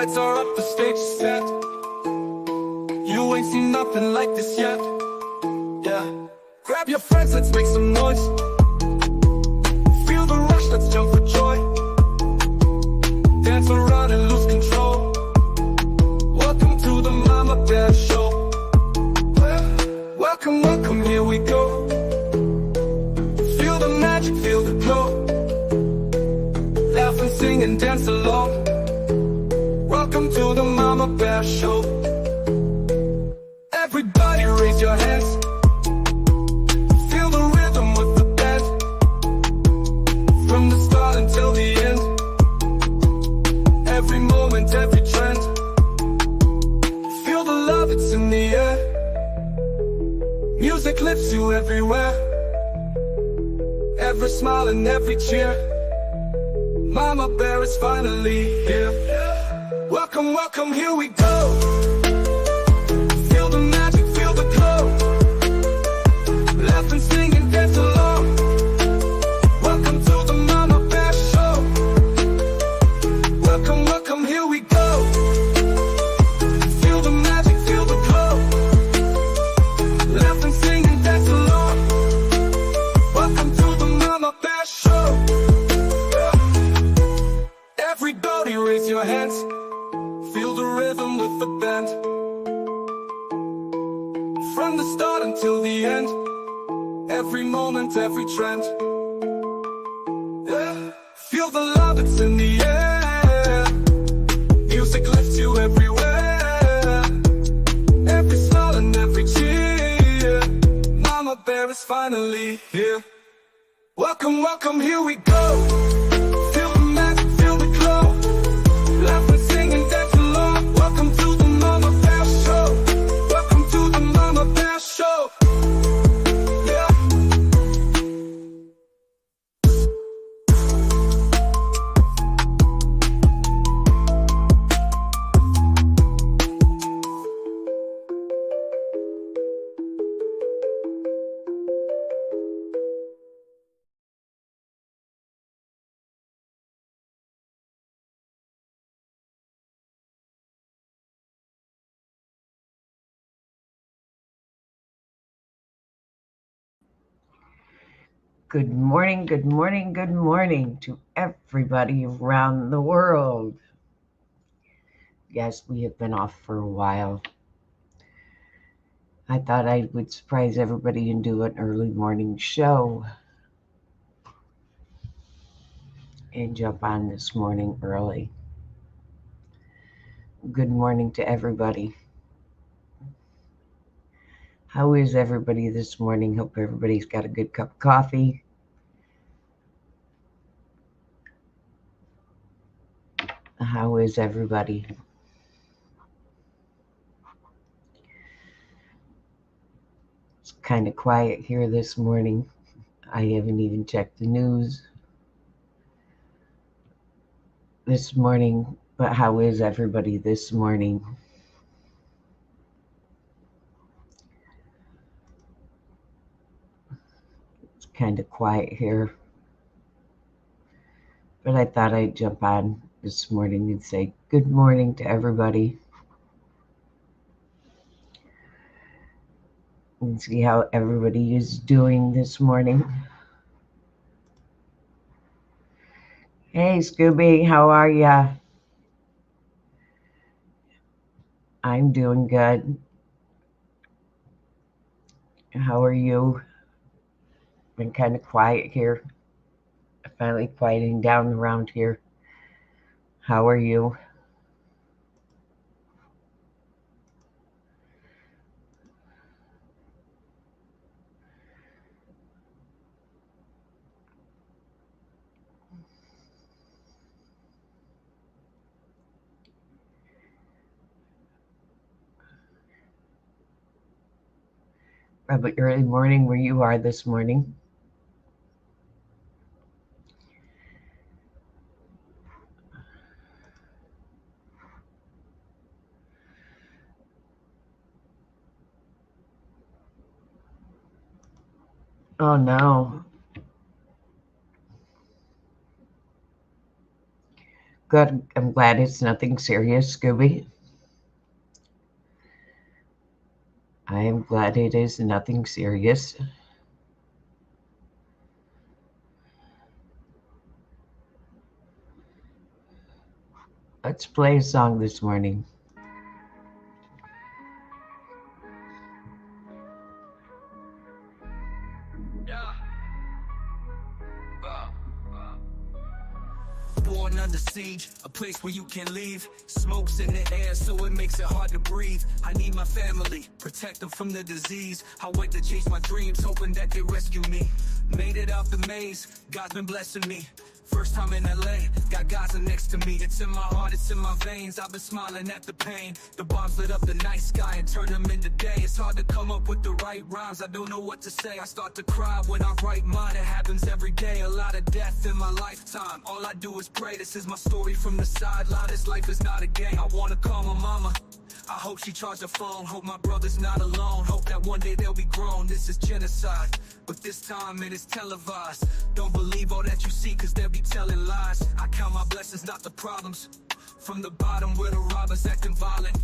lights are up, the stage is set. You ain't seen nothing like this yet. Yeah. Grab your friends, let's make some noise. Feel the rush, let's jump for joy. Dance around and lose control. Welcome to the Mama Bear Show. Welcome, welcome, here we go. Feel the magic, feel the glow. Laugh and sing and dance along. Welcome to the Mama Bear Show. Everybody raise your hands. Feel the rhythm with the band. From the start until the end. Every moment, every trend. Feel the love, it's in the air. Music lifts you everywhere. Every smile and every cheer. Mama Bear is finally here. Welcome, welcome, here we go. Feel the magic, feel the glow. Laugh and sing and dance along. Welcome to the Mama Bear Show. Welcome, welcome, here we go. Feel the magic, feel the glow. Laugh and sing and dance along. Welcome to the Mama Bear Show. Everybody raise your hands. Feel the rhythm with the band. From the start until the end. Every moment, every trend. Yeah. Feel the love, it's in the air. Music lifts you everywhere. Every smile and every cheer. Mama Bear is finally here. Welcome, welcome, here we go. Feel the magic, feel the glow. Laugh and sing and dance along. Welcome to the Mama Bear Show. Welcome to the Mama Bear Show. Yeah. Good morning, good morning, good morning to everybody around the world. Yes, we have been off for a while. I thought I would surprise everybody and do an early morning show and jump on this morning early. Good morning to everybody. How is everybody this morning? Hope everybody's got a good cup of coffee. How is everybody? It's kind of quiet here this morning. I haven't even checked the news this morning, but how is everybody this morning? It's kind of quiet here, but I thought I'd jump on this morning and say good morning to everybody and see how everybody is doing this morning. Hey, Scooby, how are ya? I'm doing good. How are you? Been kind of quiet here. Finally quieting down around here. How are you? Probably early morning where you are this morning. Oh no. Good. I'm glad it's nothing serious, Scooby. I am glad it is nothing serious. Let's play a song this morning. Born under siege, a place where you can't leave. Smoke's in the air, so it makes it hard to breathe. I need my family, protect them from the disease. I wait to chase my dreams, hoping that they rescue me. Made it out the maze, God's been blessing me. First time in LA, got Gaza next to me. It's in my heart, it's in my veins. I've been smiling at the pain. The bombs lit up the night sky and turned them into day. It's hard to come up with the right rhymes. I don't know what to say. I start to cry when I write mine. It happens every day. A lot of death in my lifetime. All I do is pray. This is my story from the sideline. This life is not a game. I wanna call my mama. I hope she charged her phone. Hope my brother's not alone. Hope that one day they'll be grown. This is genocide, but this time it is televised. Don't believe all that you see, cause they'll be telling lies. I count my blessings, not the problems. From the bottom where the robbers acting violent,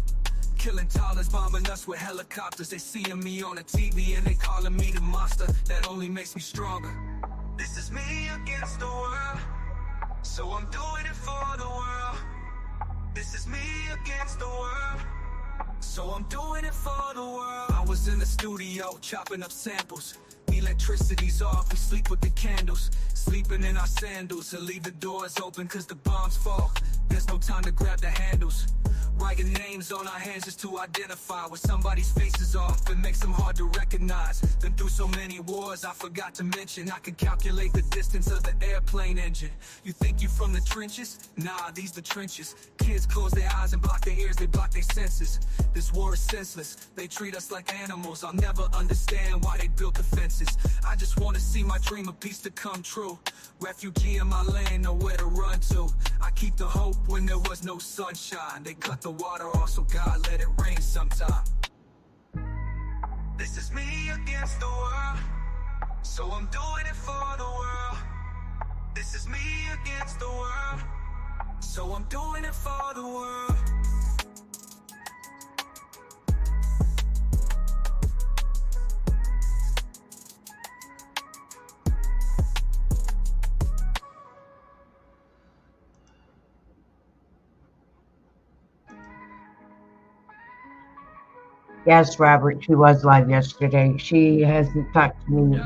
killing toddlers, bombing us with helicopters. They seeing me on the TV and they calling me the monster. That only makes me stronger. This is me against the world, so I'm doing it for the world. This is me against the world, so I'm doing it for the world. I was in the studio, chopping up samples. Electricity's off, we sleep with the candles. Sleeping in our sandals and leave the doors open cause the bombs fall. There's no time to grab the handles. Writing names on our hands just to identify where somebody's face is off. It makes them hard to recognize. Been through so many wars, I forgot to mention I can calculate the distance of the airplane engine. You think you from the trenches? Nah, these the trenches. Kids close their eyes and block their ears, they block their senses. This war is senseless, they treat us like animals. I'll never understand why they built the fences. I just wanna see my dream of peace to come true. Refugee in my land, nowhere to run to. I keep the hope when there was no sunshine. They cut the water off, so God let it rain sometime. This is me against the world, so I'm doing it for the world. This is me against the world, so I'm doing it for the world. Yes, Robert, she was live yesterday. She hasn't talked to me.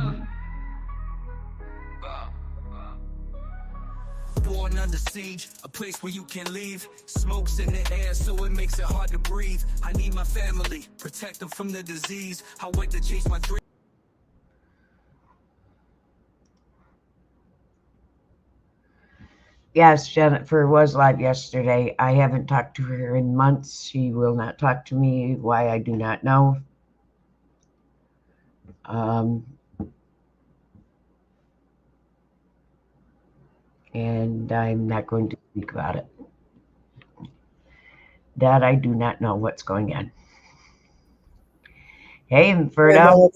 Born under siege, a place where you can't leave. Smoke's in the air, so it makes it hard to breathe. I need my family, protect them from the disease. I wait to chase my dreams. Yes, Jennifer was live yesterday. I haven't talked to her in months. She will not talk to me. Why, I do not know. And I'm not going to speak about it. That I do not know what's going on. Hey, Inferno.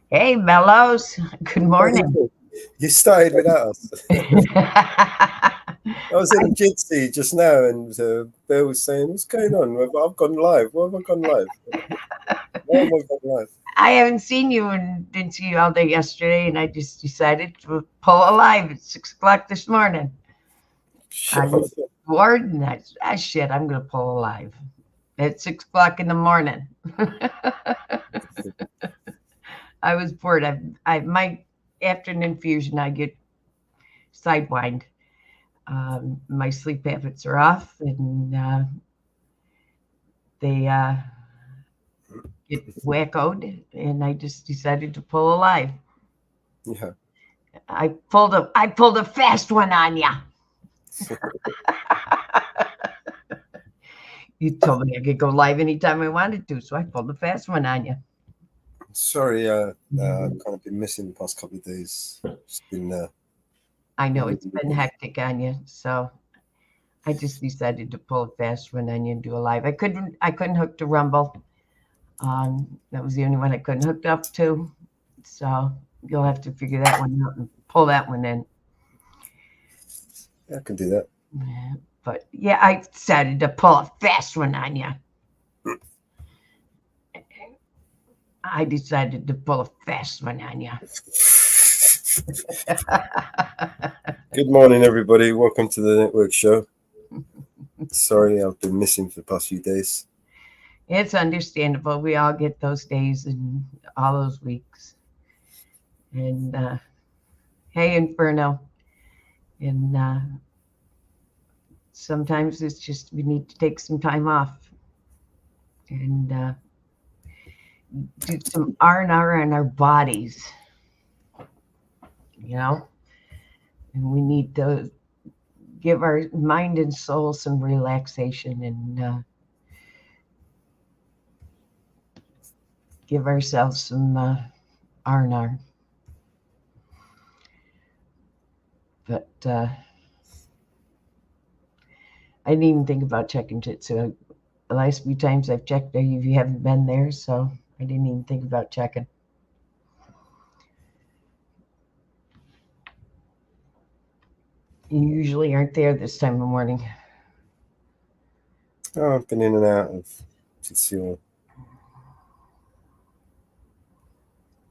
Hey, Mellows. Good morning. You started without us. I was in a jitsi just now, and Bill was saying, "What's going on? I've gone live. Why have I gone live? Why have I gone live?" I haven't seen you and didn't see you all day yesterday, and I just decided to pull a live at 6 o'clock this morning. I was bored, and shit, I'm going to pull a live at 6 o'clock in the morning. I was bored. My after an infusion, I get sidewind. My sleep habits are off, and they get wackoed, and I just decided to pull a live. Yeah. I pulled a fast one on ya. You told me I could go live anytime I wanted to, so I pulled a fast one on you. Sorry, I've kind of been missing the past couple of days. It's been. I know it's been hectic on you, so I just decided to pull a fast one on you and do a live. I couldn't hook to Rumble. That was the only one I couldn't hook up to, so you'll have to figure that one out and pull that one in. Yeah, I can do that. But yeah, I decided to pull a fast one on you. I decided to pull a fast one on you. Good morning, everybody. Welcome to the network show. Sorry, I've been missing for the past few days. It's understandable. We all get those days and all those weeks. And hey, Inferno. And sometimes it's just we need to take some time off and do some R&R on our bodies, you know. And we need to give our mind and soul some relaxation and give ourselves some R&R. But I didn't even think about checking Jitsu. The last few times I've checked, you haven't been there, so I didn't even think about checking. You usually aren't there this time of the morning. Oh, I've been in and out of Jitsu.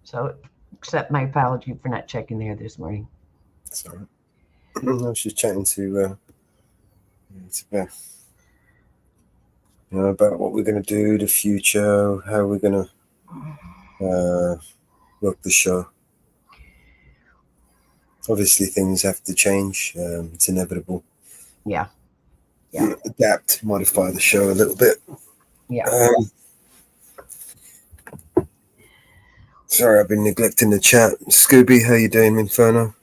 So accept my apology for not checking there this morning. Sorry. I was just chatting to Beth, about what we're going to do, the future, how we're going to work the show. Obviously, things have to change. It's inevitable. Yeah. Adapt, modify the show a little bit. Yeah. Sorry, I've been neglecting the chat. Scooby, how you doing, Inferno?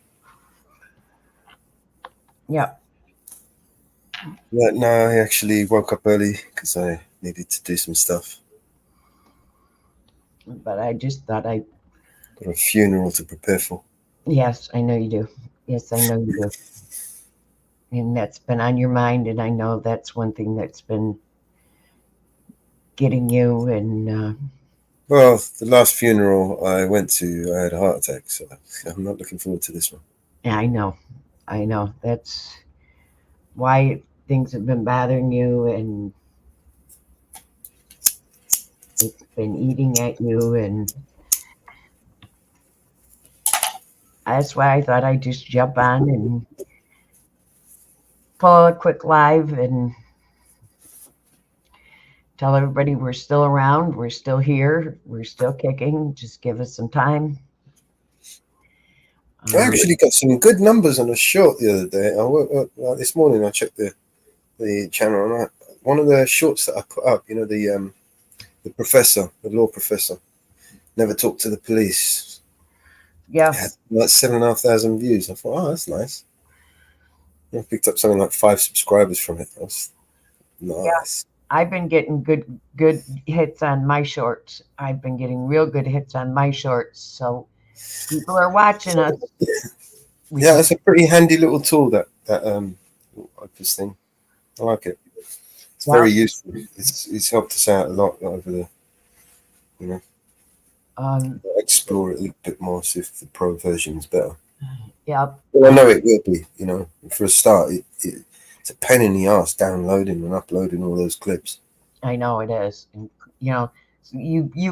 Yeah. Yeah, no, I actually woke up early because I needed to do some stuff. But I just thought Got a funeral to prepare for. Yes, I know you do. Yes, I know you do. And that's been on your mind, and I know that's one thing that's been getting you. And Well, the last funeral I went to, I had a heart attack, so I'm not looking forward to this one. yeah, I know. That's why things have been bothering you, and it's been eating at you, and that's why I thought I'd just jump on and pull a quick live and tell everybody we're still around, we're still here, we're still kicking. Just give us some time. I actually got some good numbers on a short the other day. This morning I checked the channel, and one of the shorts that I put up, the professor, the law professor, never talked to the police. Yeah. Had like 7,500 views. I thought, oh, that's nice. I picked up something like 5 subscribers from it. That was nice. Yeah. I've been getting good hits on my shorts. I've been getting real good hits on my shorts. So people are watching us. Yeah, it's a pretty handy little tool, that this thing. I like it. It's very useful. It's helped us out a lot over the, explore it a little bit more, see if the pro version is better. Yeah. Well, I know it will be. For a start, it's a pain in the ass downloading and uploading all those clips. I know it is. And, you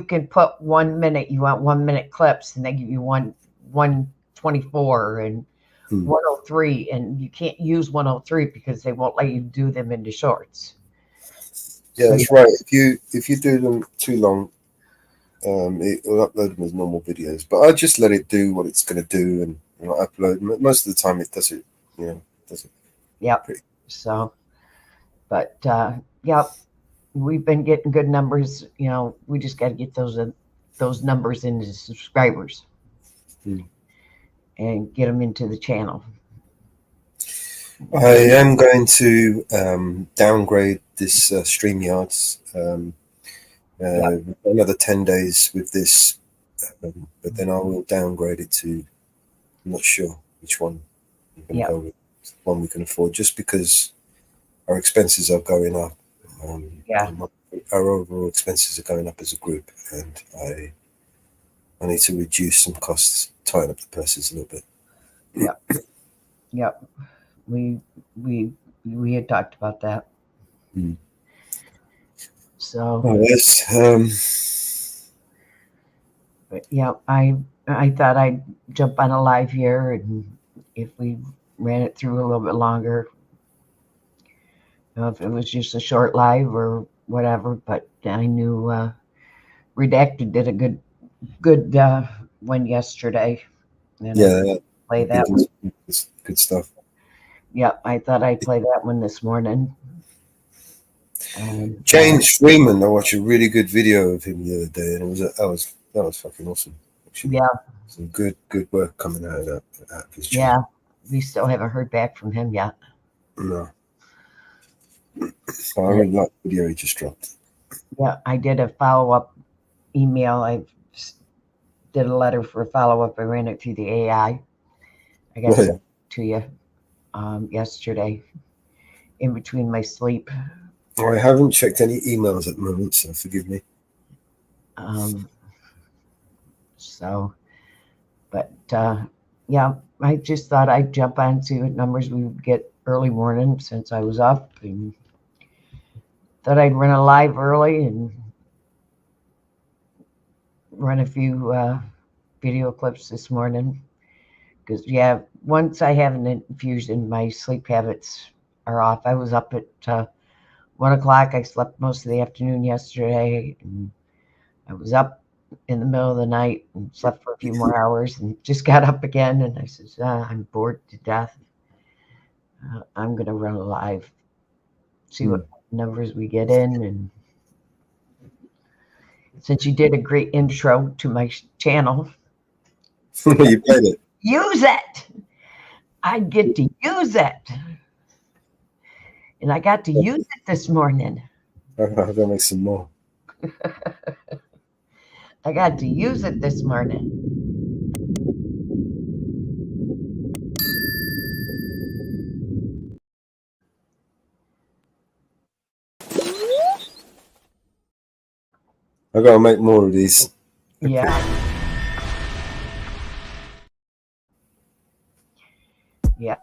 can put 1 minute. You want 1 minute clips, and they give you 124 and 103, and you can't use 103 because they won't let you do them into shorts. Yeah, that's right. If you do them too long, it will upload them as normal videos. But I just let it do what it's going to do, and upload. Most of the time, it does it. Does it. Yep. So, but yep, we've been getting good numbers. We just got to get those numbers into subscribers and get them into the channel. I am going to downgrade this StreamYards. Another 10 days with this, but then I will downgrade it to, I'm not sure which one I'm going to go with. One we can afford, just because our expenses are going up. Our overall expenses are going up as a group, and I need to reduce some costs, tighten up the purses a little bit. Yep. We we had talked about that. Hmm. So, Oh, yes. but yeah, I thought I'd jump on a live here, and if we ran it through a little bit longer, if it was just a short live or whatever. But I knew Redacted did a good one yesterday, and Yeah, I play been that doing one. some good stuff. Yep, I thought I'd play that one this morning. And James Freeman, I watched a really good video of him the other day, and that was fucking awesome. Actually. yeah, Some good work coming out of that. Out of his yeah, channel. we still haven't heard back from him yet. No. I really like the video he just dropped. Yeah, I did a follow-up email. I did a letter for a follow-up. I ran it through the AI. I got sent to you yesterday in between my sleep. I haven't checked any emails at the moment, so forgive me. So, but yeah, I just thought I'd jump on, see what numbers we would get early morning since I was up, and thought I'd run a live early and run a few video clips this morning. Because, yeah, once I have an infusion, my sleep habits are off. I was up at 1 o'clock. I slept most of the afternoon yesterday, and I was up in the middle of the night and slept for a few more hours and just got up again. And I said, I'm bored to death. I'm going to run a live, see what numbers we get in. And since you did a great intro to my channel, You played it. use it. I get to use it. And I got to use it this morning. I'm going to make some more. I got to use it this morning. I got to make more of these. Yeah. Yeah.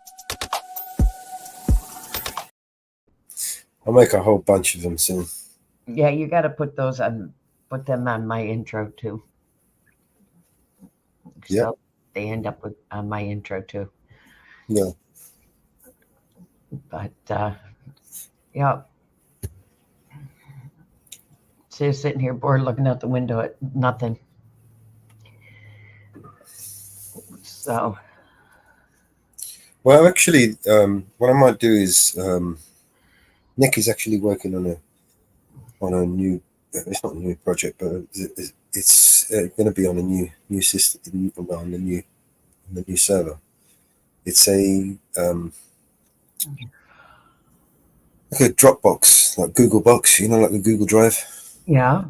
I'll make a whole bunch of them soon. Yeah, you got to put them on my intro too. Yeah. So they end up on my intro too. Yeah. But yeah. So sitting here bored looking out the window at nothing. So. Well, actually, what I might do is Nick is actually working on a new. It's not a new project, but it's going to be on a new system on the new server. It's a like a Dropbox, like Google Box, like the Google Drive. Yeah.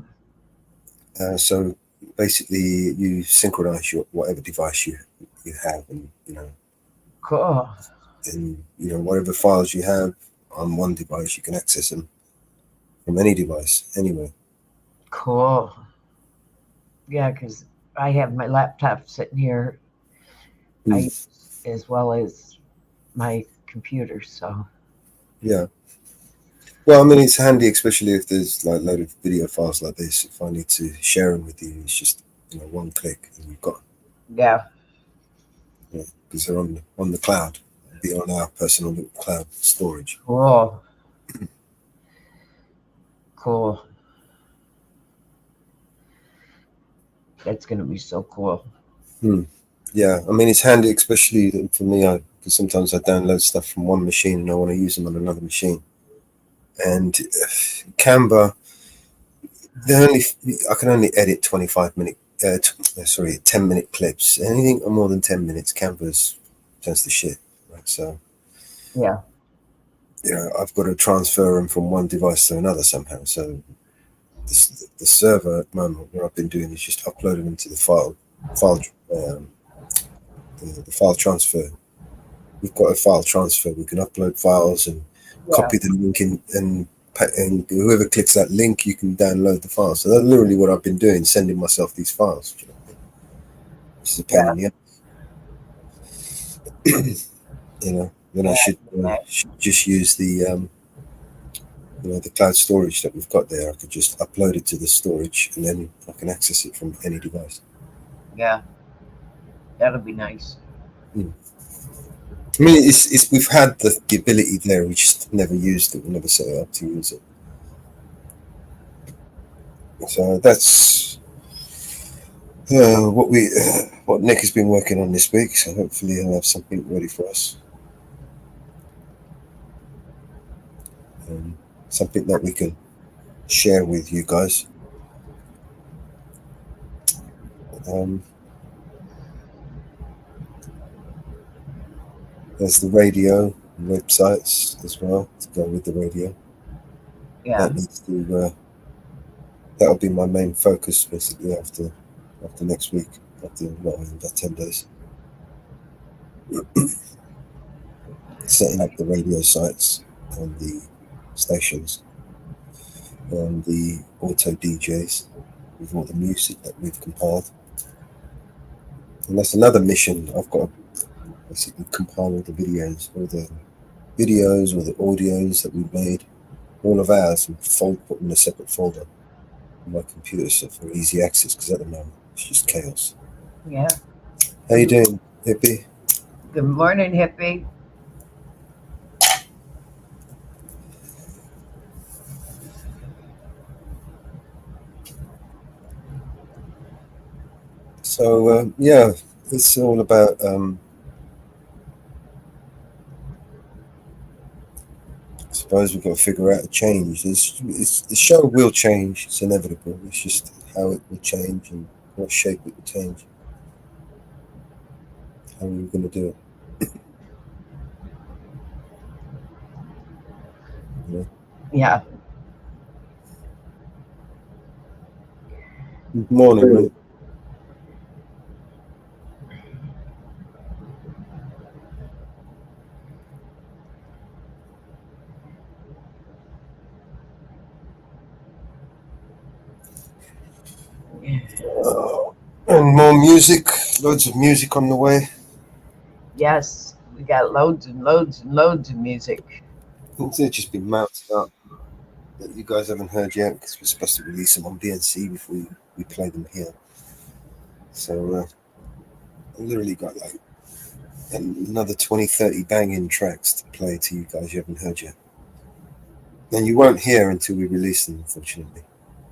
So basically, you synchronize your whatever device you have, and Cool. and whatever files you have on one device, you can access them from any device, anywhere. Cool. Yeah, because I have my laptop sitting here, as well as my computer. So. Yeah. Well, I mean, it's handy, especially if there's like a load of video files like this. If I need to share them with you, it's just one click and you've got. Yeah. Because they're on the cloud, be on our personal cloud storage. Cool. Cool. That's going to be so cool. Yeah, I mean, it's handy, especially for me, because sometimes I download stuff from one machine and I want to use them on another machine. And Canva, I can only edit 10-minute clips. Anything more than 10 minutes, Canva's turns to shit, right? So yeah, I've got to transfer them from one device to another somehow. So the server at the moment, what I've been doing is just uploading them to the file transfer. We've got a file transfer. We can upload files and copy the link in, and whoever clicks that link, you can download the file. So that's literally what I've been doing, sending myself these files. This is a pain in the ass. then I should just use the the cloud storage that we've got there. I could just upload it to the storage, and then I can access it from any device. Yeah, that'll be nice. I mean, it's we've had the ability there. We just never used it. We never set it up to use it. So that's what Nick has been working on this week. So hopefully he'll have something ready for us. Something that we can share with you guys. There's the radio websites as well to go with the radio. Yeah. That'll be my main focus basically after next week, after about 10 days. Setting up the radio sites and the stations and the auto DJs with all the music that we've compiled. And that's another mission. I've got to basically compile all the videos, all the audios that we've made, all of ours, and put in a separate folder on my computer so for easy access, because at the moment it's just chaos. Yeah. How you doing, Hippie? Good morning, Hippie. So yeah, it's all about I suppose we've got to figure out a change. The show will change. It's inevitable. It's just how it will change and what shape it will change. How are we going to do it? Yeah. Good morning, mate. And more music, loads of music on the way. Yes, we got loads and loads and loads of music. Things have just been mounted up that you guys haven't heard yet because we're supposed to release them on BNC before we play them here. So I literally got like another 20-30 banging tracks to play to you guys you haven't heard yet. And you won't hear until we release them, unfortunately.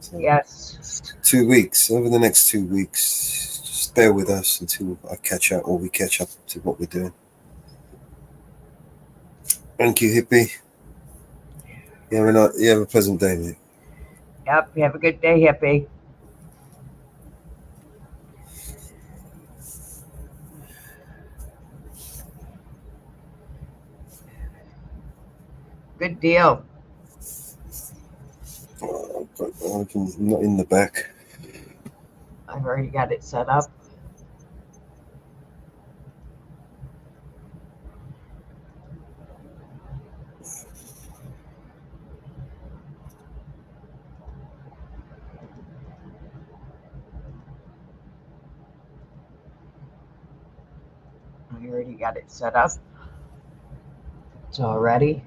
So yes. 2 weeks. Over the next 2 weeks, just bear with us until I catch up or we catch up to what we're doing. Thank you, Hippie. You have a pleasant day, mate. Yep, you have a good day, Hippie. Good deal. I'm not in the back. I've already got it set up. I already got it set up. It's all ready.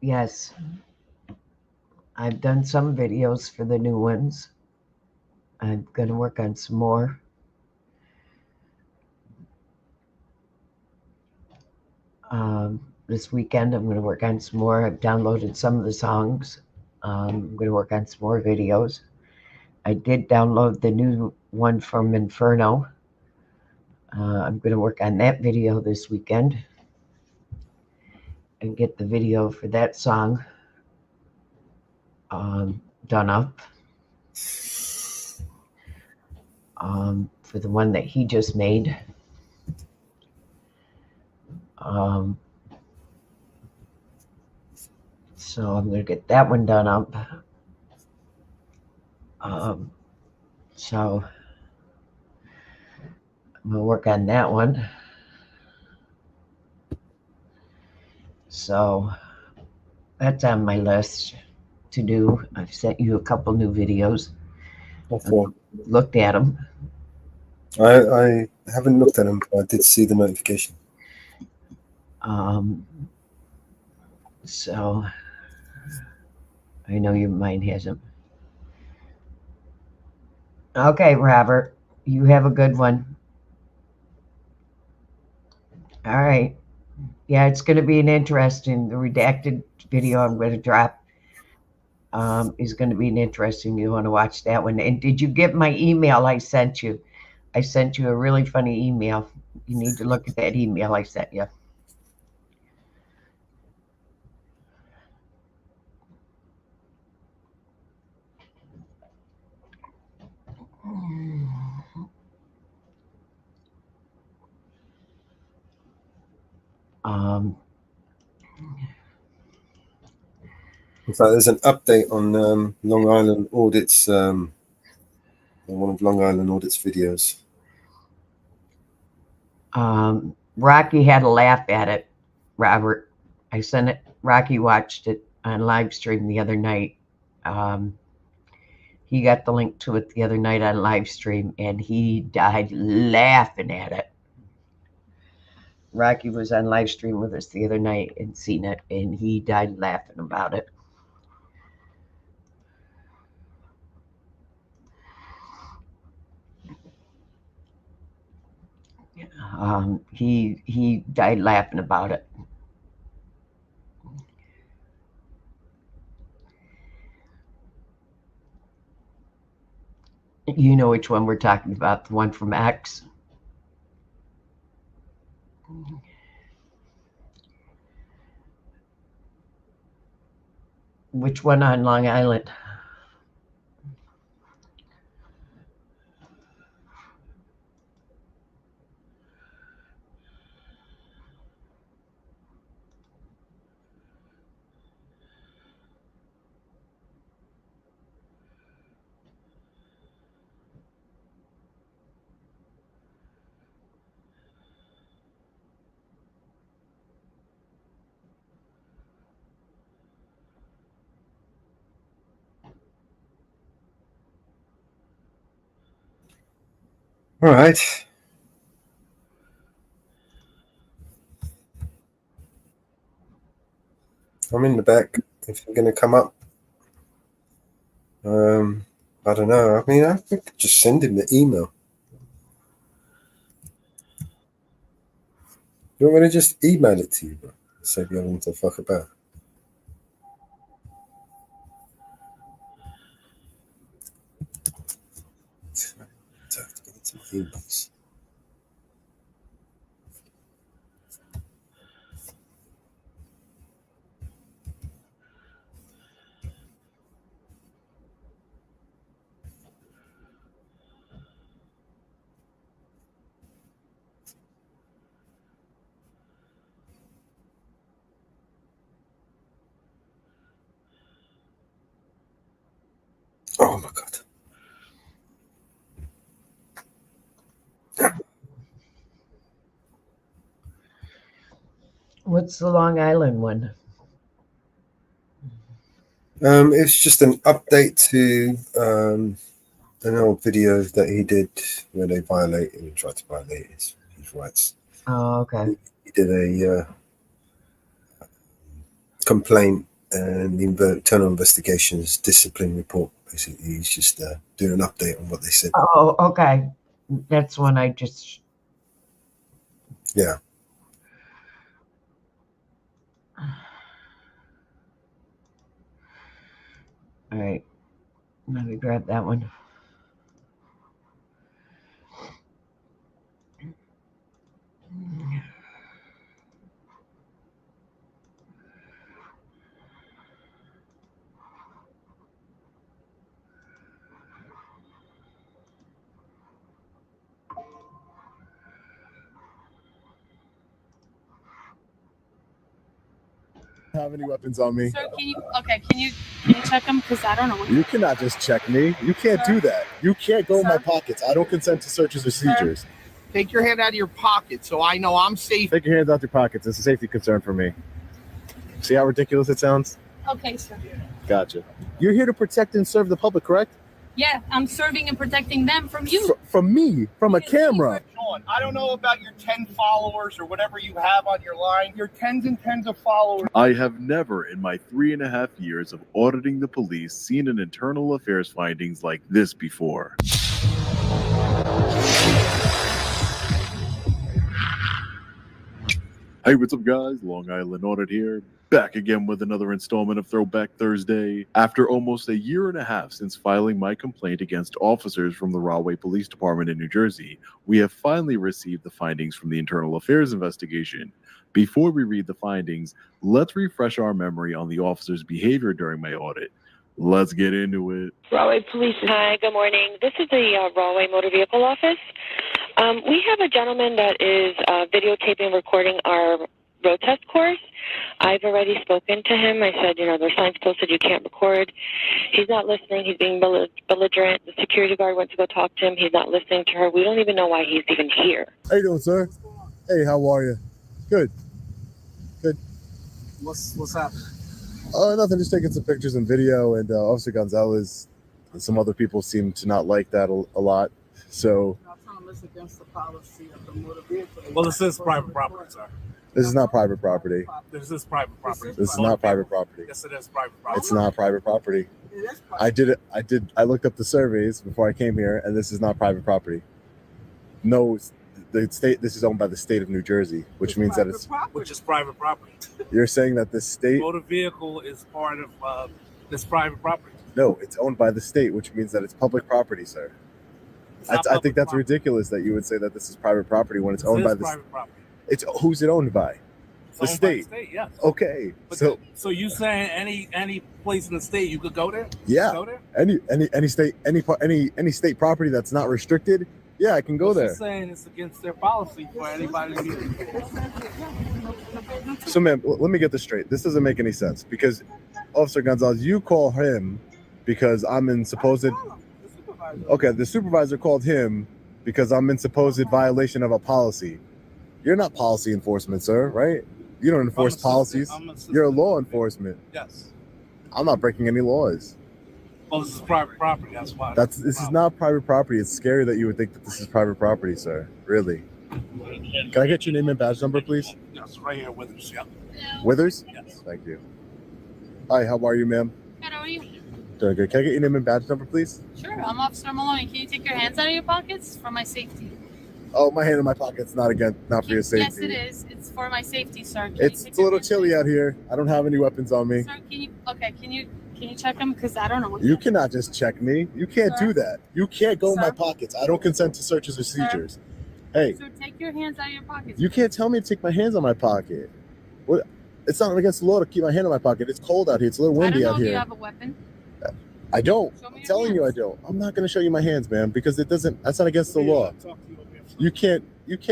Yes, I've done some videos for the new ones. I'm going to work on some more. This weekend, I'm going to work on some more. I've downloaded some of the songs. I'm going to work on some more videos. I did download the new one from Inferno. I'm going to work on that video this weekend and get the video for that song done up. For the one that he just made. So I'm going to get that one done up. So I'm gonna work on that one. So that's on my list to do. I've sent you a couple new videos. Okay. Looked at them. I haven't looked at them, but I did see the notification. So I know your mind hasn't. Okay, Robert, you have a good one. All right. Yeah, it's going to be an interesting. The redacted video I'm going to drop is going to be an interesting. You want to watch that one. And did you get my email I sent you? I sent you a really funny email. You need to look at that email I sent you. In fact, there's an update on Long Island Audits, one of Long Island Audits videos. Rocky had a laugh at it, Robert. I sent it. Rocky watched it on live stream the other night. He got the link to it the other night on live stream, and he died laughing at it. Rocky was on live stream with us the other night and seen it, and he died laughing about it. He died laughing about it. You know which one we're talking about, the one from X. Which one on Long Island? All right. I'm in the back. If you're going to come up, I don't know. I mean, I could just send him the email. You want me to just email it to you, bro? Save you having to fuck about. I have to get into my emails. Oh my god. What's the Long Island one? It's just an update to an old video that he did where they tried to violate his rights. Oh, okay. He did a complaint and internal investigations discipline report. Basically, he's just doing an update on what they said. Oh, okay. That's one I just. Yeah. All right. Let me grab that one. Have any weapons on me? Sir, can you check them? Because I don't know what You cannot just check me. You can't do that. You can't go in my pockets. I don't consent to searches or seizures. Take your hand out of your pocket so I know I'm safe. Take your hands out your pockets. It's a safety concern for me. See how ridiculous it sounds? Okay, sir. Gotcha. You're here to protect and serve the public, correct? Yeah, I'm serving and protecting them from you. From me, from a camera. Sean, I don't know about your 10 followers or whatever you have on your line. Your tens and tens of followers. I have never in my 3.5 years of auditing the police seen an internal affairs findings like this before. Hey, what's up, guys? Long Island Audit here. Back again with another installment of Throwback Thursday. After almost a 1.5 years since filing my complaint against officers from the Rahway Police Department in New Jersey, we have finally received the findings from the Internal Affairs investigation. Before we read the findings, let's refresh our memory on the officers' behavior during my audit. Let's get into it. Rahway Police. Hi, good morning. This is the Rahway Motor Vehicle Office. We have a gentleman that is videotaping and recording our road test course. I've already spoken to him. I said, there's signs posted you can't record. He's not listening. He's being belligerent. The security guard went to go talk to him. He's not listening to her. We don't even know why he's even here. How you doing, sir? Hey, how are you? Good. Good. What's happening? Nothing. Just taking some pictures and video. And Officer Gonzalez and some other people seem to not like that a lot. So. Against the policy of the motor vehicle. Well, this is private property, sir. This is not private property. This is private property. This is not private property. Yes, it is private property. It's not private property. It is private. I looked up the surveys before I came here, and this is not private property. No, the state. This is owned by the state of New Jersey, which means that it's. Which is private property. You're saying that the state. Motor vehicle is part of this private property. No, it's owned by the state, which means that it's public property, sir. I think that's ridiculous that you would say that this is private property when it's owned by the private property. It's who's it owned by? The state. By the state, yes. Okay. But So you saying any place in the state you could go there? Yeah. Go there? Any state any state property that's not restricted, yeah, I can go there. She's saying it's against their policy for anybody to get. So, ma'am, let me get this straight. This doesn't make any sense because Officer Gonzalez, you call him because I'm in supposed. Okay, the supervisor called him because I'm in supposed violation of a policy. You're not policy enforcement, sir, right? You don't enforce policies. You're a law enforcement. Yes. I'm not breaking any laws. Well, this is private property. That's why. This is not private property. It's scary that you would think that this is private property, sir. Really. Can I get your name and badge number, please? Yes, right here, Withers. Yep. Withers? Yes. Thank you. Hi, how are you, ma'am? Good, how are you? Doing good. Can I get your name and badge number, please? Sure, I'm Officer Maloney. Can you take your hands out of your pockets for my safety? Oh, my hand in my pocket's not for your safety. Yes, it is. It's for my safety, sir. It's a little chilly out here. I don't have any weapons on me. Sir, can you check them? Because I don't know what. You cannot just check me. You can't do that. You can't go in my Sir? pockets. I don't consent to searches or seizures. Hey, So take your hands out of your pockets. you can't tell me to take my hands on my pocket. What? It's not against the law to keep my hand in my pocket. It's cold out here. It's a little windy out I don't know if here. you have a weapon. I don't. Show me I'm your telling you I hands. don't. I'm not going to show you my hands, man, because it doesn't. That's not against the law. You can't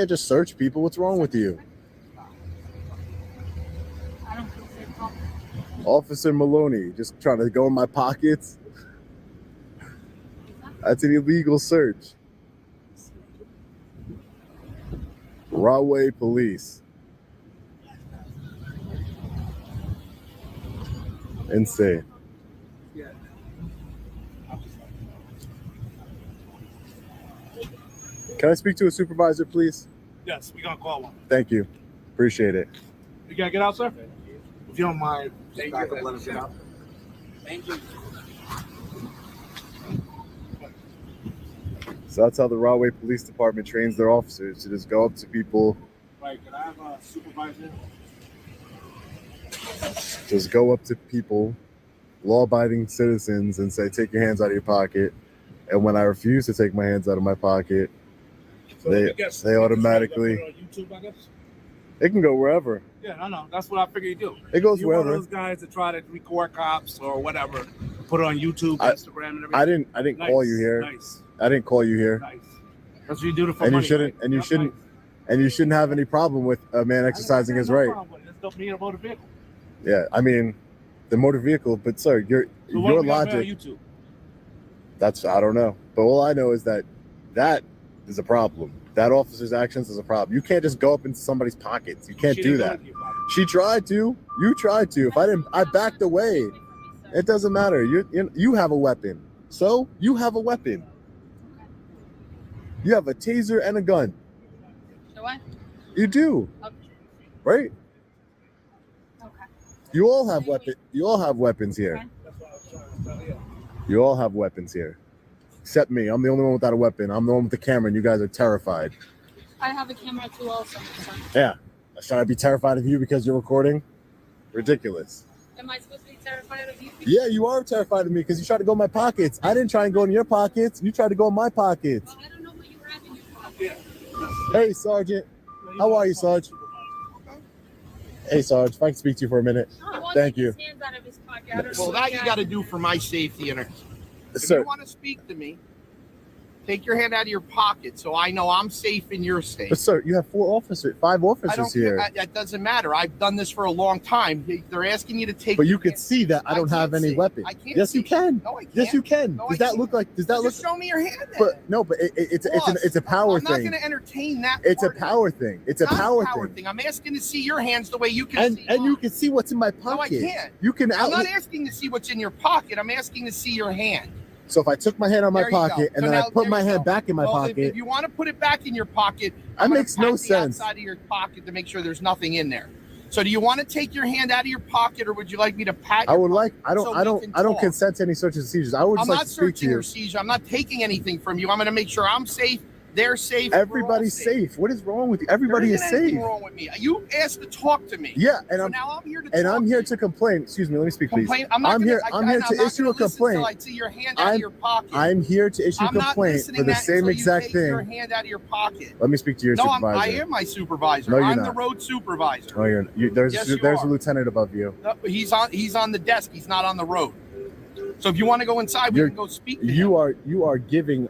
just search people. What's wrong with you? I don't feel safe. Officer Maloney, just trying to go in my pockets. That's an illegal search. Rahway Police. Insane. Can I speak to a supervisor, please? Yes, we gonna call one. Thank you. Appreciate it. You gotta get out, sir. If you don't mind, back up, let us get out. Thank you. So that's how the Rahway Police Department trains their officers to just go up to people. Right, can I have a supervisor? Just go up to people, law-abiding citizens, and say, take your hands out of your pocket. And when I refuse to take my hands out of my pocket, So they automatically. Put it on YouTube, I guess? It can go wherever. Yeah, I know. That's what I figure you do. It goes You one wherever. of those guys that try to record cops or whatever, put it on YouTube, Instagram, and everything. I didn't call you here. Nice. I didn't call you here. Nice. That's what you do to. And you shouldn't. And you shouldn't. And you shouldn't have any problem with a man exercising his right. Just don't need a motor vehicle. Yeah, I mean, the motor vehicle, but sir, So what your do we gotta put on logic. YouTube? That's I don't know, but all I know is that is a problem. That officer's actions is a problem. You can't just go up into somebody's pockets. You can't She do didn't go that. into your pocket. She tried to. You tried to. If I didn't, I backed away. It doesn't matter. You have a weapon. So you have a weapon. You have a taser and a gun. Do I? You do, Okay. right? Okay. You all have weapons. You all have weapons here. Okay. That's what I was trying to tell you. You all have weapons here, except me. I'm the only one without a weapon. I'm the one with the camera, and you guys are terrified. I have a camera too, also. So. Yeah. Should I be terrified of you because you're recording? Ridiculous. Am I supposed to be terrified of you? Yeah, you are terrified of me because you tried to go in my pockets. I didn't try and go in your pockets. You tried to go in my pockets. Well, I don't know what you have in your pocket. Hey, Sergeant. How are you, Sarge? Hey, Sarge. If I can speak to you for a minute. He won't Thank take you. his hands out of his pocket. I don't know Well, what that he you has. got to do for my safety. And if Sir, you want to speak to me, take your hand out of your pocket so I know I'm safe and you're safe. but sir, you have 5 I officers don't here. care. That doesn't matter. I've done this for a long time. They're asking you to take. But you your can hand- see that I don't have can't any see. weapons. I can't. Yes, you see. can. No, I can't. Yes, you can. No, Does I that can't. look like? Does that look? Just show me your hand. Then. But no, but it's a power I'm not thing. going to entertain that. It's a part of it. power thing. It's a Not power thing. thing. I'm asking to see your hands the way you can And see. you mine. can see what's in my No, I pocket. can't. You can I'm out. not asking to see what's in your pocket. I'm asking to see your hand. So if I took my hand out of my There you go. pocket and So then I now- put there my you hand go. back in my Well, pocket, If you want to put it back in your pocket, That I'm gonna makes no pat the sense. outside of your pocket to make sure there's nothing in there. So do you want to take your hand out of your pocket, or would you like me to pat? I your would like. pocket so we can I don't talk? consent to any searches and seizures. I would I'm just like not to speak to searching you. or seizure. I'm not taking anything from you. I'm going to make sure I'm safe. They're safe. we're all Everybody's safe. What is wrong with you? Everybody There is isn't anything safe. wrong with me. You asked to talk to me. Yeah, and So I'm now I'm here to and talk I'm to here you. to complain. Excuse me. Let me speak, please. Complain. I'm not I'm gonna, here. I, I'm here and to I'm not issue gonna a listen complaint. Till I see your hand out of your pocket. I'm here to issue a I'm not complaint listening for the that same until exact you take Your thing. hand out of your pocket. Let me speak to your No, supervisor. I am my supervisor. No, you're I'm not. the road supervisor. No, there's Yes, you there's are. a lieutenant above you. No, he's on the desk. He's not on the road. So if you want to go inside, we You're- can go speak to him. You are giving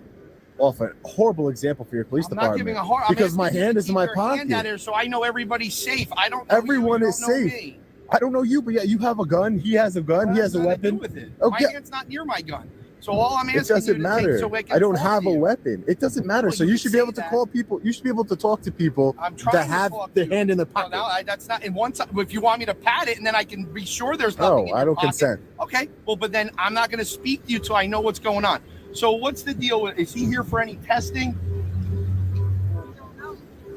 off a horrible example for your police I'm not department. giving a hard because I'm my asking you hand to is in keep my your hand pocket. out there so I know everybody's safe. I don't know Everyone you, you is don't know safe. me. I don't know you, but yeah, you have a gun. He has a gun. He has a Nothing to do weapon. with it. Okay. My hand's not near my gun. So all I'm asking It doesn't you to matter. take so I can I don't talk have to a you. weapon. It doesn't matter. Well, So you you can should be able say to that. call people. You should be able to talk to people I'm trying that to have talk their to you. hand in their Well, pocket. now that's not. And once if you want me to pat it, and then I can be sure there's nothing. No, in your I don't pocket. consent. Okay. Well, but then I'm not going to speak to you till I know what's going on. So what's the deal? Is he here for any testing?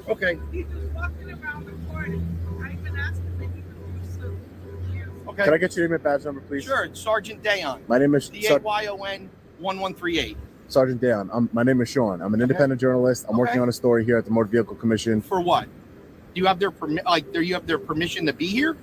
Okay. He's just walking around the corner. I even asked him if he could do some. Okay. Can I get your name and badge number, please? Sure. It's Sergeant Dayon. My name is DAYON 1138. Sergeant Dayon. My name is Sean. I'm an independent journalist. I'm working Okay. on a story here at the Motor Vehicle Commission. For what? Do you have their do you have their permission to be here?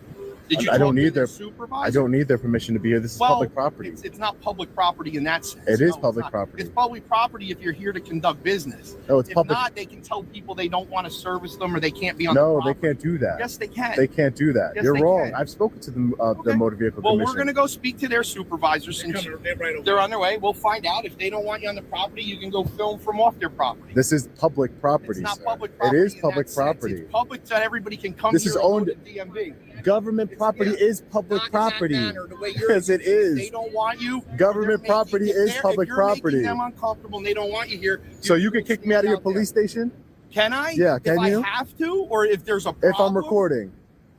Did you I don't talk to need the their- supervisor? I don't need their permission to be here. This is Well, public property. It's not public property in that sense. It is No, it's public not. property. It's public property if you're here to conduct business. No, it's If public. not, they can tell people they don't want to service them or they can't be on No, the they property. can't do that. Yes, they can. They can't do that. Yes, You're they wrong. can. I've spoken to the Okay. Motor Vehicle Well, Commission. we're going to go speak to their supervisor since They're right over they're on their way. We'll find out. If they don't want you on the property, you can go film from off their property. This is public property, It's not sir. public It property. is in public that sense. property. It's public so that everybody can come This here is and go owned- to DMV. Government property yeah. is public Not in that property. manner, the way you're- Yes, it If is. they don't want you. Government they're property making- is if public you're property. Making them uncomfortable and they don't want you here. So you can kick me out of your police station Can I? Yeah, can if you? I have to, or if there's a if problem. I'm recording.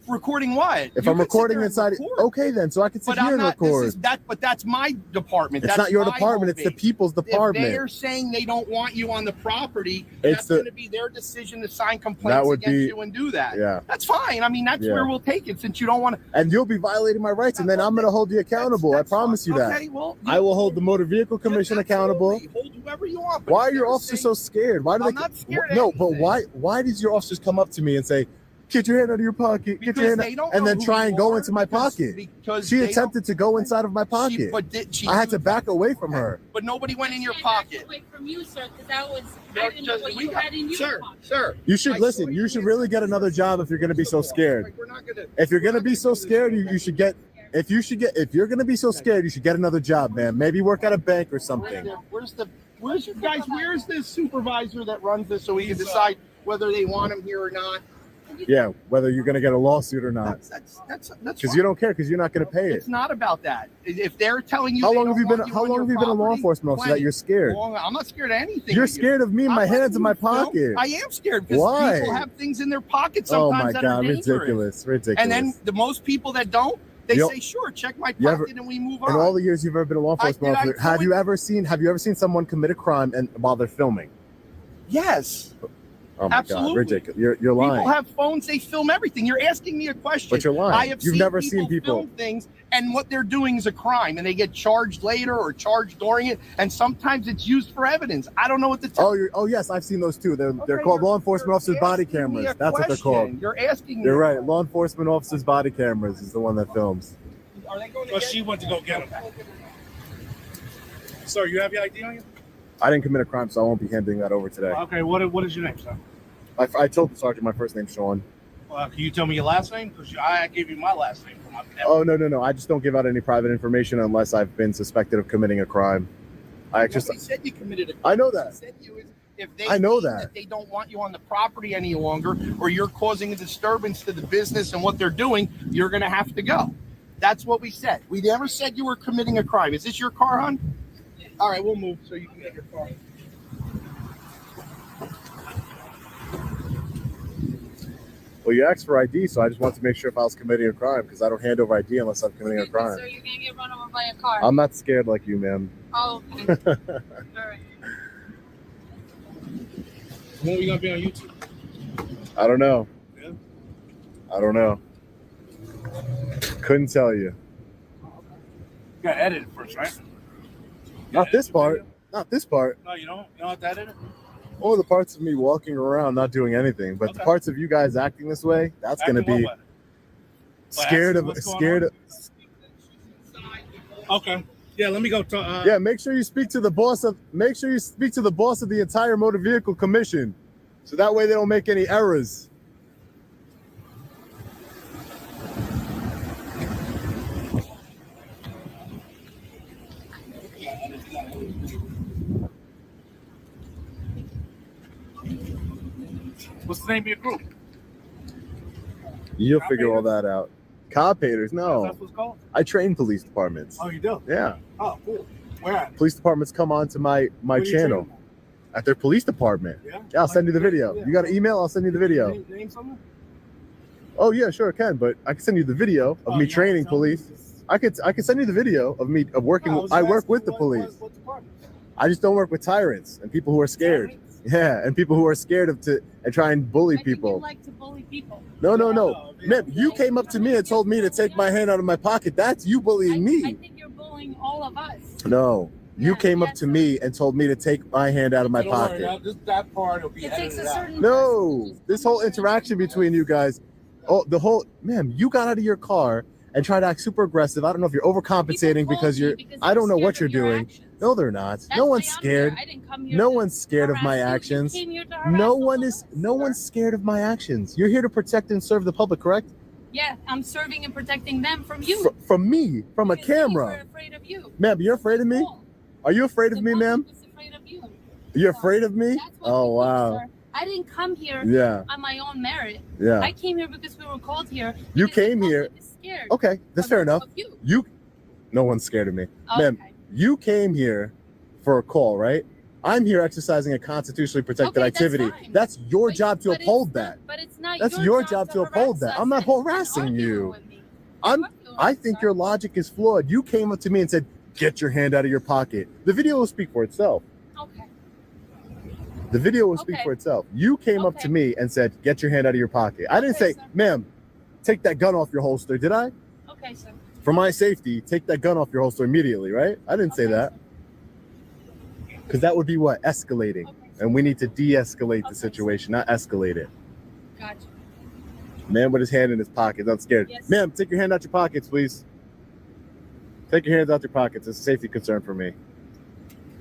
Recording what? If You I'm can sit recording there and inside, record. okay, then so I can sit But here I'm and not. record. This is that. But that's my department. It's That's not your my department. home It's the base. people's If department. they're saying they don't want you on the property, It's that's the- going to be their decision to sign complaints would against be- you and do that. Yeah. That's fine. I mean, that's Yeah. where we'll take it since you don't want to. And you'll be violating my rights, and then I'm going to hold you accountable. I promise you that. Okay, well, I will hold the Motor Vehicle Commission accountable. Absolutely. Hold whoever you want. but Why if are your they're officers saying- so scared? Why do I'm they? not scared of No, but anything. why does your officers come up to me and say, "Get your hand out of your pocket, get Because your hand," they don't and know then who try you and go are, into my because- pocket? because She they don't- attempted to go inside of my pocket. But did she? I had to back away from her. But nobody went in your I can't back pocket. away from you, sir, because that was I didn't know what We you got- had in your sir, pocket. sir. You should I listen. saw You you should in really there. get another job if you're going to be so scared. Like, we're not gonna. If you're going to be so scared, you should get. If you're going to be so scared, you should get another job, man. Maybe work at a bank or something. Where's you guys? Where's the supervisor that runs this so we can decide whether they want him here or not? Yeah, whether you're gonna get a lawsuit or not. That's Because you don't care, because you're not gonna pay it. It's not about that. If they're telling you, How they long have don't you been? want How on long your have you been a law property, enforcement officer that plenty. you're scared? Well, I'm not scared of anything. You're with you. scared of me and my I'm hands in my letting you know, pocket. I am scared because Why? people have things in their pockets Oh sometimes my that are god, dangerous. ridiculous. And then the most people that don't, they You- say, "Sure, check my You ever- pocket," and we move on. In all the years you've ever been a law enforcement did I officer, have tell you ever seen someone commit a crime and while they're filming? Yes. Oh my Absolutely. god, ridiculous. You're lying. People have phones; they film everything. You're asking me a question. But you're lying. I have You've never seen people film things, and what they're doing is a crime, and they get charged later or charged during it, and sometimes it's used for evidence. I don't know what to tell. Oh yes, I've seen those too. They're Okay, called law you're enforcement officers body asking me cameras. a That's what they're called. question. You're asking me. You're right. Law enforcement officers body cameras is the one that films. Well, she went to go get him. Sir, you have your ID on you? I didn't commit a crime, so I won't be handing that over today. Okay, what is your name, sir? I told the sergeant my first name's Sean. Can you tell me your last name? Because I gave you my last name. For my Oh no! I just don't give out any private information unless I've been suspected of committing a crime. Nobody said you committed a crime. I know What that. he said to you is if they I know deem that. they don't want you on the property any longer, or you're causing a disturbance to the business and what they're doing, you're going to have to go. That's what we said. We never said you were committing a crime. Is this your car, hon? All right, we'll move so you can get your car. Well, you asked for ID, so I just wanted to make sure if I was committing a crime because I don't hand over ID unless I'm committing a crime. So you're gonna get run over by a car. I'm not scared like you, ma'am. Oh, okay. All right. When are we gonna be on YouTube? I don't know. Yeah. I don't know. Couldn't tell you. You gotta edit it first, right? Not this part. Not this part. No, you don't. You don't have to edit it. All the parts of me walking around not doing anything, but the Okay. parts of you guys acting this way, that's going to Acting be what way? scared of What's going scared of, Okay. Yeah, let me go talk. yeah, make sure you speak to the boss of the entire motor vehicle commission. So that way they don't make any errors. What's the name of your group? You'll Cop figure all haters? that out. Cop haters, no. That's what it's called? I train police departments. Oh, you do? Yeah. Oh, cool. Where at? Police departments come on to my Where you channel training at their police department. at? Yeah? Yeah, I'll send you the video. Yeah. You got an email? I'll send you the video. Name something? Oh yeah, sure, I can. But I can send you the video of me you training wanna tell me? police. I could send you the video of me of working. No, was I just work asking with the what police. department? I just don't work with tyrants and people who are scared. Tyrants? Yeah, and people who are scared of and try and bully I think you people. like to bully people. No. No, Man, you came up to me and told me to take my hand out of my pocket. That's you bullying I me. think you're bullying all of us. No, you Yeah, came up yes, to sir. me and told me to take my hand out of my Don't worry, pocket. now, that part will be It takes edited a out. certain No, person to this just whole come over and interaction bully between us. you guys. Oh, ma'am, you got out of your car and tried to act super aggressive. I don't know if you're overcompensating People because called me you're. because I don't know they're what you're scared of your doing. actions. No, they're not. That's No why one's I'm scared. here. I didn't come here No to one's scared of my harass you. You actions. came here to harass No all one of is. us, No sir. one's scared of my actions. You're here to protect and serve the public, correct? Yeah, I'm serving and protecting them from you. From me, from a Because they were camera. afraid of you. Ma'am, you're afraid of me? Cool. Are you afraid of The me, public ma'am? was afraid of you. You're afraid of me? That's what Oh we do, wow. sir. I didn't come here Yeah, on my own merit. yeah. I came here because we were called here. You because the came here. public is scared Okay, that's of- fair enough. of you. No one's scared of me. Okay. Ma'am, you came here for a call, right? I'm here exercising a constitutionally protected Okay, that's activity. fine. That's your job to But it's uphold not- that. But it's not That's your your job to uphold harass that. us I'm not and harassing argue you. with me. I'm- What you I want, think sir? your logic is flawed. You came up to me and said, "Get your hand out of your pocket." The video will speak for itself. Okay. The video will speak Okay. for itself. You came up to Okay. me and said, "Get your hand out of your pocket." I didn't Okay, say, sir. "Ma'am, take that gun off your holster." Did I? Okay, sir. For my safety, take that gun off your holster immediately, right? I didn't say Okay, that. Because that would be what? Escalating. Okay, sir. And we need to de-escalate Okay, the sir. situation, not escalate it. Gotcha. Man with his hand in his pocket, not scared. Yes. Ma'am, take your hand out your pockets, please. Take your hands out your pockets. It's a safety concern for me.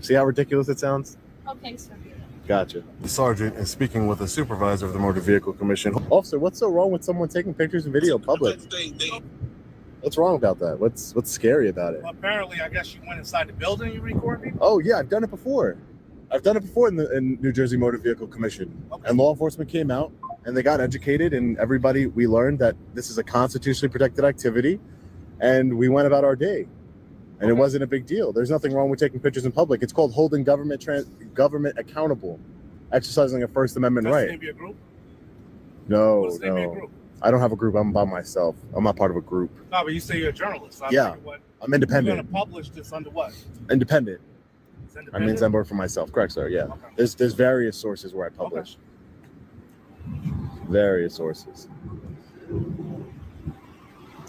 See how ridiculous it sounds? Okay, sir. Gotcha. The sergeant is speaking with the supervisor of the Motor Vehicle Commission. Officer, what's so wrong with someone taking pictures and video in public? What's wrong about that? What's scary about it? Well, apparently, I guess you went inside the building. You record people. Oh yeah, I've done it before. I've done it before in New Jersey Motor Vehicle Commission. Okay. And law enforcement came out and they got educated, and we learned that this is a constitutionally protected activity, and we went about our day, and it wasn't a big deal. There's nothing wrong with taking pictures in public. It's called holding government accountable, exercising a First Amendment That's the right. name of your group? No, What's the name of your no, group? I don't have a group. I'm by myself. I'm not part of a group. No, but you say you're a journalist. So Yeah, I'm I'm You're independent. going to publish this under what? Independent. It's I mean, independent? I work for myself. Correct, sir. Yeah. Okay. There's various sources where I publish. Various sources.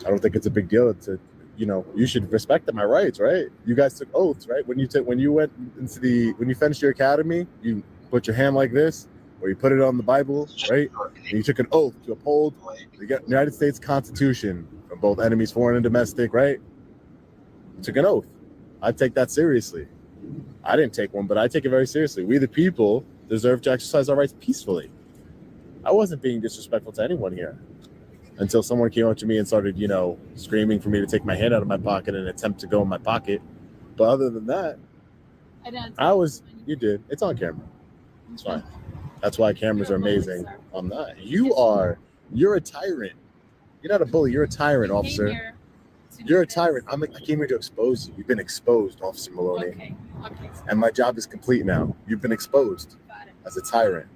I don't think it's a big deal to, you should respect my rights, right? You guys took oaths, right? When you finished your academy, you put your hand like this, or you put it on the Bible, right? And you took an oath to uphold the United States Constitution from both enemies, foreign and domestic, right? You took an oath. I take that seriously. I didn't take one, but I take it very seriously. We, the people, deserve to exercise our rights peacefully. I wasn't being disrespectful to anyone here until someone came up to me and started, screaming for me to take my hand out of my pocket in an attempt to go in my pocket. But other than that, you did. It's on camera. It's fine. That's why cameras are amazing. I'm not. You're a tyrant. You're not a bully. You're a tyrant, officer. You're a tyrant. I came here to expose you. You've been exposed, Officer Maloney. Okay. And my job is complete now. You've been exposed as a tyrant.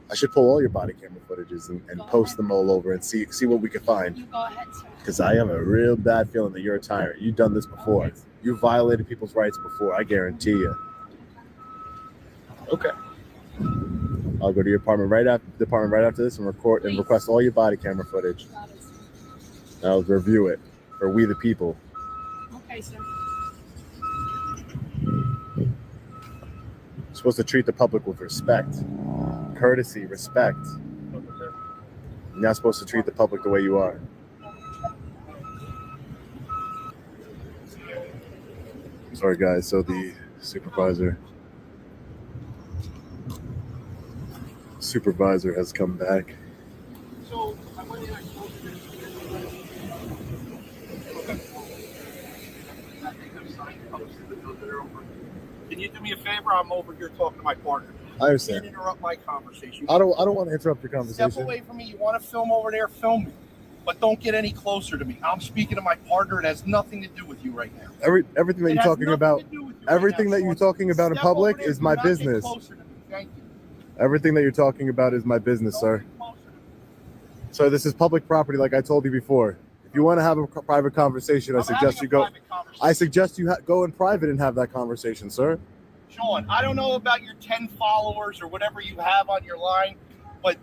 I should pull all your body camera footages and post them all over and see what we can find. You go ahead, sir. Because I have a real bad feeling that you're a tyrant. You've done this before. Okay. You violated people's rights before. I guarantee you. Okay. I'll go to your department right after this and record and request all your body camera footage. I'll review it for we the people. Okay, sir. You're supposed to treat the public with respect, courtesy, respect. You're not supposed to treat the public the way you are. Sorry, guys. So the supervisor has come back. So, can you do me a favor? I'm over here talking to my partner. I understand. You can't interrupt my conversation. I don't want to interrupt your conversation. Step away from me. You want to film over there? Film me. But don't get any closer to me. I'm speaking to my partner. It has nothing to do with you right now. Everything that you're talking about, everything that you're talking about in public is my business. Thank you. Everything that you're talking about is my business, sir. So this is public property, like I told you before. If you want to have a private conversation, I suggest you go. I suggest you go in private and have that conversation, sir. Sean, I don't know about your 10 followers or whatever you have on your line, but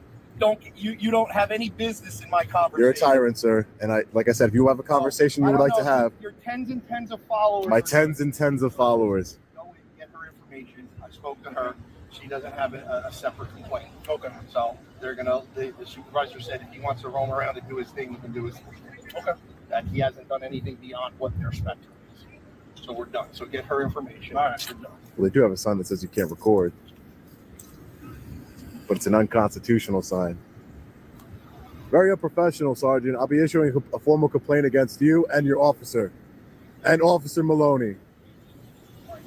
you don't have any business in my conversation. You're a tyrant, sir. And like I said, if you have a conversation you would like to have, your tens and tens of followers. my tens and tens of followers. Go and get her information. I spoke to her. She doesn't have a separate complaint. Okay. So the supervisor said if he wants to roam around and do his thing, he can do his thing. Okay. That he hasn't done anything beyond what their spectrum is. So we're done. So get her information. All right, we're done. Well, they do have a sign that says you can't record, but it's an unconstitutional sign. Very unprofessional, Sergeant. I'll be issuing a formal complaint against you and your officer, and Officer Maloney.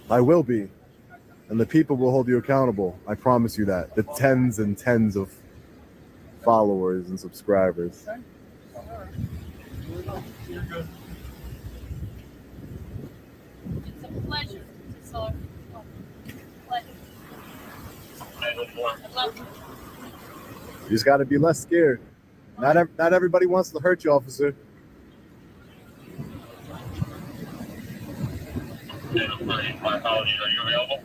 I will be. And the people will hold you accountable. I promise you that. The tens and tens of followers and subscribers. Okay. All right. You're good. It's a pleasure. It's a pleasure. I love you. You just got to be less scared. Not everybody wants to hurt you, officer. Are you available?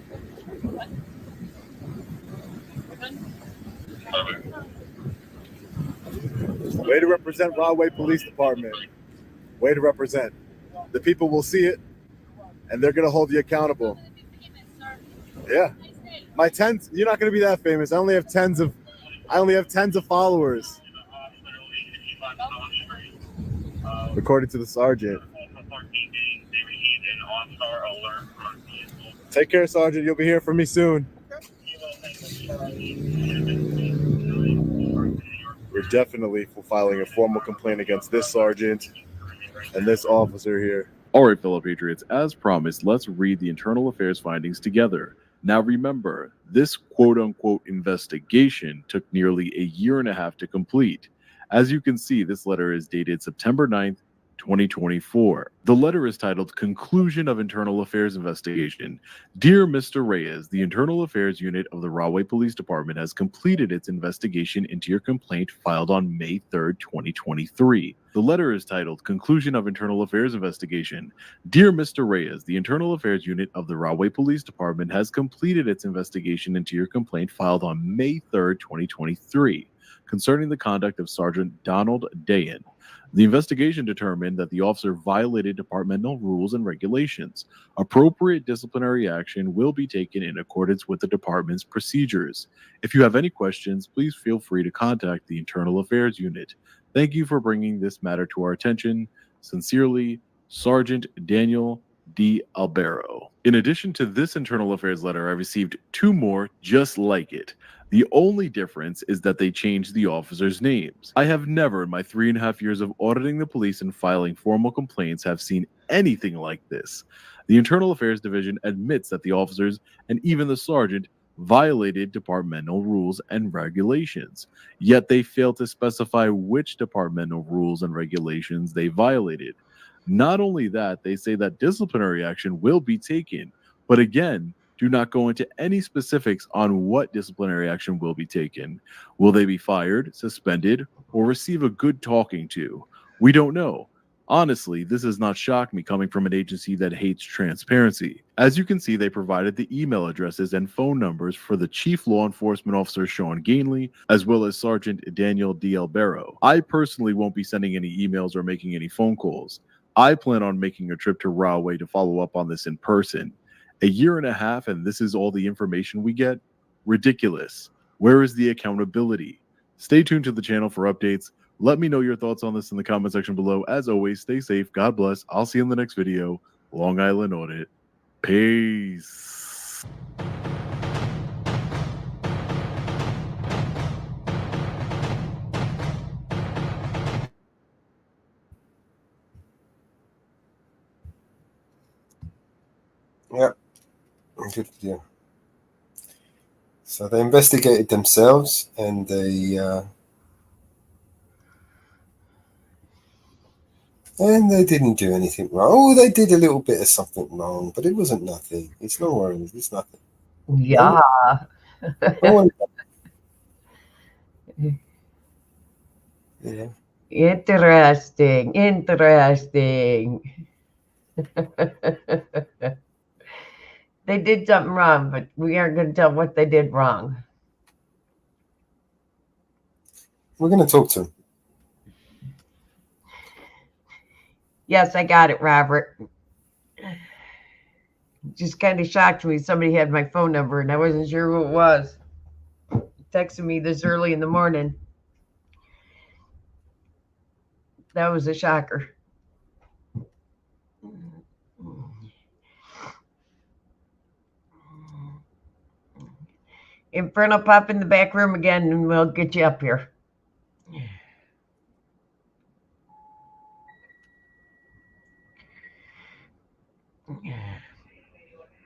Way to represent Rahway Police Department. Way to represent. The people will see it, and they're going to hold you accountable. Yeah. My tens, you're not going to be that famous. I only have tens of followers. According to the sergeant. Take care, Sergeant. You'll be hearing from me soon. We're definitely filing a formal complaint against this sergeant and this officer here. All right, fellow patriots, as promised, let's read the internal affairs findings together. Now remember, this quote-unquote investigation took nearly a year and a half to complete. As you can see, this letter is dated September 9th, 2024. The letter is titled Conclusion of Internal Affairs Investigation. Dear Mr. Reyes, the Internal Affairs Unit of the Rahway Police Department has completed its investigation into your complaint filed on May 3rd, 2023. The letter is titled Conclusion of Internal Affairs Investigation. Dear Mr. Reyes, the Internal Affairs Unit of the Rahway Police Department has completed its investigation into your complaint filed on May 3rd, 2023, concerning the conduct of Sergeant Donald Dayan. The investigation determined that the officer violated departmental rules and regulations. Appropriate disciplinary action will be taken in accordance with the department's procedures. If you have any questions, please feel free to contact the Internal Affairs Unit. Thank you for bringing this matter to our attention. Sincerely, Sergeant Daniel D. Albero. In addition to this Internal Affairs letter, I received 2 more just like it. The only difference is that they changed the officers' names. I have never in my 3.5 years of auditing the police and filing formal complaints have seen anything like this. The Internal Affairs Division admits that the officers and even the sergeant violated departmental rules and regulations, yet they fail to specify which departmental rules and regulations they violated. Not only that, they say that disciplinary action will be taken, but again, do not go into any specifics on what disciplinary action will be taken. Will they be fired, suspended, or receive a good talking to? We don't know. Honestly, this does not shock me coming from an agency that hates transparency. As you can see, they provided the email addresses and phone numbers for the Chief Law Enforcement Officer Sean Gainley, as well as Sergeant Daniel D. Albero. I personally won't be sending any emails or making any phone calls. I plan on making a trip to Rahway to follow up on this in person. A year and a half and this is all the information we get? Ridiculous. Where is the accountability? Stay tuned to the channel for updates. Let me know your thoughts on this in the comment section below. As always, stay safe. God bless. I'll see you in the next video. Long Island Audit. Peace. Yep. Good video. So they investigated themselves and they didn't do anything wrong. Oh, they did a little bit of something wrong, but it wasn't nothing. It's no worries. It's nothing. Yeah. Yeah. Interesting. They did something wrong, but we aren't going to tell what they did wrong. We're going to talk to them. Yes, I got it, Robert. Just kind of shocked me. Somebody had my phone number, and I wasn't sure who it was. Texted me this early in the morning. That was a shocker. Inferno, pop in the back room again, and we'll get you up here.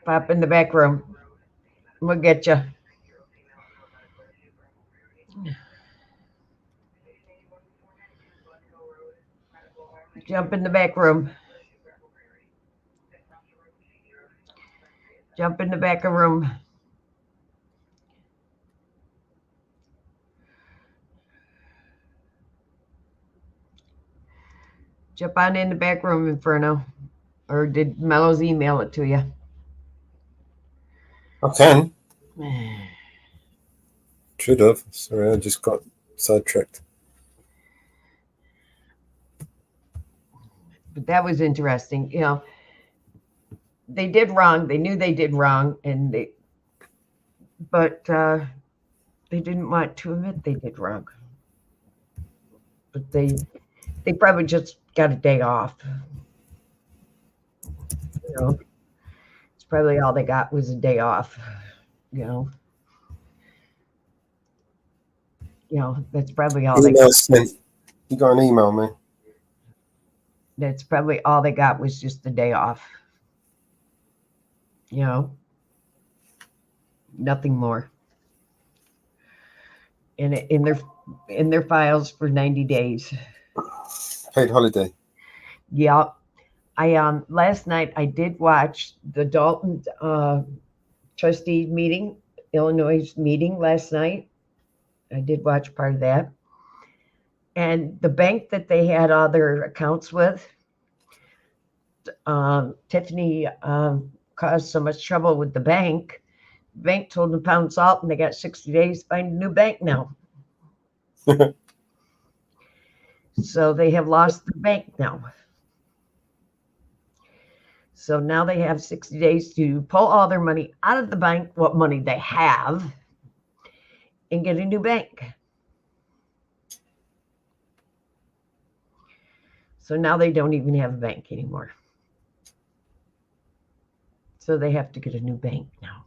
Pop in the back room. We'll get you. Jump in the back room. Jump in the back of room. Jump on in the back room, Inferno. Or did Mellows email it to you? I can. Should have. Sorry, I just got sidetracked. But that was interesting. You know, they did wrong. They knew they did wrong, but they didn't want to admit they did wrong. But they probably just got a day off. You know, it's probably all they got was a day off. You know, that's probably all they got. Sent. You got an email, man. That's probably all they got was just the day off. You know. Nothing more. In their files for 90 days. Paid holiday. Yeah. I last night I did watch the Dalton trustee meeting, Illinois meeting last night. I did watch part of that. And the bank that they had all their accounts with, Tiffany caused so much trouble with the bank. The bank told them to pound salt, and they got 60 days to find a new bank now. So they have lost the bank now. So now they have 60 days to pull all their money out of the bank, what money they have, and get a new bank. So now they don't even have a bank anymore. So they have to get a new bank now.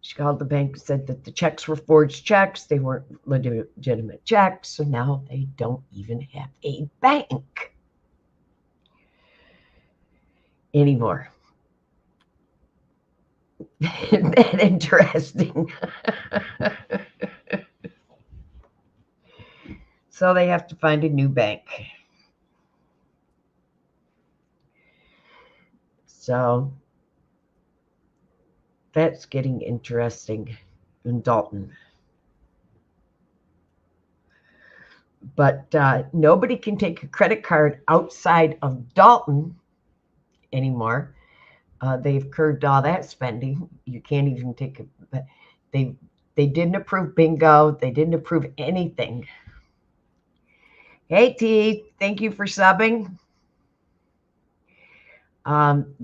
She called the bank and said that the checks were forged checks. They weren't legitimate checks. So now they don't even have a bank anymore. Isn't that interesting? So they have to find a new bank. So that's getting interesting in Dalton. But nobody can take a credit card outside of Dalton anymore. They've curbed all that spending. You can't even take a. They didn't approve bingo. They didn't approve anything. Hey T, thank you for subbing.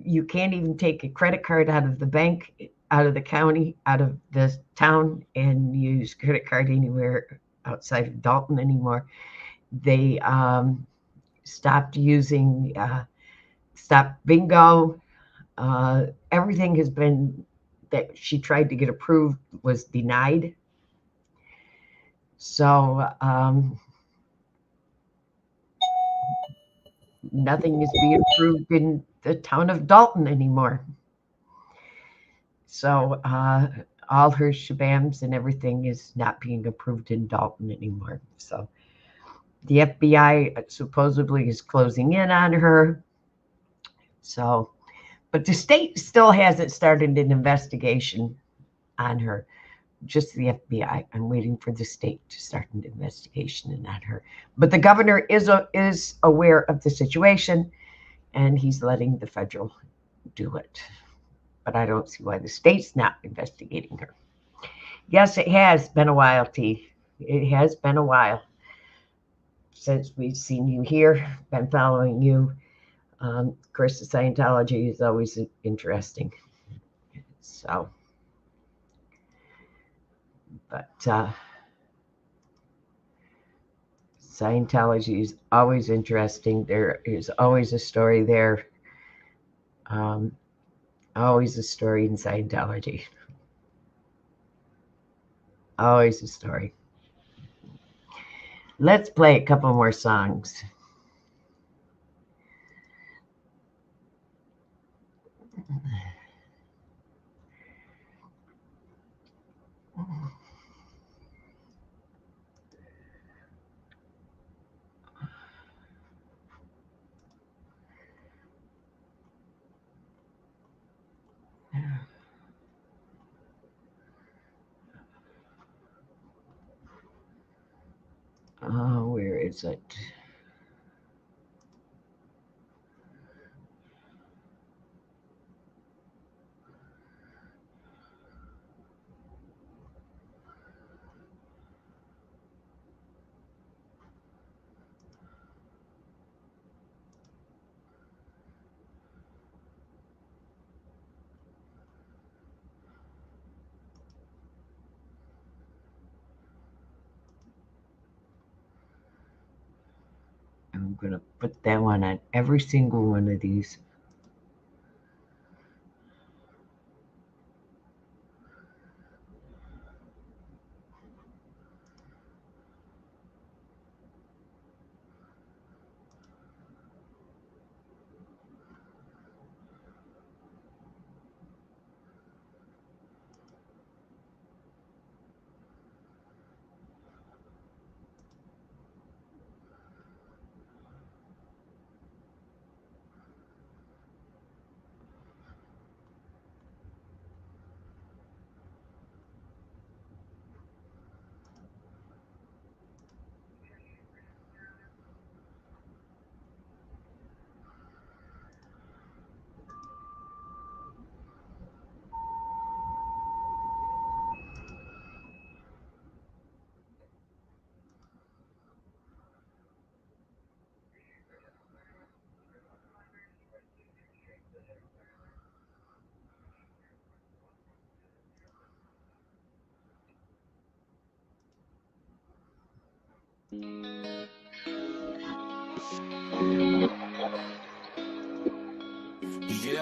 You can't even take a credit card out of the bank, out of the county, out of the town, and use credit card anywhere outside of Dalton anymore. They stopped using, stopped bingo. Everything has been that she tried to get approved was denied. So nothing is being approved in the town of Dalton anymore. So all her shabams and everything is not being approved in Dalton anymore. So the FBI supposedly is closing in on her. So, but the state still hasn't started an investigation on her, just the FBI. I'm waiting for the state to start an investigation on her. But the governor is aware of the situation, and he's letting the federal do it. But I don't see why the state's not investigating her. Yes, it has been a while, T. It has been a while since we've seen you here, been following you. Of course, the Scientology is always interesting. So, but Scientology is always interesting. There is always a story there. Always a story in Scientology. Always a story. Let's play a couple more songs. Oh, where is it? I'm going to put that one on every single one of these. Yeah,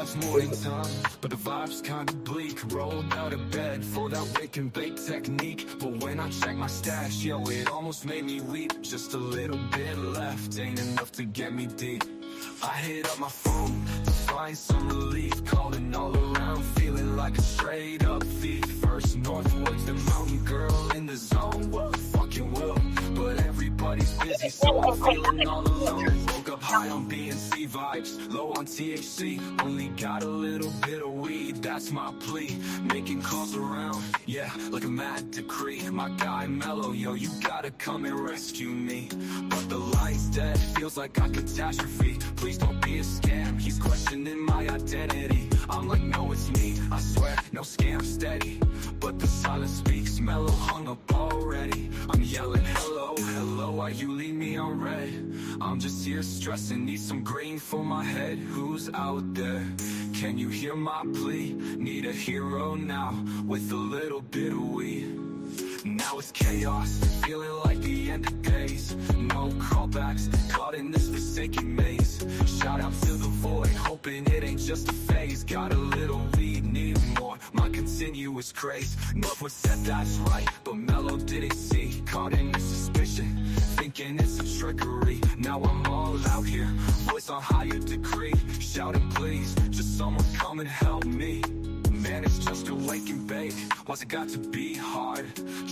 it's morning time, but the vibe's kinda bleak. Rolled out of bed for that wake and bake technique. But when I check my stash, yo, it almost made me weep. Just a little bit left, ain't enough to get me deep. I hit up my phone to find some relief. Calling all around, feeling like a straight up thief. First northwards, the mountain girl in the zone. What fucking will? But everybody's busy, so I'm feeling all alone. Woke up high on B&C vibes, low on THC. Only got a little bit of weed, that's my plea. Making calls around, yeah, like a mad decree. My guy Mellow, yo, you gotta come and rescue me. But the light's dead, feels like a catastrophe. Please don't be a scam, he's questioning my identity. I'm like, no, it's me, I swear, no scam, steady. But the silence speaks, Mellow hung up already. I'm yelling, hello, hello, why you leave me on red? I'm just here stressing, need some green for my head. Who's out there? Can you hear my plea? Need a hero now, with a little bit of weed. Now it's chaos, feeling like the end of days. No callbacks, caught in this forsaken maze. Shout out to the void, hoping it ain't just a phase. Got a little weed, need more, my continuous craze. Northwood said that's right, but Mellow didn't see. Caught in this suspicion, thinking it's a trickery. Now I'm all out here, voice on higher degree. Shouting please, just someone come and help me. Man, it's just a wake and bake. Why's it got to be hard?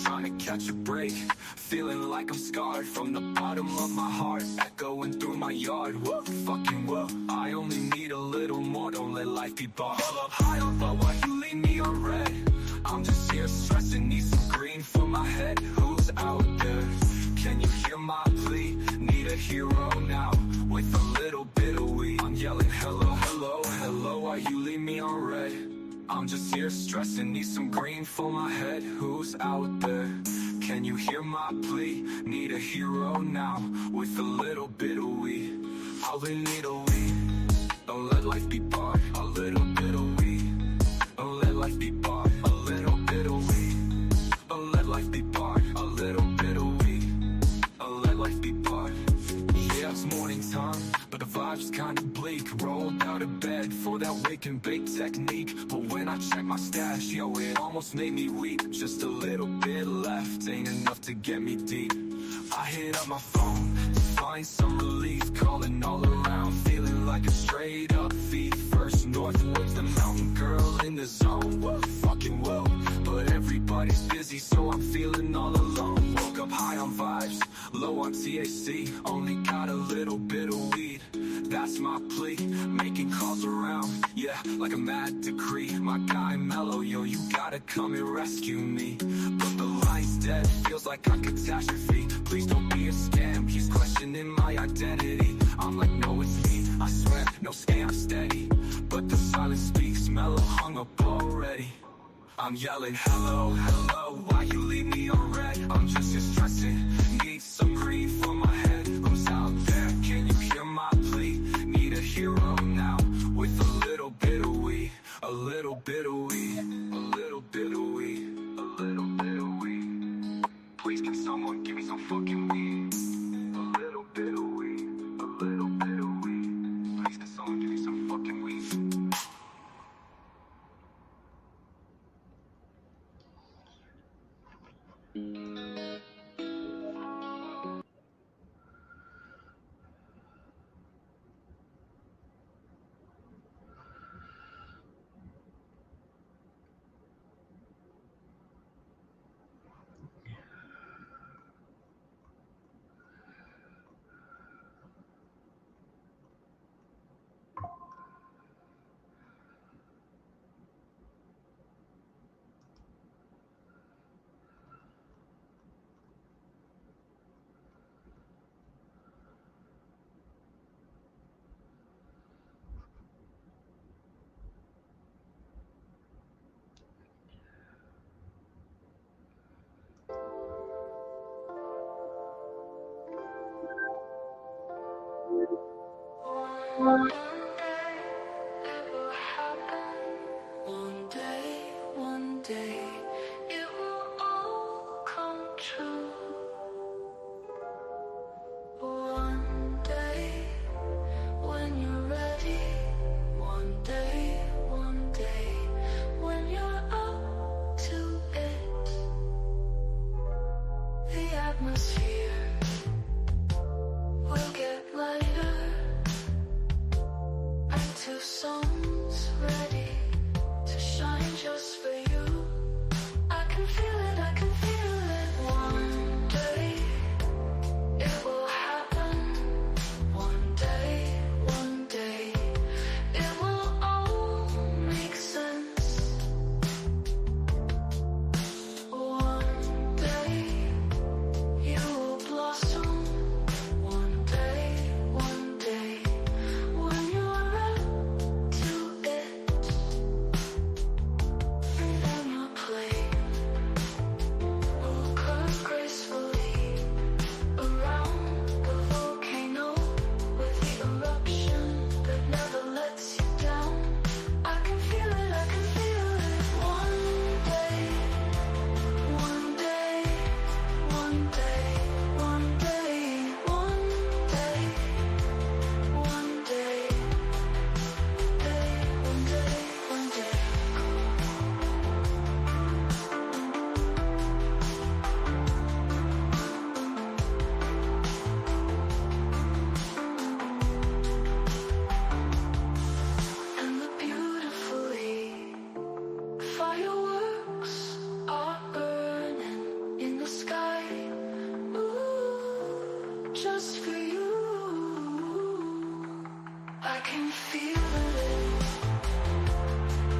Trying to catch a break. Feeling like I'm scarred from the bottom of my heart. Echoing through my yard. What fucking what? I only need a little more. Don't let life be bought. Up high up, but why you leave me on red? I'm just here stressing. Need some green for my head. Who's out there? Can you hear my plea? Need a hero now, with a little bit of weed. I'm yelling hello, hello, hello. Why you leave me on red? I'm just here stressing, need some green for my head. Who's out there? Can you hear my plea? Need a hero now, with a little bit of weed. All we need a weed. Don't let life be bought. A little bit of weed. Don't let life be bought. A little bit of weed. Don't let life be bought. A little bit of weed. Don't let life be bought. Yeah, it's morning time, but the vibe's kinda bleak. Rolled out of bed for that wake and bake technique. But when I check my stash, yo, it almost made me weep. Just a little bit left, ain't enough to get me deep. I hit up my phone to find some relief. Calling all around, feeling like a straight up thief. First northwards, the mountain girl in the zone. What fucking will? But everybody's busy, so I'm feeling all alone. Woke up high on vibes, low on THC. Only got a little bit of weed, that's my plea. Making calls around, yeah, like a mad decree. My guy Mellow, yo, you gotta come and rescue me. But the light's dead, feels like a catastrophe. Please don't be a scam, he's questioning my identity. I'm like, no, it's me, I swear, no scam, steady. But the silence speaks, Mellow hung up already. I'm yelling, hello, hello, why you leave me on red? I'm just here stressing, need some green for my head. Who's out there? Can you hear my plea? Need a hero now, with a little bit of weed. A little bit of weed. A little bit of weed. A little bit of weed. Please can someone give me some fucking weed? A little bit of weed. A little bit of weed. Please can someone give me some fucking weed? One day it will happen. One day it will all come true. just for you. I can feel it.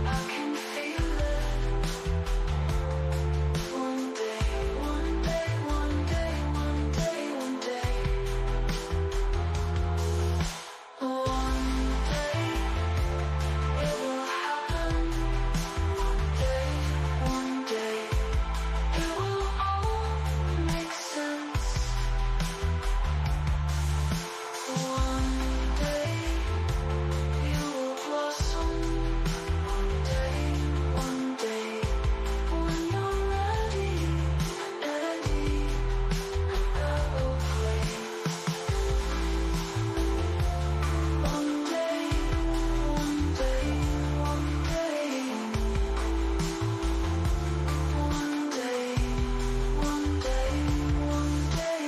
I can feel it. One day, one day, one day, one day, one day. One day it will happen. One day it will all make sense. One day you will blossom. One day when you're ready, Eddie, and I will play. One day, one day, one day. One day, one day, one day.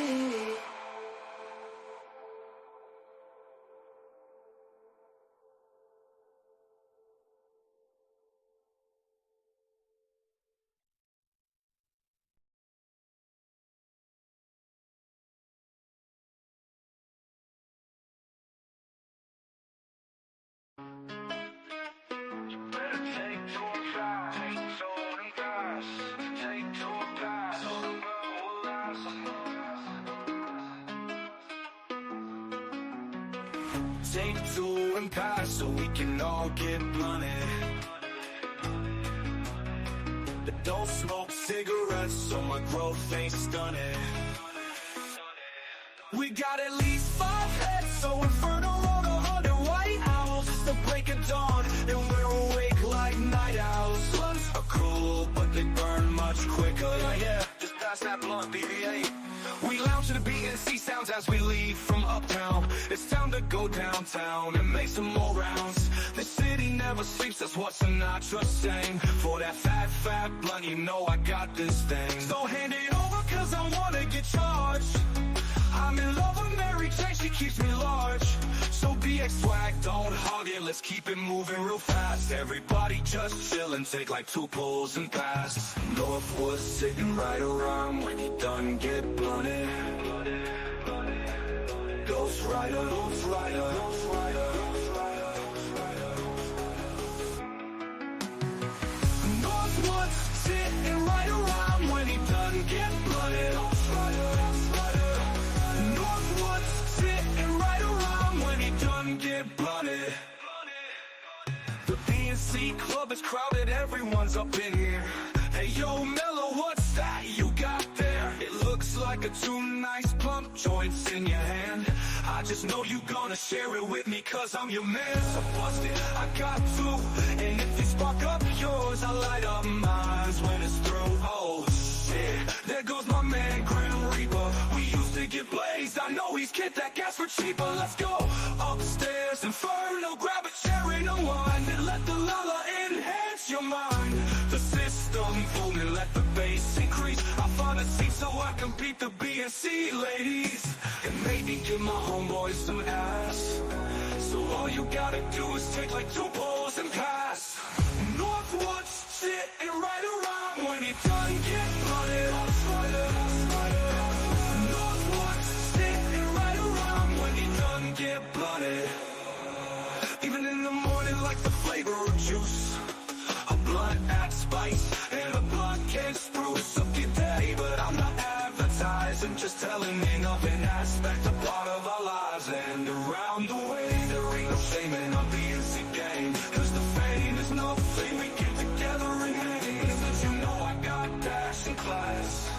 Take two and pass so we can all get blunted. Don't smoke cigarettes so my growth ain't stunted. We got at least 5 heads, so inferno on 100 white owls. It's the break of dawn and we're awake like night owls. Blunts are cool but they burn much quicker. Yeah, just pass that blunt, BB-8. We lounge to the beat and see sounds as we leave from uptown. It's time to go downtown and make some more rounds. The city never sleeps, that's what Sinatra sang. For that fat blunt, you know I got this thing. So hand it over cause I wanna get charged. I'm in love with Mary Jane, she keeps me large. So BX swag, don't hog it, let's keep it moving real fast. Everybody just chillin', take like 2 pulls and pass. Northwood sitting right around when you done get blunted. Ghost Rider, Ghost Rider, Ghost Rider, Ghost Rider, Ghost Rider. Northwood sitting right around when he done get blunted. Ghost Rider, Ghost Rider. Northwood's sitting right around when he done get blunted. The B&C club is crowded, everyone's up in here. Hey yo, Mellow, what's that you got there? It looks like a 2 nice plump joints in your hand. I just know you gonna share it with me cause I'm your man. So bust it, I got 2. And if you spark up yours, I light up mine when it's through. Oh shit, there goes my man Grim Reaper. We used to get blazed, I know he's get that gas for cheaper. Let's go upstairs, Inferno, grab a chair and unwind. And let the lala enhance your mind. The system booming, let the bass increase. I find a seat so I can beat the B&C ladies. And maybe give my homeboys some ass. So all you gotta do is take like 2 pulls and pass. Northwood's sitting right around when he done get blunted. Northwood's sitting right around when he done get blunted. Even in the morning like the flavor of juice. A blunt adds spice and a blunt can spruce up your day. But I'm not advertising, just telling of an aspect, a part of our lives. And around the way there ain't no shame in our B&C game. Cause the fame is nothing, we get together and hang. Cause you know I got dash in class.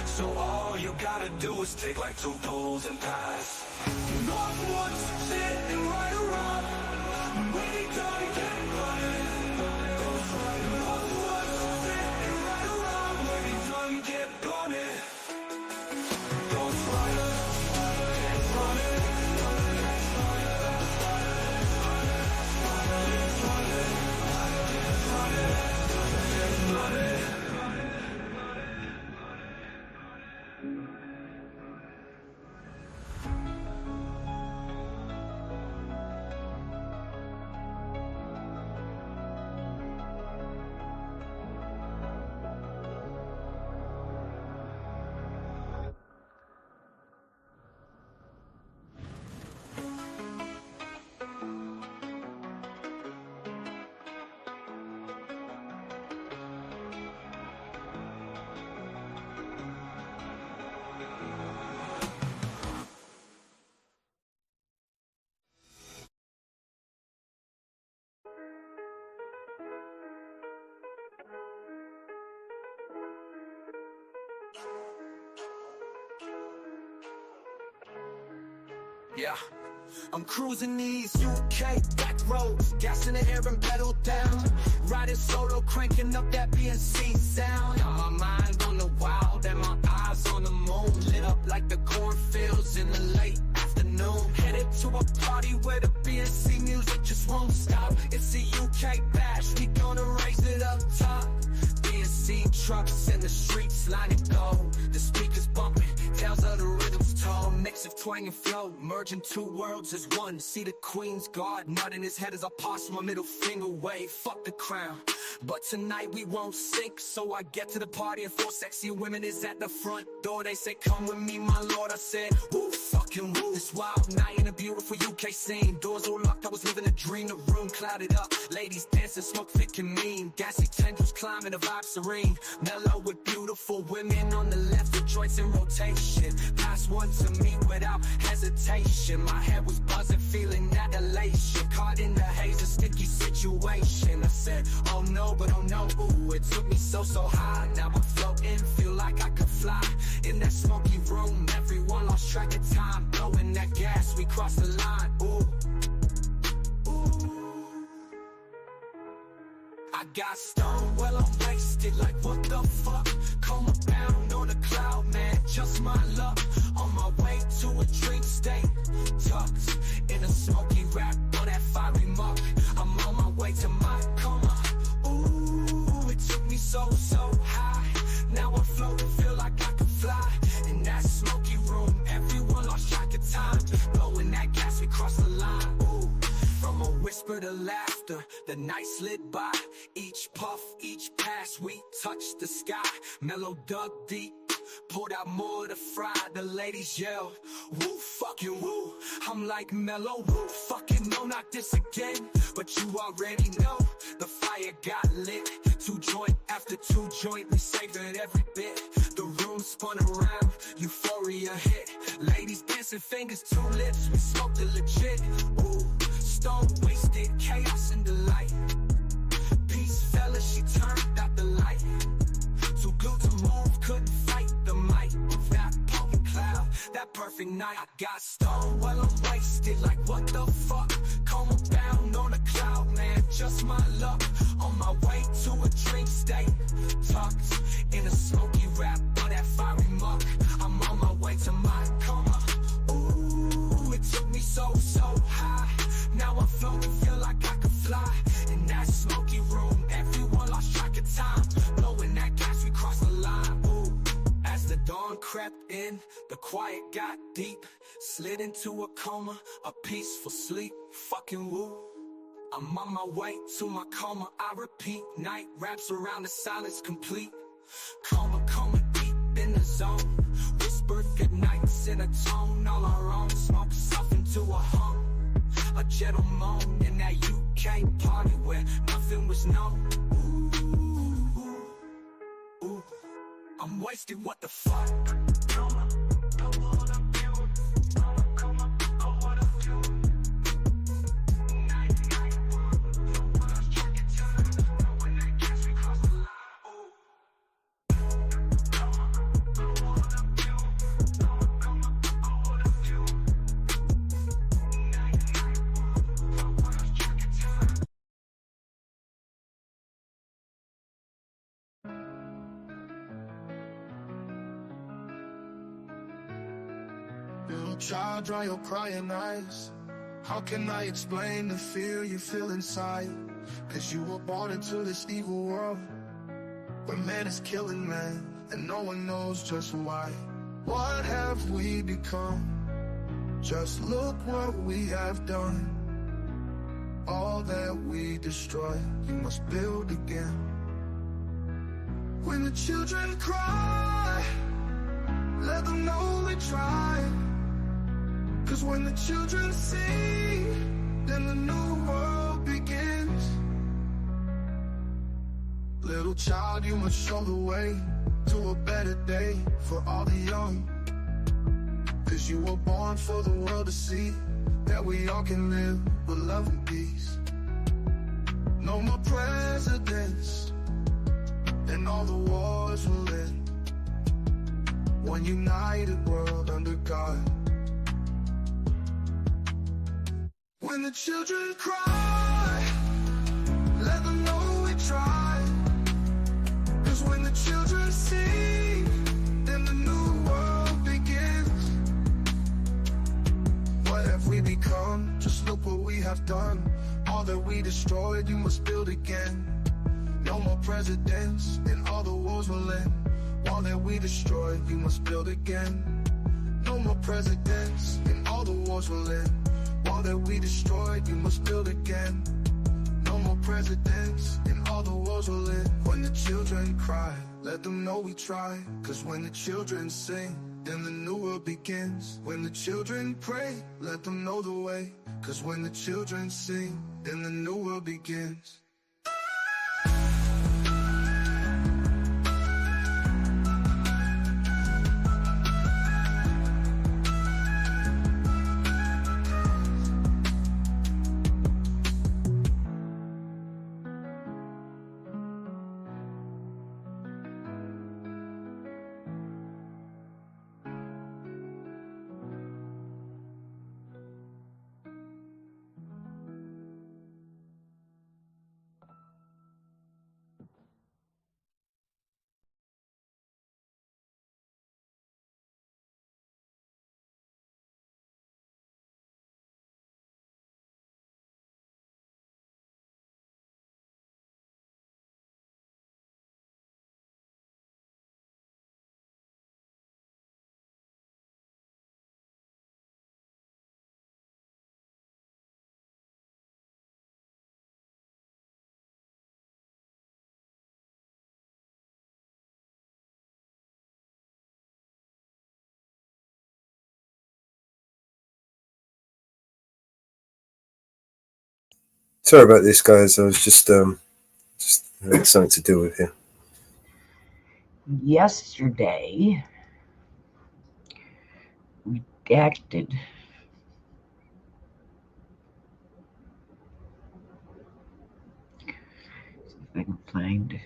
So all you gotta do is take like 2 pulls and pass. Northwood's sitting right around when he done get blunted. Northwood's sitting right around when he done get blunted. Ghost Rider, get blunted. Get blunted. Yeah. I'm cruising these UK back roads, gas in the air and pedal down. Riding solo, cranking up that BNC sound. Got my mind on the wild and my eyes on the moon. Lit up like the cornfields in the late afternoon. Headed to a party where the BNC music just won't stop. It's a UK bash, we gonna raise it up top. BNC trucks in the streets lining gold. The speakers bumping, tales of the rhythms told. Mix of twang and flow, merging two worlds as one. See the Queen's Guard, mud in his head as I pass my middle finger wave. Fuck the crown, but tonight we won't sink. So I get to the party and 4 sexy women is at the front door. They say come with me my lord, I said woo, fucking woo. This wild night in a beautiful UK scene. Doors all locked, I was living a dream. The room clouded up, ladies dancing, smoke thick and mean. Gassy tendrils climbing, a vibe serene. Mellow with beautiful women on the left, the joints in rotation. Pass one to me without hesitation. My head was buzzing, feeling that elation. Caught in the haze, a sticky situation. I said, oh no, but oh no, ooh. It took me so high, now I'm floating. Feel like I could fly in that smoky room. Everyone lost track of time, blowing that gas, we crossed the line, ooh. I got stoned, well I'm wasted, like what the fuck? Coma bound on a cloud, man, just my luck. On my way to a dream state, tucked in a smoky rap on that fiery muck. I'm on my way to my coma, ooh, it took me so high. Now I'm floating, feel like I can fly. In that smoky room, everyone lost track of time. Blowing that gas, we crossed the line, ooh. From a whisper to laughter, the night slid by. Each puff, each pass, we touched the sky. Mellow dug deep, pulled out more to fry. The ladies yelled, woo, fucking woo. I'm like mellow, woo, fucking no, not this again. But you already know, the fire got lit. 2 joint after 2 joint, we savored every bit. The room spun around, euphoria hit. Ladies dancing, fingers to lips, we smoked it legit. Ooh, stone wasted, chaos and delight. Peace fella, she turned out the light. Too good to move, couldn't fight the might of that poking cloud. That perfect night, I got stoned while I'm wasted, like what the fuck? Coma bound on a cloud, man, just my luck. On my way to a dream state, tucked in a smoky rap on that fiery muck. I'm on my way to my coma, ooh, it took me so high. Now I'm floating, feel like I could fly. In that smoky room, everyone lost track of time. Blowing that gas, we crossed the line, ooh. As the dawn crept in, the quiet got deep. Slid into a coma, a peaceful sleep. Fucking woo. I'm on my way to my coma, I repeat. Night wraps around the silence complete. Coma deep in the zone. Whispered good nights in a tone all our own. Smoke stuff into a hum. A gentle moan in that UK party where nothing was known. Ooh, I'm wasted, what the fuck? Child, dry your crying eyes. How can I explain the fear you feel inside? Cause you were born into this evil world where man is killing man and no one knows just why. What have we become? Just look what we have done. All that we destroy, you must build again. When the children cry, let them know they tried. Cause when the children see, then the new world begins. Little child, you must show the way to a better day for all the young. Cause you were born for the world to see that we all can live with love and peace. No more presidents, and all the wars will end. One united world under God. when the children cry, let them know we try. Cause when the children sing, then the new world begins. What have we become? Just look what we have done. All that we destroyed, you must build again. No more presidents, and all the wars will end. All that we destroyed, you must build again. No more presidents, and all the wars will end. All that we destroyed, you must build again. No more presidents, and all the wars will end. When the children cry, let them know we try. Cause when the children sing, then the new world begins. When the children pray, let them know the way. Cause when the children sing, then the new world begins. Sorry about this, guys. I was just had something to do with here. Yesterday, redacted. See if I can find.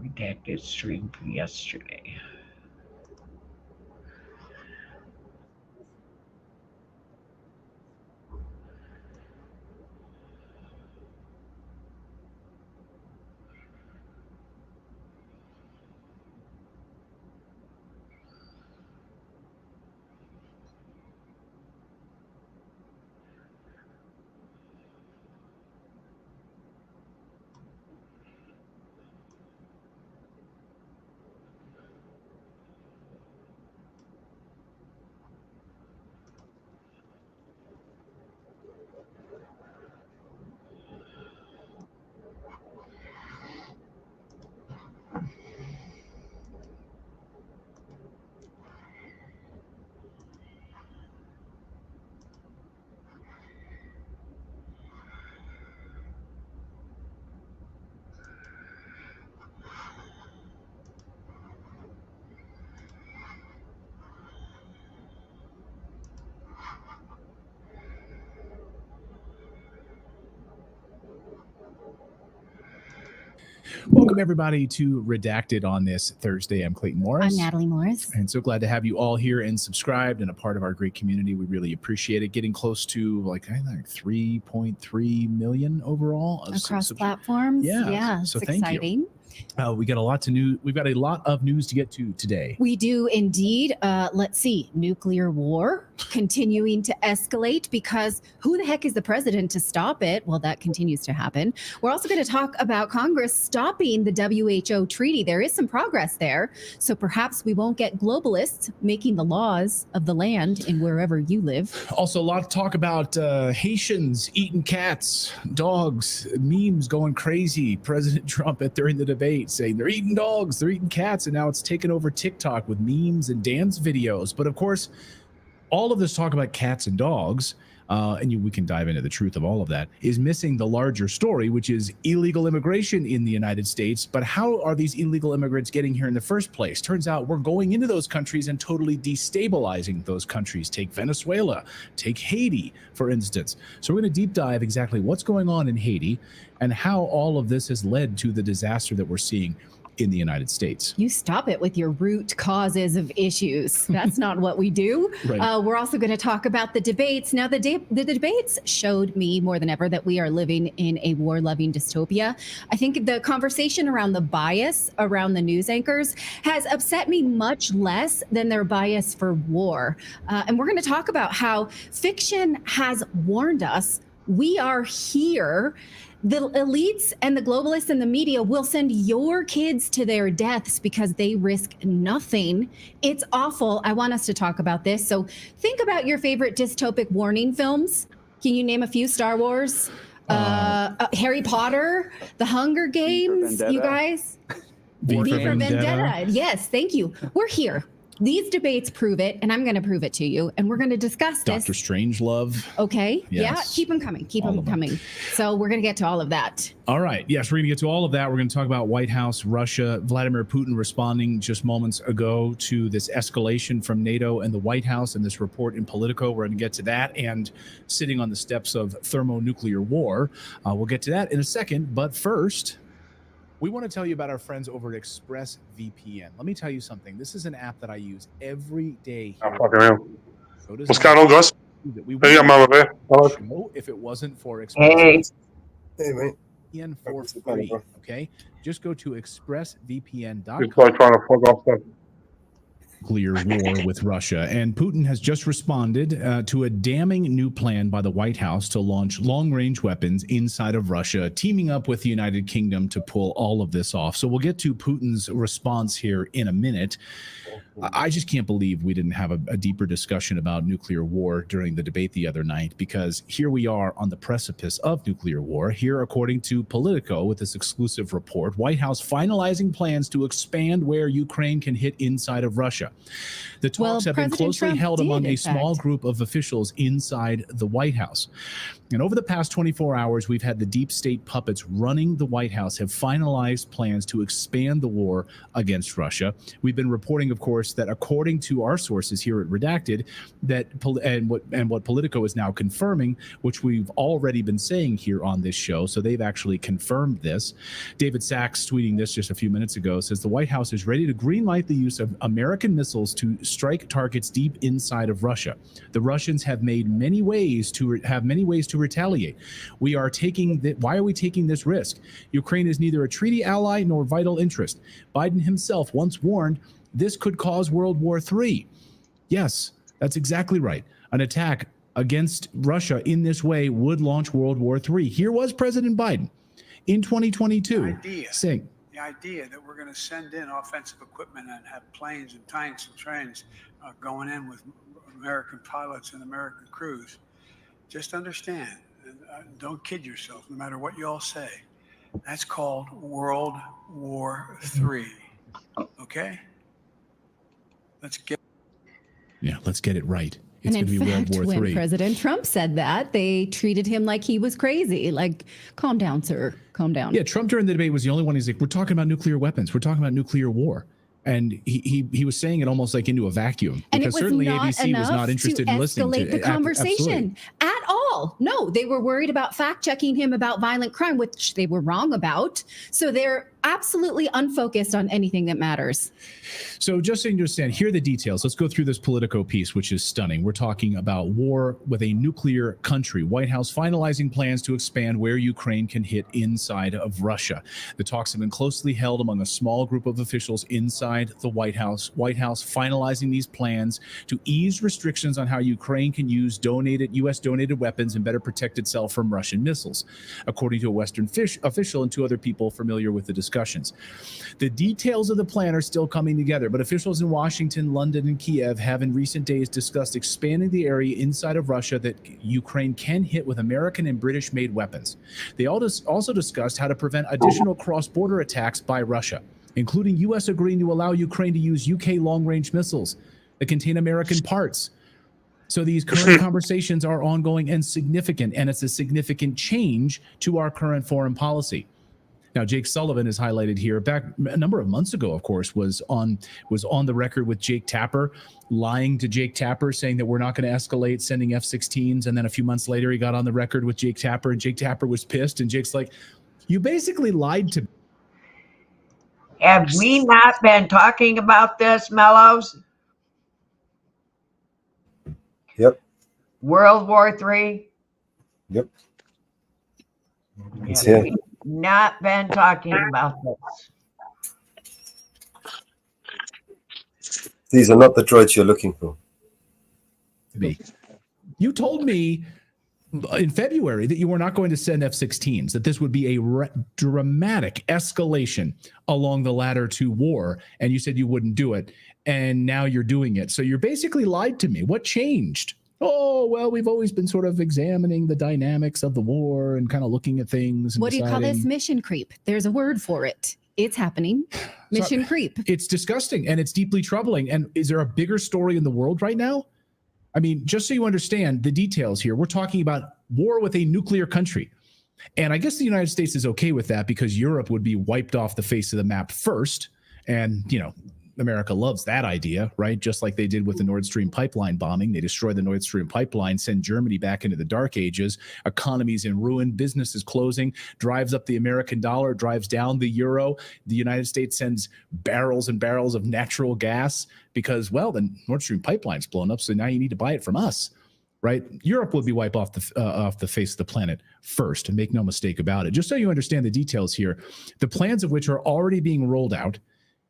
Redacted stream from yesterday. Welcome, everybody, to Redacted on this Thursday. I'm Clayton Morris. I'm Natalie Morris. And so glad to have you all here and subscribed and a part of our great community. We really appreciate it. Getting close to like 3.3 million overall. Across platforms. Yeah, so it's thank exciting. you. We've got a lot of news to get to today. We do indeed. Let's see. Nuclear war continuing to escalate because who the heck is the president to stop it? Well, that continues to happen. We're also going to talk about Congress stopping the WHO treaty. There is some progress there. So perhaps we won't get globalists making the laws of the land in wherever you live. Also, a lot to talk about Haitians eating cats, dogs, memes going crazy. President Trump during the debate saying they're eating dogs, they're eating cats, and now it's taken over TikTok with memes and dance videos. But of course, all of this talk about cats and dogs, and we can dive into the truth of all of that, is missing the larger story, which is illegal immigration in the United States. But how are these illegal immigrants getting here in the first place? Turns out we're going into those countries and totally destabilizing those countries. Take Venezuela, take Haiti, for instance. So we're going to deep dive exactly what's going on in Haiti and how all of this has led to the disaster that we're seeing. in the United States. You stop it with your root causes of issues. That's not what we do. Right. We're also going to talk about the debates. Now, the debates showed me more than ever that we are living in a war-loving dystopia. I think the conversation around the bias around the news anchors has upset me much less than their bias for war. And we're going to talk about how fiction has warned us we are here. The elites and the globalists and the media will send your kids to their deaths because they risk nothing. It's awful. I want us to talk about this. So think about your favorite dystopic warning films. Can you name a few? Star Wars, Harry Potter, The Hunger Games, you guys? V for Vendetta. Yes, thank you. We're here. These debates prove it, and I'm going to prove it to you. And we're going to discuss this. Dr. Strangelove. Okay. Yes. Yeah. Keep them coming. Keep them coming. So we're going to get to all of that. All right. Yes, we're going to get to all of that. We're going to talk about White House, Russia, Vladimir Putin responding just moments ago to this escalation from NATO and the White House and this report in Politico. We're going to get to that, and sitting on the steps of thermonuclear war. We'll get to that in a second. But first, we want to tell you about our friends over at ExpressVPN. Let me tell you something. This is an app that I use every day. So What's going on, guys? Hey, I'm over there. Hello. If it wasn't for Hey, ExpressVPN for free, okay? Just go to expressvpn.com. It's like trying to fuck off stuff. Nuclear war with Russia. And Putin has just responded to a damning new plan by the White House to launch long-range weapons inside of Russia, teaming up with the United Kingdom to pull all of this off. So we'll get to Putin's response here in a minute. I just can't believe we didn't have a deeper discussion about nuclear war during the debate the other night, because here we are on the precipice of nuclear war. Here, according to Politico, with this exclusive report, White House finalizing plans to expand where Ukraine can hit inside of Russia. The talks have been closely held among a small group of officials inside the White House. And over the past 24 hours, we've had the deep state puppets running the White House have finalized plans to expand the war against Russia. We've been reporting, of course, that according to our sources here at Redacted, that what Politico is now confirming, which we've already been saying here on this show, so they've actually confirmed this. David Sachs, tweeting this just a few minutes ago, says the White House is ready to greenlight the use of American missiles to strike targets deep inside of Russia. The Russians have many ways to retaliate. We are taking why are we taking this risk? Ukraine is neither a treaty ally nor vital interest. Biden himself once warned this could cause World War III. Yes, that's exactly right. An attack against Russia in this way would launch World War III. Here was President Biden in 2022 saying, the idea that we're going to send in offensive equipment and have planes and tanks and trains going in with American pilots and American crews. Just understand, don't kid yourself, no matter what you all say. That's called World War III. Okay? Let's get it right. And in fact, when President Trump said that, they treated him like he was crazy. Like, calm down, sir. Calm down. Yeah, Trump during the debate was the only one. He's like, we're talking about nuclear weapons. We're talking about nuclear war. And he was saying it almost like into a vacuum. And because it was certainly not ABC was not interested in listening to the conversation at all. No, they were worried about fact checking him about violent crime, which they were wrong about. So they're absolutely unfocused on anything that matters. So just so you understand, here are the details. Let's go through this Politico piece, which is stunning. We're talking about war with a nuclear country. White House finalizing plans to expand where Ukraine can hit inside of Russia. The talks have been closely held among a small group of officials inside the White House. White House finalizing these plans to ease restrictions on how Ukraine can use U.S. donated weapons and better protect itself from Russian missiles, according to a Western official and two other people familiar with the discussions. The details of the plan are still coming together, but officials in Washington, London, and Kiev have in recent days discussed expanding the area inside of Russia that Ukraine can hit with American and British-made weapons. They also discussed how to prevent additional cross-border attacks by Russia, including U.S. agreeing to allow Ukraine to use UK long-range missiles that contain American parts. So these current conversations are ongoing and significant, and it's a significant change to our current foreign policy. Now, Jake Sullivan is highlighted here. Back a number of months ago, of course, was on the record with Jake Tapper, lying to Jake Tapper, saying that we're not going to escalate sending F-16s. And then a few months later, he got on the record with Jake Tapper, and Jake Tapper was pissed. And Jake's like, you basically lied to me. Have we not been talking about this, Mellows? Yep. World War III? Yep. It's Have here. we not been talking about this? These are not the droids you're looking for. You told me in February that you were not going to send F-16s, that this would be a dramatic escalation along the ladder to war, and you said you wouldn't do it, and now you're doing it. So you're basically lied to me. What changed? Oh, well, we've always been sort of examining the dynamics of the war and kind of looking at things. And What do you call this? Mission creep. There's a word for it. It's happening. Mission creep. It's disgusting, and it's deeply troubling. And is there a bigger story in the world right now? I mean, just so you understand the details here, we're talking about war with a nuclear country. And I guess the United States is okay with that because Europe would be wiped off the face of the map first. And, you know, America loves that idea, right? Just like they did with the Nord Stream pipeline bombing. They destroyed the Nord Stream pipeline, send Germany back into the dark ages. Economies in ruin, businesses closing, drives up the American dollar, drives down the euro. The United States sends barrels and barrels of natural gas because, well, the Nord Stream pipeline's blown up, so now you need to buy it from us, right? Europe will be wiped off the face of the planet first, and make no mistake about it. Just so you understand the details here, the plans of which are already being rolled out.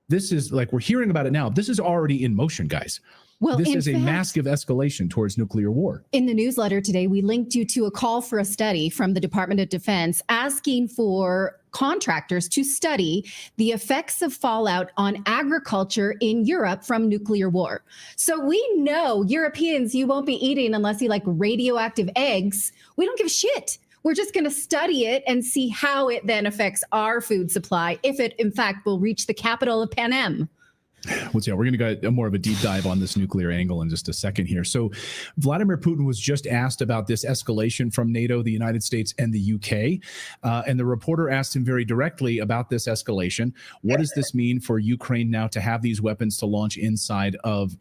This is like, we're hearing about it now. This is already in motion, guys. Well, this in is a fact, massive escalation towards nuclear war. In the newsletter today, we linked you to a call for a study from the Department of Defense asking for contractors to study the effects of fallout on agriculture in Europe from nuclear war. So we know Europeans, you won't be eating unless you like radioactive eggs. We don't give a shit. We're just going to study it and see how it then affects our food supply, if it, in fact, will reach the capital of Panem. We're going to go more of a deep dive on this nuclear angle in just a second here. So Vladimir Putin was just asked about this escalation from NATO, the United States, and the UK. And the reporter asked him very directly about this escalation. What does this mean for Ukraine now to have these weapons to launch inside of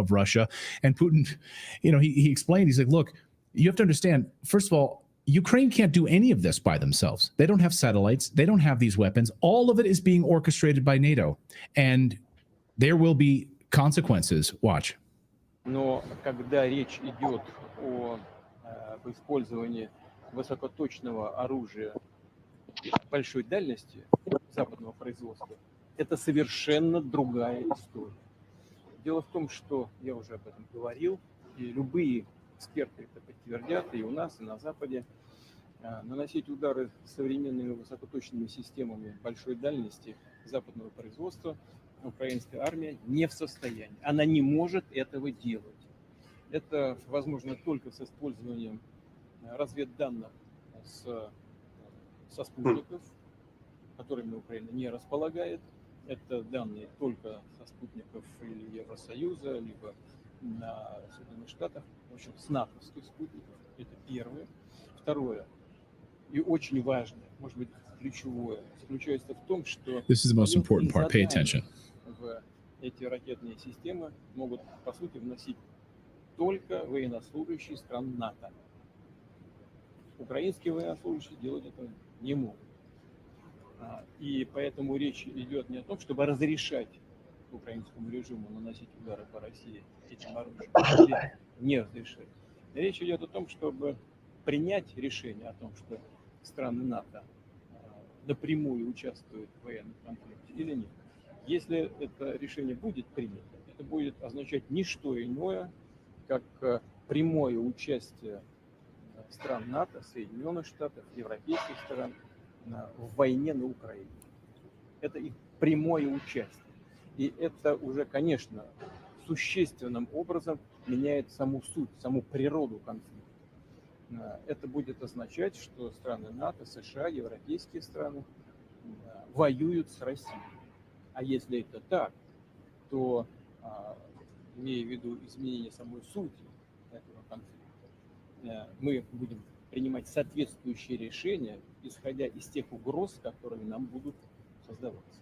Russia? And Putin, you know, he explained, he's like, look, you have to understand, first of all, Ukraine can't do any of this by themselves. They don't have satellites. They don't have these weapons. All of it is being orchestrated by NATO. And there will be consequences. Watch. Но когда речь идет о использовании высокоточного оружия большой дальности западного производства, это совершенно другая история. Дело в том, что я уже об этом говорил, и любые эксперты это подтвердят, и у нас, и на Западе, наносить удары современными высокоточными системами большой дальности западного производства украинская армия не в состоянии. Она не может этого делать. Это возможно только с использованием разведданных со спутников, которыми Украина не располагает. Это данные только со спутников или Евросоюза, либо на Соединенных Штатах, в общем, с натовских спутников. Это первое. Второе, и очень важное, может быть, ключевое, заключается в том, что This is the most important part. Pay attention. в эти ракетные системы могут, по сути, вносить только военнослужащие стран НАТО. Украинские военнослужащие делать это не могут. И поэтому речь идет не о том, чтобы разрешать украинскому режиму наносить удары по России этим оружием, или не разрешать. Речь идет о том, чтобы принять решение о том, что страны НАТО напрямую участвуют в военном конфликте или нет. Если это решение будет принято, это будет означать не что иное, как прямое участие стран НАТО, Соединенных Штатов, европейских стран в войне на Украине. Это их прямое участие. И это уже, конечно, существенным образом меняет саму суть, саму природу конфликта. Это будет означать, что страны НАТО, США, европейские страны воюют с Россией. А если это так, то, имея в виду изменение самой сути этого конфликта, мы будем принимать соответствующие решения, исходя из тех угроз, которые нам будут создаваться.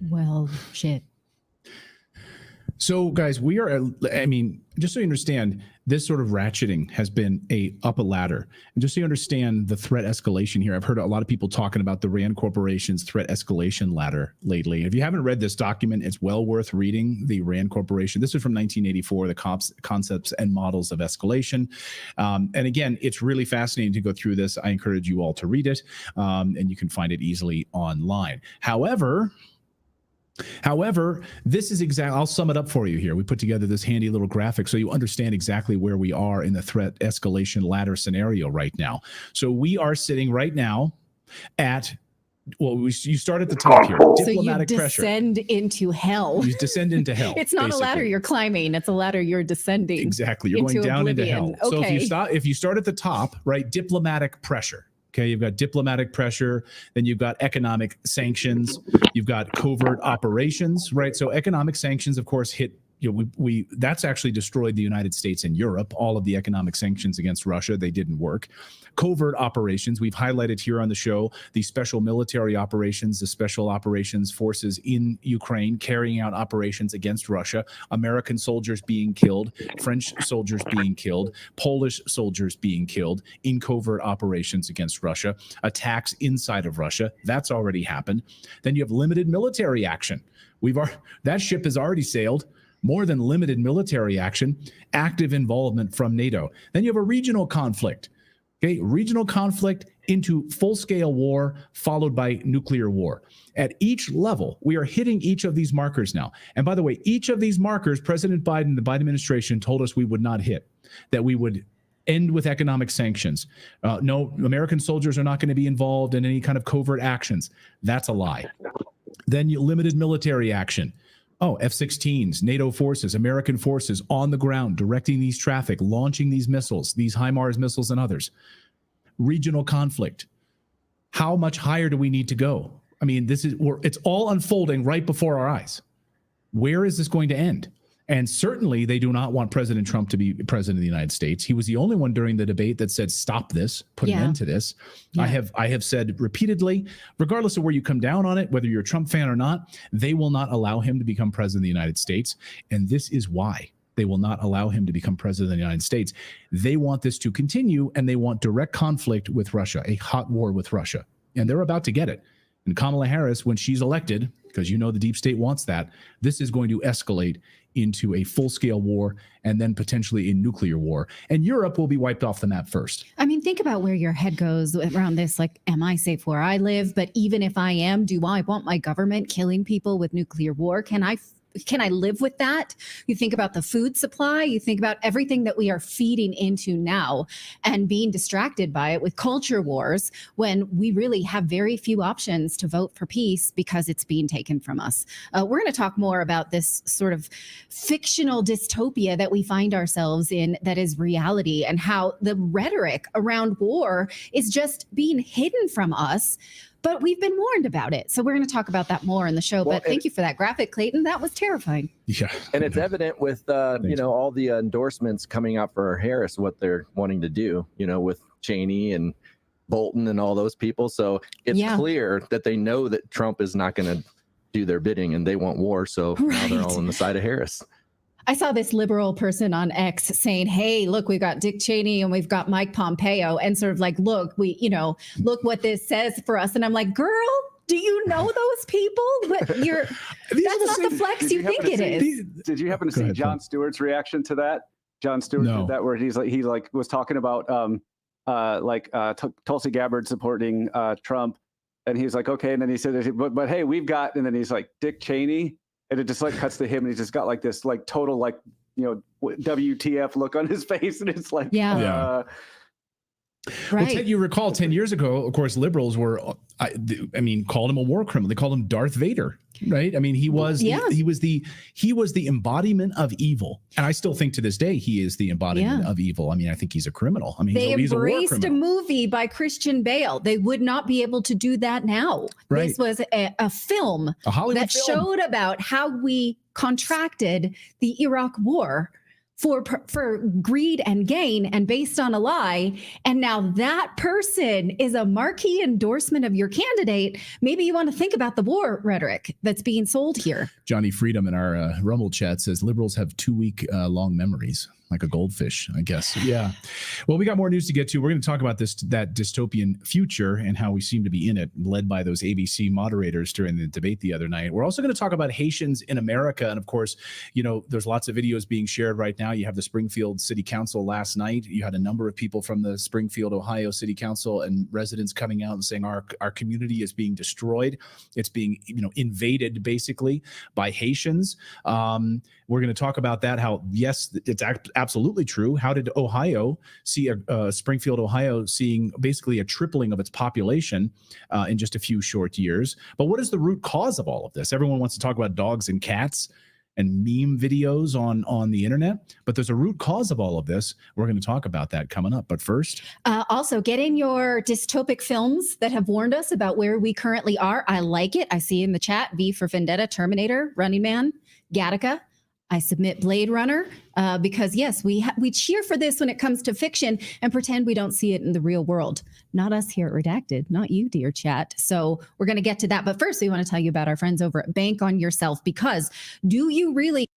Well, shit. So, guys, we are, I mean, just so you understand, this sort of ratcheting has been up a ladder. And just so you understand the threat escalation here, I've heard a lot of people talking about the Rand Corporation's threat escalation ladder lately. If you haven't read this document, it's well worth reading. The Rand Corporation, this is from 1984, the concepts and models of escalation. And again, it's really fascinating to go through this. I encourage you all to read it, and you can find it easily online. However, this is exactly, I'll sum it up for you here. We put together this handy little graphic so you understand exactly where we are in the threat escalation ladder scenario right now. So we are sitting right now at, well, you start at the top here. Diplomatic so you pressure. descend into hell. You descend into hell. It's not basically. A ladder you're climbing. It's a ladder you're descending. Exactly. You're going down oblivion. into hell. Okay. So if you start at the top, right, diplomatic pressure. Okay, you've got diplomatic pressure, then you've got economic sanctions, you've got covert operations, right? So economic sanctions, of course, hit, you know, that's actually destroyed the United States and Europe. All of the economic sanctions against Russia, they didn't work. Covert operations, we've highlighted here on the show, the special military operations, the special operations forces in Ukraine carrying out operations against Russia, American soldiers being killed, French soldiers being killed, Polish soldiers being killed in covert operations against Russia, attacks inside of Russia, that's already happened. Then you have limited military action. That ship has already sailed. More than limited military action, active involvement from NATO. Then you have a regional conflict. Okay, regional conflict into full-scale war, followed by nuclear war. At each level, we are hitting each of these markers now. And by the way, each of these markers, President Biden, the Biden administration told us we would not hit, that we would end with economic sanctions. No, American soldiers are not going to be involved in any kind of covert actions. That's a lie. Then you limited military action. Oh, F-16s, NATO forces, American forces on the ground, directing these traffic, launching these missiles, these HIMARS missiles and others. Regional conflict. How much higher do we need to go? I mean, it's all unfolding right before our eyes. Where is this going to end? And certainly they do not want President Trump to be president of the United States. He was the only one during the debate that said, stop this, put an end to this. Yeah. I have said repeatedly, regardless of where you come down on it, whether you're a Trump fan or not, they will not allow him to become president of the United States. And this is why they will not allow him to become president of the United States. They want this to continue, and they want direct conflict with Russia, a hot war with Russia. And they're about to get it. And Kamala Harris, when she's elected, because you know the deep state wants that, this is going to escalate into a full-scale war and then potentially a nuclear war. And Europe will be wiped off the map first. I mean, think about where your head goes around this. Like, am I safe where I live? But even if I am, do I want my government killing people with nuclear war? Can I live with that? You think about the food supply, you think about everything that we are feeding into now and being distracted by it with culture wars when we really have very few options to vote for peace because it's being taken from us. We're going to talk more about this sort of fictional dystopia that we find ourselves in that is reality, and how the rhetoric around war is just being hidden from us. But we've been warned about it. So we're going to talk about that more in the show. Well, but thank you for that graphic, Clayton. That was terrifying. Yeah. And it's evident with, all the endorsements coming out for Harris, what they're wanting to do, with Cheney and Bolton and all those people. So it's clear that they know that Trump is not going to do their bidding and they want war. So now they're all on the side of Harris. I saw this liberal person on X saying, hey, look, we've got Dick Cheney and we've got Mike Pompeo, and sort of like, look, look what this says for us. And I'm like, girl, do you know those people? But that's not the flex you think it is. Did you happen to see Jon Stewart's reaction to that? Jon Stewart did that, where he was talking about Tulsi Gabbard supporting Trump. And he's like, okay. And then he said, but hey, we've got, and then he's like, Dick Cheney. And it just cuts to him, and he's just got this total WTF look on his face, and it's like Right. Well, Ted, you recall 10 years ago, of course, liberals were, called him a war criminal. They called him Darth Vader, right? I mean, he was the embodiment of evil. And I still think to this day, he is the embodiment of evil. I mean, I think he's a criminal. I mean, they he's embraced a war a movie by Christian Bale. They would not be able to do that now. Right. This was a film Hollywood that film. showed about how we contracted the Iraq war. for greed and gain and based on a lie, and now that person is a marquee endorsement of your candidate, maybe you want to think about the war rhetoric that's being sold here. Johnny Freedom in our Rumble chat says liberals have 2-week long memories, like a goldfish, I guess. Yeah. Well, we got more news to get to. We're going to talk about that dystopian future and how we seem to be in it, led by those ABC moderators during the debate the other night. We're also going to talk about Haitians in America. And of course, there's lots of videos being shared right now. You have the Springfield City Council last night. You had a number of people from the Springfield, Ohio City Council and residents coming out and saying our community is being destroyed. It's being, invaded basically by Haitians. We're going to talk about that, how, yes, it's absolutely true. How did Ohio see Springfield, Ohio, seeing basically a tripling of its population in just a few short years? But what is the root cause of all of this? Everyone wants to talk about dogs and cats and meme videos on the internet, but there's a root cause of all of this. We're going to talk about that coming up. But first, also get in your dystopic films that have warned us about where we currently are. I like it. I see in the chat V for Vendetta, Terminator, Running Man, Gattaca. I submit Blade Runner because, yes, we cheer for this when it comes to fiction and pretend we don't see it in the real world. Not us here at Redacted, not you, dear chat. So we're going to get to that. But first, we want to tell you about our friends over at Bank on Yourself, because do you really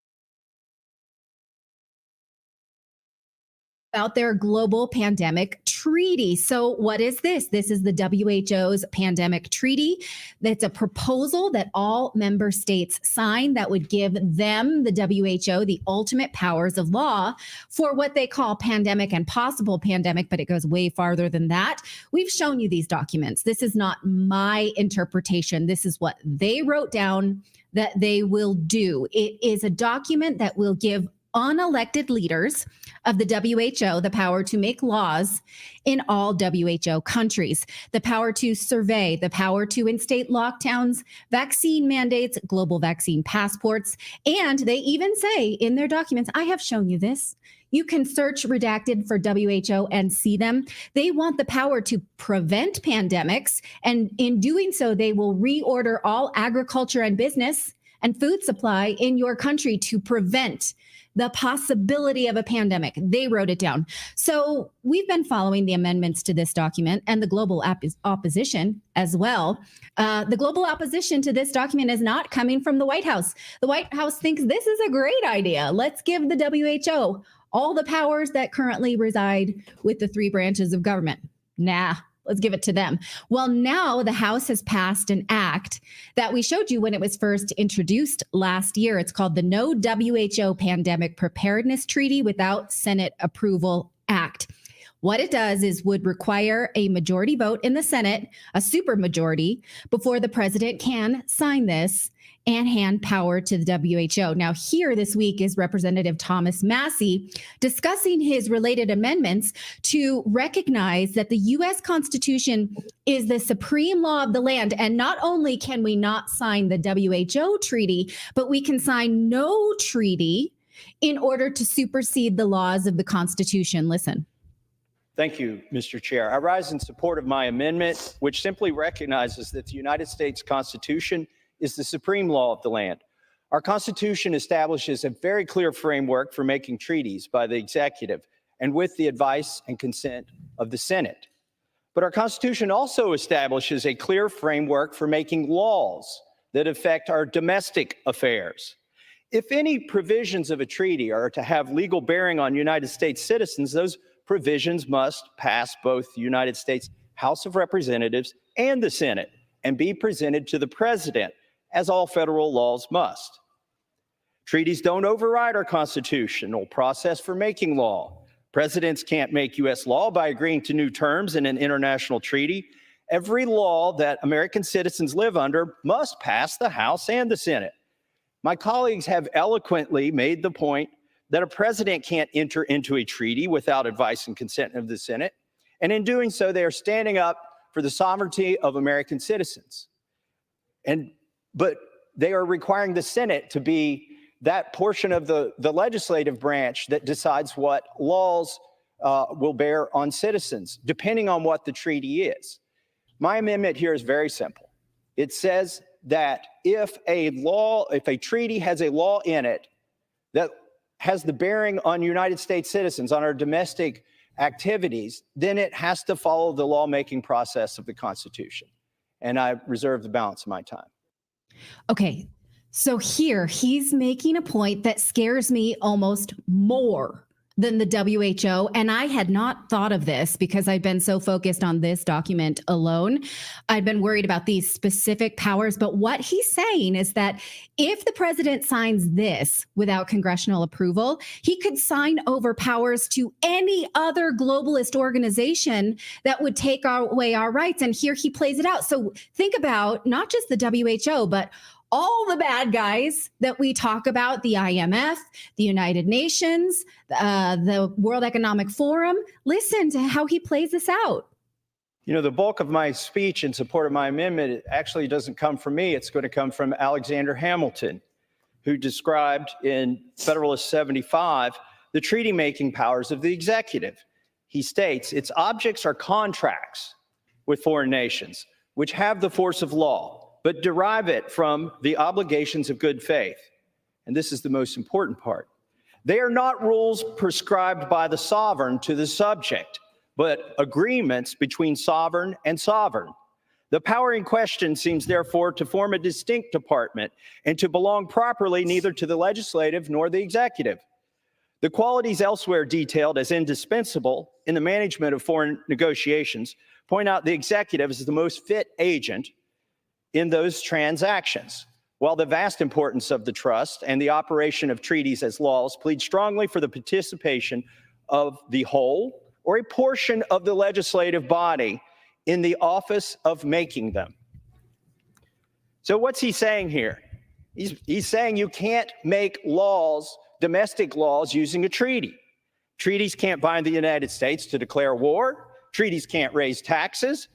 about their global pandemic treaty? So what is this? This is the WHO's pandemic treaty. That's a proposal that all member states sign that would give them, the WHO, the ultimate powers of law for what they call pandemic and possible pandemic, but it goes way farther than that. We've shown you these documents. This is not my interpretation. This is what they wrote down that they will do. It is a document that will give unelected leaders of the WHO the power to make laws in all WHO countries, the power to survey, the power to instate lockdowns, vaccine mandates, global vaccine passports, and they even say in their documents, I have shown you this. You can search Redacted for WHO and see them. They want the power to prevent pandemics, and in doing so, they will reorder all agriculture and business and food supply in your country to prevent the possibility of a pandemic. They wrote it down. So we've been following the amendments to this document and the global opposition as well. The global opposition to this document is not coming from the White House. The White House thinks this is a great idea. Let's give the WHO all the powers that currently reside with the 3 branches of government. Nah. Let's give it to them. Well, now the House has passed an act that we showed you when it was first introduced last year. It's called the No WHO Pandemic Preparedness Treaty Without Senate Approval Act. What it does is would require a majority vote in the Senate, a supermajority, before the president can sign this and hand power to the WHO. Now, here this week is Representative Thomas Massey discussing his related amendments to recognize that the U.S. Constitution is the supreme law of the land. And not only can we not sign the WHO treaty, but we can sign no treaty in order to supersede the laws of the Constitution. Listen. Thank you, Mr. Chair. I rise in support of my amendment, which simply recognizes that the United States Constitution is the supreme law of the land. Our Constitution establishes a very clear framework for making treaties by the executive and with the advice and consent of the Senate. But our Constitution also establishes a clear framework for making laws that affect our domestic affairs. If any provisions of a treaty are to have legal bearing on United States citizens, those provisions must pass both the United States House of Representatives and the Senate and be presented to the President, as all federal laws must. Treaties don't override our constitutional process for making law. Presidents can't make U.S. law by agreeing to new terms in an international treaty. Every law that American citizens live under must pass the House and the Senate. My colleagues have eloquently made the point that a president can't enter into a treaty without advice and consent of the Senate. And in doing so, they are standing up for the sovereignty of American citizens. But they are requiring the Senate to be that portion of the legislative branch that decides what laws will bear on citizens, depending on what the treaty is. My amendment here is very simple. It says that if a treaty has a law in it that has the bearing on United States citizens, on our domestic activities, then it has to follow the lawmaking process of the Constitution. And I reserve the balance of my time. Okay, so here he's making a point that scares me almost more than the WHO. And I had not thought of this because I've been so focused on this document alone. I'd been worried about these specific powers. But what he's saying is that if the president signs this without congressional approval, he could sign over powers to any other globalist organization that would take away our rights. And here he plays it out. So think about not just the WHO, but all the bad guys that we talk about, the IMF, the United Nations, the World Economic Forum. Listen to how he plays this out. You know, the bulk of my speech in support of my amendment actually doesn't come from me. It's going to come from Alexander Hamilton, who described in Federalist 75 the treaty-making powers of the executive. He states, its objects are contracts with foreign nations, which have the force of law, but derive it from the obligations of good faith. And this is the most important part. They are not rules prescribed by the sovereign to the subject, but agreements between sovereign and sovereign. The power in question seems therefore to form a distinct department and to belong properly neither to the legislative nor the executive. The qualities elsewhere detailed as indispensable in the management of foreign negotiations point out the executive as the most fit agent in those transactions, while the vast importance of the trust and the operation of treaties as laws plead strongly for the participation of the whole or a portion of the legislative body in the office of making them. So what's he saying here? He's saying you can't make laws, domestic laws, using a treaty. Treaties can't bind the United States to declare war. Treaties can't raise taxes.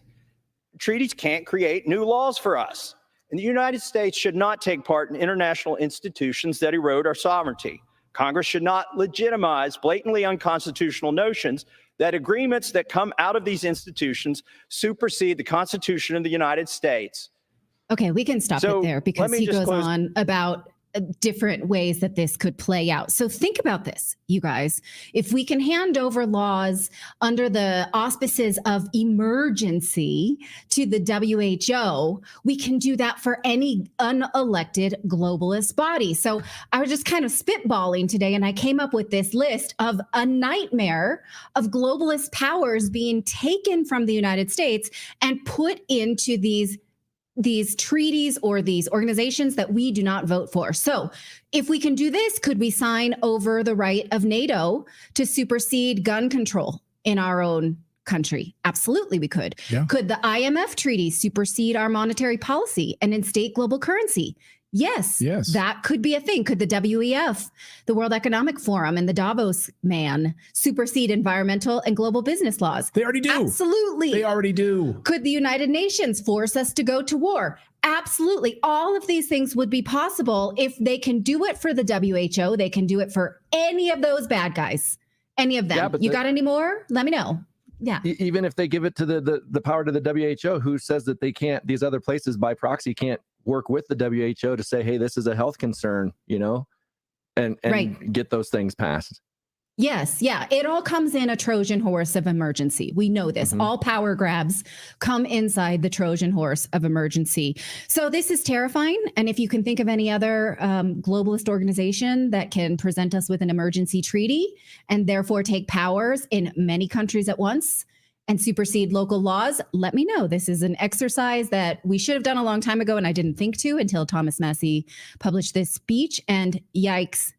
Treaties can't create new laws for us. And the United States should not take part in international institutions that erode our sovereignty. Congress should not legitimize blatantly unconstitutional notions that agreements that come out of these institutions supersede the Constitution of the United States. Okay, we can stop it there because he goes on about different ways that this could play out. So think about this, you guys. If we can hand over laws under the auspices of emergency to the WHO, we can do that for any unelected globalist body. So I was just kind of spitballing today, and I came up with this list of a nightmare of globalist powers being taken from the United States and put into these treaties or these organizations that we do not vote for. So if we can do this, could we sign over the right of NATO to supersede gun control in our own country? Absolutely, we could. Yeah. Could the IMF treaty supersede our monetary policy and instate global currency? Yes, that could be a thing. Could the WEF, the World Economic Forum, and the Davos man supersede environmental and global business laws? They already do. Absolutely. They already do. Could the United Nations force us to go to war? Absolutely. All of these things would be possible. If they can do it for the WHO, they can do it for any of those bad guys, any of them. Yeah, you got any more? Let me know. Yeah. Even if they give it to the power to the WHO, who says that they can't, these other places by proxy can't work with the WHO to say, hey, this is a health concern, you know, and right. Get those things passed. Yes. Yeah. It all comes in a Trojan horse of emergency. We know this. All power grabs come inside the Trojan horse of emergency. So this is terrifying. And if you can think of any other globalist organization that can present us with an emergency treaty and therefore take powers in many countries at once and supersede local laws, let me know. This is an exercise that we should have done a long time ago, and I didn't think to until Thomas Massie published this speech, and yikes.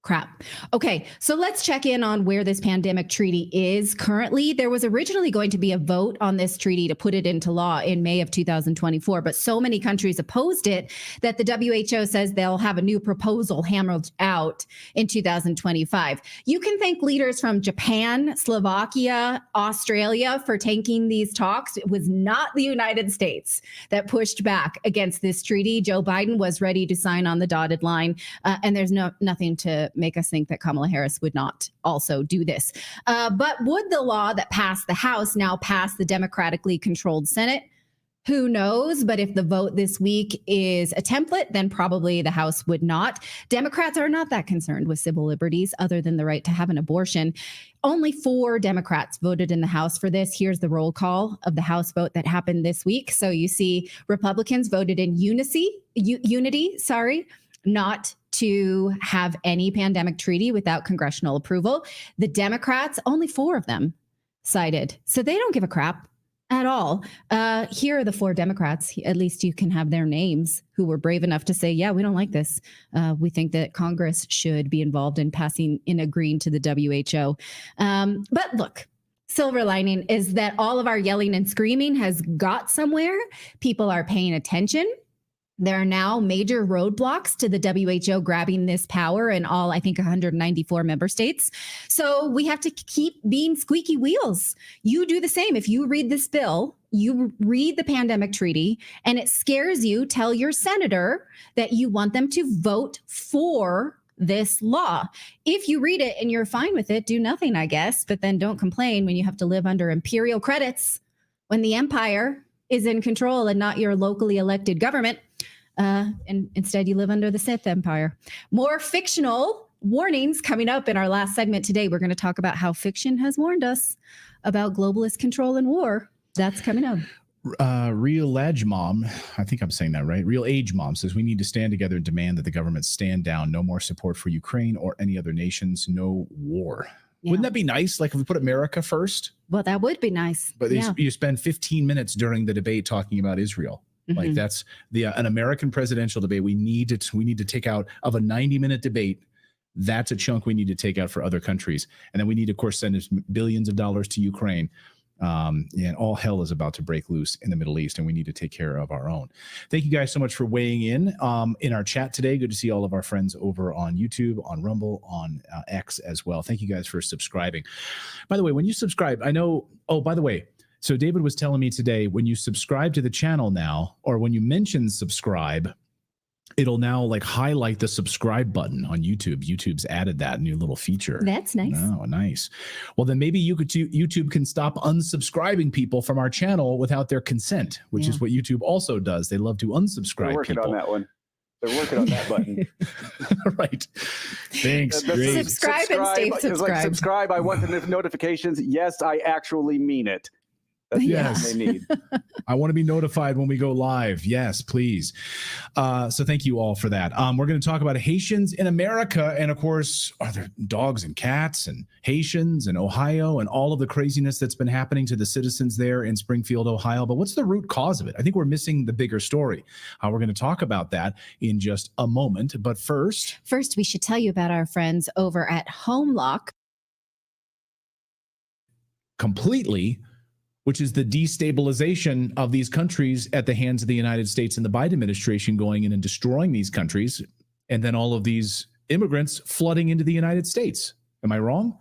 Crap. Okay, so let's check in on where this pandemic treaty is currently. There was originally going to be a vote on this treaty to put it into law in May of 2024, but so many countries opposed it that the WHO says they'll have a new proposal hammered out in 2025. You can thank leaders from Japan, Slovakia, Australia for tanking these talks. It was not the United States that pushed back against this treaty. Joe Biden was ready to sign on the dotted line, and there's nothing to make us think that Kamala Harris would not also do this. But would the law that passed the House now pass the democratically controlled Senate? Who knows? But if the vote this week is a template, then probably the House would not. Democrats are not that concerned with civil liberties other than the right to have an abortion. Only 4 Democrats voted in the House for this. Here's the roll call of the House vote that happened this week. So you see Republicans voted in unity, not to have any pandemic treaty without congressional approval. The Democrats, only 4 of them cited. So they don't give a crap at all. Here are the 4 Democrats. At least you can have their names who were brave enough to say, yeah, we don't like this. We think that Congress should be involved in agreeing to the WHO. But look, silver lining is that all of our yelling and screaming has got somewhere. People are paying attention. There are now major roadblocks to the WHO grabbing this power in all, I think, 194 member states. So we have to keep being squeaky wheels. You do the same. If you read this bill, you read the pandemic treaty, and it scares you, tell your senator that you want them to vote for this law. If you read it and you're fine with it, do nothing, I guess, but then don't complain when you have to live under imperial credits, when the empire is in control and not your locally elected government. And instead you live under the Sith Empire. More fictional warnings coming up in our last segment today. We're going to talk about how fiction has warned us about globalist control and war. That's coming up. Real Age Mom, I think I'm saying that right. Real Age Mom says we need to stand together and demand that the government stand down. No more support for Ukraine or any other nations. No war. Yeah. Wouldn't that be nice? Like if we put America first? Well, that would be nice. But you spend 15 minutes during the debate talking about Israel. Like that's an American presidential debate. We need to take out of a 90-minute debate. That's a chunk we need to take out for other countries. And then we need, of course, send billions of dollars to Ukraine. And all hell is about to break loose in the Middle East, and we need to take care of our own. Thank you guys so much for weighing in our chat today. Good to see all of our friends over on YouTube, on Rumble, on X as well. Thank you guys for subscribing. By the way, when you subscribe, I know, by the way, so David was telling me today, when you subscribe to the channel now, or when you mention subscribe, it'll now like highlight the subscribe button on YouTube. YouTube's added that new little feature. That's nice. Oh, nice. Well, then maybe YouTube can stop unsubscribing people from our channel without their consent, which is what YouTube also does. They love to unsubscribe We're working people. on that one. They're working on that button. Right. Thanks. Great. Subscribe and stay subscribed. Like, subscribe. I want the notifications. Yes, I actually mean it. That's yes. what they need. I want to be notified when we go live. Yes, please. So thank you all for that. We're going to talk about Haitians in America. And of course, are there dogs and cats and Haitians and Ohio and all of the craziness that's been happening to the citizens there in Springfield, Ohio. But what's the root cause of it? I think we're missing the bigger story. We're going to talk about that in just a moment. But first, we should tell you about our friends over at HomeLock. Completely, which is the destabilization of these countries at the hands of the United States and the Biden administration going in and destroying these countries, and then all of these immigrants flooding into the United States. Am I wrong?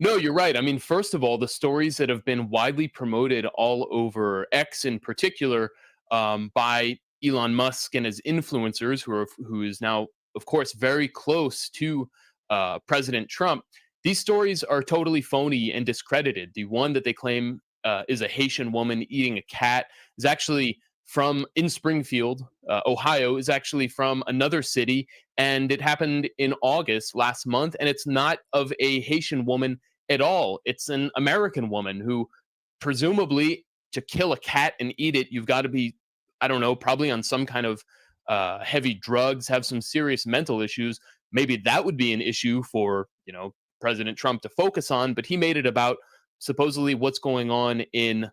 No, you're right. I mean, first of all, the stories that have been widely promoted all over X in particular by Elon Musk and his influencers, who is now, of course, very close to President Trump. These stories are totally phony and discredited. The one that they claim is a Haitian woman eating a cat is actually in Springfield, Ohio, is actually from another city. And it happened in August last month. And it's not of a Haitian woman at all. It's an American woman who presumably to kill a cat and eat it, you've got to be, I don't know, probably on some kind of heavy drugs, have some serious mental issues. Maybe that would be an issue for, President Trump to focus on, but he made it about supposedly what's going on in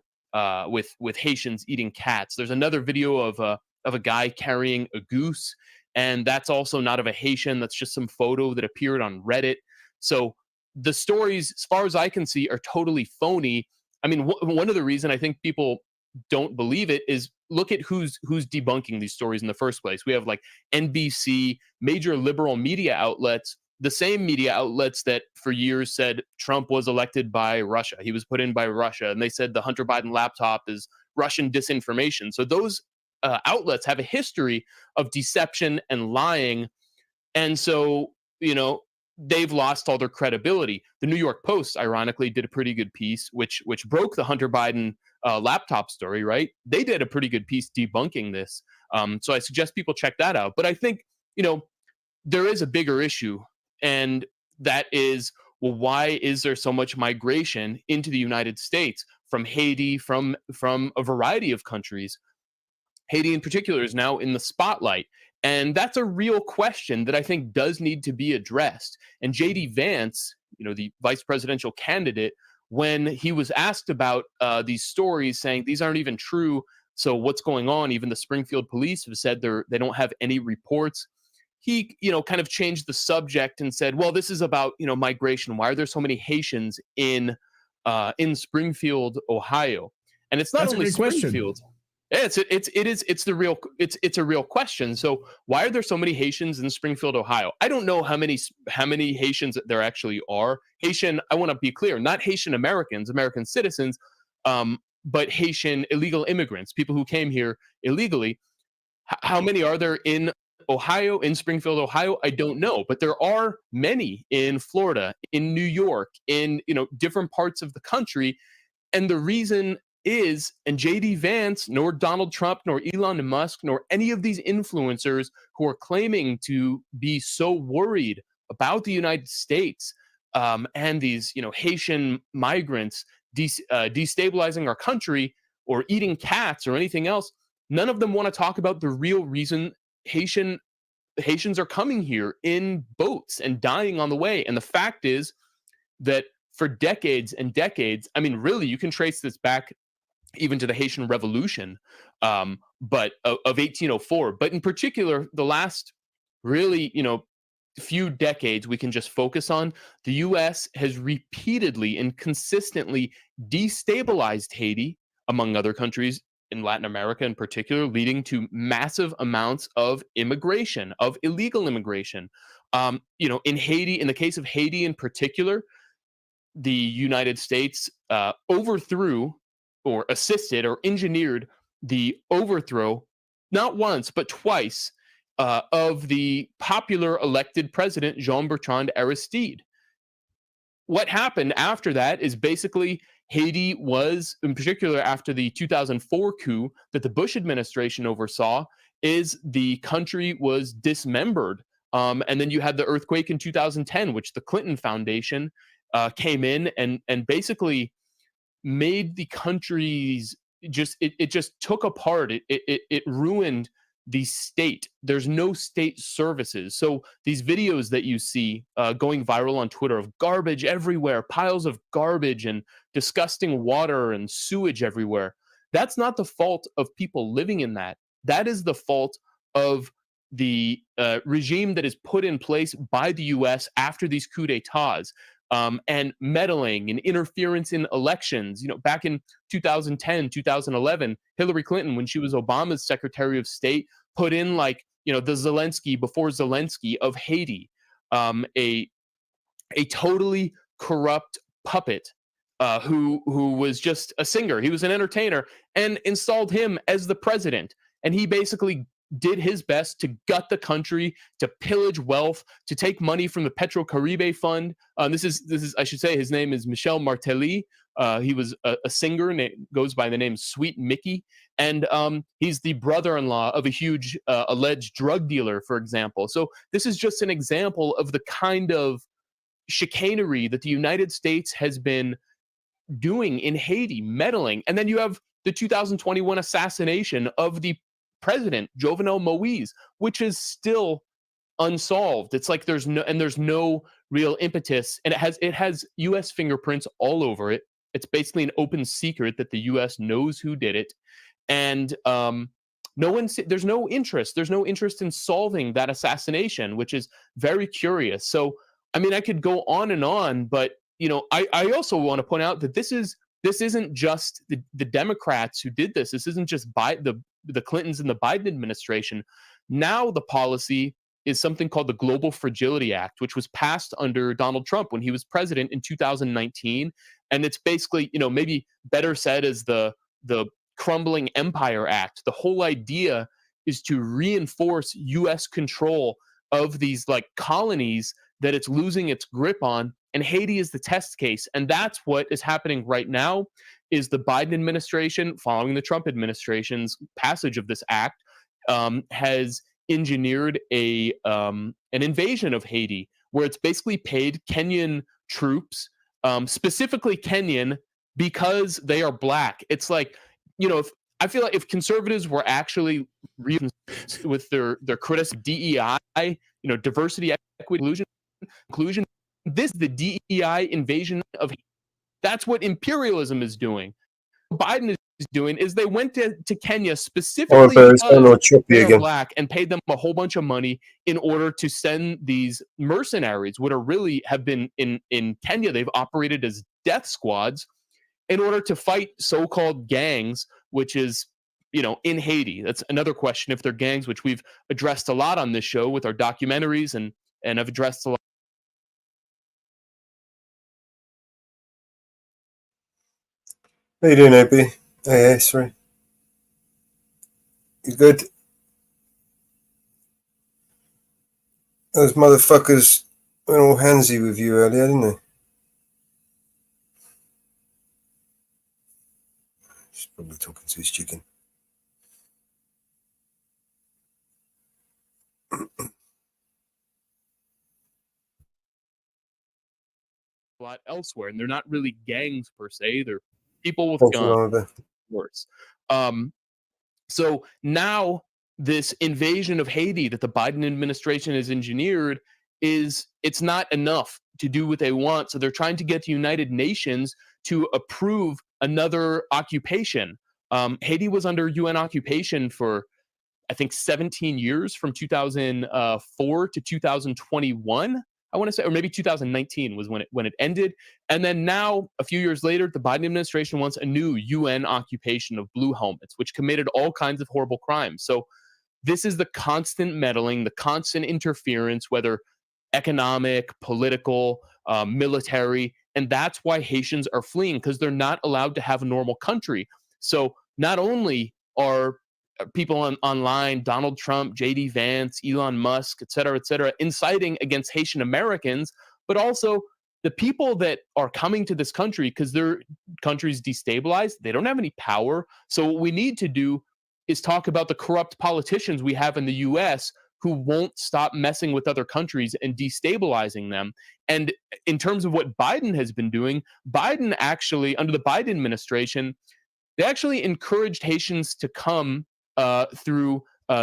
with Haitians eating cats. There's another video of a guy carrying a goose, and that's also not of a Haitian. That's just some photo that appeared on Reddit. So the stories, as far as I can see, are totally phony. I mean, one of the reasons I think people don't believe it is look at who's debunking these stories in the first place. We have like NBC, major liberal media outlets, the same media outlets that for years said Trump was elected by Russia. He was put in by Russia. And they said the Hunter Biden laptop is Russian disinformation. So those outlets have a history of deception and lying. And so, they've lost all their credibility. The New York Post, ironically, did a pretty good piece, which broke the Hunter Biden laptop story, right? They did a pretty good piece debunking this. So I suggest people check that out. But I think, there is a bigger issue, and that is, well, why is there so much migration into the United States from Haiti, from a variety of countries? Haiti in particular is now in the spotlight. And that's a real question that I think does need to be addressed. And J.D. Vance, the vice presidential candidate, when he was asked about these stories, saying these aren't even true, so what's going on? Even the Springfield police have said they don't have any reports. He, kind of changed the subject and said, well, this is about, migration. Why are there so many Haitians in Springfield, Ohio? And it's not That's only a great question. Springfield. Yeah, it's a real question. So why are there so many Haitians in Springfield, Ohio? I don't know how many Haitians there actually are. Haitian, I want to be clear, not Haitian Americans, American citizens, but Haitian illegal immigrants, people who came here illegally. How many are there in Ohio, in Springfield, Ohio? I don't know, but there are many in Florida, in New York, in different parts of the country. And the reason is, and J.D. Vance, nor Donald Trump, nor Elon Musk, nor any of these influencers who are claiming to be so worried about the United States and these Haitian migrants destabilizing our country or eating cats or anything else, none of them want to talk about the real reason Haitians are coming here in boats and dying on the way. And the fact is that for decades and decades, I mean, really, you can trace this back even to the Haitian Revolution, but of 1804. But in particular, the last really, few decades we can just focus on, the U.S. has repeatedly and consistently destabilized Haiti, among other countries in Latin America in particular, leading to massive amounts of immigration, of illegal immigration. In Haiti, in the case of Haiti in particular, the United States overthrew or assisted or engineered the overthrow, not once, but twice, of the popular elected president, Jean-Bertrand Aristide. What happened after that is basically Haiti was, in particular after the 2004 coup that the Bush administration oversaw, is the country was dismembered. And then you had the earthquake in 2010, which the Clinton Foundation came in and basically made the country's it just took apart. It ruined the state. There's no state services. So these videos that you see going viral on Twitter of garbage everywhere, piles of garbage and disgusting water and sewage everywhere, that's not the fault of people living in that. That is the fault of the regime that is put in place by the U.S. after these coups d'etats. And meddling and interference in elections. Back in 2010, 2011, Hillary Clinton, when she was Obama's Secretary of State, put in the Zelensky before Zelensky of Haiti, a totally corrupt puppet who was just a singer. He was an entertainer, and installed him as the president. And he basically did his best to gut the country, to pillage wealth, to take money from the Petro-Caribe Fund. This is I should say his name is Michel Martelly. He was a singer and goes by the name Sweet Mickey. And he's the brother-in-law of a huge alleged drug dealer, for example. So this is just an example of the kind of chicanery that the United States has been doing in Haiti, meddling. And then you have the 2021 assassination of the president, Jovenel Moise, which is still unsolved. It's like there's no real impetus, and it has U.S. fingerprints all over it. It's basically an open secret that the U.S. knows who did it, and there's no interest. There's no interest in solving that assassination, which is very curious. So, I mean, I could go on, but I also want to point out that this isn't just the Democrats who did this. This isn't just the Clintons and the Biden administration. Now the policy is something called the Global Fragility Act, which was passed under Donald Trump when he was president in 2019. And it's basically, maybe better said as the Crumbling Empire Act. The whole idea is to reinforce U.S. control of these colonies that it's losing its grip on, and Haiti is the test case. And that's what is happening right now. Is the Biden administration, following the Trump administration's passage of this act, has engineered an invasion of Haiti, where it's basically paid Kenyan troops, specifically Kenyan, because they are black. It's like, I feel like if conservatives were actually real with their criticism, DEI, diversity, equity, inclusion, this is the DEI invasion of Haiti. That's what imperialism is doing. What Biden is doing is they went to Kenya specifically because they are black and paid them a whole bunch of money in order to send these mercenaries, what are really have been in Kenya. They've operated as death squads in order to fight so-called gangs, which is, in Haiti. That's another question, if they're gangs, which we've addressed a lot on this show with our documentaries and have addressed a lot. How you doing, AB? Hey, sorry. You good? Those motherfuckers went all handsy with you earlier, didn't they? She's probably talking to his chicken. A lot elsewhere, and they're not really gangs per se. They're people with guns. Worse. So now this invasion of Haiti that the Biden administration has engineered it's not enough to do what they want. So they're trying to get the United Nations to approve another occupation. Haiti was under UN occupation for, I think, 17 years, from 2004 to 2021. I want to say, or maybe 2019 was when it ended. And then now, a few years later, the Biden administration wants a new UN occupation of blue helmets, which committed all kinds of horrible crimes. So this is the constant meddling, the constant interference, whether economic, political, military. And that's why Haitians are fleeing, because they're not allowed to have a normal country. So not only are people online, Donald Trump, J.D. Vance, Elon Musk, et cetera, inciting against Haitian Americans, but also the people that are coming to this country because their country's destabilized. They don't have any power. So what we need to do is talk about the corrupt politicians we have in the U.S. who won't stop messing with other countries and destabilizing them. And in terms of what Biden has been doing, Biden actually, under the Biden administration, they actually encouraged Haitians to come through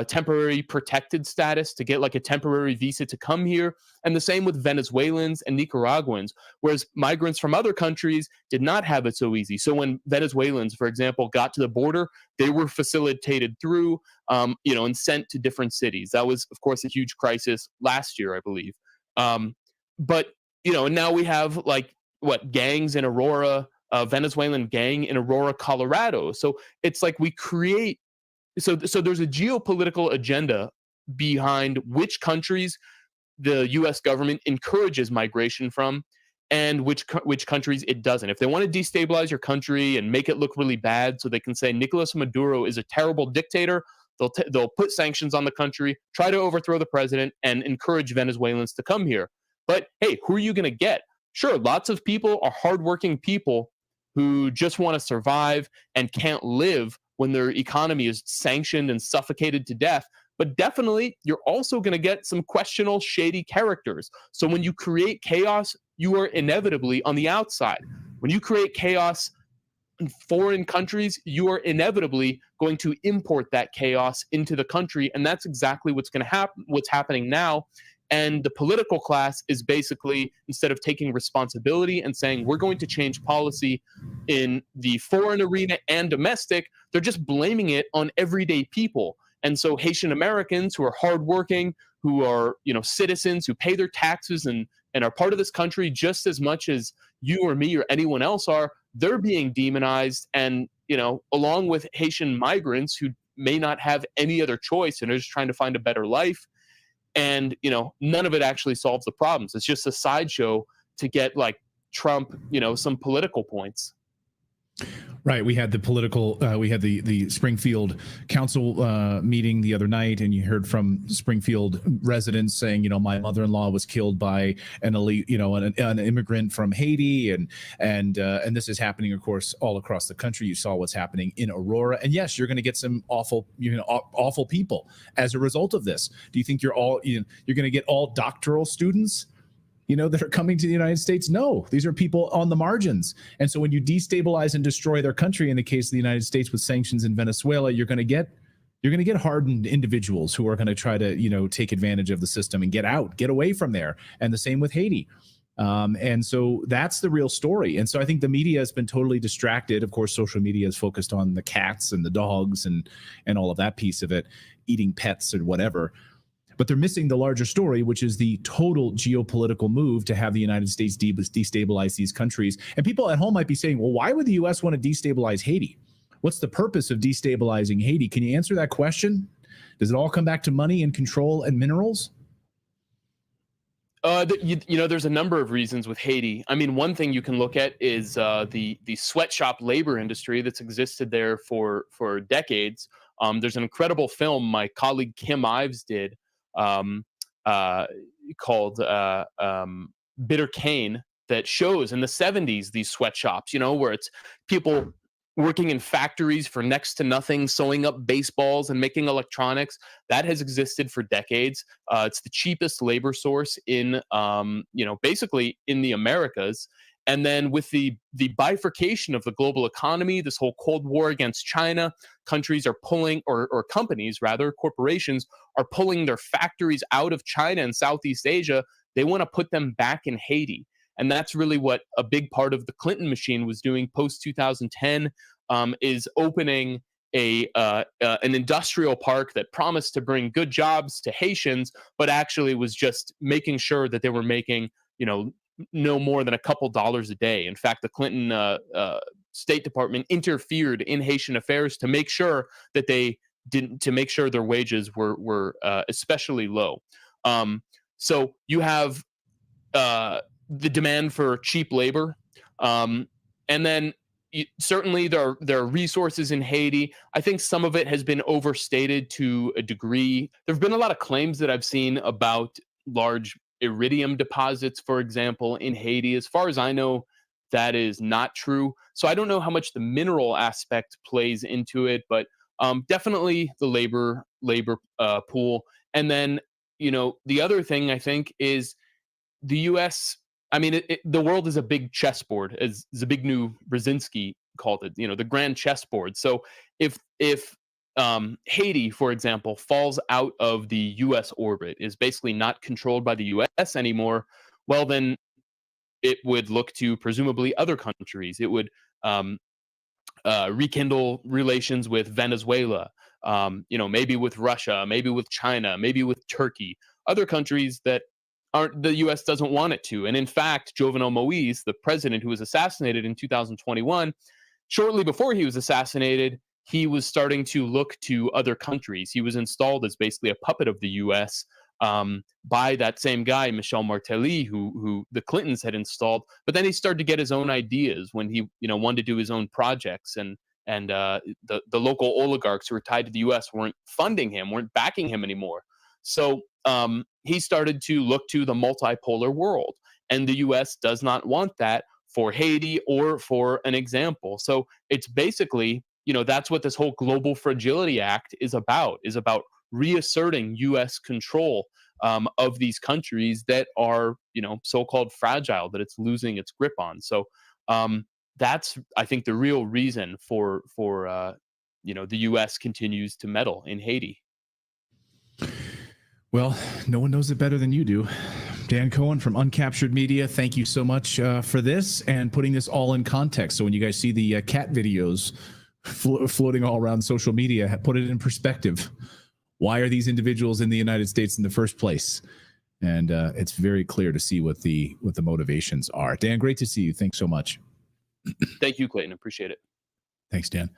temporary protected status, to get like a temporary visa to come here. And the same with Venezuelans and Nicaraguans, whereas migrants from other countries did not have it so easy. So when Venezuelans, for example, got to the border, they were facilitated through, and sent to different cities. That was, of course, a huge crisis last year, I believe. But now we have gangs in Aurora, a Venezuelan gang in Aurora, Colorado. So it's like we create. So there's a geopolitical agenda behind which countries the U.S. government encourages migration from, and which countries it doesn't. If they want to destabilize your country and make it look really bad, so they can say Nicolas Maduro is a terrible dictator, they'll put sanctions on the country, try to overthrow the president, and encourage Venezuelans to come here. But hey, who are you going to get? Sure, lots of people are hardworking people who just want to survive and can't live when their economy is sanctioned and suffocated to death. But definitely, you're also going to get some questionable, shady characters. So when you create chaos, you are inevitably on the outside. When you create chaos in foreign countries, you are inevitably going to import that chaos into the country. And that's exactly what's going to happen, what's happening now. And the political class is basically, instead of taking responsibility and saying, we're going to change policy in the foreign arena and domestic, they're just blaming it on everyday people. And so Haitian Americans who are hardworking, who are, citizens, who pay their taxes and are part of this country just as much as you or me or anyone else are, they're being demonized. And, along with Haitian migrants who may not have any other choice and are just trying to find a better life. And, none of it actually solves the problems. It's just a sideshow to get Trump, some political points. Right. We had the political, we had the Springfield council meeting the other night, and you heard from Springfield residents saying, you know, my mother-in-law was killed by an elite, you know, an immigrant from Haiti, and this is happening, of course, all across the country. You saw what's happening in Aurora, and yes, you're going to get some awful people as a result of this. Do you think you're going to get all doctoral students, you know, that are coming to the United States? No, these are people on the margins. And so when you destabilize and destroy their country, in the case of the United States with sanctions in Venezuela, you're going to get hardened individuals who are going to try to, you know, take advantage of the system and get away from there. And the same with Haiti. And so that's the real story. And so I think the media has been totally distracted. Of course, social media is focused on the cats and the dogs and all of that piece of it, eating pets or whatever. But they're missing the larger story, which is the total geopolitical move to have the United States destabilize these countries. And people at home might be saying, well, why would the U.S. want to destabilize Haiti? What's the purpose of destabilizing Haiti? Can you answer that question? Does it all come back to money and control and minerals? You know, there's a number of reasons with Haiti. I mean, one thing you can look at is the sweatshop labor industry that's existed there for decades. There's an incredible film my colleague Kim Ives did called Bitter Cane that shows in the 70s these sweatshops, you know, where it's people working in factories for next to nothing, sewing up baseballs and making electronics. That has existed for decades. It's the cheapest labor source in, you know, basically in the Americas. And then with the bifurcation of the global economy, this whole Cold War against China, countries are pulling, or companies rather, corporations are pulling their factories out of China and Southeast Asia. They want to put them back in Haiti. And that's really what a big part of the Clinton machine was doing post 2010, is opening an industrial park that promised to bring good jobs to Haitians, but actually was just making sure that they were making, you know, no more than a couple dollars a day. In fact, the Clinton State Department interfered in Haitian affairs to make sure that to make sure their wages were especially low. So you have the demand for cheap labor, and then certainly there are resources in Haiti. I think some of it has been overstated to a degree. There have been a lot of claims that I've seen about large iridium deposits, for example, in Haiti. As far as I know, that is not true. So I don't know how much the mineral aspect plays into it, but definitely the labor pool. And then, you know, the other thing I think is the U.S. I mean, the world is a big chessboard, as Zbigniew Brzezinski called it. You know, the grand chessboard. So if Haiti, for example, falls out of the U.S. orbit, is basically not controlled by the U.S. anymore, well, then it would look to presumably other countries. It would rekindle relations with Venezuela, you know, maybe with Russia, maybe with China, maybe with Turkey, other countries that the U.S. doesn't want it to. And in fact, Jovenel Moïse, the president who was assassinated in 2021, shortly before he was assassinated, he was starting to look to other countries. He was installed as basically a puppet of the U.S. By that same guy, Michel Martelly, who the Clintons had installed. But then he started to get his own ideas when he, you know, wanted to do his own projects, and the local oligarchs who were tied to the U.S. weren't funding him, weren't backing him anymore. So he started to look to the multipolar world, and the U.S. does not want that for Haiti or for an example. So it's basically, you know, that's what this whole Global Fragility Act is about reasserting U.S. control of these countries that are, you know, so-called fragile, that it's losing its grip on. So that's, I think, the real reason for you know, the U.S. continues to meddle in Haiti. Well, no one knows it better than you do. Dan Cohen from Uncaptured Media, thank you so much for this and putting this all in context. So when you guys see the cat videos floating all around social media, put it in perspective. Why are these individuals in the United States in the first place? And it's very clear to see what the motivations are. Dan, great to see you. Thanks so much. Thank you, Clayton. Appreciate it. Thanks, Dan.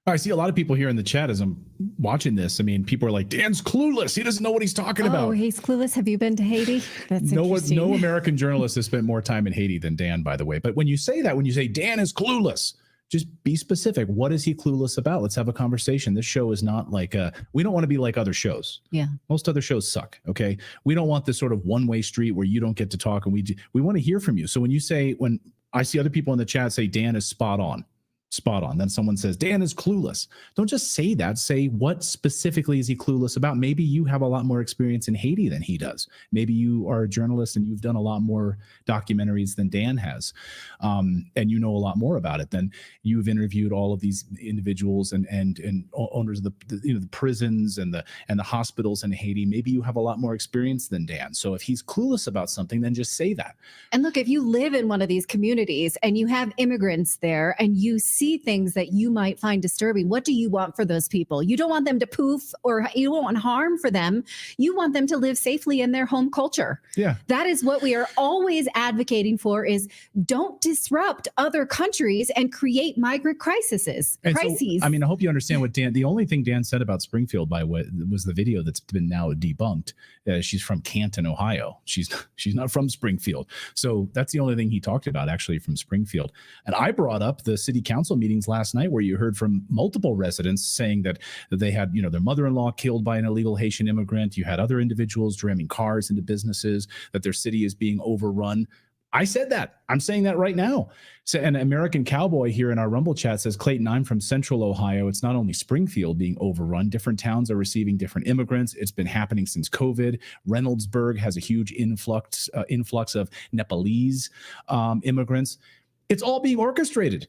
I see a lot of people here in the chat as I'm watching this. I mean, people are like, Dan's clueless. He doesn't know what he's talking about. Oh, he's clueless. Have you been to Haiti? That's interesting. No American journalist has spent more time in Haiti than Dan, by the way. But when you say that, when you say Dan is clueless, Just be specific. What is he clueless about? Let's have a conversation. This show is not like we don't want to be like other shows. Yeah. Most other shows suck. Okay. We don't want this sort of one-way street where you don't get to talk, and we want to hear from you. So when I see other people in the chat say Dan is spot on, then someone says Dan is clueless. Don't just say that. Say, what specifically is he clueless about? Maybe you have a lot more experience in Haiti than he does. Maybe you are a journalist and you've done a lot more documentaries than Dan has, and you know a lot more about it. Then you've interviewed all of these individuals and owners of the prisons and the hospitals in Haiti. Maybe you have a lot more experience than Dan. So if he's clueless about something, then just say that. And look, if you live in one of these communities and you have immigrants there and you see things that you might find disturbing, what do you want for those people? You don't want them to poof, or you don't want harm for them. You want them to live safely in their home culture. Yeah. That is what we are always advocating for, is don't disrupt other countries and create migrant crises. So, I mean, I hope you understand what the only thing Dan said about Springfield was the video that's been now debunked. She's from Canton, Ohio. She's not from Springfield. So that's the only thing he talked about actually from Springfield. And I brought up the city council meetings last night where you heard from multiple residents saying that they had, their mother-in-law killed by an illegal Haitian immigrant. You had other individuals jamming cars into businesses, that their city is being overrun. I said that. I'm saying that right now. So, an American Cowboy here in our Rumble chat says, Clayton, I'm from Central Ohio. It's not only Springfield being overrun. Different towns are receiving different immigrants. It's been happening since COVID. Reynoldsburg has a huge influx of Nepalese immigrants. It's all being orchestrated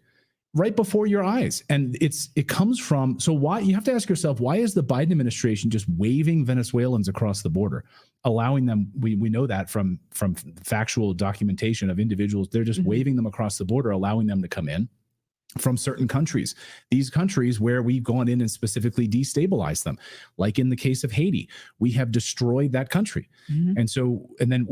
right before your eyes. And it comes from, so why, you have to ask yourself, why is the Biden administration just waving Venezuelans across the border, allowing them, we know that from factual documentation of individuals, they're just waving them across the border, allowing them to come in from certain countries, these countries where we've gone in and specifically destabilized them. Like in the case of Haiti, we have destroyed that country. And then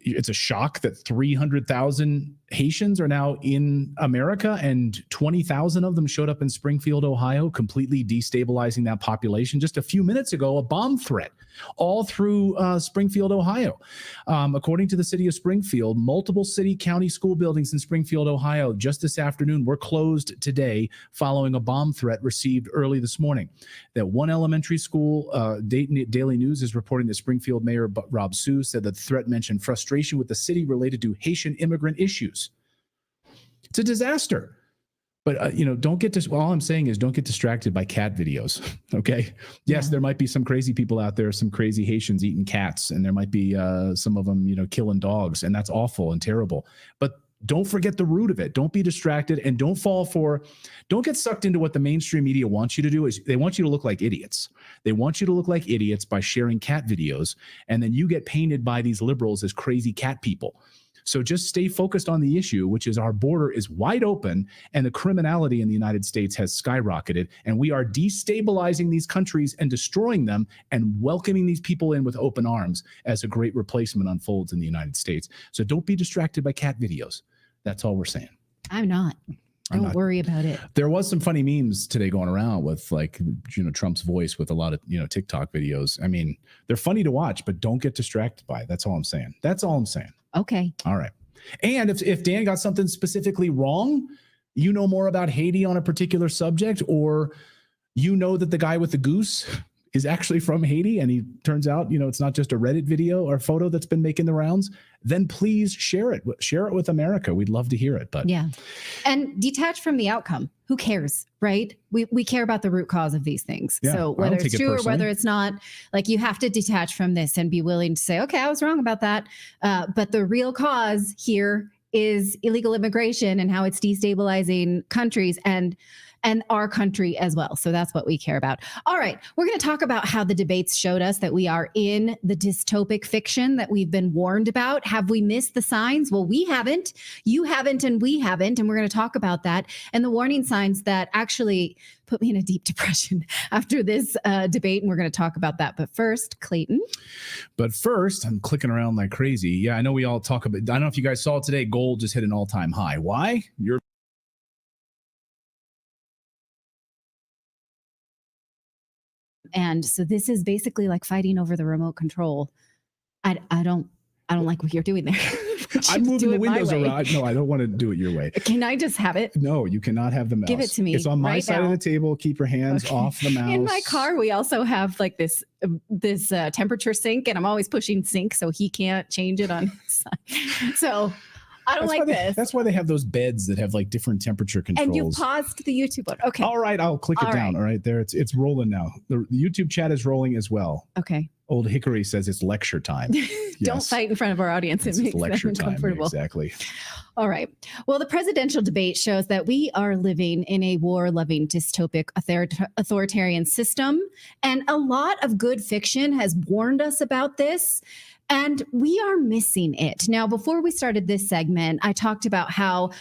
it's a shock that 300,000 Haitians are now in America, and 20,000 of them showed up in Springfield, Ohio, completely destabilizing that population. Just a few minutes ago, a bomb threat all through Springfield, Ohio. According to the city of Springfield, multiple city, county school buildings in Springfield, Ohio, just this afternoon were closed today following a bomb threat received early this morning. That one elementary school, Daily News is reporting that Springfield Mayor Rob Sue said that the threat mentioned frustration with the city related to Haitian immigrant issues. It's a disaster. But, don't get all I'm saying is don't get distracted by cat videos. Okay. Yes, there might be some crazy people out there, some crazy Haitians eating cats, and there might be some of them, killing dogs, and that's awful and terrible. But don't forget the root of it. Don't be distracted, and don't get sucked into what the mainstream media wants you to do. Is they want you to look like idiots. They want you to look like idiots by sharing cat videos. And then you get painted by these liberals as crazy cat people. So just stay focused on the issue, which is our border is wide open and the criminality in the United States has skyrocketed, and we are destabilizing these countries and destroying them and welcoming these people in with open arms as a great replacement unfolds in the United States. So don't be distracted by cat videos. That's all we're saying. I'm not. Don't worry about it. There was some funny memes today going around with Trump's voice with a lot of, TikTok videos. I mean, they're funny to watch, but don't get distracted by it. That's all I'm saying. That's all I'm saying. Okay. All right. And if Dan got something specifically wrong, more about Haiti on a particular subject, or that the guy with the goose is actually from Haiti and he turns out, it's not just a Reddit video or photo that's been making the rounds, then please share it. Share it with America. We'd love to hear it. But yeah. And detach from the outcome. Who cares, right? We care about the root cause of these things. Yeah, so whether it's true or whether it's not, you have to detach from this and be willing to say, okay, I was wrong about that. But the real cause here is illegal immigration and how it's destabilizing countries and our country as well. So that's what we care about. All right. We're going to talk about how the debates showed us that we are in the dystopic fiction that we've been warned about. Have we missed the signs? Well, we haven't. You haven't, and we haven't. And we're going to talk about that and the warning signs that actually put me in a deep depression after this debate. And we're going to talk about that. But first, Clayton. But first, I'm clicking around like crazy. Yeah, I know we all talk about, I don't know if you guys saw it today, gold just hit an all-time high. Why? And so this is basically like fighting over the remote control. I don't like what you're doing there. I'm moving Do the it my windows way. around. No, I don't want to do it your way. Can I just have it? No, you cannot have the mouse. Give it to me It's on my right side now. of the table. Keep your hands Okay. off the mouse. In my car, we also have like this temperature sink, and I'm always pushing sync so he can't change it on his side. So I don't like this. That's why they have those beds that have like different temperature controls. And you paused the YouTube one. Okay. All right, I'll click it All down. right. All right, there it's rolling now. The YouTube chat is rolling as well. Okay. Old Hickory says it's lecture time. Don't Yes. fight in front of our audience. It It's makes them lecture time. uncomfortable. Exactly. All right. Well, the presidential debate shows that we are living in a war-loving, dystopic, authoritarian system. And a lot of good fiction has warned us about this. And we are missing it. Now, before we started this segment, I talked about how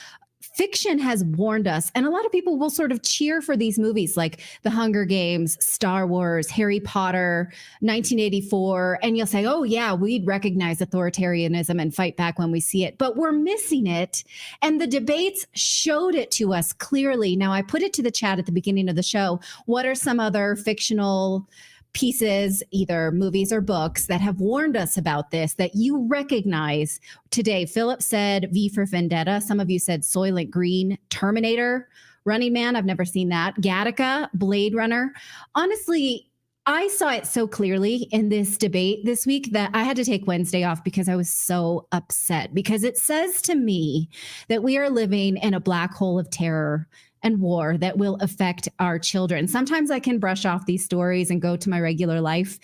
fiction has warned us, and a lot of people will sort of cheer for these movies like The Hunger Games, Star Wars, Harry Potter, 1984, and you'll say, oh yeah, we'd recognize authoritarianism and fight back when we see it, but we're missing it, and the debates showed it to us clearly. Now, I put it to the chat at the beginning of the show. What are some other fictional pieces, either movies or books, that have warned us about this that you recognize today? Philip said V for Vendetta. Some of you said Soylent Green, Terminator, Running Man. I've never seen that. Gattaca, Blade Runner. Honestly, I saw it so clearly in this debate this week that I had to take Wednesday off because I was so upset, because it says to me that we are living in a black hole of terror and war that will affect our children. Sometimes I can brush off these stories and go to my regular life.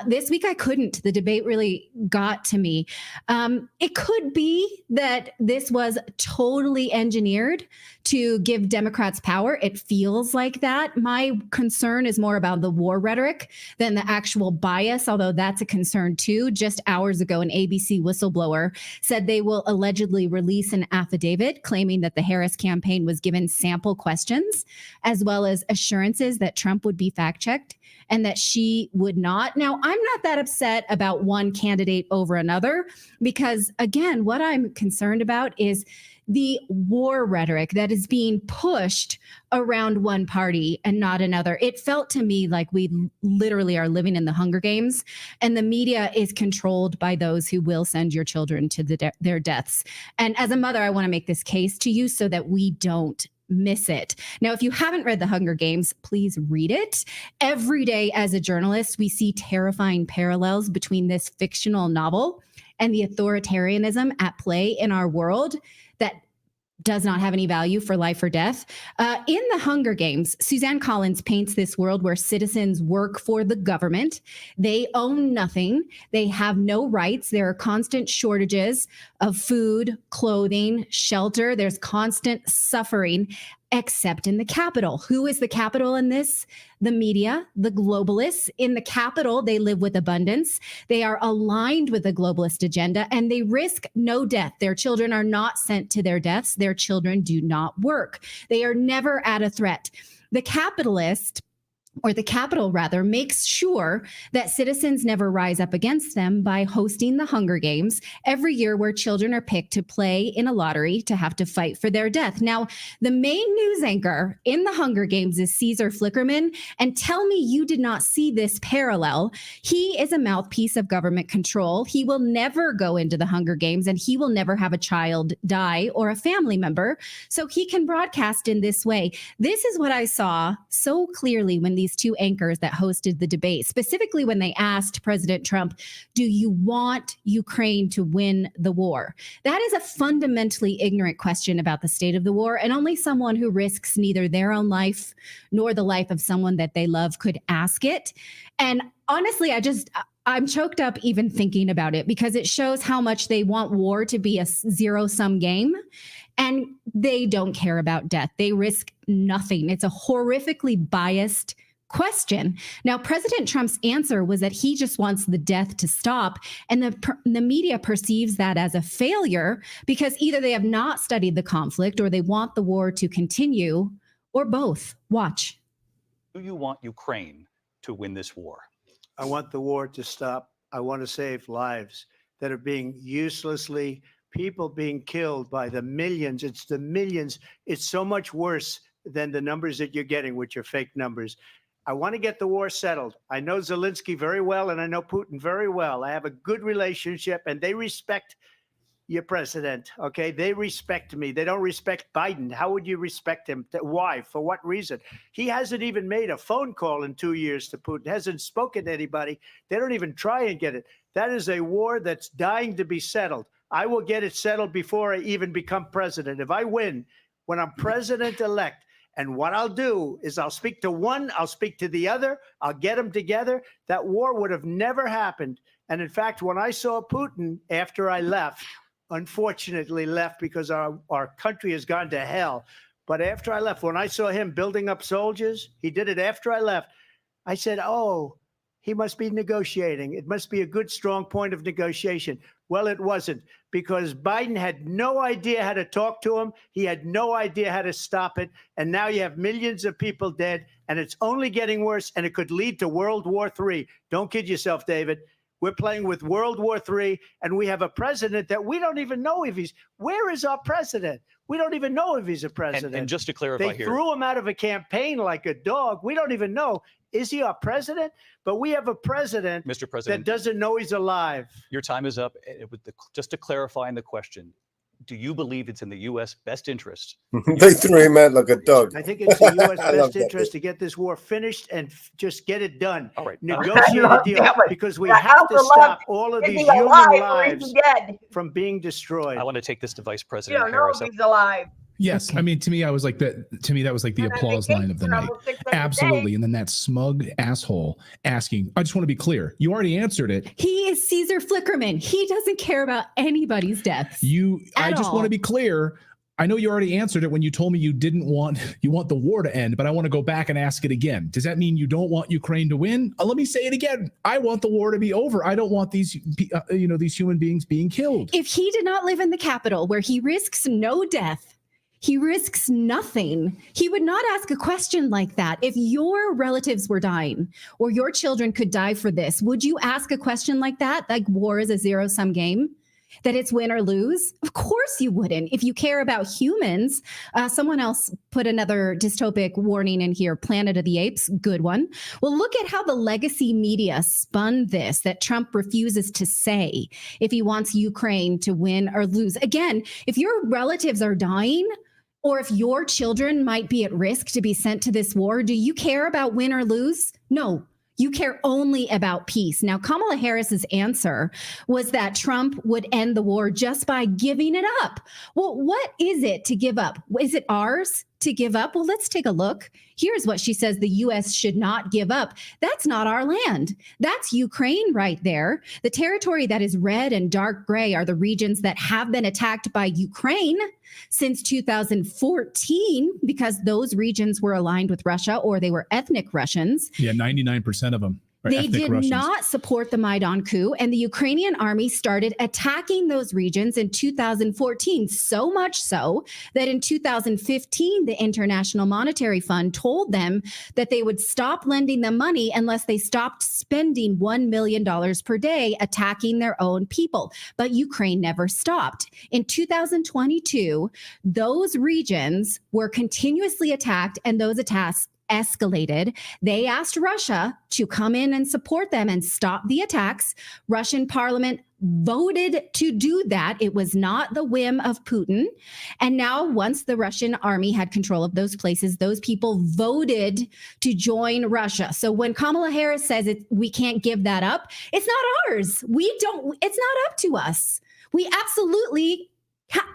This week I couldn't. The debate really got to me. It could be that this was totally engineered to give Democrats power. It feels like that. My concern is more about the war rhetoric than the actual bias, although that's a concern too. Just hours ago, an ABC whistleblower said they will allegedly release an affidavit claiming that the Harris campaign was given sample questions, as well as assurances that Trump would be fact-checked and that she would not. Now, I'm not that upset about one candidate over another, because again, what I'm concerned about is the war rhetoric that is being pushed around one party and not another. It felt to me like we literally are living in the Hunger Games, and the media is controlled by those who will send your children to their deaths. And as a mother, I want to make this case to you so that we don't miss it. Now, if you haven't read The Hunger Games, please read it. Every day as a journalist, we see terrifying parallels between this fictional novel and the authoritarianism at play in our world that does not have any value for life or death. In The Hunger Games, Suzanne Collins paints this world where citizens work for the government. They own nothing. They have no rights. There are constant shortages of food, clothing, shelter. There's constant suffering, except in the Capitol. Who is the Capitol in this? The media, the globalists. In the Capitol, they live with abundance. They are aligned with the globalist agenda, and they risk no death. Their children are not sent to their deaths. Their children do not work. They are never at a threat. The capitalist, or the Capitol rather, makes sure that citizens never rise up against them by hosting the Hunger Games every year, where children are picked to play in a lottery to have to fight for their death. Now, the main news anchor in the Hunger Games is Caesar Flickerman, and tell me you did not see this parallel. He is a mouthpiece of government control. He will never go into the Hunger Games, and he will never have a child die or a family member, so he can broadcast in this way. This is what I saw so clearly when these two anchors that hosted the debate, specifically when they asked President Trump, do you want Ukraine to win the war? That is a fundamentally ignorant question about the state of the war, and only someone who risks neither their own life nor the life of someone that they love could ask it. And honestly, I'm choked up even thinking about it, because it shows how much they want war to be a zero-sum game. And they don't care about death. They risk nothing. It's a horrifically biased question. Now, President Trump's answer was that he just wants the death to stop, and the media perceives that as a failure because either they have not studied the conflict or they want the war to continue, or both. Watch. Do you want Ukraine to win this war? I want the war to stop. I want to save lives that are being uselessly, people being killed by the millions. It's the millions. It's so much worse than the numbers that you're getting, which are fake numbers. I want to get the war settled. I know Zelensky very well, and I know Putin very well. I have a good relationship, and they respect your president. Okay. They respect me. They don't respect Biden. How would you respect him? Why? For what reason? He hasn't even made a phone call in 2 years to Putin, hasn't spoken to anybody. They don't even try and get it. That is a war that's dying to be settled. I will get it settled before I even become president. If I win, when I'm president-elect, and what I'll do is I'll speak to one, I'll speak to the other, I'll get them together. That war would have never happened. And in fact, when I saw Putin after I left, unfortunately left because our country has gone to hell. But after I left, when I saw him building up soldiers, he did it after I left. I said, oh, he must be negotiating. It must be a good, strong point of negotiation. Well, it wasn't, because Biden had no idea how to talk to him. He had no idea how to stop it. And now you have millions of people dead, and it's only getting worse, and it could lead to World War III. Don't kid yourself, David. We're playing with World War III, and we have a president that we don't even know if he's. Where is our president? We don't even know if he's a president. And just to clarify they here, threw him out of a campaign like a dog. We don't even know. Is he our president? But we have a president, Mr. President, that doesn't know he's alive. your time is up. Just to clarify in the question, do you believe it's in the U.S. best interest? They threw him out like a dog. I think it's in the U.S. I love best that interest bit. to get this war finished and just get it done. All right. Negotiate a deal, because we have to stop all of these human lives from being destroyed. I want to take this to Vice You President don't know Harris. if he's alive. Yes, I mean, to me, I was like that. To me, that was like the applause line of the night. Absolutely, and then that smug asshole asking. I just want to be clear. You already answered it. He is Caesar Flickerman. He doesn't care about anybody's deaths. I just want to be clear. I know you already answered it when you told me you want the war to end, but I want to go back and ask it again. Does that mean you don't want Ukraine to win? Let me say it again. I want the war to be over. I don't want these human beings being killed. If he did not live in the capital where he risks no death, he risks nothing, he would not ask a question like that. If your relatives were dying or your children could die for this, would you ask a question like that? Like war is a zero-sum game? That it's win or lose? Of course you wouldn't. If you care about humans, someone else put another dystopic warning in here, Planet of the Apes, good one. Well, look at how the legacy media spun this, that Trump refuses to say if he wants Ukraine to win or lose. Again, if your relatives are dying, or if your children might be at risk to be sent to this war, do you care about win or lose? No. You care only about peace. Now, Kamala Harris's answer was that Trump would end the war just by giving it up. Well, what is it to give up? Is it ours to give up? Well, let's take a look. Here's what she says the U.S. should not give up. That's not our land. That's Ukraine right there. The territory that is red and dark gray are the regions that have been attacked by Ukraine since 2014, because those regions were aligned with Russia, or they were ethnic Russians. Yeah, 99% of them. They did not support the Maidan coup, and the Ukrainian army started attacking those regions in 2014, so much so that in 2015, the International Monetary Fund told them that they would stop lending them money unless they stopped spending $1 million per day attacking their own people. But Ukraine never stopped. In 2022, those regions were continuously attacked, and those attacks escalated. They asked Russia to come in and support them and stop the attacks. Russian parliament voted to do that. It was not the whim of Putin. And now, once the Russian army had control of those places, those people voted to join Russia. So when Kamala Harris says we can't give that up, it's not ours. It's not up to us. We absolutely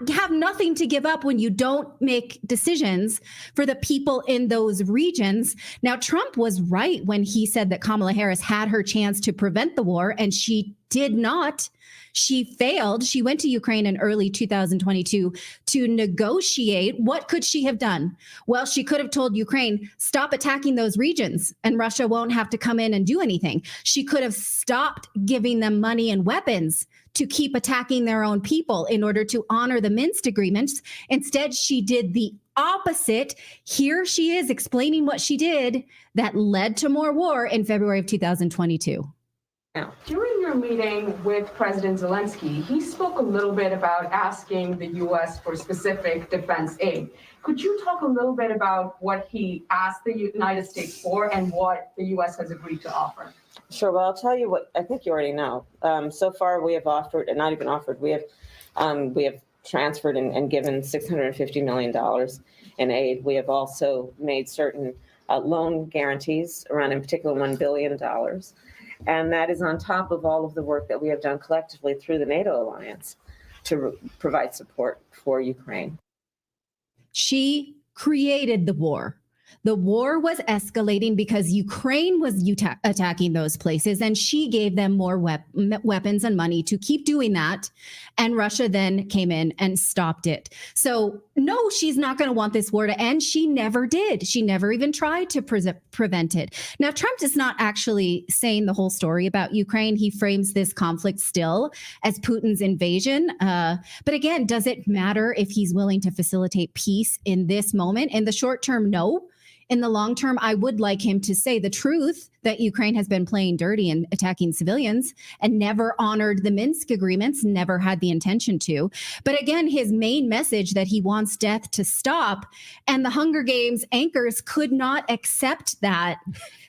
have nothing to give up when you don't make decisions for the people in those regions. Now, Trump was right when he said that Kamala Harris had her chance to prevent the war, and she did not. She failed. She went to Ukraine in early 2022 to negotiate. What could she have done? Well, she could have told Ukraine, stop attacking those regions and Russia won't have to come in and do anything. She could have stopped giving them money and weapons to keep attacking their own people in order to honor the Minsk agreements. Instead, she did the opposite. Here she is explaining what she did that led to more war in February of 2022. Now, during your meeting with President Zelensky, he spoke a little bit about asking the U.S. for specific defense aid. Could you talk a little bit about what he asked the United States for and what the U.S. has agreed to offer? Sure. Well, I'll tell you what I think you already know. So far, we have offered, and not even offered, we have transferred and given $650 million in aid. We have also made certain loan guarantees around, in particular, $1 billion. And that is on top of all of the work that we have done collectively through the NATO alliance to provide support for Ukraine. She created the war. The war was escalating because Ukraine was attacking those places, and she gave them more weapons and money to keep doing that. And Russia then came in and stopped it. So no, she's not going to want this war to end. She never did. She never even tried to prevent it. Now, Trump is not actually saying the whole story about Ukraine. He frames this conflict still as Putin's invasion. But again, does it matter if he's willing to facilitate peace in this moment? In the short term, no. In the long term, I would like him to say the truth that Ukraine has been playing dirty and attacking civilians and never honored the Minsk agreements, never had the intention to. But again, his main message that he wants death to stop, and the Hunger Games anchors could not accept that.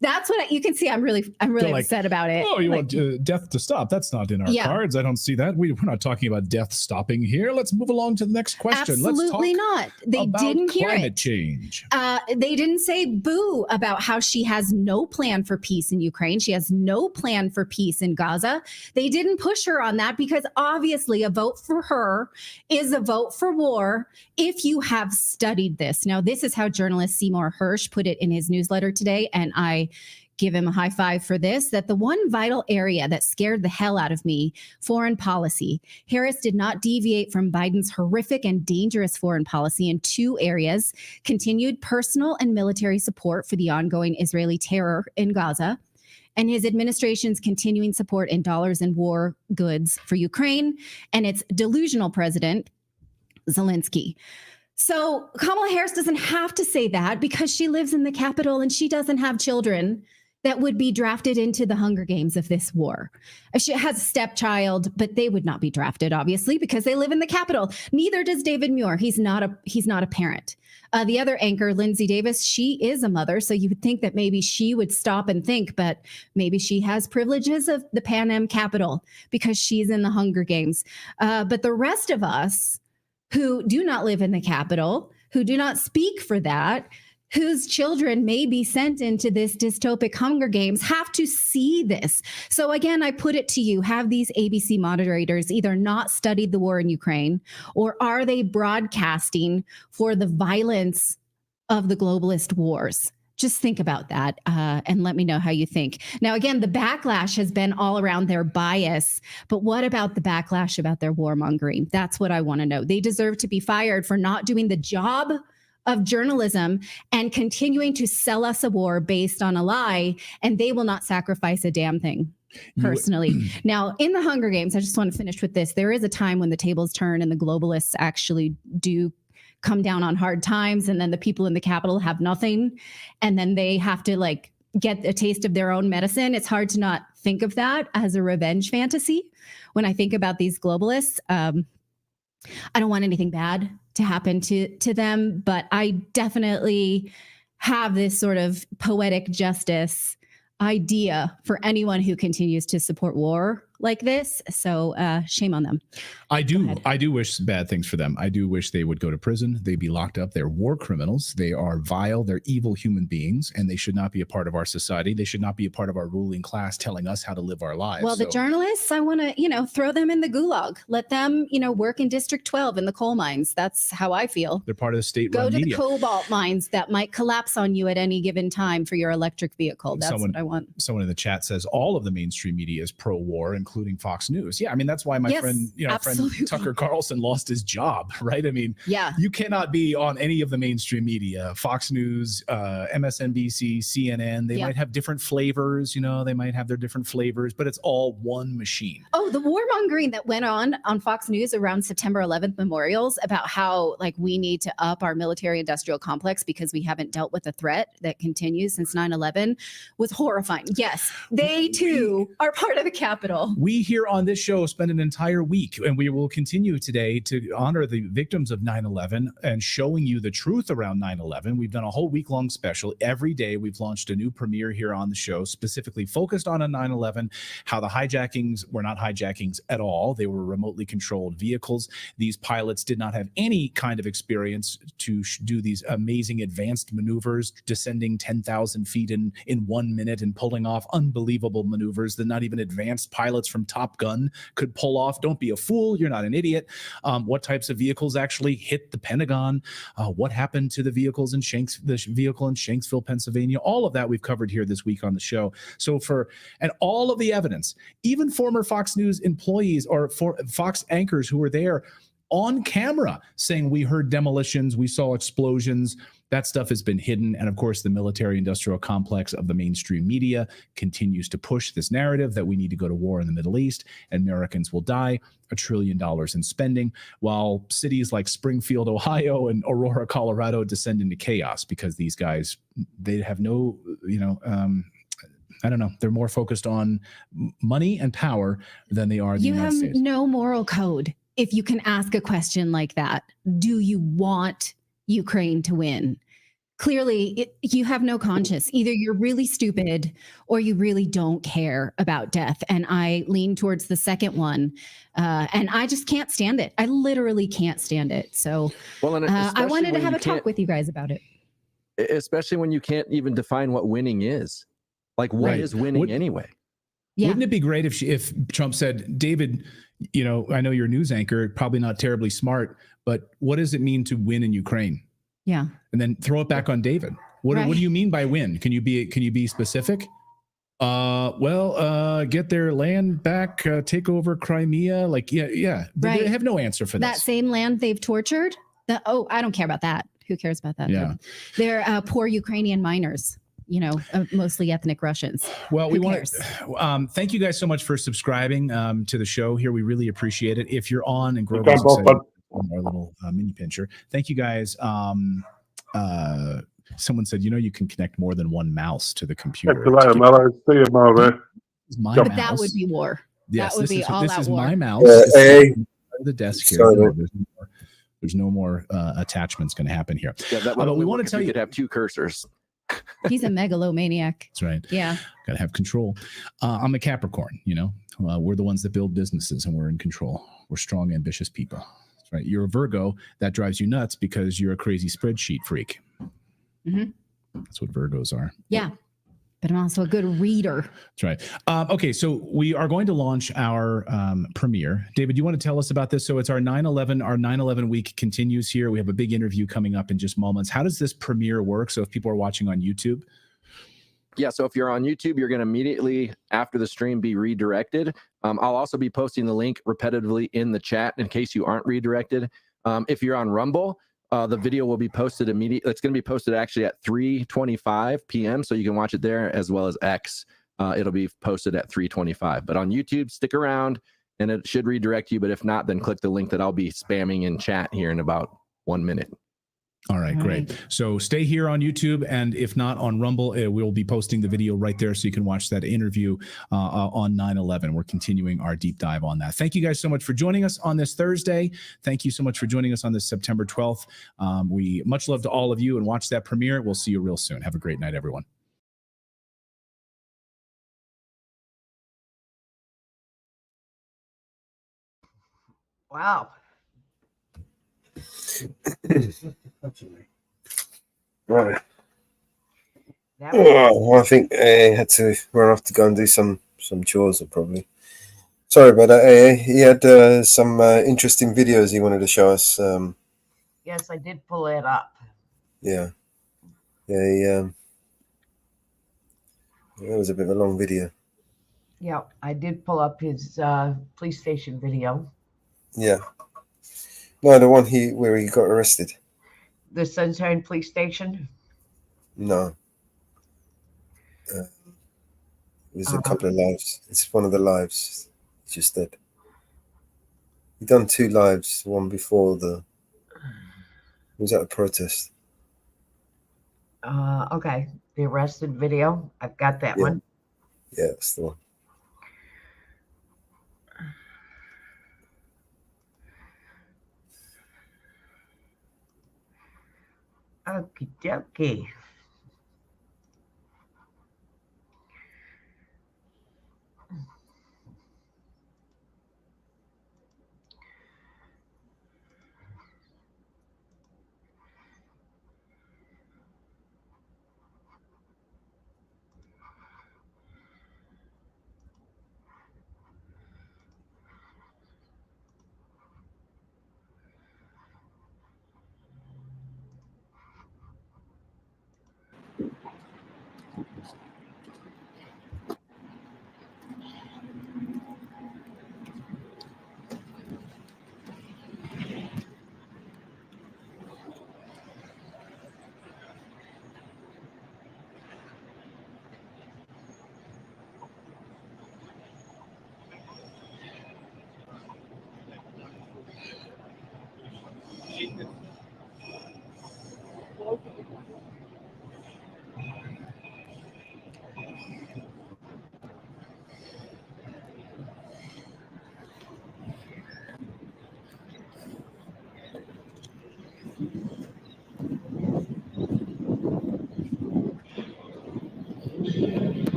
That's what you can see. I'm really upset about it. Oh, you want death to stop? That's not in our cards. I don't see that. We're not talking about death stopping here. Let's move along to the next question. Absolutely Let's talk not. They about didn't hear climate it. change. They didn't say boo about how she has no plan for peace in Ukraine. She has no plan for peace in Gaza. They didn't push her on that because obviously a vote for her is a vote for war if you have studied this. Now, this is how journalist Seymour Hersh put it in his newsletter today, and I give him a high five for this, that the one vital area that scared the hell out of me, foreign policy. Harris did not deviate from Biden's horrific and dangerous foreign policy in two areas: continued personal and military support for the ongoing Israeli terror in Gaza, and his administration's continuing support in dollars and war goods for Ukraine and its delusional president, Zelensky. So Kamala Harris doesn't have to say that because she lives in the Capitol and she doesn't have children that would be drafted into the Hunger Games of this war. She has a stepchild, but they would not be drafted, obviously, because they live in the Capitol. Neither does David Muir. He's not a parent. The other anchor, Lindsay Davis, she is a mother, so you would think that maybe she would stop and think, but maybe she has privileges of the Pan Am Capitol because she's in the Hunger Games. But the rest of us who do not live in the Capitol, who do not speak for that, whose children may be sent into this dystopic Hunger Games, have to see this. So again, I put it to you, have these ABC moderators either not studied the war in Ukraine, or are they broadcasting for the violence of the globalist wars? Just think about that and let me know how you think. Now, again, the backlash has been all around their bias, but what about the backlash about their warmongering? That's what I want to know. They deserve to be fired for not doing the job of journalism and continuing to sell us a war based on a lie, and they will not sacrifice a damn thing. Personally. Now, in the Hunger Games, I just want to finish with this. There is a time when the tables turn and the globalists actually do come down on hard times, and then the people in the Capitol have nothing, and then they have to get a taste of their own medicine. It's hard to not think of that as a revenge fantasy when I think about these globalists. I don't want anything bad to happen to them, but I definitely have this sort of poetic justice idea for anyone who continues to support war like this. So shame on them. I do wish bad things for them. I do wish they would go to prison. They'd be locked up. They're war criminals. They are vile. They're evil human beings, and they should not be a part of our society. They should not be a part of our ruling class telling us how to live our lives. Well, the journalists, I want to, throw them in the gulag. Let them, work in District 12 in the coal mines. That's how I feel. They're part of the state-run Go to media. the cobalt mines that might collapse on you at any given time for your electric vehicle. That's what I want. Someone in the chat says all of the mainstream media is pro-war, including Fox News. Yeah, I mean, that's why my friend Tucker Carlson lost his job, right? I mean, you cannot be on any of the mainstream media, Fox News, MSNBC, CNN. They might have different flavors, they might have their different flavors, but it's all one machine. Oh, the warmongering that went on Fox News around September 11th memorials about how we need to up our military industrial complex because we haven't dealt with a threat that continues since 9/11 was horrifying. Yes, they too are part of the Capitol. We here on this show spend an entire week, and we will continue today to honor the victims of 9/11 and showing you the truth around 9/11. We've done a whole week-long special. Every day we've launched a new premiere here on the show, specifically focused on a 9/11, how the hijackings were not hijackings at all. They were remotely controlled vehicles. These pilots did not have any kind of experience to do these amazing advanced maneuvers, descending 10,000 feet in 1 minute and pulling off unbelievable maneuvers that not even advanced pilots from Top Gun could pull off. Don't be a fool. You're not an idiot. What types of vehicles actually hit the Pentagon? What happened to the vehicles in the vehicle in Shanksville, Pennsylvania? All of that we've covered here this week on the show. And all of the evidence, even former Fox News employees or Fox anchors who were there on camera saying we heard demolitions, we saw explosions. That stuff has been hidden. And of course, the military-industrial complex of the mainstream media continues to push this narrative that we need to go to war in the Middle East and Americans will die, $1 trillion in spending, while cities like Springfield, Ohio and Aurora, Colorado descend into chaos because these guys, they have no, I don't know. They're more focused on money and power than they are the You United have States. no moral code if you can ask a question like that. Do you want Ukraine to win? Clearly, you have no conscience. Either you're really stupid or you really don't care about death. And I lean towards the second one. And I just can't stand it. I literally can't stand it. So I wanted to have a talk with you guys about it. Especially when you can't even define what winning is. Like, what is winning anyway? Yeah. Wouldn't it be great if Trump said, David, I know you're a news anchor, probably not terribly smart, but what does it mean to win in Ukraine? Yeah. And then throw it back on David. What do you mean by win? Can you be specific? Get their land back, take over Crimea. They have no answer for that this. same land they've tortured. I don't care about that. Who cares about that? Yeah. They're poor Ukrainian miners. Mostly ethnic Russians. Well, we want to thank you guys so much for subscribing to the show here. We really appreciate it. If you're on and Grover's our little mini pincher, thank you guys. Someone said, you can connect more than one mouse to the computer. But that would be war. Yes, that would be all out war. My mouse. The desk here. There's no more attachments going to happen here. Yeah, that would we want to tell you could have two cursors. He's a megalomaniac. That's right. Yeah. Got to have control. I'm a Capricorn, we're the ones that build businesses and we're in control. We're strong, ambitious people. That's right. You're a Virgo. That drives you nuts because you're a crazy spreadsheet freak. Mm-hmm. That's what Virgos are. Yeah. But I'm also a good reader. That's right. Okay, so we are going to launch our premiere. David, you want to tell us about this? So it's our 9/11. Our 9/11 week continues here. We have a big interview coming up in just moments. How does this premiere work? So if people are watching on YouTube. Yeah, so if you're on YouTube, you're going to immediately after the stream be redirected. I'll also be posting the link repetitively in the chat in case you aren't redirected. If you're on Rumble, the video will be posted immediately. It's going to be posted actually at 3:25 p.m. So you can watch it there, as well as X. It'll be posted at 3:25. But on YouTube, stick around and it should redirect you. But if not, then click the link that I'll be spamming in chat here in about 1 minute. All right, great. So stay here on YouTube, and if not on Rumble, we'll be posting the video right there so you can watch that interview on 9/11. We're continuing our deep dive on that. Thank you guys so much for joining us on this Thursday. Thank you so much for joining us on this September 12th. We much love to all of you, and watch that premiere. We'll see you real soon. Have a great night, everyone. Wow. Right. I think I had to run off to go and do some chores, probably. Sorry about that. He had some interesting videos he wanted to show us. Yes, I did pull it up. Yeah. It was a bit of a long video. Yeah, I did pull up his police station video. Yeah. No, the one where he got arrested. The Sunshine Police Station? No. It was a couple of lives. It's one of the lives he just did. He done 2 lives, one before he was at a protest. Okay. The arrested video. I've got that one. Yeah, that's the one. Okie dokie.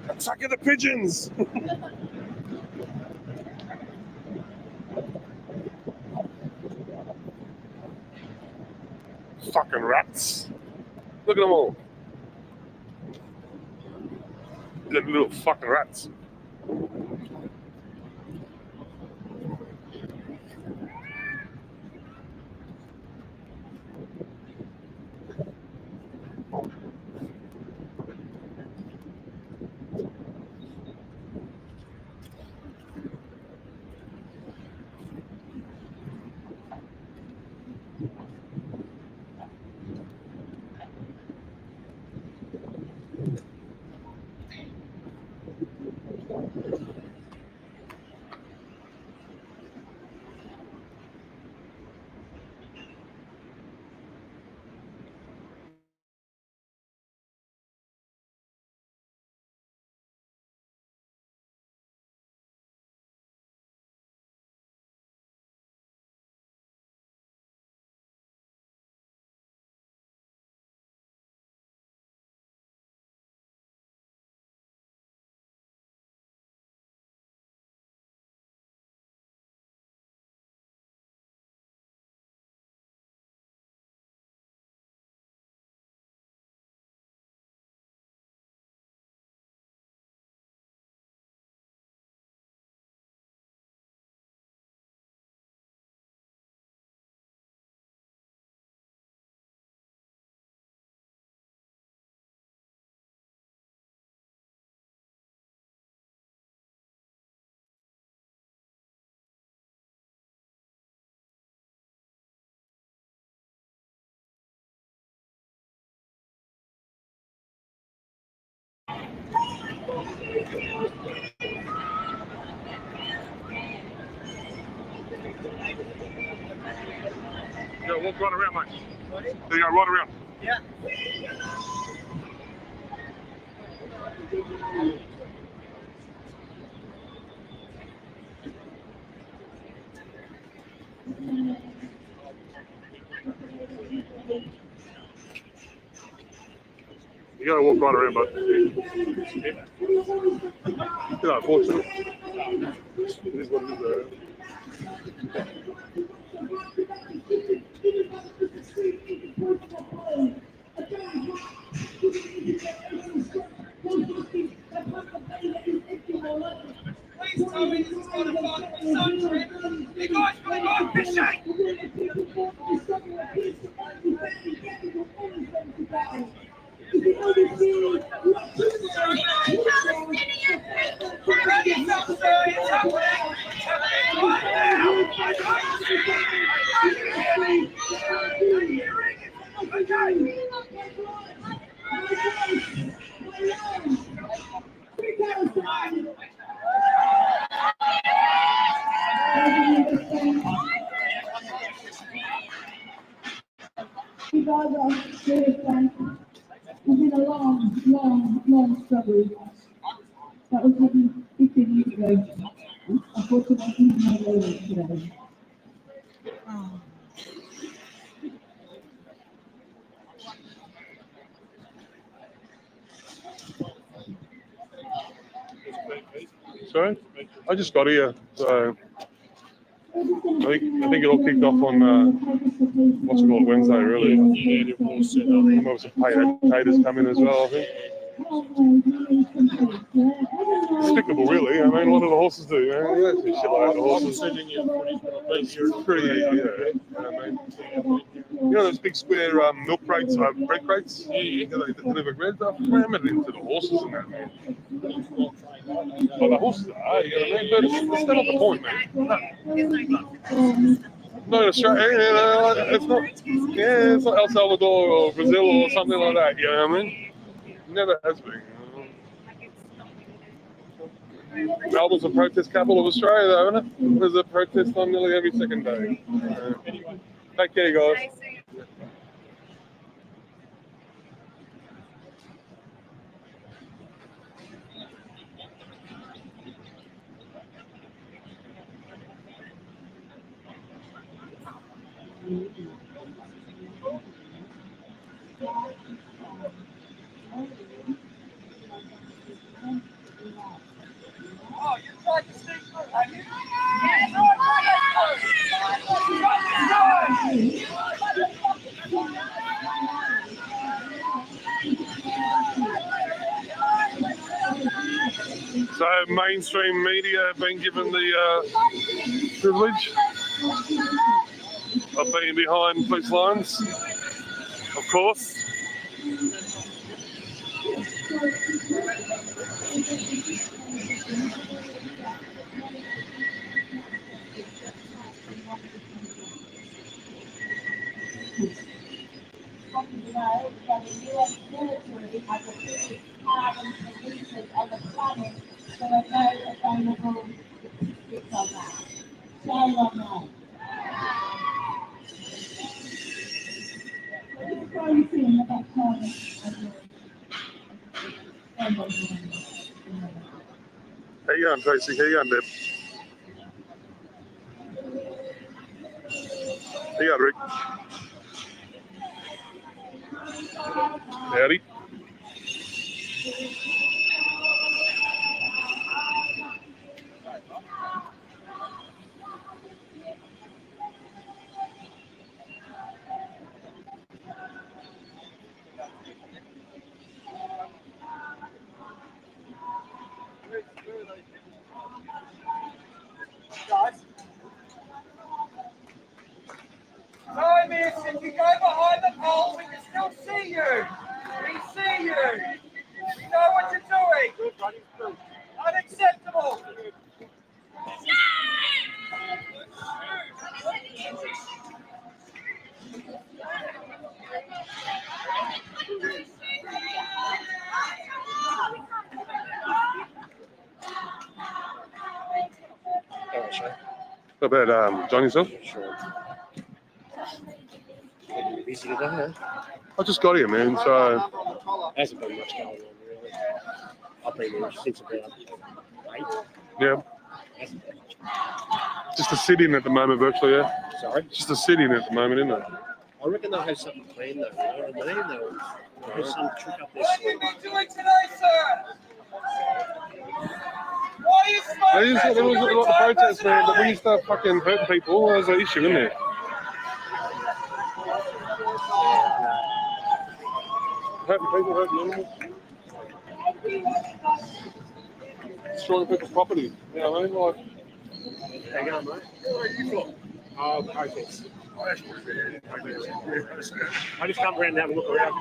Attacking the pigeons! Fucking rats! Look at them all. Little fucking rats. Yo, walk right around, mate. There you go, right around. Yeah. You gotta walk right around, bud. You know, unfortunately. It is what it is, Please tell me this is gonna fuck my son, Trevor. You guys really like this It's been a long struggle. That was happened 15 years ago. Unfortunately, my way today. Sorry? I just got here, so I think it all kicked off on what's it called, Wednesday, really. I'm obviously potatoes coming as well, I think. Despicable, really. I mean, what do the horses do? You know, shit like the horses. It's pretty, you know those big square milk crates, bread crates? They deliver bread. They're ramming into the horses and that, man. Well, the horses are, you know what I mean? But it's not the point, man. No, Australia, it's not El Salvador or Brazil or something like that, you know what I mean? Never has been. Melbourne's a protest capital of Australia, though, isn't it? There's a protest on nearly every second day. Take care, guys. Oh, you tried to sneak through, have you? So mainstream media have been given the privilege of being behind police lines, of course. How you going, Tracy? How you going, Deb? How you going, Rick? Howdy. Sorry, miss, if you go behind the pole, we can still see you. We see you. We know what you're doing. Unacceptable. How about John yourself? Sure. Busy today, huh? I just got here, man, so... Hasn't been much going on, really. I've been here since about 8. Yeah. Hasn't been much. Just a sit-in at the moment, virtually, yeah? Sorry? Just a sit-in at the moment, isn't it? I reckon they'll have something planned, though. You know what I mean? They'll have some trick up their What sleeve. are you doing today, sir? Why are you smoking? There was a lot of protests, man, but when you start fucking hurting people, there's an issue, isn't there? Hurting people, hurting animals. Destroying people's property. You know what I mean? Like, How you going, mate? Where are you from? Oh, protests. I just come around and have a look around.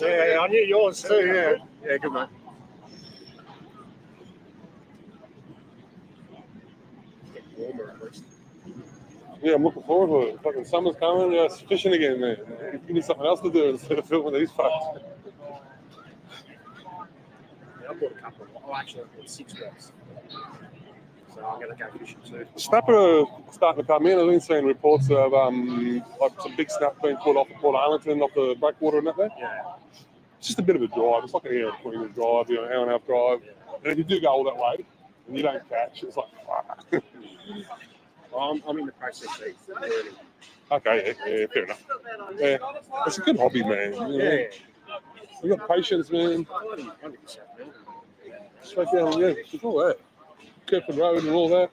Yeah, I knew yours too, yeah. Yeah, good, mate. Warmer at least. yeah, I'm looking forward to it. Fucking summer's coming, it's fishing again, man. Give me something else to do instead of filming these fucks. Yeah, I bought a couple. Oh, actually, I bought 6 bottles. so I'm going to go fishing too. Snapper are starting to come in. I've been seeing reports of like some big snap being caught off the Port Arlington, off the breakwater and that there. Yeah. It's just a bit of a drive. It's like an hour and 20-minute drive, you know, hour and a half drive. Yeah. And if you do go all that way and you don't catch, it's like, fuck. I'm in the process of learning. Okay, yeah, fair enough. Yeah, it's a good hobby, man. Yeah. You got patience, man. 100%, man. Straight down, yeah, it's all that. Kirkland Road and all that.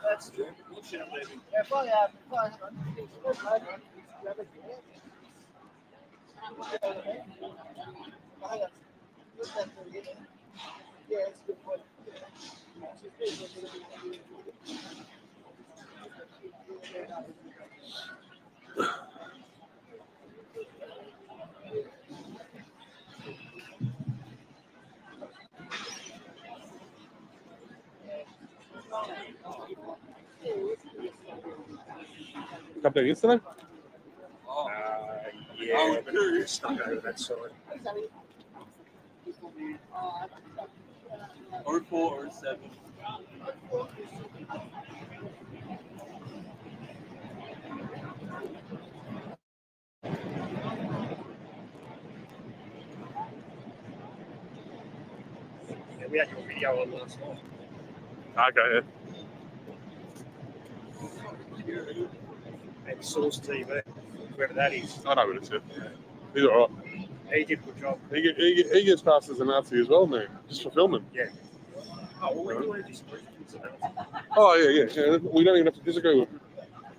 That's true. Come there yesterday? Yeah, but it's stuck over that side. 04 or 07. Yeah, we had your video on last night. Okay, And Source TV, whoever that is. I know what it's. He's all right. He did a good job. He gets past as a Nazi as well, man, just for filming. Yeah. Oh, well, we want to disagree with him. Oh, yeah. We don't even have to disagree with him.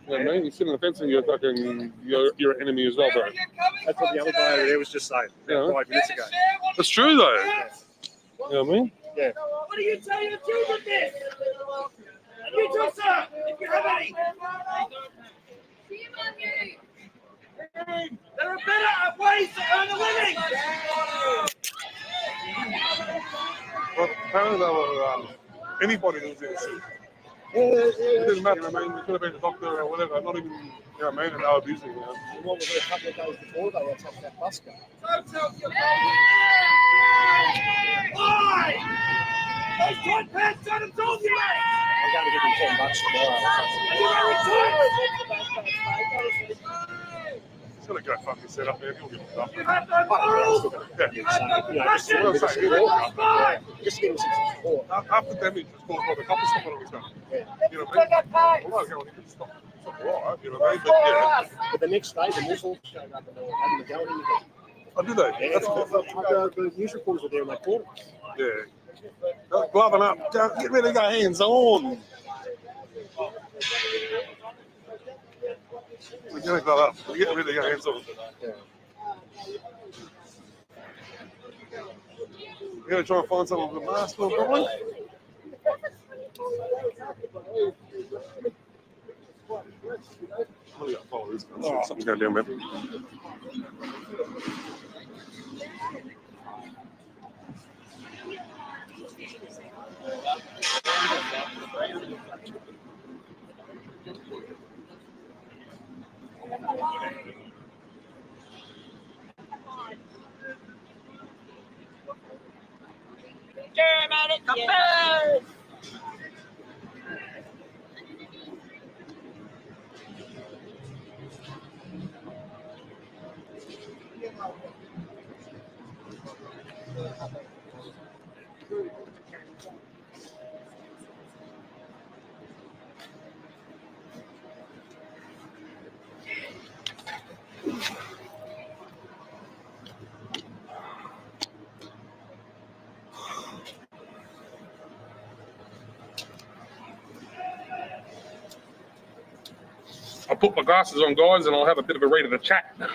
You know what I mean? You sit on the fence and you're an enemy as well, bro. That's what the other guy over there was just saying 5 minutes ago. That's true, though. Yeah. You know what I mean? Yeah. What are you telling the truth with this? And you too, sir, if you have any. There are better ways to earn a living. Well, apparently they were anybody who's in the city. It didn't matter, I mean, it could have been a doctor or whatever, not even, you know what I mean, and they were abusing, you know. What was it a couple of days before they were taking that bus guy? Why? Those tight pants don't absolve you, mate. I'm going to give him $10 tomorrow. Are you wearing tights? He's going to go fucking set up there, he'll get it up. You have no morals. Just give him some support. Half the damage is caused by the couple stopping on his gun. You know what I mean? Well, no, he can stop right, you know what I mean? But, yeah. But the next day, the Muslims showed up and they were having a go at him. Oh, did they? Yeah, the news reporters were there and they caught him. Yeah. Gloving up. Get rid of your hands on. We're going to glove up. We're getting rid of your hands on. Yeah. We're going to try and find someone with a mask on, probably. I'm going to follow this guy. Something's going down, man. Germanic affairs. I'll put my glasses on, guys, and I'll have a bit of a read of the chat. No,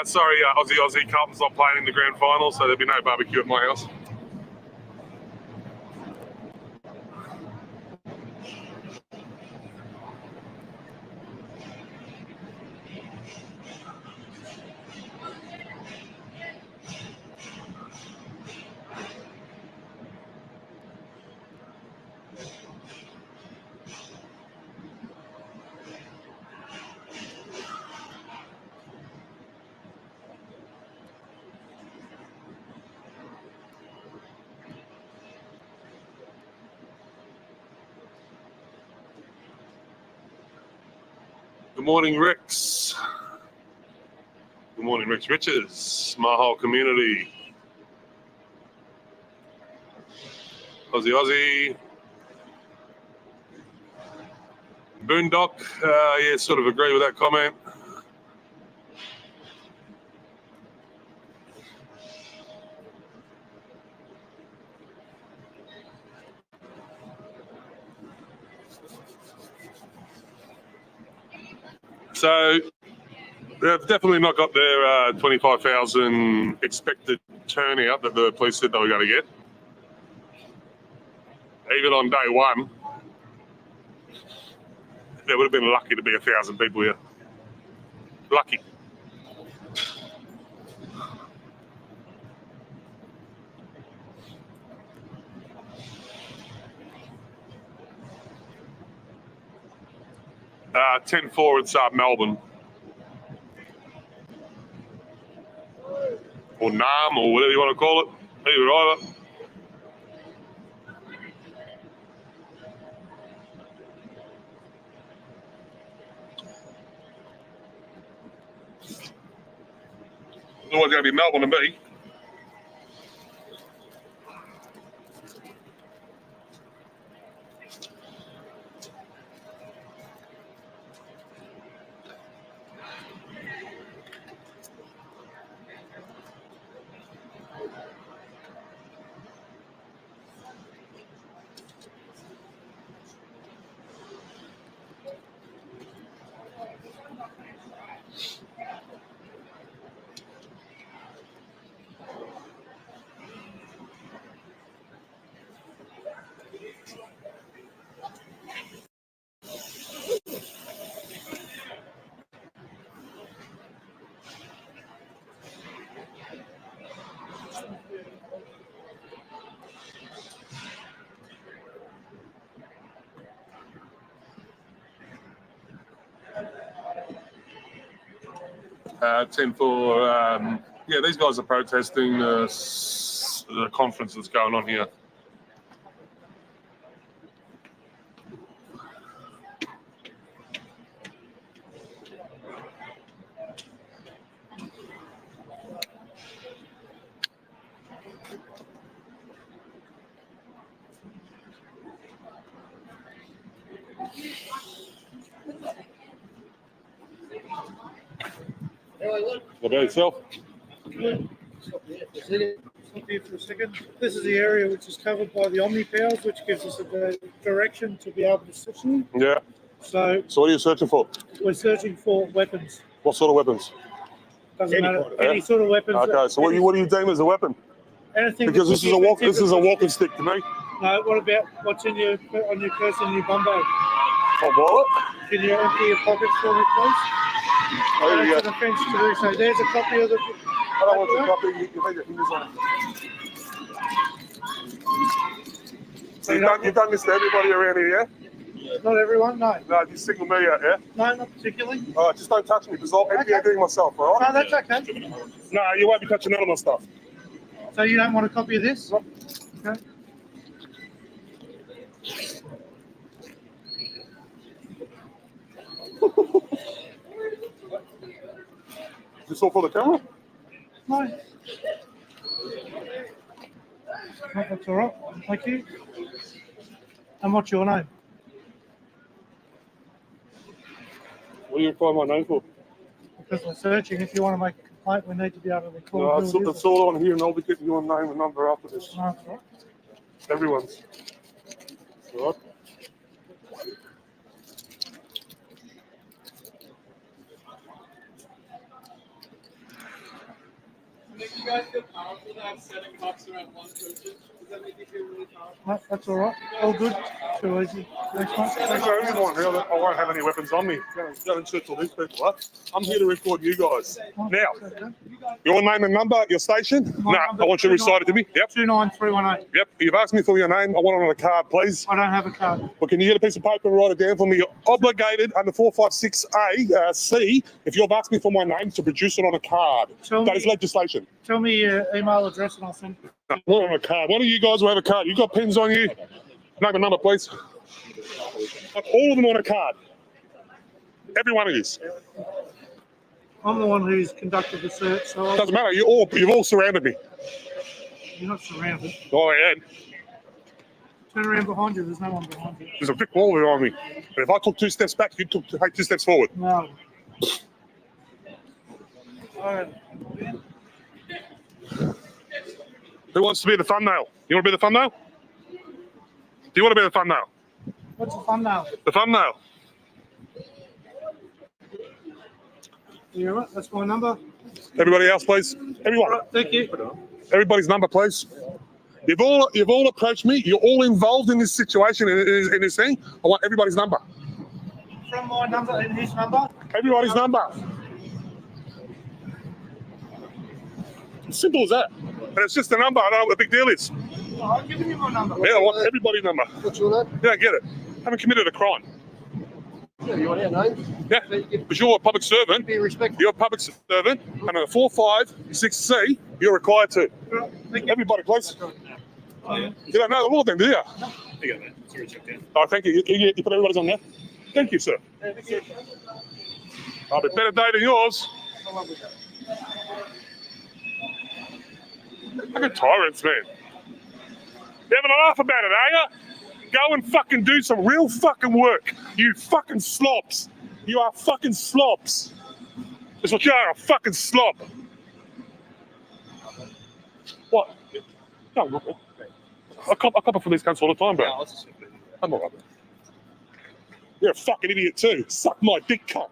sorry, Aussie Carlton's not playing in the grand final, so there'll be no barbecue at my house. Good morning, Rex. Good morning, Rex Riches, my whole community. Aussie, Aussie. Boondock, yeah, sort of agree with that comment. So they've definitely not got their 25,000 expected turnout that the police said they were going to get. Even on day one, there would have been lucky to be 1,000 people here. Lucky. Uh, 10-4 in South Melbourne. Or NAM, or whatever you want to call it. Either either. It's always going to be Melbourne to me. Uh, 10-4, yeah, these guys are protesting the conference that's going on here. What about yourself? Stop here for a second. This is the area which is covered by the Omni Powers, which gives us a direction to be able to search them. Yeah. So what are you searching for? We're searching for weapons. What sort of weapons? Doesn't matter. Any sort of weapons. Okay, so what do you deem as a weapon? Anything. Because this is a walking stick to me. No, what about what's on your person in your bum bag? My wallet? Can you empty your pockets for me, please? Oh, there you That's an offence to do so. There's a copy of the... I don't want your copy. You can take your fingers on it. So you've done this to everybody around here, yeah? Not everyone, no. No, you single me out, yeah? No, not particularly. All right, just don't touch me because I'll empty everything myself, all right? No, that's okay. No, you won't be touching none of my stuff. So you don't want a copy of this? Okay. Is this all for the camera? No. That's all right. Thank you. And what's your name? What do you require my name for? Because we're searching. If you want to make a complaint, we need to be able to record. No, it's all on here, and I'll be getting your name and number after this. No, that's all right. Everyone's. All right. Make you guys feel powerful to have 7 cops around one person? Does that make you feel really powerful? No, that's all right. All good. Too easy. Next one. That's the only one here that I won't have any weapons on me. Go and search all these people, huh? I'm here to record you guys. Now, your name and number, your station? No, I want you to recite it to me. Yep. 29318. Yep. You've asked me for your name. I want it on a card, please. I don't have a card. Well, can you get a piece of paper and write it down for me? You're obligated under 456A, C, if you've asked me for my name, to produce it on a card. That is legislation. Tell me your email address and I'll send it. Not on a card. One of you guys will have a card. You got pens on you? Name and number, please. All of them on a card. Every one of you. I'm the one who's conducted the search, so Doesn't matter. You've all surrounded me. you're not surrounded. Oh, I am. Turn around behind you. There's no one behind you. There's a brick wall behind me. And if I took 2 steps back, you took 2 steps forward. No. Who wants to be the thumbnail? You want to be the thumbnail? Do you want to be the thumbnail? What's the thumbnail? The thumbnail. You know what? That's my number. Everybody else, please. Everyone. Thank you. Everybody's number, please. You've all approached me. You're all involved in this situation, in this thing. I want everybody's number. From my number and his number. Everybody's number. As simple as that. And it's just a number. I don't know what the big deal is. Oh, I've given you my number. Yeah, I want everybody's number. What's your name? Yeah, I get it. Haven't committed a crime. Yeah, you want our name? Yeah, because you're a public servant. Be respectful. You're a public servant, and under 456C, you're required to. Everybody, please. You don't know the law then, do you? You got that. It's already checked in. Oh, thank you. You put everybody's on there? Thank you, sir. I'll be better day than yours. Look at tyrants, man. You having a laugh about it, are you? Go and fucking do some real fucking work. You fucking slobs. You are fucking slobs. That's what you are, a fucking slob. What? No, look. I cop it from these cunts all the time, bro. I'm all right. You're a fucking idiot too. Suck my dick, cunt.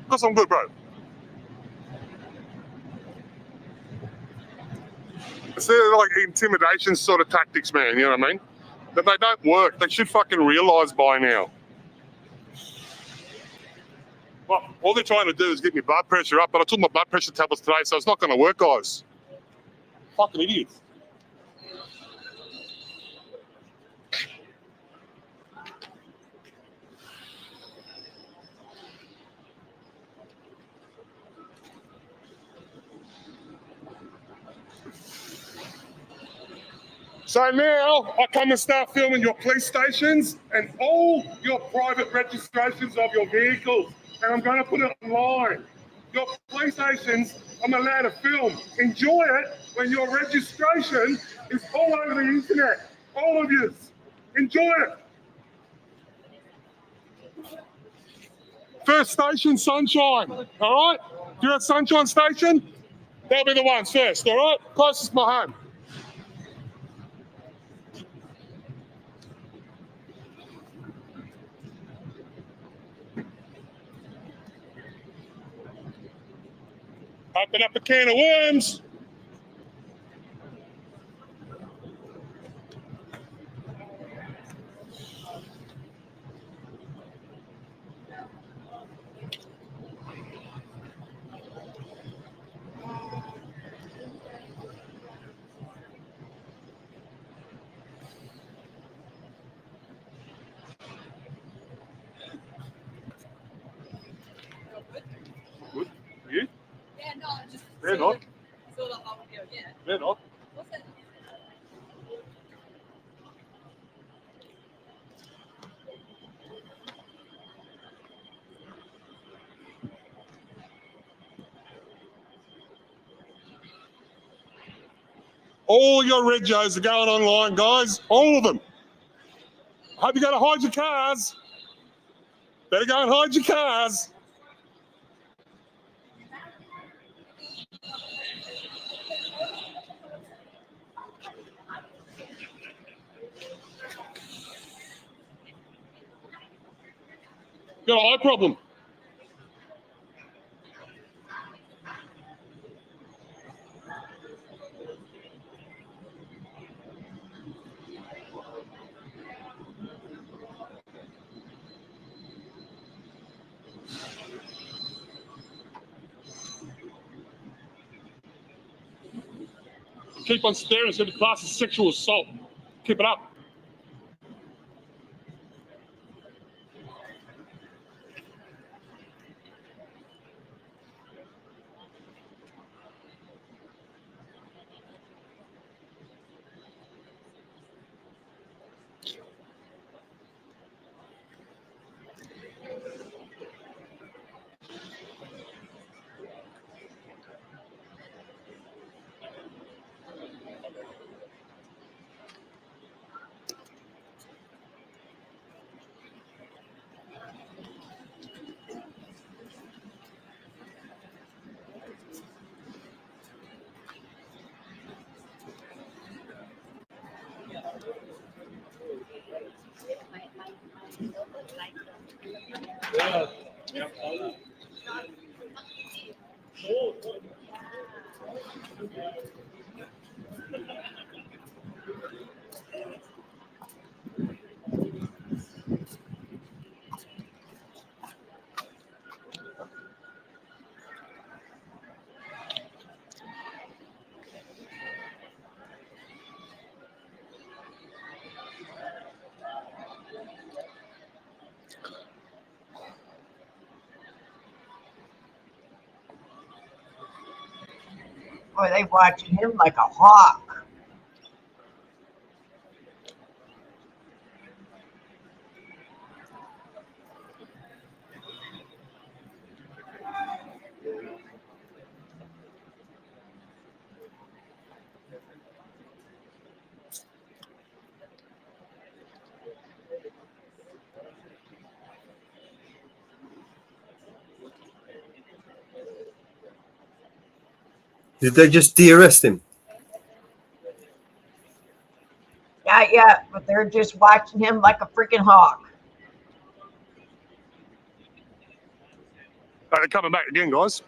Got some good, bro. It's like intimidation sort of tactics, man. You know what I mean? That they don't work. They should fucking realise by now. Well, all they're trying to do is get my blood pressure up, but I took my blood pressure tablets today, so it's not going to work, guys. Fucking idiots. So now I come and start filming your police stations and all your private registrations of your vehicles, and I'm going to put it online. Your police stations, I'm allowed to film. Enjoy it when your registration is all over the internet. All of you. Enjoy it. First station, Sunshine. All right? You're at Sunshine Station? They'll be the ones first, all right? Closest to my home. Open up a can of worms. Good. Are you? Yeah, no, just They're not. sort of how we go, yeah. They're not. What's that? All your regos are going online, guys. All of them. I hope you go to hide your cars. Better go and hide your cars. Got an eye problem. Keep on staring, it's going to be classed as sexual assault. Keep it up. Boy, they watching him like a hawk. Did they just de-arrest him? Yeah, but they're just watching him like a freaking hawk. They're coming back again, guys.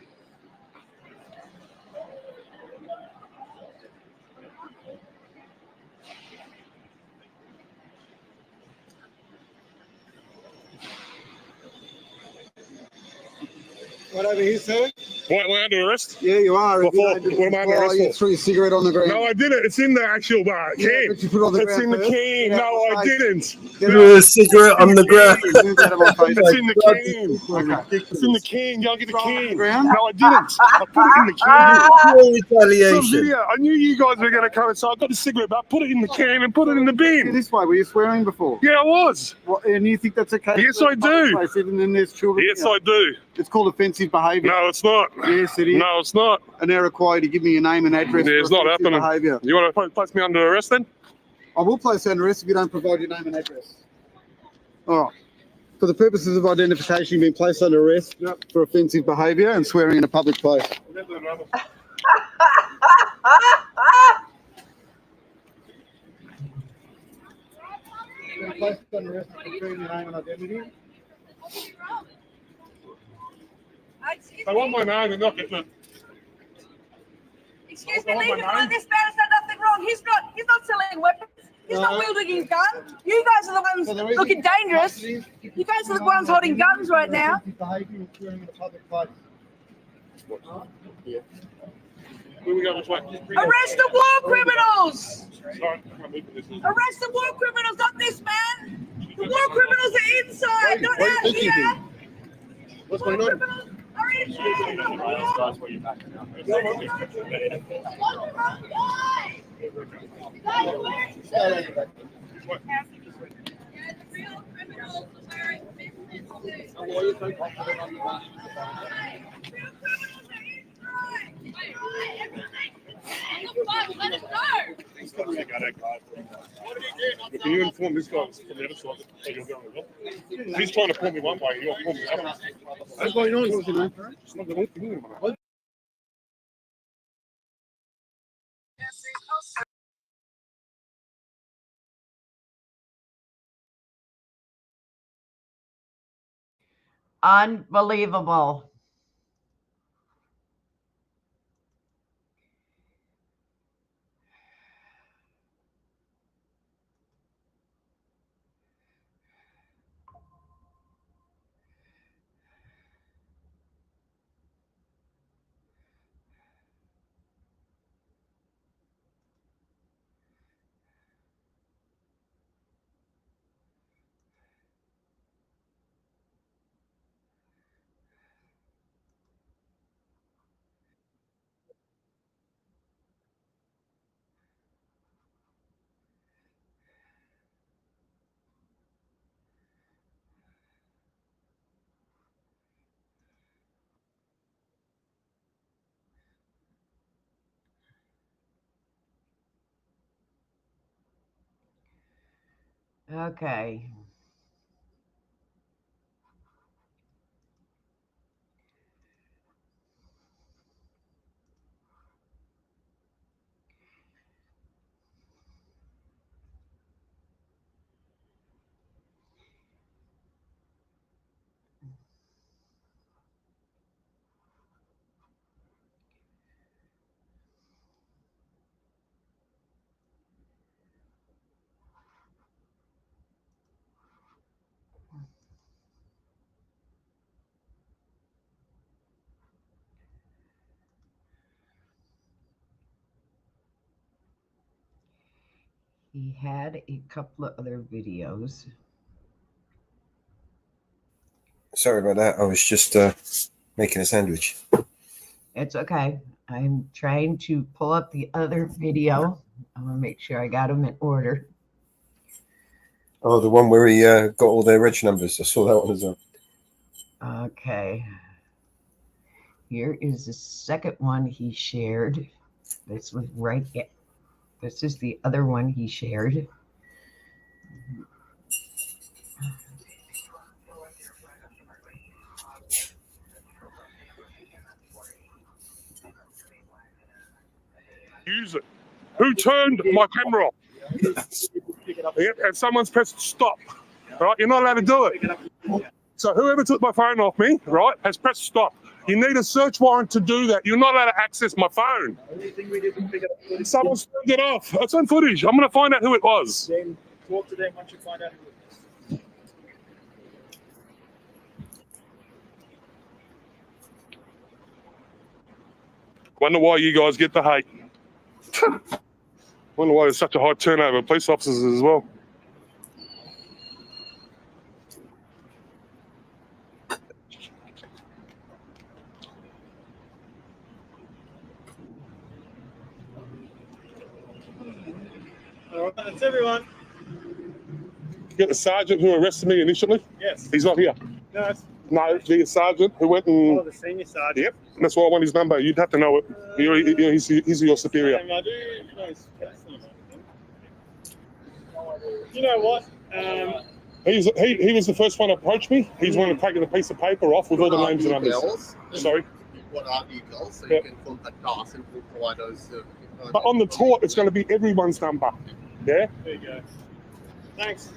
Right over here, sir. What, we're under arrest? Yeah, you are. What am I under arrest You for? threw your cigarette on the ground. No, I didn't. It's in the actual can. Yeah, but you put it on the It's ground in the first. can. Get out No, of my I face. didn't. Threw a cigarette on the ground. Move out of my face. It's in the God, can. Okay. It's in the can. Go get the Throw it on can. the ground? No, I didn't. I put it in the can. No It's on retaliation. video. I knew you guys were going to come, so I got the cigarette, but I put it in the can and put it in the bin. This way, were you swearing before? Yeah, I was. What, and you think that's okay? Yes, I do. Place, even then there's children. Yes, here? I do. It's called offensive behaviour. No, it's not. Yes, it is. No, it's not. And they're required to give me your name and address. Yeah, for it's not offensive happening. Behaviour. You want to place me under arrest then? I will place you under arrest if you don't provide your name and address. All right. For the purposes of identification, you've been placed under arrest for offensive behaviour and swearing in a public place. You've been placed under arrest for betraying your name and identity. I want my name and not get the... Excuse me, leave him alone. This man has done nothing wrong. He's not selling weapons. He's not wielding his gun. You guys are the ones looking dangerous. You guys are the ones holding guns right now. Behaviour and swearing in a public place. Where we go this way? Arrest the war criminals. Sorry, I can't move this. Arrest the war criminals, not this man. The war criminals are inside, not out here. What's going on? Are inside. Let him go. Can you inform this guy from the other side that you're going as well? He's trying to pull me one way, you're pulling me the other. What's going on? It's not going on. Unbelievable. Okay. He had a couple of other videos. Sorry about that. I was just making a sandwich. It's okay. I'm trying to pull up the other video. I want to make sure I got them in order. Oh, the one where he got all their reg numbers. I saw that one as well. Okay. Here is the second one he shared. This was right here. This is the other one he shared. Use it. Who turned my camera off? And someone's pressed stop. Right? You're not allowed to do it. So whoever took my phone off me, right, has pressed stop. You need a search warrant to do that. You're not allowed to access my phone. Someone's turned it off. That's on footage. I'm going to find out who it was. Then talk to them once you find out who it is. Wonder why you guys get the hate. Wonder why there's such a high turnover of police officers as well. All right, that's everyone. You got the sergeant who arrested me initially? Yes. He's not here. No, it's No, the sergeant who went and... the senior sergeant. Yep, that's why I want his number. You'd have to know it. He's your superior. I do know his personal number. You know what? He was the first one to approach me. He's one to take a piece of paper off with all the names and numbers. Sorry? What are details so Yeah. you can contact us and we'll provide those. But on the tour, it's going to be everyone's number. Yeah? There you go. Thanks.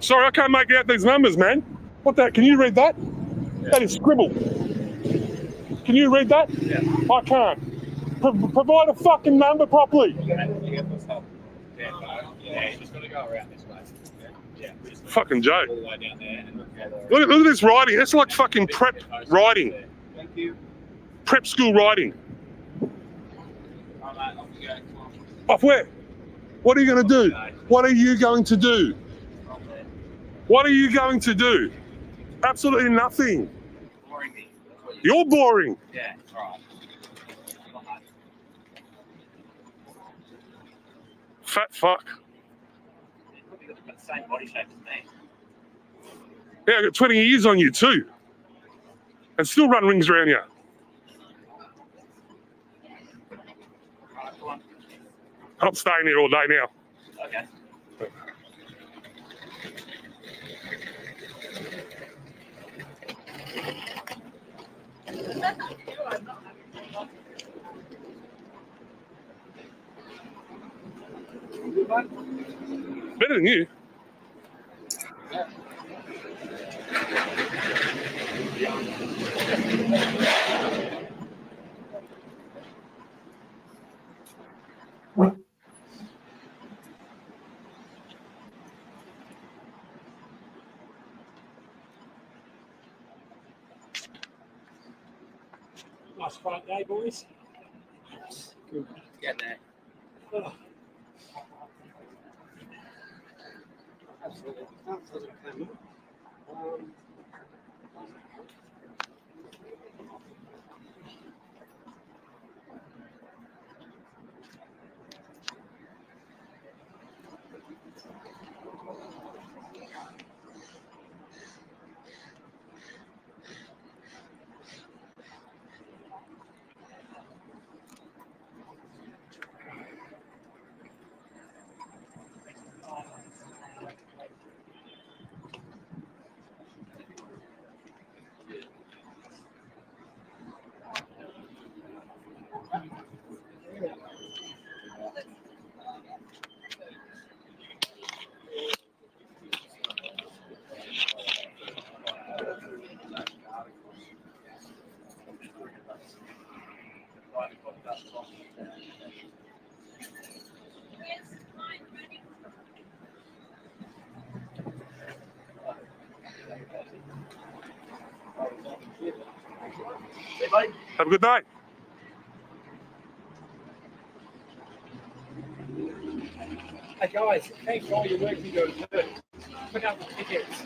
Sorry, I can't make out these numbers, man. What that? Can you read that? Yeah. That is scribble. Can you read that? Yeah. I can't. Provide a fucking number properly. Yeah, you just got to go around this way. Yeah. Fucking joke. All the way down there and Look at this writing. That's like fucking prep writing. Thank you. Prep school writing. All right, off you go. Off where? What are you going to do? What are you going to do? What are you going to do? Absolutely nothing. Boring me. You're boring. Yeah, all right. Fat fuck. You've got the same body shape as me. Yeah, I got 20 years on you too. And still run rings around you. I'm staying here all day now. Okay. Better than you. Nice quiet day, boys. Good. Get that. Oh. Absolutely. Have a good day. Hey guys, thanks for all your work you do too. Put up the tickets.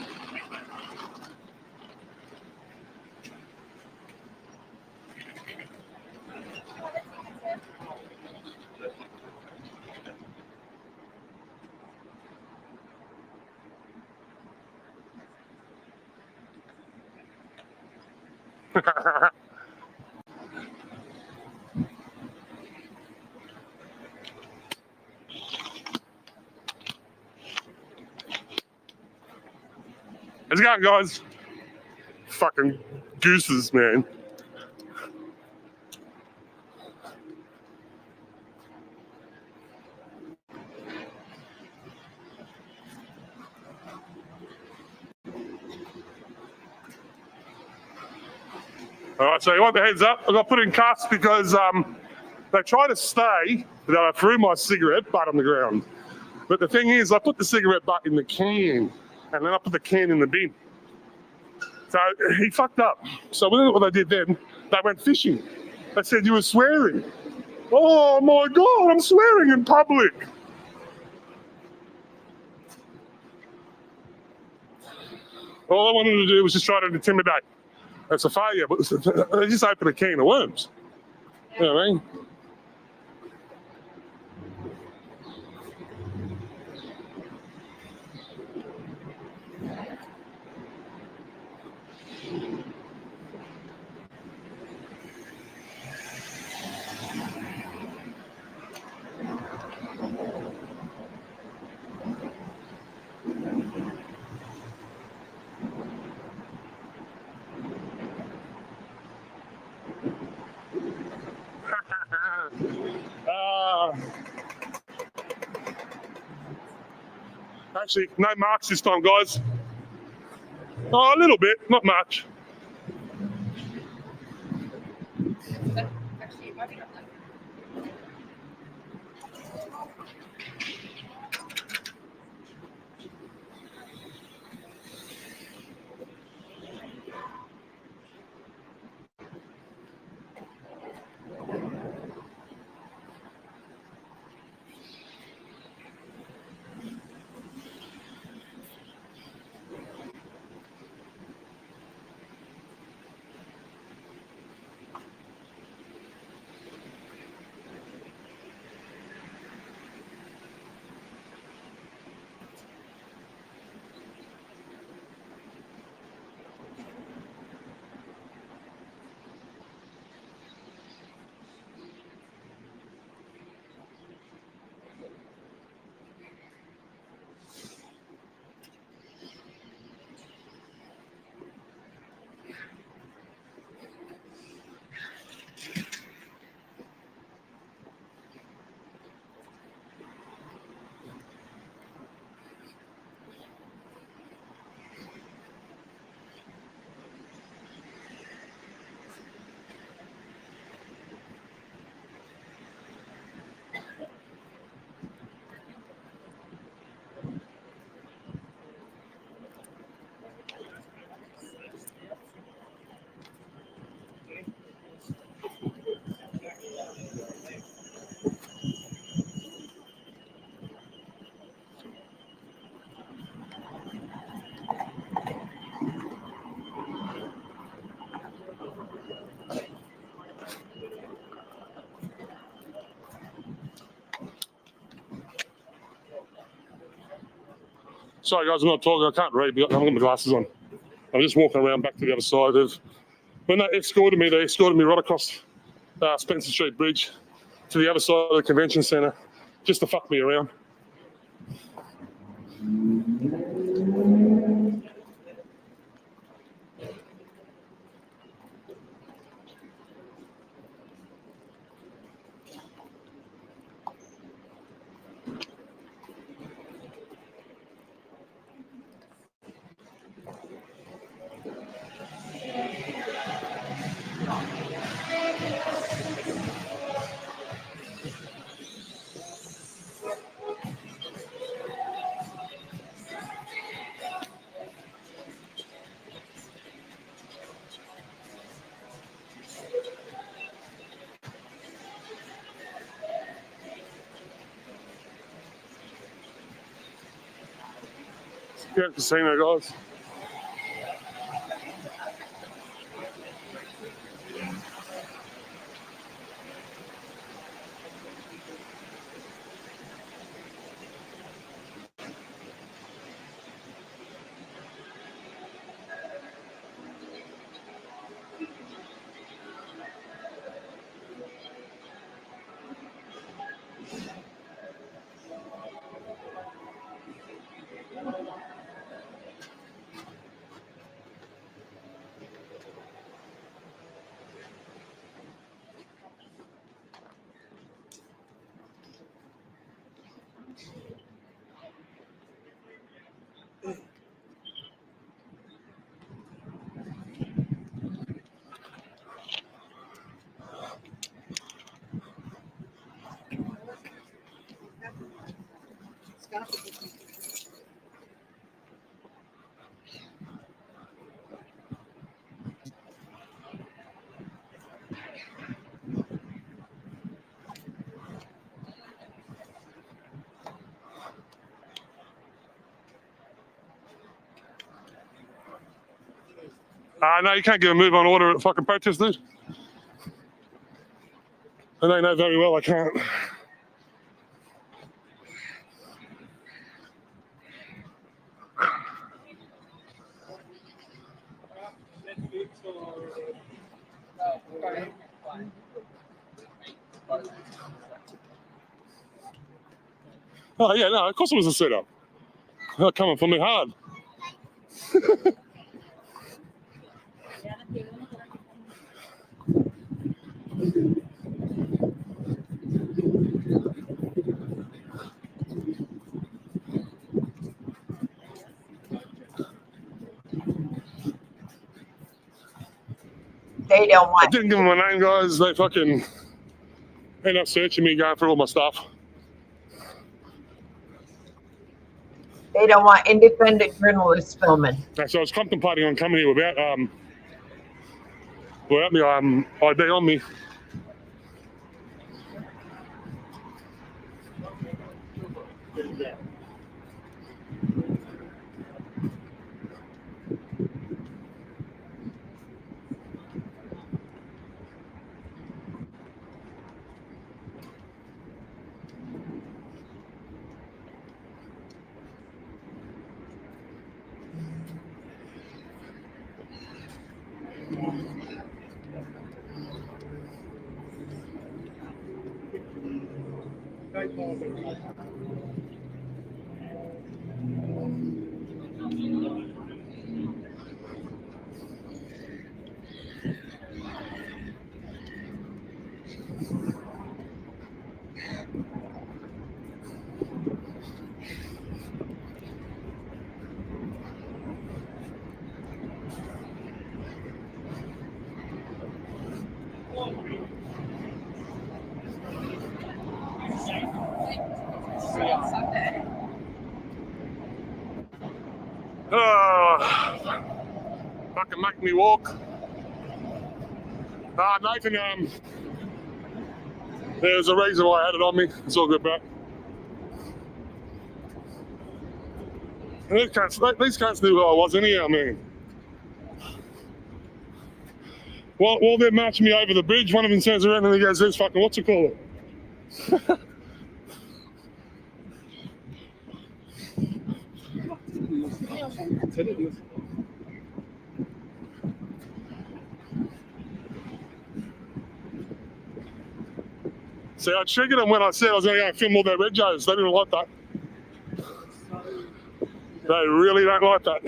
How's it going, guys? Fucking gooses, man. All right, so you want the heads up? I got put in cuffs because they tried to stay, but I threw my cigarette butt on the ground. But the thing is, I put the cigarette butt in the can, and then I put the can in the bin. So he fucked up. So what they did then, they went fishing. They said, you were swearing. Oh my God, I'm swearing in public. All I wanted to do was just try to intimidate. That's a failure, but they just opened a can of worms. You know what I mean? Actually, no marks this time, guys. Oh, a little bit, not much. Sorry, guys, I'm not talking. I can't read. I've got my glasses on. I'm just walking around back to the other side. When they escorted me right across Spencer Street Bridge to the other side of the convention centre just to fuck me around. Yeah, casino, guys. No, you can't give a move on order at fucking protest, dude. And they know very well I can't. Oh, yeah, no, of course it was a setup. They're coming for me hard. They don't want. I didn't give them my name, guys. They fucking ended up searching me, going through all my stuff. They don't want independent journalists filming. So I was contemplating on coming here without my ID on me. Fucking make me walk. Nathan, there's a reason why I had it on me. It's all good, bro. And these cunts knew who I was anyhow, man. While they're marching me over the bridge, one of them turns around and he goes, "There's fucking what's it called?" See, I triggered them when I said I was going to go and film all their red Joes. They didn't like that. They really don't like that.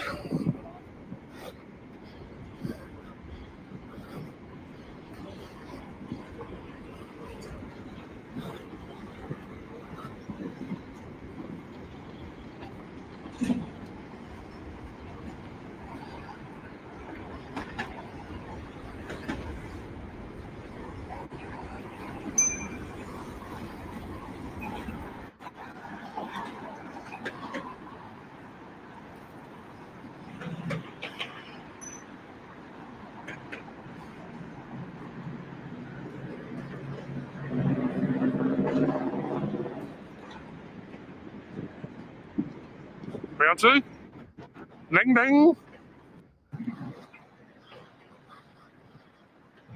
Round two. Ding, ding.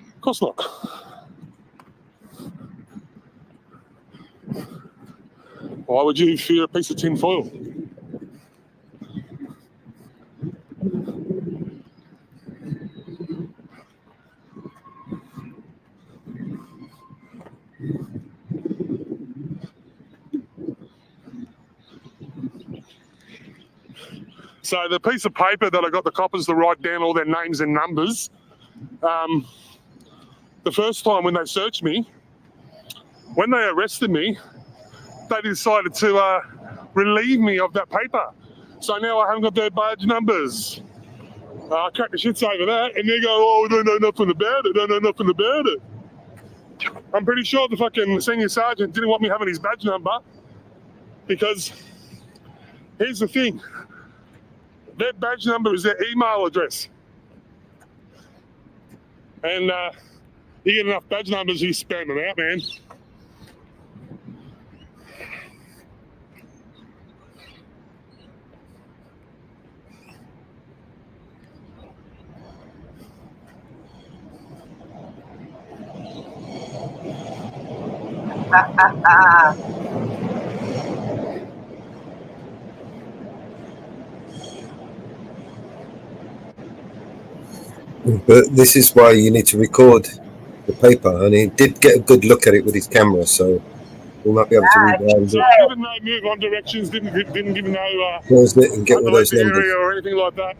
Of course not. Why would you fear a piece of tin foil? So the piece of paper that I got the coppers to write down all their names and numbers, the first time when they searched me, when they arrested me, they decided to relieve me of that paper. So now I haven't got their badge numbers. I crack the shits over that, and they go, oh, we don't know nothing about it, don't know nothing about it. I'm pretty sure the fucking senior sergeant didn't want me having his badge number, because here's the thing. Their badge number is their email address. And you get enough badge numbers, you spam them out, man. But this is why you need to record the paper, and he did get a good look at it with his camera, so we might be able to rewind So it, even though move on directions, didn't give no pause it, and get all those underrated numbers. area or anything like that.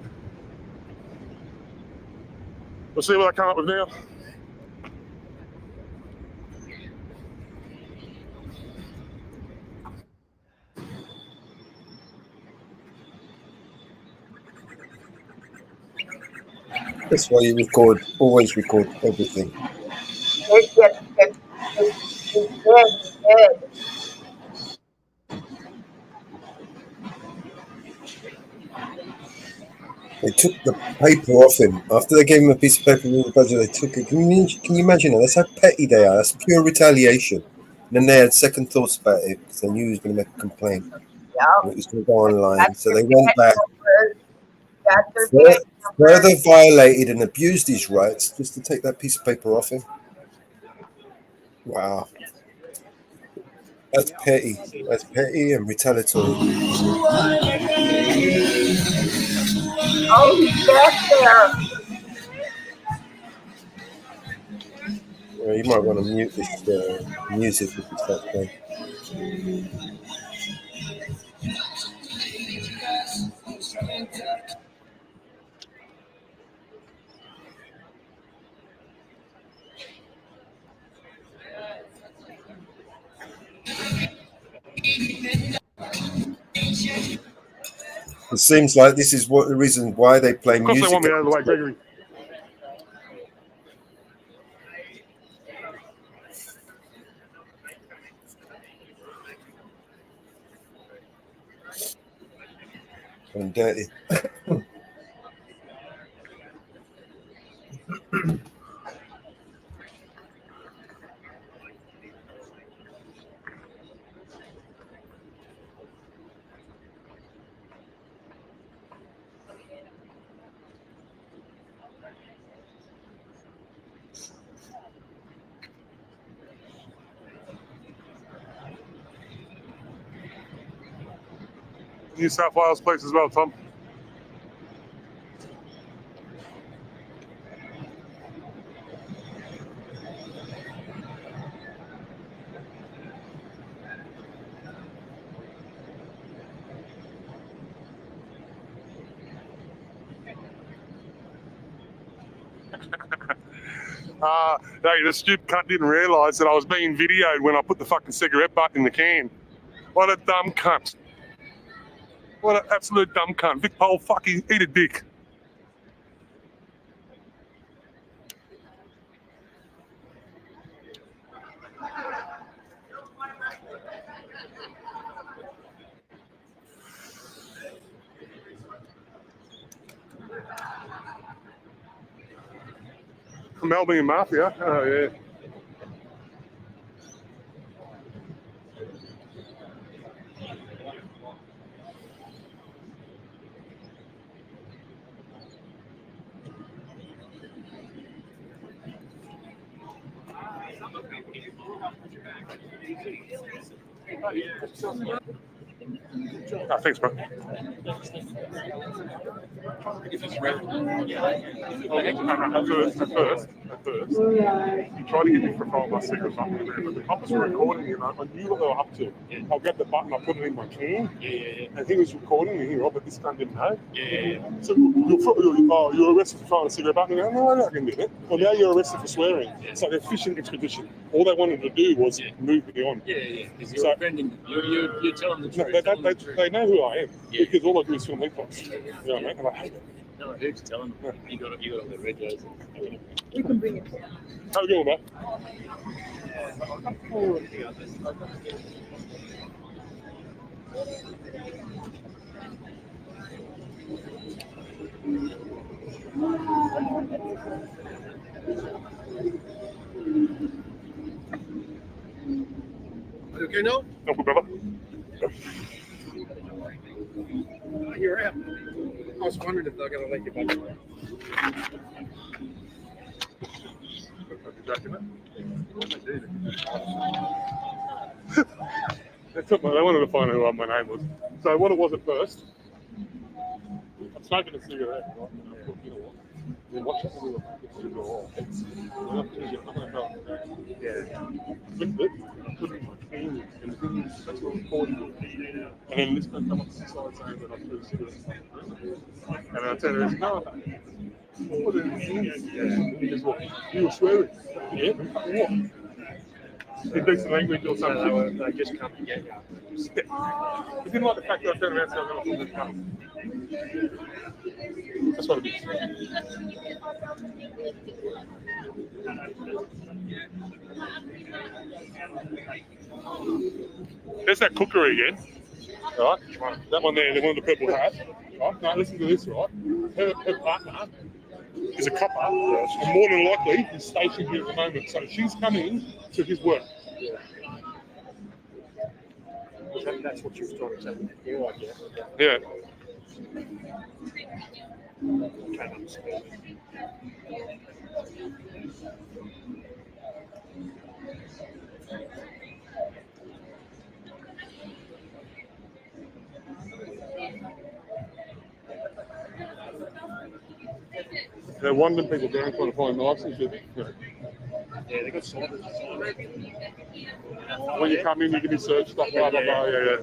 We'll see what I come up with now. That's why you always record everything. They took the paper off him. After they gave him a piece of paper with the budget, they took it. Can you imagine that? That's how petty they are. That's pure retaliation. And then they had second thoughts about it because they knew he was going to make a complaint. Yeah. It was going to go online. So they went back, Got their further violated and abused his rights just to take that piece of paper off him. Wow. That's petty. That's petty and retaliatory. Oh, he's back there. Well, you might want to mute this music if you start playing. It seems like this is what the reason why they play Of course music. they want me out of the way, Gregory. And dirty. New South Wales police as well, Tom. The stupid cunt didn't realise that I was being videoed when I put the fucking cigarette butt in the can. What a dumb cunt. What an absolute dumb cunt. Vic Pole, fuck, eat a dick. Melbourne Mafia, oh yeah. Oh, thanks, bro. At first, he tried to get me for following my cigarette button, but the cops were recording me, and I knew what they were up to. I grabbed the button, I put it in my can, and he was recording me, but this guy didn't know. So you're arrested for throwing a cigarette button. And I go, no, I can do it. Well, now you're arrested for swearing. It's like a fishing expedition. All they wanted to do was move me on. Because you're offending. You're telling the truth. They know who I am because all I do is film leaflets. You know what I mean? And I hate it. No, who's telling them? You got all the red jays. We can bring it. How you doing, mate? Are you okay now? No, brother. You're out. I was wondering if they're going to let you back. They wanted to find out who my name was. So what it was at first, I'm smoking a cigarette, right? And I thought, you know what? We'll watch it when we were flipped it, put it in my can, and the thing is, that's what recording it. And then this guy come up to the side saying that I threw a cigarette. And I turned around and said, no, what is it? And he goes, what? You were swearing? Yeah, what? It makes the language or something. They just come and get you. I didn't like the fact that I turned around and said, I'm going to put this gun. That's what it is. There's that cookery again. Right? That one there, the one with the purple hat. Right? Now listen to this, right? Her partner is a copper, and more than likely he's stationed here at the moment. So she's coming to his work. That's what you were talking about. You, I guess. Yeah. They're wandering people down trying to find knives and shit. Yeah, they got sorted. When you come in, you can be searched, stuff, blah, blah, blah, yeah.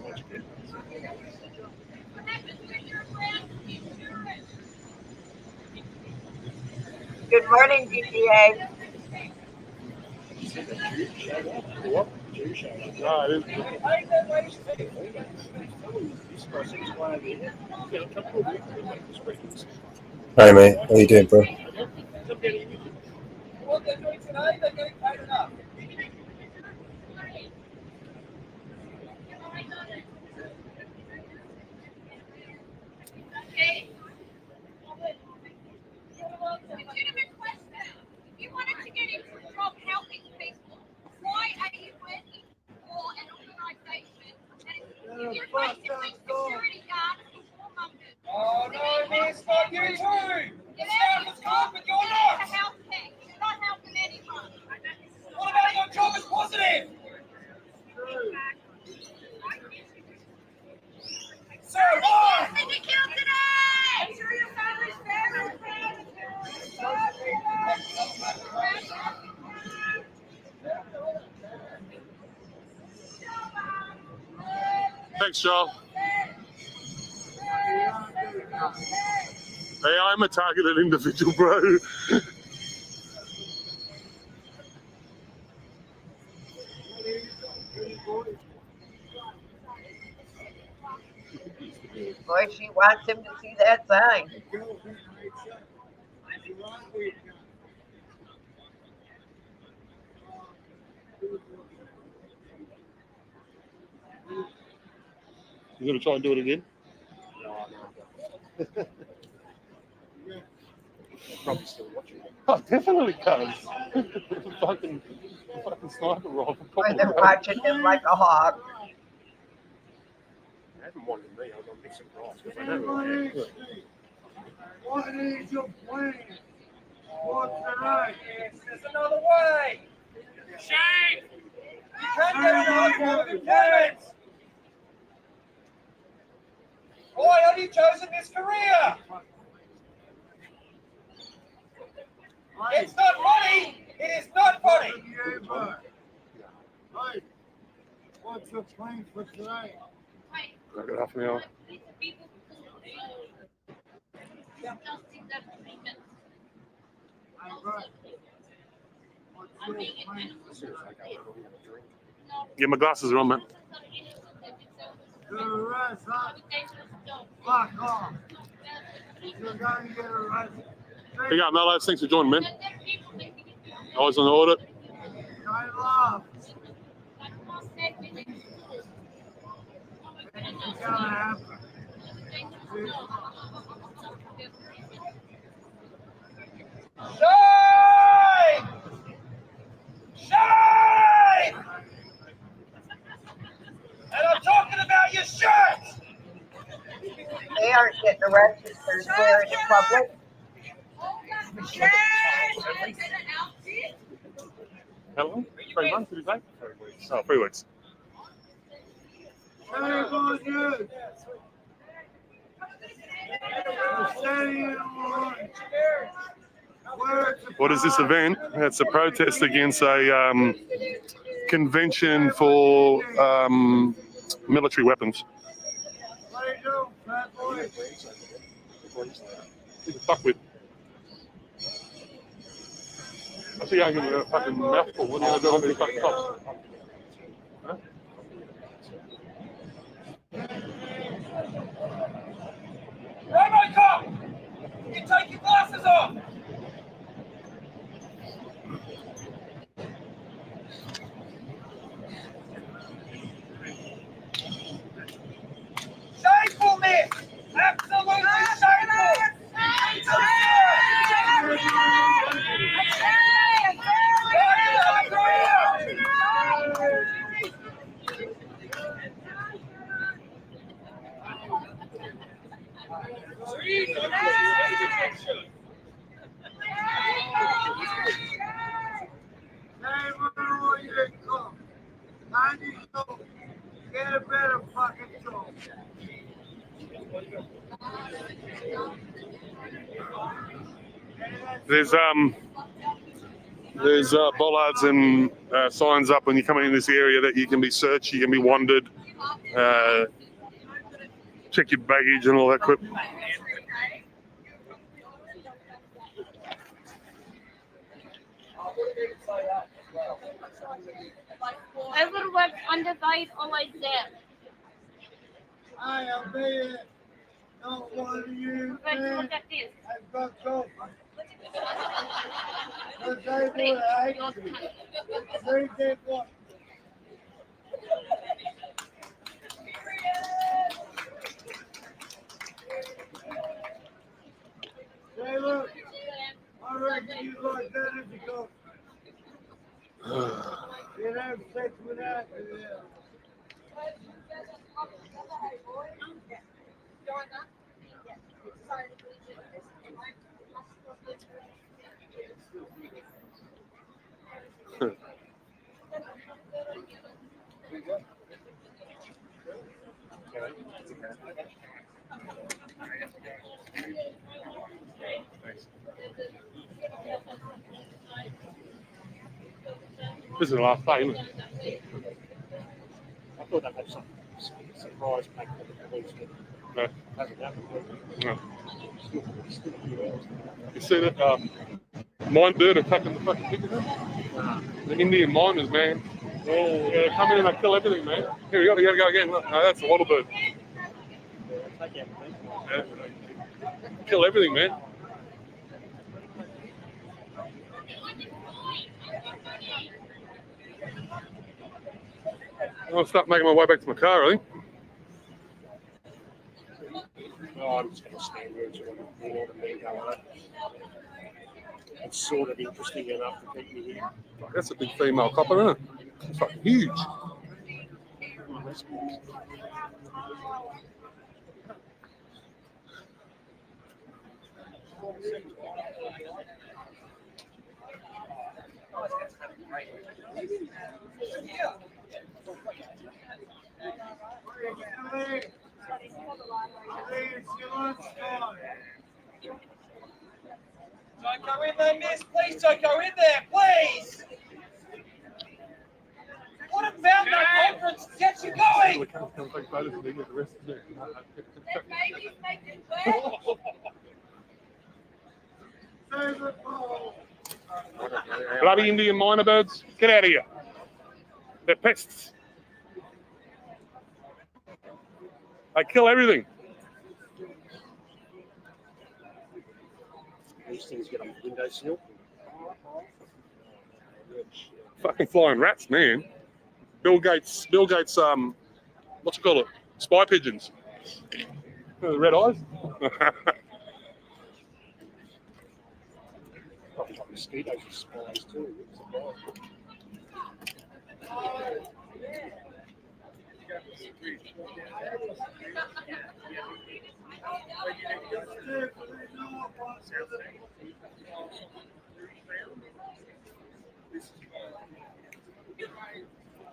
Good morning, DPA. What? No, it is. Hey, mate. How you doing, bro? What they're doing tonight, they're getting paid enough. Legitimate question. If you wanted to get into a job helping people, why are you working for an organisation that is you're basically security guards and warmongers? Oh no, it's not you too! The staff is good, but you're not! It's a health tech. You're not helping anyone. What about your job is positive? So what? Did you kill today? I'm sure your family's fair. Thanks, Joel. Hey, I'm a targeted individual, bro. why she wants him to see that sign. You gonna try and do it again? Probably still watching it. Oh, definitely, cuz. fucking sniper rifle. Or they're watching him like a hawk. They haven't wanted me. I was on mixing rice because I know who I am. What is your plan? What's tonight? There's another way. Shame! You can't get another performance! Why have you chosen this career? It's not funny! It is not funny! Hey, what's your plan for tonight? I've got half an hour. Yeah, my glasses are on, man. Fuck off. You're going to get arrested. Hey, yeah, Mellow, thanks for joining, man. Eyes on the audit. Don't laugh. It's gonna happen. Shame! Shame! And I'm talking about your shirts! They aren't getting arrested for swearing in public. How long? 3 months, did you say? 3 weeks. Oh, 3 weeks. Shame on you! What is this event? It's a protest against a convention for military weapons. What are you doing, fat boy? Fuck with. I see I give you a fucking mouthful. What are you going to do with fucking cops? Huh? Robocop! You can take your glasses off! Shamefulness! Absolutely shameful! Get a better fucking job. There's bollards and signs up when you come in this area that you can be searched, you can be wandered, check your baggage and all that crap. Everyone's on the side or like that. I'll be it. Not one of you. Let's look at this. I've got gold. Let's say what I three dead one. Say look, I reckon you like that if you go. You have sex without me. This is the last day, isn't it? I thought they'd have some surprise pack for the police. No. Hasn't happened. No. You see that mine bird attacking the fucking chicken? The Indian miners, man. Oh, yeah, they come in and they kill everything, man. Here we go, we gotta go again. Look, no, that's a wattle bird. Kill everything, man. I'll start making my way back to my car, I think. Oh, I'm just going to stand there until you know what I mean. It's sort of interesting enough to keep me here. That's a big female copper, isn't it? It's fucking huge. Don't go in there, miss. Please don't go in there, please. What about that conference gets you going? Bloody Indian miner birds, get out of here. They're pests. They kill everything. These things get on the windowsill. Fucking flying rats, man. Bill Gates, what's it called? Spy pigeons. The red eyes. Probably got mosquitoes and spies too.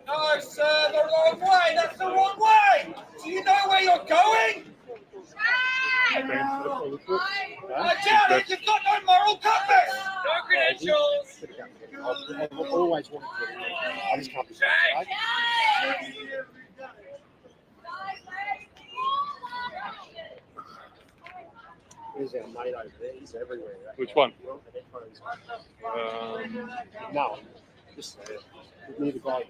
No, sir, the wrong way. That's the wrong way. Do you know where you're going? I doubt it. You've got no moral compass. No credentials. I've always wanted to. I just can't be right? There's our mate over there. He's everywhere. Which one? No, just near the guy.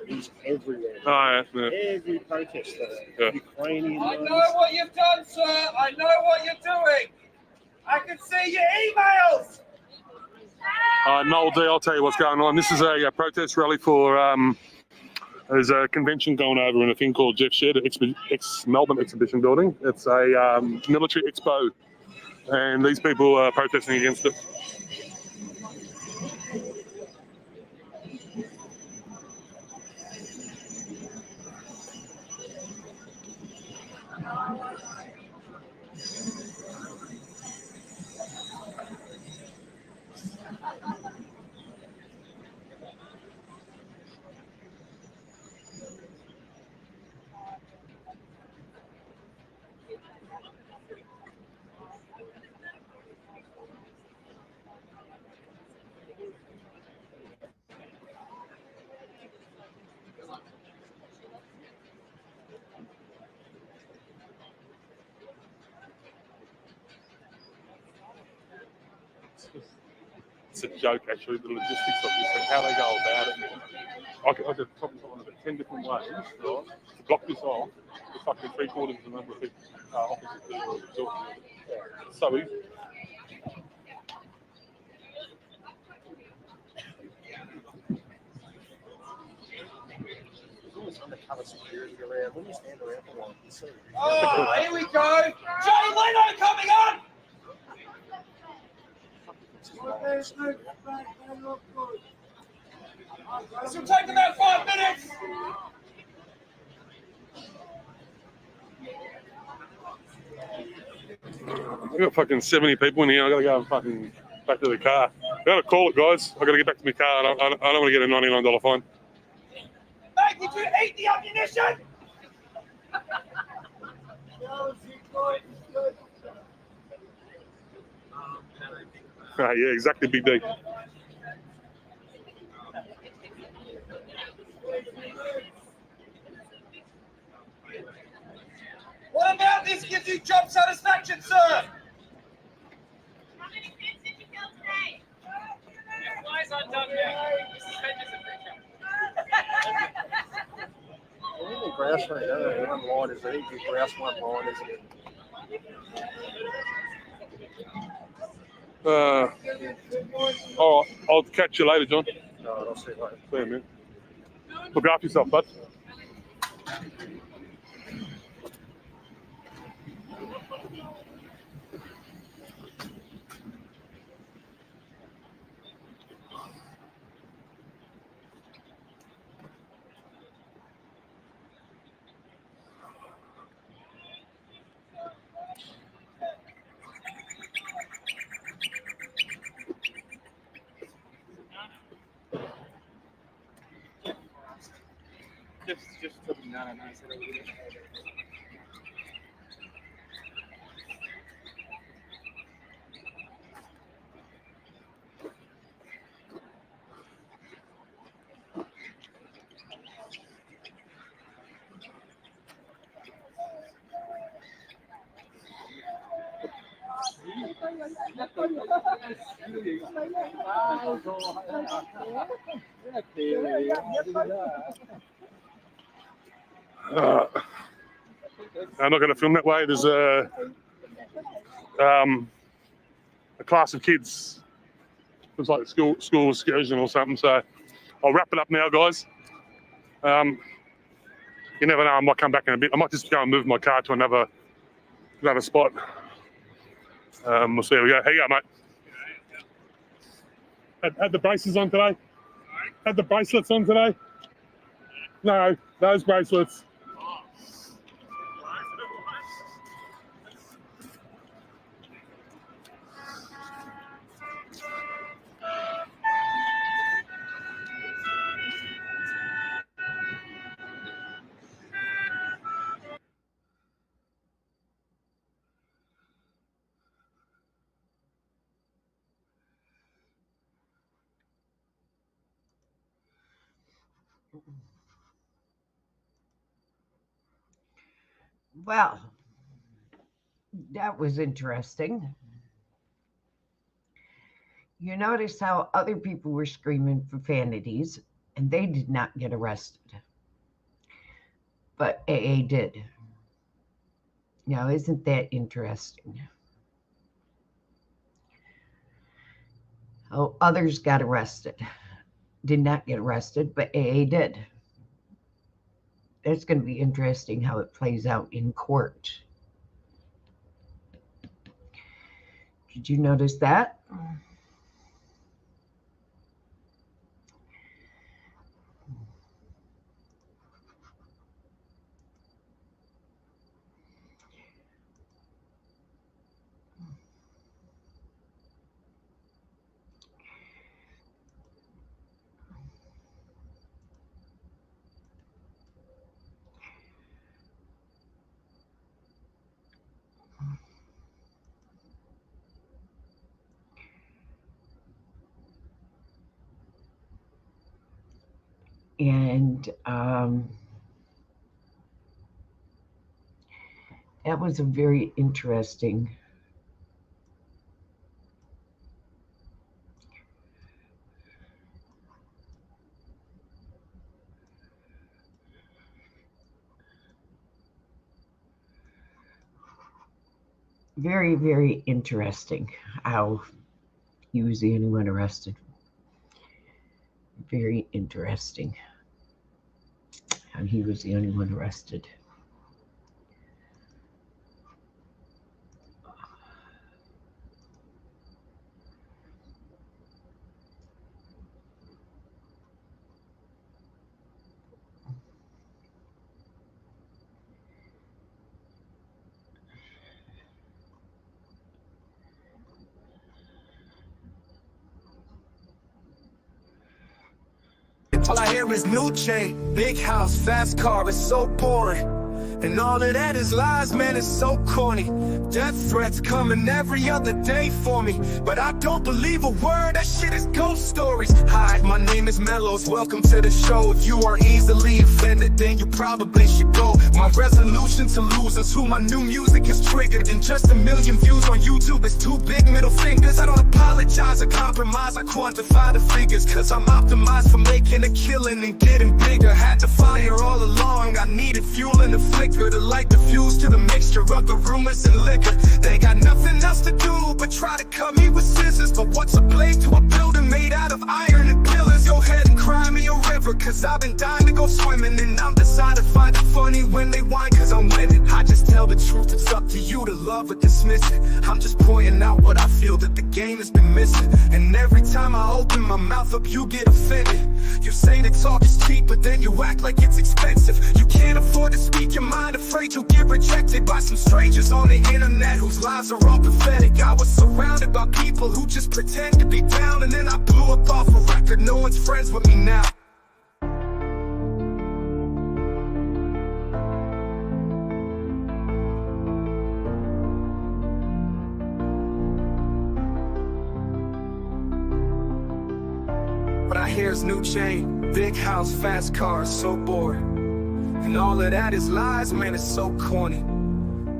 He's everywhere. Oh, yeah. Every protest, Yeah. Ukrainian. I know what you've done, sir. I know what you're doing. I can see your emails. Noel D, I'll tell you what's going on. This is a protest rally for, there's a convention going over in a thing called Jeff Shed at ex-Melbourne Exhibition Building. It's a military expo, and these people are protesting against it. It's a joke, actually, the logistics of this and how they go about it. I could probably go on about 10 different ways, right, to block this off. It's fucking 3/4 of the number of people opposite the door. It's so easy. Undercover security around. When you stand around for one, you see. Oh, here we go. Jay Leno coming on. This will take about 5 minutes. I've got fucking 70 people in here. I've got to go and fucking back to the car. I've got to call it, guys. I've got to get back to my car. I don't want to get a $99 fine. Mate, did you eat the ammunition? Yeah, exactly, Big D. What about this gives you job satisfaction, sir? How many kids did you kill today? Your flies aren't done yet. Suspend us a picture. One line is easy for us, one line isn't it? I'll catch you later, John. No, I'll see you later. See you, man. Look after yourself, bud. Just took him down and I said, I'm not going to film that way. There's a class of kids. Looks like a school excursion or something. So I'll wrap it up now, guys. You never know. I might come back in a bit. I might just go and move my car to another spot. We'll see how we go. How you going, mate? Had the braces on today? Had the bracelets on today? No, those bracelets. Well, that was interesting. You notice how other people were screaming profanities and they did not get arrested. But AA did. Now, isn't that interesting? Oh, others got arrested. Did not get arrested, but AA did. It's going to be interesting how it plays out in court. Did you notice that? And that was a very interesting very, very interesting how he was the only one arrested. Very interesting how he was the only one arrested. All I hear is new chain, big house, fast car, it's so boring. And all of that is lies, man, it's so corny. Death threats coming every other day for me, but I don't believe a word, that shit is ghost stories. Hi, my name is Mellows, welcome to the show. If you are easily offended, then you probably should go. My resolution to lose is who my new music is triggered. And just 1 million views on YouTube is 2 big middle fingers. I don't apologize or compromise, I quantify the figures, cause I'm optimized for making a killing and getting bigger. Had to fire all along, I needed fuel in the flicker to light the fuse to the mixture of the rumors and liquor. They got nothing else to do but try to cut me with scissors. But what's a blade to a building made out of iron and pillars? Go ahead and cry me a river, cause I've been dying to go swimming. And I'm decided to find it funny when they whine, cause I'm winning. I just tell the truth, it's up to you to love or dismiss it. I'm just pointing out what I feel that the game has been missing. And every time I open my mouth up, you get offended. You say that talk is cheap, but then you act like it's expensive. You can't afford to speak your mind, afraid you'll get rejected by some strangers on the internet whose lives are all pathetic. I was surrounded by people who just pretend to be down, and then I blew up off a record. No one's friends with me now. But I hear's new chain, big house, fast cars, so bored. And all of that is lies, man, it's so corny.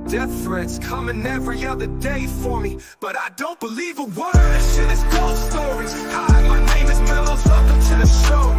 Death threats coming every other day for me, but I don't believe a word, that shit is ghost stories. Hi, my name is Mellows, welcome to the show.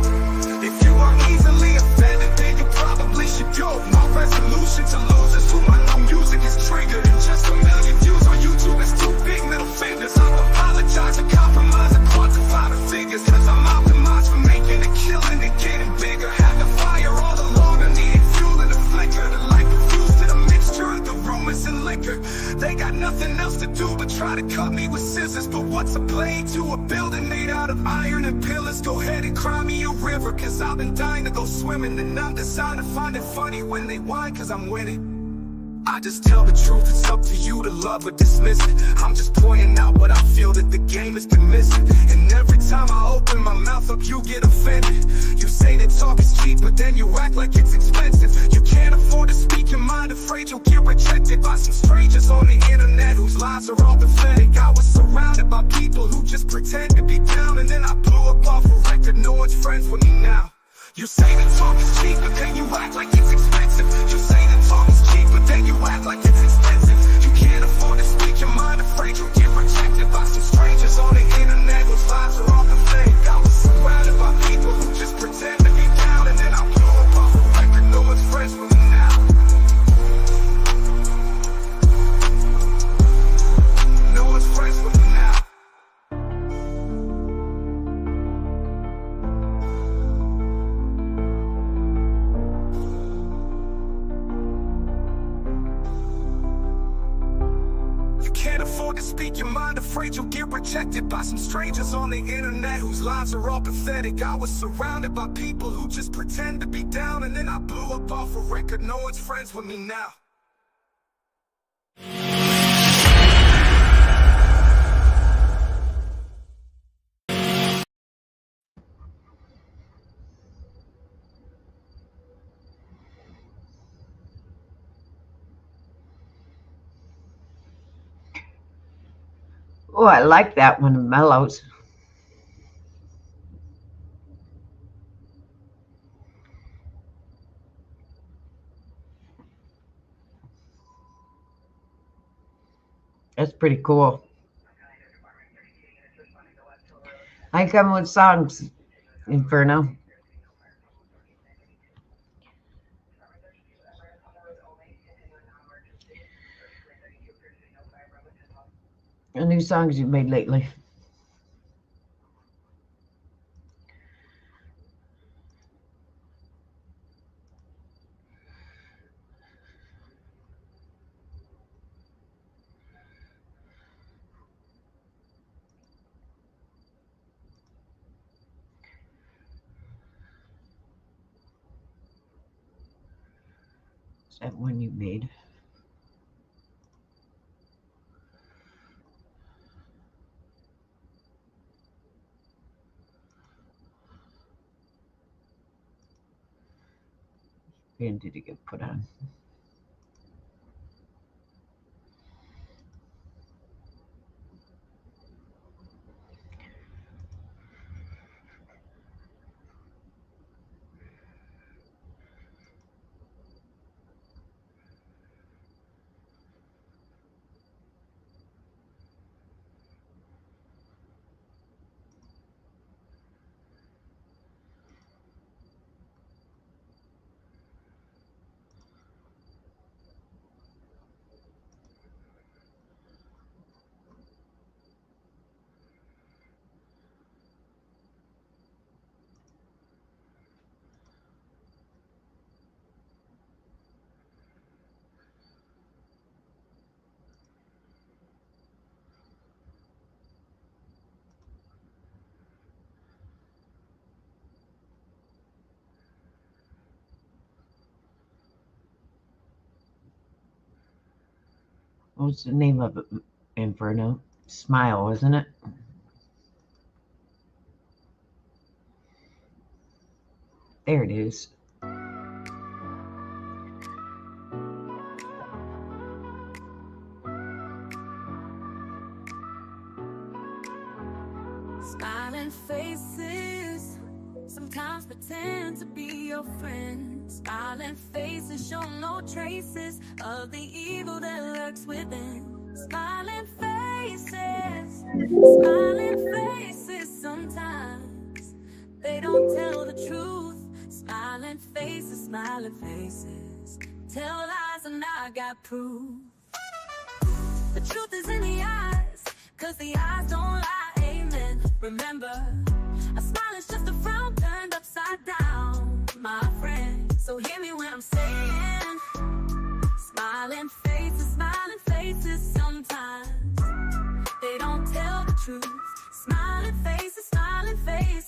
If you are easily offended, then you probably should go. My resolution to lose is who my new music is triggered. And just 1 million views on YouTube is 2 big middle fingers. I apologize and compromise and quantify the figures, cause I'm optimized for making a killing and getting bigger. Had to fire all along, I needed fuel in the flicker to light the fuse to the mixture of the rumors and liquor. They got nothing else to do but try to cut me with scissors. But what's a blade to a building made out of iron and pillars? Go ahead and cry me a river, cause I've been dying to go swimming. And I'm deciding to find it funny when they whine, cause I'm winning. I just tell the truth, it's up to you to love or dismiss it. I'm just pointing out what I feel that the game has been missing. And every time I open my mouth up, you get offended. You say that talk is cheap, but then you act like it's expensive. You can't afford to speak your mind, afraid you'll get rejected by some strangers on the internet whose lives are all pathetic. I was surrounded by people who just pretend to be down, and then I blew up off a record. No one's friends with me now. You say that talk is cheap, but then you act like it's expensive. You say that talk is cheap, but then you act like it's expensive. You can't afford to speak your mind, afraid you'll get rejected by some strangers on the internet whose lives are all pathetic. I was surrounded by people who just pretend to be down, and then I blew up off a record. No one's friends with me now. No one's friends with me now. Can't afford to speak your mind, afraid you'll get rejected by some strangers on the internet whose lives are all pathetic. I was surrounded by people who just pretend to be down, and then I blew up off a record. No one's friends with me now. Oh, I like that one, Mellows. That's pretty cool. I come with songs, Inferno. The new songs you've made lately. Is that one you made? When did it get put on? What's the name of it? Inferno. Smile, wasn't it? There it is. Smiling faces sometimes pretend to be your friend. Smiling faces show no traces of the evil that lurks within. Smiling faces sometimes they don't tell the truth. Smiling faces tell lies and I got proof. The truth is in the eyes, 'cause the eyes don't lie, amen. Remember, a smile is just a frown turned upside down, my friend. So hear me when I'm saying, smiling faces sometimes they don't tell the truth. Smiling faces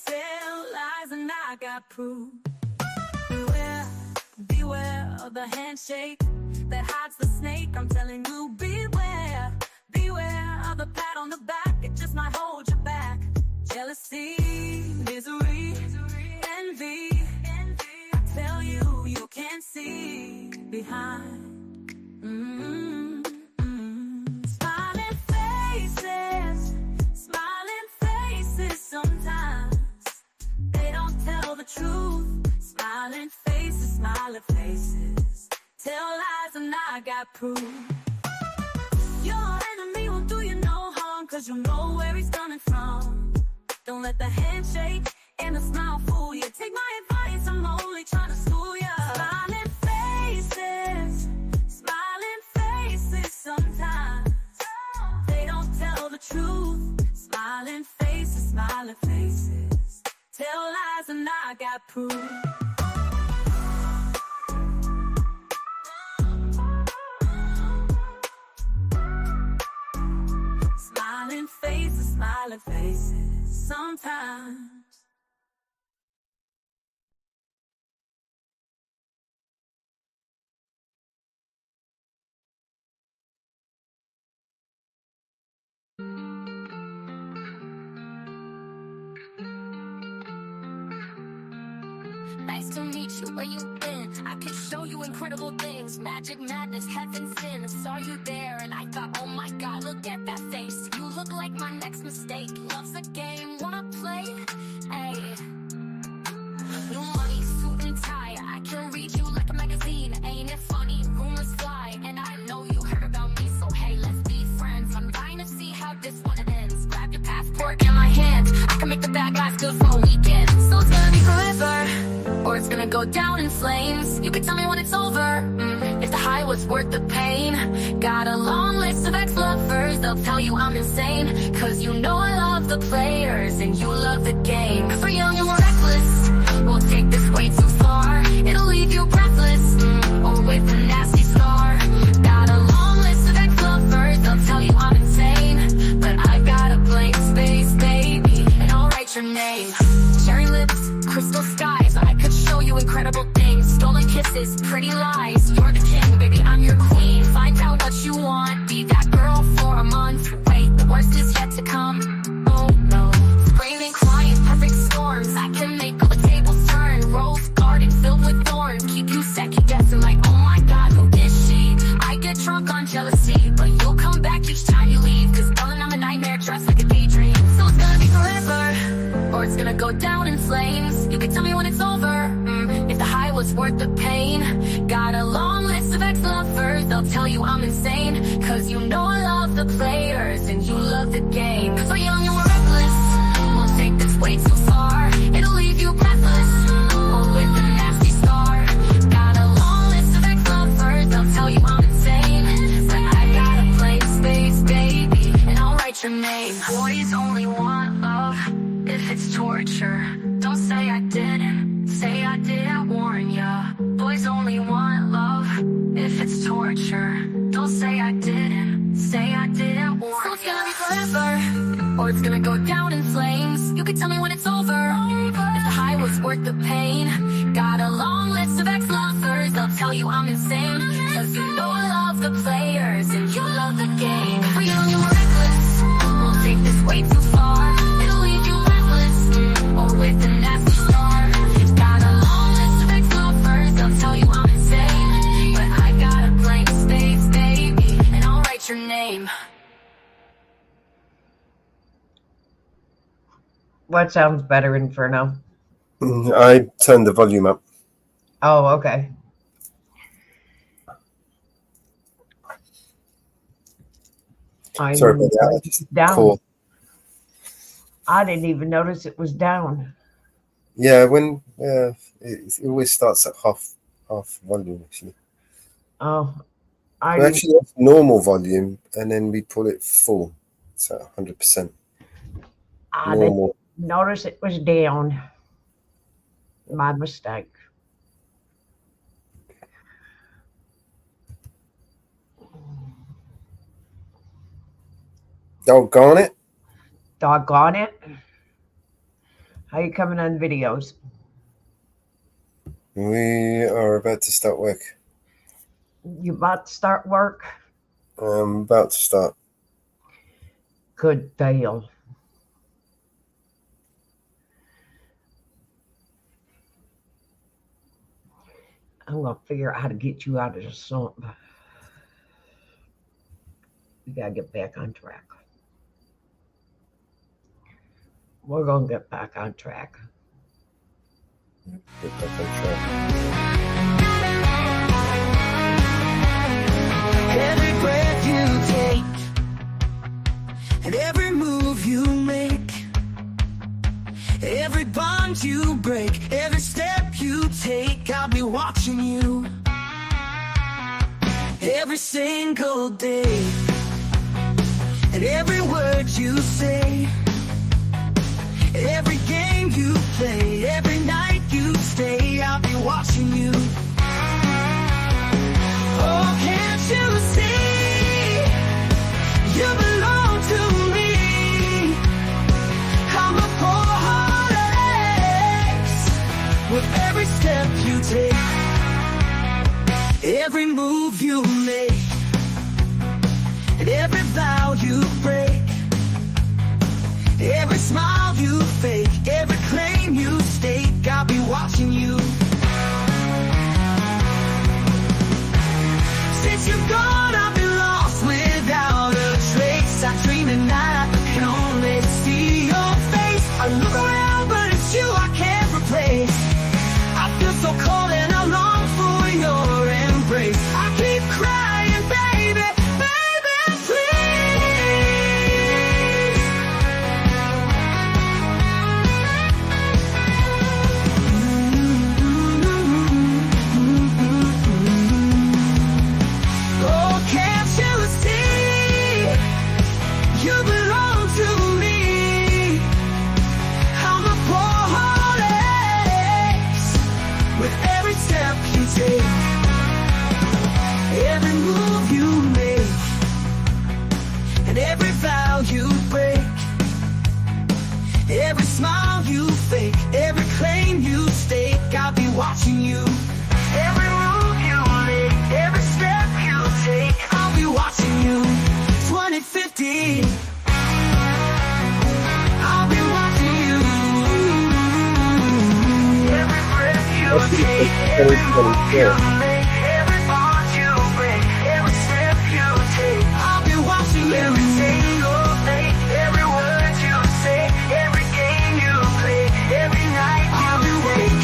tell lies and I got proof. Beware of the handshake that hides the snake. I'm telling you, beware of the pat on the back. It just might hold you back. Jealousy, misery, envy. I tell you, you can't see behind. Smiling faces sometimes they don't tell the truth. Smiling faces tell lies and I got proof. Your enemy won't do you no harm, 'cause you know where he's coming from. Don't let the handshake and the smile fool you. Take my advice, I'm only trying to school you. Smiling faces sometimes they don't tell the truth. Smiling faces tell lies and I got proof. Smiling faces sometimes. Nice to meet you, where you been? I could show you incredible things. Magic, madness, heaven, sin. I saw you there and I thought, oh my God, look at that face. You look like my next mistake. Love's a game, wanna play? Hey. New money, suit and tie. I can read you like a magazine. Ain't it funny? Rumors fly. And I know you heard about me, so hey, let's be friends. I'm dying to see how this one ends. Grab your passport in my hand. I can make the bad guys good for a weekend. So it's gonna be forever, or it's gonna go down in flames. You can tell me when it's over, if the high was worth the pain. Got a long list of ex-lovers, they'll tell you I'm insane. 'Cause you know I love the players and you love the game. 'Cause we're young and we're reckless, we'll take this way too far. It'll leave you breathless, or with a nasty scar. Got a long list of ex-lovers, they'll tell you I'm insane. But I got a blank space, baby, and I'll write your name. Cherry lips, crystal skies, I could show you incredible things. Stolen kisses, pretty lies. You're the king, baby, I'm your queen. Find out what you want, be that girl for a month. Wait, the worst is yet to come. Oh no, screaming, crying, perfect storms. I can make all the tables turn. Rose garden filled with thorns. Keep you second guessing like, oh my God, who is she? I get drunk on jealousy, but you'll come back each time you leave. 'Cause darling, I'm a nightmare dressed like a daydream. So it's gonna be forever, or it's gonna go down in flames. You can tell me when it's over, if the high was worth the pain. Got a long list of ex-lovers, they'll tell you I'm insane. 'Cause you know I love the players and you love the game. So young and we're reckless, we'll take this way too far. It'll leave you breathless, or with a nasty scar. Got a long list of ex-lovers, they'll tell you I'm insane. But I got a blank space, baby, and I'll write your name. Boys only want love if it's torture. Don't say I didn't, say I did, I warn ya. Boys only want love if it's torture. Don't say I didn't, say I did, I warn ya. So it's gonna be forever, or it's gonna go down in flames. You can tell me when it's over, if the high was worth the pain. Got a long list of ex-lovers, they'll tell tell you I'm insane. Cause you know I love the players and you love the game. If we're young and reckless, we'll take this way too far. It'll leave you breathless, or with a nasty scar. Got a long list of ex-lovers, they'll tell you I'm insane. But I got a blank space, baby, and I'll write your name. What sounds better, Inferno? I turned the volume up. Oh, okay. Sorry about that. I just down. caught. I didn't even notice it was down. Yeah, when it always starts at half volume actually. Oh, We're actually off normal volume, and then we pull it full. It's at 100%. I Normal. didn't notice it was down. My mistake. Doggone it. Doggone it. How you coming on videos? We are about to start work. You about to start work? I'm about to start. Good deal. I'm gonna figure out how to get you out of the slump. We gotta get back on track. We're gonna get back on track. Get back on track. Every breath you take and every move you make, every bond you break, every step you take, I'll be watching you every single day. And every word you say, every game you play, every night you stay, I'll be watching you. Oh, can't you see? You belong to me. I'm a poor heartaches with every step you take, every move you make, and every vow you break, every smile you fake, every claim you stake, I'll be watching you. Since you're gone, I've been lost without a trace. I dream at night, but can only see your face. I look around, but it's you I can't replace. I feel so cold and I long for your embrace. I keep crying, baby, baby, please. Oh, can't you see? You belong to me. I'm a poor heartaches with every step you take, every move you make, and every vow you break, every smile you fake, every claim you stake, I'll be watching you. Every move you make, every step you take, I'll be watching you. 2050, I'll be watching you. Every breath you take, every move you make, every bond you break, every step you take, I'll be watching you. Every single thing, every word you say, every game you play, every night you wake,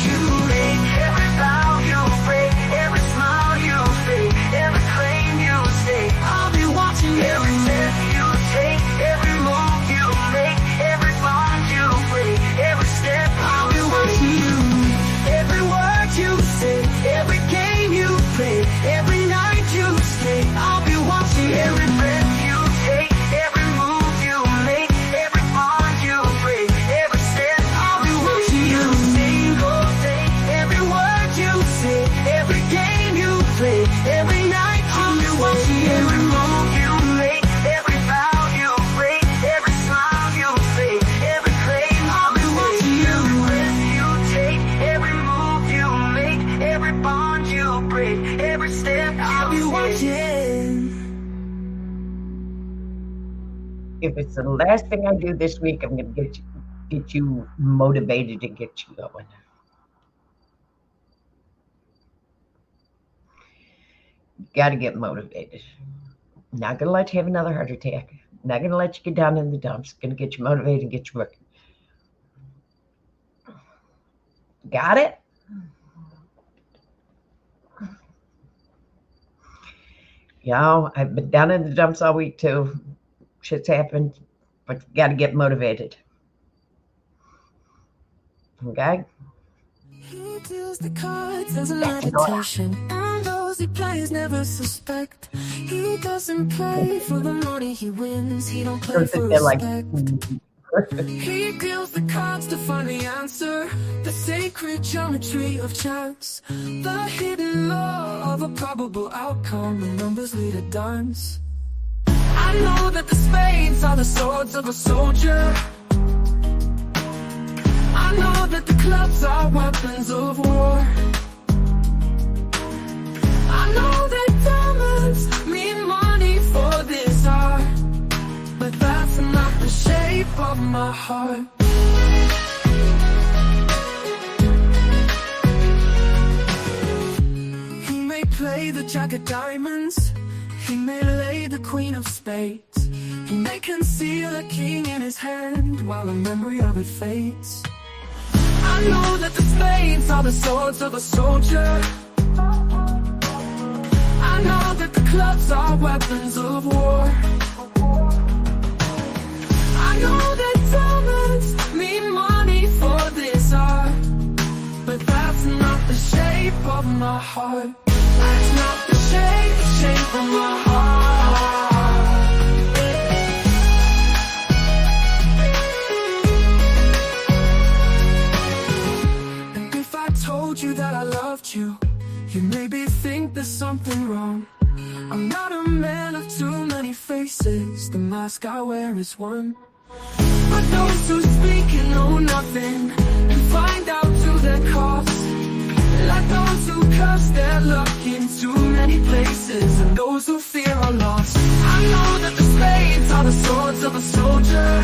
every vow you break, every smile you fake, every claim you stake, I'll be watching you. Every step you take, every move you make, every bond you break, every step I'll be watching you. Every word you say, every game you if it's the last thing I do this week, I'm going to get you motivated and get you going. Got to get motivated. Not going to let you have another heart attack. Not going to let you get down in the dumps. Going to get you motivated and get you working. Got it? Yeah, I've been down in the dumps all week too. Shit's happened, but you got to get motivated. Okay? He deals the cards as a meditation, and those he plays never suspect. He doesn't play for the money he wins. He don't play for respect. He deals the cards to find the answer, the sacred geometry of chance, the hidden law of a probable outcome. The numbers lead a dance. I know that the spades are the swords of a soldier. I know that the clubs are weapons of war. I know that diamonds mean money for this art, but that's not the shape of my heart. He may play the jack of diamonds, he may lay the queen of spades, he may conceal a king in his hand while the memory of it fades. I know that the spades are the swords of a soldier. I know that the clubs are weapons of war. I know that diamonds mean money for this art, but that's not the shape of my heart. That's not the shape of my heart. And if I told you that I loved you, you maybe think there's something wrong. I'm not a man of too many faces, the mask I wear is one. But those who speak and know nothing and find out to their cost, like those who curse their luck in too many places, and those who fear are lost. I know that the spades are the swords of a soldier.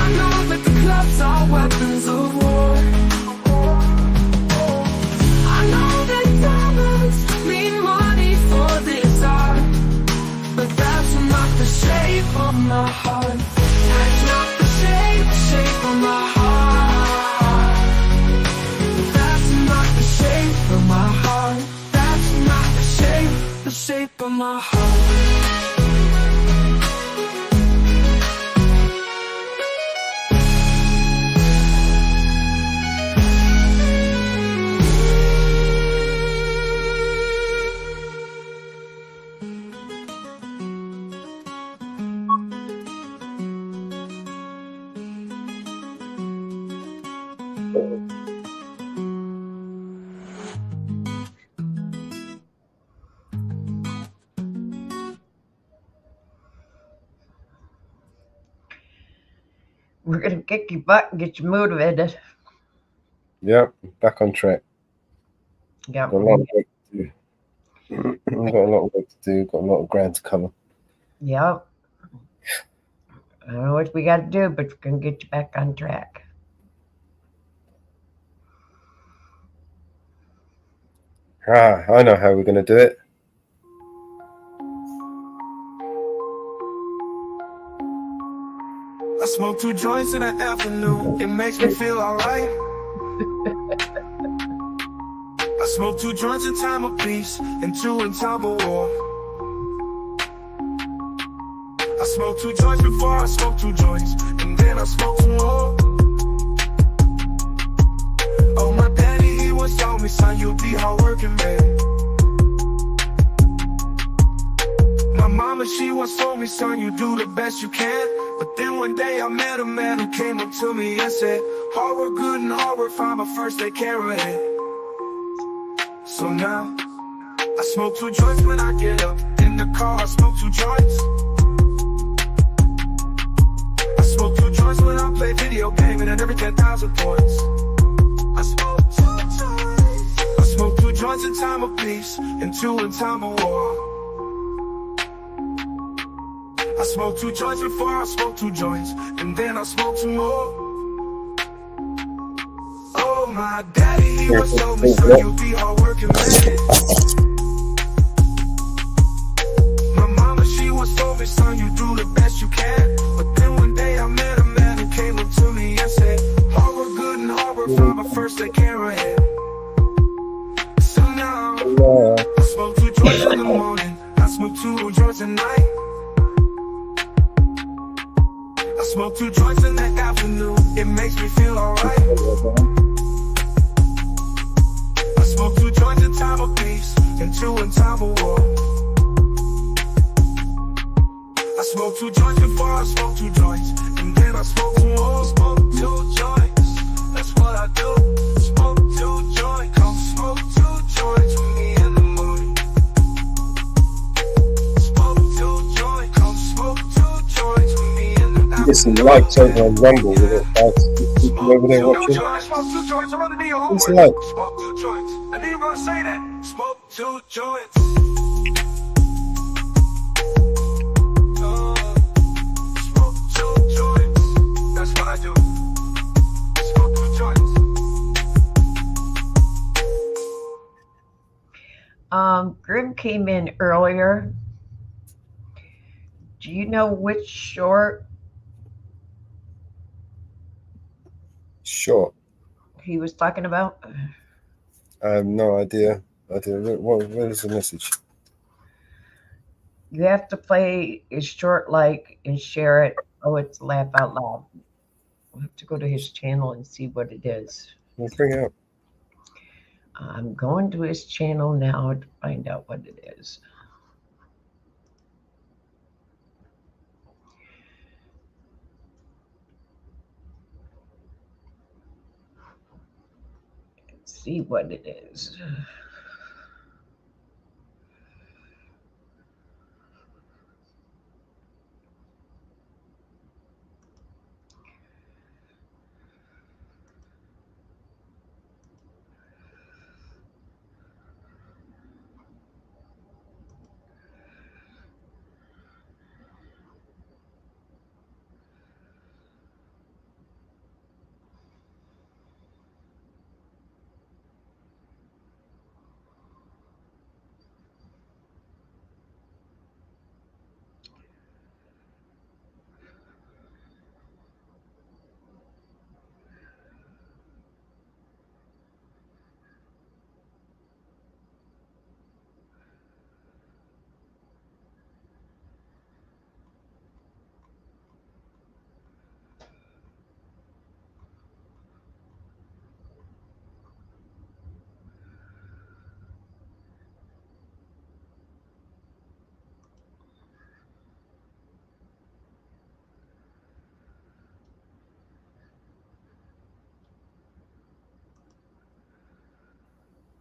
I know that the clubs are weapons of war. I know that diamonds mean money for this art, but that's not the shape of my heart. That's not the shape of my heart. That's not the shape of my heart. That's not the shape of my heart. We're going to kick your butt and get you motivated. Yep, back on track. Yep. Got a lot of work to do. I've got a lot of work to do. Got a lot of ground to cover. Yep. I don't know what we got to do, but we're going to get you back on track. I know how we're going to do it. I smoke 2 joints in the afternoon, it makes me feel alright. I smoke 2 joints in time of peace, and 2 in time of war. I smoke 2 joints before I smoke 2 joints, and then I smoke 2 more. Oh, my daddy, he once told me, son, you'll be hardworking, man. My mama, she once told me, son, you do the best you can. But then one day I met a man who came up to me and said, hard work good and hard work fine, but first they care ahead. So now, I smoke 2 joints when I get up in the car, I smoke 2 joints. I smoke 2 joints when I play video gaming and every 10,000 points. I smoke 2 joints. I smoke 2 joints in time of peace and 2 in time of war. I smoked 2 joints before I smoked 2 joints, and then I smoked 2 more. Oh, my daddy, he was told me, son, you'll be hard working man. My mama, she was told me, son, you do the best you can. But then one day I met a man who came up to me and said, hard work good and hard work fine, but first take care of him. So now, I smoke 2 joints in the morning, I smoke 2 joints at night. I smoke 2 joints in the afternoon, it makes me feel alright. I smoke 2 joints in time of peace, and 2 in time of war. I smoke 2 joints before I smoke 2 joints, and then I smoke 2 more. Smoke 2 joints, that's what I do. Smoke 2 joints, come smoke 2 joints with me in the morning. Smoke 2 joints, come smoke 2 joints with me in the afternoon. Get some likes over on Rumble with it, guys. People over there watching. Smoke 2 joints, I'm gonna need your It's homework. like- Smoke 2 joints, I need you to say that. Smoke 2 joints. Smoke 2 joints, that's what I do. Smoke 2 joints. Grim came in earlier. Do you know which short Sure. he was talking about? I have no idea. What is the message? You have to play his short like and share it. Oh, it's laugh out loud. We'll have to go to his channel and see what it is. We'll bring it up. I'm going to his channel now to find out what it is. Let's see what it is.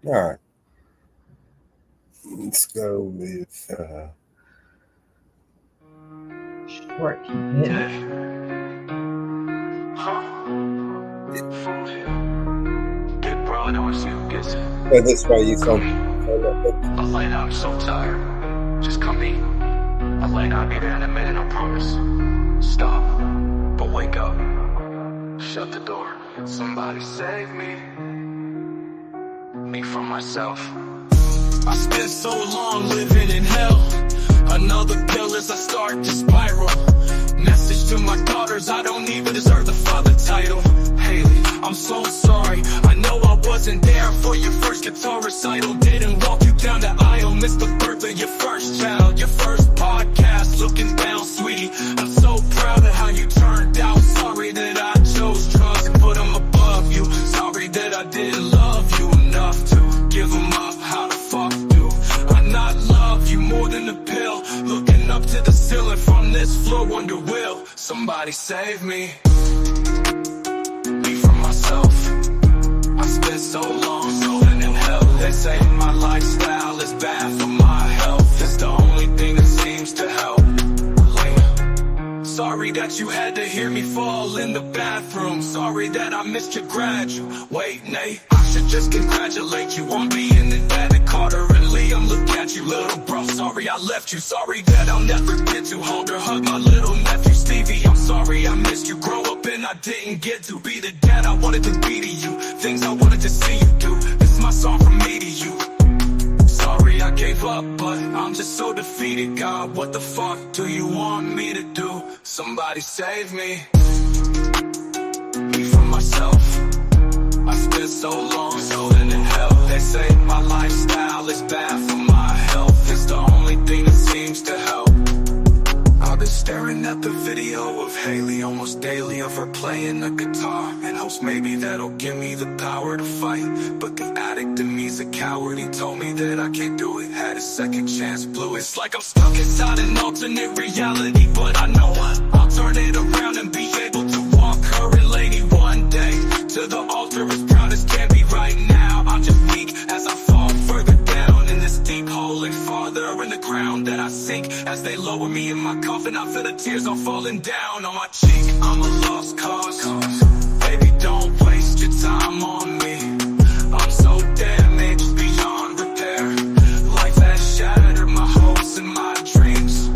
All right. Let's go with Short he did. Big bro, I know it's you, gets it. oh, this way you can. I lay down, I'm so tired. Just come eat. I lay down, I'll be there in a minute, I promise. Stop, but wake up. Shut the door. Somebody save me. Me from myself. I spent so long living in hell. Another pill as I start to spiral. Message to my daughters, I don't even deserve the father title. Haley, I'm so sorry. I know I wasn't there for your first guitar recital. Didn't walk you down the aisle. Missed the birth of your first child. Your first podcast, looking down, sweetie. I'm so proud of how you turned out. Sorry that I chose drugs and put them above you. Sorry that I didn't love you enough to give them up. How the fuck do I not love you more than a pill? Looking up to the ceiling from this floor, wonder will somebody save me? Me from myself. I spent so long living in hell. They say my lifestyle is bad for my health. It's the only thing that seems to help. Sorry that you had to hear me fall in the bathroom. Sorry that I missed your graduate. Nate, I should just congratulate you on being the dad that caught her and Lee. me, I'm looking at you, little bro. Sorry I left you, sorry that I'll never get to hold or hug my little nephew Stevie. I'm sorry I missed you, grow up and I didn't get to be the dad I wanted to be to you. Things I wanted to see you do. This is my song from me to you. Sorry I gave up, but I'm just so defeated. God, what the fuck do you want me to do? Somebody save me from myself. I spent so long stolen in hell. They say my lifestyle is bad for my health. It's the only thing that seems to help. I've been staring at the video of Haley almost daily, of her playing the guitar in hopes maybe that'll give me the power to fight. But the addict in me's a coward. He told me that I can't do it. Had a second chance, blew it. It's like I'm stuck inside an alternate reality, but I know I'll turn it around and be able to walk her and Lady one day to the altar as proud as can be. Right now I'm just weak as I fall further down in this deep hole and farther in the ground that I sink. As they lower me in my coffin, I feel the tears all falling down on my cheek. I'm a lost cause, baby don't waste your time on me. I'm so damaged beyond repair. Life has shattered my hopes and my dreams.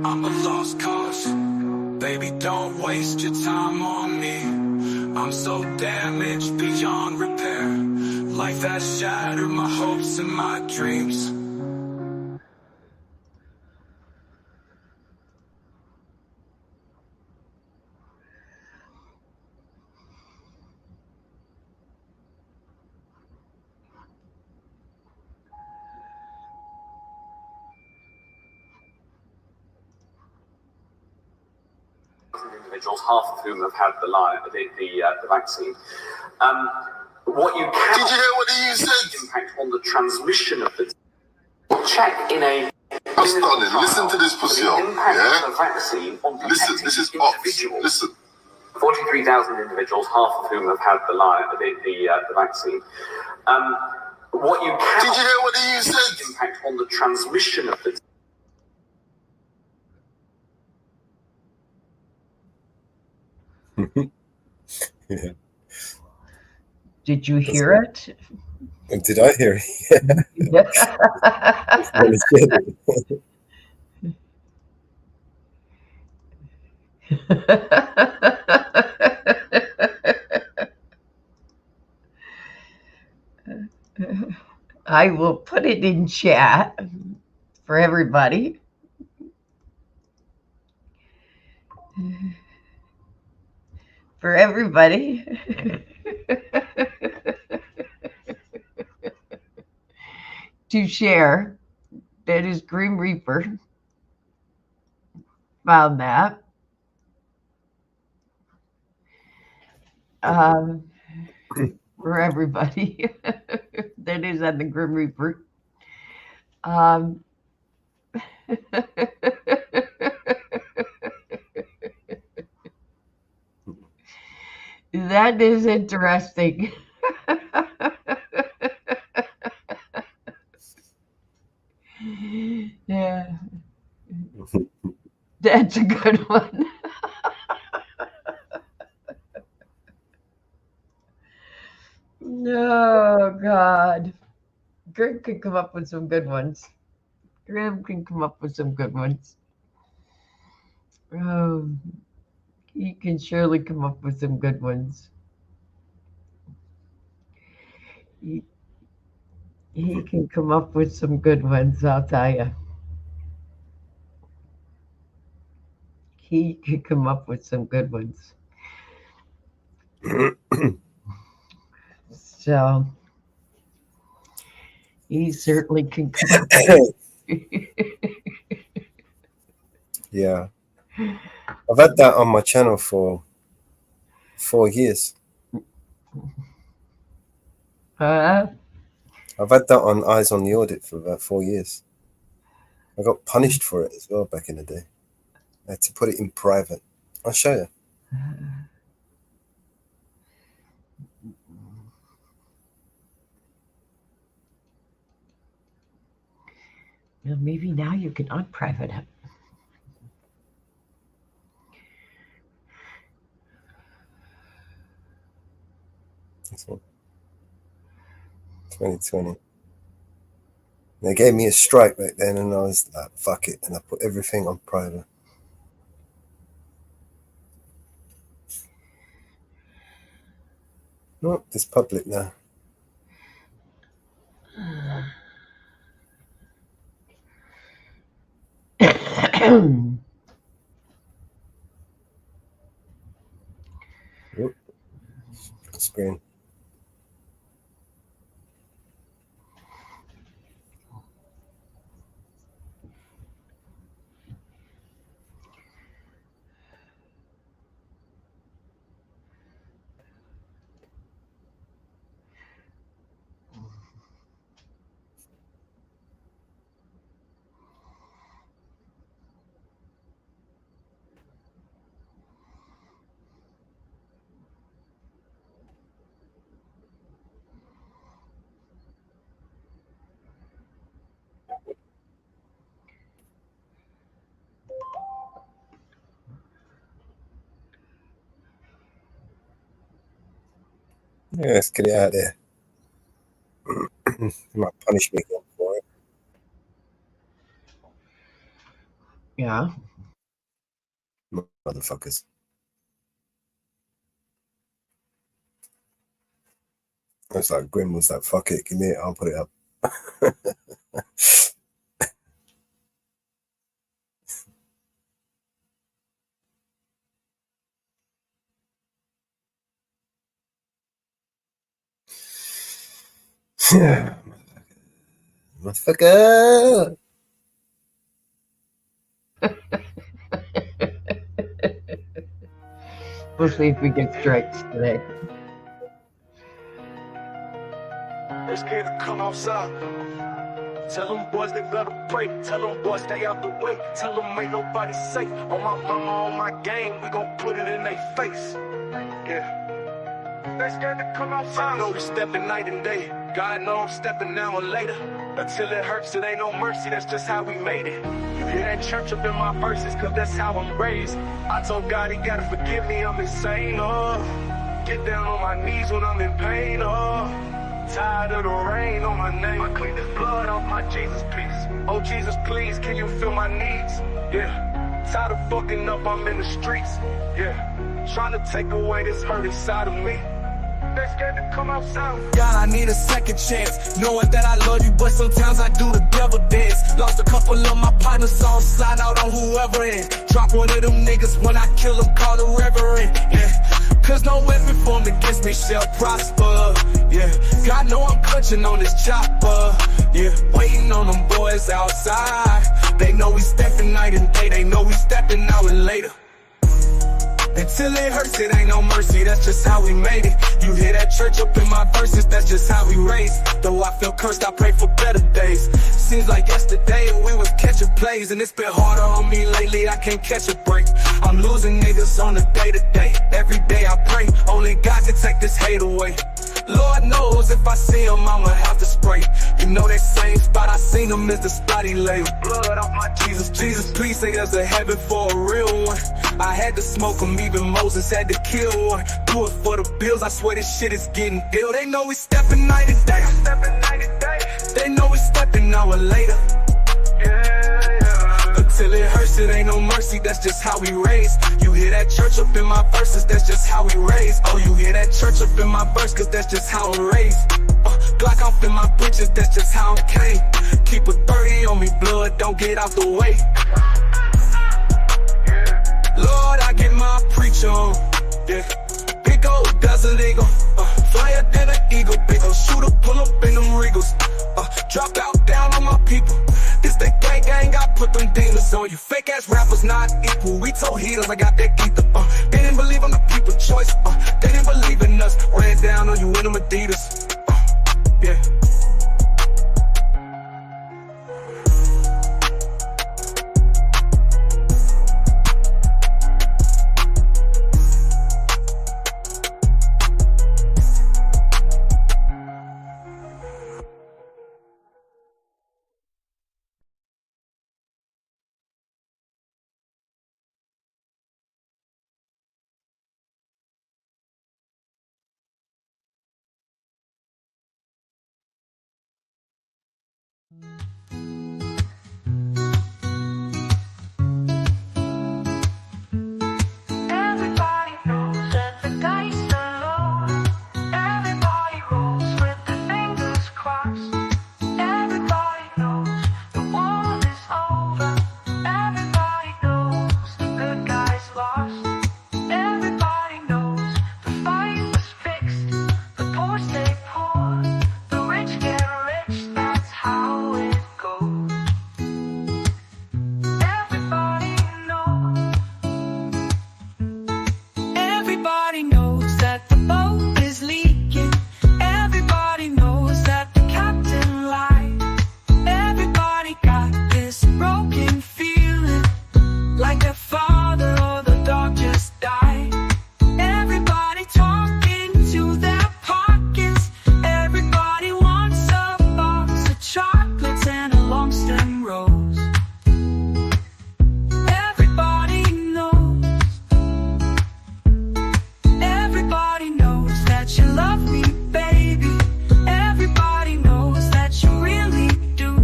I'm a lost cause, baby don't waste your time on me. I'm so damaged beyond repair. Life has shattered my hopes and my dreams. Individuals, half of whom have had the vaccine. What you can Did you hear what he said? Impact on the transmission of the check in a. That's stunning. Listen to this pussy, the impact yeah? of the vaccine on Listen, this is ops. Listen. 43,000 individuals, half of whom have had the vaccine. What you can. Did you hear what he said? Impact on the transmission of the. Yeah. Did you hear it? Did I hear it? I will put it in chat for everybody. For everybody. To share. That is Grim Reaper. Found that. For everybody. That is on the Grim Reaper. That is interesting. Yeah. That's a good one. No, God. Grim can come up with some good ones. Grim can come up with some good ones. He can surely come up with some good ones. He can come up with some good ones, I'll tell you. He can come up with some good ones. So he certainly can come up with. Yeah. I've had that on my channel for 4 years. I've had that on Eyes on the Audit for about 4 years. I got punished for it as well back in the day. I had to put it in private. I'll show you. Well, maybe now you can unprivate it. This one. 2020. They gave me a strike back then, and I was like, fuck it, and I put everything on private. No, it's public now. Whoop. Screen. Yeah, let's get it out there. You might punish me again for it. Yeah. Motherfuckers. It's like Grim was like, fuck it, give me it, I'll put it up. Yeah. Motherfucker. We'll see if we get strikes today. Let's get to come outside. Tell them boys they better pray. Tell them boys stay out the way. Tell them ain't nobody safe. On my mama, on my game, we gon' put it in their face. Yeah. They scared to come outside. I know we stepping night and day. God know I'm stepping now or later. Until it hurts, it ain't no mercy. That's just how we made it. You hear that church up in my verses, cause that's how I'm raised. I told God he gotta forgive me, I'm insane, oh. Get down on my knees when I'm in pain, oh. Tired of the rain on my name. I clean this blood off my Jesus, please. Oh Jesus, please, can you feel my needs? Yeah. Tired of fucking up, I'm in the streets. Yeah. Trying to take away this hurt inside of me. They scared to come outside. God, I need a second chance. Knowing that I love you, but sometimes I do the devil dance. Lost a couple of my partners, so I'm sliding out on whoever is. Drop one of them niggas when I kill them, call the reverend. Yeah. Cause no weapon formed against me shall prosper. Yeah. God know I'm clutching on this chopper. Yeah. Waiting on them boys outside. They know we stepping night and day. They know we stepping out and later. Until it hurts, it ain't no mercy, that's just how we made it. You hear that church up in my verses, that's just how we raised. Though I feel cursed, I pray for better days. Seems like yesterday we was catching plays, and it's been harder on me lately, I can't catch a break. I'm losing niggas on a day-to-day. Every day I pray, only God can take this hate away. Lord knows if I see him, I'ma have to spray. You know that same spot I seen him is the spot he lay. Blood off my Jesus, Jesus, please say there's a heaven for a real one. I had to smoke him, even Moses had to kill one. Do it for the bills, I swear this shit is getting ill. They know we stepping night and day. They know we stepping an hour later. Until it hurts, it ain't no mercy, that's just how we raised. You hear that church up in my verses, that's just how we raised. Oh, you hear that church up in my verse, cause that's just how I'm raised. Glock off in my britches, that's just how I came. Keep a 30 on me, blood, don't get out the way. Lord, I get my preach on. Yeah. Big old desert eagle, flyer than an eagle. Big old shooter, pull up in them Regals. Drop out down on my people. This the gang, I put them demons on you. Fake ass rappers not equal. We told heaters I got that ether. They didn't believe I'm the people's choice. They didn't believe in us. Ran down on you in them Adidas. Yeah. Everybody knows that the dice are low. Everybody rolls with their fingers crossed. Everybody knows the war is over. Everybody knows the good guys lost. Everybody knows the fight was fixed. The poor stay poor, the rich get rich. That's how it goes. Everybody knows. Everybody knows that the boat is leaking. Everybody knows that the captain lied. Everybody got this broken feeling, like their father or the dog just died. Everybody talking to their pockets. Everybody wants a box of chocolates and a long stem rose. Everybody knows. Everybody knows that you love me, baby. Everybody knows that you really do.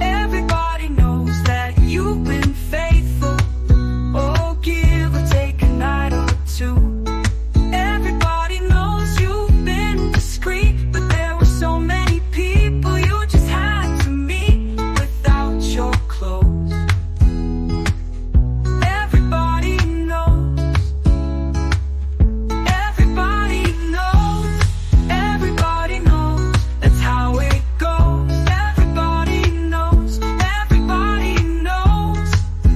Everybody knows that you've been faithful. Oh, give or take a night or two. Everybody knows you've been discreet, but there were so many people you just had to meet without your clothes. Everybody knows. Everybody knows. Everybody knows. That's how it goes. Everybody knows. Everybody knows.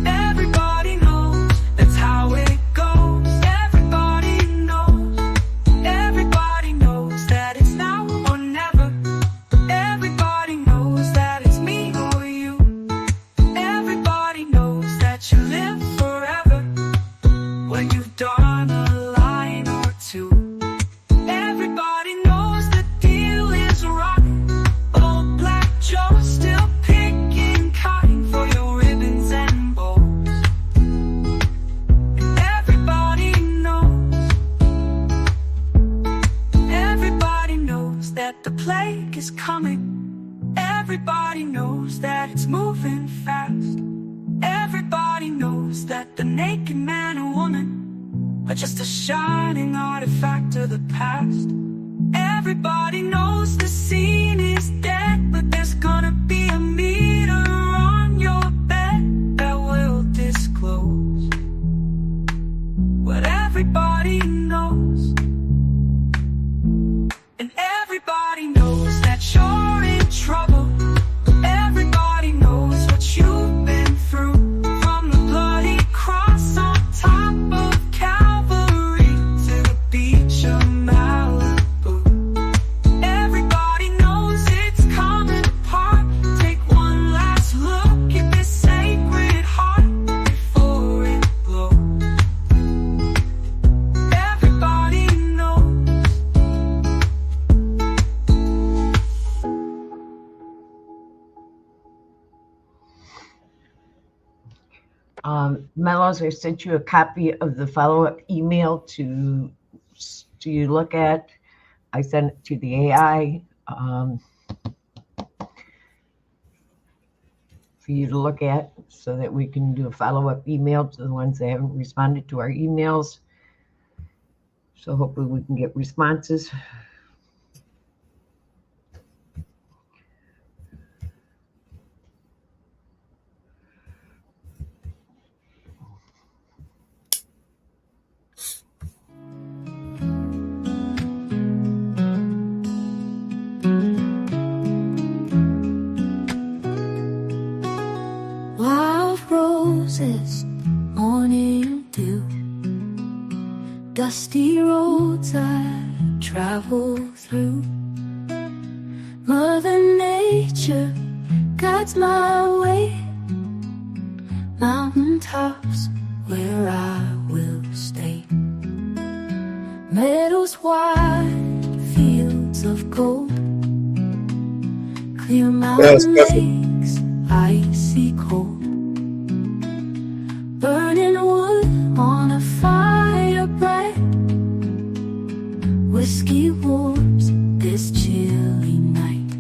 Everybody knows. That's how it goes. Everybody knows. Everybody knows that it's now or never. Everybody knows that it's me or you. Everybody knows that you live forever when you've done a line or two. Everybody knows the deal is rotten. Old Black Joe's still picking cotton for your ribbons and bows. Everybody knows. Everybody knows that the plague is coming. Everybody knows that it's moving fast. Everybody knows that the naked man or woman are just a shining artifact of the past. Everybody knows the scene is dead, but there's gonna be a meter on your bed that will disclose what everybody knows. And everybody knows that you're in trouble. Everybody knows what you've been through. From the bloody cross on top of Calvary to the beach of Malibu. Everybody knows it's coming apart. Take one last look at this sacred heart before it blows. Everybody knows. Mellows, I sent you a copy of the follow-up email to you look at. I sent it to the AI for you to look at so that we can do a follow-up email to the ones that haven't responded to our emails. So hopefully we can get responses. Wild roses, morning dew, dusty roads I travel through. Mother Nature guides my way, mountain tops where I will stay. Meadows wide, fields of gold, clear mountain lakes, icy cold. Burning wood on a fire bright, whiskey warms this chilly night.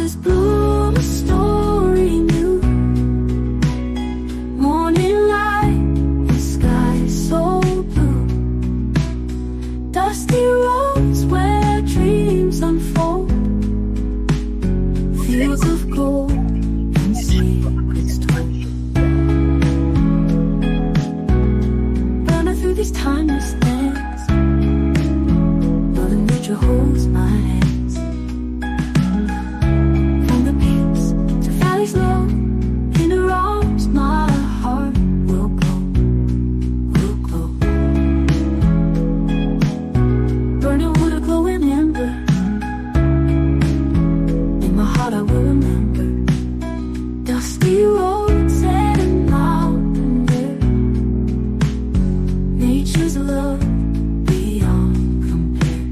roses bloom, a story new. Morning light, the sky so blue. Dusty roads where dreams unfold. Fields of gold and secrets told. Running through these timeless days, Mother Nature holds my hands. From the peaks to valleys low, in her arms my heart will glow, will glow. Burning wood, a glowing ember. In my heart I will remember. Dusty roads and mountain air. Nature's love beyond compare.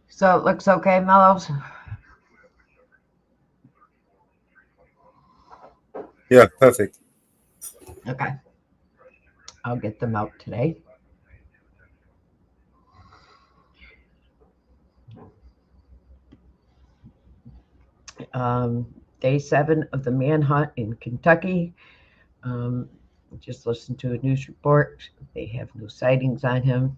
So it looks okay, Mellows? Yeah, perfect. Okay. I'll get them out today. Day 7 of the manhunt in Kentucky. Just listened to a news report. They have no sightings on him.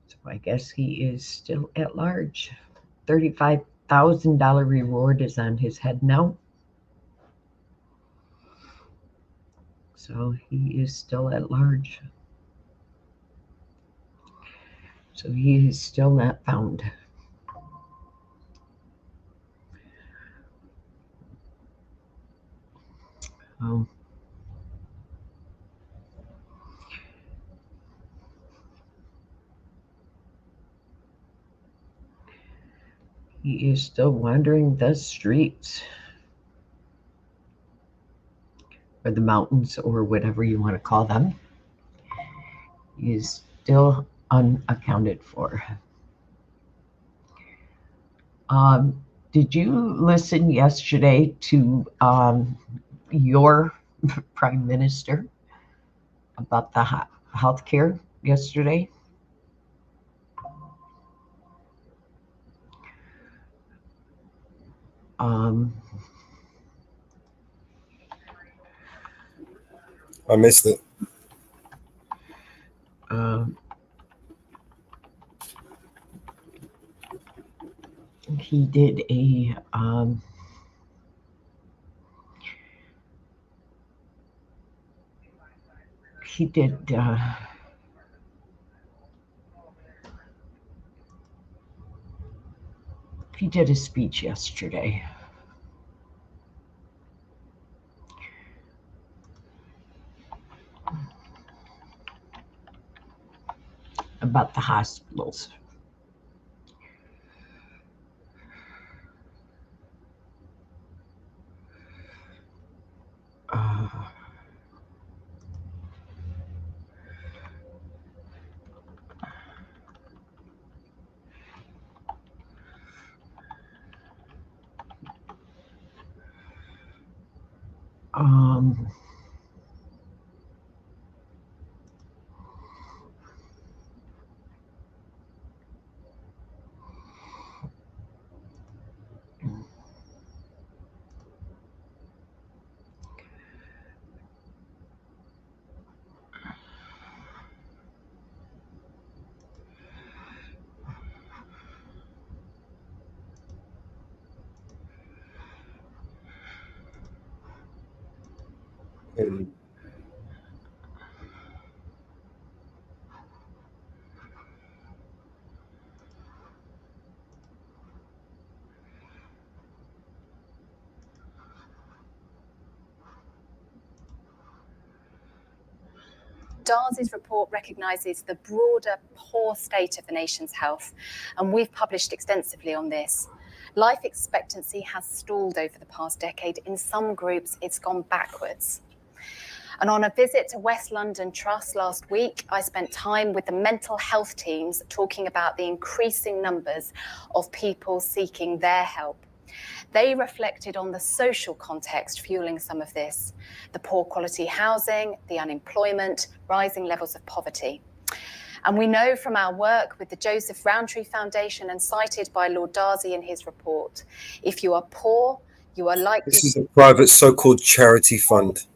So I guess he is still at large. $35,000 reward is on his head now. So he is still at large. So he is still not found. He is still wandering the streets or the mountains or whatever you want to call them. He is still unaccounted for. Did you listen yesterday to your prime minister about the health care yesterday? I missed it. He did a he did a speech yesterday. About the hospitals. Darcy's report recognises the broader poor state of the nation's health, and we've published extensively on this. Life expectancy has stalled over the past decade. In some groups, it's gone backwards. And on a visit to West London Trust last week, I spent time with the mental health teams talking about the increasing numbers of people seeking their help. They reflected on the social context fueling some of this, the poor quality housing, the unemployment, rising levels of poverty. And we know from our work with the Joseph Rowntree Foundation and cited by Lord Darcy in his report, if you are poor, you are likely This is a private so-called charity fund.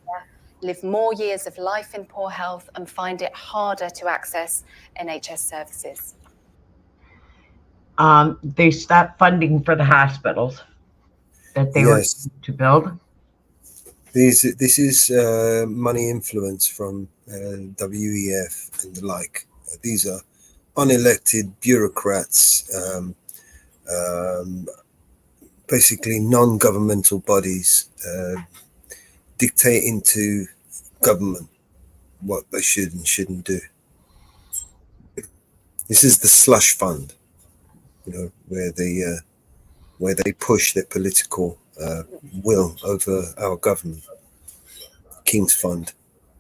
live more years of life in poor health and find it harder to access NHS services. They stopped funding for the hospitals that they were to build. This is money influence from WEF and the like. These are unelected bureaucrats, basically non-governmental bodies dictating to government what they should and shouldn't do. This is the slush fund, where they push their political will over our government. King's Fund.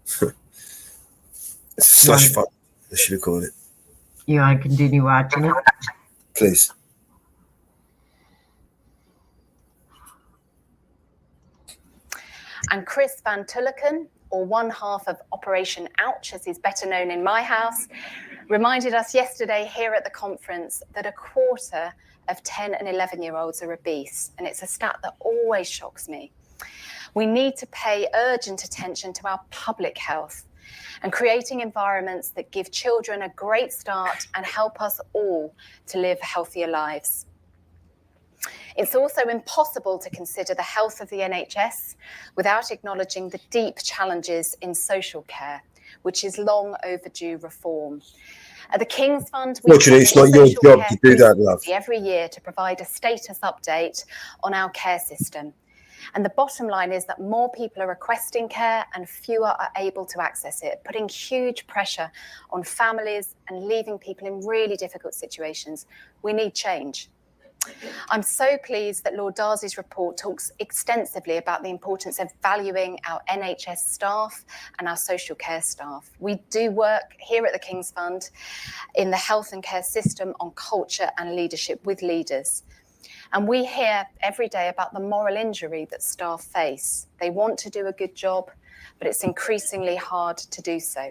It's a slush fund, I should have called it. You want to continue watching it? Please. And Chris Van Tulleken, or one half of Operation Ouch, as he's better known in my house, reminded us yesterday here at the conference that a quarter of 10 and 11-year-olds are obese, and it's a stat that always shocks me. We need to pay urgent attention to our public health and creating environments that give children a great start and help us all to live healthier lives. It's also impossible to consider the health of the NHS without acknowledging the deep challenges in social care, which is long overdue reform. At the King's Fund, we Fortunately, it's not your job to do that, love. every year to provide a status update on our care system. And the bottom line is that more people are requesting care and fewer are able to access it, putting huge pressure on families and leaving people in really difficult situations. We need change. I'm so pleased that Lord Darcy's report talks extensively about the importance of valuing our NHS staff and our social care staff. We do work here at the King's Fund in the health and care system on culture and leadership with leaders. And we hear every day about the moral injury that staff face. They want to do a good job, but it's increasingly hard to do so.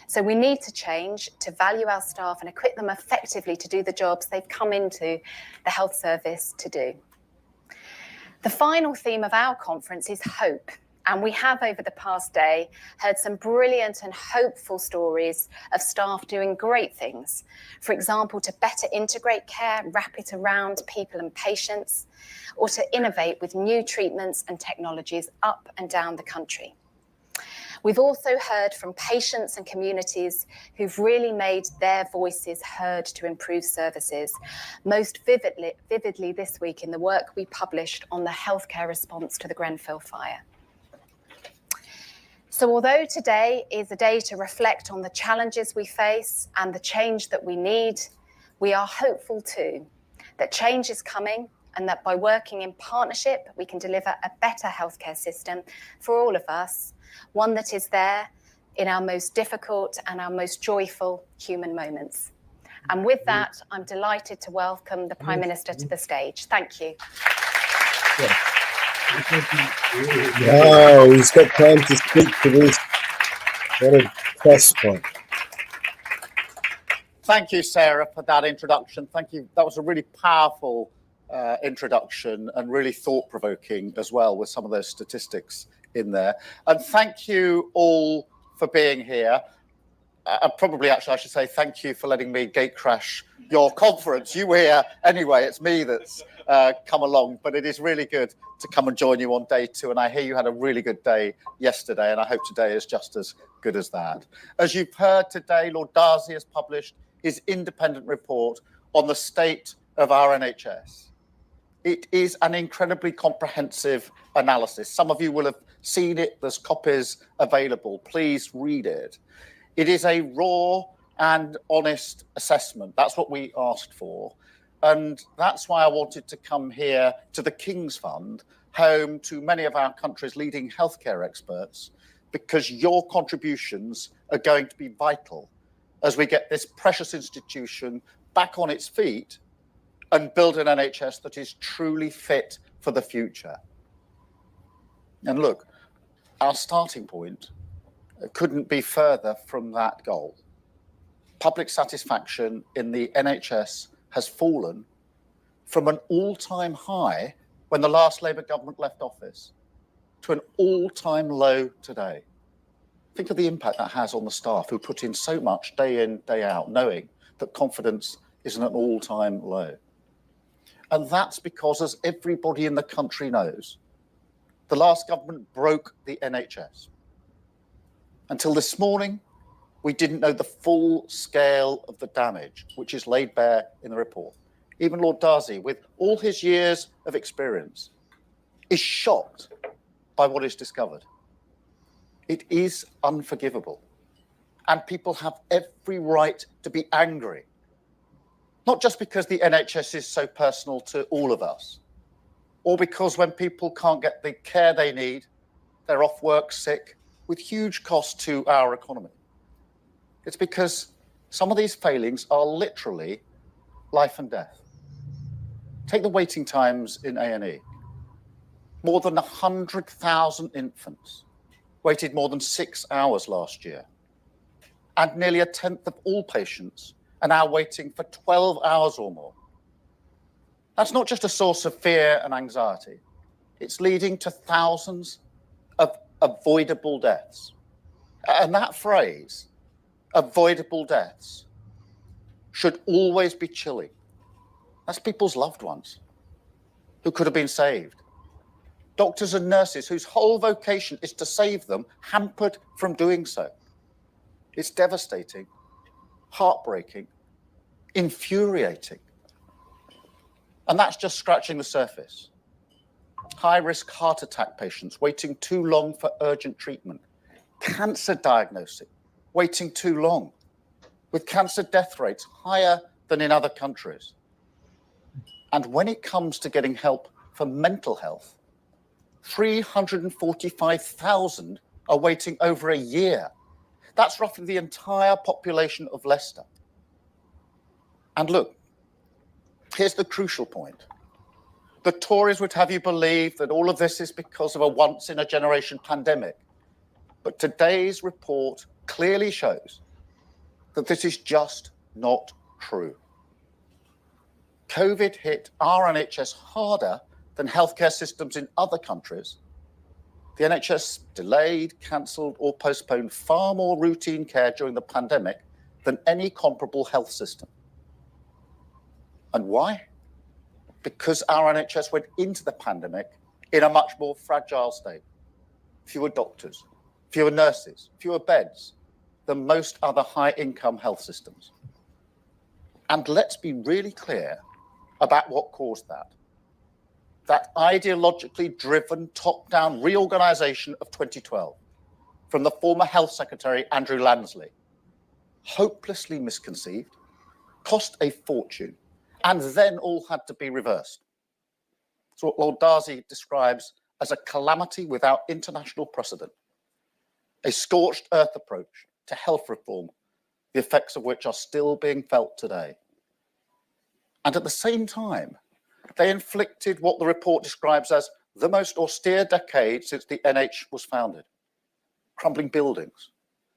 So we need to change to value our staff and equip them effectively to do the jobs they've come into the health service to do. The final theme of our conference is hope. And we have, over the past day, heard some brilliant and hopeful stories of staff doing great things. For example, to better integrate care, wrap it around people and patients, or to innovate with new treatments and technologies up and down the country. We've also heard from patients and communities who've really made their voices heard to improve services, most vividly this week in the work we published on the healthcare response to the Grenfell fire. So although today is a day to reflect on the challenges we face and the change that we need, we are hopeful too that change is coming and that by working in partnership, we can deliver a better healthcare system for all of us, one that is there in our most difficult and our most joyful human moments. And with that, I'm delighted to welcome the Prime Minister to the stage. Thank you. Wow, he's got time to speak to this. What a press point. Thank you, Sarah, for that introduction. Thank you. That was a really powerful introduction and really thought-provoking as well, with some of those statistics in there. And thank you all for being here. Probably, actually, I should say thank you for letting me gate crash your conference. You were here anyway. It's me that's come along, but it is really good to come and join you on day two. And I hear you had a really good day yesterday, and I hope today is just as good as that. As you've heard today, Lord Darcy has published his independent report on the state of our NHS. It is an incredibly comprehensive analysis. Some of you will have seen it. There's copies available. Please read it. It is a raw and honest assessment. That's what we asked for. And that's why I wanted to come here to the King's Fund, home to many of our country's leading healthcare experts, because your contributions are going to be vital as we get this precious institution back on its feet and build an NHS that is truly fit for the future. And look, our starting point couldn't be further from that goal. Public satisfaction in the NHS has fallen from an all-time high when the last Labour government left office to an all-time low today. Think of the impact that has on the staff who put in so much day in, day out, knowing that confidence is at an all-time low. And that's because, as everybody in the country knows, the last government broke the NHS. Until this morning, we didn't know the full scale of the damage, which is laid bare in the report. Even Lord Darcy, with all his years of experience, is shocked by what is discovered. It is unforgivable. And people have every right to be angry. Not just because the NHS is so personal to all of us, or because when people can't get the care they need, they're off work sick, with huge cost to our economy. It's because some of these failings are literally life and death. Take the waiting times in A&E. More than 100,000 infants waited more than 6 hours last year. And nearly a tenth of all patients are now waiting for 12 hours or more. That's not just a source of fear and anxiety. It's leading to thousands of avoidable deaths. And that phrase, avoidable deaths, should always be chilling. That's people's loved ones who could have been saved. Doctors and nurses whose whole vocation is to save them, hampered from doing so. It's devastating, heartbreaking, infuriating. And that's just scratching the surface. High-risk heart attack patients waiting too long for urgent treatment. Cancer diagnosis, waiting too long, with cancer death rates higher than in other countries. And when it comes to getting help for mental health, 345,000 are waiting over a year. That's roughly the entire population of Leicester. And look, here's the crucial point. The Tories would have you believe that all of this is because of a once-in-a-generation pandemic. But today's report clearly shows that this is just not true. COVID hit our NHS harder than healthcare systems in other countries. The NHS delayed, cancelled, or postponed far more routine care during the pandemic than any comparable health system. And why? Because our NHS went into the pandemic in a much more fragile state. Fewer doctors, fewer nurses, fewer beds than most other high-income health systems. And let's be really clear about what caused that. That ideologically driven top-down reorganisation of 2012 from the former Health Secretary, Andrew Lansley, hopelessly misconceived, cost a fortune, and then all had to be reversed. It's what Lord Darcy describes as a calamity without international precedent, a scorched earth approach to health reform, the effects of which are still being felt today. And at the same time, they inflicted what the report describes as the most austere decade since the NH was founded. Crumbling buildings,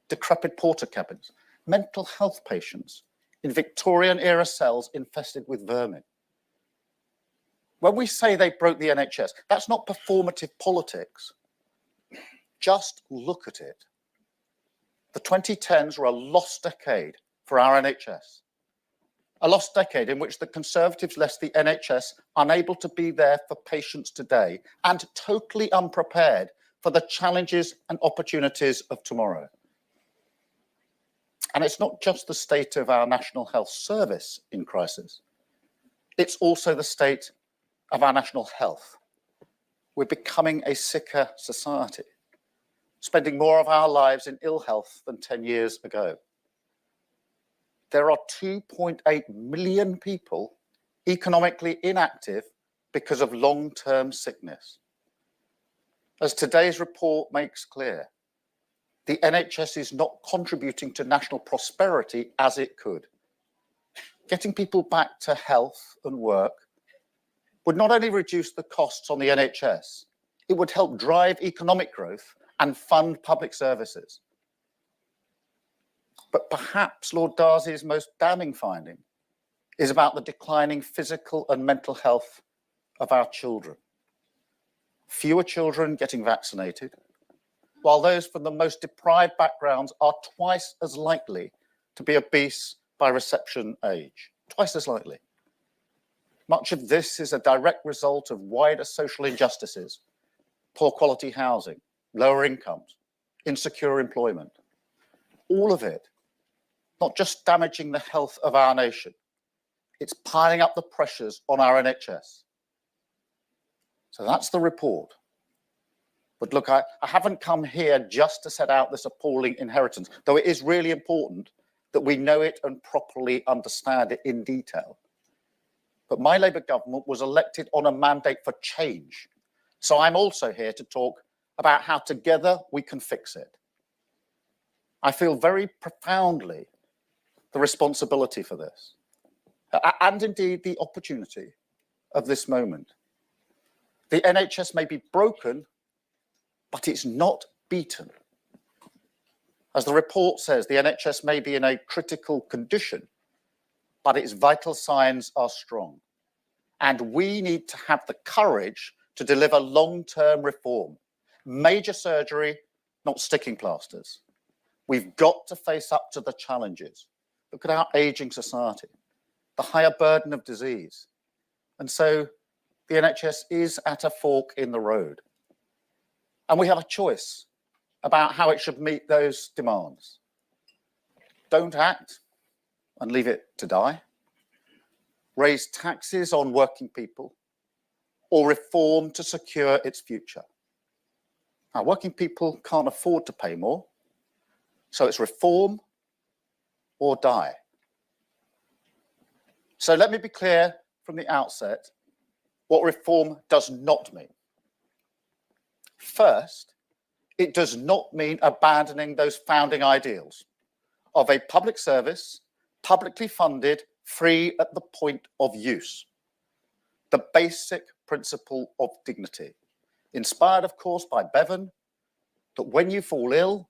decrepit porter cabins, mental health patients in Victorian-era cells infested with vermin. When we say they broke the NHS, that's not performative politics. Just look at it. The 2010s were a lost decade for our NHS. A lost decade in which the Conservatives left the NHS unable to be there for patients today and totally unprepared for the challenges and opportunities of tomorrow. And it's not just the state of our National Health Service in crisis. It's also the state of our national health. We're becoming a sicker society, spending more of our lives in ill health than 10 years ago. There are 2.8 million people economically inactive because of long-term sickness. As today's report makes clear, the NHS is not contributing to national prosperity as it could. Getting people back to health and work would not only reduce the costs on the NHS, it would help drive economic growth and fund public services. But perhaps Lord Darcy's most damning finding is about the declining physical and mental health of our children. Fewer children getting vaccinated, while those from the most deprived backgrounds are twice as likely to be obese by reception age, twice as likely. Much of this is a direct result of wider social injustices, poor quality housing, lower incomes, insecure employment. All of it, not just damaging the health of our nation, it's piling up the pressures on our NHS. So that's the report. But look, I haven't come here just to set out this appalling inheritance, though it is really important that we know it and properly understand it in detail. But my Labour government was elected on a mandate for change. So I'm also here to talk about how together we can fix it. I feel very profoundly the responsibility for this, and indeed the opportunity of this moment. The NHS may be broken, but it's not beaten. As the report says, the NHS may be in a critical condition, but its vital signs are strong. And we need to have the courage to deliver long-term reform. Major surgery, not sticking plasters. We've got to face up to the challenges. Look at our aging society, the higher burden of disease. And so the NHS is at a fork in the road. And we have a choice about how it should meet those demands. Don't act and leave it to die. Raise taxes on working people, or reform to secure its future. Now, working people can't afford to pay more, so it's reform or die. So let me be clear from the outset what reform does not mean. First, it does not mean abandoning those founding ideals of a public service, publicly funded, free at the point of use. The basic principle of dignity, inspired, of course, by Bevan, that when you fall ill,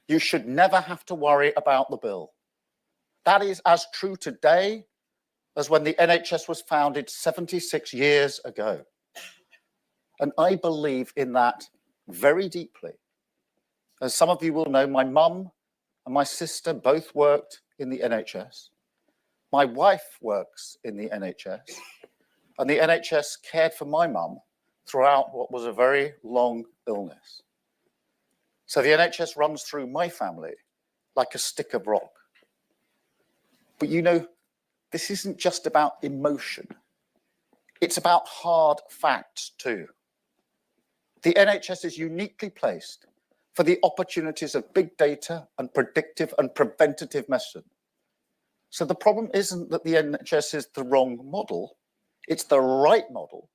you should never have to worry about the bill. That is as true today as when the NHS was founded 76 years ago. And I believe in that very deeply. As some of you will know, my mum and my sister both worked in the NHS. My wife works in the NHS, and the NHS cared for my mum throughout what was a very long illness. So the NHS runs through my family like a stick of rock. But you know, this isn't just about emotion. It's about hard facts too. The NHS is uniquely placed for the opportunities of big data and predictive and preventative medicine. So the problem isn't that the NHS is the wrong model, it's the right model.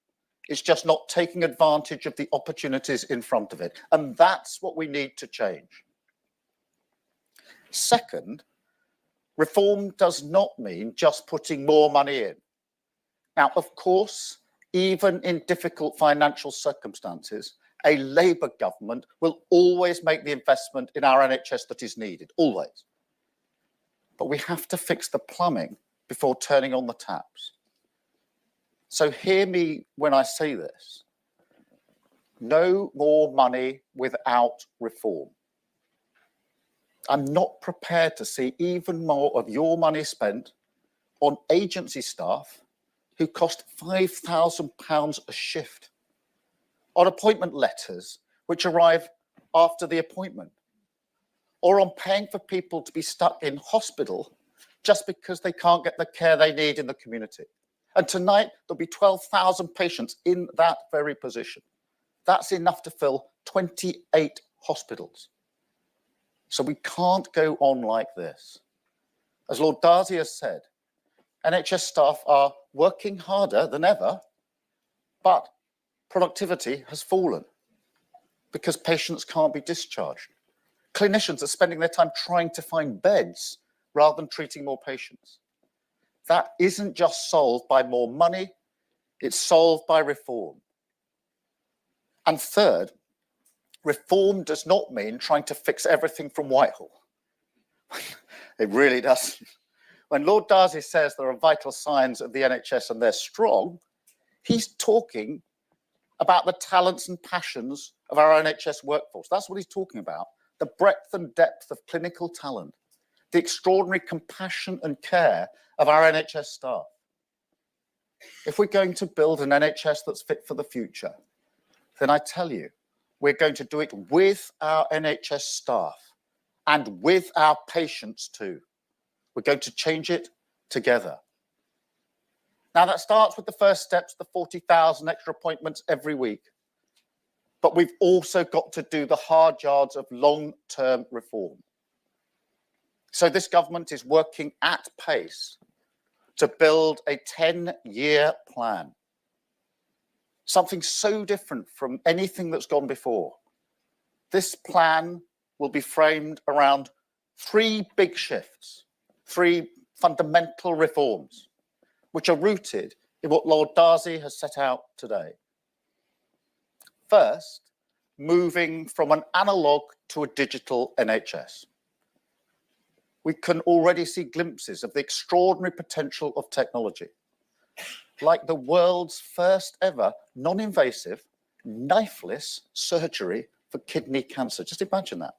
It's just not taking advantage of the opportunities in front of it. And that's what we need to change. Second, reform does not mean just putting more money in. Now, of course, even in difficult financial circumstances, a Labour government will always make the investment in our NHS that is needed, always. But we have to fix the plumbing before turning on the taps. So hear me when I say this. No more money without reform. I'm not prepared to see even more of your money spent on agency staff who cost £5,000 a shift, on appointment letters which arrive after the appointment, or on paying for people to be stuck in hospital just because they can't get the care they need in the community. And tonight, there'll be 12,000 patients in that very position. That's enough to fill 28 hospitals. So we can't go on like this. As Lord Darcy has said, NHS staff are working harder than ever, but productivity has fallen because patients can't be discharged. Clinicians are spending their time trying to find beds rather than treating more patients. That isn't just solved by more money, it's solved by reform. And third, reform does not mean trying to fix everything from Whitehall. It really doesn't. When Lord Darcy says there are vital signs of the NHS and they're strong, he's talking about the talents and passions of our NHS workforce. That's what he's talking about. The breadth and depth of clinical talent, the extraordinary compassion and care of our NHS staff. If we're going to build an NHS that's fit for the future, then I tell you, we're going to do it with our NHS staff and with our patients too. We're going to change it together. Now that starts with the first steps, the 40,000 extra appointments every week. But we've also got to do the hard yards of long-term reform. So this government is working at pace to build a 10-year plan. Something so different from anything that's gone before. This plan will be framed around 3 big shifts, 3 fundamental reforms, which are rooted in what Lord Darcy has set out today. First, moving from an analog to a digital NHS. We can already see glimpses of the extraordinary potential of technology, like the world's first ever non-invasive, knifeless surgery for kidney cancer. Just imagine that.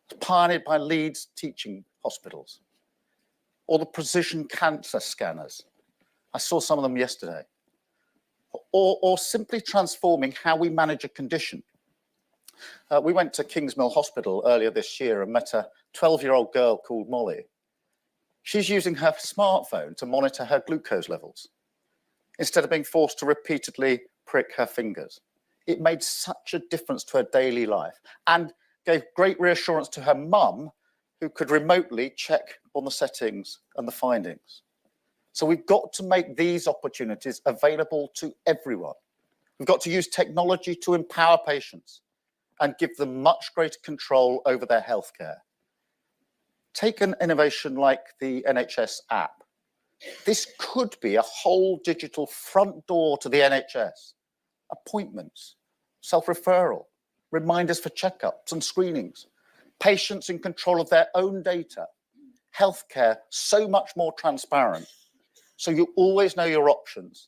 It's pioneered by Leeds teaching hospitals. Or the precision cancer scanners. I saw some of them yesterday. Or simply transforming how we manage a condition. We went to Kingsmill Hospital earlier this year and met a 12-year-old girl called Molly. She's using her smartphone to monitor her glucose levels instead of being forced to repeatedly prick her fingers. It made such a difference to her daily life and gave great reassurance to her mum, who could remotely check on the settings and the findings. So we've got to make these opportunities available to everyone. We've got to use technology to empower patients and give them much greater control over their healthcare. Take an innovation like the NHS app. This could be a whole digital front door to the NHS. Appointments, self-referral, reminders for checkups and screenings, patients in control of their own data, healthcare so much more transparent, so you always know your options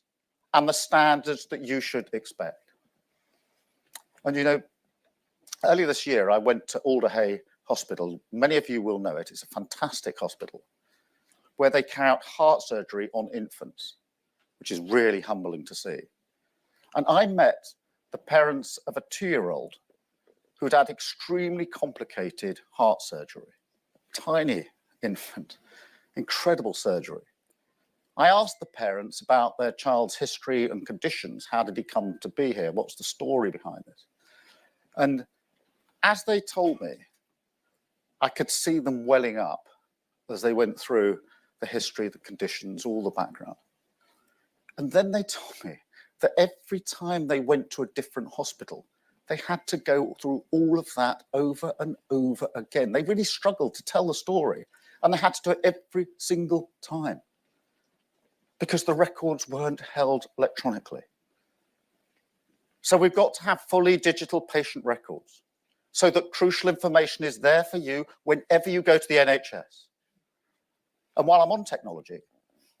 and the standards that you should expect. And you know, earlier this year, I went to Alderhay Hospital. Many of you will know it. It's a fantastic hospital where they carry out heart surgery on infants, which is really humbling to see. And I met the parents of a 2-year-old who'd had extremely complicated heart surgery. Tiny infant, incredible surgery. I asked the parents about their child's history and conditions. How did he come to be here? What's the story behind this? And as they told me, I could see them welling up as they went through the history, the conditions, all the background. And then they told me that every time they went to a different hospital, they had to go through all of that over and over again. They really struggled to tell the story, and they had to do it every single time because the records weren't held electronically. So we've got to have fully digital patient records so that crucial information is there for you whenever you go to the NHS. And while I'm on technology,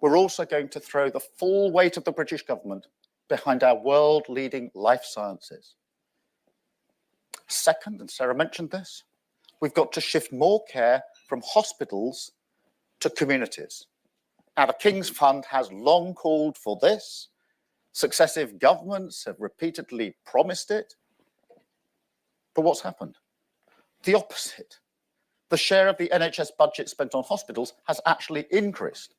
we're also going to throw the full weight of the British government behind our world-leading life sciences. Second, and Sarah mentioned this, we've got to shift more care from hospitals to communities. Now, the King's Fund has long called for this. Successive governments have repeatedly promised it. But what's happened? The opposite. The share of the NHS budget spent on hospitals has actually increased.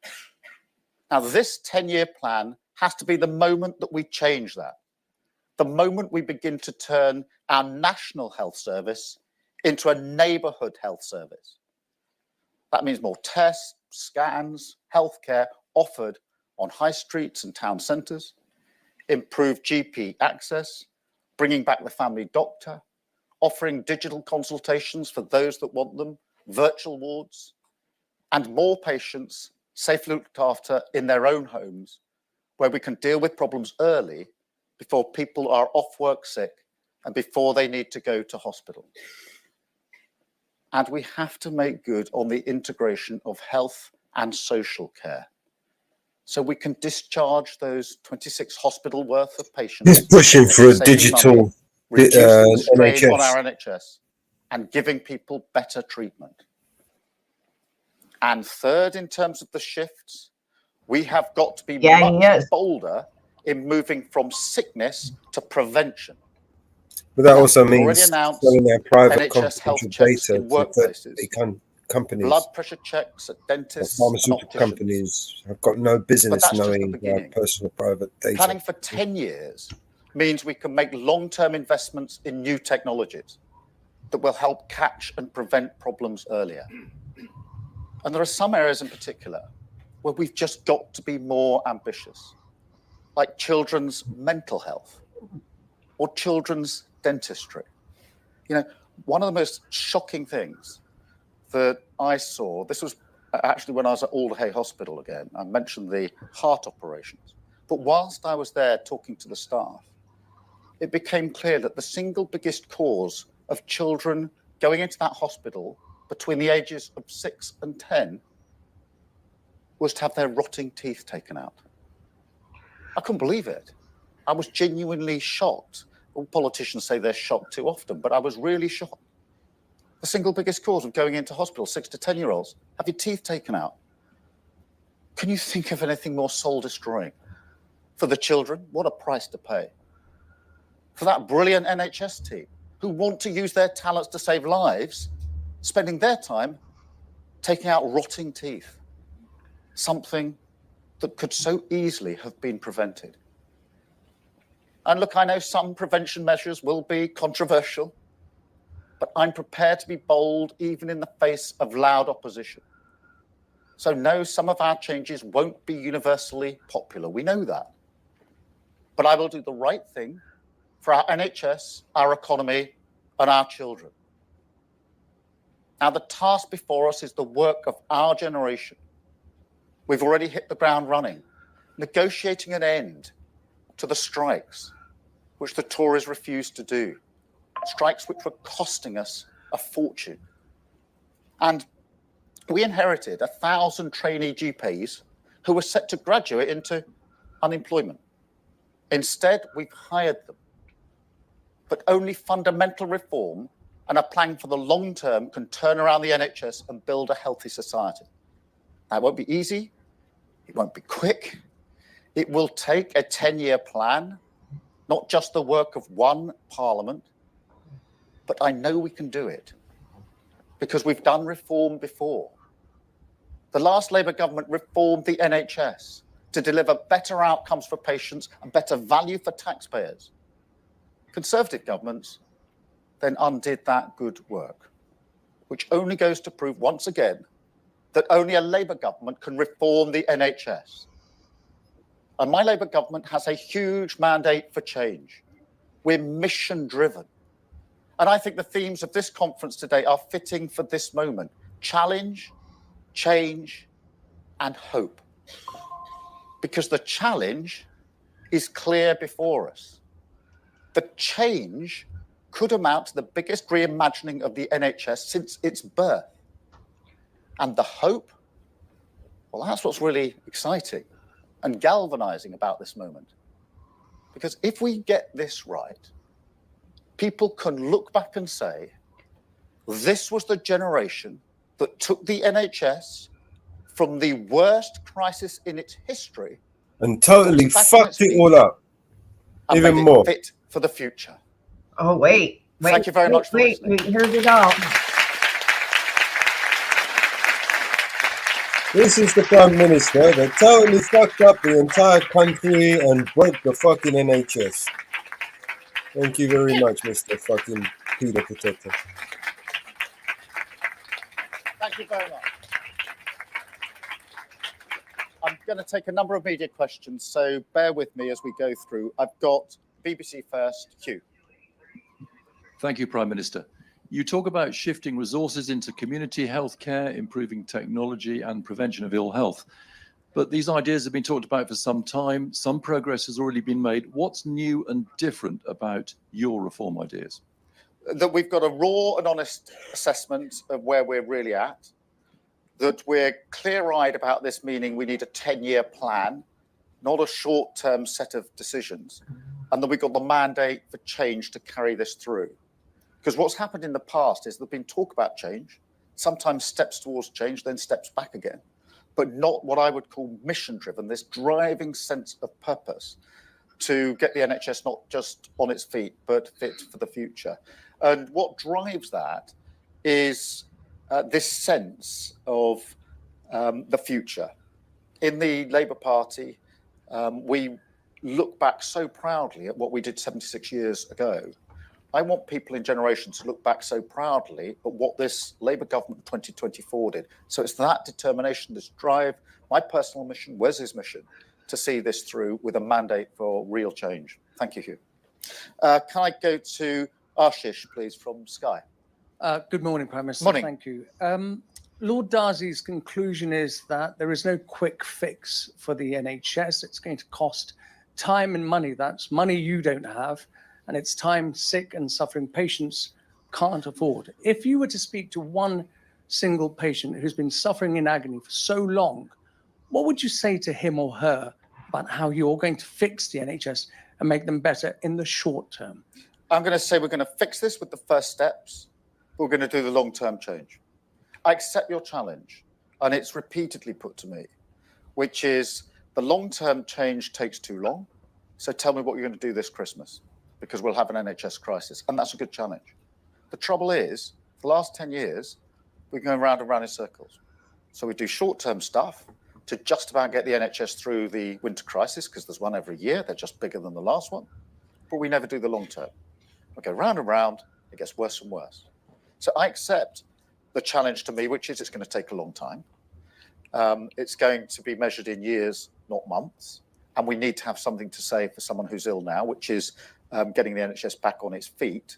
Now, this 10-year plan has to be the moment that we change that. The moment we begin to turn our national health service into a neighbourhood health service. That means more tests, scans, healthcare offered on high streets and town centres, improved GP access, bringing back the family doctor, offering digital consultations for those that want them, virtual wards, and more patients safely looked after in their own homes, where we can deal with problems early before people are off work sick and before they need to go to hospital. And we have to make good on the integration of health and social care, so we can discharge those 26 hospital worth of patients. He's pushing for a digital reducing the strain NHS. on our NHS and giving people better treatment. And third, in terms of the shifts, we have got to be much bolder in moving from sickness to prevention. But that also We've already means announced selling their private NHS health confidential checks data in to workplaces. companies. Blood pressure checks at dentists and Pharmaceutical opticians. companies have got no business that's just the knowing our beginning. personal private data. Planning for 10 years means we can make long-term investments in new technologies that will help catch and prevent problems earlier. And there are some areas in particular where we've just got to be more ambitious, like children's mental health or children's dentistry. You know, one of the most shocking things that I saw, this was actually when I was at Alderhay Hospital again, I mentioned the heart operations, but whilst I was there talking to the staff, it became clear that the single biggest cause of children going into that hospital between the ages of 6 and 10 was to have their rotting teeth taken out. I couldn't believe it. I was genuinely shocked. All politicians say they're shocked too often, but I was really shocked. The single biggest cause of going into hospital, 6 to 10-year-olds, have your teeth taken out. Can you think of anything more soul-destroying? For the children, what a price to pay. For that brilliant NHS team who want to use their talents to save lives, spending their time taking out rotting teeth, something that could so easily have been prevented. And look, I know some prevention measures will be controversial, but I'm prepared to be bold even in the face of loud opposition. So no, some of our changes won't be universally popular. We know that. But I will do the right thing for our NHS, our economy, and our children. Now, the task before us is the work of our generation. We've already hit the ground running, negotiating an end to the strikes, which the Tories refused to do. Strikes which were costing us a fortune. And we inherited 1,000 trainee GPs who were set to graduate into unemployment. Instead, we've hired them. But only fundamental reform and a plan for the long term can turn around the NHS and build a healthy society. Now, it won't be easy. It won't be quick. It will take a 10-year plan, not just the work of one parliament. But I know we can do it because we've done reform before. The last Labour government reformed the NHS to deliver better outcomes for patients and better value for taxpayers. Conservative governments then undid that good work, which only goes to prove once again that only a Labour government can reform the NHS. And my Labour government has a huge mandate for change. We're mission driven. And I think the themes of this conference today are fitting for this moment: challenge, change, and hope. Because the challenge is clear before us. The change could amount to the biggest reimagining of the NHS since its birth. And the hope, well, that's what's really exciting and galvanizing about this moment. Because if we get this right, people can look back and say, this was the generation that took the NHS from the worst crisis in its history and totally fucked it all up. and Even made more. it fit for the future. Oh, wait. Thank you very much for listening. We heard it all. This is the Prime Minister that totally fucked up the entire country and broke the fucking NHS. Thank you very much, Mr. fucking Peter Potato. Thank you very much. I'm going to take a number of media questions, so bear with me as we go through. I've got BBC First, Hugh. Thank you, Prime Minister. You talk about shifting resources into community health care, improving technology and prevention of ill health. But these ideas have been talked about for some time. Some progress has already been made. What's new and different about your reform ideas? That we've got a raw and honest assessment of where we're really at, that we're clear-eyed about this, meaning we need a 10-year plan, not a short-term set of decisions, and that we've got the mandate for change to carry this through. Because what's happened in the past is there's been talk about change, sometimes steps towards change, then steps back again, but not what I would call mission-driven, this driving sense of purpose to get the NHS not just on its feet, but fit for the future. And what drives that is this sense of the future. In the Labour Party, we look back so proudly at what we did 76 years ago. I want people in generations to look back so proudly at what this Labour government in 2024 did. So it's that determination, this drive, my personal mission, Wes's mission, to see this through with a mandate for real change. Thank you, Hugh. Can I go to Ashish, please, from Sky? Good morning, Prime Minister. Morning. Thank you. Lord Darcy's conclusion is that there is no quick fix for the NHS. It's going to cost time and money. That's money you don't have, and it's time sick and suffering patients can't afford. If you were to speak to one single patient who's been suffering in agony for so long, what would you say to him or her about how you're going to fix the NHS and make them better in the short term? I'm going to say we're going to fix this with the first steps. We're going to do the long-term change. I accept your challenge, and it's repeatedly put to me, which is the long-term change takes too long. So tell me what you're going to do this Christmas, because we'll have an NHS crisis, and that's a good challenge. The trouble is, for the last 10 years, we're going round and round in circles. So we do short-term stuff to just about get the NHS through the winter crisis, because there's one every year. They're just bigger than the last one. But we never do the long-term. We go round and round. It gets worse and worse. So I accept the challenge to me, which is it's going to take a long time. It's going to be measured in years, not months. And we need to have something to say for someone who's ill now, which is getting the NHS back on its feet.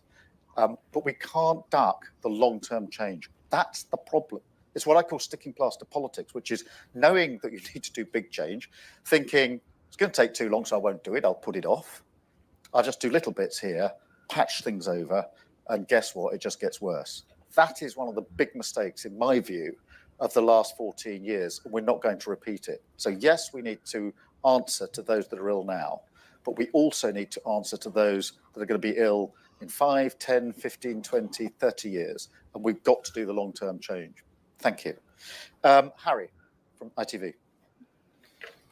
But we can't duck the long-term change. That's the problem. It's what I call sticking plaster politics, which is knowing that you need to do big change, thinking it's going to take too long, so I won't do it. I'll put it off. I'll just do little bits here, patch things over, and guess what? It just gets worse. That is one of the big mistakes, in my view, of the last 14 years, and we're not going to repeat it. So yes, we need to answer to those that are ill now, but we also need to answer to those that are going to be ill in 5, 10, 15, 20, 30 years, and we've got to do the long-term change. Thank you. Harry from ITV.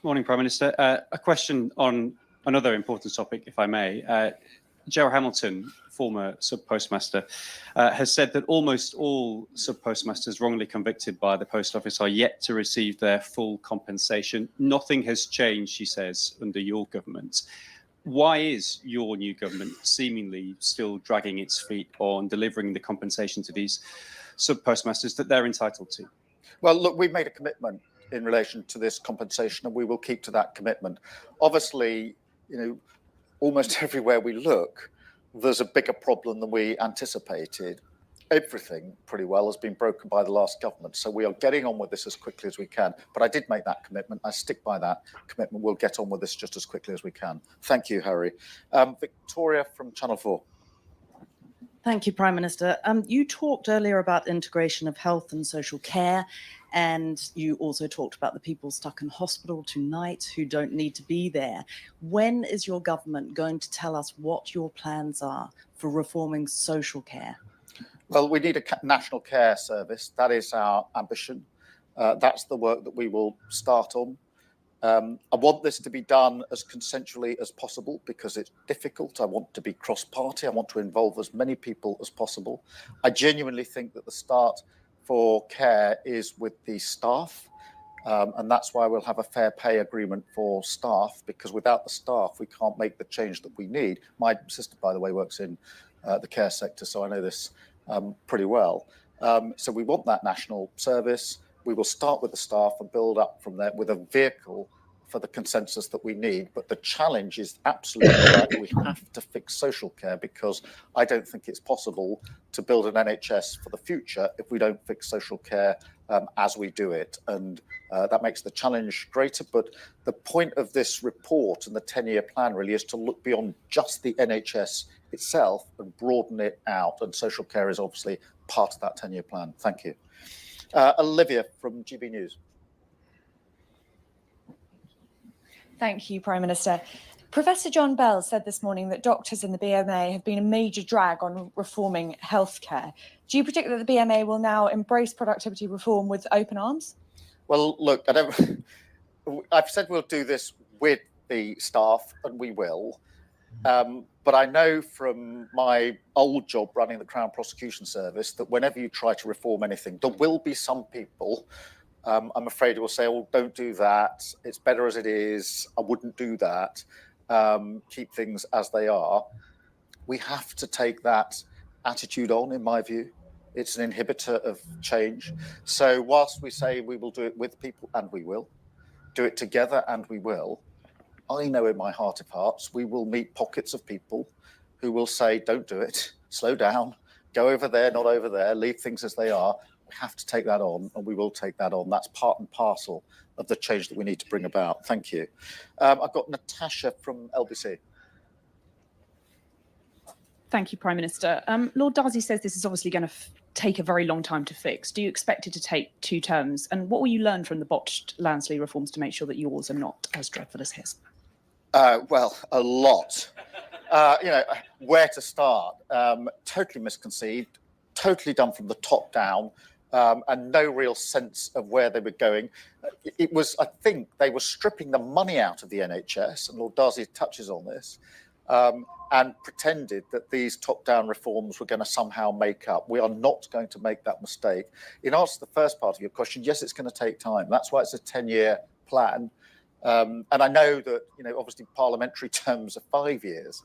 Morning, Prime Minister. A question on another important topic, if I may. Gerald Hamilton, former sub-postmaster, has said that almost all sub-postmasters wrongly convicted by the Post Office are yet to receive their full compensation. Nothing has changed, he says, under your government. Why is your new government seemingly still dragging its feet on delivering the compensation to these sub-postmasters that they're entitled to? Well, look, we've made a commitment in relation to this compensation, and we will keep to that commitment. Obviously, you know, almost everywhere we look, there's a bigger problem than we anticipated. Everything pretty well has been broken by the last government. So we are getting on with this as quickly as we can. But I did make that commitment. I stick by that commitment. We'll get on with this just as quickly as we can. Thank you, Harry. Victoria from Channel 4. Thank you, Prime Minister. You talked earlier about integration of health and social care, and you also talked about the people stuck in hospital tonight who don't need to be there. When is your government going to tell us what your plans are for reforming social care? Well, we need a national care service. That is our ambition. That's the work that we will start on. I want this to be done as consensually as possible because it's difficult. I want to be cross-party. I want to involve as many people as possible. I genuinely think that the start for care is with the staff, and that's why we'll have a fair pay agreement for staff, because without the staff, we can't make the change that we need. My sister, by the way, works in the care sector, so I know this pretty well. So we want that national service. We will start with the staff and build up from there with a vehicle for the consensus that we need. But the challenge is absolutely right. We have to fix social care, because I don't think it's possible to build an NHS for the future if we don't fix social care as we do it. And that makes the challenge greater. But the point of this report and the 10-year plan really is to look beyond just the NHS itself and broaden it out. And social care is obviously part of that 10-year plan. Thank you. Olivia from GB News. Thank you, Prime Minister. Professor John Bell said this morning that doctors in the BMA have been a major drag on reforming healthcare. Do you predict that the BMA will now embrace productivity reform with open arms? Well, look, I've said we'll do this with the staff, and we will. But I know from my old job running the Crown Prosecution Service that whenever you try to reform anything, there will be some people, I'm afraid, who will say, oh, don't do that. It's better as it is. I wouldn't do that. Keep things as they are. We have to take that attitude on, in my view. It's an inhibitor of change. So whilst we say we will do it with people, and we will, do it together, and we will, I know in my heart of hearts, we will meet pockets of people who will say, don't do it, slow down, go over there, not over there, leave things as they are. We have to take that on, and we will take that on. That's part and parcel of the change that we need to bring about. Thank you. I've got Natasha from LBC. Thank you, Prime Minister. Lord Darcy says this is obviously going to take a very long time to fix. Do you expect it to take 2 terms? And what will you learn from the botched Lansley reforms to make sure that yours are not as dreadful as his? Well, a lot. Where to start? Totally misconceived, totally done from the top down, and no real sense of where they were going. It was, I think, they were stripping the money out of the NHS, and Lord Darcy touches on this, and pretended that these top-down reforms were going to somehow make up. We are not going to make that mistake. In answer to the first part of your question, yes, it's going to take time. That's why it's a 10-year plan. And I know that, obviously parliamentary terms are 5 years.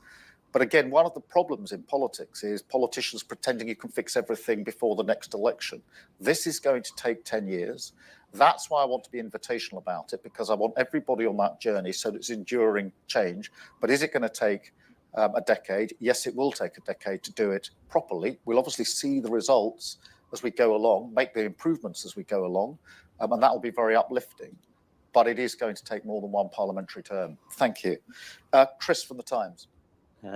But again, one of the problems in politics is politicians pretending you can fix everything before the next election. This is going to take 10 years. That's why I want to be invitational about it, because I want everybody on that journey so that it's enduring change. But is it going to take a decade? Yes, it will take a decade to do it properly. We'll obviously see the results as we go along, make the improvements as we go along, and that will be very uplifting. But it is going to take more than one parliamentary term. Thank you. Chris from The Times.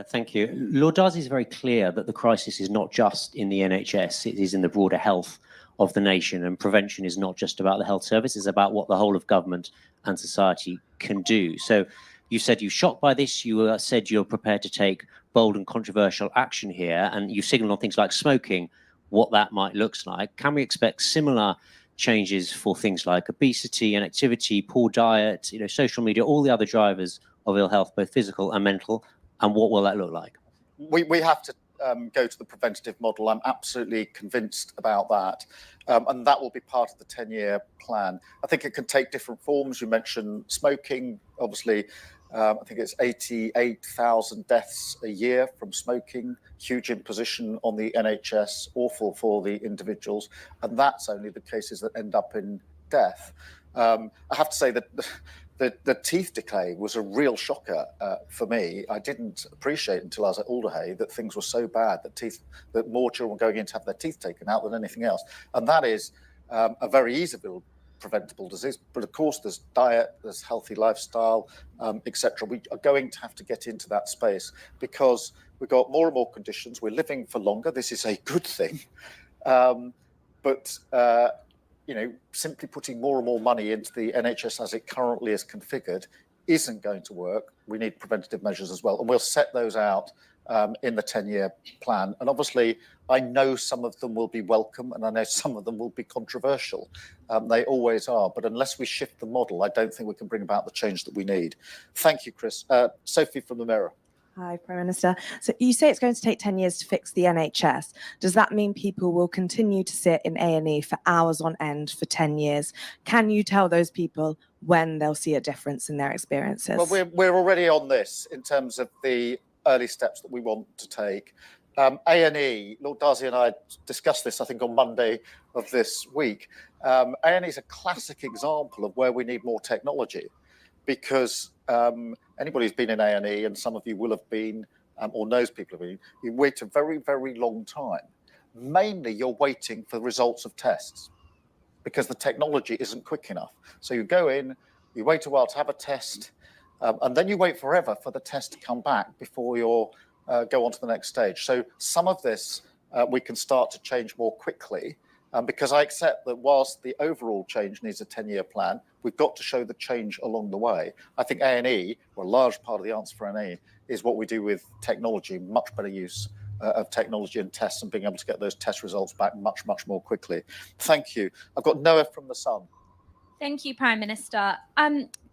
Thank you. Lord Darcy is very clear that the crisis is not just in the NHS, it is in the broader health of the nation, and prevention is not just about the health service, it's about what the whole of government and society can do. So you said you're shocked by this, you said you're prepared to take bold and controversial action here, and you signalled on things like smoking, what that might look like. Can we expect similar changes for things like obesity, inactivity, poor diet, social media, all the other drivers of ill health, both physical and mental? And what will that look like? We have to go to the preventative model. I'm absolutely convinced about that. And that will be part of the 10-year plan. I think it can take different forms. You mentioned smoking. Obviously, I think it's 88,000 deaths a year from smoking. Huge imposition on the NHS, awful for the individuals. And that's only the cases that end up in death. I have to say that the teeth decay was a real shocker for me. I didn't appreciate until I was at Alderhay that things were so bad that more children were going in to have their teeth taken out than anything else. And that is a very easily preventable disease. But of course, there's diet, there's healthy lifestyle, etc. We are going to have to get into that space because we've got more and more conditions. We're living for longer. This is a good thing. But simply putting more and more money into the NHS as it currently is configured isn't going to work. We need preventative measures as well. And we'll set those out in the 10-year plan. And obviously, I know some of them will be welcome and I know some of them will be controversial. They always are. But unless we shift the model, I don't think we can bring about the change that we need. Thank you, Chris. Sophie from the Mirror. Hi, Prime Minister. So you say it's going to take 10 years to fix the NHS. Does that mean people will continue to sit in A&E for hours on end for 10 years? Can you tell those people when they'll see a difference in their experiences? Well, we're already on this in terms of the early steps that we want to take. A&E, Lord Darcy and I discussed this, I think, on Monday of this week. A&E is a classic example of where we need more technology. because anybody who's been in A&E, and some of you will have been, or knows people have been, you wait a very, very long time. Mainly you're waiting for the results of tests because the technology isn't quick enough. So you go in, you wait a while to have a test, and then you wait forever for the test to come back before you go on to the next stage. So some of this we can start to change more quickly, because I accept that whilst the overall change needs a 10-year plan, we've got to show the change along the way. I think A&E, or a large part of the answer for A&E, is what we do with technology, much better use of technology and tests, and being able to get those test results back much, much more quickly. Thank you. I've got Noah from The Sun. Thank you, Prime Minister.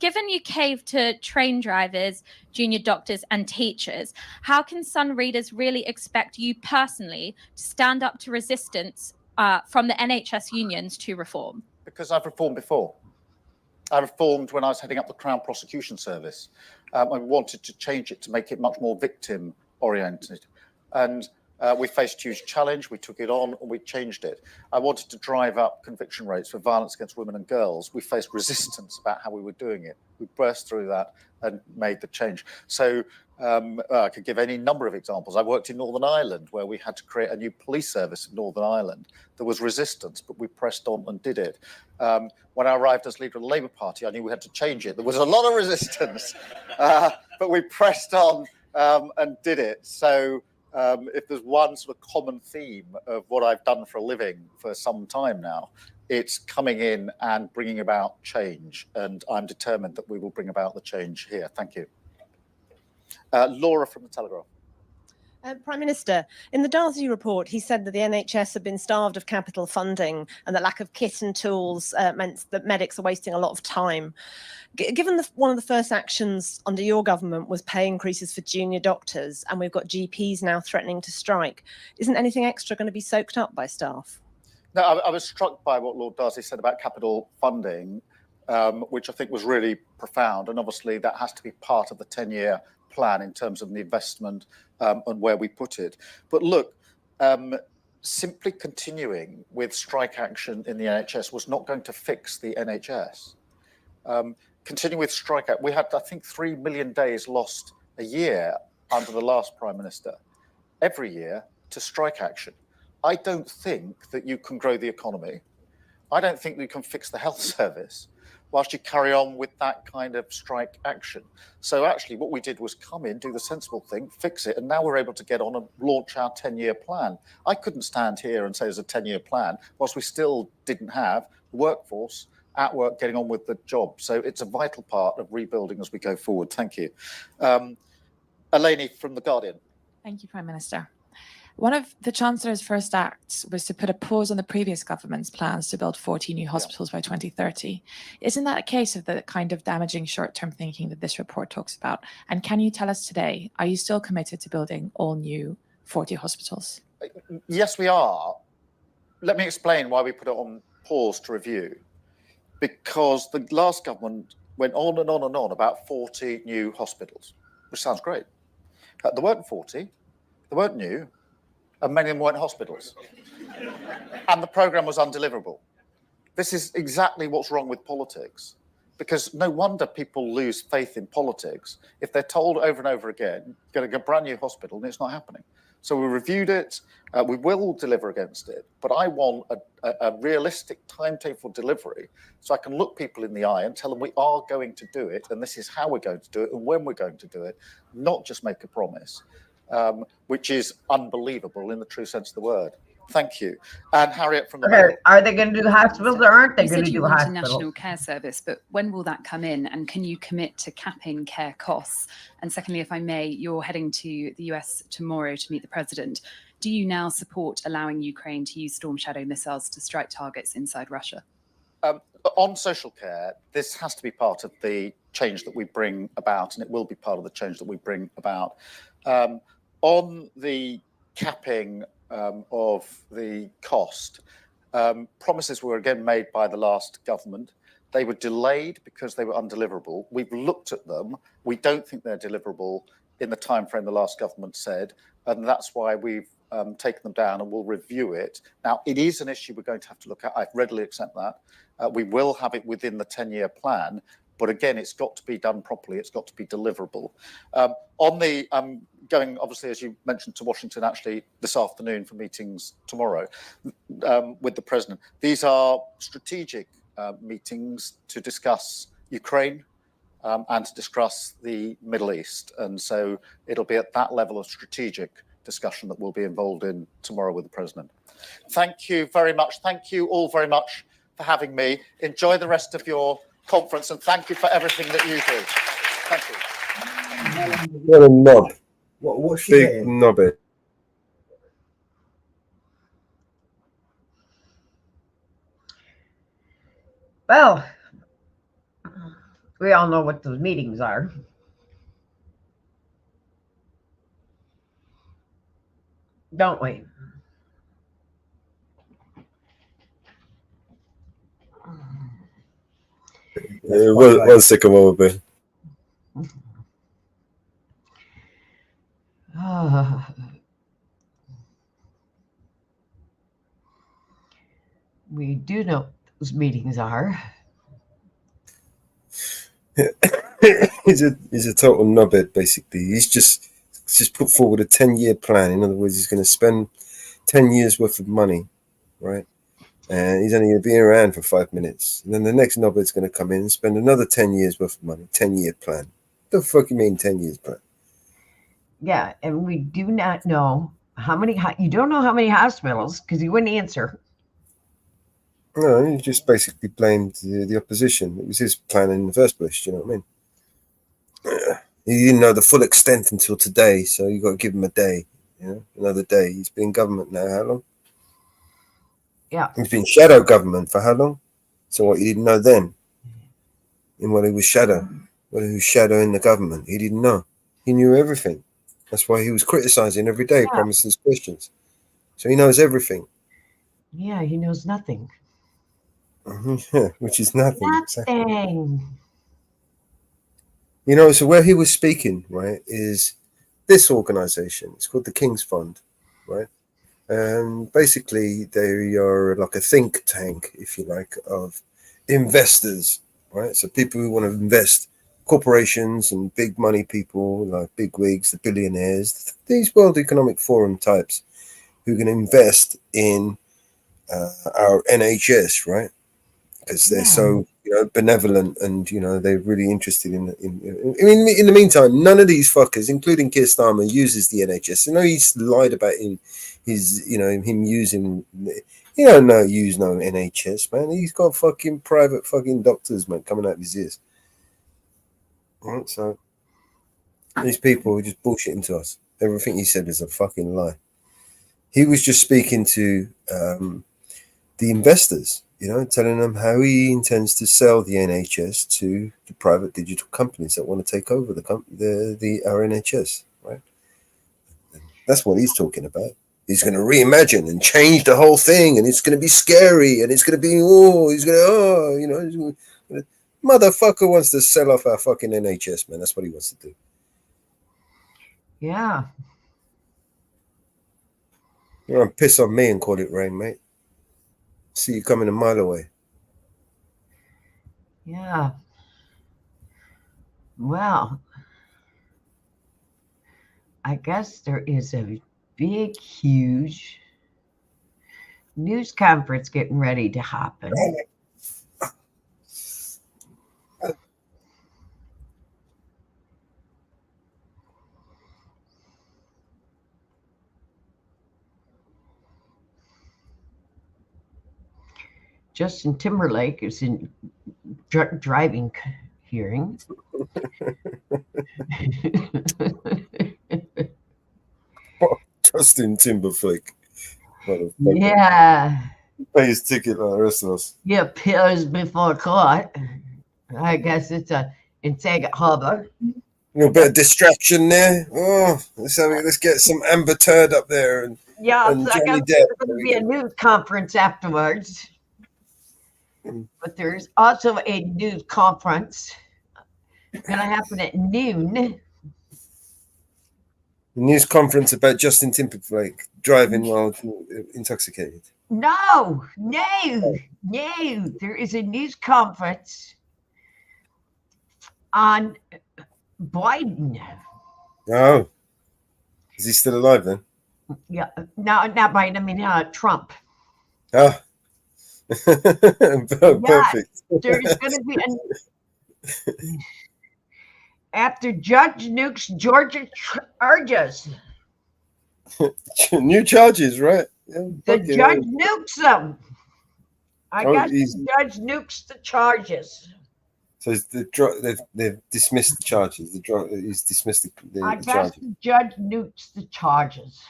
Given you caved to train drivers, junior doctors and teachers, how can Sun readers really expect you personally to stand up to resistance from the NHS unions to reform? Because I've reformed before. I reformed when I was heading up the Crown Prosecution Service. I wanted to change it to make it much more victim-oriented. And we faced huge challenge, we took it on, and we changed it. I wanted to drive up conviction rates for violence against women and girls. We faced resistance about how we were doing it. We burst through that and made the change. So I could give any number of examples. I worked in Northern Ireland, where we had to create a new police service in Northern Ireland. There was resistance, but we pressed on and did it. When I arrived as leader of the Labour Party, I knew we had to change it. There was a lot of resistance, but we pressed on and did it. So if there's one sort of common theme of what I've done for a living for some time now, it's coming in and bringing about change. And I'm determined that we will bring about the change here. Thank you. Laura from The Telegraph. Prime Minister, in the Darcy report, he said that the NHS had been starved of capital funding and that lack of kit and tools meant that medics are wasting a lot of time. Given one of the first actions under your government was pay increases for junior doctors, and we've got GPs now threatening to strike, isn't anything extra going to be soaked up by staff? No, I was struck by what Lord Darcy said about capital funding, which I think was really profound. And obviously that has to be part of the 10-year plan in terms of the investment and where we put it. But look, simply continuing with strike action in the NHS was not going to fix the NHS. Continue with strike action. We had, I think, 3 million days lost a year under the last Prime Minister, every year, to strike action. I don't think that you can grow the economy. I don't think that you can fix the health service whilst you carry on with that kind of strike action. So actually what we did was come in, do the sensible thing, fix it, and now we're able to get on and launch our 10-year plan. I couldn't stand here and say there's a 10-year plan whilst we still didn't have the workforce at work getting on with the job. So it's a vital part of rebuilding as we go forward. Thank you. Eleni from The Guardian. Thank you, Prime Minister. One of the Chancellor's first acts was to put a pause on the previous government's plans to build 40 new hospitals by 2030. Isn't that a case of the kind of damaging short-term thinking that this report talks about? And can you tell us today, are you still committed to building all new 40 hospitals? Yes, we are. Let me explain why we put it on pause to review. Because the last government went on and on and on about 40 new hospitals, which sounds great. There weren't 40, they weren't new, and many of them weren't hospitals. And the programme was undeliverable. This is exactly what's wrong with politics, because no wonder people lose faith in politics if they're told over and over again, going to get a brand new hospital, and it's not happening. So we reviewed it, we will deliver against it, but I want a realistic timetable delivery so I can look people in the eye and tell them we are going to do it, and this is how we're going to do it and when we're going to do it, not just make a promise, which is unbelievable in the true sense of the word. Thank you. And Harriet from the Mail. Are they going to do the hospitals or aren't they going to do a hospitals? national care service, but when will that come in? And can you commit to capping care costs? And secondly, if I may, you're heading to the US tomorrow to meet the president. Do you now support allowing Ukraine to use Storm Shadow missiles to strike targets inside Russia? On social care, this has to be part of the change that we bring about, and it will be part of the change that we bring about. On the capping of the cost, promises were again made by the last government. They were delayed because they were undeliverable. We've looked at them. We don't think they're deliverable in the timeframe the last government said, and that's why we've taken them down and we'll review it. Now, it is an issue we're going to have to look at. I readily accept that. We will have it within the 10-year plan, But again, it's got to be done properly. It's got to be deliverable. On the going, obviously, as you mentioned, to Washington actually this afternoon for meetings tomorrow with the president. These are strategic meetings to discuss Ukraine and to discuss the Middle East. And so it'll be at that level of strategic discussion that we'll be involved in tomorrow with the president. Thank you very much. Thank you all very much for having me. Enjoy the rest of your conference, and thank you for everything that you do. Thank you. What a knob. What's she big knobby? Well, we all know what those meetings are. Don't we? One second, over there. We do know what those meetings are. He's a total knobhead, basically. He's just put forward a 10-year plan. In other words, he's going to spend 10 years worth of money, right? And he's only going to be around for 5 minutes. And then the next knobhead's going to come in and spend another 10 years worth of money, 10-year plan. What the fuck you mean 10 years plan? Yeah, and we do not know how many, you don't know how many hospitals, because he wouldn't answer. No, he just basically blamed the opposition. It was his plan in the first place, do you know what I mean? He didn't know the full extent until today, so you got to give him a day, you know, another day. He's been in government now, how long? Yeah. He's been shadow government for how long? So what, you didn't know then? And when he was shadow, when he was shadowing the government, he didn't know. He knew everything. That's why he was criticizing every day, promising us questions. So he knows everything. Yeah, he knows nothing. Yeah, which is nothing. Exactly. Nothing. You know, so where he was speaking, right, is this organization. It's called the King's Fund, right? And basically, they are like a think tank, if you like, of investors, right? So people who want to invest, corporations and big money people, like big wigs, the billionaires, these World Economic Forum types who can invest in our NHS, right? Because they're so, you know, benevolent and, you know, they're really interested in in the meantime, none of these fuckers, including Keir Starmer, uses the NHS. You know, he's lied about his, you know, him using, he don't know, use no NHS, man. He's got fucking private fucking doctors, man, coming out of his ears. Right, so these people are just bullshitting to us. Everything he said is a fucking lie. He was just speaking to the investors, you know, telling them how he intends to sell the NHS to the private digital companies that want to take over our NHS, right? That's what he's talking about. He's going to reimagine and change the whole thing, and it's going to be scary, and it's going to be, you know, motherfucker wants to sell off our fucking NHS, man. That's what he wants to do. Yeah. You want to piss on me and call it rain, mate. See you coming a mile away. Yeah. Well, I guess there is a big, huge news conference getting ready to happen. Justin Timberlake is in driving hearing. Justin Timberlake. Yeah. Pay his ticket like the rest of us. Yeah, appears before court. I guess it's in Saginaw Harbor. A bit of distraction there. Oh, let's get some Amber Turd up there and yeah. and So I Johnny guess Depp. there's going to be a news conference afterwards. But there's also a news conference going to happen at noon. A news conference about Justin Timberlake driving while intoxicated. No. There is a news conference on Biden. Oh, is he still alive then? Yeah, no, not Biden. I mean Trump. Ah, perfect. There's going to be after Judge Nuke's Georgia charges. New charges, right? Yeah, The judge nukes them. I Oh, guess he's- the judge nukes the charges. So it's they've dismissed the charges. He's dismissed the I guess charges. the judge nukes the charges.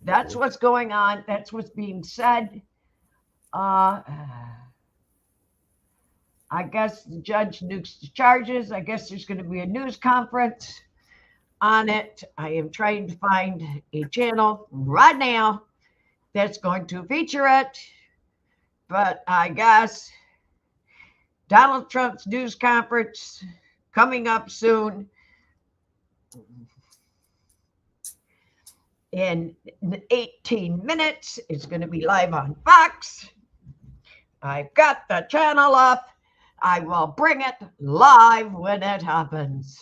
That's what's going on. That's what's being said. I guess the judge nukes the charges. I guess there's going to be a news conference on it. I am trying to find a channel right now that's going to feature it. But I guess Donald Trump's news conference coming up soon. In 18 minutes, it's going to be live on Fox. I've got the channel up. I will bring it live when it happens.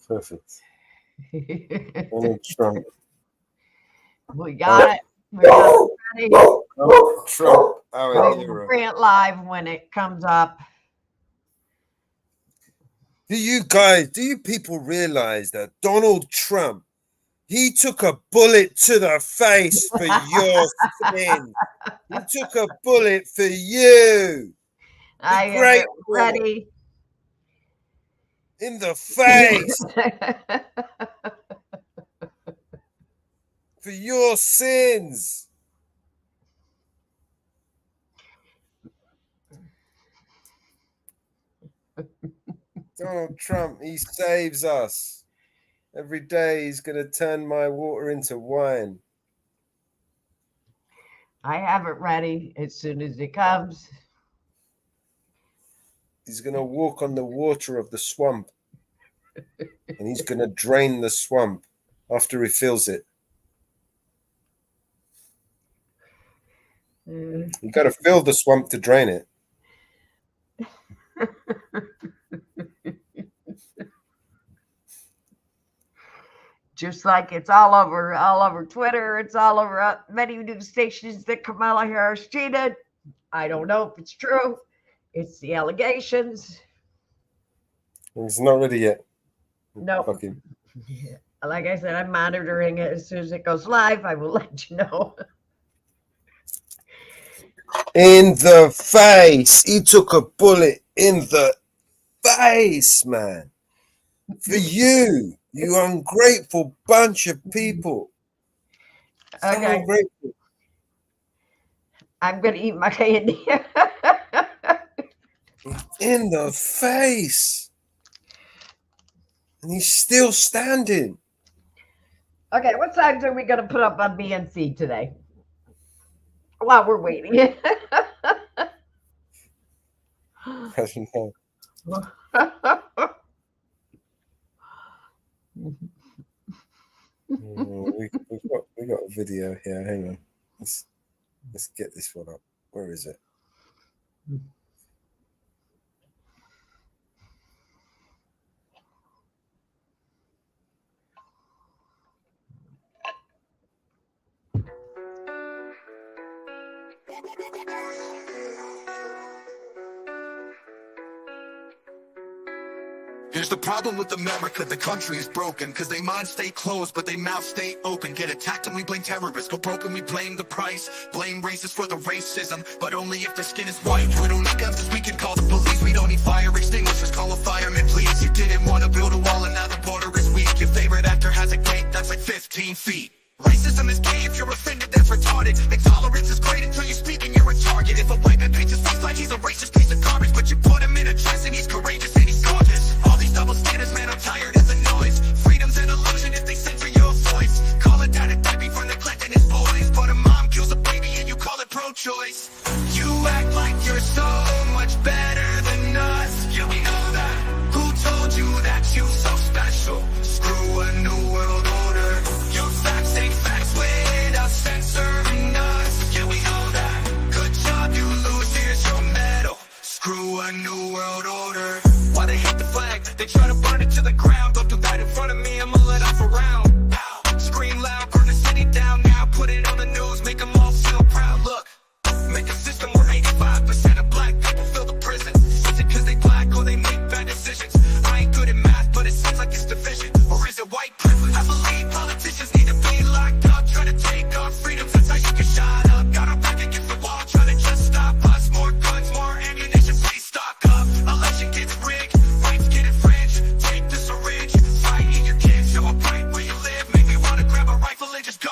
Perfect. Donald Trump. We got it. We got it ready. Donald Trump, our We'll hero. bring it live when it comes up. Do you people realize that Donald Trump, he took a bullet to the face for your sin. He took a bullet for you. I am great ready. In the face. For your sins. Donald Trump, he saves us. Every day he's going to turn my water into wine. I have it ready as soon as it comes. He's going to walk on the water of the swamp. And he's going to drain the swamp after he fills it. You got to fill the swamp to drain it. Just like it's all over Twitter, it's all over many news stations that Kamala Harris cheated. I don't know if it's true. It's the allegations. It's not ready yet. No. Fuck him. Like I said, I'm monitoring it. As soon as it goes live, I will let you know. In the face. He took a bullet in the face, man. For you. You ungrateful bunch of people. So Okay. ungrateful. I'm going to eat my candy. In the face. And he's still standing. Okay, what signs are we going to put up on BNC today? While we're waiting. I don't know. We got a video here. Hang on. Let's get this one up. Where is it? Here's the problem with America, the country is broken. Cause they minds stay closed, but they mouths stay open. Get attacked and we blame terrorists, go broke and we blame the price. Blame racists for the racism, but only if their skin is white. We don't need guns, we can call the police. We don't need fire extinguishers, call a fireman please. You didn't want to build a wall and now the border is weak. Your favorite actor has a gate that's like 15 feet. Racism is gay if you're offended, that's retarded. Intolerance is great until you speak and you're a target. If a white man paints his face like he's a racist piece of garbage, but you put him in a dress and he's courageous and he's gorgeous. All these double standards, man, I'm tired of the noise. Freedom's an illusion if they censor your voice. Call a dad a deadbeat for neglecting his boys, but a mom kills a baby and you call it pro-choice. You act like you're so much better than us. You try to burn it to the ground. Don't do that in front of me, I'ma let off a round. Pow. Scream loud, burn the city down now. Put it on the news, make them all feel proud. Look, make a system where 85% of black people fill the prison. Is it cause they black or they make bad decisions? I ain't good at math, but it seems like it's division. Or is it white privilege? I believe politicians need to be locked up. Try to take our freedoms, that's how you get shot up. Got our back against the wall, try to just stop us. More guns, more ammunition, please stock up. Election gets rigged, rights get infringed. Take the syringe, fight in your kids. Show a right where you live, make me wanna grab a rifle and just go.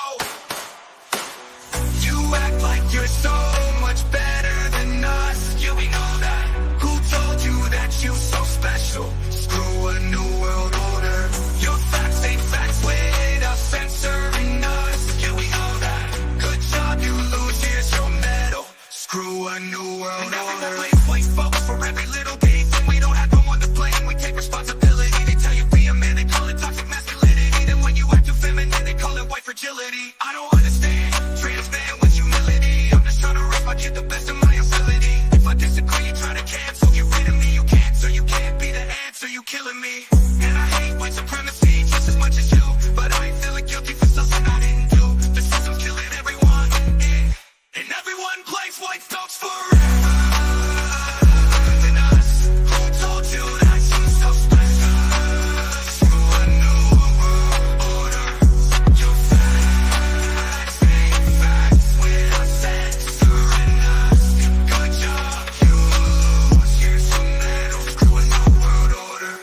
You act like you're so much better than us. Yeah, we know that. Who told you that you so special? Screw a new world order. Your facts ain't facts without censoring us. Yeah, we know that. Good job, you lose, here's your medal. Screw a new world order. Blames white folks for every little piece, and we don't have no one to blame. We take responsibility. They tell you be a man, they call it toxic masculinity. Then when you act too feminine, they call it white fragility. I don't understand. Trans man with humility. I'm just trying to raise my kid the best of my ability. If I disagree, you try to cancel. Get rid of me, you can't, so you can't be the answer. You killing me. And I hate white supremacy just as much as you, but I ain't feeling guilty for something I didn't do. The system's killing everyone, and everyone blames white folks forever than us. Who told you that you're so special? Screw a new world order. Your facts ain't facts without censoring us. Good job, you lose, here's your medal. Screw a new world order.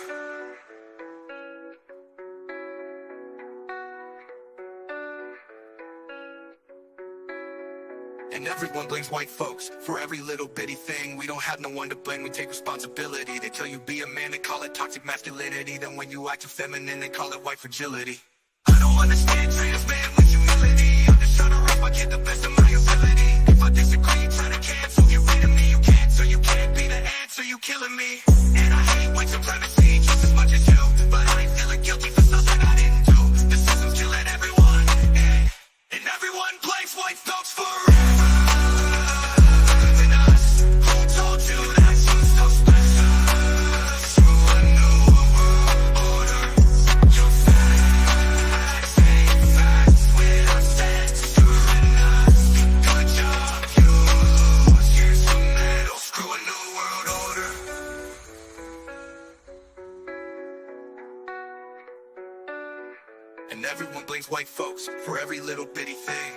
And everyone blames white folks for every little bitty thing. We don't have no one to blame, we take responsibility. They tell you be a man, they call it toxic masculinity. Then when you act too feminine, they call it white fragility. I don't understand trans man with humility. I'm just trying to raise my kid the best of my ability. If I disagree, you try to cancel. Get rid of me, you can't, so you can't be the answer. You killing me. And I hate white supremacy just as much as you, but I ain't feeling guilty for something I didn't do. The system's killing everyone, and everyone blames white folks forever than us. Who told you that you're so special? Screw a new world order. Your facts ain't facts without censoring us. Good job, you lose, here's your medal. Screw a new world order. And everyone blames white folks for every little bitty thing.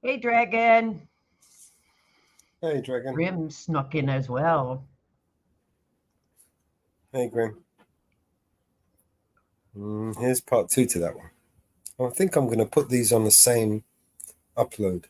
Hey, Dragon. Hey, Dragon. Grim snuck in as well. Hey, Grim. Here's part 2 to that one. I think I'm going to put these on the same upload.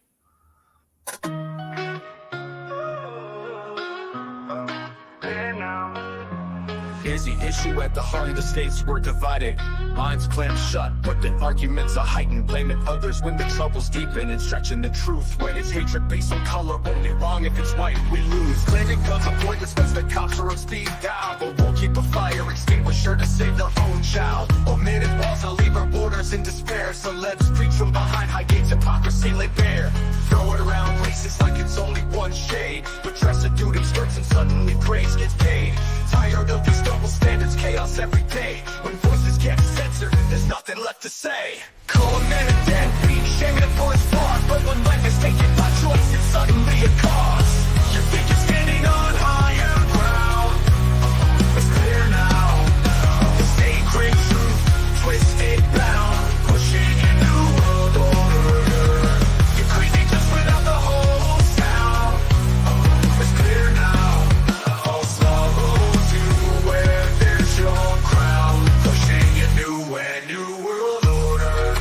Is the issue at the heart of the states we're divided? Minds clamped shut, but the arguments are heightened. Blaming others when the trouble's deepen and stretching the truth. When it's hatred based on color, only wrong if it's white, we lose. Claiming guns are pointless once the cops are on speed dial. But won't keep a fire extinguisher to save their own child. Omitted walls to leave our borders in despair. So let's preach from behind high gates, hypocrisy lay bare. Throw it around racist like it's only one shade. But dress a dude in skirts and suddenly praise gets paid. Tired of these double standards, chaos every day. When voices get censored, there's nothing left to say. Call a man a deadbeat, shaming him for his flaws. But when life is taken by choice, it's suddenly a cause. You think you're standing on higher ground? It's clear now. The sacred truth, twisted bound, pushing a new world order. You're crazy just without the whole sound. It's clear now. All sorrows you wear, there's your crown, pushing a new world order.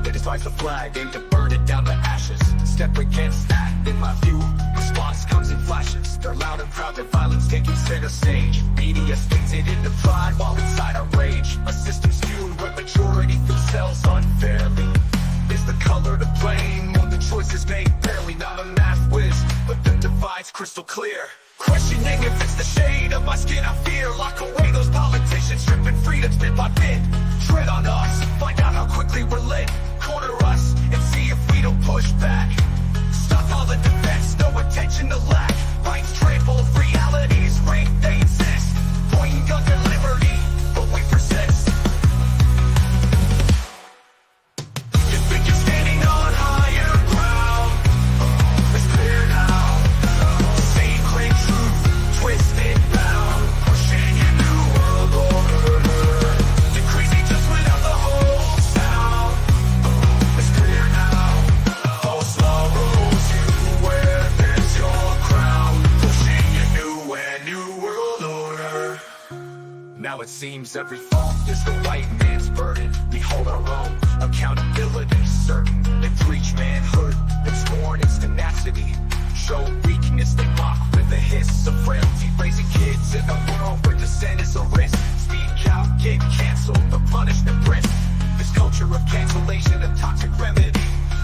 It defies the flag, aim to burn it down to ashes. Step against that, in my view, response comes in flashes. They're loud and proud, their violence taking center stage. Media spins it into pride while inside a rage. A system skewed where majority themselves unfairly. Is the color to blame, or the choices made barely? Not a math whiz, but the divide's crystal clear. Questioning if it's the shade of my skin I fear. Lock away those politicians, stripping freedoms bit by bit. Tread on us, find out how quickly we're lit. Corner us, and see if we don't push back. Stop all the defense, no it seems every fault is the white man's burden. We hold our own, accountability certain. They preach manhood and scorn its tenacity. Show weakness, they mock with a hiss of frailty. Raising kids in a world where dissent is a risk. Speak out, get canceled, the punishment brisk. This culture of cancellation, a toxic remedy.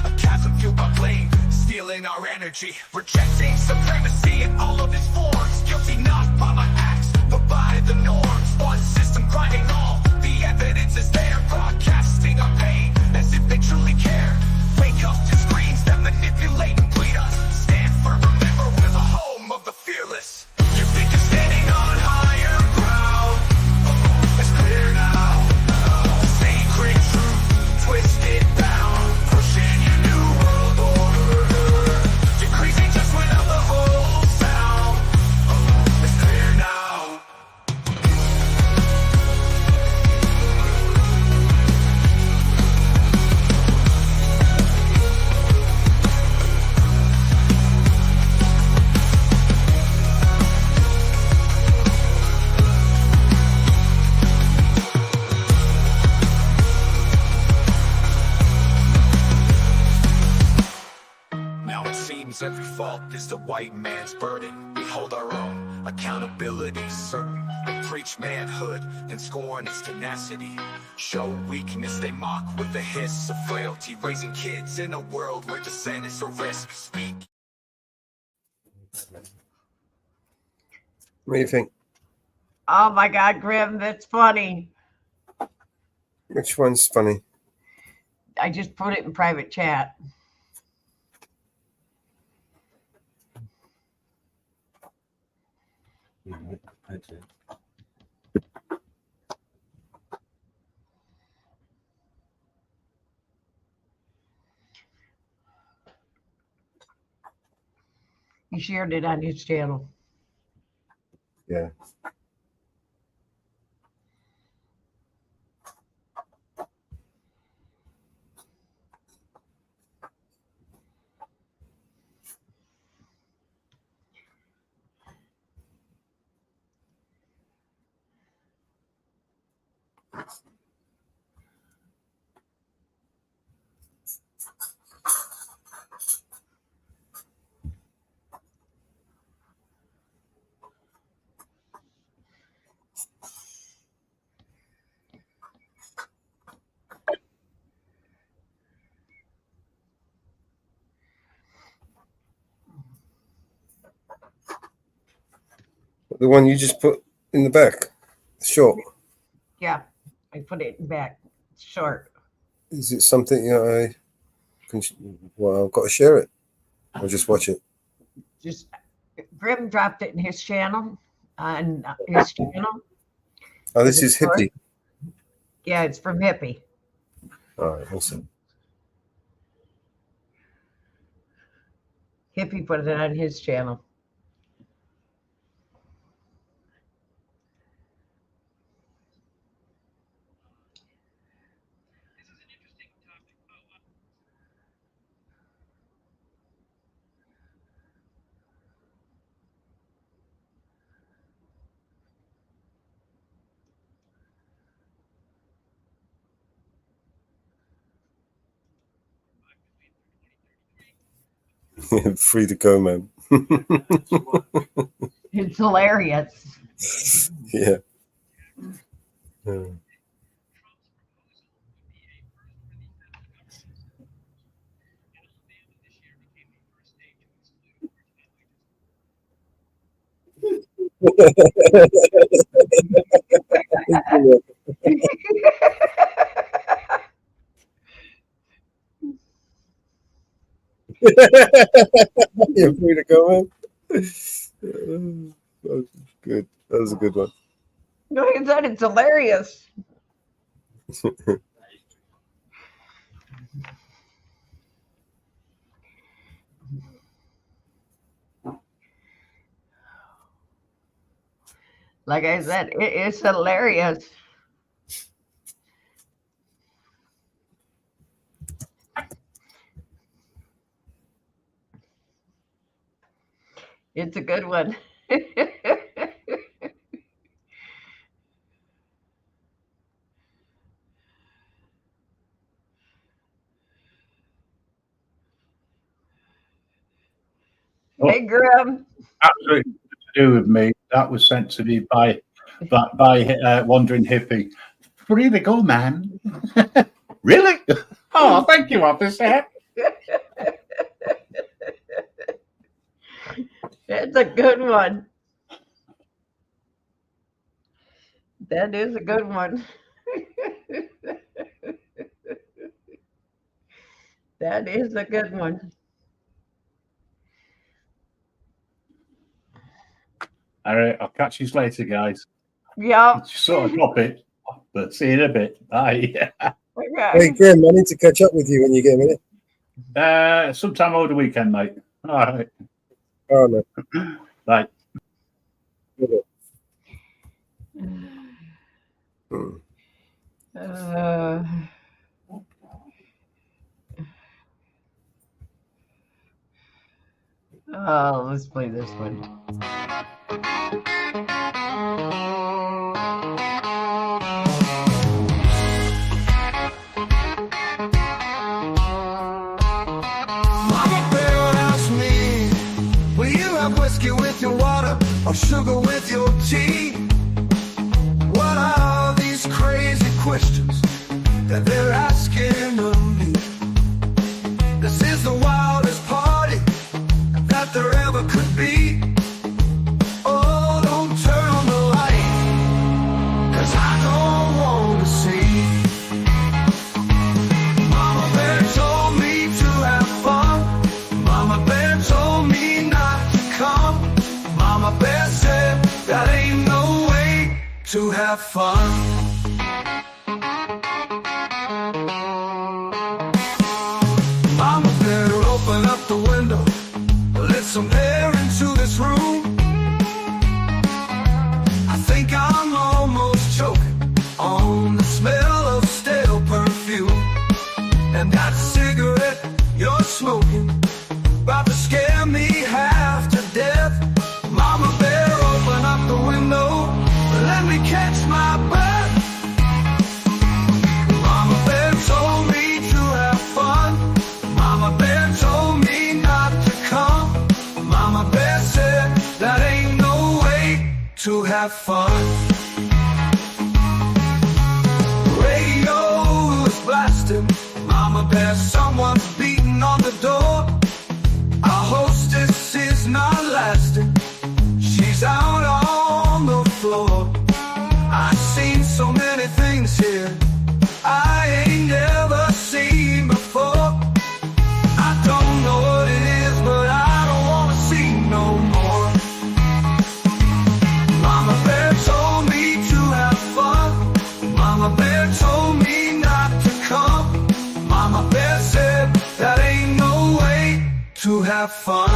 A chasm fueled by blame, stealing our energy. Rejecting supremacy in all of its forms. Guilty not by my acts, but by the norms. One system grinding all, the evidence is there. Broadcasting our pain, as if they truly care. Wake up to screens that manipulate and bleed us. Stand firm, remember we're the home of the fearless. You think you're standing on higher ground? It's clear now. Sacred truth, twisted bound. Pushing your new world order. Decreasing just without the whole sound. It's clear now. Now it seems every fault is the white man's burden. We hold our own, accountability certain. They preach manhood and scorn its tenacity. Show weakness, they mock with a hiss of frailty. Raising kids in a world where dissent is a risk. Speak. What do you think? Oh my God, Grim, that's funny. Which one's funny? I just put it in private chat. He shared it on his channel. Yeah. The one you just put in the back, short. Yeah, I put it back short. Is it something I can? Well, I've got to share it. I'll just watch it. Just Grim dropped it in his channel, on his channel. Oh, this is Hippie. Yeah, it's from Hippie. All right, awesome. Hippie put it on his channel. Free to go, man. It's hilarious. Yeah. You're free to go, man. That was good. That was a good one. No, he said it's hilarious. Like I said, it is hilarious. It's a good one. Hey, Grim. Absolutely to do with me. That was sent to me by Wandering Hippie. Free to go, man. Really? Oh, thank you, officer. That's a good one. That is a good one. That is a good one. All right, I'll catch you later, guys. Yeah. Sort of drop it, but see you in a bit. Bye. Hey, Grim, I need to catch up with you when you get a minute. Sometime over the weekend, mate. All right. All right, man. Bye. Let's play this one. Mama Bear asked me, will you have whiskey with your water or sugar with your tea? What are these crazy questions that they're asking of me? This is the wildest party that there ever could be. Oh, don't turn on the light, 'cause I don't want to see. Mama Bear told me to have fun. Mama Bear told me not to come. Mama Bear said that ain't no way to have fun. Mama Bear opened up the window, let some air into this room. I think I'm almost choking on the smell of stale perfume. And that cigarette you're smoking about to scare me half to death. Mama Bear, open up the window, let me catch my breath. Mama Bear told me to have fun. Mama Bear told me not to come. Mama Bear said that ain't no way to have fun. Radio is blasting. Mama Bear, someone's beating on the door. Our hostess is not lasting. She's out on the floor. I've seen so many things here I ain't never seen before. I don't know what it is, but I don't want to see no more. Mama Bear told me to have fun. Mama Bear told me not to come. Mama Bear said that ain't no way to have fun.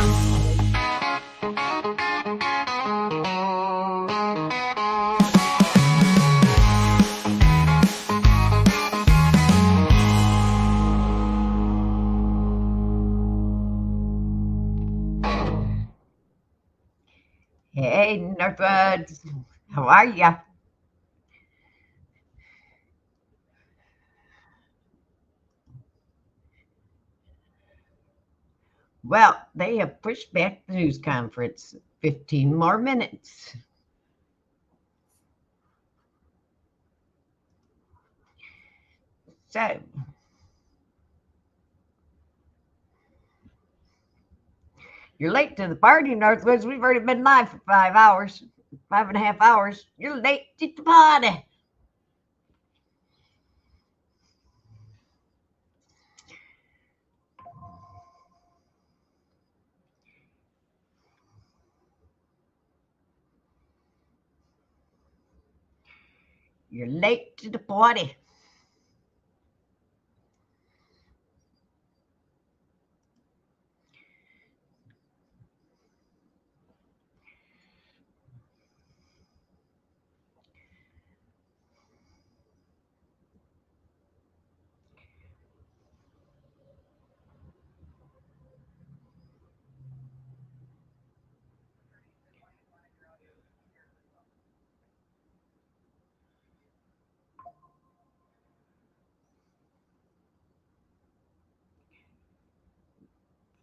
Hey, Northwoods. How are ya? Well, they have pushed back the news conference 15 more minutes. So, you're late to the party, Northwoods. We've already been live for 5 hours, 5.5 hours. You're late to the party. You're late to the party.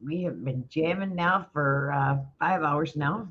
We have been jamming now for 5 hours now.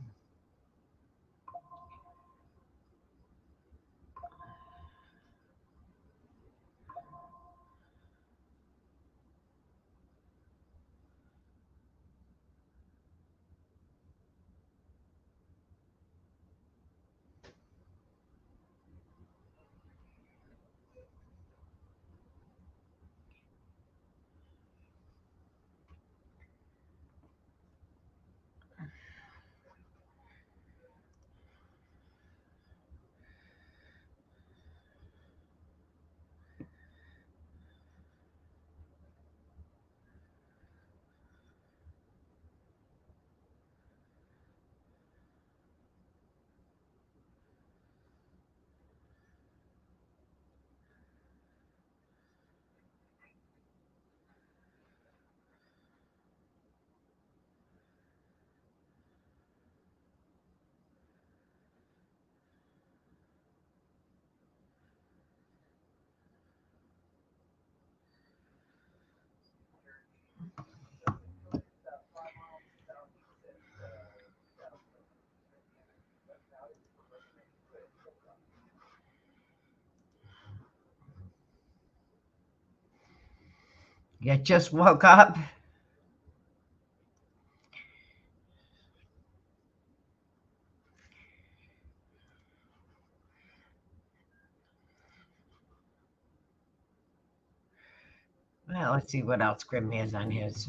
You just woke up. Well, let's see what else Grim has on his.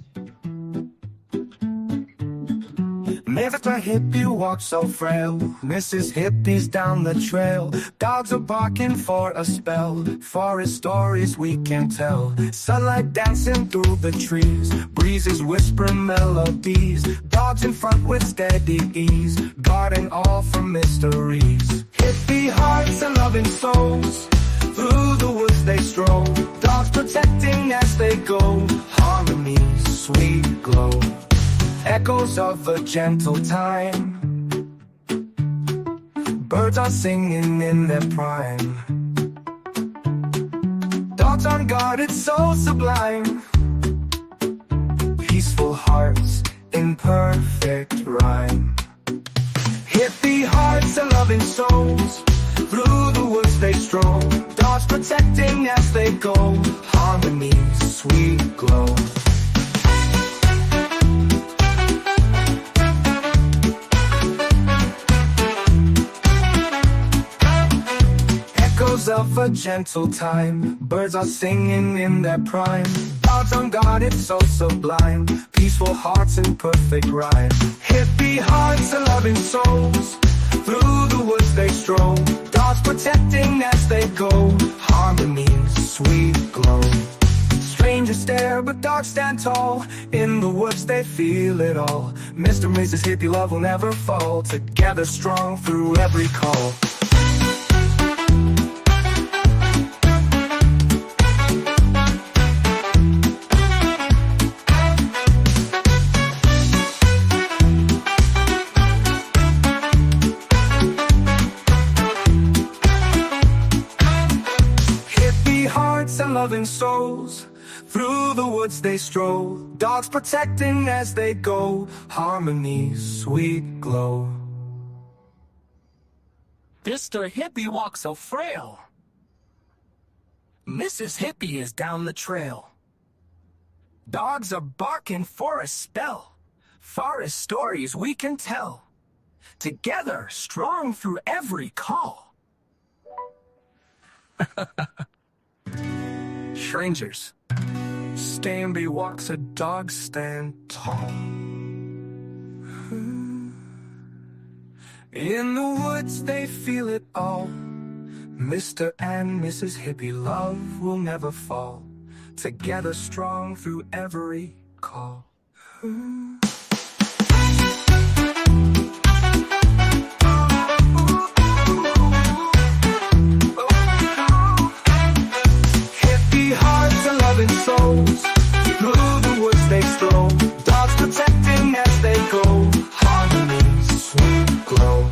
Mr. Hippie walks so frail, Mrs. Hippie's down the trail. Dogs are barking for a spell, forest stories we can tell. Sunlight dancing through the trees, breezes whisper melodies. Dogs in front with steady ease, guarding all from mysteries. Hippie hearts and loving souls, through the woods they stroll. Dogs protecting as they go, harmony, sweet glow. Echoes of a gentle time, birds are singing in their prime. Dogs on guard, it's so sublime. Peaceful hearts in perfect rhyme. Hippie hearts and loving souls, through the woods they stroll. Dogs protecting as they go, harmony, sweet glow. Of a gentle time, birds are singing in their prime. Dogs on guard, it's so sublime. Peaceful hearts in perfect rhyme. Hippie hearts and loving souls, through the woods they stroll. Dogs protecting as they go, harmony, sweet glow. Strangers stare, but dogs stand tall. In the woods they feel it all. Mr. and Mrs. Hippie love will never fall. Together strong through every call. Loving souls, through the woods they stroll. Dogs protecting as they go, harmony, sweet glow. Mr. Hippie walks so frail, Mrs. Hippie is down the trail. Dogs are barking for a spell, forest stories we can tell. Together, strong through every call. Strangers, Stanby walks, a dog stand tall. In the woods they feel it all. Mr. and Mrs. Hippie love will never fall. Together strong through every call. Souls, through the woods they stroll. Dogs protecting as they go, harmony, sweet glow.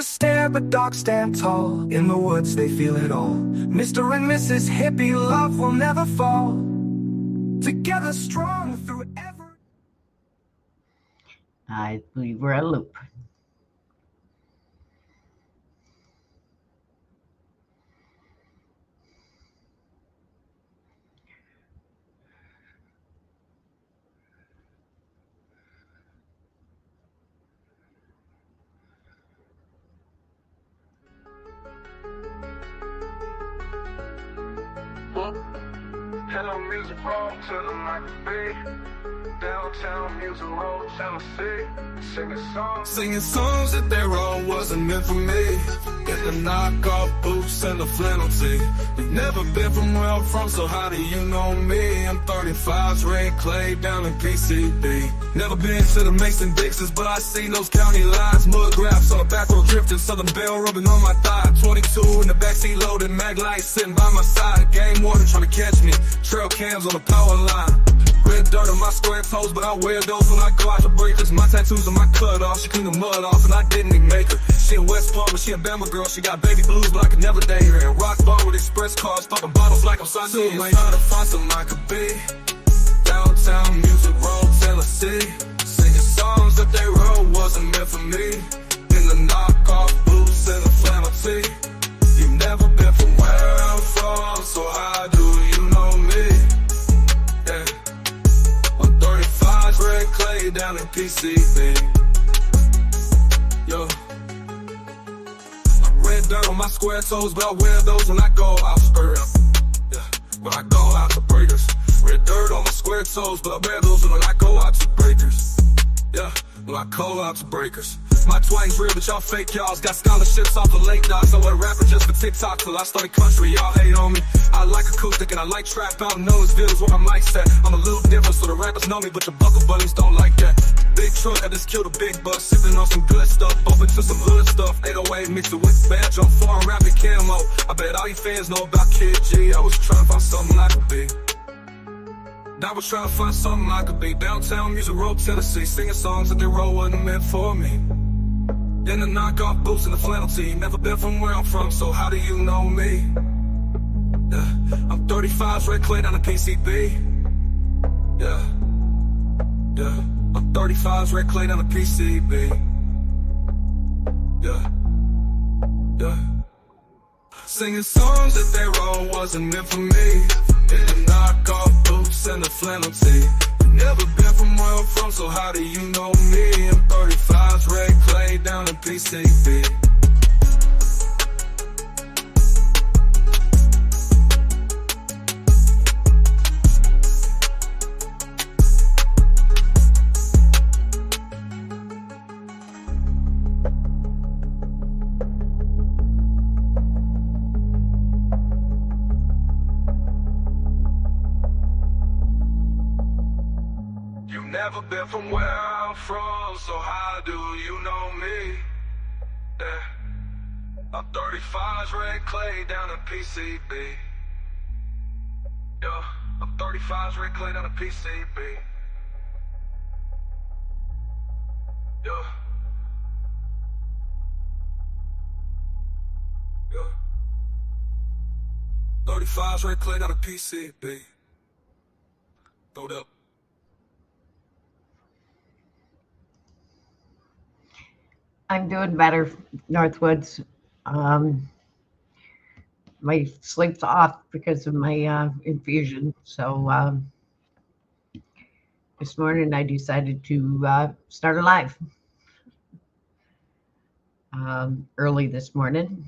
Hunters stare, but dogs stand tall. In the woods, they feel it all. Mr. and Mrs. Hippie, love will never fall. Together strong through every... I believe we're a loop. Hello, music roll to the night beat. Downtown music roll, Tennessee. Singing songs that they wrote wasn't meant for me. Get the knockoff boots and the flannel tee. You've never been from where I'm from, so how do you know me? I'm 35's red clay down in PCB. Never been to the Mason-Dixons, but I seen those county lines. Mud graphs on the back road drifting, Southern Belle rubbing on my thigh. 22 in the backseat loaded, mag lights sitting by my side. Game warden trying to catch me, trail cams on the power line. Red dirt on my square toes, but I wear those when I go out to breakers. My tattoos on my cut off, she cleaned the mud off and I didn't even make her. She in West Palm, but she a Bama girl. She got baby blues, but I could never date her. And rock bar with express cars, popping bottles like I'm Sunday. So I trying to find some I could be. Downtown music roll, Tennessee. Singing songs that they wrote wasn't meant for me. In the knockoff boots and the flannel tee. You've never been from where I'm from, so how do you know me? Yeah. I'm 35's red clay down in PCB. Yo. Red dirt on my square toes, but I wear those when I go out to yeah. When I go out to breakers. Red dirt on my square toes, but I wear those when I go out to breakers. Yeah, when I go out to breakers. My twang's real, but y'all fake y'all's. Got scholarships off the late dogs. I was a rapper just for TikTok till I started country. Y'all hate on me. I like acoustic and I like trap out in Noblesville is where my mic's at. I'm a little different, so the rappers know me, but your buckle buddies don't like that. Big truck, I just killed a big buck, sipping on some good stuff, open to some hood stuff. 808 mixed it with badge on foreign rapping camo. I bet all you fans know about Kid G. I was trying to find something I could be. I was trying to find something I could be. Downtown music roll, Tennessee. Singing songs that they wrote wasn't meant for me. In the knockoff boots and the flannel tee. Never been from where I'm from, so how do you know me? Yeah. I'm 35's red clay down the PCB. Yeah. Yeah. I'm 35's red clay down the PCB. Yeah. Yeah. Singing songs that they wrote wasn't meant for me. In the knockoff boots and the flannel tee. Never been from where I'm from, so how do you know me? I'm 35's red clay down in PCB. Never been from where I'm from, so how do you know me? Yeah. I'm 35's red clay down in PCB. Yeah, I'm 35's red clay down in PCB. Yeah. Yeah. 35's red clay down in PCB. Throw it up. I'm doing better, Northwoods. My sleep's off because of my infusion. So this morning I decided to start a live early this morning.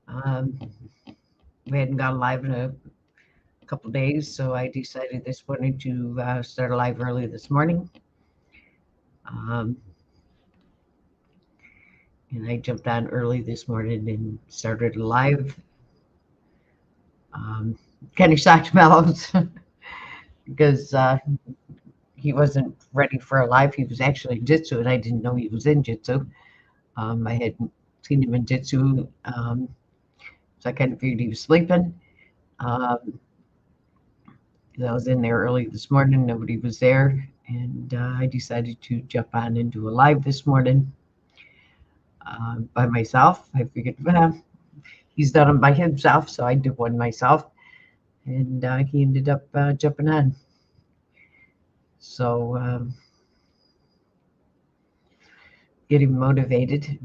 We hadn't gone live in a couple of days, so I decided this morning to start a live early this morning. And I jumped on early this morning and started a live. Kind of shocked Mellows because he wasn't ready for a live. He was actually in Jitsu, and I didn't know he was in Jitsu. I hadn't seen him in Jitsu, so I kind of figured he was sleeping. I was in there early this morning. Nobody was there, and I decided to jump on and do a live this morning. by myself. I figured, well, he's done them by himself, so I did one myself. And he ended up jumping on. So get him motivated,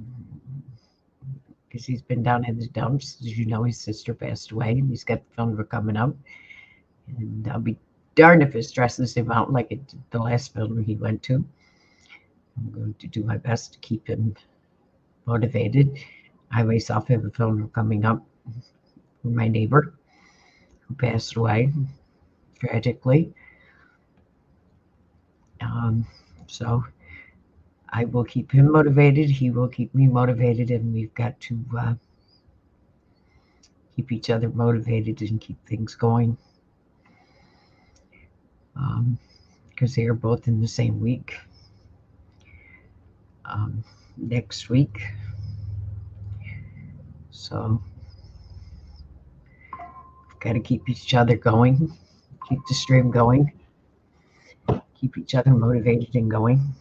because he's been down in the dumps. As you know, his sister passed away, and he's got the funeral coming up. And I'll be darned if it stresses him out like it did the last funeral he went to. I'm going to do my best to keep him motivated. I myself have a funeral coming up for my neighbor who passed away tragically. So I will keep him motivated. He will keep me motivated, and we've got to keep each other motivated and keep things going. Because they are both in the same week. Next week. So we've got to keep each other going, keep the stream going, keep each other motivated and going.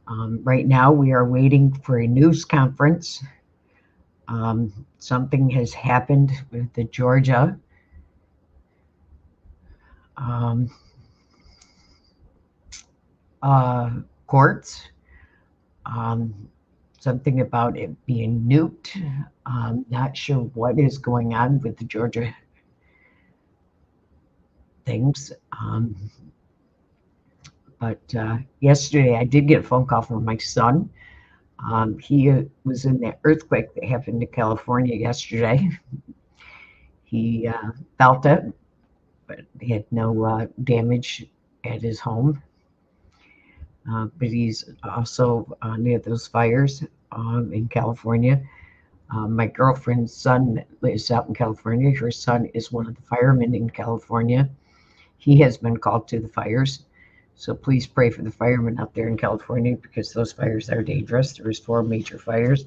Right now, we are waiting for a news conference. Something has happened with the Georgia courts. Something about it being nuked. Not sure what is going on with the Georgia things. But yesterday I did get a phone call from my son. He was in the earthquake that happened in California yesterday. He felt it, but he had no damage at his home. But he's also near those fires in California. My girlfriend's son lives out in California. Her son is one of the firemen in California. He has been called to the fires. So please pray for the firemen out there in California, because those fires are dangerous. There's 4 major fires.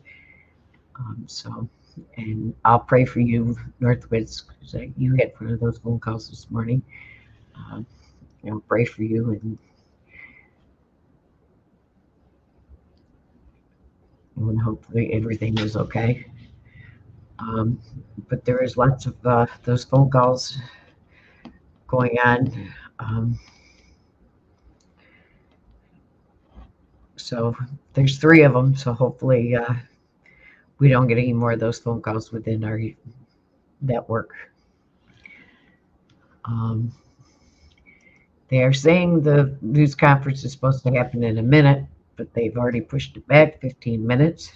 And I'll pray for you, Northwoods, because you had one of those phone calls this morning. I'll pray for you, and hopefully everything is okay. But there is lots of those phone calls going on. So there's 3 of them. So hopefully we don't get any more of those phone calls within our network. They are saying the news conference is supposed to happen in a minute, but they've already pushed it back 15 minutes.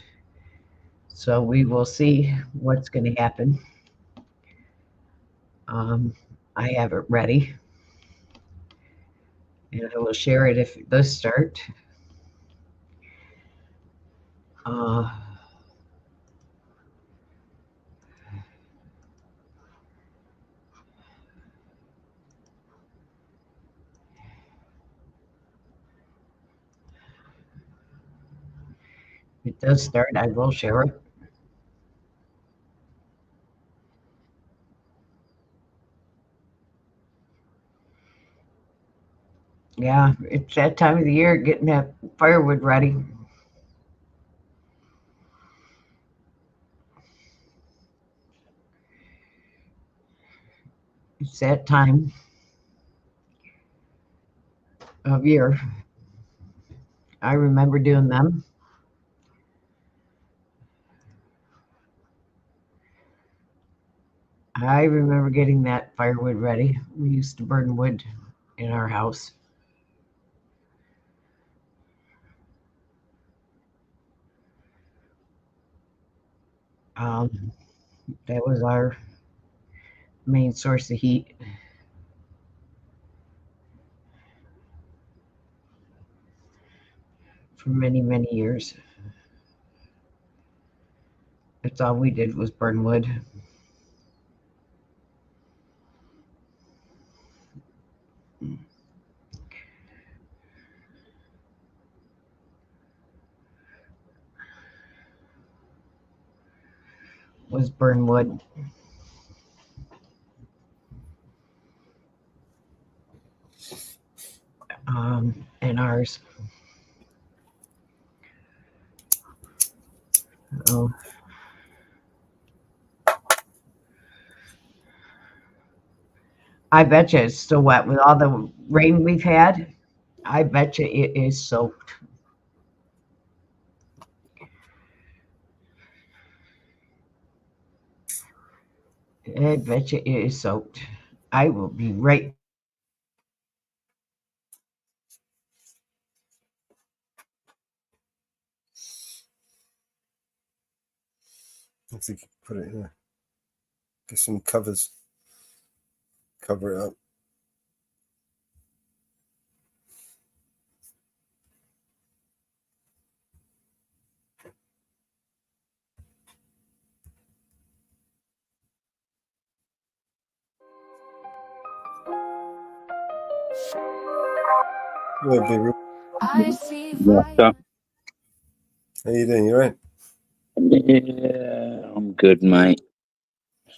So we will see what's going to happen. I have it ready, and I will share it if it does start. If it does start, I will share it. Yeah, it's that time of the year, getting that firewood ready. It's that time of year. I remember doing them. I remember getting that firewood ready. We used to burn wood in our house. That was our main source of heat. For many, many years. That's all we did was burn wood. Was burn wood. And ours. Uh-oh. I bet you it's still wet with all the rain we've had. I bet you it is soaked. I bet you it is soaked. I will be right. I think you put it here. Get some covers. Cover it up. Yeah, baby. Yeah, How you doing? You right? yeah, I'm good, mate.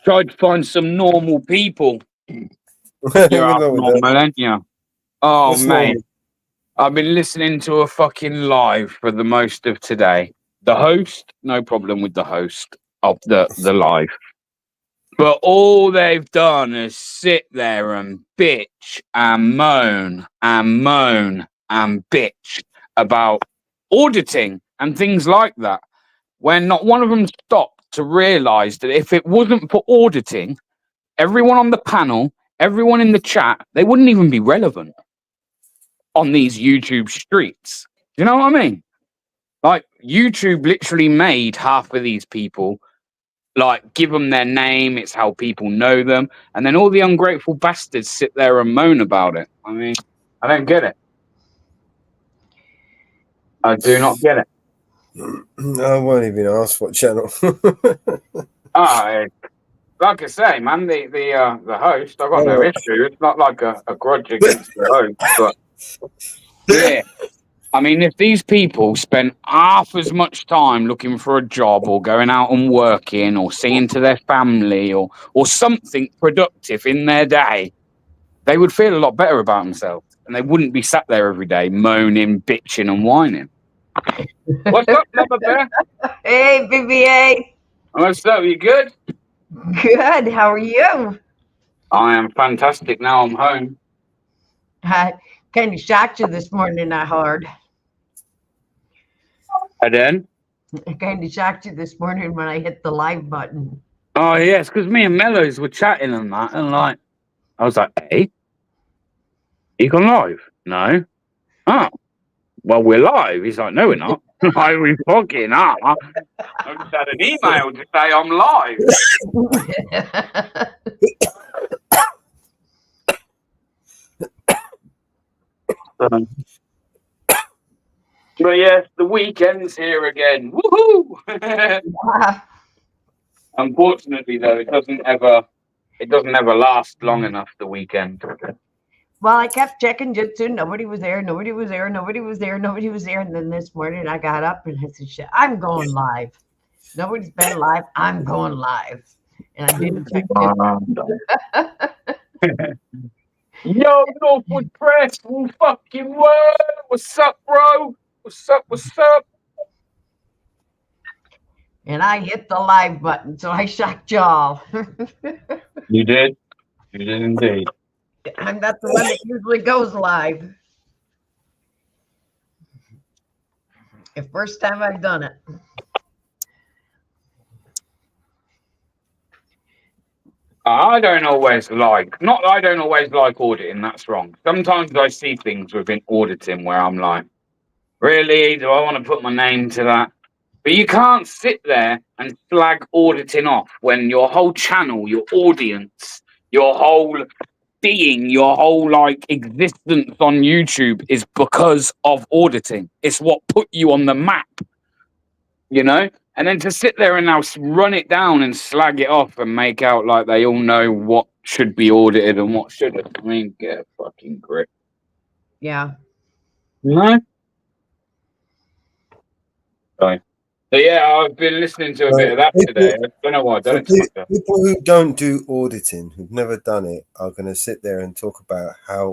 Tried to find some normal people. You're Good luck with that. abnormal, ain't you? Oh, What's mate. normal? I've been listening to a fucking live for the most of today. The host, no problem with the host of the live. But all they've done is sit there and bitch and moan and moan and bitch about auditing and things like that, when not one of them stopped to realise that if it wasn't for auditing, everyone on the panel, everyone in the chat, they wouldn't even be relevant on these YouTube streets. You know what I mean? Like, YouTube literally made half of these people, like, give them their name, it's how people know them, and then all the ungrateful bastards sit there and moan about it. I mean, I don't get it. I do not get it. I won't even ask what channel. Like I say, man, the host, I've got no issue. It's not like a grudge against the host, but yeah. I mean, if these people spent half as much time looking for a job or going out and working or seeing to their family or something productive in their day, they would feel a lot better about themselves and they wouldn't be sat there every day moaning, bitching and whining. What's up, Mama Bear? Hey, BBA. What's up? You good? Good. How are you? I am fantastic. Now I'm home. I kind of shocked you this morning, I heard. And then? I kind of shocked you this morning when I hit the live button. Oh, yes, because me and Mellows were chatting and that, and like, I was like, hey, you gone live? No. Oh, well, we're live. He's like, no, we're not. Like, we fucking are. I just had an email to say I'm live. But yes, the weekend's here again. Woohoo! Unfortunately, though, it doesn't ever last long enough. The weekend. Well, I kept checking Jitsu. Nobody was there. Nobody was there. Nobody was there. Nobody was there. And then this morning I got up and I said, shit, I'm going live. Nobody's been live. I'm going live. And I didn't check Jitsu. Yo, Northwood Press, all fucking word. What's up, bro? What's up? What's up? And I hit the live button, so I shocked y'all. You did? You did indeed. I'm not the one that usually goes live. The first time I've done it. I don't always like, not that I don't always like auditing, that's wrong. Sometimes I see things within auditing where I'm like, really? Do I want to put my name to that? But you can't sit there and slag auditing off when your whole channel, your audience, your whole being, your whole like existence on YouTube is because of auditing. It's what put you on the map, you know? And then to sit there and now run it down and slag it off and make out like they all know what should be audited and what shouldn't. I mean, get a fucking grip. Yeah. No? Sorry. So yeah, I've been listening to a bit of that today. I don't know why I don't. People who don't do auditing, who've never done it, are going to sit there and talk about how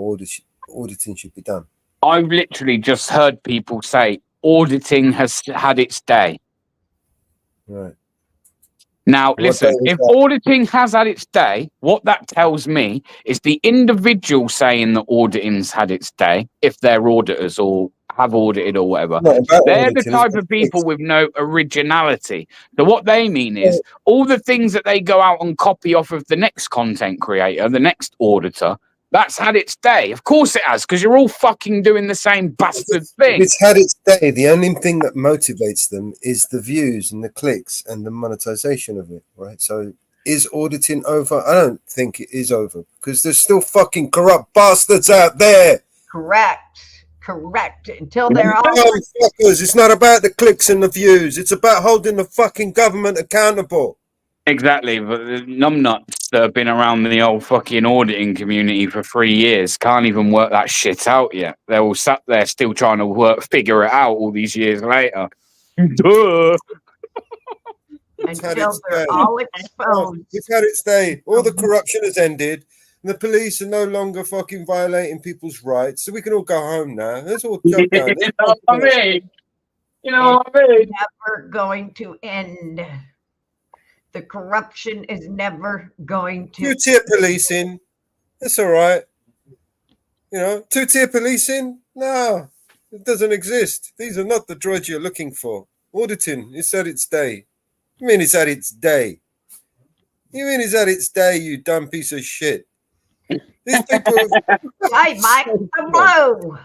auditing should be done. I've literally just heard people say auditing has had its day. Right. Now, What listen, day is if that? auditing has had its day, what that tells me is the individual saying that auditing's had its day, if they're auditors or have audited or whatever, Not about they're the auditing, it's type about of people fixing. with no originality. So what they mean is all the things that they go out and copy off of the next content creator, the next auditor, that's had its day. Of course it has, because you're all fucking doing the same bastard If thing. it's had its day, the only thing that motivates them is the views and the clicks and the monetization of it, right? So is auditing over? I don't think it is over because there's still fucking corrupt bastards out there. Correct. Until they're all Fuckers. It's not about the clicks and the views. It's about holding the fucking government accountable. Exactly, but the numbnuts that have been around the old fucking auditing community for 3 years can't even work that shit out yet. They're all sat there still trying to figure it out all these years later. Duh. until they're all exposed. It's had its day. All the corruption has ended. And the police are no longer fucking violating people's rights. So we can all go home now. Let's all jump down. You know what I mean? You know what I mean? Never going to end. The corruption is never going to. Two-tier policing. That's all right. You know, two-tier policing? No, it doesn't exist. These are not the droids you're looking for. Auditing, it's at its day. You mean it's at its day? You mean it's at its day, you dumb piece of shit? These people... Hey, Mike, hello.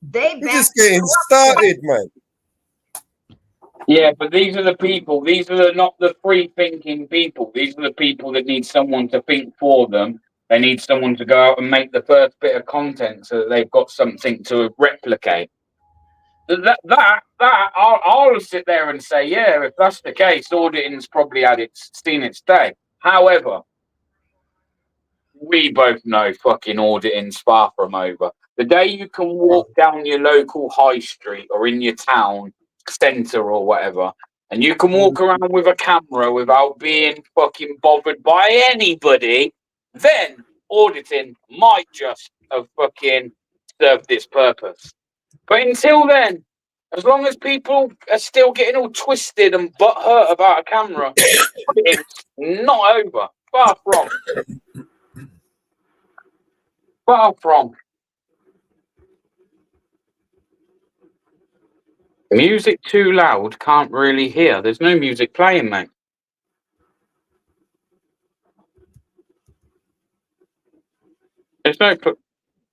They're just getting started, man. Yeah, but these are the people. These are not the free-thinking people. These are the people that need someone to think for them. They need someone to go out and make the first bit of content so that they've got something to replicate. I'll sit there and say, yeah, if that's the case, auditing's probably seen its day. However, we both know fucking auditing's far from over. The day you can walk down your local high street or in your town centre or whatever, and you can walk around with a camera without being fucking bothered by anybody, then auditing might just have fucking served its purpose. But until then, as long as people are still getting all twisted and butthurt about a camera, it's not over. Far from. Far from. Music too loud, can't really hear. There's no music playing, mate. There's no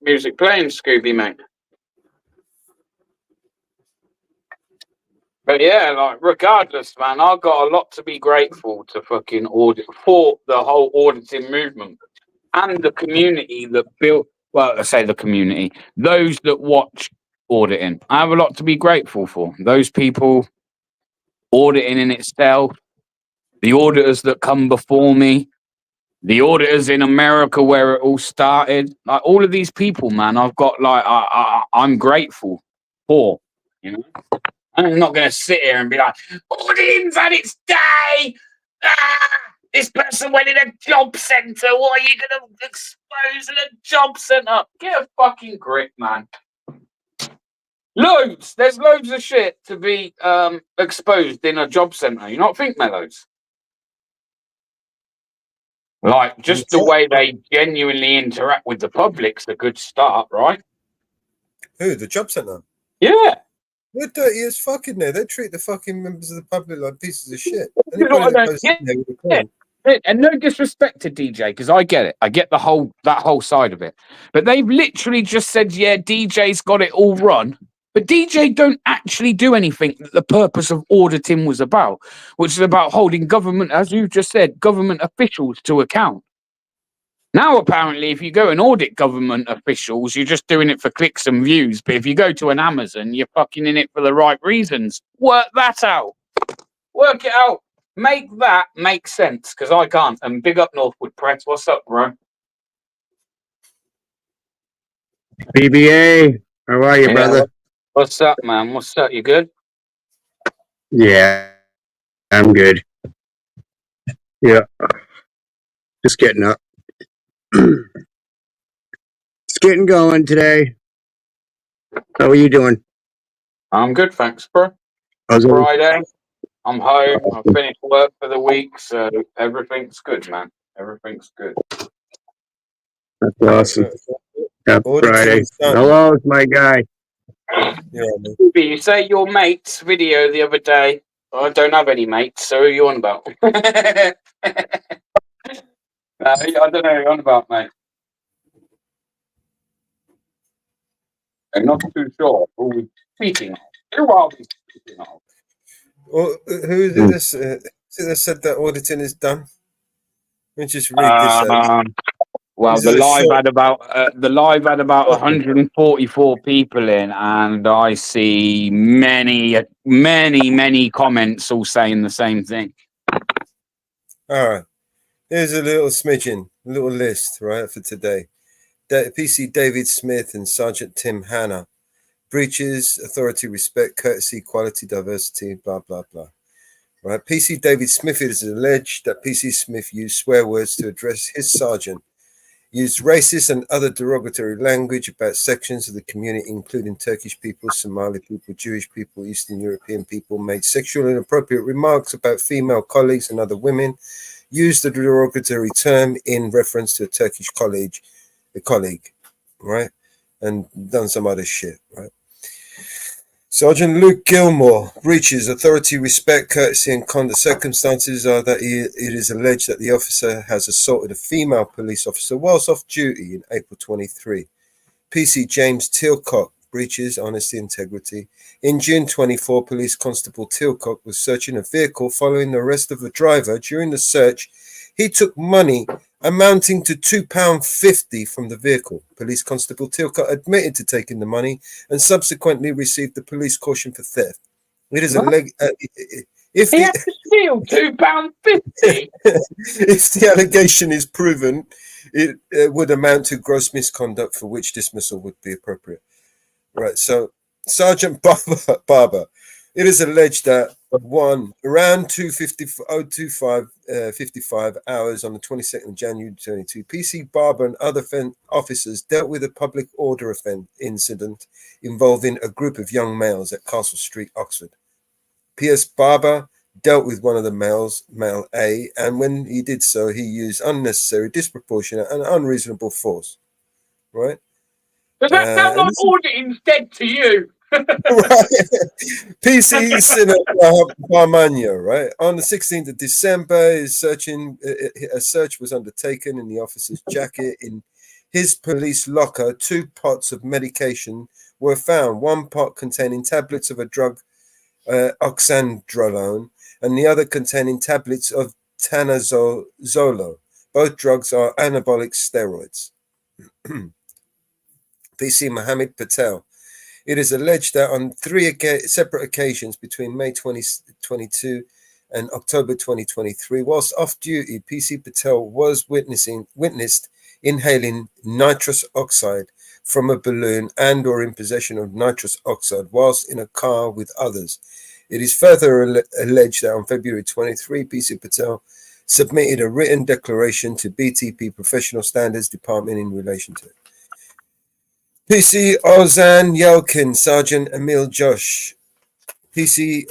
music playing, Scooby, mate. But yeah, like, regardless, man, I've got a lot to be grateful to fucking audit for the whole auditing movement and the community that built, well, I say the community, those that watch auditing. I have a lot to be grateful for. Those people auditing in itself, the auditors that come before me, the auditors in America where it all started, like all of these people, man, I've got like, I'm grateful for, you know. I'm not going to sit here and be like, auditing's had its day. This person went in a job centre. What are you going to expose in a job centre? Get a fucking grip, man. Loads. There's loads of shit to be exposed in a job centre. You not think, Mellows? Like, just the way they genuinely interact with the public's a good start, right? Who, the job centre? Yeah. They're dirty as fuck in there. They treat the fucking members of the public like pieces of shit. And no disrespect to DJ, because I get it. I get that whole side of it. But they've literally just said, yeah, DJ's got it all run. But DJ don't actually do anything that the purpose of auditing was about, which is about holding government, as you just said, government officials to account. Now, apparently, if you go and audit government officials, you're just doing it for clicks and views. But if you go to an Amazon, you're fucking in it for the right reasons. Work that out. Work it out. Make that make sense, because I can't. And big up Northwood Press. What's up, bro? BBA, how are you, brother? What's up, man? What's up? You good? Yeah, I'm good. Yeah, just getting up. Just getting going today. How are you doing? I'm good, thanks, bro. How's Friday. I'm home. I've finished work for the week, so everything's good, man. Everything's good. That's awesome. Happy Auditing Friday. is done. Hello, it's my guy. Yeah, man. You say your mate's video the other day. I don't have any mates, so who are you on about? I don't know who you're on about, mate. I'm not too sure who we're speaking of. Who are we speaking of? Well, who did this? That said that auditing is done. Let me just read this out. Well, This is a short. the live had about 144 people in, and I see many comments all saying the same thing. All right. Here's a little smidgen, a little list, right, for today. PC David Smith and Sergeant Tim Hanna. Breaches, authority, respect, courtesy, equality, diversity, blah, blah, blah. Right. PC David Smith, it is alleged that PC Smith used swear words to address his sergeant, used racist and other derogatory language about sections of the community, including Turkish people, Somali people, Jewish people, Eastern European people, made sexual and inappropriate remarks about female colleagues and other women, used the derogatory term in reference to a Turkish colleague, right, and done some other shit, right. Sergeant Luke Gilmore, breaches, authority, respect, courtesy, and conduct. Circumstances are that it is alleged that the officer has assaulted a female police officer whilst off duty in April 23. PC James Tilcock, breaches, honesty, integrity. In June 24, Police Constable Tilcock was searching a vehicle following the arrest of a driver. During the search, he took money amounting to £2.50 from the vehicle. Police Constable Tilcock admitted to taking the money and subsequently received the police caution for theft. It is if he had to steal £2.50. If the allegation is proven, it would amount to gross misconduct for which dismissal would be appropriate. Right. So, Sergeant Barber, it is alleged that around 2:55 hours on the 22nd of January 2022, PC Barber and other officers dealt with a public order incident involving a group of young males at Castle Street, Oxford. PS Barber dealt with one of the males, male A, and when he did so, he used unnecessary, disproportionate, and unreasonable force. Right? Does that sound like auditing's dead to you? PC Sinner Barmania, right? On the 16th of December, a search was undertaken in the officer's jacket. In his police locker, 2 pots of medication were found. One pot containing tablets of a drug, oxandrolone, and the other containing tablets of tanazolo. Both drugs are anabolic steroids. PC Mohammed Patel. It is alleged that on 3 separate occasions between May 2022 and October 2023, whilst off duty, PC Patel was witnessed inhaling nitrous oxide from a balloon and or in possession of nitrous oxide whilst in a car with others. It is further alleged that on February 23, PC Patel submitted a written declaration to BTP Professional Standards Department in relation to it. PC Ozan Yelkin, Sergeant Emil Josh. PC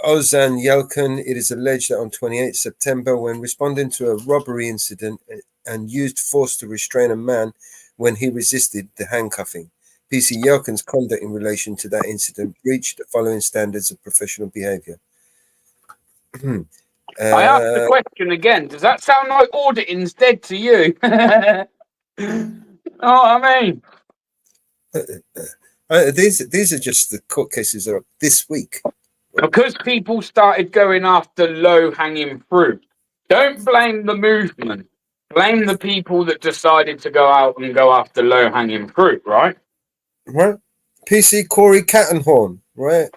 Ozan Yelkin, it is alleged that on 28 September, when responding to a robbery incident and used force to restrain a man when he resisted the handcuffing, PC Yelkin's conduct in relation to that incident breached the following standards of professional behaviour. I asked the question again. Does that sound like auditing's dead to you? Oh, I mean. These are just the court cases that are this week. Because people started going after low-hanging fruit. Don't blame the movement. Blame the people that decided to go out and go after low-hanging fruit, right? Right. PC Corey Cattenhorn, right?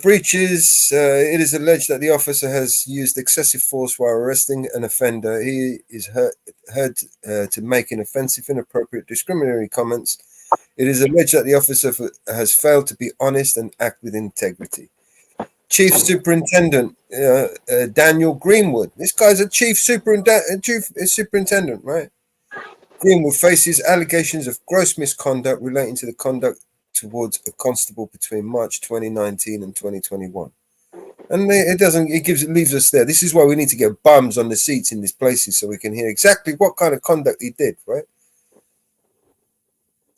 Breaches. It is alleged that the officer has used excessive force while arresting an offender. He is heard to making offensive, inappropriate, discriminatory comments. It is alleged that the officer has failed to be honest and act with integrity. Chief Superintendent Daniel Greenwood. This guy's a chief superintendent, right? Greenwood faces allegations of gross misconduct relating to the conduct towards a constable between March 2019 and 2021. And it leaves us there. This is why we need to get bums on the seats in these places so we can hear exactly what kind of conduct he did, right?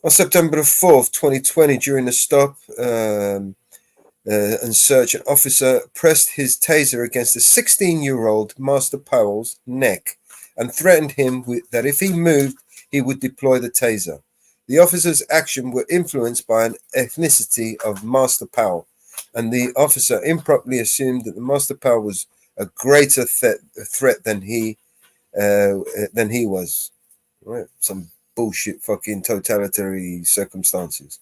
On September the 4th, 2020, during the stop and search, an officer pressed his taser against a 16-year-old Master Powell's neck and threatened him that if he moved, he would deploy the taser. The officer's actions were influenced by an ethnicity of Master Powell, and the officer improperly assumed that the Master Powell was a greater threat than he was. Right? Some bullshit fucking totalitarian circumstances.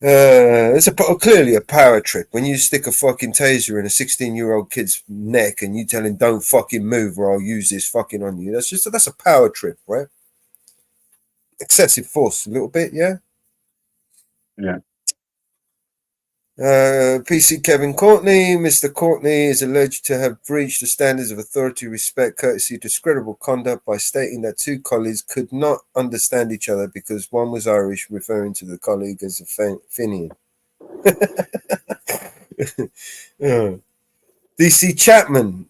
It's clearly a power trip when you stick a fucking taser in a 16-year-old kid's neck and you tell him don't fucking move or I'll use this fucking on you. That's a power trip, right? Excessive force, a little bit, yeah. Yeah. PC Kevin Courtney. Mr. Courtney is alleged to have breached the standards of authority, respect, courtesy, discreditable conduct by stating that two colleagues could not understand each other because one was Irish, referring to the colleague as a Fenian. DC Chapman.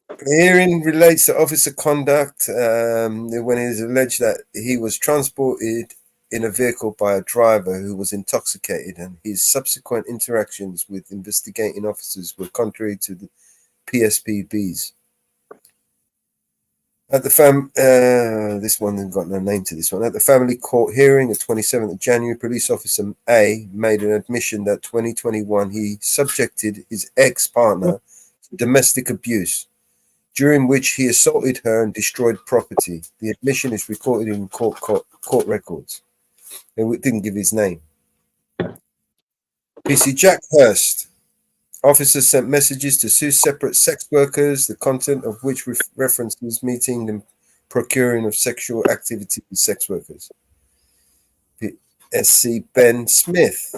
The hearing relates to officer conduct when it is alleged that he was transported in a vehicle by a driver who was intoxicated, and his subsequent interactions with investigating officers were contrary to the PSPBs. At the this one has got no name to this one. At the family court hearing of 27th of January, police officer A made an admission that 2021 he subjected his ex-partner to domestic abuse, during which he assaulted her and destroyed property. The admission is recorded in court records. It didn't give his name. PC Jack Hurst. Officers sent messages to two separate sex workers, the content of which references meeting and procuring of sexual activity with sex workers. SC Ben Smith.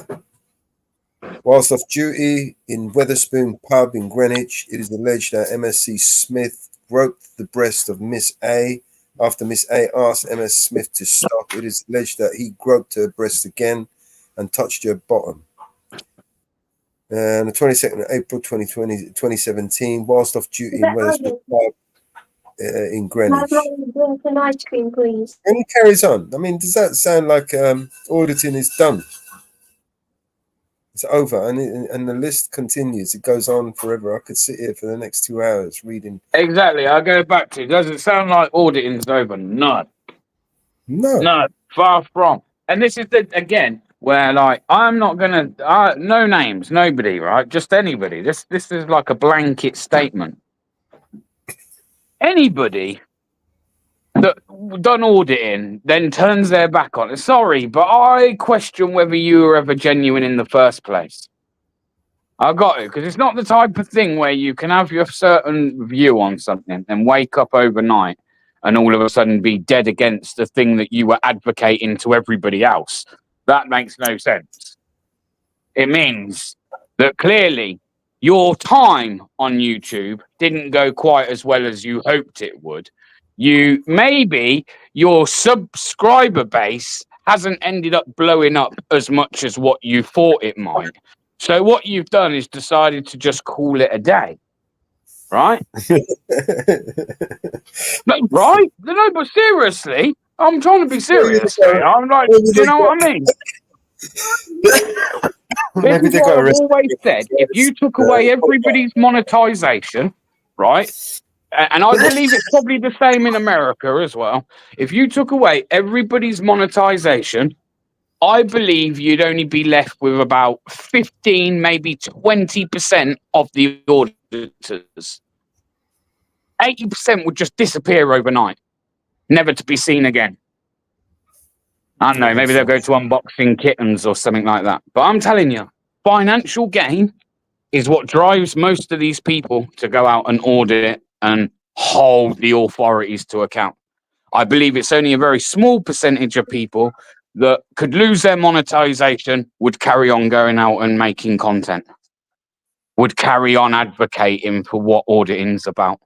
Whilst off duty in Wetherspoon pub in Greenwich, it is alleged that MSC Smith groped the breast of Miss A. After Miss A asked MS Smith to stop, it is alleged that he groped her breast again and touched her bottom. And the 22nd of April 2017, whilst off duty in Wetherspoon pub in Greenwich. An ice cream, please. And he carries on. I mean, does that sound like auditing is done? It's over, and the list continues. It goes on forever. I could sit here for the next 2 hours reading. Exactly. I go back to, does it sound like auditing's over? None. No. Far from. And this is again where, like, I'm not gonna no names, nobody, right? Just anybody. This is like a blanket statement. Anybody that done auditing then turns their back on it. Sorry, but I question whether you were ever genuine in the first place. I got it, because it's not the type of thing where you can have your certain view on something and wake up overnight and all of a sudden be dead against the thing that you were advocating to everybody else. That makes no sense. It means that clearly your time on YouTube didn't go quite as well as you hoped it would. Maybe your subscriber base hasn't ended up blowing up as much as what you thought it might. So what you've done is decided to just call it a day, right? Right? No, but seriously, I'm trying to be serious. I'm like, do you know what I mean? This is what I've always said. If you took away everybody's monetization, right? And I believe it's probably the same in America as well. If you took away everybody's monetization, I believe you'd only be left with about 15, maybe 20% of the auditors. 80% would just disappear overnight, never to be seen again. I don't know, maybe they'll go to unboxing kittens or something like that. But I'm telling you, financial gain is what drives most of these people to go out and audit and hold the authorities to account. I believe it's only a very small percentage of people that could lose their monetization, would carry on going out and making content, would carry on advocating for what auditing's about.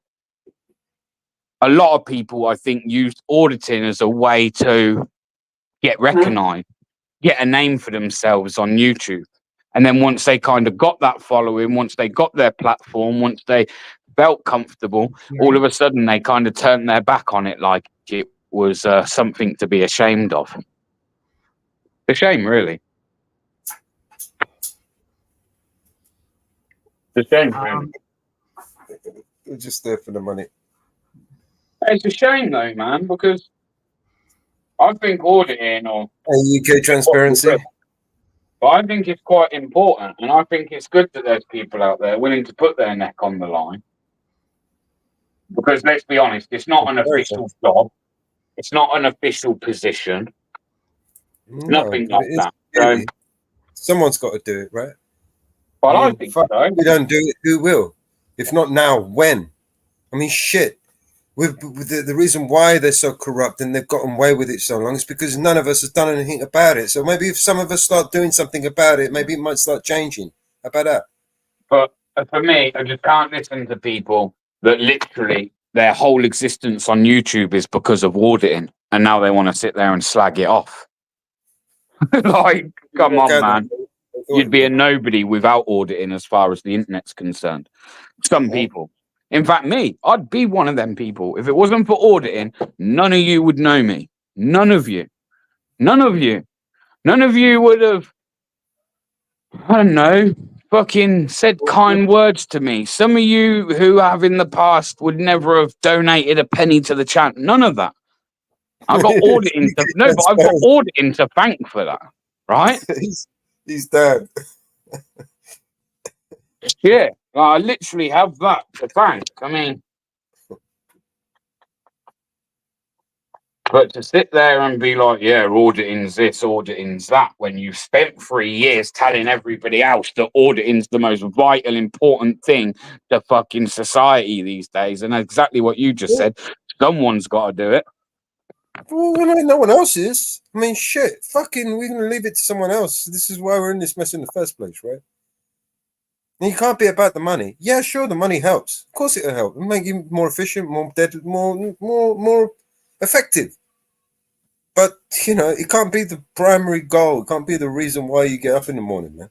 A lot of people, I think, use auditing as a way to get recognized, get a name for themselves on YouTube. And then once they kind of got that following, once they got their platform, once they felt comfortable, all of a sudden they kind of turned their back on it like it was something to be ashamed of. It's a shame, really. It's a shame, really. They're just there for the money. It's a shame, though, man, because I think auditing or UK transparency. But I think it's quite important, and I think it's good that there's people out there willing to put their neck on the line. Because let's be honest, it's not an official job. It's not an official position. Nothing like that. So, someone's got to do it, right? Well, I think so. If we don't do it, who will? If not now, when? I mean, shit. With the reason why they're so corrupt and they've gotten away with it so long is because none of us has done anything about it. So maybe if some of us start doing something about it, maybe it might start changing. How about that? But for me, I just can't listen to people that literally their whole existence on YouTube is because of auditing, and now they want to sit there and slag it off. Like, come on, man. You'd be a nobody without auditing as far as the internet's concerned. Some people. In fact, me, I'd be one of them people. If it wasn't for auditing, none of you would know me. None of you. None of you. None of you would have, I don't know, fucking said kind words to me. Some of you who have in the past would never have donated a penny to the channel. None of that. I've got auditing to, no, but I've got auditing to thank for that, right? He's dead. Yeah, I literally have that to thank. I mean, but to sit there and be like, yeah, auditing's this, auditing's that, when you've spent 3 years telling everybody else that auditing's the most vital, important thing to fucking society these days, and exactly what you just said, someone's got to do it. Well, no one else is. I mean, shit. Fucking, we're going to leave it to someone else. This is why we're in this mess in the first place, right? And you can't be about the money. Yeah, sure, the money helps. Of course it'll help. It'll make you more efficient, more effective. But, you know, it can't be the primary goal. It can't be the reason why you get up in the morning, man.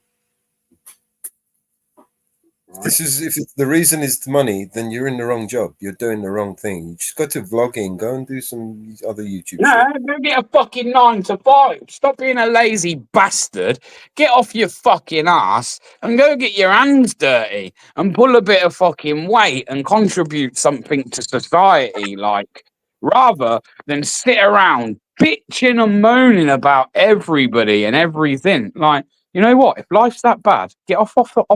If the reason is the money, then you're in the wrong job. You're doing the wrong thing. You just go to vlogging, go and do some other YouTube No, shit. go get a fucking 9 to 5. Stop being a lazy bastard. Get off your fucking ass and go get your hands dirty and pull a bit of fucking weight and contribute something to society, like, rather than sit around bitching and moaning about everybody and everything. Like, you know what? If life's that bad, get off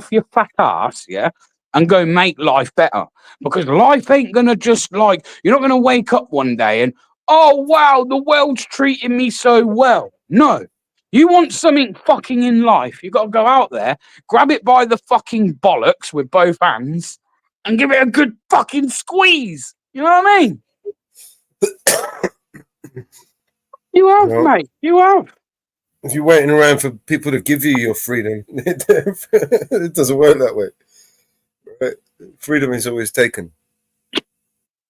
your fat ass, yeah, and go make life better. Because life ain't gonna just like, you're not gonna wake up one day and, oh wow, the world's treating me so well. No. You want something fucking in life, you gotta go out there, grab it by the fucking bollocks with both hands, and give it a good fucking squeeze. You know what I mean? You have, mate. You have. If you're waiting around for people to give you your freedom, it doesn't work that way. Right? Freedom is always taken.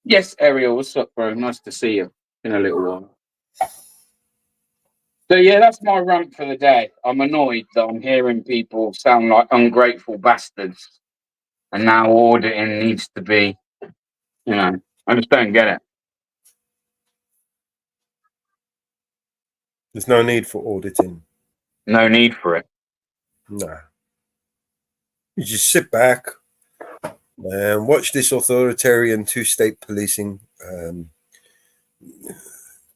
Yes, Ariel, what's up, bro? Nice to see you in a little while. So, yeah, that's my rant for the day. I'm annoyed that I'm hearing people sound like ungrateful bastards. And now auditing needs to be, you know, I just don't get it. There's no need for auditing. No need for it. Nah. You just sit back and watch this authoritarian two-state policing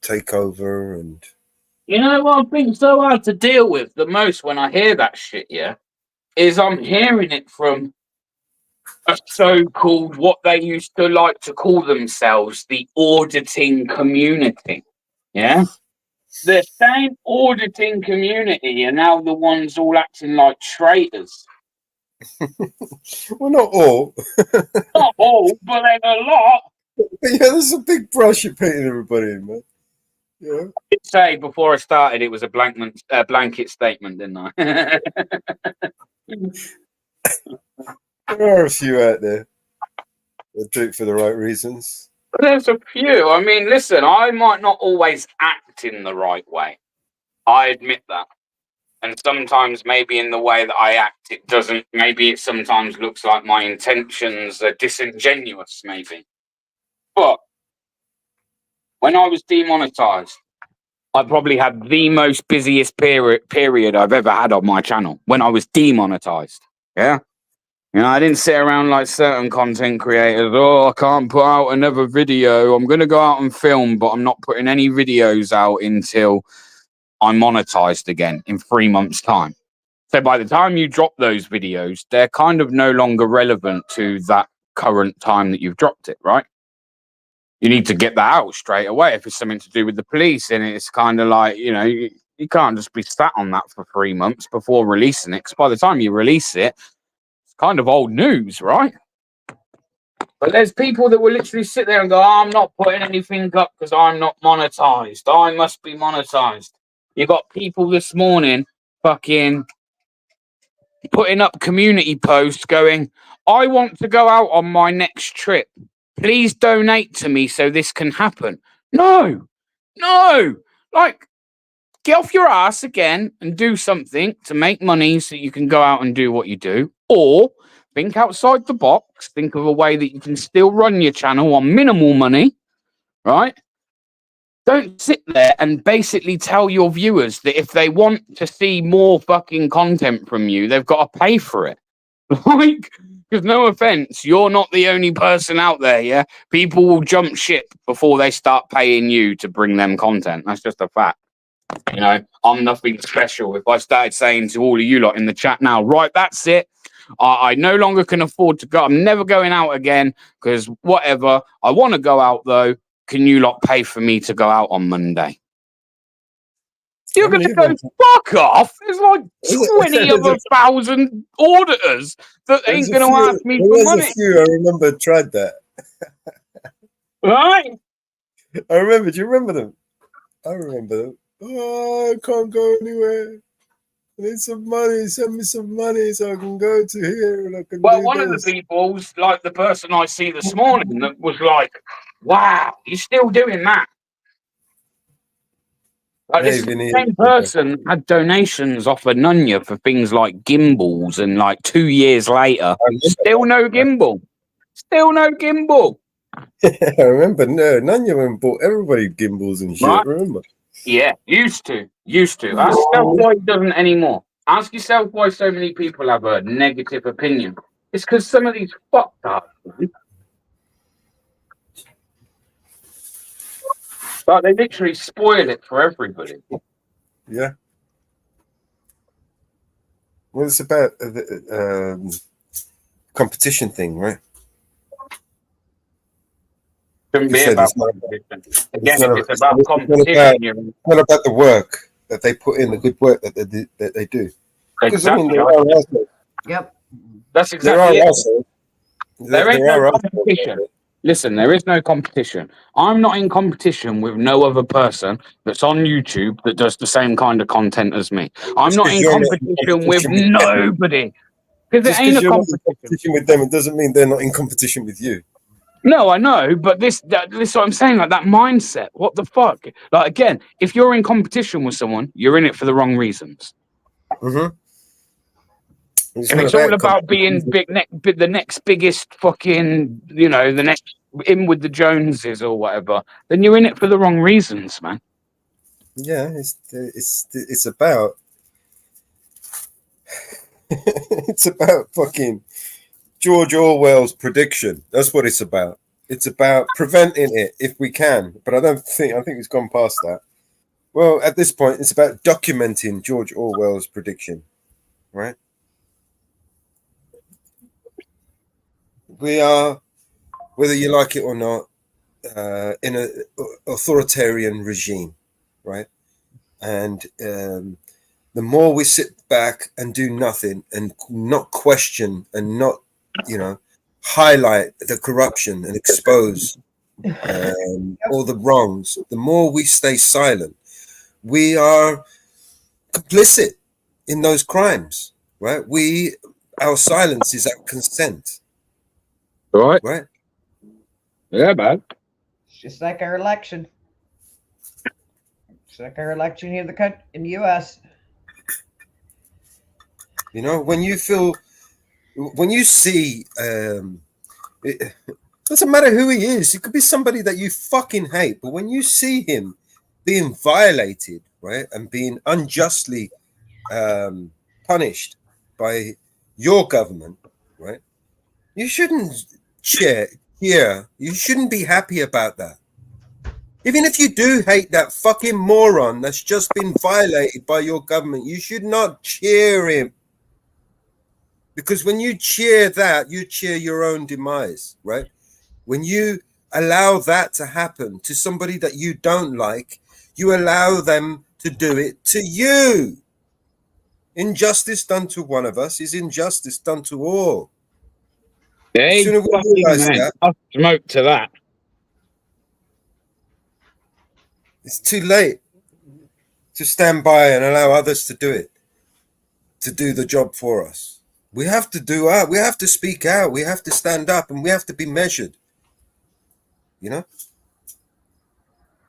take over. And You know what I've been so hard to deal with the most when I hear that shit, yeah, is I'm hearing it from a so-called, what they used to like to call themselves, the auditing community, yeah? The same auditing community are now the ones all acting like traitors. well, not all. Not all, but there's a lot. Yeah, there's a big brush you're painting everybody in, man. Yeah. I did say before I started it was a blanket statement, didn't I? There are a few out there that do it for the right reasons. There's a few. I mean, listen, I might not always act in the right way. I admit that. And sometimes maybe in the way that I act, it doesn't, maybe it sometimes looks like my intentions are disingenuous, maybe. But when I was demonetized, I probably had the most busiest period I've ever had on my channel when I was demonetized. Yeah. You know, I didn't sit around like certain content creators. Oh, I can't put out another video. I'm going to go out and film, but I'm not putting any videos out until I'm monetized again in 3 months' time. So by the time you drop those videos, they're kind of no longer relevant to that current time that you've dropped it, right? You need to get that out straight away. If it's something to do with the police, and it's kind of like, you know, you can't just be sat on that for 3 months before releasing it. Because by the time you release it, it's kind of old news, right? But there's people that will literally sit there and go, oh, I'm not putting anything up because I'm not monetized. I must be monetized. You got people this morning fucking putting up community posts going, I want to go out on my next trip. Please donate to me so this can happen. No. Like, get off your ass again and do something to make money so you can go out and do what you do. Or think outside the box. Think of a way that you can still run your channel on minimal money, right? Don't sit there and basically tell your viewers that if they want to see more fucking content from you, they've got to pay for it. Like, because no offense, you're not the only person out there, yeah? People will jump ship before they start paying you to bring them content. That's just a fact. You know, I'm nothing special. If I started saying to all of you lot in the chat now, right, that's it. I no longer can afford to go. I'm never going out again because whatever. I want to go out though. Can you lot pay for me to go out on Monday? You're going to go, fuck off. There's like 20 of 1,000 auditors that ain't going to ask me for money. There's a few I remember tried that. Right? I remember. Do you remember them? I remember them. Oh, I can't go anywhere. I need some money. Send me some money so I can go to here and I can Well, do one this. of the people's, like the person I see this morning, that was like, wow, you're still doing that. Like this same person had donations off of Nunya for things like gimbals, and like 2 years later, still no gimbal. Still no gimbal. I remember. No, Nanya went and bought everybody gimbals and shit. Right. Remember? Yeah, used to. Ask yourself why he doesn't anymore. Ask yourself why so many people have a negative opinion. It's because some of these fucked up, man. Like, they literally spoil it for everybody. Yeah. Well, it's about the competition thing, right? Shouldn't be about competition. Again, if it's about competition, it's not about the work that they put in, the good work that they do. Because I mean, exactly. there are assholes. Yep. That's exactly There are it. assholes. There ain't no competition. Listen, there is no competition. I'm not in competition with no other person that's on YouTube that does the same kind of content as me. I'm not in competition with nobody. Because it ain't a competition with them. It doesn't mean they're not in competition with you. No, I know, but this is what I'm saying, like that mindset. What the fuck? Like, again, if you're in competition with someone, you're in it for the wrong reasons. Mm-hmm. If it's all about being the next biggest fucking, you know, the next in with the Joneses or whatever, then you're in it for the wrong reasons, man. Yeah, it's about it's about fucking George Orwell's prediction. That's what it's about. It's about preventing it if we can. But I think it's gone past that. Well, at this point, it's about documenting George Orwell's prediction, right? We are, whether you like it or not, in an authoritarian regime, right? And the more we sit back and do nothing and not question and not, you know, highlight the corruption and expose all the wrongs, the more we stay silent, we are complicit in those crimes, right? Our silence is our consent. Right. Right. Yeah, man. It's just like our election. It's like our election here in the U.S. You know, when you see, it doesn't matter who he is. It could be somebody that you fucking hate, but when you see him being violated, right, and being unjustly punished by your government, right, you shouldn't cheer. You shouldn't be happy about that. Even if you do hate that fucking moron that's just been violated by your government, you should not cheer him. Because when you cheer that, you cheer your own demise, right? When you allow that to happen to somebody that you don't like, you allow them to do it to you. Injustice done to one of us is injustice done to all. Hey, Sooner we fucking realize man. that, I smoke to that. it's too late to stand by and allow others to do it, to do the job for us. We have to do we have to speak out, we have to stand up, and we have to be measured. You know?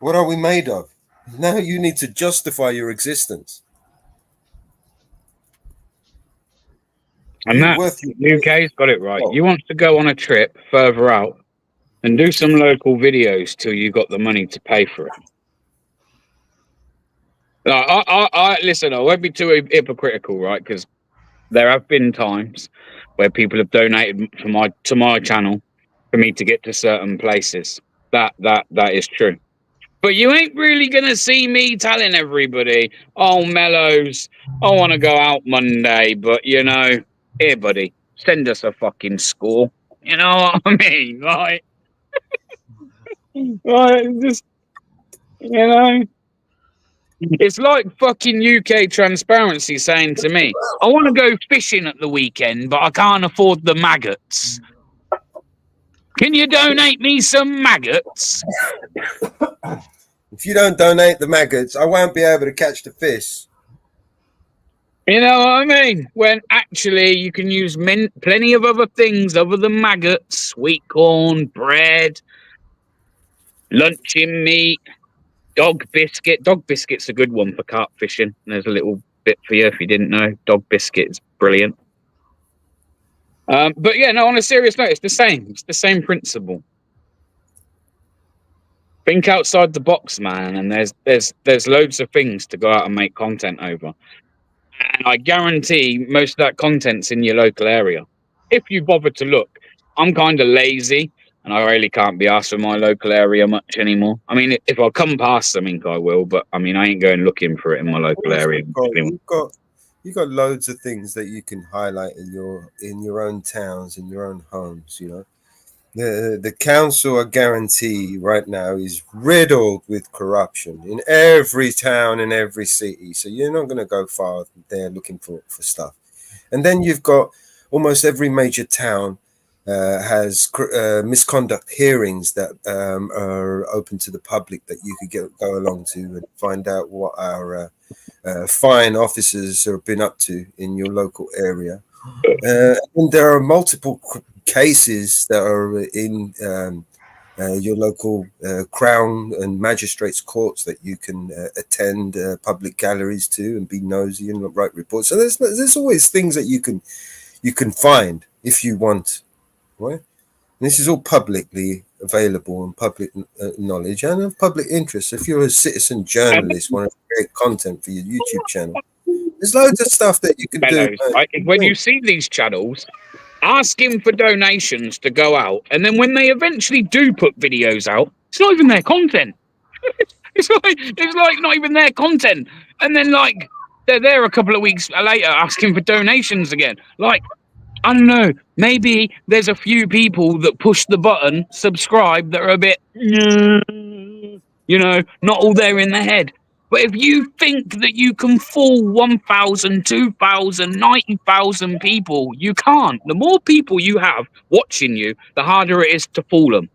What are we made of? Now you need to justify your existence. And You're that worth your UK's got it right. Oh. You want to go on a trip further out and do some local videos till you got the money to pay for it. I listen, I won't be too hypocritical, right? Because there have been times where people have donated to my channel for me to get to certain places. That is true. But you ain't really gonna see me telling everybody, "Oh, Mellows, I want to go out Monday, but you know, here, buddy, send us a fucking score." You know what I mean? Like, just you know. It's like fucking UK Transparency saying to me, "I want to go fishing at the weekend, but I can't afford the maggots. Can you donate me some maggots?" If you don't donate the maggots, I won't be able to catch the fish. You know what I mean? When actually you can use plenty of other things other than maggots, sweet corn, bread, luncheon meat, dog biscuit. Dog biscuit's a good one for carp fishing. There's a little bit for you if you didn't know. Dog biscuit is brilliant. But yeah, no, on a serious note, it's the same. It's the same principle. Think outside the box, man, and there's loads of things to go out and make content over. And I guarantee most of that content's in your local area. If you bother to look, I'm kind of lazy and I really can't be asked for my local area much anymore. I mean, if I come past something, I will, but I mean, I ain't going looking for it in my local area. You've got loads of things that you can highlight in your own towns, in your own homes, you know. The council, I guarantee right now, is riddled with corruption in every town and every city. So you're not going to go far there looking for stuff. And then you've got almost every major town has misconduct hearings that are open to the public that you could go along to and find out what our fine officers have been up to in your local area. And there are multiple cases that are in your local crown and magistrates courts that you can attend public galleries to and be nosy and write reports. So there's always things that you can find if you want, right? And this is all publicly available and public knowledge and of public interest. If you're a citizen journalist, want to create content for your YouTube channel, there's loads of stuff that you can do. When you see these channels, ask him for donations to go out, and then when they eventually do put videos out, it's not even their content. it's like not even their content. And then like they're there a couple of weeks later asking for donations again. Like, I don't know, maybe there's a few people that push the button, subscribe, that are a bit, you know, not all there in the head. But if you think that you can fool 1,000, 2,000, 90,000 people, you can't. The more people you have watching you, the harder it is to fool them.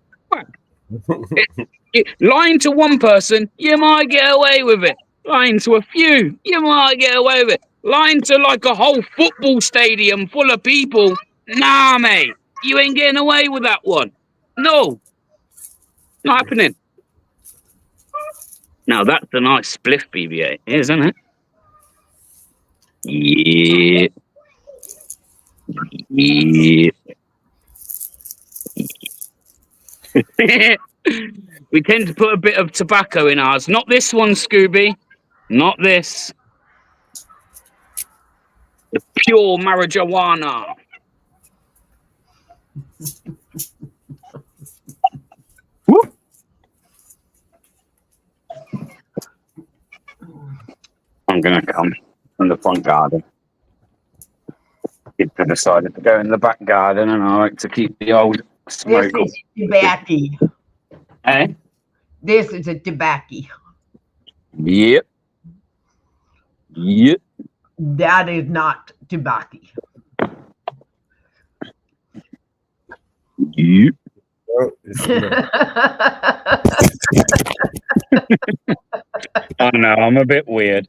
Lying to one person, you might get away with it. Lying to a few, you might get away with it. Lying to like a whole football stadium full of people, nah, mate, you ain't getting away with that one. No, not happening. Now that's a nice spliff, BB-8, isn't it? Yeah. Yeah. We tend to put a bit of tobacco in ours. Not this one, Scooby. Not this. The pure marijuana. Whoop. I'm going to come from the front garden. Kids have decided to go in the back garden, and I like to keep the old smoke. This is tobacco. Eh? This is a tobacco. Yep. Yep. That is not tobacco. Yep. No, it's not. I know, I'm a bit weird.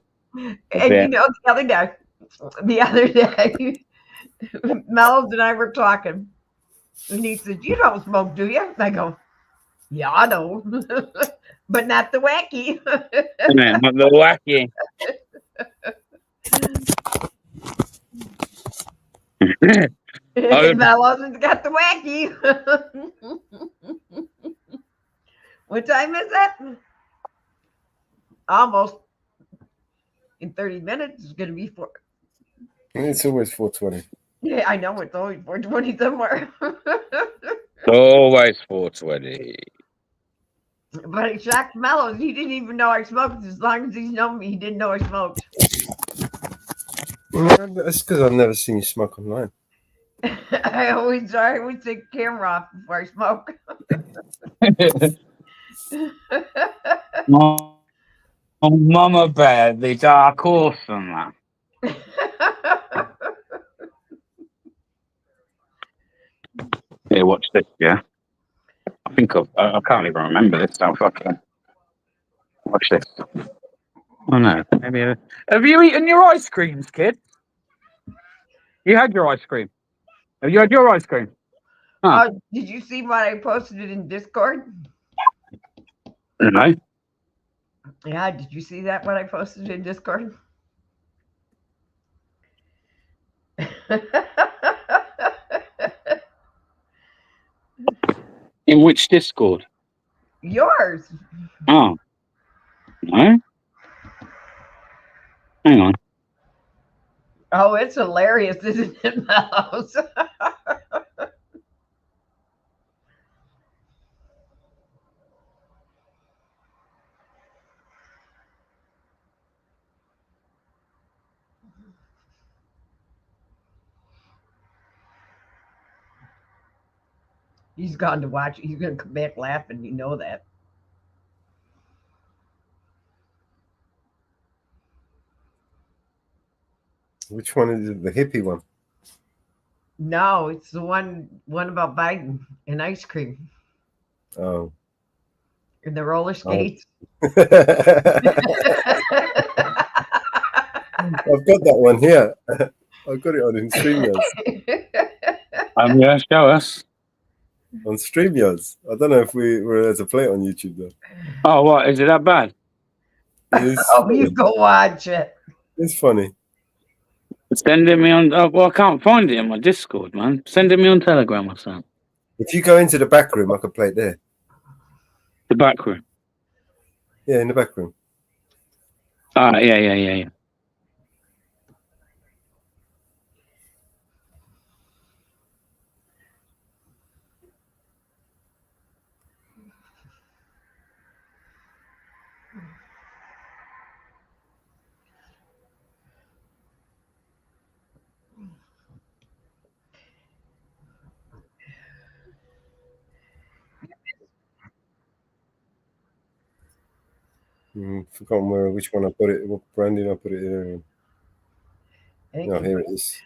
And you know, the other day, Mellows and I were talking, and he said, "You don't smoke, do you?" And I go, "Yeah, I know, but not the wacky." Yeah, not the wacky. Mellows has got the wacky. What time is it? Almost. In 30 minutes, it's going to be 4. It's always 4:20. Yeah, I know it's always 4:20 somewhere. Always 420. But it shocked Mellows. He didn't even know I smoked. As long as he's known me, he didn't know I smoked. Well, that's because I've never seen you smoke online. I always take the camera off before I smoke. Oh, Mama Bear, the dark horse and that. Yeah, watch this, yeah. I can't even remember this now. Fucking watch this. Oh no, maybe. Have you eaten your ice creams, kid? You had your ice cream. Have you had your ice cream? Huh. Did you see what I posted it in Discord? No. Yeah, did you see that what I posted in Discord? In which Discord? Yours. Oh. No. Hang on. Oh, it's hilarious, isn't it, Mellows? He's gone to watch. He's going to come back laughing. You know that. Which one is it? The hippie one? No, it's the one about Biden and ice cream Oh. and the roller skates. I've got that one here. I've got it on in StreamYards. Yeah, show us. On StreamYards. I don't know if we're allowed to play it on YouTube though. Oh, what? Is it that bad? Oh, you go watch it. It's funny. Send it me on. Oh, well, I can't find it in my Discord, man. Send it me on Telegram or something. If you go into the back room, I could play it there. The back room. Yeah, in the back room. Ah, yeah. Forgotten which one I put it. What branding I put it in. No, here it is.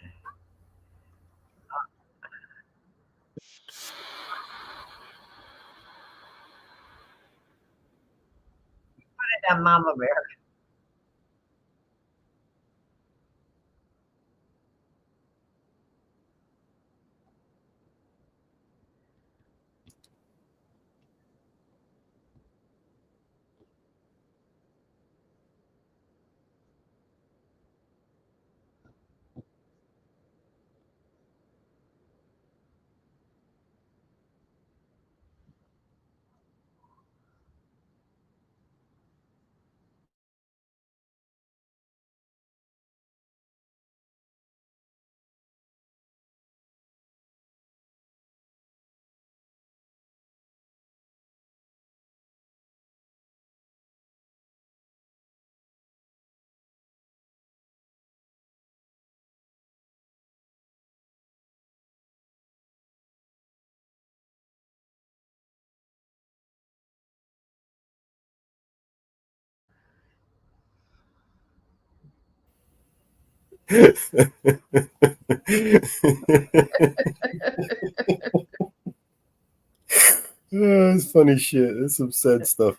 Put it on Mama Bear. Oh, it's funny shit. There's some sad stuff.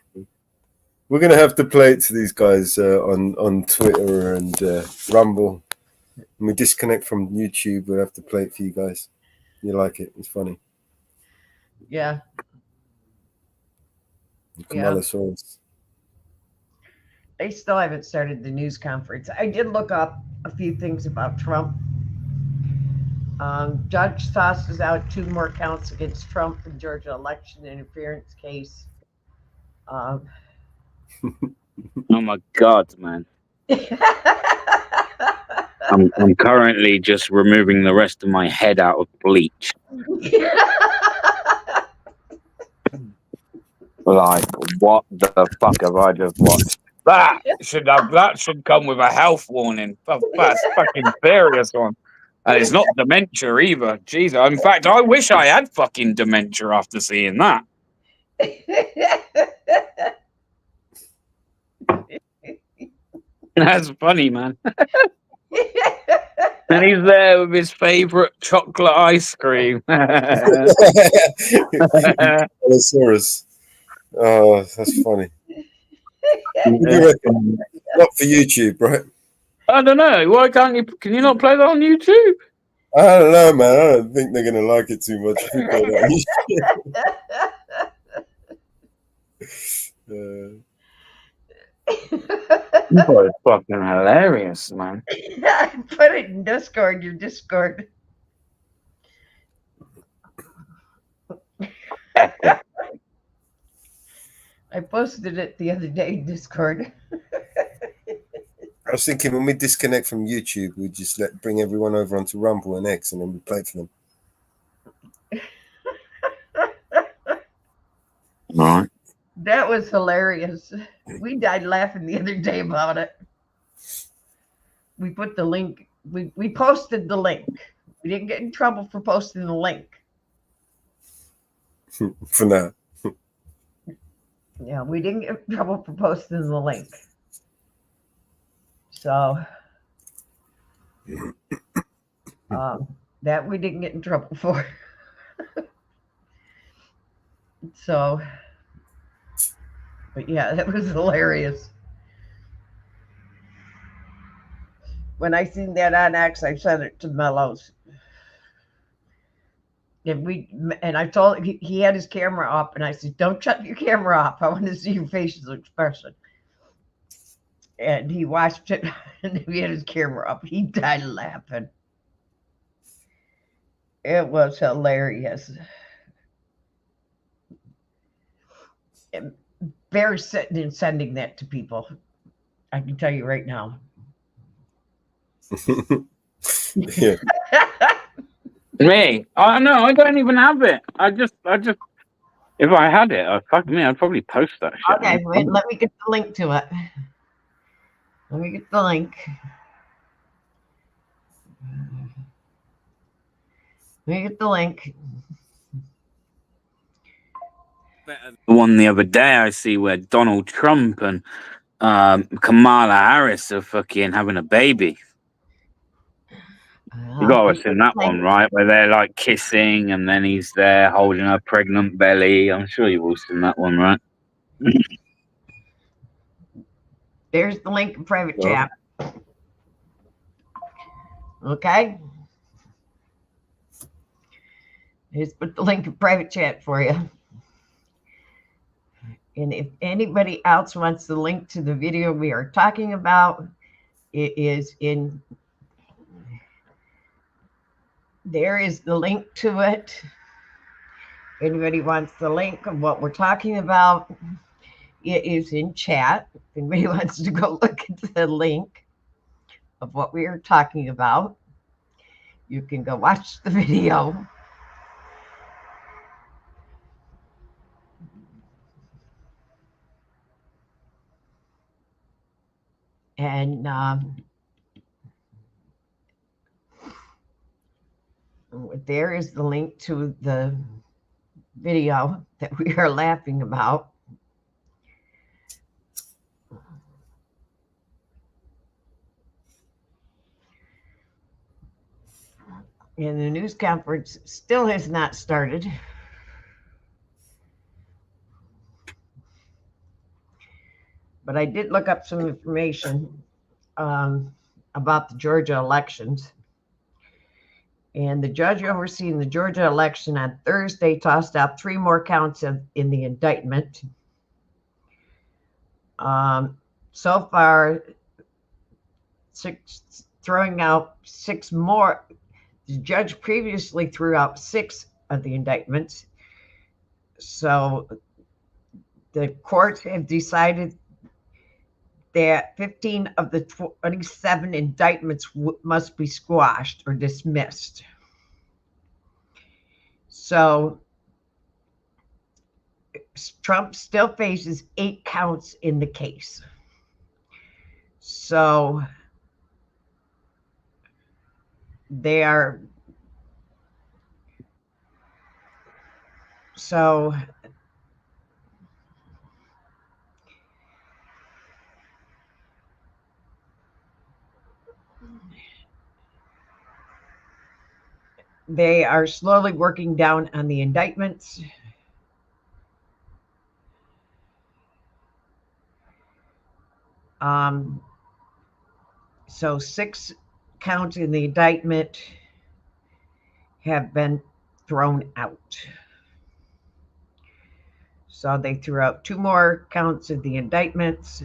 We're gonna have to play it to these guys on Twitter and Rumble. When we disconnect from YouTube, we'll have to play it for you guys. You like it? It's funny. Yeah. Kamalasaurus. They still haven't started the news conference. I did look up a few things about Trump. Judge tosses out 2 more counts against Trump in Georgia election interference case. Oh my God, man. I'm currently just removing the rest of my head out of bleach. Like, what the fuck have I just watched? That should come with a health warning. That's fucking serious one. And it's not dementia either. Jesus. In fact, I wish I had fucking dementia after seeing that. That's funny, man. And he's there with his favorite chocolate ice cream. Kamalasaurus. Oh, that's funny. Not for YouTube, right? I don't know. Why can't you? Can you not play that on YouTube? I don't know, man. I don't think they're gonna like it too much. You boy is fucking hilarious, man. I put it in Discord, your Discord. I posted it the other day in Discord. I was thinking when we disconnect from YouTube, we just bring everyone over onto Rumble and X, and then we play it for them. All right. That was hilarious. We died laughing the other day about it. We put the link. We posted the link. We didn't get in trouble for posting the link. For now. Yeah, we didn't get in trouble for posting the link. So that we didn't get in trouble for. So, but yeah, that was hilarious. When I seen that on X, I sent it to Mellows. And I told he had his camera up, and I said, "Don't shut your camera off. I want to see your facial expression." And he watched it, and he had his camera up. He died laughing. It was hilarious. And Bear's sitting and sending that to people. I can tell you right now. Yeah. Me? Oh no, I don't even have it. I just if I had it, I'd probably post that shit. Okay, wait, let me get the link to it. Let me get the link. Let me get the link. The one the other day I see where Donald Trump and Kamala Harris are fucking having a baby. You got to seen that one, right? Where they're like kissing and then he's there holding her pregnant belly. I'm sure you've all seen that one, right? There's the link in private chat. Okay. Here's put the link in private chat for you. And if anybody else wants the link to the video we are talking about, it is in. There is the link to it. Anybody wants the link of what we're talking about, it is in chat. If anybody wants to go look at the link of what we are talking about, you can go watch the video. And there is the link to the video that we are laughing about. And the news conference still has not started. But I did look up some information about the Georgia elections. And the judge overseeing the Georgia election on Thursday tossed out 3 more counts in the indictment. So far, throwing out 6 more. The judge previously threw out 6 of the indictments. So the courts have decided that 15 of the 27 indictments must be squashed or dismissed. So Trump still faces 8 counts in the case. So they are, so they are slowly working down on the indictments. So 6 counts in the indictment have been thrown out. So they threw out 2 more counts of the indictments.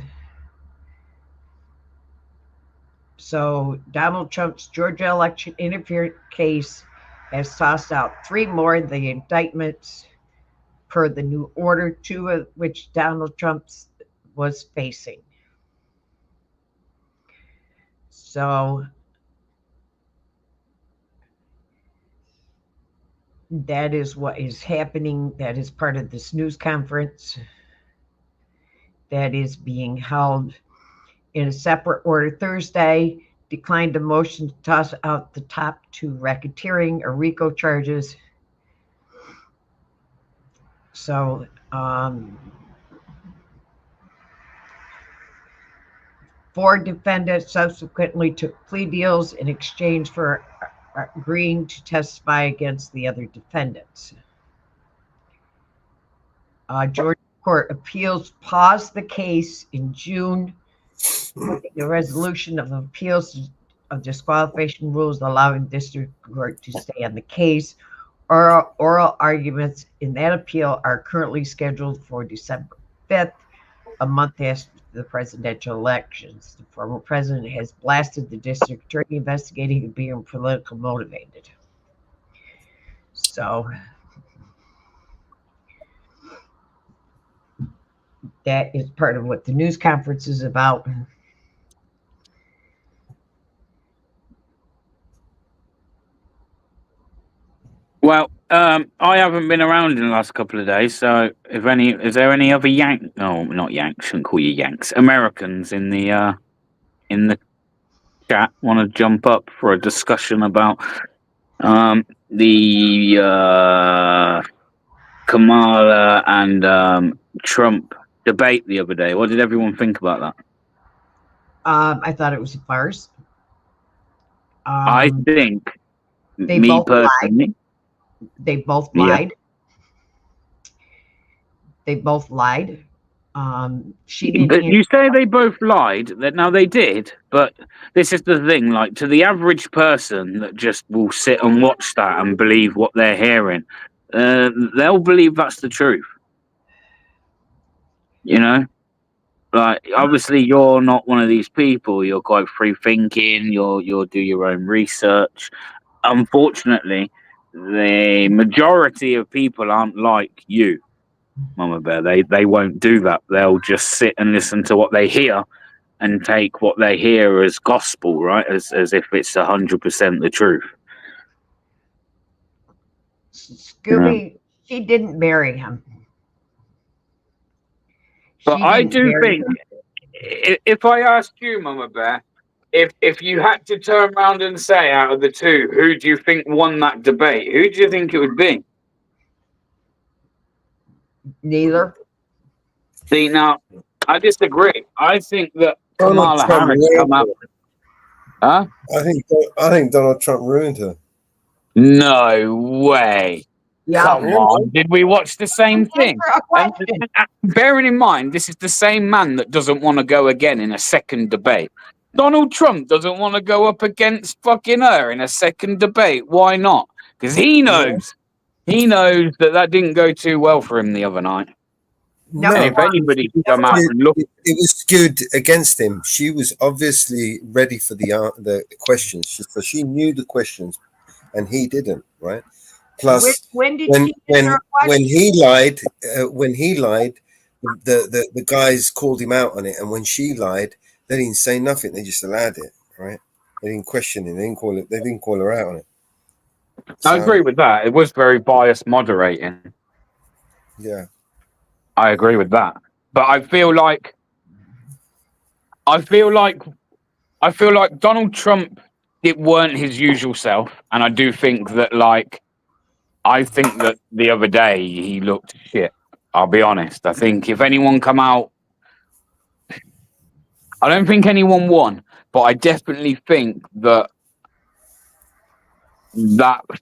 So Donald Trump's Georgia election interference case has tossed out 3 more of the indictments per the new order, 2 of which Donald Trump was facing. So that is what is happening. That is part of this news conference that is being held in a separate order. Thursday declined a motion to toss out the top 2 racketeering or RICO charges. So 4 defendants subsequently took plea deals in exchange for agreeing to testify against the other defendants. Georgia Court of Appeals paused the case in June. The resolution of appeals of disqualification rules allowing district court to stay on the case. Oral arguments in that appeal are currently scheduled for December 5th, a month after the presidential elections. The former president has blasted the district attorney investigating and being politically motivated. So that is part of what the news conference is about. Well, I haven't been around in the last couple of days, so is there any other not Yanks, shouldn't call you Yanks, Americans in the chat want to jump up for a discussion about the Kamala and Trump debate the other day? What did everyone think about that? I thought it was a farce. I think, they me both personally, lied. They both lied. They both lied. She didn't. But you say they both lied. Now they did, but this is the thing. Like, to the average person that just will sit and watch that and believe what they're hearing, they'll believe that's the truth. You know, like, obviously you're not one of these people. You're quite free thinking. You'll do your own research. Unfortunately, the majority of people aren't like you, Mama Bear. They won't do that. They'll just sit and listen to what they hear and take what they hear as gospel, right? As if it's 100% the truth. Scooby, she didn't marry him. But I do think, if I asked you, Mama Bear, if you had to turn around and say, out of the 2, who do you think won that debate? Who do you think it would be? Neither. See, now, I disagree. I think that Kamala Harris come out. Huh? I think Donald Trump ruined her. No way. Yeah. Come on. Did we watch the same thing? Answer a question. Bearing in mind, this is the same man that doesn't want to go again in a second debate. Donald Trump doesn't want to go up against fucking her in a second debate. Why not? Because he knows that didn't go too well for him the other night. No, And if anybody come out and look, it was skewed against him. She was obviously ready for the questions, so she knew the questions, and he didn't. Right? Plus, when he lied, the guys called him out on it, and when she lied, they didn't say nothing. They just allowed it. Right? They didn't question it. They didn't call it. They didn't call her out on it. I agree with that. It was very biased moderating. Yeah. I agree with that. But I feel like Donald Trump, it weren't his usual self. And I do think that, I think that the other day he looked shit. I'll be honest. I think if anyone come out, I don't think anyone won, but I definitely think that Did you watch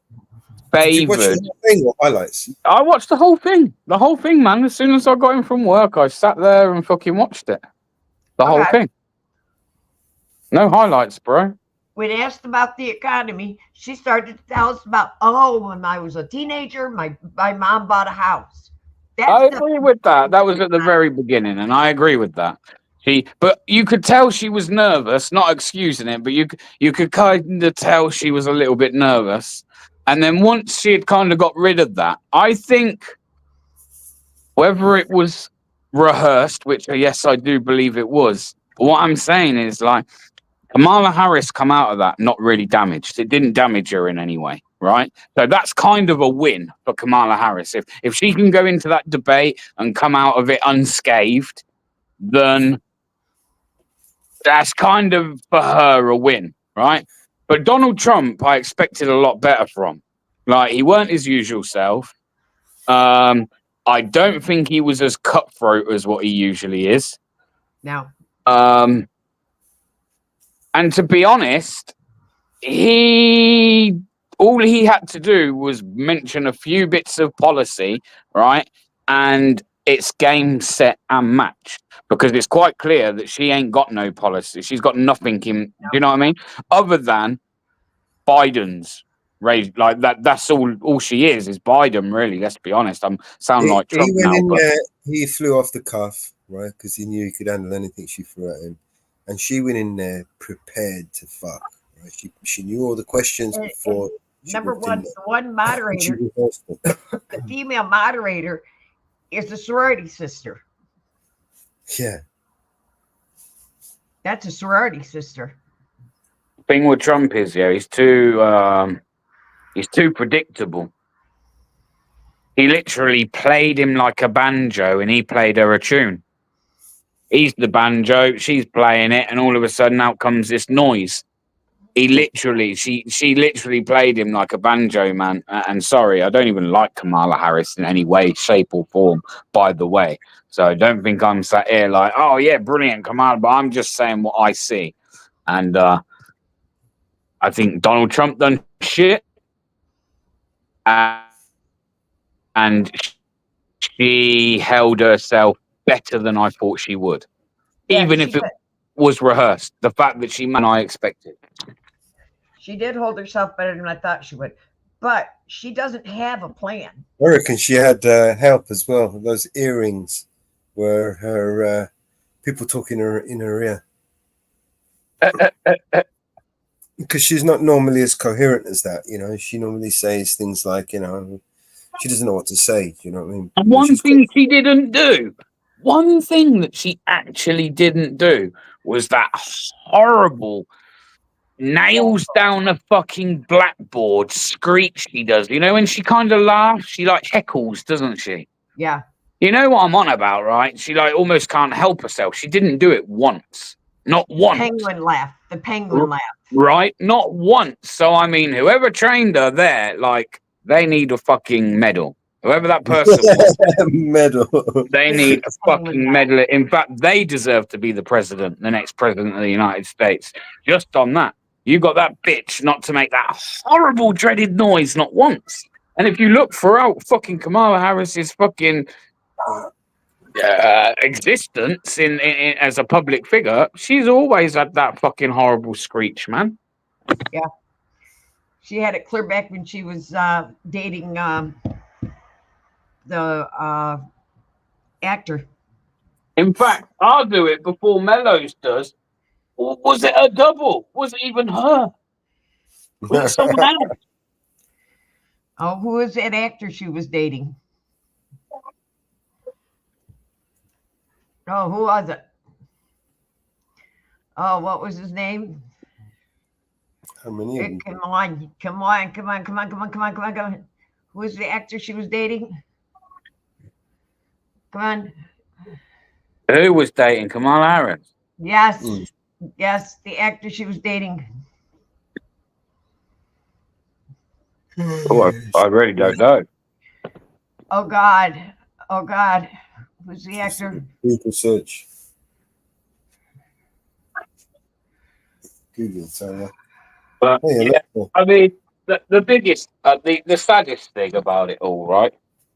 favoured. the thing or highlights? I watched the whole thing, man. As soon as I got in from work, I sat there and fucking watched it. The whole thing. No highlights, bro. When asked about the economy, she started to tell us about, when I was a teenager, my mom bought a house. I agree with that. That was at the very beginning, and I agree with that. But you could tell she was nervous, not excusing it, but you could kind of tell she was a little bit nervous. And then once she had kind of got rid of that, I think whether it was rehearsed, which yes, I do believe it was. But what I'm saying is Kamala Harris come out of that not really damaged. It didn't damage her in any way, right? So that's kind of a win for Kamala Harris. If she can go into that debate and come out of it unscathed, then that's kind of for her a win, right? But Donald Trump, I expected a lot better from. He weren't his usual self. I don't think he was as cutthroat as what he usually is. No. And to be honest, all he had to do was mention a few bits of policy, right? And it's game, set, and match. Because it's quite clear that she ain't got no policy. She's got nothing in, do you know what I mean? Other than Biden's raised that. That's all she is Biden, really. Let's be honest. I'm sound like Trump he went now. in But there, he flew off the cuff, right? Because he knew he could handle anything she threw at him. And she went in there prepared to fuck. Right? She knew all the questions before. Number one, the one moderator, the female moderator, is a sorority sister. Yeah. That's a sorority sister. Thing with Trump is, he's too predictable. He literally played him like a banjo, and he played her a tune. He's the banjo, she's playing it, and all of a sudden out comes this noise. She literally played him like a banjo, man. And sorry, I don't even like Kamala Harris in any way, shape, or form, by the way. So I don't think I'm sat here like, oh yeah, brilliant, Kamala, but I'm just saying what I see. And I think Donald Trump done shit. And she held herself better than I thought she would. Yeah, even if it was rehearsed. The fact that I expected. She did hold herself better than I thought she would. But she doesn't have a plan. I reckon she had help as well. Those earrings were her people talking in her ear. Because she's not normally as coherent as that, She normally says things like, she doesn't know what to say. You know what I mean? And one thing she didn't do, one thing that she actually didn't do was that horrible nails down a fucking blackboard screech she does. When she kind of laughs, she heckles, doesn't she? Yeah. You know what I'm on about, right? She almost can't help herself. She didn't do it once. Not once. The penguin laugh. Right? Not once. So, I mean, whoever trained her there, they need a fucking medal. Whoever that person was. Medal. They need a fucking medal. In fact, they deserve to be the next president of the United States. Just on that. You got that bitch not to make that horrible, dreaded noise not once. And if you look throughout fucking Kamala Harris's fucking existence in as a public figure, she's always had that fucking horrible screech, man. Yeah. She had it clear back when she was dating the actor. In fact, I'll do it before Mellows does. Or was it a double? Was it even her? Was it someone else? Oh, who was that actor she was dating? Oh, who was it? Oh, what was his name? How many of them? Come on, come on, come on, come on, come on, come on, come on, come on. Who was the actor she was dating? Come on. Who was dating Kamala Harris? Yes, yes, the actor she was dating. Oh, I really don't know. Oh God, oh God, who's the actor? Google search. Google, Sarah. But Hey, yeah, I mean, the biggest, the saddest thing about it all, right?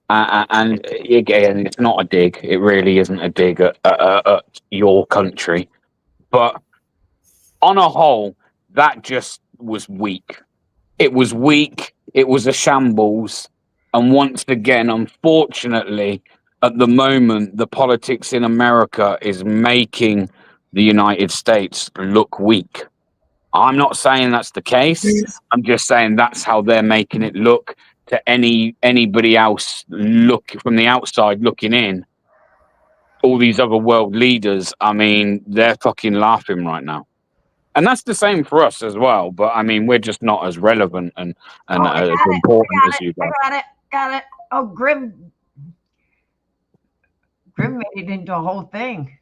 And again, it's not a dig. It really isn't a dig at your country. But on a whole, that just was weak. It was weak. It was a shambles. And once again, unfortunately, at the moment, the politics in America is making the United States look weak. I'm not saying that's the case. I'm just saying that's how they're making it look to anybody else look from the outside looking in. All these other world leaders, I mean, they're fucking laughing right now. And that's the same for us as well. But I mean, we're just not as relevant and as important as you guys. Got it. Oh, Grim made it into a whole thing.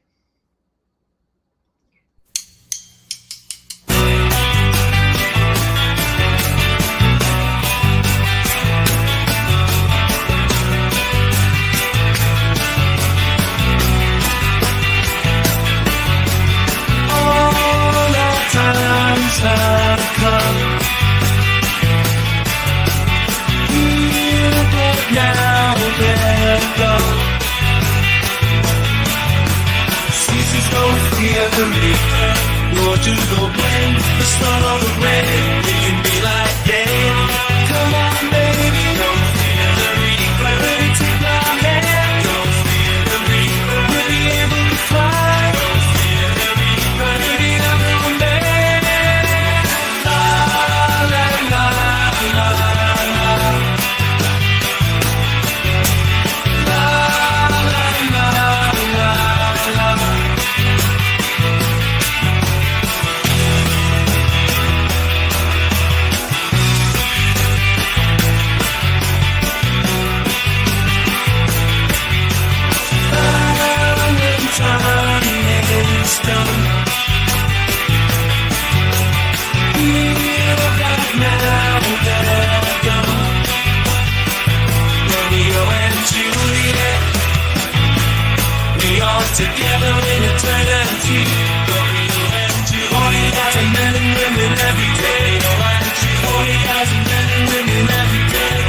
Times have come. But now they're gone. Seasons don't fear the reaper, nor do the wind. The sun or the rain, it can be like day. Come on, baby, don't fear the reaper. Take my hand, don't fear the reaper. We'll be able to fly. Don't fear the reaper. Maybe I'm the one day. Together in eternity, Romeo and Juliet, 40,000 men and women every day. 40,000 men and women every day.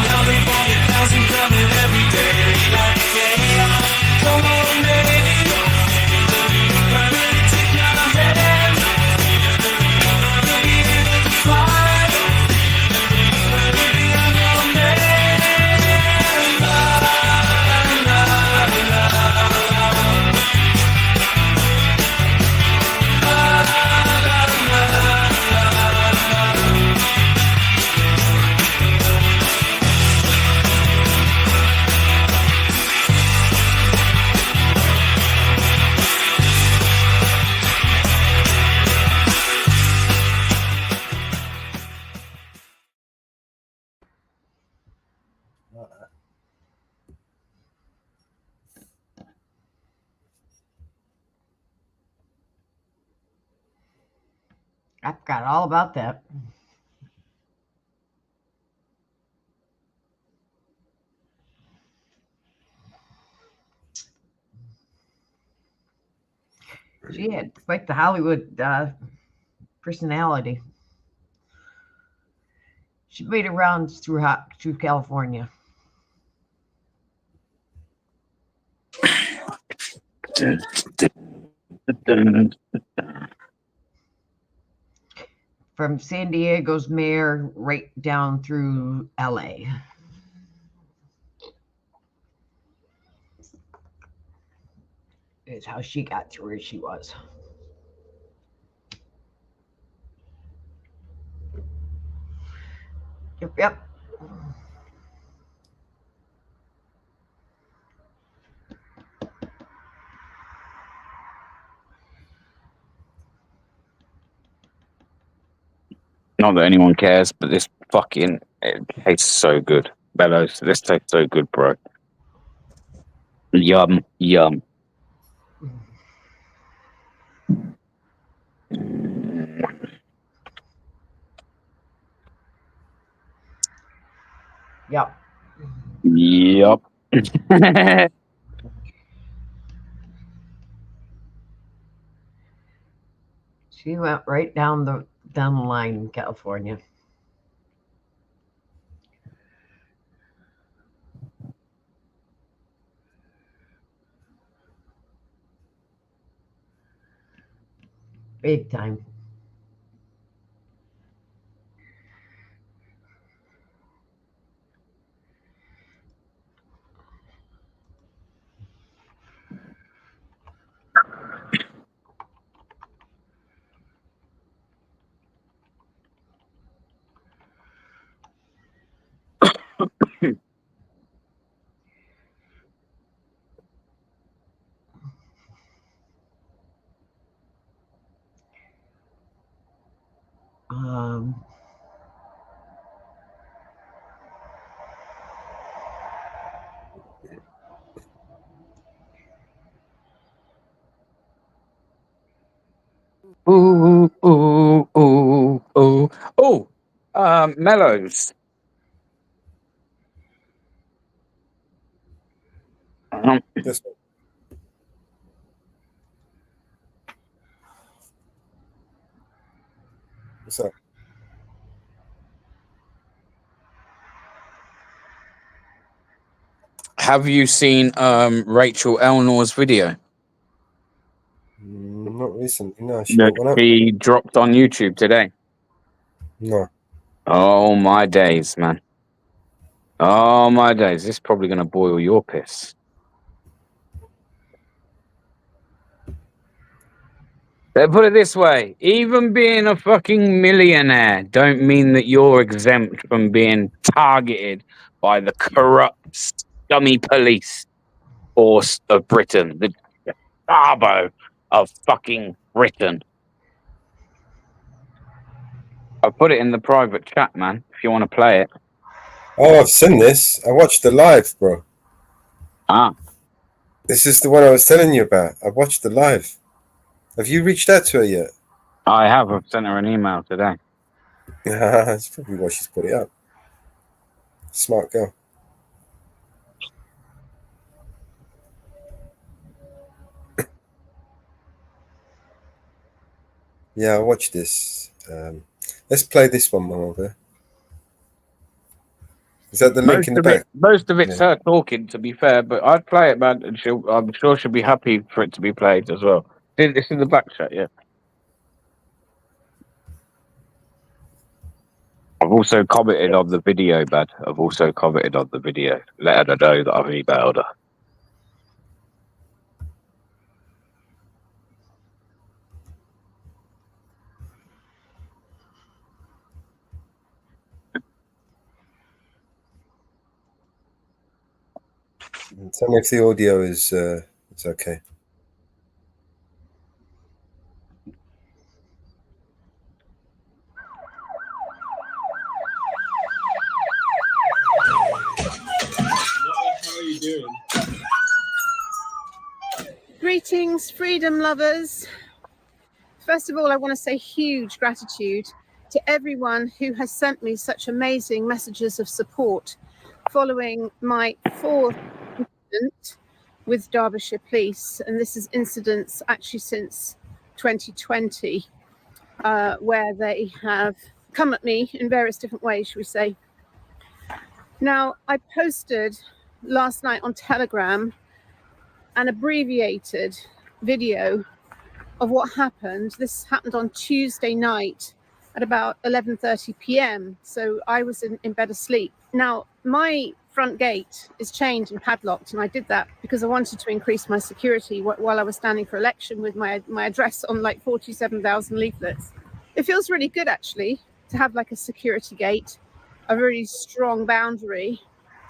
Now they 40,000 coming every day. Like, yeah, come on, baby, don't fear the reaper. Take my hand, don't fear the reaper. We'll be able to fly. Don't fear the reaper. Baby, I'm your man. La la la la. I forgot all about that. She had quite the Hollywood personality. She made her rounds through California. From San Diego's mayor right down through LA. Is how she got to where she was. Yep. Not that anyone cares, but this fucking it tastes so good. Bellows, this tastes so good, bro. Yum, yum. Yep. Yep. She went right down the line in California. Big time. Ooh, ooh, ooh, ooh. Oh, Mellows. This one. What's up? Have you seen Rachel Elnor's video? Not recently. No, she That put one up. she dropped on YouTube today. No. Oh my days, man. Oh my days. This is probably gonna boil your piss. They put it this way, even being a fucking millionaire don't mean that you're exempt from being targeted by the corrupt, scummy police force of Britain, the Gestapo of fucking Britain. I put it in the private chat, man, if you want to play it. Oh, I've seen this. I watched the live, bro. Ah. This is the one I was telling you about. I watched the live. Have you reached out to her yet? I have. I've sent her an email today. That's probably why she's put it up. Smart girl. Yeah, I watched this. Let's play this one, Marvel. Is that the link in the back? Most of it's her talking, to be fair, but I'd play it, man, and I'm sure she'll be happy for it to be played as well. It's in the back chat, yeah. I've also commented on the video, Bad. I've also commented on the video, letting her know that I've emailed her. Tell me if the audio is okay. How are you doing? Greetings, freedom lovers. First of all, I want to say huge gratitude to everyone who has sent me such amazing messages of support following my fourth incident with Derbyshire Police, and this is incidents actually since 2020. where they have come at me in various different ways, shall we say. Now, I posted last night on Telegram an abbreviated video of what happened. This happened on Tuesday night at about 11:30 p.m. So I was in bed asleep. Now, my front gate is chained and padlocked, and I did that because I wanted to increase my security while I was standing for election with my address on like 47,000 leaflets. It feels really good, actually, to have like a security gate, a really strong boundary.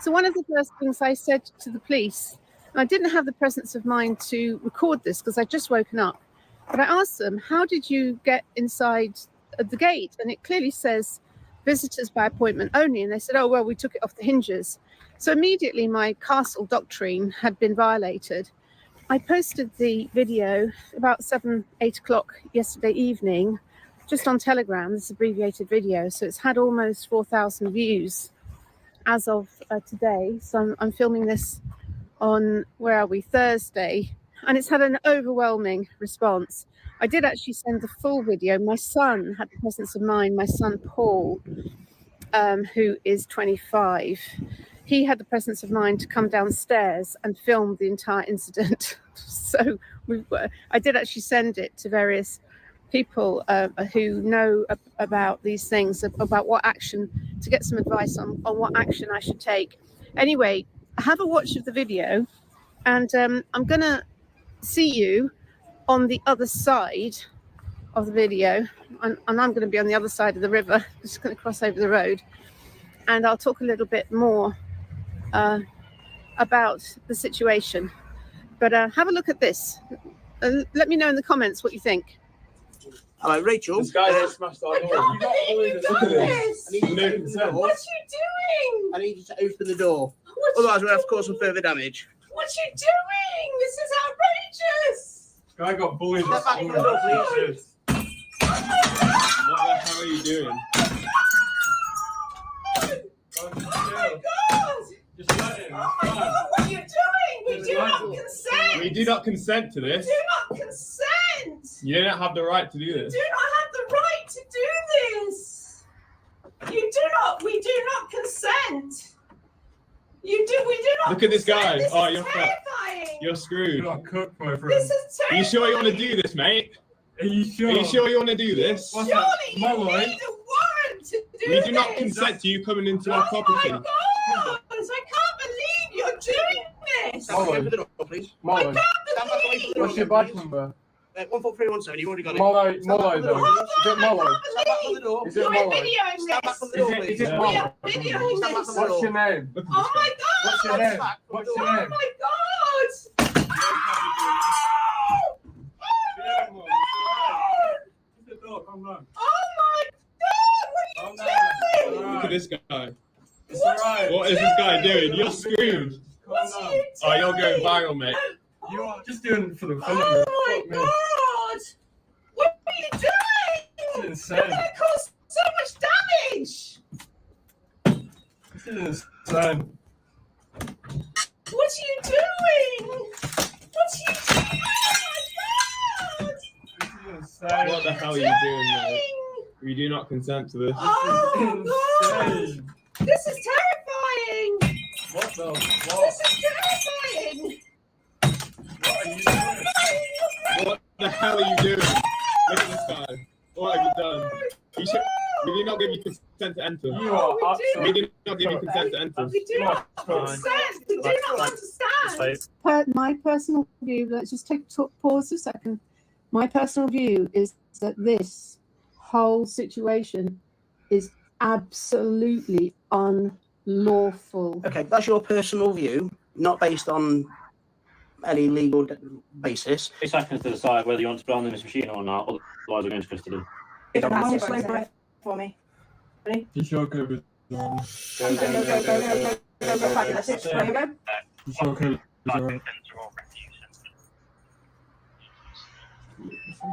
So one of the first things I said to the police, and I didn't have the presence of mind to record this because I'd just woken up, but I asked them, how did you get inside the gate? And it clearly says visitors by appointment only. And they said, oh, well, we took it off the hinges. So immediately my castle doctrine had been violated. I posted the video about 8 o'clock yesterday evening, just on Telegram, this abbreviated video. So it's had almost 4,000 views as of today. So I'm filming this on, where are we, Thursday. And it's had an overwhelming response. I did actually send the full video. My son had the presence of mind, my son Paul, who is 25. He had the presence of mind to come downstairs and film the entire incident. So I did actually send it to various people who know about these things, about what action, to get some advice on what action I should take. Anyway, have a watch of the video, and I'm going to see you on the other side of the video, and I'm going to be on the other side of the river, just going to cross over the road, and I'll talk a little bit more about the situation. But have a look at this. Let me know in the comments what you think. Hello, Rachel. This guy just smashed our door. You can't believe it. Look at this. I need you to open the door. What you doing? I need you to open the door. Otherwise, we'll have to cause some further damage. What you doing? This is outrageous. This guy got bullied. Step back from the door, please. What the hell are you doing? Oh my God! Just let him. Oh my God, what are you doing? We do not consent. We do not consent to We this. do not consent. You don't have the right to do We this. do not have the right to do this. We do not consent. We do not. Look at this guy. This Oh, is you're terrifying. You're screwed. You're cooked, my friend. This is Are terrifying. you sure you want to do this, mate? Are you sure? Are you sure you want to do this? Surely you need a warrant to do We do not this. consent to you coming into our property. Oh my God! I can't believe you're doing this. Molly. Open the door, please. Molly. I can't believe. What's your badge number? 14317. You've already got it. Molly, Stand back Molly, from the though. door. Is it Molly? Stand back from the door. Is it You're Molly? videoing Stand back this. from the door, Is please. it We Molly? are videoing Stand back this. from the What's door. your name? Oh my God! What's your name? What's your name? Oh my God! Oh my God! What are you doing? Look at this guy. It's alright. What is this guy doing? You're screwed. What are you doing? Oh, you're going viral, mate. You are just doing it for the fun Oh my God! What are you doing? This is You're insane. going to cause so much damage. This is insane. What are you doing? What are you doing? Oh my God! What the hell are you doing, mate? We do not consent to this. Oh God! This is terrifying. What the This is terrifying. What the hell are you doing? Look at this guy. What have you done? We did not give you consent to enter. You are We did not give you consent to enter. We do not consent. We do not understand. My personal view, let's just pause a second. My personal view is that this whole situation is absolutely unlawful. Okay, that's your personal view, not based on any legal basis. 8 seconds to decide whether you want to put on this machine or not, otherwise we're going to custody. Slow breath for me. Ready? You sure okay with Go, fabulous. There you go. You sure okay with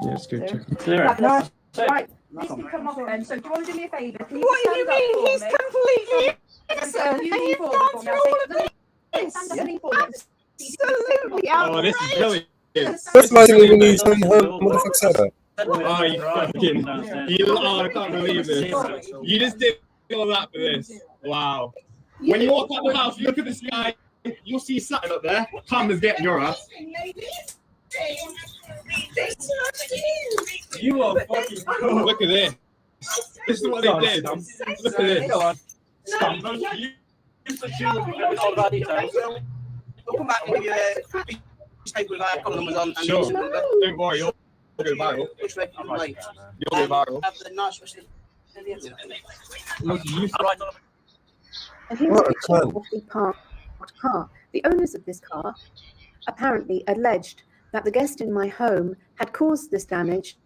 Yeah, it's good. Fabulous. Right, this can come off then. So do you want to do me a favour? Can you What do you stand up mean? for He's me? completely innocent, You and lean you've forward gone for me. through I'll all take of the- this. Stand up and lean forward. Absolutely Oh, this is brilliant. That's not even when you tell me how motherfucker said that. Oh, you fucking. I can't believe this. You just did all that for this. Wow. When you walk out the house, look at the sky. You'll see something up there. Tom is getting your ass. You are fucking cool. Look at this. This is what they did. Look at this. All of our details. We'll come back and give you a mistake with our colour numbers on. Sure. Don't worry, you'll go viral. Which way? Right. You'll go viral. Have the nice specialist. And here's a picture of the parked car. The owners of this car apparently alleged that the guest in my home had caused this damage,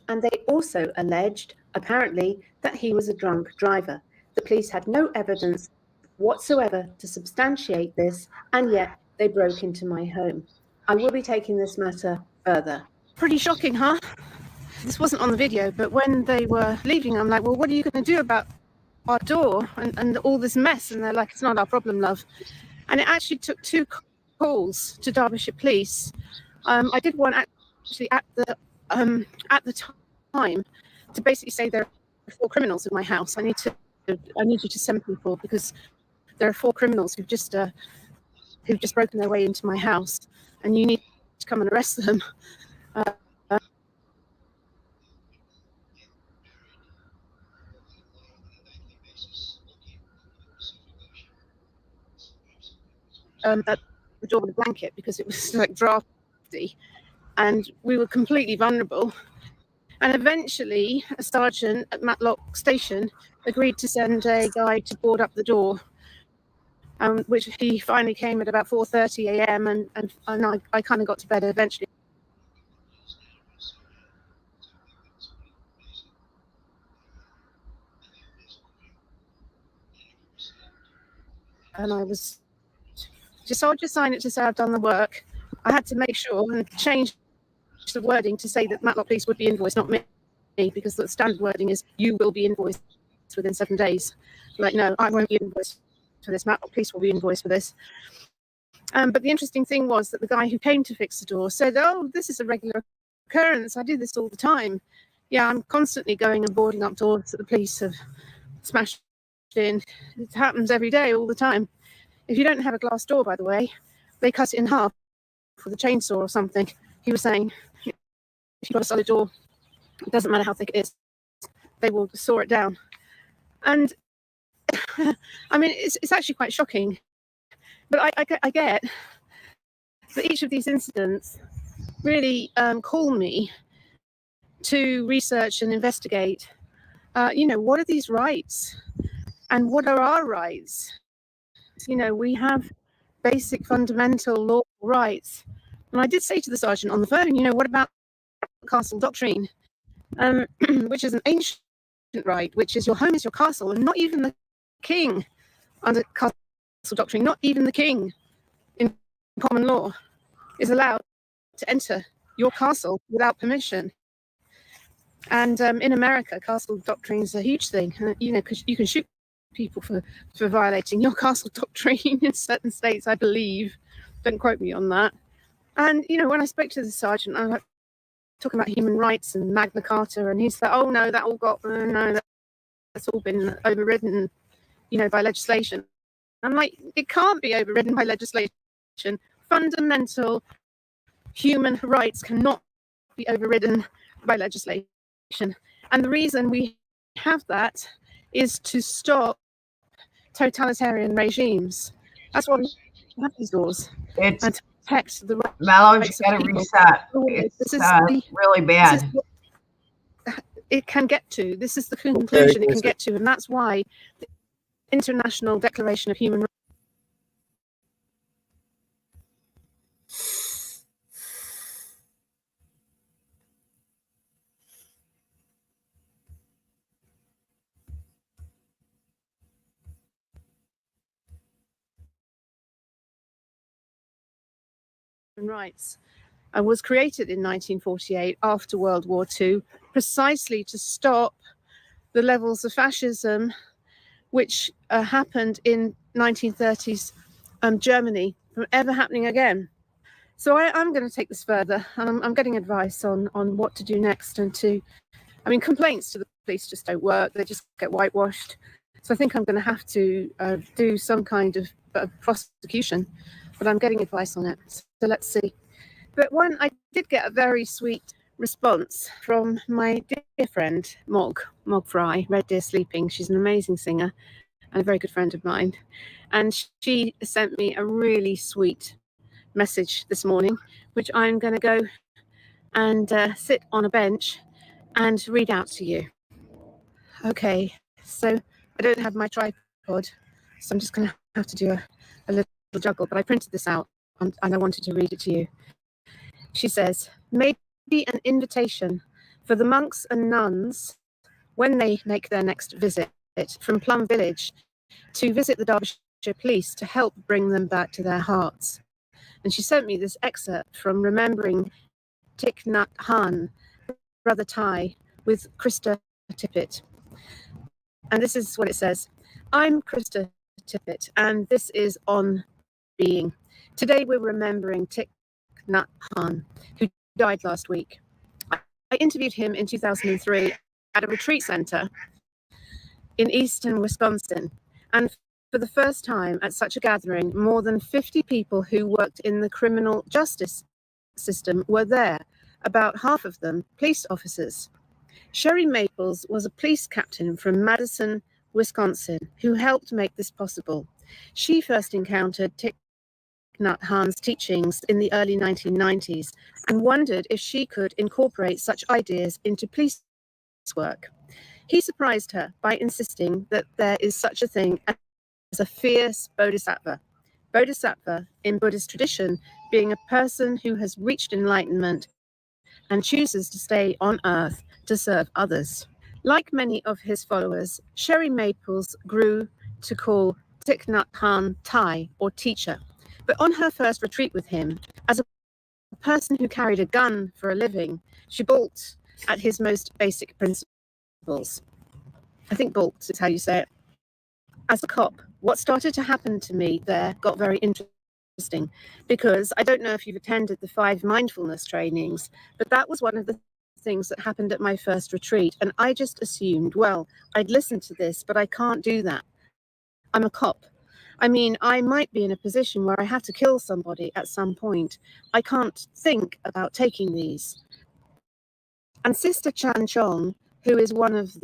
and they also alleged, apparently, that he was a drunk driver. The police had no evidence whatsoever to substantiate this, and yet they broke into my home. I will be taking this matter further. Pretty shocking, huh? This wasn't on the video, but when they were leaving, I'm like, well, what are you going to do about our door and all this mess? And they're like, it's not our problem, love. And it actually took 2 calls to Derbyshire Police. I did one actually at the time to basically say there are 4 criminals in my house. I need you to send people because there are 4 criminals who've just broken their way into my house, and you need to come and arrest them. At the door with a blanket because it was like drafty, and we were completely vulnerable. And eventually, a sergeant at Matlock Station agreed to send a guy to board up the door, which he finally came at about 4:30 a.m. and I kind of got to bed eventually. And I was just, I'll just sign it to say I've done the work. I had to make sure and change the wording to say that Matlock Police would be invoiced, not me, because the standard wording is you will be invoiced within 7 days. Like, no, I won't be invoiced for this. Matlock Police will be invoiced for this. But the interesting thing was that the guy who came to fix the door said, oh, this is a regular occurrence. I do this all the time. Yeah, I'm constantly going and boarding up doors that the police have smashed in. It happens every day, all the time. If you don't have a glass door, by the way, they cut it in half with a chainsaw or something. He was saying, if you've got a solid door, it doesn't matter how thick it is, they will saw it down. And I mean, it's actually quite shocking. But I get that each of these incidents really call me to research and investigate, what are these rights and what are our rights? We have basic fundamental law rights. And I did say to the sergeant on the phone, what about castle doctrine, which is an ancient right, which is your home is your castle, and not even the king under castle doctrine, not even the king in common law is allowed to enter your castle without permission. And in America, castle doctrine is a huge thing, because you can shoot people for violating your castle doctrine in certain states, I believe. Don't quote me on that. And, when I spoke to the sergeant, I was talking about human rights and Magna Carta, and he said, oh, no, that's all been overridden, by legislation. I'm like, it can't be overridden by legislation. Fundamental human rights cannot be overridden by legislation. And the reason we have that is to stop totalitarian regimes. That's why we have these laws. And to protect the rights. Mellow, you gotta reset. It's really bad. It can get to. This is the conclusion it can get to, and that's why the International Declaration of Human rights was created in 1948 after World War II, precisely to stop the levels of fascism which happened in 1930s Germany from ever happening again. So I'm going to take this further, and I'm getting advice on what to do next. And complaints to the police just don't work; they just get whitewashed. So I think I'm going to have to do some kind of prosecution, but I'm getting advice on it. So let's see. But I did get a very sweet response from my dear friend Mog Fry, Red Deer Sleeping. She's an amazing singer and a very good friend of mine, and she sent me a really sweet message this morning, which I'm going to go and sit on a bench and read out to you. Okay, so I don't have my tripod, so I'm just going to have to do a little juggle, but I printed this out and I wanted to read it to you. She says, maybe an invitation for the monks and nuns when they make their next visit from Plum Village to visit the Derbyshire Police to help bring them back to their hearts. And she sent me this excerpt from Remembering Thich Nhat Hanh, Brother Thai, with Krista Tippett. And this is what it says. I'm Krista Tippett, and this is On Being. Today we're remembering Thich Nhat Hanh, who died last week. I interviewed him in 2003 at a retreat center in eastern Wisconsin. And for the first time at such a gathering, more than 50 people who worked in the criminal justice system were there, about half of them police officers. Sherry Maples was a police captain from Madison, Wisconsin, who helped make this possible. She first encountered Thich Nhat Hanh's teachings in the early 1990s and wondered if she could incorporate such ideas into police work. He surprised her by insisting that there is such a thing as a fierce bodhisattva. Bodhisattva, in Buddhist tradition, being a person who has reached enlightenment and chooses to stay on earth to serve others. Like many of his followers, Sherry Maples grew to call Thich Nhat Hanh Thai, or teacher. But on her first retreat with him, as a person who carried a gun for a living, she balked at his most basic principles. I think balked is how you say it. As a cop, what started to happen to me there got very interesting, because I don't know if you've attended the 5 mindfulness trainings, but that was one of the things that happened at my first retreat. And I just assumed, well, I'd listen to this, but I can't do that. I'm a cop. I mean, I might be in a position where I have to kill somebody at some point. I can't think about taking these. And Sister Chan Chong, who is one of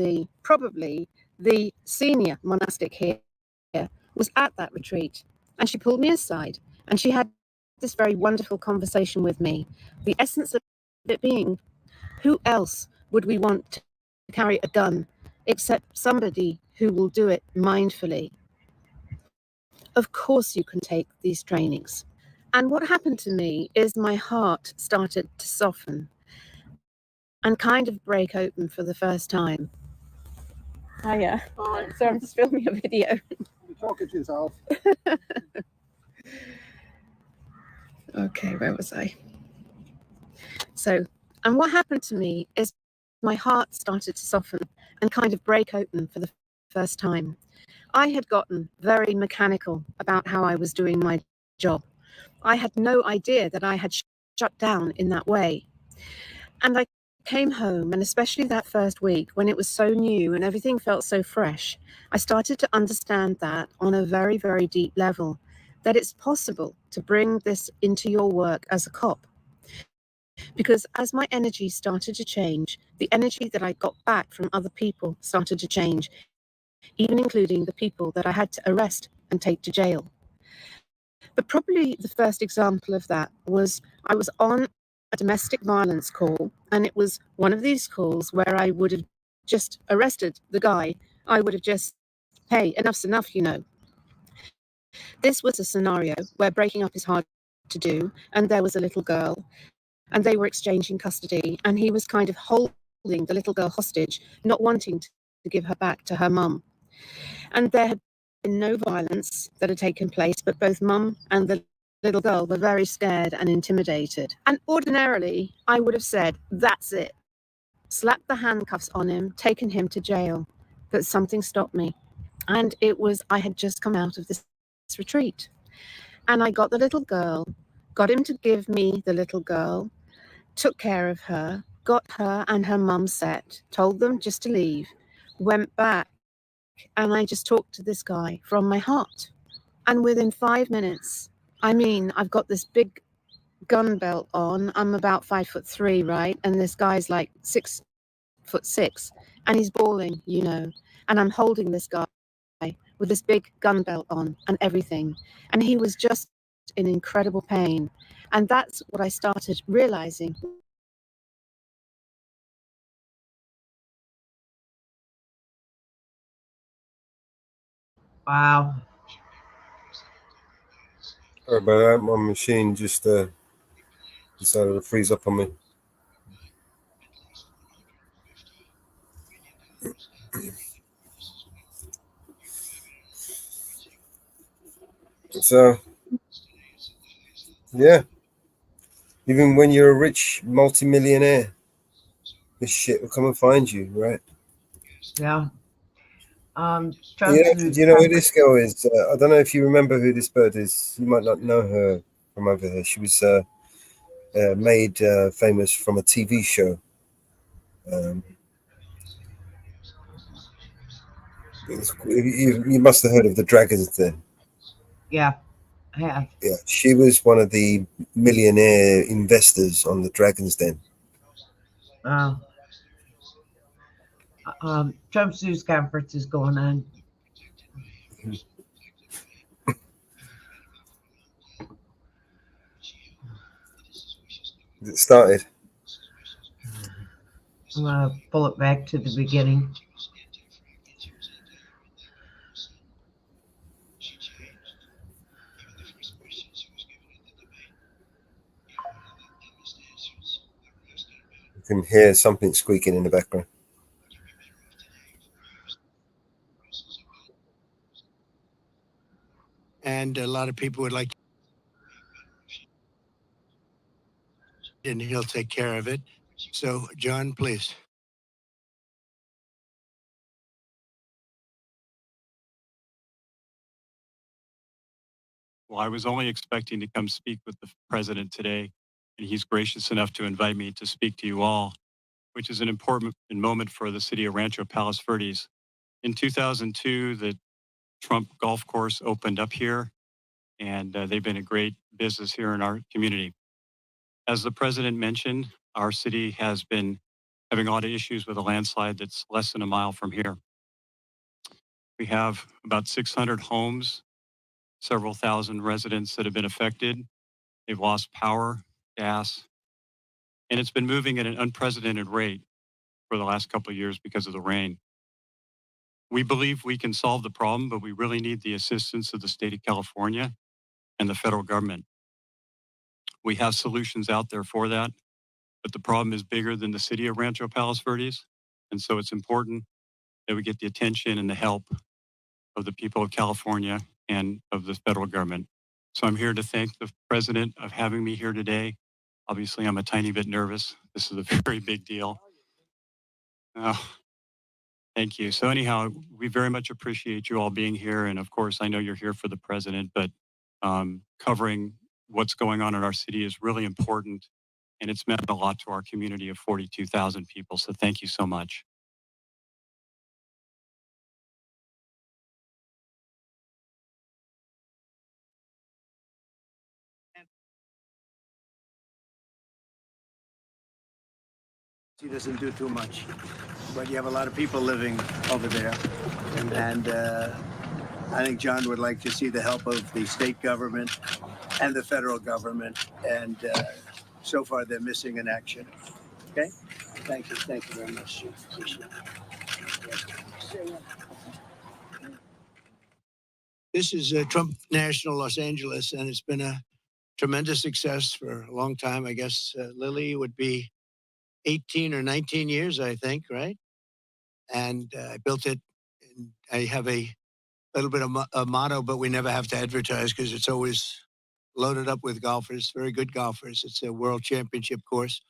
probably the senior monastic here, was at that retreat. And she pulled me aside and she had this very wonderful conversation with me. The essence of it being, who else would we want to carry a gun except somebody who will do it mindfully? Of course you can take these trainings. And what happened to me is my heart started to soften and kind of break open for the first time. Hiya. Oh, so I'm just filming a video. You're talking to yourself. Okay, where was I? So, and what happened to me is my heart started to soften and kind of break open for the first time. I had gotten very mechanical about how I was doing my job. I had no idea that I had shut down in that way. And I came home, and especially that first week when it was so new and everything felt so fresh, I started to understand that on a very, very deep level, that it's possible to bring this into your work as a cop. Because as my energy started to change, the energy that I got back from other people started to change, even including the people that I had to arrest and take to jail. But probably the first example of that was I was on a domestic violence call, and it was one of these calls where I would have just arrested the guy. I would have just, hey, enough's enough, you know. This was a scenario where breaking up is hard to do, and there was a little girl, and they were exchanging custody, and he was kind of holding the little girl hostage, not wanting to give her back to her mum. And there had been no violence that had taken place, but both mum and the little girl were very scared and intimidated. And ordinarily, I would have said, that's it. Slapped the handcuffs on him, taken him to jail. But something stopped me. And it was, I had just come out of this retreat. And I got the little girl got him to give me the little girl, took care of her, got her and her mum set, told them just to leave, went back, and I just talked to this guy from my heart. And within 5 minutes, I mean, I've got this big gun belt on. I'm about 5'3", right? And this guy's like 6'6", and he's bawling, you know. And I'm holding this guy with this big gun belt on and everything. And he was just in incredible pain. And that's what I started realizing. Wow. Sorry about that. My machine just decided to freeze up on me. So, yeah. Even when you're a rich multimillionaire, this shit will come and find you, right? Yeah. Do Trump's you know who this girl is? I don't know if you remember who this bird is. You might not know her from over there. She was made famous from a TV show. You must have heard of the Dragon's Den. Yeah, I have. Yeah, she was one of the millionaire investors on the Dragon's Den. Trump's news conference is going on. It started. I'm going to pull it back to the beginning. You can hear something squeaking in the background. And a lot of people would like, and he'll take care of it. So, John, please. Well, I was only expecting to come speak with the president today, and he's gracious enough to invite me to speak to you all, which is an important moment for the city of Rancho Palos Verdes. In 2002, the Trump golf course opened up here, and they've been a great business here in our community. As the president mentioned, our city has been having a lot of issues with a landslide that's less than a mile from here. We have about 600 homes, several thousand residents that have been affected. They've lost power, gas, and it's been moving at an unprecedented rate for the last couple of years because of the rain. We believe we can solve the problem, but we really need the assistance of the state of California and the federal government. We have solutions out there for that, but the problem is bigger than the city of Rancho Palos Verdes. And so it's important that we get the attention and the help of the people of California and of the federal government. So I'm here to thank the president of having me here today. Obviously, I'm a tiny bit nervous. This is a very big deal. Thank you. So anyhow, we very much appreciate you all being here. And of course, I know you're here for the president, but covering what's going on in our city is really important. And it's meant a lot to our community of 42,000 people. So thank you so much. He doesn't do too much, but you have a lot of people living over there. And I think John would like to see the help of the state government and the federal government. And so far, they're missing in action. Okay? Thank you. Thank you very much. Appreciate it. This is Trump National Los Angeles, and it's been a tremendous success for a long time. I guess Lily would be 18 or 19 years, I think, right? And I built it. And I have a little bit of a motto, but we never have to advertise because it's always loaded up with golfers, very good golfers. It's a world championship course.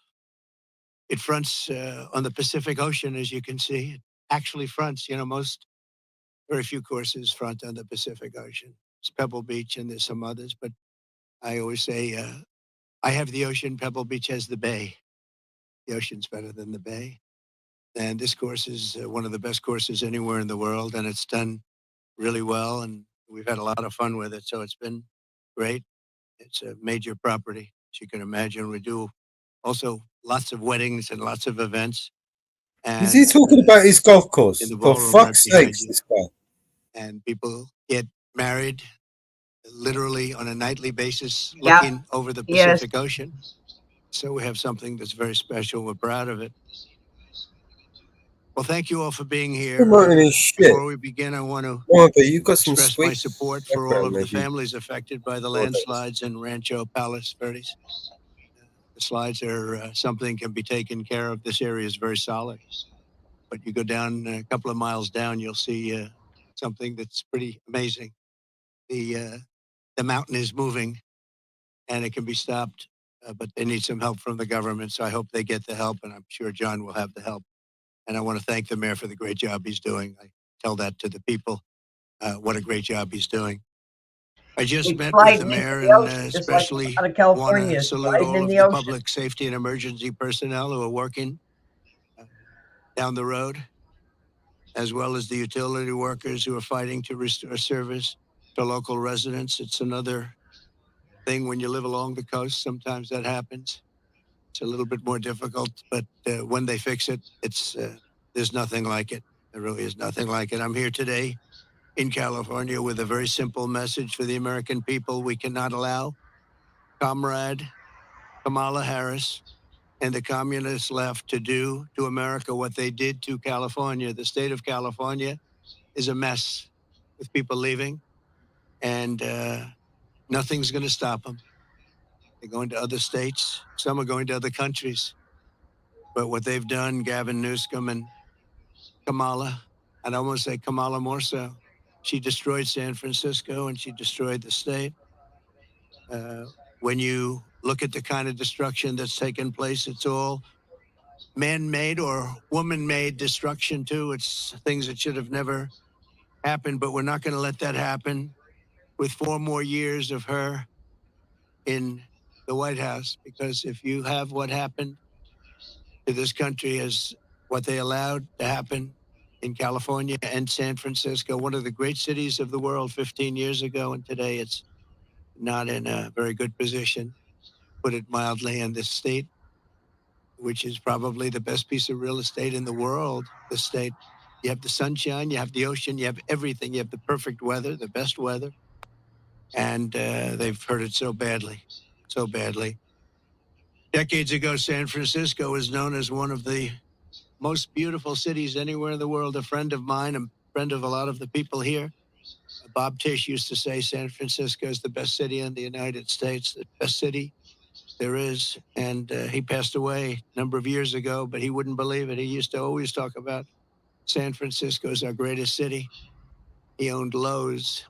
It fronts on the Pacific Ocean, as you can see. It actually fronts, very few courses front on the Pacific Ocean. It's Pebble Beach and there's some others, but I always say I have the ocean. Pebble Beach has the bay. The ocean's better than the bay. And this course is one of the best courses anywhere in the world, and it's done really well, and we've had a lot of fun with it. So it's been great. It's a major property, as you can imagine. We do also lots of weddings and lots of events. And, Is he talking about his golf course? in the For ballroom right fuck's behind sakes, you. this guy. And people get married literally on a nightly basis, Yeah. looking over the Yes. Pacific Ocean. So we have something that's very special. We're proud of it. Well, thank you all for being here. Come on, any shit. Before we begin, I want to Come on, but you got some express my sweet support for all of background, the maybe. families affected by the Oh, thanks. landslides in Rancho Palos Verdes. The slides are something can be taken care of. This area is very solid. But you go down a couple of miles down, you'll see something that's pretty amazing. The mountain is moving, and it can be stopped, but they need some help from the government. So I hope they get the help, and I'm sure John will have the help. And I want to thank the mayor for the great job he's doing. I tell that to the people, what a great job he's doing. I just It's met with sliding the into mayor the and ocean, just like especially out of want California, to salute sliding all in of the the ocean. public safety and emergency personnel who are working down the road, as well as the utility workers who are fighting to restore service to local residents. It's another thing when you live along the coast. Sometimes that happens. It's a little bit more difficult, but when they fix it, it's there's nothing like it. There really is nothing like it. I'm here today in California with a very simple message for the American people. We cannot allow Comrade Kamala Harris and the communist left to do to America what they did to California. The state of California is a mess with people leaving, and nothing's going to stop them. They're going to other states. Some are going to other countries. But what they've done, Gavin Newsom and Kamala, and I want to say Kamala more so, she destroyed San Francisco and she destroyed the state. When you look at the kind of destruction that's taken place, it's all man-made or woman-made destruction too. It's things that should have never happened, but we're not going to let that happen with 4 more years of her in the White House, because if you have what happened to this country as what they allowed to happen in California and San Francisco, one of the great cities of the world 15 years ago, and today it's not in a very good position, put it mildly, in this state, which is probably the best piece of real estate in the world. The state, you have the sunshine, you have the ocean, you have everything, you have the perfect weather, the best weather, and they've hurt it so badly, so badly. Decades ago, San Francisco was known as one of the most beautiful cities anywhere in the world. A friend of mine, a friend of a lot of the people here, Bob Tisch, used to say San Francisco is the best city in the United States, the best city there is. And he passed away a number of years ago, but he wouldn't believe it. He used to always talk about San Francisco as our greatest city. He owned Lowe's,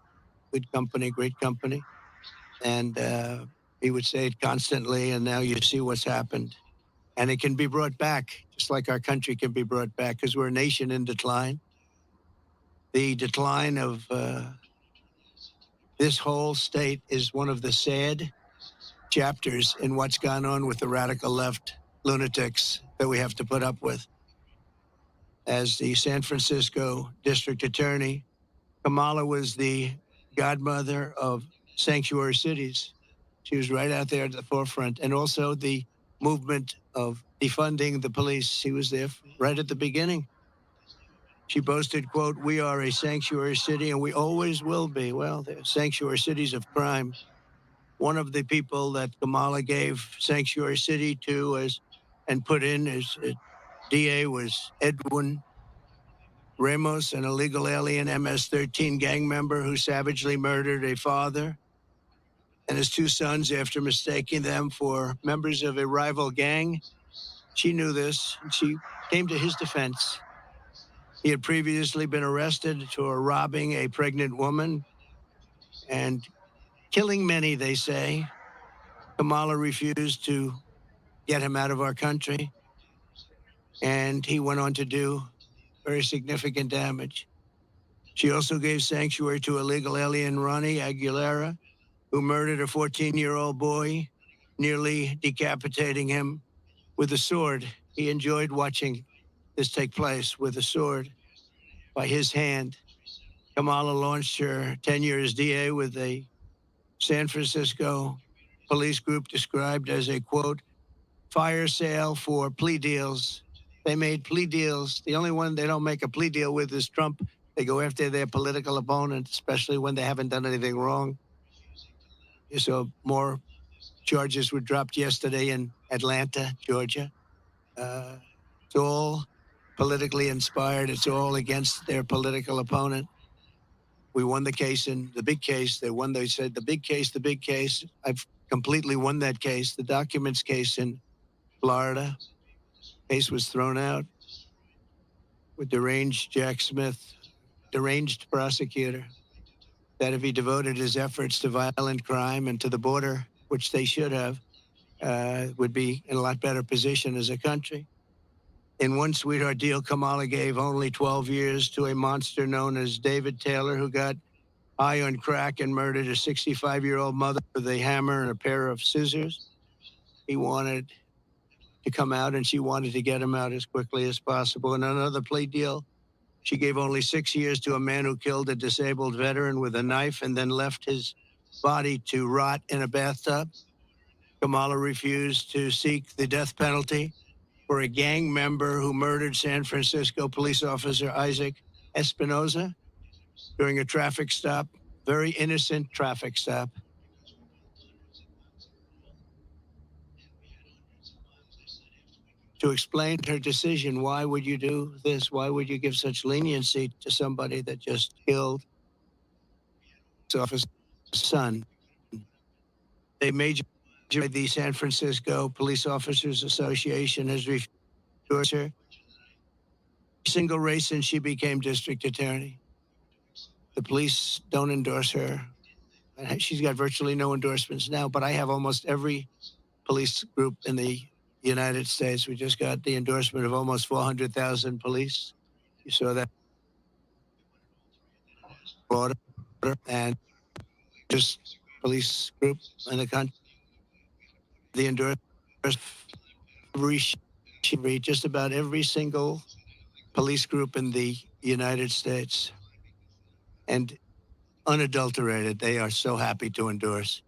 good company, great company. And he would say it constantly, and now you see what's happened. And it can be brought back, just like our country can be brought back, because we're a nation in decline. The decline of this whole state is one of the sad chapters in what's gone on with the radical left lunatics that we have to put up with. As the San Francisco district attorney, Kamala was the godmother of sanctuary cities. She was right out there at the forefront, and also the movement of defunding the police. She was there right at the beginning. She boasted, quote, "We are a sanctuary city and we always will be." Well, they're sanctuary cities of crime. One of the people that Kamala gave sanctuary city to and put in as DA was Edwin Ramos, an illegal alien MS-13 gang member who savagely murdered a father and his 2 sons after mistaking them for members of a rival gang. She knew this, and she came to his defense. He had previously been arrested for robbing a pregnant woman and killing many, they say. Kamala refused to get him out of our country, and he went on to do very significant damage. She also gave sanctuary to illegal alien Ronnie Aguilera, who murdered a 14-year-old boy nearly decapitating him with a sword. He enjoyed watching this take place with a sword by his hand. Kamala launched her tenure as DA with a San Francisco police group described as a, quote, fire sale for plea deals. They made plea deals. The only one they don't make a plea deal with is Trump. They go after their political opponent, especially when they haven't done anything wrong. So more charges were dropped yesterday in Atlanta, Georgia. It's all politically inspired. It's all against their political opponent. We won the case in the big case. They said the big case, the big case. I've completely won that case. The documents case in Florida. Case was thrown out with deranged Jack Smith, deranged prosecutor, that if he devoted his efforts to violent crime and to the border, which they should have, would be in a lot better position as a country. In one sweetheart deal, Kamala gave only 12 years to a monster known as David Taylor, who got high on crack and murdered a 65-year-old mother with a hammer and a pair of scissors. He wanted to come out, and she wanted to get him out as quickly as possible. In another plea deal, she gave only 6 years to a man who killed a disabled veteran with a knife and then left his body to rot in a bathtub. Kamala refused to seek the death penalty for a gang member who murdered San Francisco police officer Isaac Espinoza during a traffic stop, very innocent traffic stop. To explain her decision, why would you do this? Why would you give such leniency to somebody that just killed his officer's son? They major the San Francisco Police Officers Association has refused her single race since she became district attorney. The police don't endorse her. She's got virtually no endorsements now, but I have almost every police group in the United States. We just got the endorsement of almost 400,000 police. You saw that. And just police group in the country. The endorsement, just about every single police group in the United States. And unadulterated, they are so happy to endorse.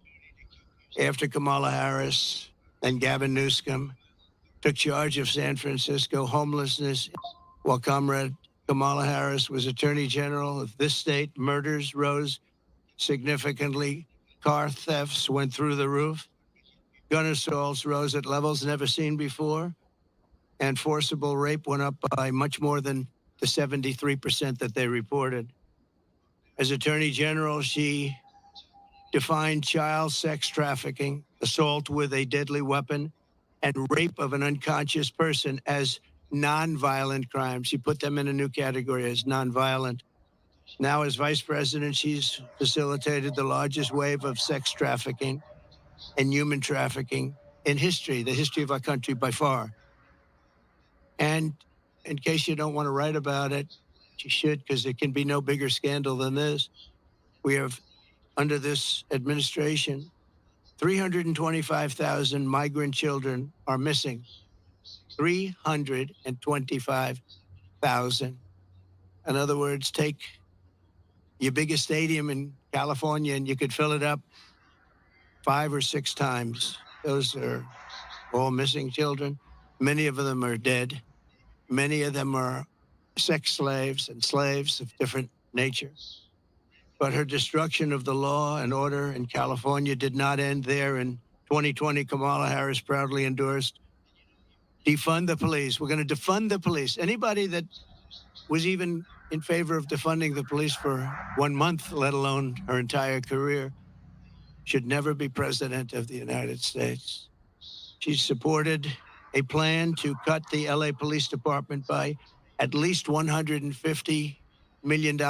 After Kamala Harris and Gavin Newsom took charge of San Francisco homelessness, while Comrade Kamala Harris was Attorney General of this state, murders rose significantly. Car thefts went through the roof. Gun assaults rose at levels never seen before. And forcible rape went up by much more than the 73% that they reported. As Attorney General, she defined child sex trafficking, assault with a deadly weapon, and rape of an unconscious person as nonviolent crimes. She put them in a new category as nonviolent. Now, as vice president, she's facilitated the largest wave of sex trafficking and human trafficking in history, the history of our country by far. And in case you don't want to write about it, you should, because there can be no bigger scandal than this. We have, under this administration, 325,000 migrant children are missing. 325,000. In other words, take your biggest stadium in California and you could fill it up 5 or 6 times. Those are all missing children. Many of them are dead. Many of them are sex slaves and slaves of different nature. But her destruction of the law and order in California did not end there. In 2020, Kamala Harris proudly endorsed defund the police. We're going to defund the police. Anybody that was even in favor of defunding the police for 1 month, let alone her entire career, should never be president of the United States. She supported a plan to cut the LA Police Department by at least $150 million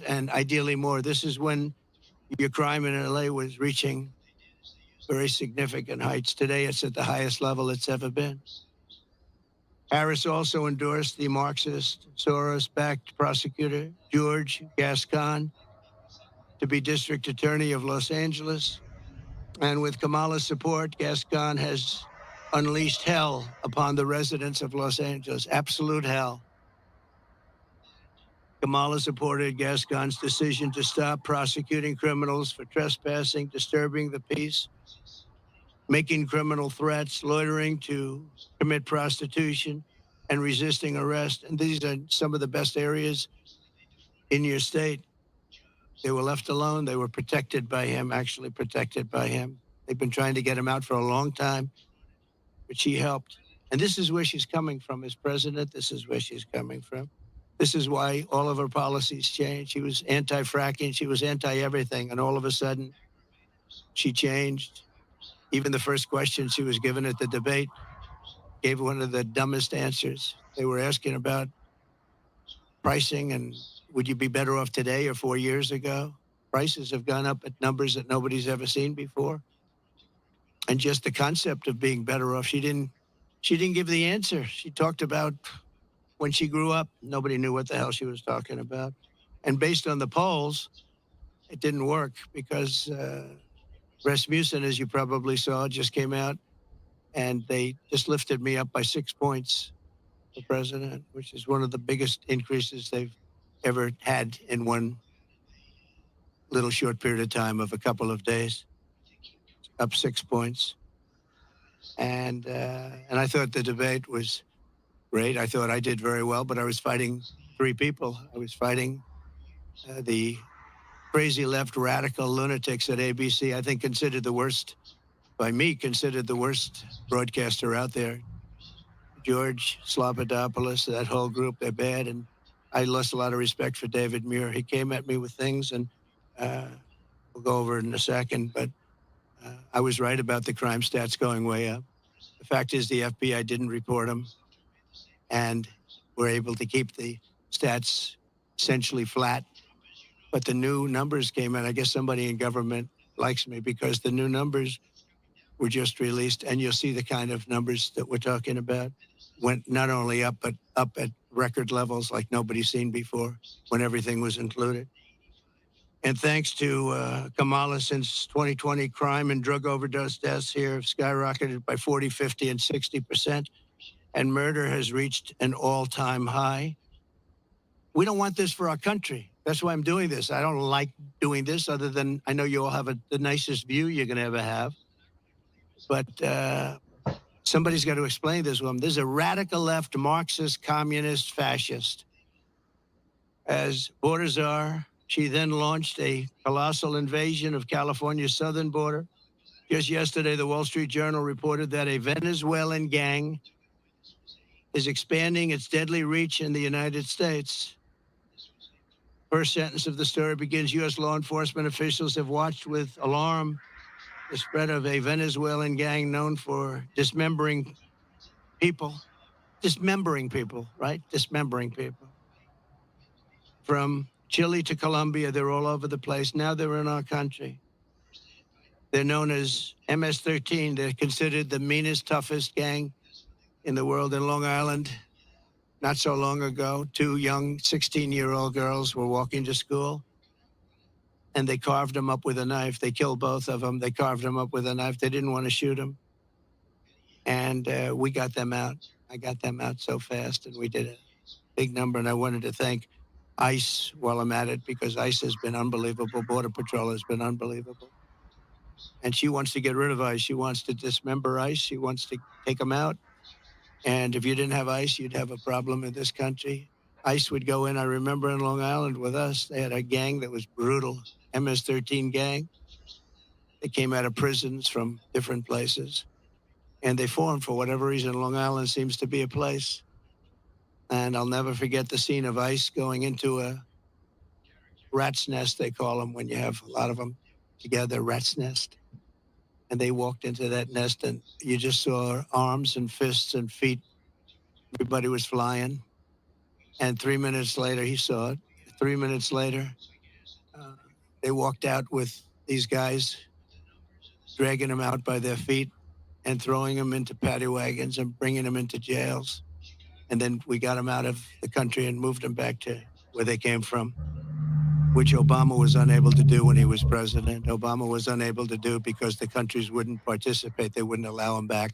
and ideally more. This is when your crime in LA was reaching very significant heights. Today, it's at the highest level it's ever been. Harris also endorsed the Marxist, Soros-backed prosecutor, George Gascon, to be district attorney of Los Angeles. And with Kamala's support, Gascon has unleashed hell upon the residents of Los Angeles, absolute hell. Kamala supported Gascon's decision to stop prosecuting criminals for trespassing, disturbing the peace, making criminal threats, loitering to commit prostitution, and resisting arrest. And these are some of the best areas in your state. They were left alone. They were protected by him, actually protected by him. They've been trying to get him out for a long time, but she helped. And this is where she's coming from as president. This is where she's coming from. This is why all of her policies changed. She was anti-fracking. She was anti-everything. And all of a sudden, she changed. Even the first question she was given at the debate gave one of the dumbest answers. They were asking about pricing and would you be better off today or 4 years ago? Prices have gone up at numbers that nobody's ever seen before. And just the concept of being better off, she didn't give the answer. She talked about when she grew up, nobody knew what the hell she was talking about. And based on the polls, it didn't work because Rasmussen, as you probably saw, just came out and they just lifted me up by 6 points for president, which is one of the biggest increases they've ever had in one little short period of time of a couple of days, up 6 points. And I thought the debate was great. I thought I did very well, but I was fighting three people. I was fighting the crazy left radical lunatics at ABC, I think considered the worst broadcaster out there. George Slobodanopoulos, that whole group, they're bad. And I lost a lot of respect for David Muir. He came at me with things, and we'll go over it in a second, but I was right about the crime stats going way up. The fact is the FBI didn't report them, and we're able to keep the stats essentially flat. But the new numbers came in. I guess somebody in government likes me because the new numbers were just released, and you'll see the kind of numbers that we're talking about went not only up, but up at record levels like nobody's seen before when everything was included. And thanks to Kamala, since 2020, crime and drug overdose deaths here have skyrocketed by 40, 50, and 60%. And murder has reached an all-time high. We don't want this for our country. That's why I'm doing this. I don't like doing this other than I know you all have the nicest view you're going to ever have. But somebody's got to explain this one. There's a radical left, Marxist, communist, fascist. As border czar, she then launched a colossal invasion of California's southern border. Just yesterday, the Wall Street Journal reported that a Venezuelan gang is expanding its deadly reach in the United States. First sentence of the story begins, U.S. law enforcement officials have watched with alarm the spread of a Venezuelan gang known for dismembering people. Dismembering people, right? Dismembering people. From Chile to Colombia, they're all over the place. Now they're in our country. They're known as MS-13. They're considered the meanest, toughest gang in the world. In Long Island, not so long ago, two young 16-year-old girls were walking to school, and they carved them up with a knife. They killed both of them. They carved them up with a knife. They didn't want to shoot them. And we got them out. I got them out so fast, and we did a big number. And I wanted to thank ICE while I'm at it, because ICE has been unbelievable. Border Patrol has been unbelievable. And she wants to get rid of ICE. She wants to dismember ICE. She wants to take them out. And if you didn't have ICE, you'd have a problem in this country. ICE would go in. I remember in Long Island with us, they had a gang that was brutal, MS-13 gang. They came out of prisons from different places. And they formed, for whatever reason, Long Island seems to be a place. And I'll never forget the scene of ICE going into a rat's nest, they call them, when you have a lot of them together, rat's nest. And they walked into that nest, and you just saw arms and fists and feet. Everybody was flying. And 3 minutes later, he saw it. 3 minutes later, they walked out with these guys, dragging them out by their feet and throwing them into paddy wagons and bringing them into jails. And then we got them out of the country and moved them back to where they came from. which Obama was unable to do when he was president. Obama was unable to do because the countries wouldn't participate. They wouldn't allow him back.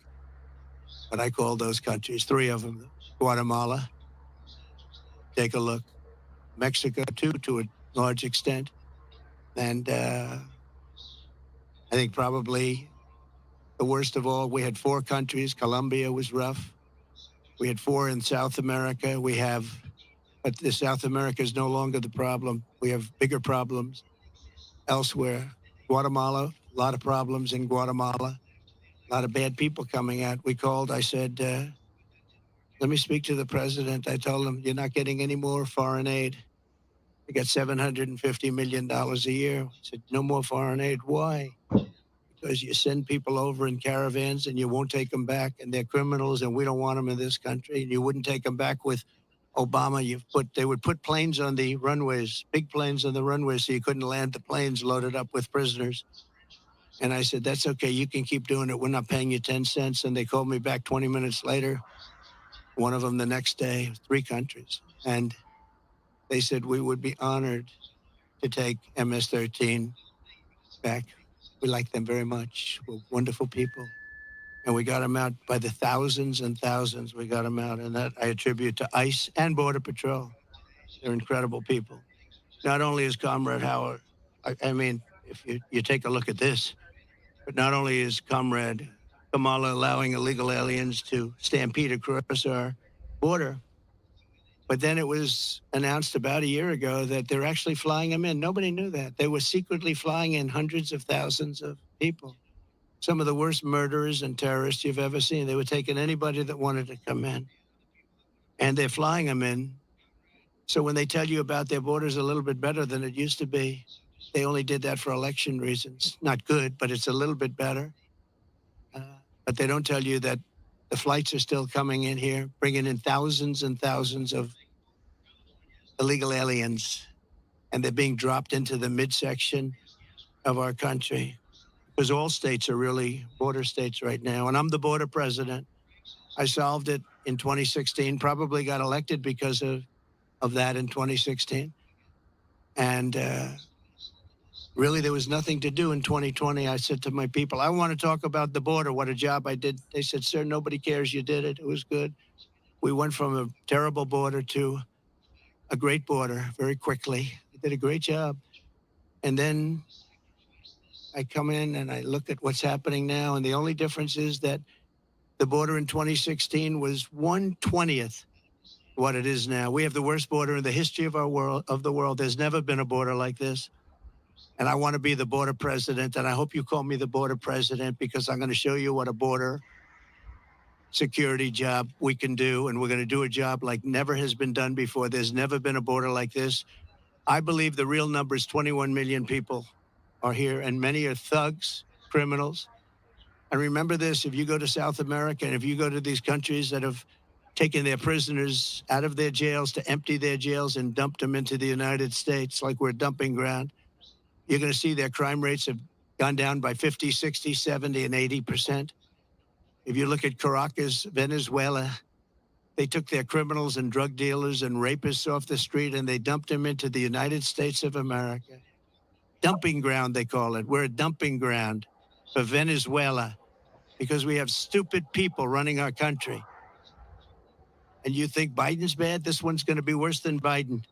But I called those countries, 3 of them. Guatemala, take a look. Mexico, too, to a large extent. And I think probably the worst of all, we had 4 countries. Colombia was rough. We had 4 in South America. But the South America is no longer the problem. We have bigger problems elsewhere. Guatemala, a lot of problems in Guatemala. A lot of bad people coming out. We called, I said, let me speak to the president. I told him, you're not getting any more foreign aid. We got $750 million a year. I said, no more foreign aid. Why? Because you send people over in caravans and you won't take them back, and they're criminals, and we don't want them in this country. And you wouldn't take them back with Obama. They would put planes on the runways, big planes on the runways, so you couldn't land the planes loaded up with prisoners. And I said, that's okay. You can keep doing it. We're not paying you 10 cents. And they called me back 20 minutes later. One of them the next day, 3 countries. And they said, we would be honored to take MS-13 back. We like them very much. We're wonderful people. And we got them out by the thousands and thousands. We got them out. And that I attribute to ICE and Border Patrol. They're incredible people. Not only is Comrade Howard, I mean, if you take a look at this, but not only is Comrade Kamala allowing illegal aliens to stampede across our border, but then it was announced about a year ago that they're actually flying them in. Nobody knew that. They were secretly flying in hundreds of thousands of people. Some of the worst murderers and terrorists you've ever seen. They were taking anybody that wanted to come in. And they're flying them in. So when they tell you about their borders a little bit better than it used to be, they only did that for election reasons. Not good, but it's a little bit better. But they don't tell you that the flights are still coming in here, bringing in thousands and thousands of illegal aliens, and they're being dropped into the midsection of our country, because all states are really border states right now. And I'm the border president. I solved it in 2016, probably got elected because of that in 2016. And really, there was nothing to do in 2020. I said to my people, I want to talk about the border, what a job I did. They said, sir, nobody cares you did it. It was good. We went from a terrible border to a great border very quickly. I did a great job. And then I come in and I look at what's happening now. And the only difference is that the border in 2016 was 1/20th what it is now. We have the worst border in the history of our world, of the world. There's never been a border like this. And I want to be the border president. And I hope you call me the border president, because I'm going to show you what a border security job we can do. And we're going to do a job like never has been done before. There's never been a border like this. I believe the real number is 21 million people are here, and many are thugs, criminals. And remember this, if you go to South America and if you go to these countries that have taken their prisoners out of their jails to empty their jails and dumped them into the United States like we're a dumping ground, you're going to see their crime rates have gone down by 50, 60, 70, and 80%. If you look at Caracas, Venezuela, they took their criminals and drug dealers and rapists off the street and they dumped them into the United States of America. Dumping ground, they call it. We're a dumping ground for Venezuela because we have stupid people running our country. And you think Biden's bad? This one's going to be worse than Biden.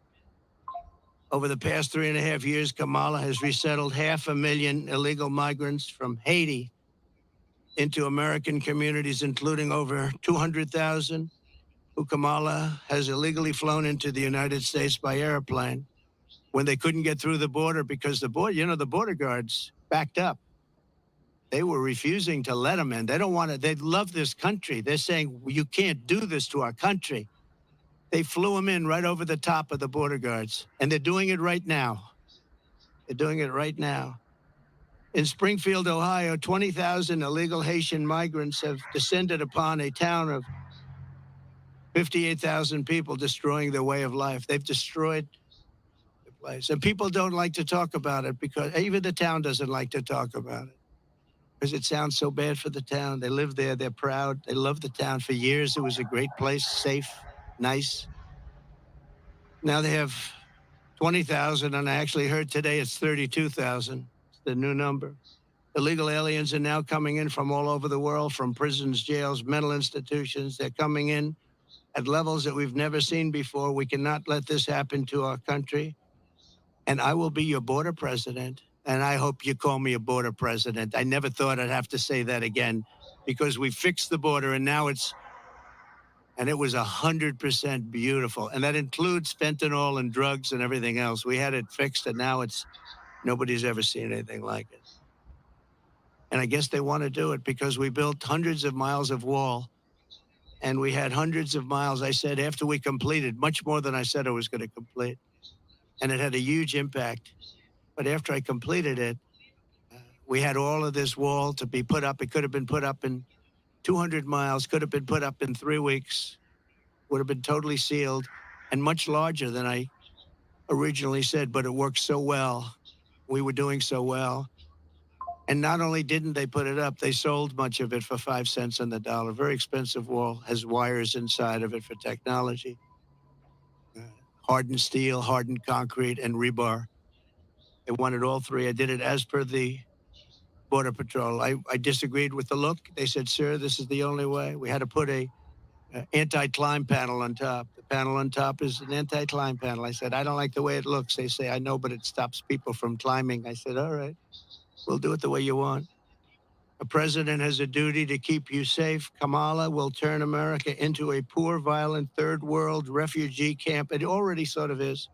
Over the past 3.5 years, Kamala has resettled 500,000 illegal migrants from Haiti into American communities, including over 200,000 who Kamala has illegally flown into the United States by airplane when they couldn't get through the border because the border guards backed up. They were refusing to let them in. They don't want to. They love this country. They're saying, you can't do this to our country. They flew them in right over the top of the border guards, and they're doing it right now. They're doing it right now. In Springfield, Ohio, 20,000 illegal Haitian migrants have descended upon a town of 58,000 people, destroying their way of life. They've destroyed the place. And people don't like to talk about it because even the town doesn't like to talk about it because it sounds so bad for the town. They live there. They're proud. They love the town. For years, it was a great place, safe, nice. Now they have 20,000, and I actually heard today it's 32,000. It's the new number. Illegal aliens are now coming in from all over the world, from prisons, jails, mental institutions. They're coming in at levels that we've never seen before. We cannot let this happen to our country. And I will be your border president. And I hope you call me a border president. I never thought I'd have to say that again, because we fixed the border and now it was 100% beautiful. And that includes fentanyl and drugs and everything else. We had it fixed and now nobody's ever seen anything like it. And I guess they want to do it because we built hundreds of miles of wall and we had hundreds of miles, I said, after we completed, much more than I said I was going to complete. And it had a huge impact. But after I completed it, we had all of this wall to be put up. It could have been put up in 200 miles, could have been put up in 3 weeks, would have been totally sealed and much larger than I originally said, but it worked so well. We were doing so well. And not only didn't they put it up, they sold much of it for 5 cents on the dollar. Very expensive wall, has wires inside of it for technology. Hardened steel, hardened concrete, and rebar. They wanted all three. I did it as per the Border Patrol. I disagreed with the look. They said, sir, this is the only way. We had to put a anti-climb panel on top. The panel on top is an anti-climb panel. I said, I don't like the way it looks. They say, I know, but it stops people from climbing. I said, all right, we'll do it the way you want. A president has a duty to keep you safe. Kamala will turn America into a poor, violent, third world refugee camp. It already sort of is.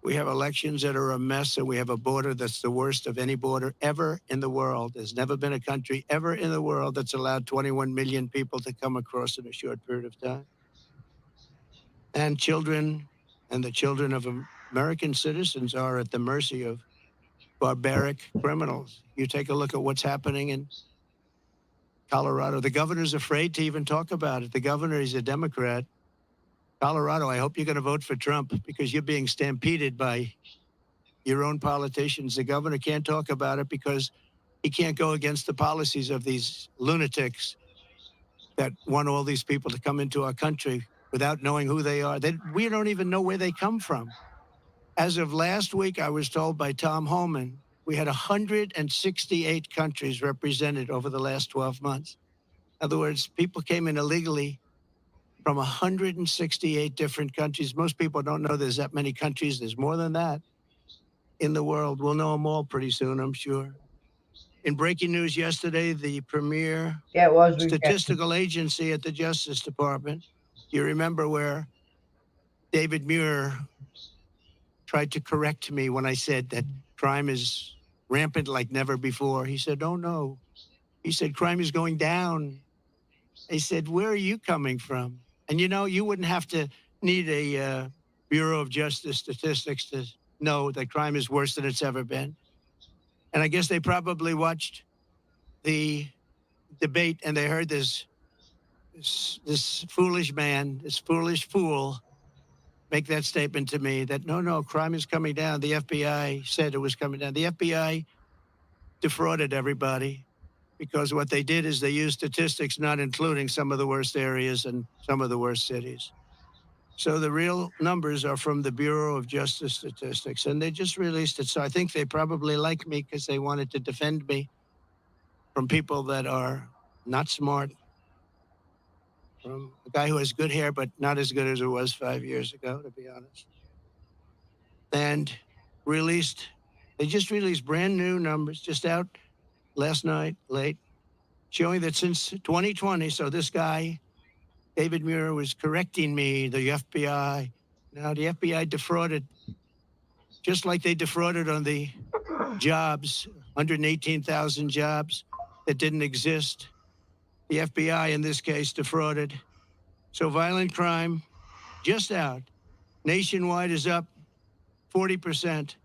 We have elections that are a mess, and we have a border that's the worst of any border ever in the world. There's never been a country ever in the world that's allowed 21 million people to come across in a short period of time. And children and the children of American citizens are at the mercy of barbaric criminals. You take a look at what's happening in Colorado. The governor's afraid to even talk about it. The governor is a Democrat. Colorado, I hope you're going to vote for Trump because you're being stampeded by your own politicians. The governor can't talk about it because he can't go against the policies of these lunatics that want all these people to come into our country without knowing who they are. We don't even know where they come from. As of last week, I was told by Tom Homan, we had 168 countries represented over the last 12 months. In other words, people came in illegally from 168 different countries. Most people don't know there's that many countries. There's more than that in the world. We'll know them all pretty soon, I'm sure. In breaking news yesterday, the premier statistical agency at the Justice Department, you remember where David Muir tried to correct me when I said that crime is rampant like never before. He said, oh, no. He said, crime is going down. I said, where are you coming from? And, you know, you wouldn't have to need a Bureau of Justice statistics to know that crime is worse than it's ever been. And I guess they probably watched the debate and they heard this foolish man, this foolish fool make that statement to me that, no, crime is coming down. The FBI said it was coming down. The FBI defrauded everybody because what they did is they used statistics not including some of the worst areas and some of the worst cities. So the real numbers are from the Bureau of Justice Statistics, and they just released it. So I think they probably like me because they wanted to defend me from people that are not smart, from a guy who has good hair, but not as good as it was 5 years ago, to be honest. And they just released brand new numbers just out last night, late, showing that since 2020, so this guy, David Muir, was correcting me, the FBI. Now, the FBI defrauded, just like they defrauded on the jobs, 118,000 jobs that didn't exist. The FBI, in this case, defrauded. So violent crime, just out, nationwide is up 40%.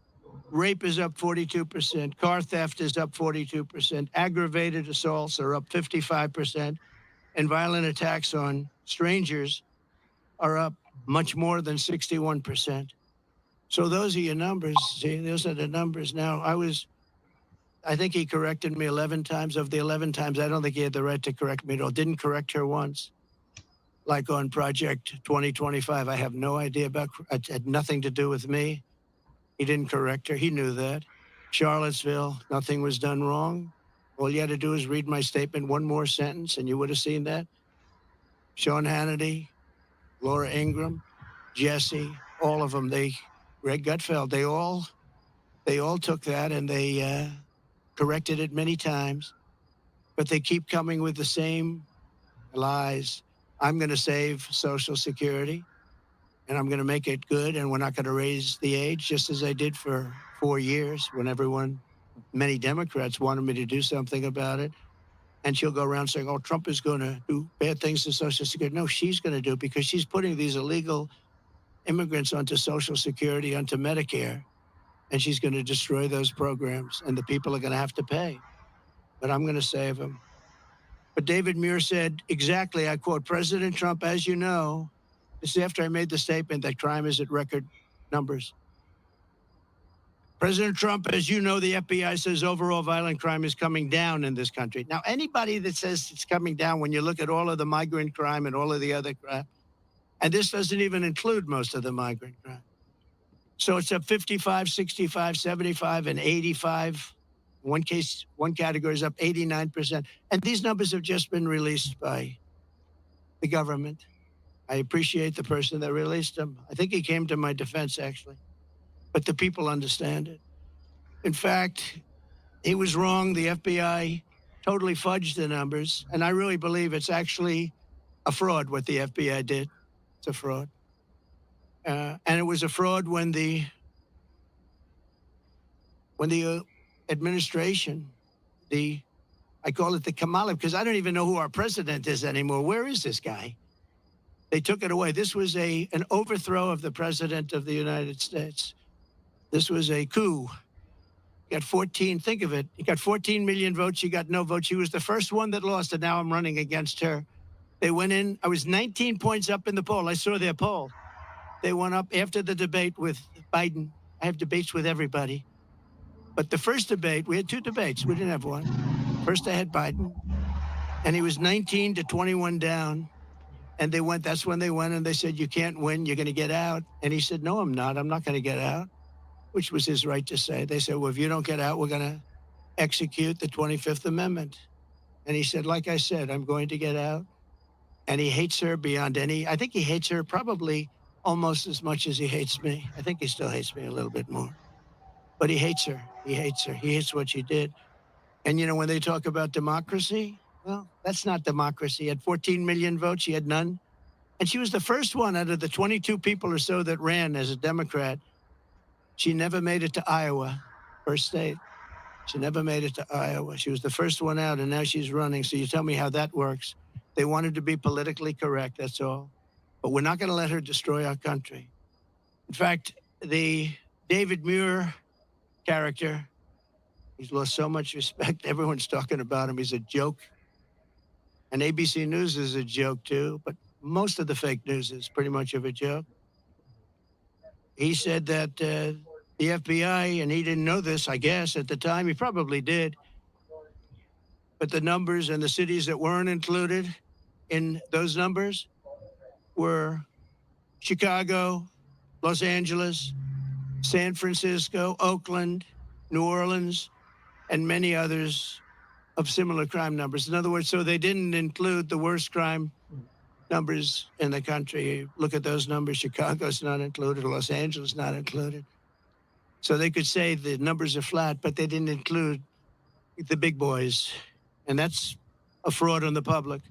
Rape is up 42%. Car theft is up 42%. Aggravated assaults are up 55%. And violent attacks on strangers are up much more than 61%. So those are your numbers. See, those are the numbers. Now, I think he corrected me 11 times. Of the 11 times, I don't think he had the right to correct me at all. Didn't correct her once. like on Project 2025. I have no idea about, it had nothing to do with me. He didn't correct her. He knew that. Charlottesville, nothing was done wrong. All you had to do is read my statement, one more sentence, and you would have seen that. Sean Hannity, Laura Ingraham, Jesse, all of them, Greg Gutfeld, they all took that and they corrected it many times, but they keep coming with the same lies. I'm going to save Social Security and I'm going to make it good, and we're not going to raise the age, just as I did for 4 years when many Democrats wanted me to do something about it. And she'll go around saying, oh, Trump is going to do bad things to Social Security. No, she's going to do it because she's putting these illegal immigrants onto Social Security, onto Medicare, and she's going to destroy those programs, and the people are going to have to pay. But I'm going to save them. But David Muir said exactly, I quote, President Trump, as you know, this is after I made the statement that crime is at record numbers. President Trump, as you know, the FBI says overall violent crime is coming down in this country. Now, anybody that says it's coming down, when you look at all of the migrant crime and all of the other crime, and this doesn't even include most of the migrant crime. So it's up 55, 65, 75, and 85. One category is up 89%. And these numbers have just been released by the government. I appreciate the person that released them. I think he came to my defense, actually. But the people understand it. In fact, he was wrong. The FBI totally fudged the numbers. And I really believe it's actually a fraud what the FBI did. It's a fraud. And it was a fraud when the administration, I call it the Kamala, because I don't even know who our president is anymore. Where is this guy? They took it away. This was an overthrow of the president of the United States. This was a coup. He got 14, think of it. He got 14 million votes. She got no votes. She was the first one that lost, and now I'm running against her. They went in. I was 19 points up in the poll. I saw their poll. They went up after the debate with Biden. I have debates with everybody. But the first debate, we had 2 debates. We didn't have one. First, I had Biden, and he was 19 to 21 down. And that's when they went and they said, you can't win, you're going to get out. And he said, no, I'm not going to get out, which was his right to say. They said, well, if you don't get out, we're going to execute the 25th Amendment. And he said, like I said, I'm going to get out. And he hates her beyond I think he hates her probably almost as much as he hates me. I think he still hates me a little bit more. But he hates her. He hates her. He hates what she did. And, when they talk about democracy, well, that's not democracy. He had 14 million votes. She had none. And she was the first one out of the 22 people or so that ran as a Democrat. She never made it to Iowa, first state. She never made it to Iowa. She was the first one out, and now she's running. So you tell me how that works. They wanted to be politically correct, that's all. But we're not going to let her destroy our country. In fact, the David Muir character, he's lost so much respect. Everyone's talking about him. He's a joke. And ABC News is a joke, too. But most of the fake news is pretty much of a joke. He said that the FBI, and he didn't know this, I guess, at the time. He probably did. But the numbers and the cities that weren't included in those numbers were Chicago, Los Angeles, San Francisco, Oakland, New Orleans, and many others of similar crime numbers. In other words, so they didn't include the worst crime numbers in the country. Look at those numbers. Chicago's not included. Los Angeles not included. So they could say the numbers are flat, but they didn't include the big boys. And that's a fraud on the public.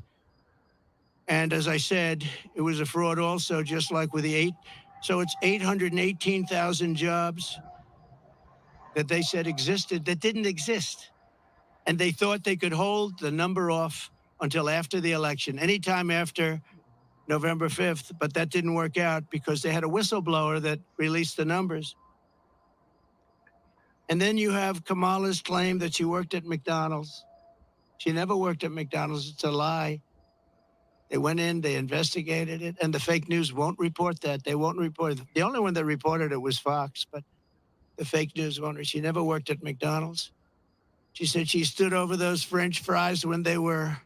And as I said, it was a fraud also, just like with so it's 818,000 jobs that they said existed that didn't exist. And they thought they could hold the number off until after the election, anytime after November 5th. But that didn't work out because they had a whistleblower that released the numbers. And then you have Kamala's claim that she worked at McDonald's. She never worked at McDonald's. It's a lie. They went in, they investigated it, and the fake news won't report that. They won't report it. The only one that reported it was Fox, but the fake news won't. She never worked at McDonald's. She said she stood over those French fries when they were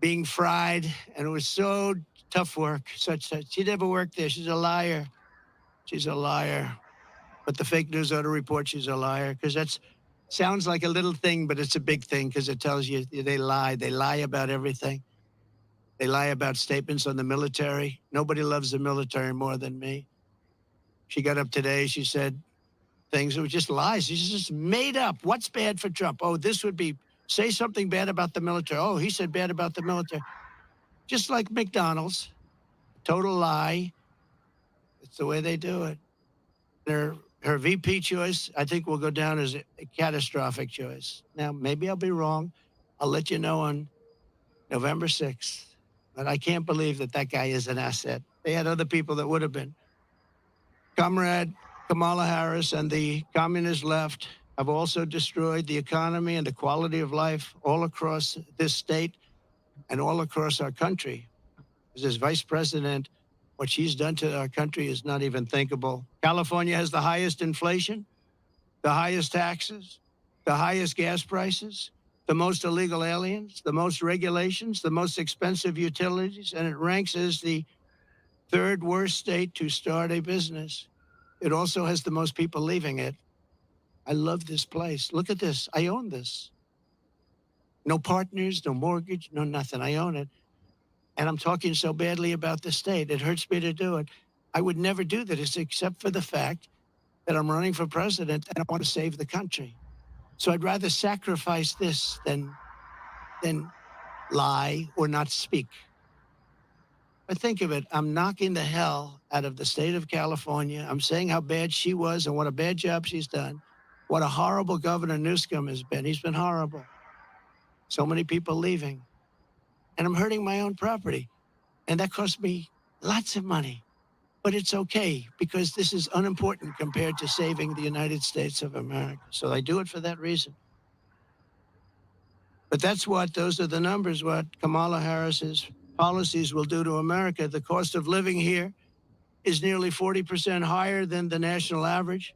being fried, and it was so tough work. She never worked there. She's a liar. She's a liar. But the fake news ought to report she's a liar, because that sounds like a little thing, but it's a big thing, because it tells you they lie. They lie about everything. They lie about statements on the military. Nobody loves the military more than me. She got up today. She said things that were just lies. She's just made up. What's bad for Trump? Oh, this would be, say something bad about the military. Oh, he said bad about the military. Just like McDonald's. Total lie. It's the way they do it. Her VP choice, I think, will go down as a catastrophic choice. Now, maybe I'll be wrong. I'll let you know on November 6th. But I can't believe that guy is an asset. They had other people that would have been. Comrade Kamala Harris and the communist left have also destroyed the economy and the quality of life all across this state and all across our country. As vice president, what she's done to our country is not even thinkable. California has the highest inflation, the highest taxes, the highest gas prices, the most illegal aliens, the most regulations, the most expensive utilities, and it ranks as the third worst state to start a business. It also has the most people leaving it. I love this place. Look at this. I own this. No partners, no mortgage, no nothing. I own it. And I'm talking so badly about the state. It hurts me to do it. I would never do this except for the fact that I'm running for president and I want to save the country. So I'd rather sacrifice this than lie or not speak. But think of it, I'm knocking the hell out of the state of California. I'm saying how bad she was and what a bad job she's done. What a horrible Governor Newsom has been. He's been horrible. So many people leaving. And I'm hurting my own property. And that cost me lots of money. But it's okay, because this is unimportant compared to saving the United States of America. So I do it for that reason. But those are the numbers, what Kamala Harris's policies will do to America. The cost of living here is nearly 40% higher than the national average.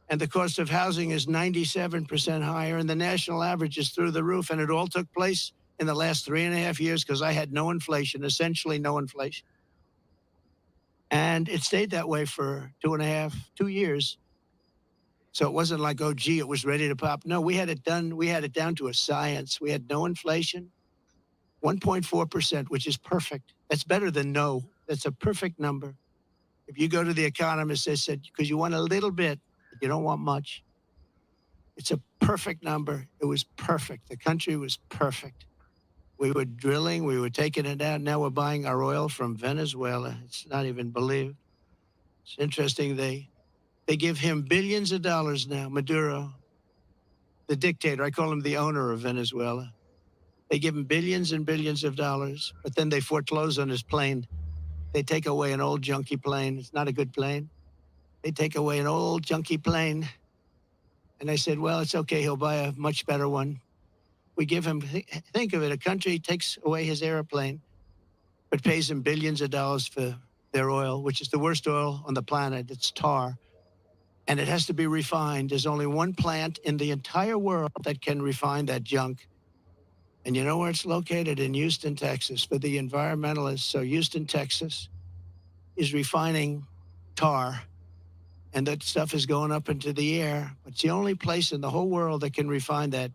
And the cost of housing is 97% higher. And the national average is through the roof. And it all took place in the last 3.5 years because I had no inflation, essentially no inflation. And it stayed that way for 2 years. So it wasn't like, oh, gee, it was ready to pop. No, we had it done. We had it down to a science. We had no inflation, 1.4%, which is perfect. That's better than no. That's a perfect number. If you go to the economists, they said, because you want a little bit, you don't want much. It's a perfect number. It was perfect. The country was perfect. We were drilling, we were taking it out. Now we're buying our oil from Venezuela. It's not even believed. It's interesting. They give him billions of dollars now, Maduro, the dictator. I call him the owner of Venezuela. They give him billions and billions of dollars, but then they foreclose on his plane. They take away an old junky plane. It's not a good plane. They take away an old junky plane. And I said, well, it's okay. He'll buy a much better one. We give him, think of it, a country takes away his airplane, but pays him billions of dollars for their oil, which is the worst oil on the planet. It's tar. And it has to be refined. There's only one plant in the entire world that can refine that junk. And you know where it's located? In Houston, Texas, for the environmentalists. So Houston, Texas is refining tar, and that stuff is going up into the air. It's the only place in the whole world that can refine that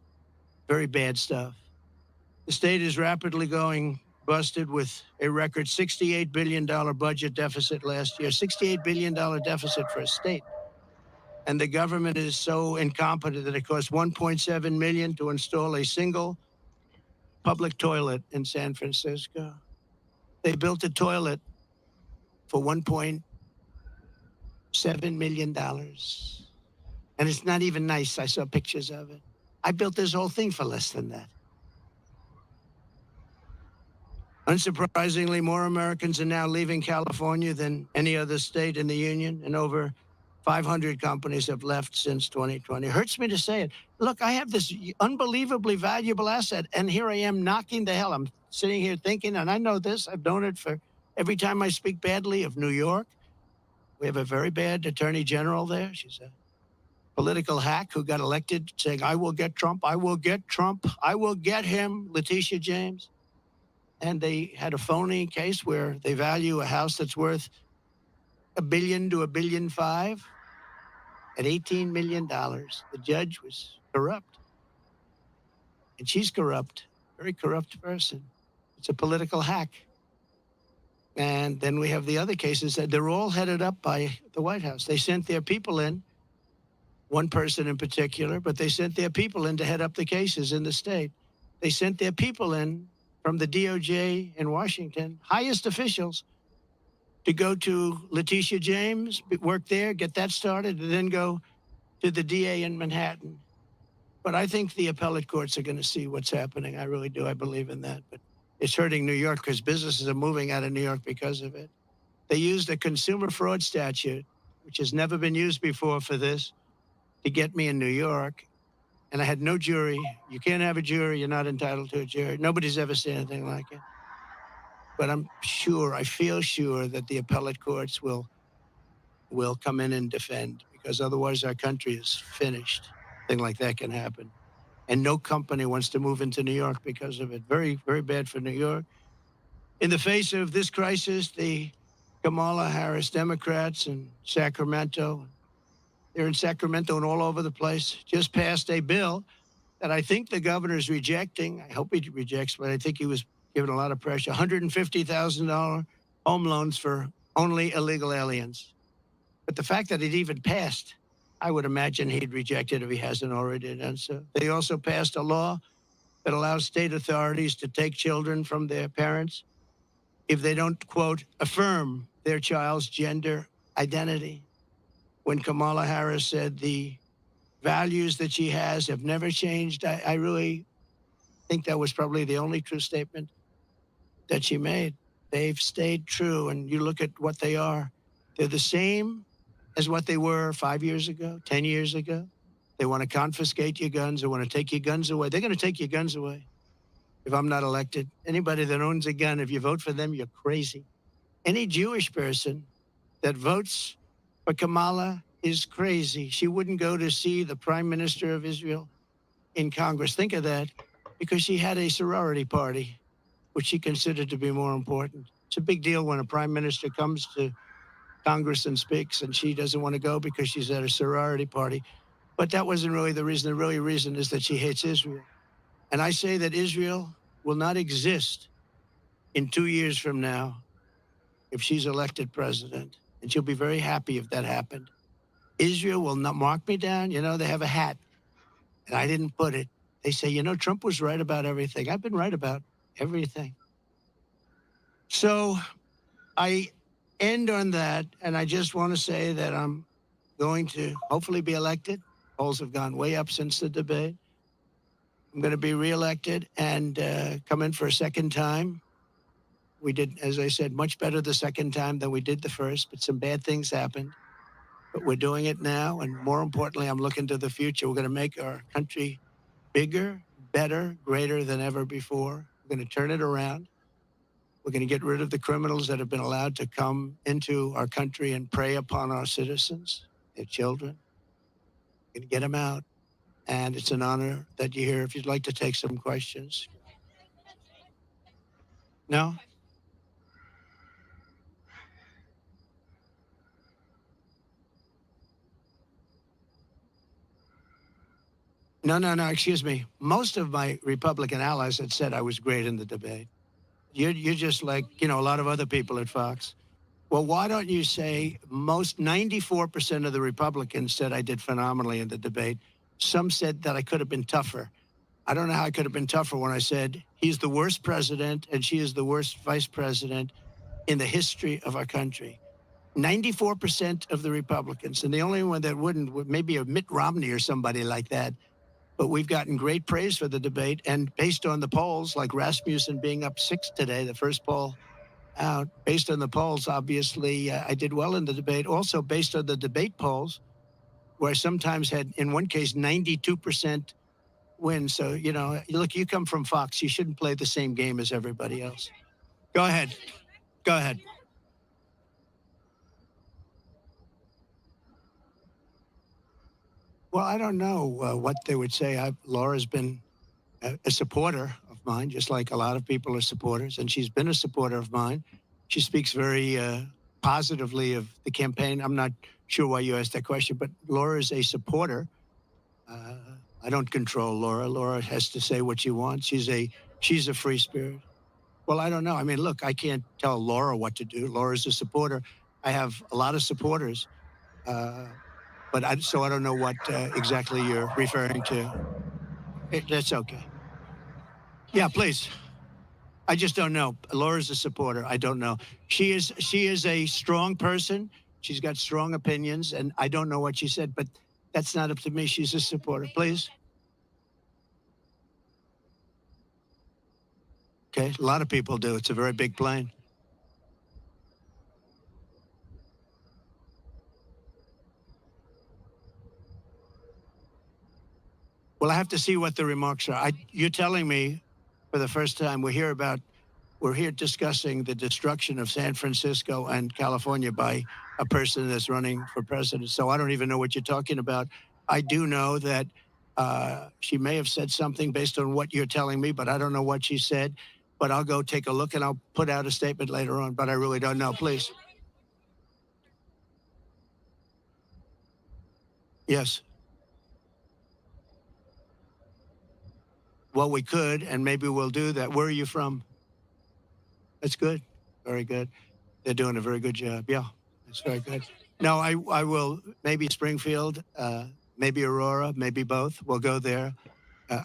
very bad stuff. The state is rapidly going busted with a record $68 billion budget deficit last year, $68 billion deficit for a state. And the government is so incompetent that it costs $1.7 million to install a single public toilet in San Francisco. They built a toilet for $1.7 million. And it's not even nice. I saw pictures of it. I built this whole thing for less than that. Unsurprisingly, more Americans are now leaving California than any other state in the union, and over 500 companies have left since 2020. It hurts me to say it. Look, I have this unbelievably valuable asset, and here I am knocking the hell. I'm sitting here thinking, and I know this, I've known it for every time I speak badly of New York. We have a very bad attorney general there. She's a political hack who got elected saying, I will get Trump, I will get Trump, I will get him, Letitia James. and they had a phony case where they value a house that's worth $1 billion to $1.5 billion at $18 million. The judge was corrupt, and she's corrupt, very corrupt person. It's a political hack. And then we have the other cases that they're all headed up by the White House. They sent their people in, one person in particular, but they sent their people in to head up the cases in the state. They sent their people in from the DOJ in Washington, highest officials, to go to Letitia James, work there, get that started, and then go to the DA in Manhattan. But I think the appellate courts are going to see what's happening. I really do. I believe in that. But it's hurting New York because businesses are moving out of New York because of it. They used a consumer fraud statute, which has never been used before for this, to get me in New York. And I had no jury. You can't have a jury. You're not entitled to a jury. Nobody's ever seen anything like it. But I'm sure, I feel sure that the appellate courts will come in and defend, because otherwise our country is finished. Thing like that can happen. And no company wants to move into New York because of it. Very, very bad for New York. In the face of this crisis, the Kamala Harris Democrats in Sacramento, they're in Sacramento and all over the place, just passed a bill that I think the governor's rejecting. I hope he rejects, but I think he was given a lot of pressure. $150,000 home loans for only illegal aliens. But the fact that it even passed, I would imagine he'd reject it if he hasn't already done so. They also passed a law that allows state authorities to take children from their parents if they don't, quote, affirm their child's gender identity. When Kamala Harris said the values that she has have never changed, I really think that was probably the only true statement that she made. They've stayed true, and you look at what they are. They're the same as what they were 5 years ago, 10 years ago. They want to confiscate your guns. They want to take your guns away. They're going to take your guns away if I'm not elected. Anybody that owns a gun, if you vote for them, you're crazy. Any Jewish person that votes for Kamala is crazy. She wouldn't go to see the Prime Minister of Israel in Congress. Think of that, because she had a sorority party, which she considered to be more important. It's a big deal when a Prime Minister comes to Congress and speaks, and she doesn't want to go because she's at a sorority party. But that wasn't really the reason. The really reason is that she hates Israel. And I say that Israel will not exist in 2 years from now if she's elected president. And she'll be very happy if that happened. Israel will not mark me down. You know, they have a hat, and I didn't put it. They say, you know, Trump was right about everything. I've been right about everything. So I end on that, and I just want to say that I'm going to hopefully be elected. Polls have gone way up since the debate. I'm going to be reelected and come in for a second time. We did, as I said, much better the second time than we did the first, but some bad things happened. But we're doing it now, and more importantly, I'm looking to the future. We're going to make our country bigger, better, greater than ever before. We're going to turn it around. We're going to get rid of the criminals that have been allowed to come into our country and prey upon our citizens, their children. We're going to get them out. And it's an honor that you're here. If you'd like to take some questions. No? No, excuse me. Most of my Republican allies had said I was great in the debate. You're just like, you know, a lot of other people at Fox. Well, why don't you say 94% of the Republicans said I did phenomenally in the debate. Some said that I could have been tougher. I don't know how I could have been tougher when I said he's the worst president and she is the worst vice president in the history of our country. 94% of the Republicans, and the only one that wouldn't, maybe a Mitt Romney or somebody like that. But we've gotten great praise for the debate. And based on the polls, like Rasmussen being up 6 today, the first poll out, based on the polls, obviously, I did well in the debate. Also, based on the debate polls, where I sometimes had, in one case, 92% win. So, you know, look, you come from Fox. You shouldn't play the same game as everybody else. Go ahead. Go ahead. Well, I don't know what they would say. Laura's been a supporter of mine, just like a lot of people are supporters, and she's been a supporter of mine. She speaks very positively of the campaign. I'm not sure why you asked that question, but Laura is a supporter. I don't control Laura. Laura has to say what she wants. she's a free spirit. Well, I don't know. I mean, look, I can't tell Laura what to do. Laura's a supporter. I have a lot of supporters, but I don't know what exactly you're referring to. That's okay. Yeah, please. I just don't know. Laura's a supporter. I don't know. She is a strong person. She's got strong opinions, and I don't know what she said, but that's not up to me. She's a supporter. Please. Okay, a lot of people do. It's a very big plane. Well, I have to see what the remarks are. You're telling me for the first time we're here discussing the destruction of San Francisco and California by a person that's running for president. So I don't even know what you're talking about. I do know that she may have said something based on what you're telling me, but I don't know what she said. But I'll go take a look and I'll put out a statement later on, but I really don't know. Please. Yes. Well, we could, and maybe we'll do that. Where are you from? That's good. Very good. They're doing a very good job. Yeah, that's very good. No, I will, maybe Springfield, maybe Aurora, maybe both. We'll go there.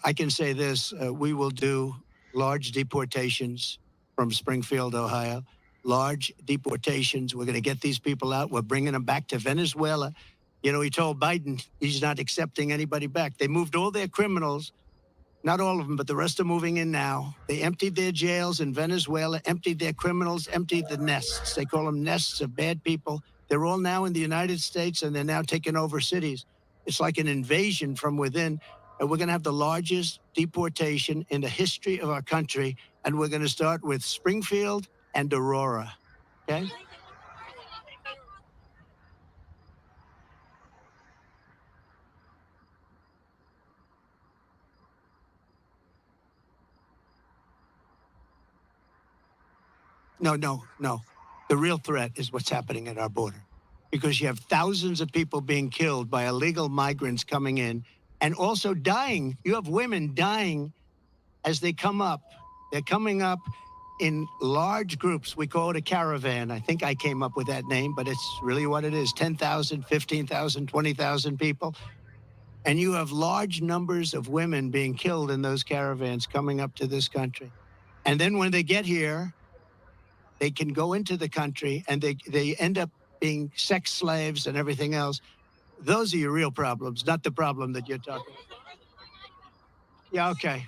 I can say this, we will do large deportations from Springfield, Ohio. Large deportations. We're going to get these people out. We're bringing them back to Venezuela. You know, he told Biden he's not accepting anybody back. They moved all their criminals. Not all of them, but the rest are moving in now. They emptied their jails in Venezuela, emptied their criminals, emptied the nests. They call them nests of bad people. They're all now in the United States, and they're now taking over cities. It's like an invasion from within. And we're going to have the largest deportation in the history of our country. And we're going to start with Springfield and Aurora. Okay? No. The real threat is what's happening at our border, because you have thousands of people being killed by illegal migrants coming in and also dying. You have women dying as they come up. They're coming up in large groups. We call it a caravan. I think I came up with that name, but it's really what it is. 10,000, 15,000, 20,000 people. And you have large numbers of women being killed in those caravans coming up to this country. And then when they get here, they can go into the country and they end up being sex slaves and everything else. Those are your real problems, not the problem that you're talking about. Yeah, okay.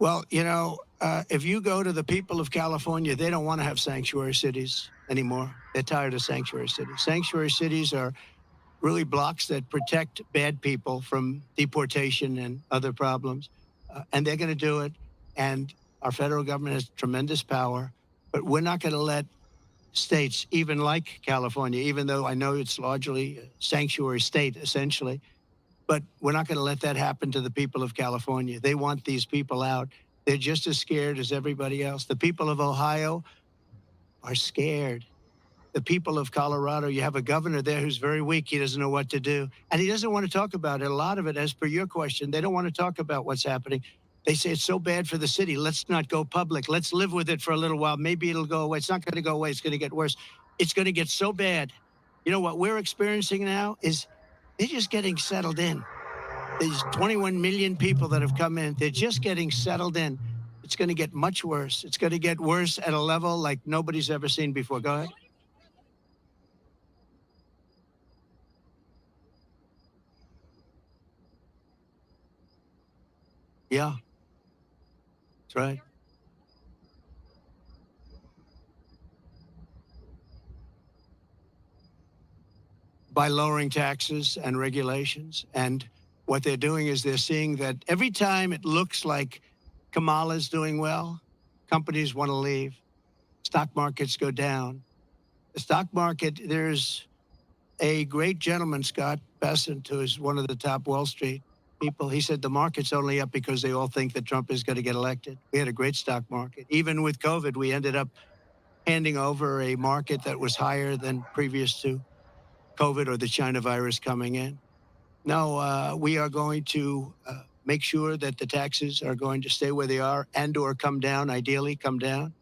Well, you know, if you go to the people of California, they don't want to have sanctuary cities anymore. They're tired of sanctuary cities. Sanctuary cities are really blocks that protect bad people from deportation and other problems. And they're going to do it. And our federal government has tremendous power. But we're not going to let states, even like California, even though I know it's largely a sanctuary state, essentially, but we're not going to let that happen to the people of California. They want these people out. They're just as scared as everybody else. The people of Ohio are scared. The people of Colorado, you have a governor there who's very weak. He doesn't know what to do. And he doesn't want to talk about it. A lot of it, as per your question, they don't want to talk about what's happening. They say it's so bad for the city. Let's not go public. Let's live with it for a little while. Maybe it'll go away. It's not going to go away. It's going to get worse. It's going to get so bad. You know what we're experiencing now is they're just getting settled in. There's 21 million people that have come in. They're just getting settled in. It's going to get much worse. It's going to get worse at a level like nobody's ever seen before. Go ahead. Yeah, that's right. By lowering taxes and regulations. And what they're doing is they're seeing that every time it looks like Kamala's doing well, companies want to leave. stock markets go down. The stock market, there's a great gentleman, Scott Bessent, who is one of the top Wall Street people. He said the market's only up because they all think that Trump is going to get elected. We had a great stock market. Even with COVID, we ended up handing over a market that was higher than previous to COVID or the China virus coming in. No, we are going to make sure that the taxes are going to stay where they are and or come down, ideally come down,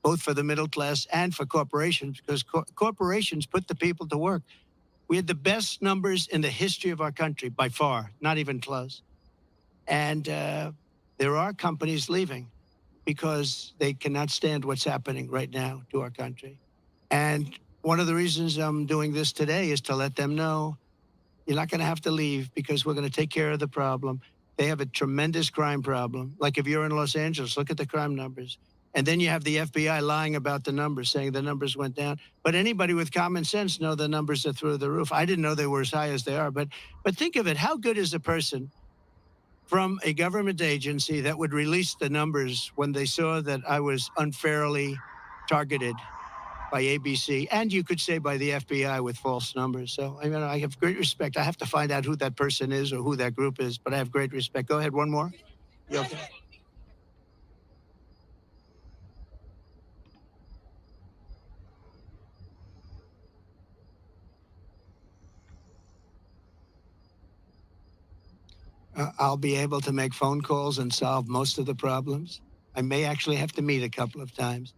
both for the middle class and for corporations, because corporations put the people to work. We had the best numbers in the history of our country by far, not even close. And there are companies leaving because they cannot stand what's happening right now to our country. And one of the reasons I'm doing this today is to let them know you're not going to have to leave because we're going to take care of the problem. They have a tremendous crime problem. Like if you're in Los Angeles, look at the crime numbers. And then you have the FBI lying about the numbers, saying the numbers went down. But anybody with common sense know the numbers are through the roof. I didn't know they were as high as they are. But think of it. How good is a person from a government agency that would release the numbers when they saw that I was unfairly targeted by ABC, and you could say by the FBI with false numbers. So, I mean, I have great respect. I have to find out who that person is or who that group is, but I have great respect. Go ahead, one more. You okay? I'll be able to make phone calls and solve most of the problems. I may actually have to meet a couple of times.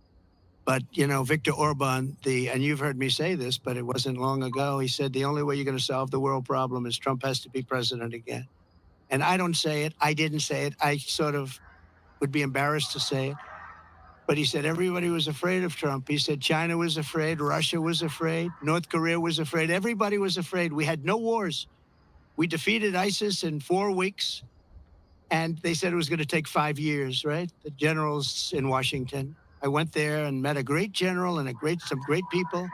But, you know, Viktor Orban, and you've heard me say this, but it wasn't long ago, he said the only way you're going to solve the world problem is Trump has to be president again. And I don't say it. I didn't say it. I sort of would be embarrassed to say it. But he said everybody was afraid of Trump. He said China was afraid, Russia was afraid, North Korea was afraid. Everybody was afraid. We had no wars. We defeated ISIS in 4 weeks. And they said it was going to take 5 years, right? The generals in Washington. I went there and met a great general and some great people.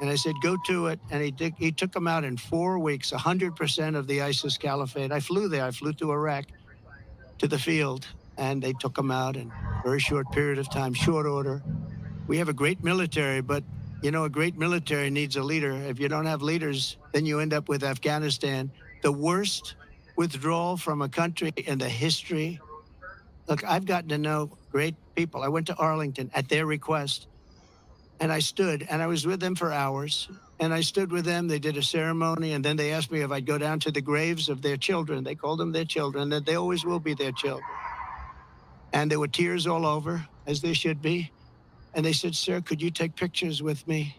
And I said, go to it. And he took them out in 4 weeks, 100% of the ISIS caliphate. I flew there. I flew to Iraq, to the field, and they took them out in a very short period of time, short order. We have a great military, but, you know, a great military needs a leader. If you don't have leaders, then you end up with Afghanistan, the worst withdrawal from a country in the history. Look, I've gotten to know great people. I went to Arlington at their request, and I stood, and I was with them for hours, and I stood with them. They did a ceremony, and then they asked me if I'd go down to the graves of their children. They called them their children, that they always will be their children. And there were tears all over, as there should be. And they said, sir, could you take pictures with me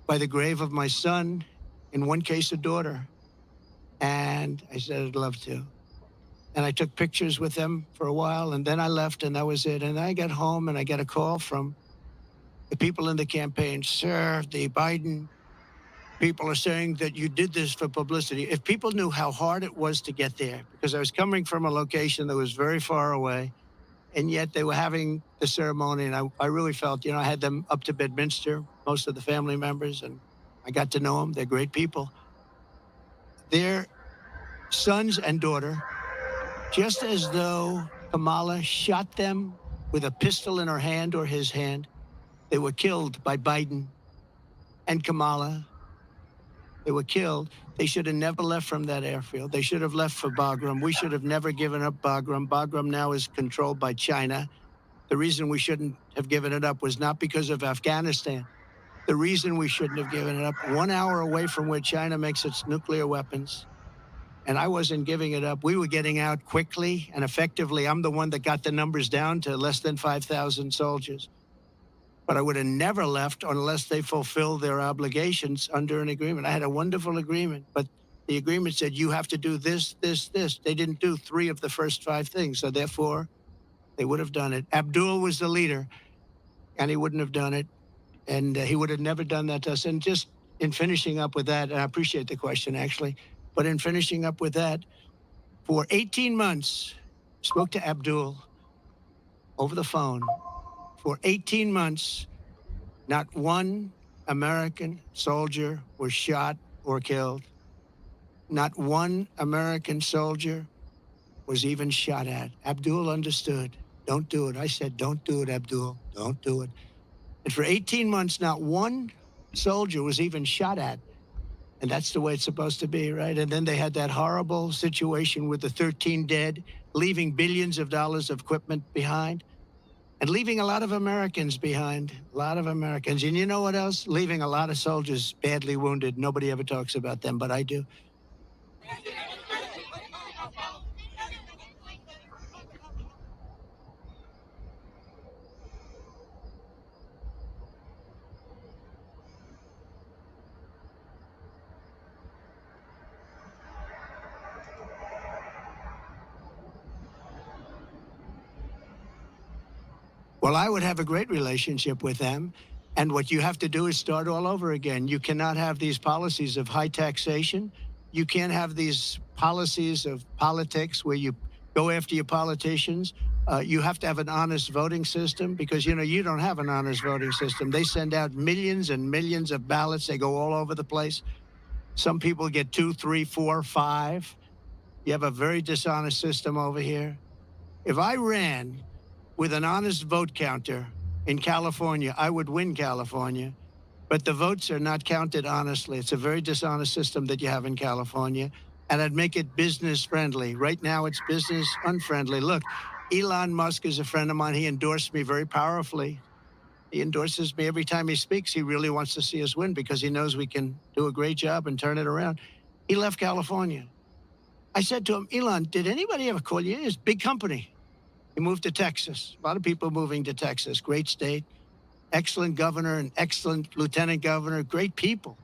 by the grave of my son, in one case, a daughter? And I said, I'd love to. And I took pictures with them for a while, and then I left, and that was it. And I got home, and I got a call from the people in the campaign. Sir, the Biden people are saying that you did this for publicity. If people knew how hard it was to get there, because I was coming from a location that was very far away, and yet they were having the ceremony, and I really felt, you know, I had them up to Bedminster, most of the family members, and I got to know them. They're great people. Their sons and daughter, just as though Kamala shot them with a pistol in her hand or his hand, they were killed by Biden and Kamala. They were killed. They should have never left from that airfield. They should have left for Bagram. We should have never given up Bagram. Bagram now is controlled by China. The reason we shouldn't have given it up was not because of Afghanistan. The reason we shouldn't have given it up, 1 hour away from where China makes its nuclear weapons, and I wasn't giving it up. We were getting out quickly and effectively. I'm the one that got the numbers down to less than 5,000 soldiers. But I would have never left unless they fulfilled their obligations under an agreement. I had a wonderful agreement, but the agreement said you have to do this, this, this. They didn't do 3 of the first 5 things, so therefore they would have done it. Abdul was the leader, and he wouldn't have done it, and he would have never done that to us. And just in finishing up with that, and I appreciate the question, actually, but in finishing up with that, for 18 months, spoke to Abdul over the phone. For 18 months, not one American soldier was shot or killed. Not one American soldier was even shot at. Abdul understood. Don't do it. I said, don't do it, Abdul. Don't do it. And for 18 months, not one soldier was even shot at. And that's the way it's supposed to be, right? And then they had that horrible situation with the 13 dead, leaving billions of dollars of equipment behind, and leaving a lot of Americans behind, a lot of Americans. And you know what else? Leaving a lot of soldiers badly wounded. Nobody ever talks about them, but I do. Well, I would have a great relationship with them. And what you have to do is start all over again. You cannot have these policies of high taxation. You can't have these policies of politics where you go after your politicians. You have to have an honest voting system because, you know, you don't have an honest voting system. They send out millions and millions of ballots. They go all over the place. Some people get 2, 3, 4, 5. You have a very dishonest system over here. If I ran with an honest vote counter in California, I would win California. But the votes are not counted honestly. It's a very dishonest system that you have in California. And I'd make it business friendly. Right now, it's business unfriendly. Look, Elon Musk is a friend of mine. He endorsed me very powerfully. He endorses me every time he speaks. He really wants to see us win because he knows we can do a great job and turn it around. He left California. I said to him, Elon, did anybody ever call you? It's a big company. He moved to Texas. A lot of people moving to Texas. Great state. Excellent governor and excellent lieutenant governor. Great people.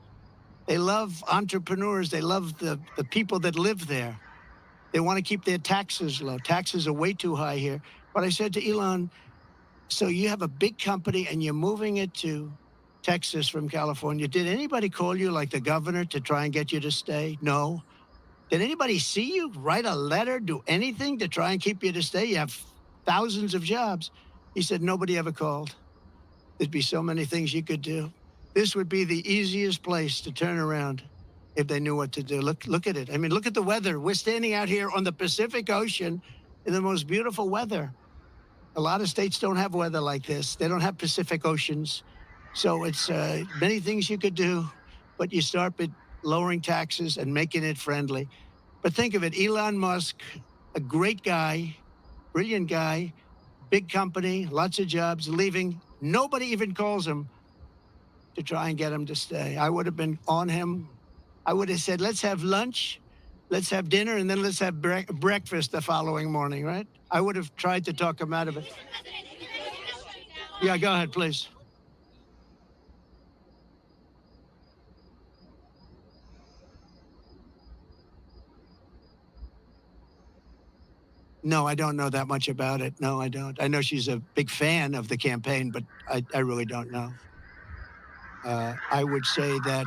They love entrepreneurs. They love the people that live there. They want to keep their taxes low. Taxes are way too high here. But I said to Elon, so you have a big company and you're moving it to Texas from California. Did anybody call you, like the governor, to try and get you to stay? No. Did anybody see you, write a letter, do anything to try and keep you to stay? You have thousands of jobs. He said, nobody ever called. There'd be so many things you could do. This would be the easiest place to turn around if they knew what to do. Look at it. I mean, look at the weather. We're standing out here on the Pacific Ocean in the most beautiful weather. A lot of states don't have weather like this. They don't have Pacific Oceans. So it's many things you could do, but you start with lowering taxes and making it friendly. But think of it, Elon Musk, a great guy, brilliant guy, big company, lots of jobs, leaving. Nobody even calls him to try and get him to stay. I would have been on him. I would have said, let's have lunch, let's have dinner, and then let's have breakfast the following morning, right? I would have tried to talk him out of it. Yeah, go ahead, please. No, I don't know that much about it. No, I don't. I know she's a big fan of the campaign, but I really don't know. I would say that,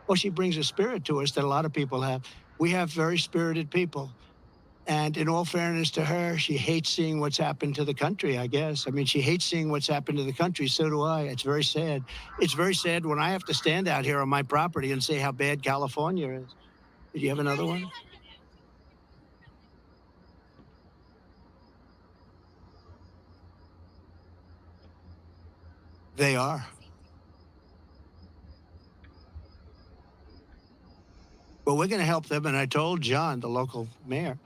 well, she brings a spirit to us that a lot of people have. We have very spirited people. And in all fairness to her, she hates seeing what's happened to the country, I guess. I mean, she hates seeing what's happened to the country. So do I. It's very sad. It's very sad when I have to stand out here on my property and say how bad California is. Did you have another one? They are. Well, we're going to help them. And I told John, the local mayor,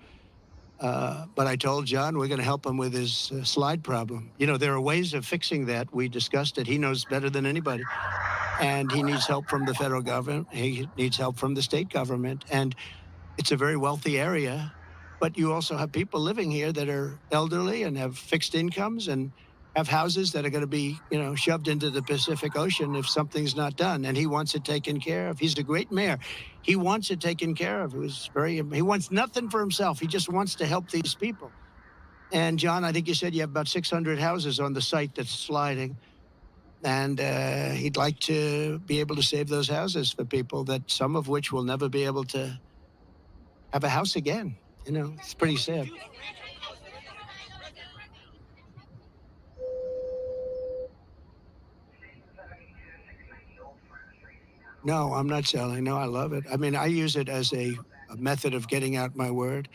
but I told John we're going to help him with his slide problem. You know, there are ways of fixing that. We discussed it. He knows better than anybody. And he needs help from the federal government. He needs help from the state government. And it's a very wealthy area. But you also have people living here that are elderly and have fixed incomes and have houses that are going to be, you know, shoved into the Pacific Ocean if something's not done. And he wants it taken care of. He's a great mayor. He wants it taken care of. He wants nothing for himself. He just wants to help these people. And John, I think you said you have about 600 houses on the site that's sliding. And he'd like to be able to save those houses for people, that some of which will never be able to have a house again. You know, it's pretty sad. No, I'm not selling. No, I love it. I mean, I use it as a method of getting out my word.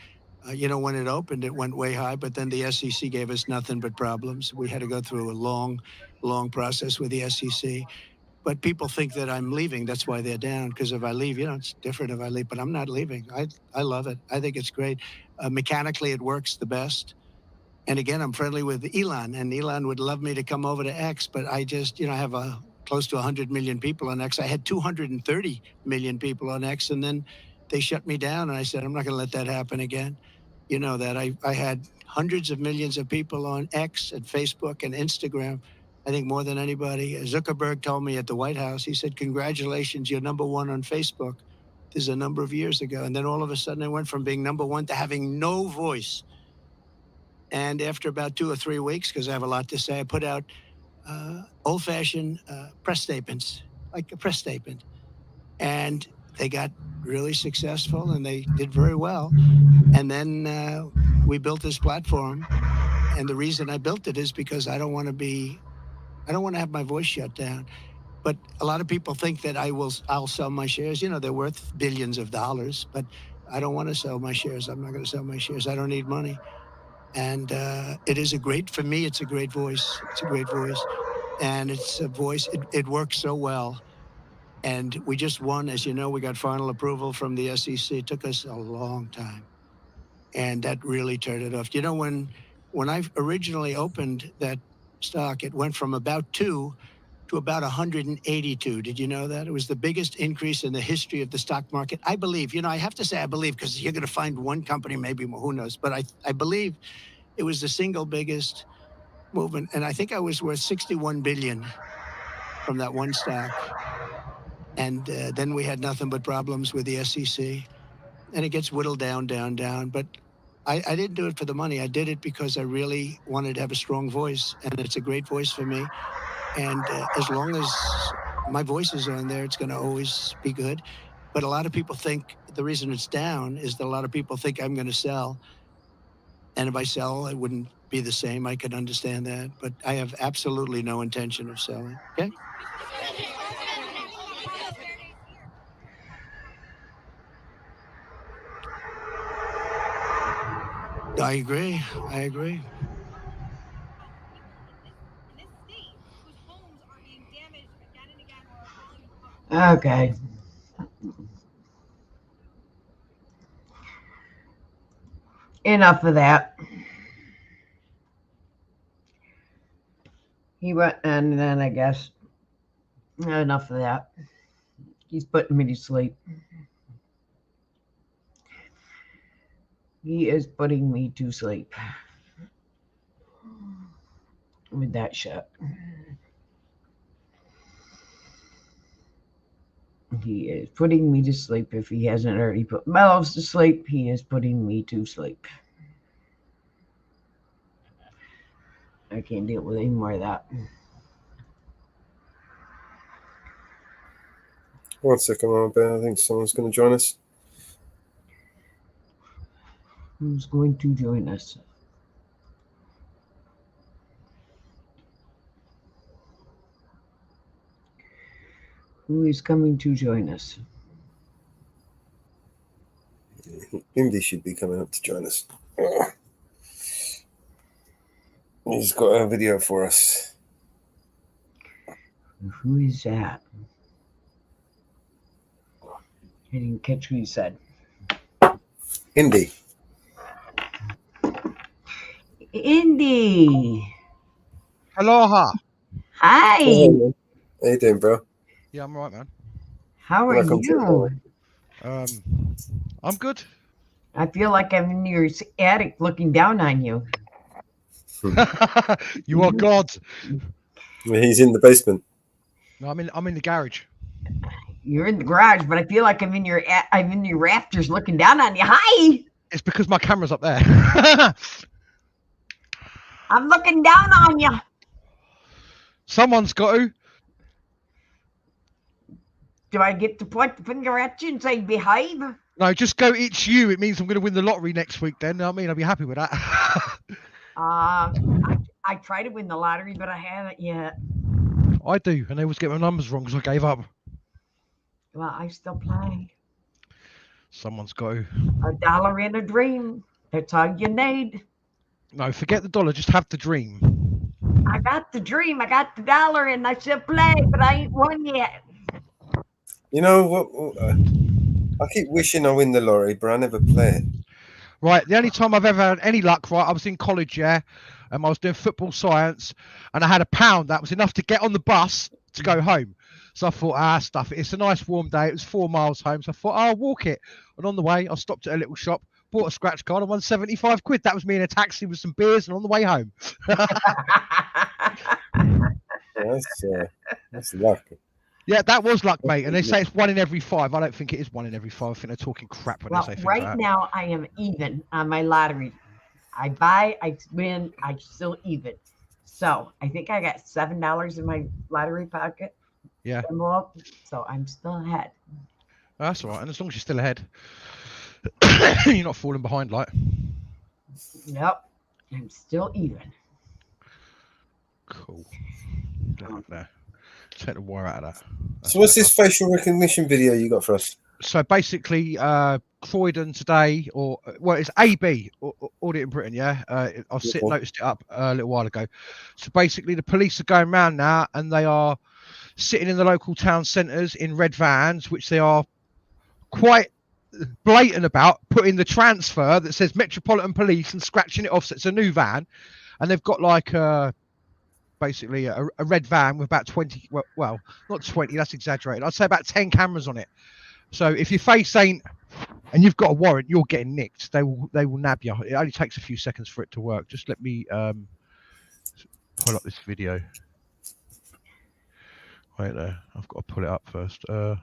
When it opened, it went way high, but then the SEC gave us nothing but problems. We had to go through a long, long process with the SEC. But people think that I'm leaving. That's why they're down. Because if I leave, it's different if I leave. But I'm not leaving. I love it. I think it's great. Mechanically, it works the best. And again, I'm friendly with Elon, and Elon would love me to come over to X. But I just, I have close to 100 million people on X. I had 230 million people on X, and then they shut me down. And I said, I'm not going to let that happen again. You know that I had hundreds of millions of people on X and Facebook and Instagram. I think more than anybody. Zuckerberg told me at the White House, he said, congratulations, you're #1 on Facebook. This is a number of years ago. And then all of a sudden I went from being #1 to having no voice. And after about 2 or 3 weeks, because I have a lot to say, I put out old-fashioned press statements, like a press statement. And they got really successful and they did very well. And then we built this platform. And the reason I built it is because I don't want to have my voice shut down. But a lot of people think that I'll sell my shares. They're worth billions of dollars, but I don't want to sell my shares. I'm not going to sell my shares. I don't need money. And it is for me, it's a great voice. It's a great voice. And it's a voice, it works so well. And we just won, as you know, we got final approval from the SEC. It took us a long time. And that really turned it off. When I originally opened that stock, it went from about 2 to about 182. Did you know that? It was the biggest increase in the history of the stock market. I believe, I have to say I believe, because you're going to find one company, maybe more, who knows. But I believe it was the single biggest movement. And I think I was worth 61 billion from that one stock. And then we had nothing but problems with the SEC. And it gets whittled down, down, down. But I didn't do it for the money. I did it because I really wanted to have a strong voice. And it's a great voice for me. And as long as my voice is on there, it's going to always be good. But a lot of people think the reason it's down is that a lot of people think I'm going to sell. And if I sell, it wouldn't be the same. I can understand that. But I have absolutely no intention of selling. Okay? I agree. I agree. Okay. Enough of that. He went, and then I guess enough of that. He's putting me to sleep. He is putting me to sleep with that shit. He is putting me to sleep. If he hasn't already put Mellows to sleep, he is putting me to sleep. I can't deal with any more of that. 1 second, Mama Bear. I think someone's going to join us. Who's going to join us? Who is coming to join us? Indy should be coming up to join us. He's got a video for us. Who is that? I didn't catch what you said. Indy. Indy. Aloha. Hi. How you doing, bro? Yeah, I'm right, man. How are you? I'm good. I feel like I'm in your attic looking down on you. You are God. He's in the basement. No, I'm in the garage. You're in the garage, but I feel like I'm in your rafters looking down on you. Hi. It's because my camera's up there. I'm looking down on you. Someone's got to. Do I get to point the finger at you and say behave? No, just go. It's you. It means I'm going to win the lottery next week. Then I mean, I'll be happy with that. I try to win the lottery, but I haven't yet. I do, and they always get my numbers wrong because I gave up. Well, I still play. Someone's got to. $1 in a dream. That's all you need. No, forget the dollar. Just have the dream. I got the dream. I got the dollar, and I should play, but I ain't won yet. You know what? I keep wishing I win the lottery, but I never play it. Right, the only time I've ever had any luck, right, I was in college, yeah, and I was doing football science, and I had £1 that was enough to get on the bus to go home. So I thought, stuff it. It's a nice warm day. It was 4 miles home, so I thought, I'll walk it. And on the way, I stopped at a little shop, bought a scratch card, and won 75 quid. That was me in a taxi with some beers and on the way home. That's luck. Yeah, that was luck, mate. And they say it's 1 in every 5. I don't think it is 1 in every 5. I think they're talking crap when they say things like that. Right now, I am even on my lottery. I buy, I win, I still even. So I think I got $7 in my lottery pocket. Yeah. Envelope, so I'm still ahead. That's all right. And as long as you're still ahead, you're not falling behind, like. Nope. I'm still even. Cool. There. Take the wire out of that. So what's this facial recognition video you got for us? So basically, Croydon today, it's AB, Audit in Britain, yeah? Noticed it up a little while ago. So basically, the police are going around now, and they are sitting in the local town centres in red vans, which they are quite blatant about, putting the transfer that says Metropolitan Police and scratching it off so it's a new van. And they've got like basically a red van with about 20, well, not 20, that's exaggerated. I'd say about 10 cameras on it. So if your face ain't, and you've got a warrant, you're getting nicked. They will nab you. It only takes a few seconds for it to work. Just let me pull up this video. Wait there, I've got to pull it up first. All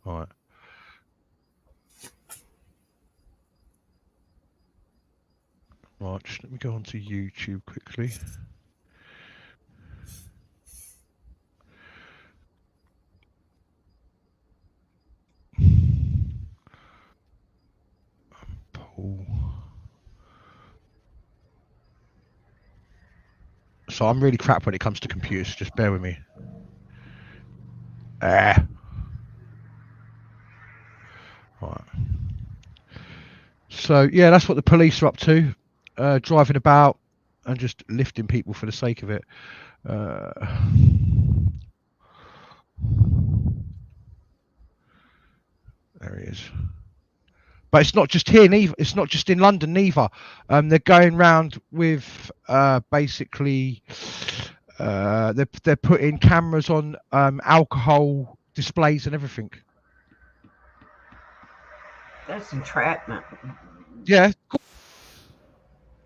right. Right, just let me go onto YouTube quickly. So I'm really crap when it comes to computers. Just bear with me. Right. So yeah, that's what the police are up to. Driving about and just lifting people for the sake of it. There he is. But it's not just here, neither. It's not just in London, neither. They're going round with basically they're putting cameras on alcohol displays and everything. That's entrapment. Yeah.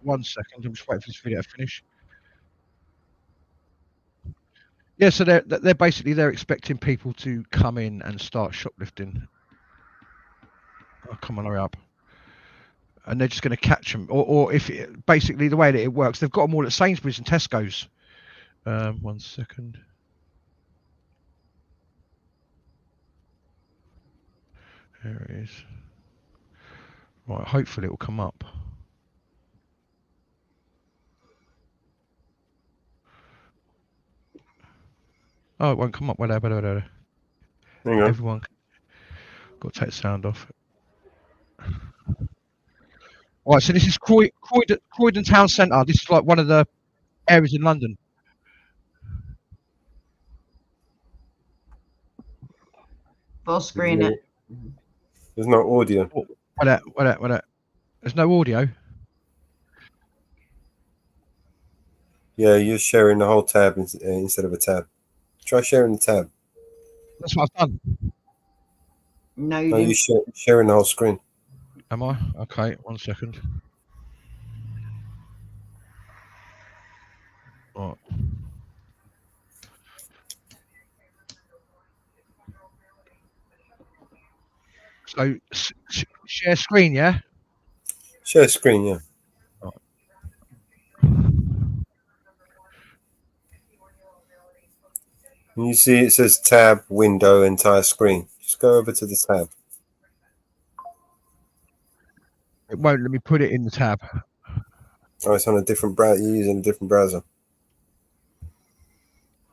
1 second. I'm just waiting for this video to finish. Yeah, so they're basically expecting people to come in and start shoplifting. Oh, come on, hurry up. And they're just going to catch them. Or if basically the way that it works, they've got them all at Sainsbury's and Tesco's. 1 second. There it is. Right, hopefully it will come up. Oh, it won't come up. Whatever. Hang on. Everyone got to take the sound off. Right, so this is Croydon Town Centre. This is like one of the areas in London. Full screen it. There's no audio. Wait. There's no audio. Yeah, you're sharing the whole tab instead of a tab. Try sharing the tab. That's what I've done. No, you're sharing the whole screen. Am I? Okay, 1 second. Right. So share screen, yeah? Share screen, yeah. Right. You see it says tab, window, entire screen. Just go over to the tab. It won't let me put it in the tab. Oh, it's on a different browser. You're using a different browser.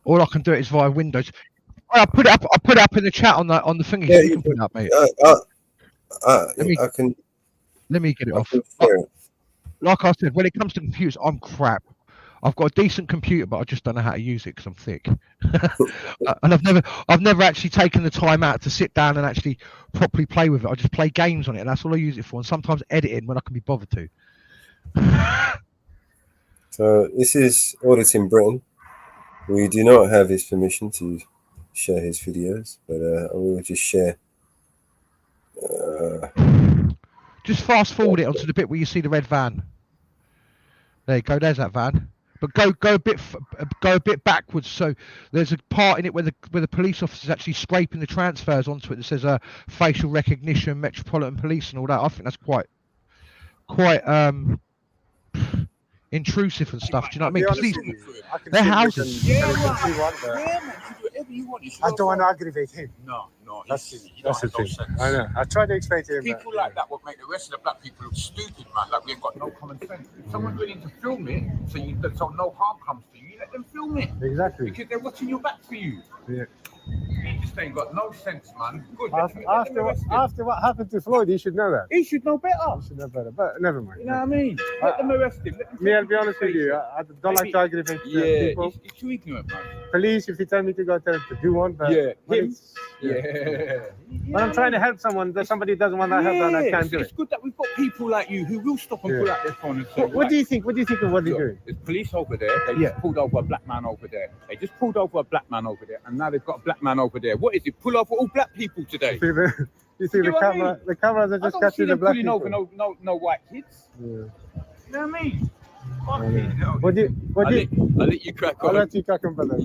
All I can do it is via Windows. I put it up. I put it up in the chat on the thingy. Yeah, you can put it up, mate. I can. Let me get it I off. can share it. Like I said, when it comes to computers, I'm crap. I've got a decent computer, but I just don't know how to use it because I'm thick. And I've never actually taken the time out to sit down and actually properly play with it. I just play games on it, and that's all I use it for. And sometimes editing when I can be bothered to. So this is Auditing Britain. We do not have his permission to share his videos, but I will just share. Just fast forward it onto the bit where you see the red van. There you go. There's that van. But go a bit backwards. So there's a part in it where the police officer's actually scraping the transfers onto it that says facial recognition, Metropolitan Police, and all that. I think that's quite intrusive and stuff. Do you know what I mean? Because they're houses. I don't want to aggravate him. No, that's the thing. I know. I try to explain to him. People like that would make the rest of the black people look stupid, man. Like we ain't got no common sense. If someone's willing to film it, so no harm comes to you, let them film it. Exactly. Because they're watching your back for you. Yeah. You just ain't got no sense, man. Good. After what happened to Floyd, he should know that. He should know better. He should know better, but never mind. You know what I mean? Let them arrest him. Me, I'll be honest with you. I don't like to aggravate people. He's too ignorant, man. Police, if you tell me to go, tell him to do one. But Him. When I'm trying to help someone, that somebody doesn't want to help, then I can't do it. It's good that we've got people like you who will stop and pull out their phone and say, What do you think? What do you think of what they're doing? There's police over there. They just pulled over a black man over there. They just pulled over a black man over there, and now they've got a black man over there. What is it? Pull over all black people today. You see the camera? The cameras are just catching the black people. Over no white kids. Yeah. You know what I mean? I'll let you crack on. I'll let you crack on, brother.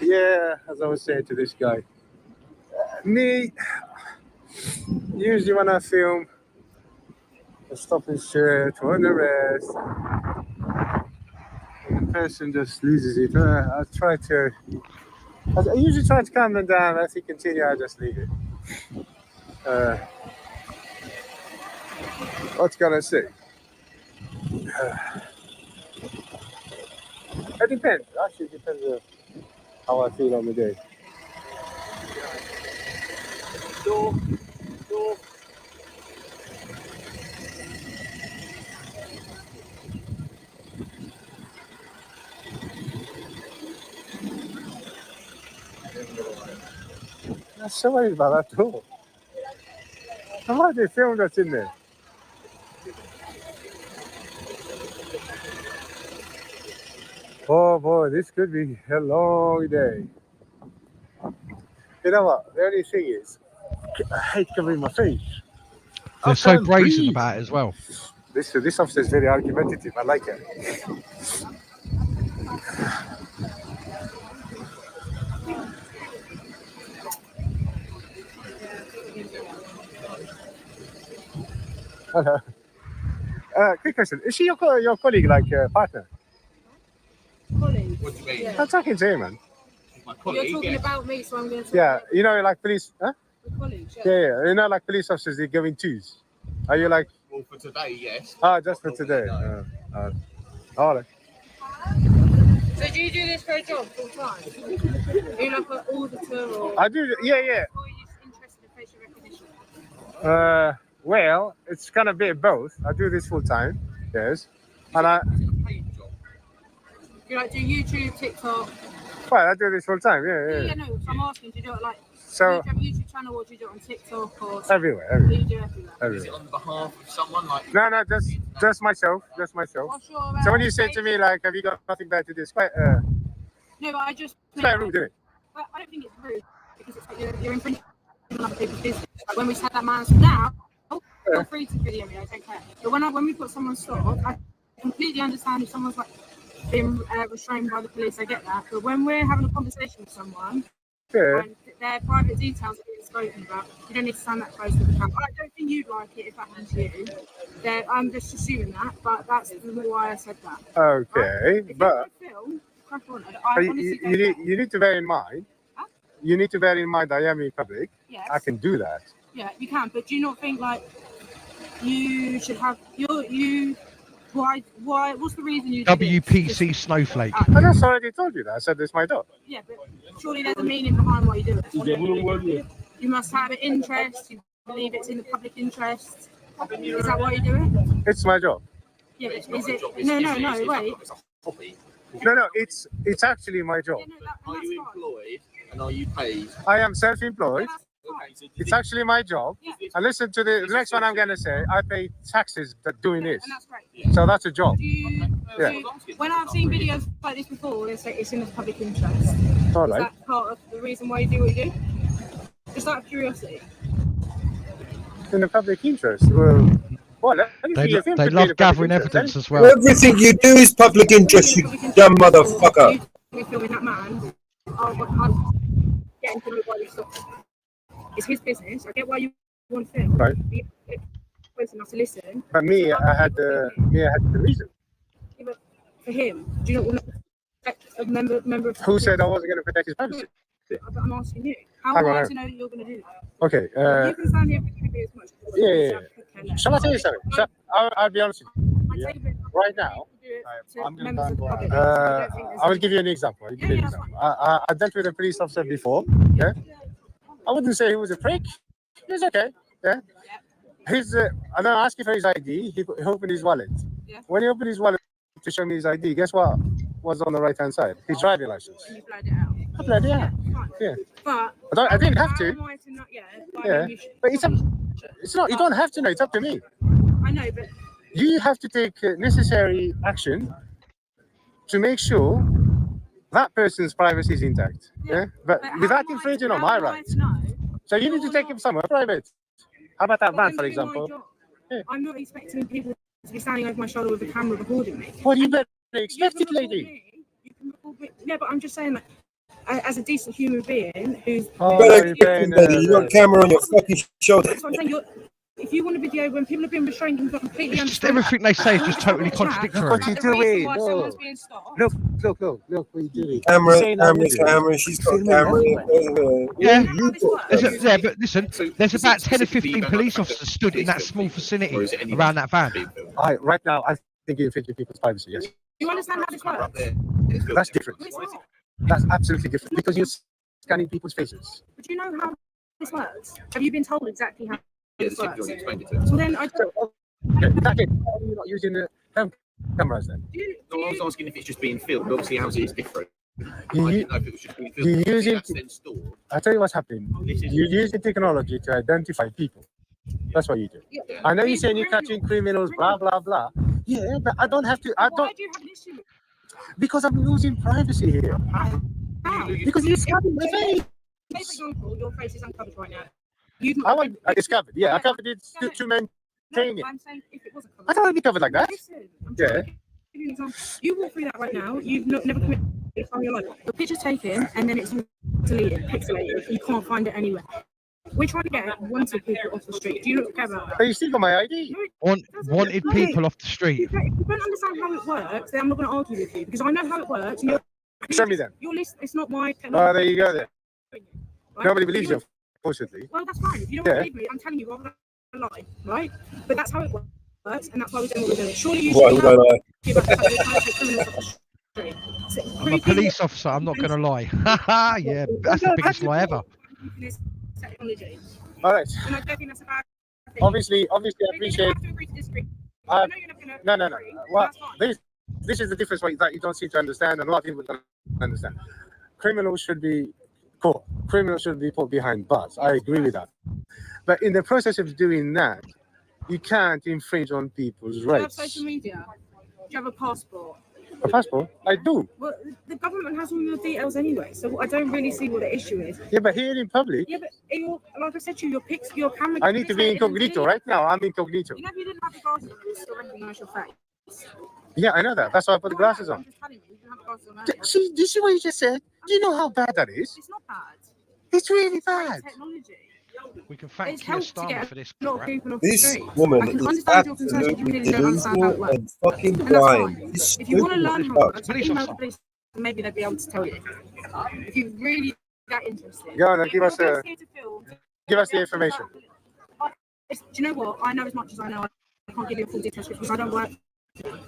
Yeah, as I was saying to this guy, me, usually when I film a stop and search or an arrest, the person just loses it. I usually try to calm them down. As he continue, I just leave it. What can I say? It depends. Actually, it depends on how I feel on the day. I'm so worried about that too. How about the film that's in there? Oh boy, this could be a long day. You know what? The only thing is, I hate covering my face. They're so brazen about it as well. This officer is very argumentative. I like it. Hello. Quick question. Is she your colleague, like partner? Colleague. What do you mean? I'm talking to him, man. You're talking about me, so I'm going to talk Yeah, about you know, like police, huh? the colleagues. Yeah. You know, like police officers, they go in twos. Are you like? Well, for today, yes. Just for today. All right. So do you do this for a job full time? Are you like an auditor or? I do. Yeah. Or are you just interested in facial recognition? Well, it's kind of a bit of both. I do this full time, yes, and I. You like do YouTube, TikTok? Well, I do this full time. Yeah. No. So I'm asking, do you do it like? So. Do you have a YouTube channel or do you do it on TikTok or? Everywhere. Do you do everywhere? Is it on behalf of someone like? No, just myself. What's your, So when you say to me like, "Have you got nothing better to do?" It's quite. No, but I just. It's quite rude, isn't it? I don't think it's rude because it's like you're infringing on other people's business. Like when we said that man's now, feel free to video me. I don't care. But when we put someone stop, I completely understand if someone's like being restrained by the police. I get that. But when we're having a conversation with someone. And their private details are being spoken about, you don't need to stand that close to the camera. I don't think you'd like it if that happened to you. I'm just assuming that, but that's why I said that. Okay, but film, crack on. You need to bear in mind. Huh? You need to bear in mind I am in public. Yes. I can do that. Yeah, you can. But do you not think like you should have you Why? What's the reason you did it? WPC Snowflake. I just already told you that. I said it's my job. Yeah, but surely there's a meaning behind why you do it. You must have an interest. You believe it's in the public interest. Is that why you do it? It's my job. Yeah, but is it? No, wait. No, it's actually my job. Are you employed and are you paid? I am self-employed. It's actually my job. And listen to the next one I'm going to say. I pay taxes doing this. And that's great. So that's a job. When I've seen videos like this before, they say it's in the public interest. All Is right. that part of the reason why you do what you do? Just out of curiosity. In the public interest. Well, They love gathering evidence as well. Everything you do is public interest, you dumb motherfucker. We're filming that man. I'm getting to know why you stopped. It's his business. I get why you want to film. Right. You're close enough to listen. But I had the reason. Yeah, but for him, do you not want to protect a member of Who said I wasn't going to protect his privacy? But I'm asking you. How Hang am on, I hang to know that you're going to do that? Okay. You can stand here with me as much. Yeah. Shall I tell you something? I'll be honest with you. Yeah. Right now, I'm going to I will give you an example. I dealt with a police officer before. Yeah. I wouldn't say he was a prick. He was okay. Yeah. And I asked him for his ID. He opened his wallet. Yeah. When he opened his wallet to show me his ID, guess what was on the right hand side? His driving license. You blurred it out. I blurred it out. Yeah. But I didn't have to. how am I to not? Yeah. But it's not. You don't have to know. It's up to me. I know, but You have to take necessary action to make sure that person's privacy is intact. Yeah. But without infringing on my rights. So you need to take him somewhere private. How about that van, for example? I'm not expecting people to be standing over my shoulder with a camera recording me. Well, you better expect it, lady. Yeah, but I'm just saying that as a decent human being who's You got a camera on your fucking shoulder. That's what I'm saying. If you want a video when people are being restrained and completely Just everything they say is just totally contradictory. Look what you're doing. Look what you're doing. Camera, she's got camera. Yeah, but listen, there's about 10 or 15 police officers stood in that small vicinity around that van. Right now, I think you're infringing people's privacy, yes. Do you understand how this works? That's different. That's absolutely different because you're scanning people's faces. But do you know how this works? Have you been told exactly how this works? So then I don't. You're not using the cameras then? No, I was asking if it's just being filmed. Obviously, ours is different. I You didn't know if it was just being filmed. use it. That's then stored. I tell you what's happening. You use the technology to identify people. That's what you do. I know you're saying you're catching criminals, blah blah blah. Yeah, but I don't have to. I don't. Why do you have an issue? Because I'm losing privacy here. Because you're scanning my face. Say, for example, your face is uncovered right now. It's covered. Yeah, I covered it to maintain it. I'm saying if it wasn't covered. I don't want to be covered like that. Listen, Yeah. give you an example. You walk through that right now. You've never committed a crime in your life. The picture's taken and then it's deleted, pixelated. You can't find it anywhere. We're trying to get wanted people off the street. Do you not care about that? But you still got my ID. Wanted people off the street. If you don't understand how it works, then I'm not going to argue with you because I know how it works. Show me then. Your list, it's not my. Oh, there you go then. Right? Nobody believes you, unfortunately. Well, that's fine. If you don't believe me, I'm telling you rather than lie, right? But that's how it works, and that's why we're doing what we're doing. Surely you Why would I lie? I'm a police officer, I'm not going to lie. Yeah, that's the biggest lie ever. Technology. All right. And I don't think that's a bad thing. Obviously, I appreciate. You have to agree to disagree. I know you're not gonna No. agree, Well, that's fine. this is the difference that you don't seem to understand, and a lot of people don't understand. Criminals should be caught. Criminals should be put behind bars. I agree with that. But in the process of doing that, you can't infringe on people's Do you have rights. social media? Do you have a passport? A passport? I do. Well, the government has all your details anyway, so I don't really see what the issue is. Yeah, but here in public, Yeah, but like I said to you, your camera. I need to be incognito. Right now, I'm incognito. You know, if you didn't have the glasses on, you would still recognize your face. Yeah, I know that. That's why I put the glasses on. I'm just telling you, you didn't have the glasses on earlier. See, do you see what you just said? Do you know how bad that is? It's not bad. It's really bad. Technology. We can It's thank you, helped to Starmer, get for this. a lot of crap. people off the This street. woman I can is understand your concerns, but you absolutely really don't understand how it delusional works. and fucking And that's blind. fine. This If you want to stupid learn how it fuck. works, email the police, and maybe they'll be able to tell you. If you're really that interested. Go on, then, give us You're a- just here to film. Give us the information. Do you know what? I know as much as I know. I can't give you a full details because I don't work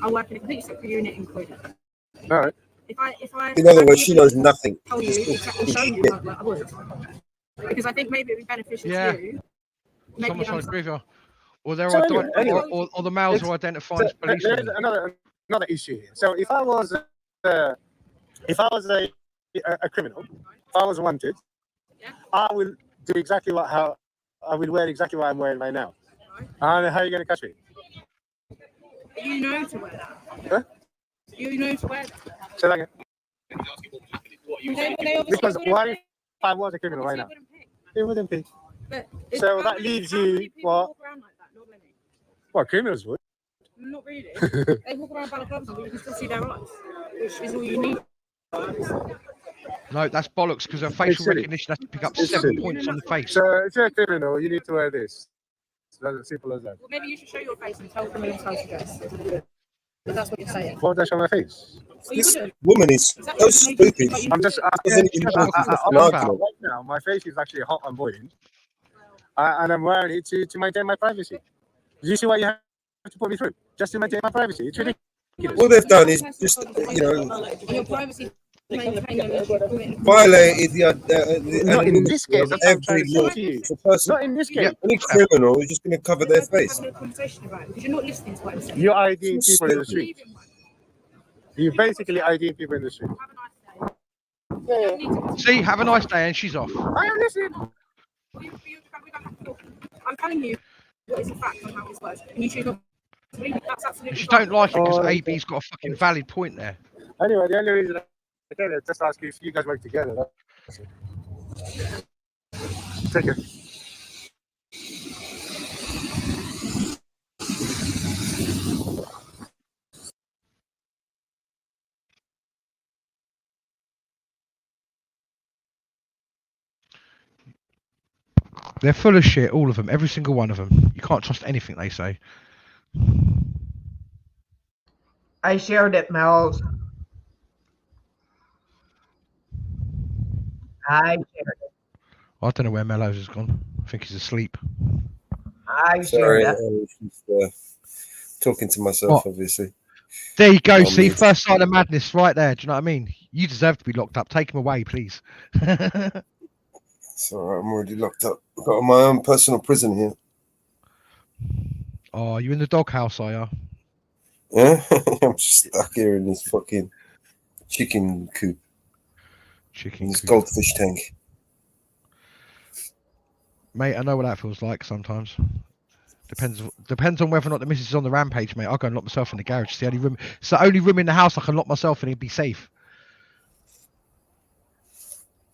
I work in a completely separate unit in Croydon. All right. If I In other words, she knows nothing. tell you exactly show you like I would, because I think maybe it'd be beneficial Yeah. to you. Someone's trying to agree with you. Or they're So or the males are identifying as there's policemen. another issue here. So if I was a criminal, if I was wanted, I will do exactly how I will wear exactly what I'm wearing right now. And how are you going to catch me? You know to wear that. Huh? You know to wear that. So like, They because what if I was a criminal right now? It wouldn't be. So that leaves you what? Well, criminals would. Not really. They walk around balaclavas, but you can still see their eyes, which is all you need. No, that's bollocks because her facial recognition has to pick up 7 points on the face. So if you're a criminal, you need to wear this. That's as simple as that. Well, maybe you should show your face and tell criminals how to dress. But that's what you're saying. What does I show my face? This woman is so stupid. I'm just Doesn't even know what it's an argument. right now. My face is actually hot and boiling, and I'm wearing it to maintain my privacy. Do you see what you have to put me through just to maintain my privacy? It's ridiculous. All they've done is just, Your privacy violated Not in this case. That's what I'm every trying to say law. to you. It's a person. Not in this case. Any criminal is just going to cover their face. because you're not listening to what I'm saying. You're IDing people in the street. You're basically IDing people in the street. See, have a nice day, and she's off. I am listening. I'm telling you what is a fact on how this works. And you choose not to believe it. That's absolutely She don't like it because Oh, AB's got a fucking valid point there. Anyway, the only reason I tell you is just ask you if you guys work together. That's it. Take care. They're full of shit, all of them, every single one of them. You can't trust anything they say. I shared it, Mel's. I shared it. I don't know where Mellows has gone. I think he's asleep. I Sorry, shared I it. was just, talking to myself, What? obviously. There you go. See, mute. first sign of madness right there. Do you know what I mean? You deserve to be locked up. Take him away, please. It's all right, I'm already locked up. I've got my own personal prison here. Oh, you in the doghouse, are you? Yeah, I'm stuck here in this fucking chicken coop. This goldfish tank. Mate, I know what that feels like sometimes. Depends on whether or not the missus is on the rampage, mate. I'll go and lock myself in the garage. It's the only room. It's the only room in the house I can lock myself in and be safe.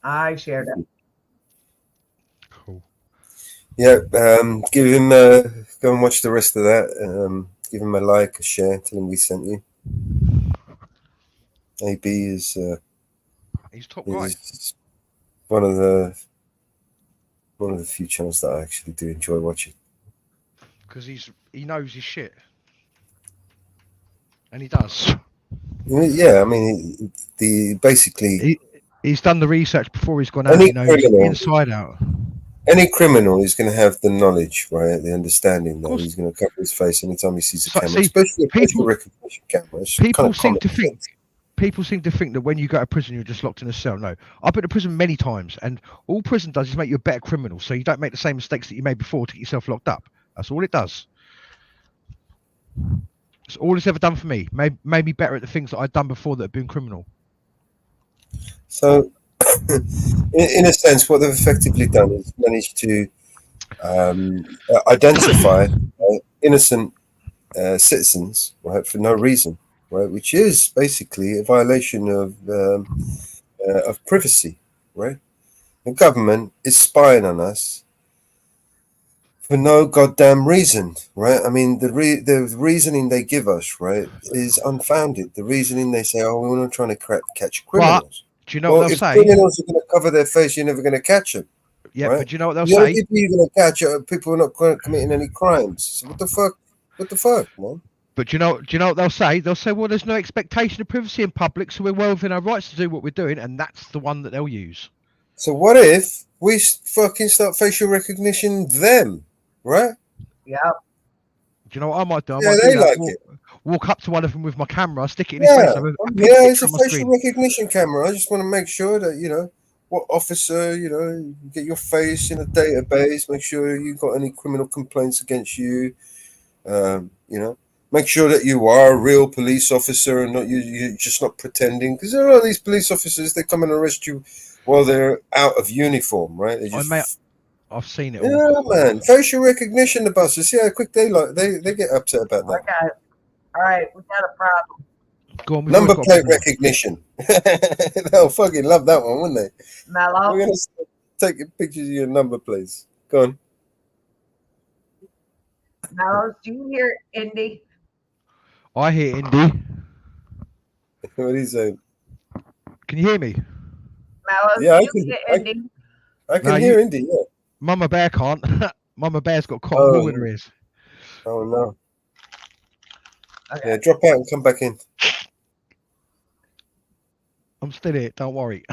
I shared it. Cool. Yeah, give him go and watch the rest of that. Give him a like, a share, tell him we sent you. AB is he's top guy. is one of the few channels that I actually do enjoy watching. Because he knows his shit. And he does. Yeah, I mean, He's done the research before he's gone out. Any He knows criminal- inside out. Any criminal is going to have the knowledge, right? The understanding that he's going to cover his face anytime he sees a So- camera, see, especially a people- facial recognition camera. It's People kind of seem to common think. sense. People seem to think that when you go to prison, you're just locked in a cell. No, I've been to prison many times, and all prison does is make you a better criminal, so you don't make the same mistakes that you made before to get yourself locked up. That's all it does. It's all it's ever done for me. Made me better at the things that I'd done before that have been criminal. So, in a sense, what they've effectively done is managed to identify innocent citizens, right, for no reason, right, which is basically a violation of privacy, right? The government is spying on us for no goddamn reason, right? I mean, the reasoning they give us, right, is unfounded. The reasoning they say, "Oh, we're not trying to catch criminals." Do you know what they'll if say? criminals are going to cover their face, you're never going to catch them. Yeah, right? but do you know what they'll The only say? people you're going to catch are people who are not committing any crimes. So what the fuck? What the fuck, man? But do you know what they'll say? They'll say, well, there's no expectation of privacy in public, so we're well within our rights to do what we're doing, and that's the one that they'll use. So what if we fucking start facial recognition them, right? Yeah. Do you know what I might do? I Yeah, might they do that. like it. walk up to one of them with my camera, stick it in his Yeah, face, have a yeah, it's picture a on my facial screen. recognition camera. I just want to make sure that, what officer, get your face in a database, make sure you got any criminal complaints against you, make sure that you are a real police officer and not you're just not pretending. Because there are a lot of these police officers, they come and arrest you while they're out of uniform, right? They just, I've seen it yeah, all. man, facial recognition, the buses. See how quick they get upset about that. Okay. All right, we got a problem. Go on, Number plate recognition. They'll fucking love that one, wouldn't they? Mellow. We're gonna take pictures of your number plates. Go on. Mellow, do you hear Indy? I hear Indy. What are you saying? Can you hear me? Mellow, Yeah, do you hear Indy? I can hear Indy. Yeah. Mama Bear can't. Mama Bear's got cotton Oh. wool in her ears. Oh no. Yeah, drop out and come back in. I'm still here. Don't worry.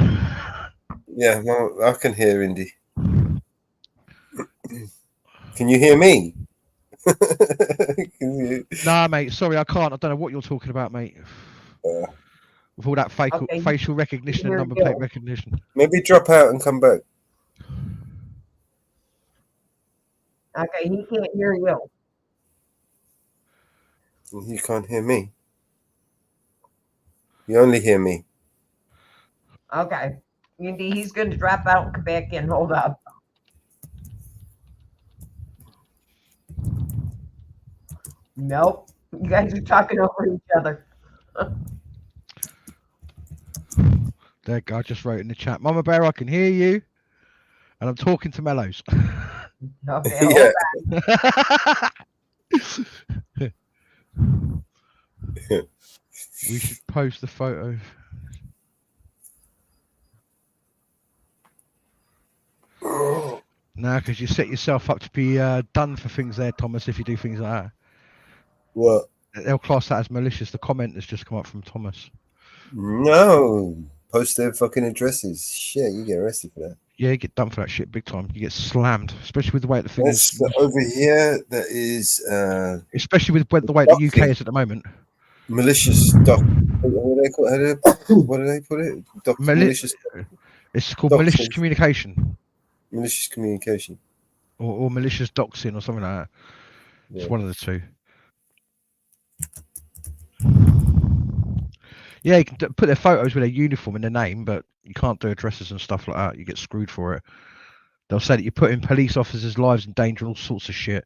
Yeah, no, I can hear Indy. Can you hear me? Nah, mate. Sorry, I can't. I don't know what you're talking about, mate. With all that facial recognition and number plate recognition. Maybe drop out and come back. Okay, he can't hear you. You can't hear me. You only hear me. Okay. Indy, he's going to drop out and come back in. Hold up. Nope. You guys are talking over each other. There, I just wrote in the chat. Mama Bear, I can hear you. And I'm talking to Mellows. Okay, hold on. We should post the photo. No, because you set yourself up to be done for things there, Thomas, if you do things like that. What? They'll class that as malicious. The comment has just come up from Thomas. No. Post their fucking addresses. Shit, you get arrested for that. Yeah, you get done for that shit big time. You get slammed, especially with the way the thing is. Over here, that is. Especially with the way the UK is at the moment. Malicious doc. What do they put it? Malicious. It's called malicious communication. Malicious communication. Or malicious doxing or something like that. It's one of the two. Yeah, you can put their photos with their uniform in their name, but you can't do addresses and stuff like that. You get screwed for it. They'll say that you're putting police officers' lives in danger and all sorts of shit.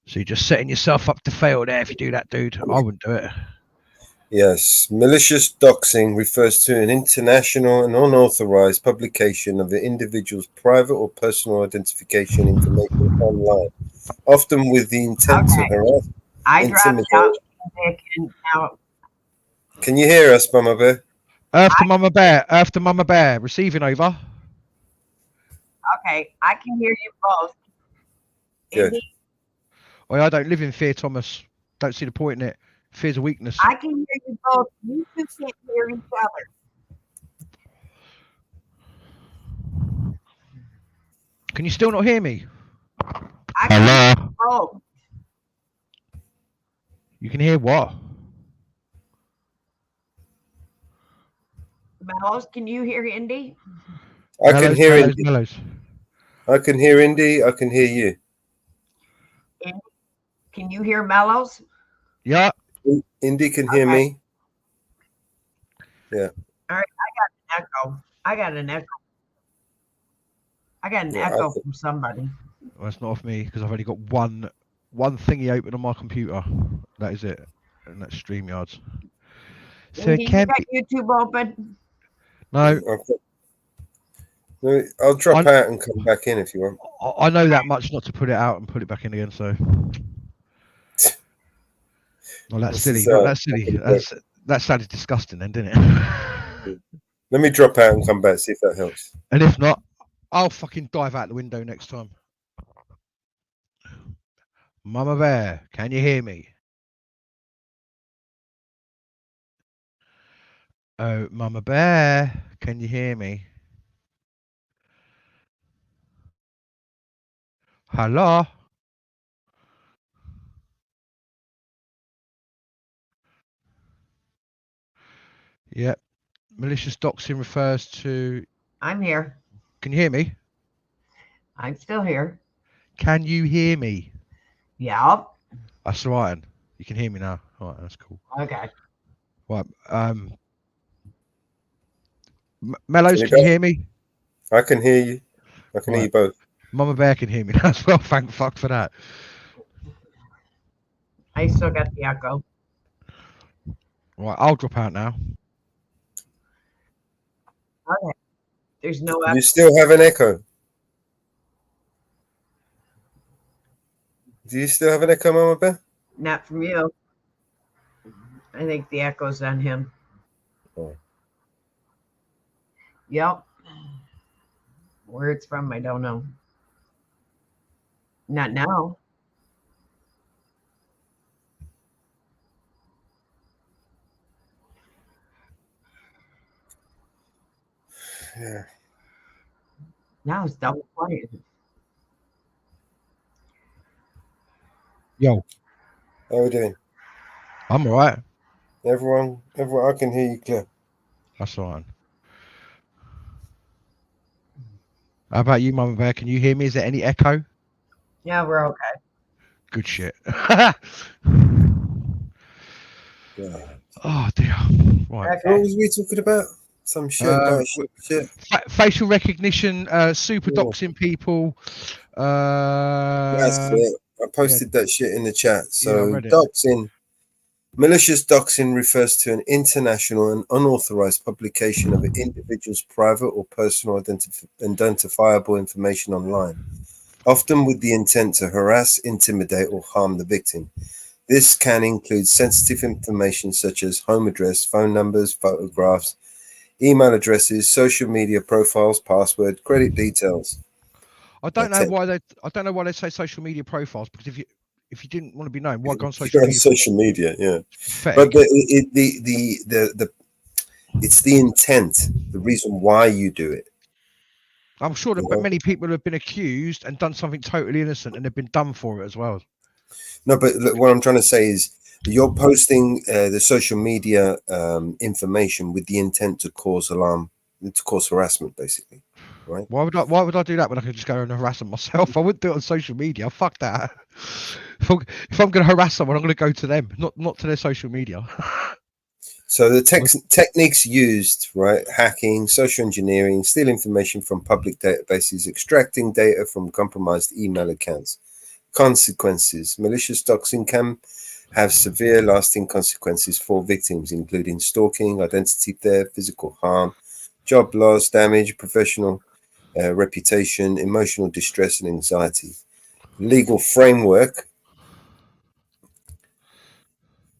So you're just setting yourself up to fail there if you do that, dude. I wouldn't do it. Yes, malicious doxing refers to an international and unauthorized publication of the individual's private or personal identification information online, often with the intent to harass, intimidate. Can you hear us, Mama Bear? Earth to Mama Bear. Earth to Mama Bear. Receiving over. Okay, I can hear you both. Good. Well, I don't live in fear, Thomas. Don't see the point in it. Fear's a weakness. I can hear you both. You two can't hear each other. Can you still not hear me? I can hear you both. You can hear what? Mellows, can you hear Indy? I can hear Indy. Mellows. I can hear Indy. I can hear you. Indy, can you hear Mellows? Yeah. Indy can hear me. Yeah. All right, I got an echo from somebody. Well, it's not off me because I've only got one thingy open on my computer. That is it, and that's StreamYards. So Indy, it can't you got YouTube open? No. I'll drop out and come back in if you want. I know that much not to put it out and put it back in again. So. Well, that's silly. That's silly. That sounded disgusting then, didn't it? Let me drop out and come back, see if that helps. And if not, I'll fucking dive out the window next time. Mama Bear, can you hear me? Oh, Mama Bear, can you hear me? Hello? Yep. Malicious doxing refers to. I'm here. Can you hear me? I'm still here. Can you hear me? Yeah. That's right. You can hear me now. All right, that's cool. Okay. Right. Mellows, can you hear me? I can hear you. I can hear you both. Mama Bear can hear me now as well. Thank fuck for that. I still got the echo. Right, I'll drop out now. Okay. There's no echo. You still have an echo. Do you still have an echo, Mama Bear? Not from you. I think the echo's on him. Oh. Yep. Where it's from, I don't know. Not now. Yeah. Now it's double quiet. Yo. How are we doing? I'm all right. Everyone, I can hear you clear. That's all right. How about you, Mama Bear? Can you hear me? Is there any echo? Yeah, we're okay. Good shit. Yeah. Oh dear. Right. What was we talking about? Some shit about shit. Facial recognition, super doxing people. That's it. I posted that shit in the chat. So I read it. doxing, malicious doxing refers to an international and unauthorized publication of an individual's private or personal identifiable information online, often with the intent to harass, intimidate, or harm the victim. This can include sensitive information such as home address, phone numbers, photographs, email addresses, social media profiles, password, credit details. I don't know why they say social media profiles, because if you didn't want to be known, why go on social You're on media? social media, yeah. Pathetic. But it's the intent, the reason why you do it. I'm sure that many people have been accused and done something totally innocent, and they've been done for it as well. No, but look, what I'm trying to say is you're posting the social media information with the intent to cause alarm, to cause harassment, basically, right? Why would I do that when I could just go and harass them myself? I wouldn't do it on social media. Fuck that. If I'm going to harass someone, I'm going to go to them, not to their social media. So the techniques used, right? Hacking, social engineering, steal information from public databases, extracting data from compromised email accounts. Consequences. Malicious doxing can have severe lasting consequences for victims, including stalking, identity theft, physical harm, job loss, damage, professional reputation, emotional distress, and anxiety. Legal framework.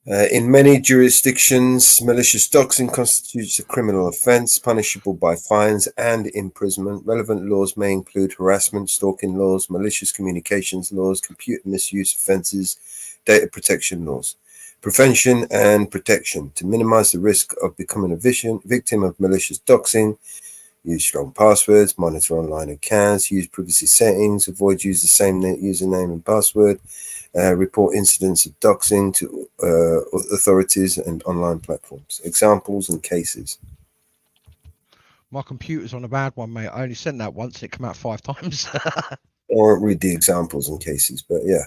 In many jurisdictions, malicious doxing constitutes a criminal offense, punishable by fines and imprisonment. Relevant laws may include harassment, stalking laws, malicious communications laws, computer misuse offenses, data protection laws. Prevention and protection. To minimize the risk of becoming a victim of malicious doxing, use strong passwords, monitor online accounts, use privacy settings, avoid use the same username and password. Report incidents of doxing to authorities and online platforms. Examples and cases. My computer's on a bad one, mate. I only sent that once. It came out 5 times. I won't read the examples and cases, but yeah.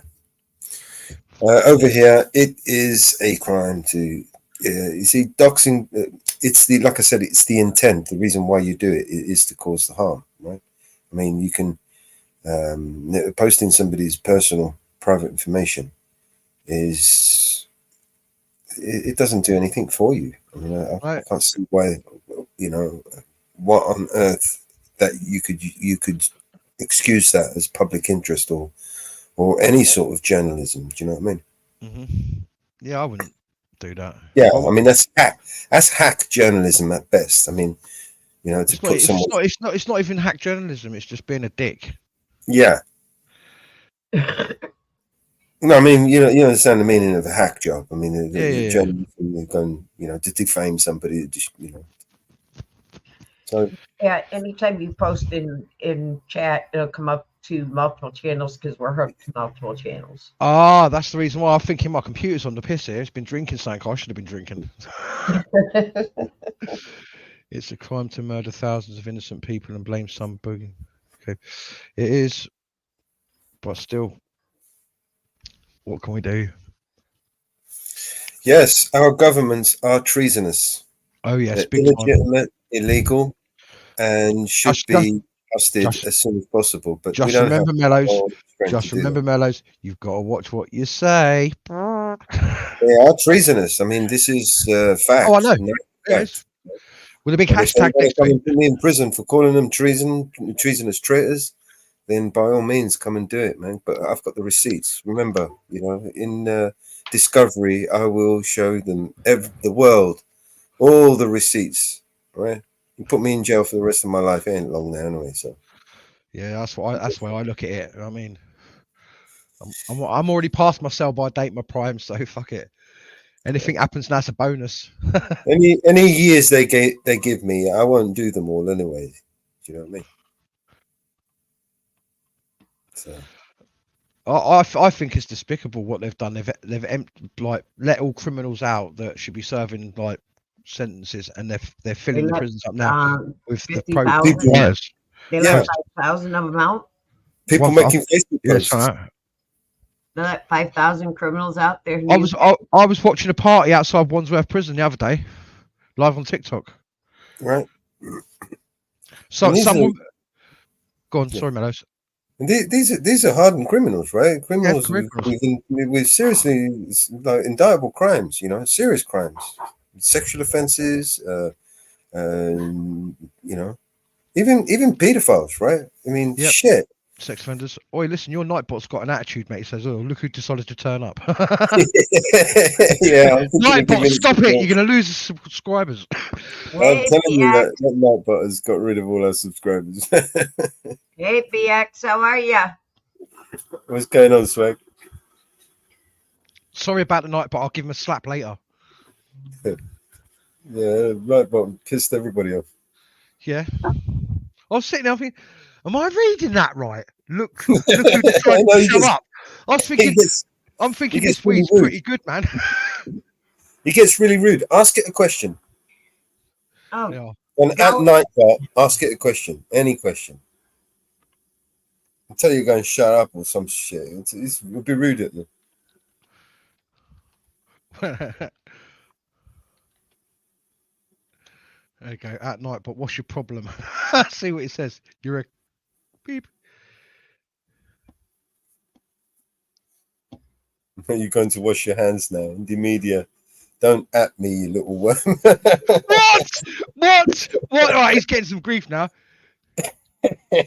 Over here, it is a crime to, you see, doxing, it's the, like I said, it's the intent. The reason why you do it is to cause the harm, right? I mean, you can, posting somebody's personal private information is it doesn't do anything for you. I mean, I can't see why, what on earth that you could excuse that as public interest or any sort of journalism. Do you know what I mean? Mm-hmm. Yeah, I wouldn't do that. Yeah, I mean that's hack journalism at best. I mean, to put someone. It's not even hack journalism. It's just being a dick. Yeah. No, I mean, you understand the meaning of a hack job. I mean, the journalism, they're going, to defame somebody, just, So yeah, anytime you post in chat, it'll come up to multiple channels because we're hooked to multiple channels. Ah, that's the reason why I'm thinking my computer's on the piss here. It's been drinking something I should have been drinking. It's a crime to murder thousands of innocent people and blame some boogie. Okay, it is, but still, what can we do? Yes, our governments are treasonous. Oh yes, They're big time. illegitimate, illegal, and should Just- be busted just- as soon as possible. But we Just don't remember, have Mellows. the strength Just to do remember, Mellows. You've got to watch what you say. that. They are treasonous. I mean, this is fact. Oh, I know. No Yes. fact. With a big And if they hashtag want next to come to and it. put me in prison for calling them treasonous traitors, then by all means come and do it, man. But I've got the receipts. Remember, you know, in Discovery, I will show them the world all the receipts. Right? You put me in jail for the rest of my life. It ain't long now anyway. So Yeah, that's why I look at it. I mean, I'm already past my sell-by date, my prime, so fuck it. Anything happens now, it's a bonus. any years they give me, I won't do them all anyway. Do you know what I mean? So I think it's despicable what they've done. They've like let all criminals out that should be serving like sentences, and they're filling the prisons up now with the 50,000. players. They let 5,000 of them out. People making Facebook Yes, posts. They let 5,000 criminals out there. I was watching a party outside Wandsworth Prison the other day, live on TikTok. Right. So And these someone. are- Go on, Yeah. sorry, Mellows. And these are hardened criminals, right? Criminals criminals. with seriously like indictable crimes, you know, serious crimes, sexual offences, you know, even pedophiles, right? I mean, Yep. shit. Sex offenders. Oi, listen, your Nightbot's got an attitude, mate. He says, "Oh, look who decided to turn up." Yeah, I'm thinking of Nightbot, giving- stop it! You're going to lose subscribers. I'm telling you that Nightbot has got rid of all our subscribers. Hey, BX, how are ya? What's going on, Swag? Sorry about the Nightbot. I'll give him a slap later. Yeah, Nightbot pissed everybody off. Yeah. I was sitting there thinking, am I reading that right? Look who decided No, to he show gets- up. I was thinking, I'm thinking he gets this week's really rude. pretty good, man. He gets really rude. Ask it a question. Oh, Yeah. And at Nightbot, ask it a question. Any question. Until you're going shut up or some shit. It'll be rude at them. Okay, at night, but what's your problem? See what it says. You're a beep. You're going to wash your hands now. In the media. Don't at me, you little worm. What? What? What? All right, he's getting some grief now. I'm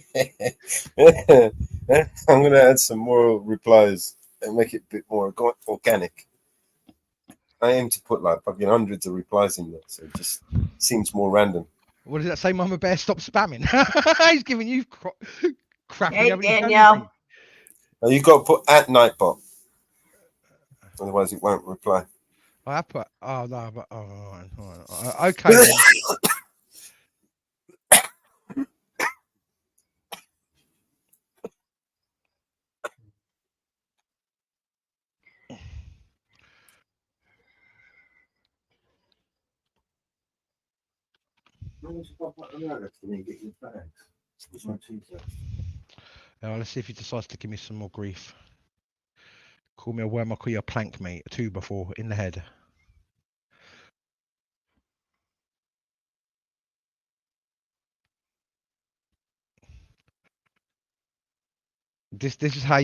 going to add some more replies and make it a bit more organic. I aim to put like fucking hundreds of replies in there, so it just seems more random. What does that say, Mama Bear? Stop spamming. He's giving you crap. Hey, You haven't even done Danielle. anything. Now you got to put at Nightbot, otherwise it won't reply. I have put. Oh no, but all right. Okay. Then. Now, let's see if he decides to give me some more grief. Call me a worm, I'll call you a plank, mate. 2 before in the head. This is how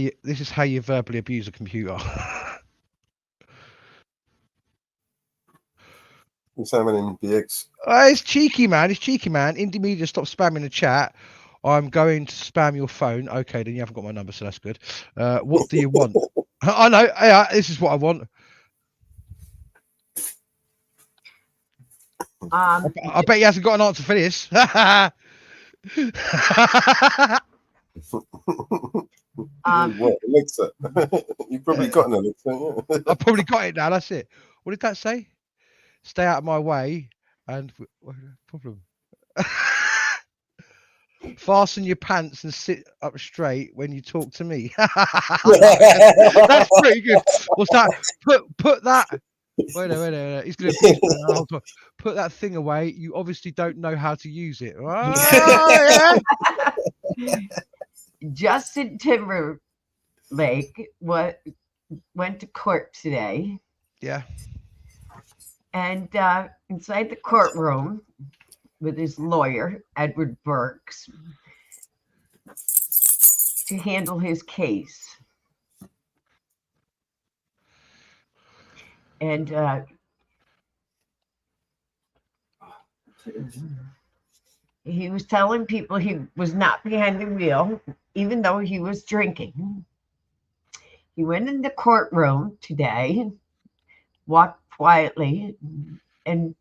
you verbally abuse a computer. What's happening, BX? It's cheeky, man. It's cheeky, man. Indie Media, stop spamming the chat. I'm going to spam your phone. Okay, then you haven't got my number, so that's good. What do you want? I know. This is what I want. I bet he hasn't got an answer for this. What, Alexa? You've probably got an Alexa. Yeah. I've probably got it now. That's it. What did that say? Stay out of my way. And what problem? Fasten your pants and sit up straight when you talk to me. That's pretty good. What's that? Put that. Wait a minute. He's gonna hold on. Put that thing away. You obviously don't know how to use it. Oh, yeah. Justin Timberlake went to court today. Yeah. And inside the courtroom with his lawyer, Edward Burks, to handle his case. And he was telling people he was not behind the wheel, even though he was drinking. He went in the courtroom today, walked quietly, and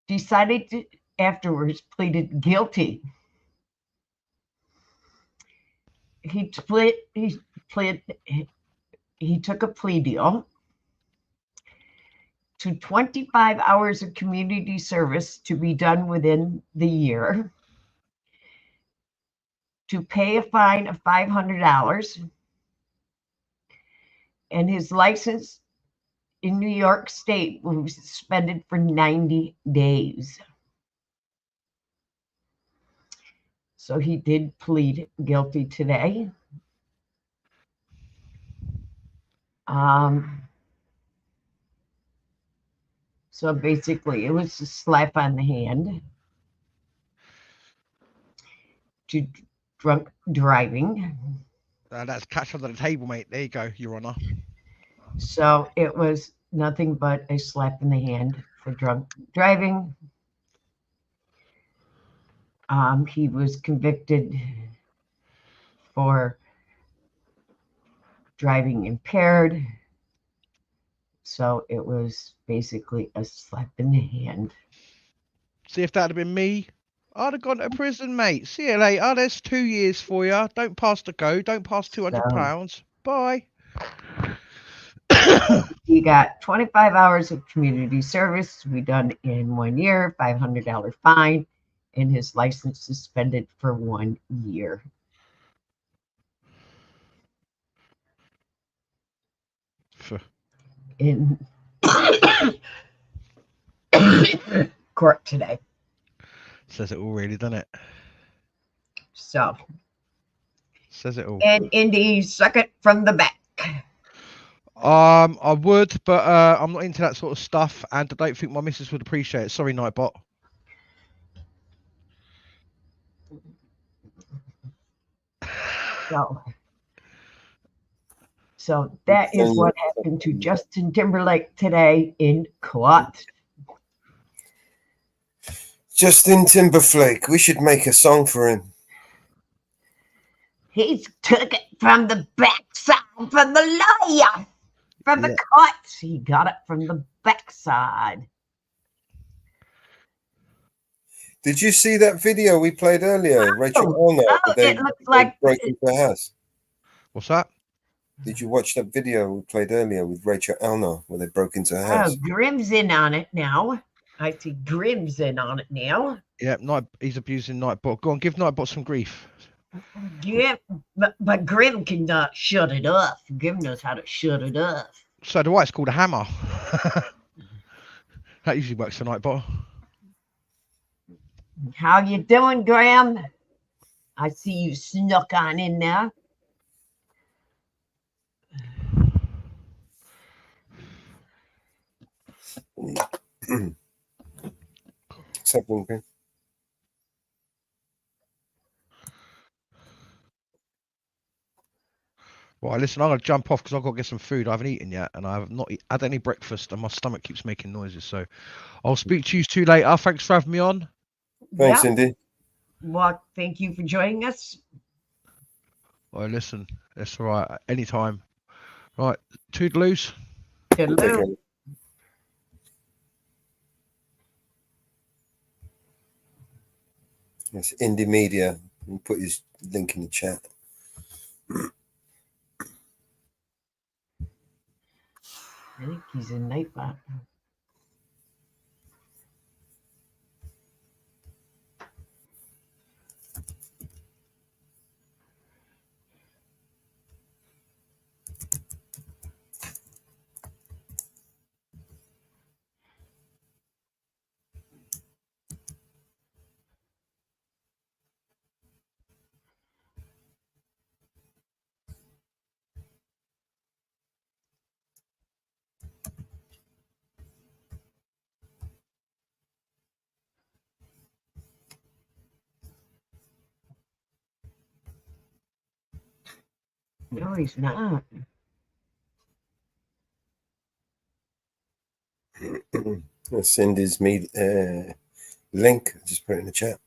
decided to, afterwards, pleaded guilty. He took a plea deal to 25 hours of community service to be done within the year, to pay a fine of $500, and his license in New York State will be suspended for 90 days. So he did plead guilty today. So basically, it was a slap on the hand to drunk driving. That's catch under the table, mate. There you go, Your Honor. So it was nothing but a slap in the hand for drunk driving. He was convicted for driving impaired. So it was basically a slap in the hand. See, if that had been me, I'd have gone to prison, mate. See you later. There's 2 years for you. Don't pass the go. Don't pass £200. Bye. He got 25 hours of community service to be done in 1 year, $500 fine, and his license suspended for 1 year. In court today. Says it all, really, doesn't it? So. Says it all. And Indy, suck it from the back. I would, but I'm not into that sort of stuff, and I don't think my missus would appreciate it. Sorry, Nightbot. So that is what happened to Justin Timberlake today in court. Justin Timberlake. We should make a song for him. He took it from the backside, from the lawyer, from the courts. He got it from the backside. Did you see that video we played earlier? Rachel Elner. It looks like broke into the house. What's that? Did you watch that video we played earlier with Rachel Elner where they broke into her house? Oh, Grim's in on it now. I see Grim's in on it now. Yeah, he's abusing Nightbot. Go on, give Nightbot some grief. Yeah, but Grim can shut it off. Grim knows how to shut it off. So do I. It's called a hammer. That usually works for Nightbot. How you doing, Graham? I see you snuck on in there. What's happening, Graham? Well, listen, I'm going to jump off because I've got to get some food. I haven't eaten yet, and I have not had any breakfast, and my stomach keeps making noises. So I'll speak to you two later. Thanks for having me on. Thanks, Indy. Well, thank you for joining us. Well, listen, it's all right. Anytime. Right, toodaloos. Toodaloo. Yes, Indie Media. We'll put his link in the chat. I think he's in Nightbot. No, he's not. I'll send his link. Just put it in the chat.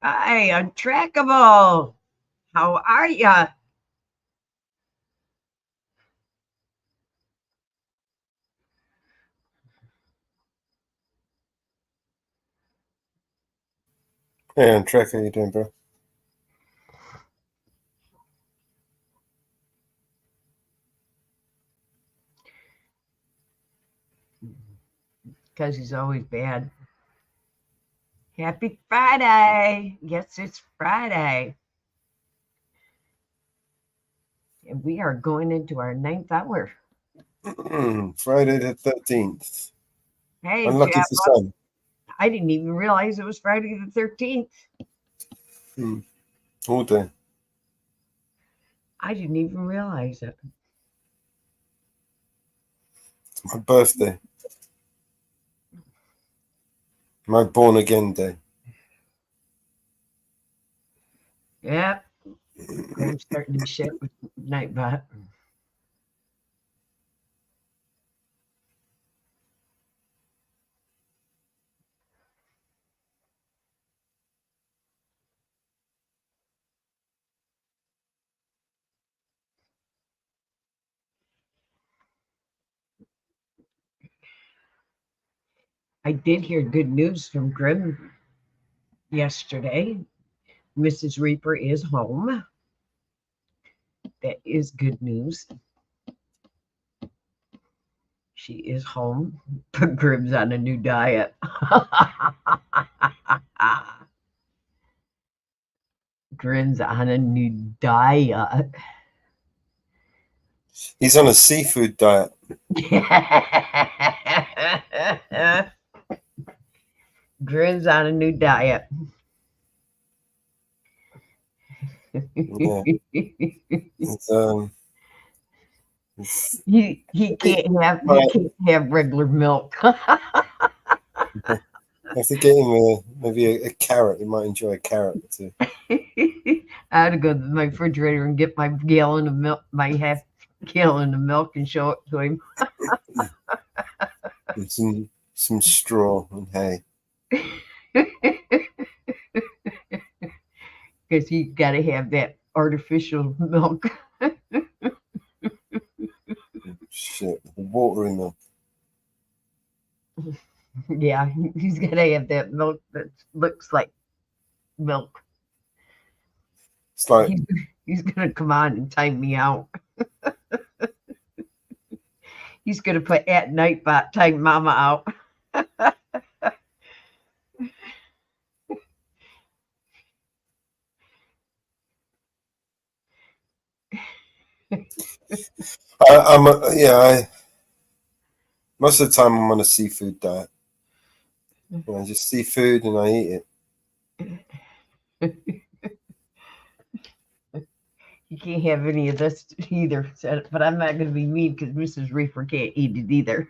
Hi, Untrackable. How are ya? Hey, on track, how you doing, bro? Because he's always bad. Happy Friday. Yes, it's Friday. And we are going into our 9th hour. Friday the 13th. Hey, Unlucky Jeff. for some. I didn't even realize it was Friday the 13th. All day. I didn't even realize it. It's my birthday. My born again day. Yep. I'm starting to shit with Nightbot. I did hear good news from Grim yesterday. Mrs. Reaper is home. That is good news. She is home, but Grim's on a new diet. Grim's on a new diet. He's on a seafood diet. Grim's on a new diet. Yeah. He can't have regular milk. I have to get him maybe a carrot. He might enjoy a carrot or two. I had to go to my refrigerator and get my gallon of milk, my half gallon of milk, and show it to him. And some straw and hay. Because he's got to have that artificial milk. Shit, water in milk. Yeah, he's got to have that milk that looks like milk. It's like he's going to come on and time me out. He's going to put at Nightbot, time Mama out. Most of the time I'm on a seafood diet. Just seafood and I eat it. You can't have any of this either, but I'm not going to be mean because Mrs. Reefer can't eat it either.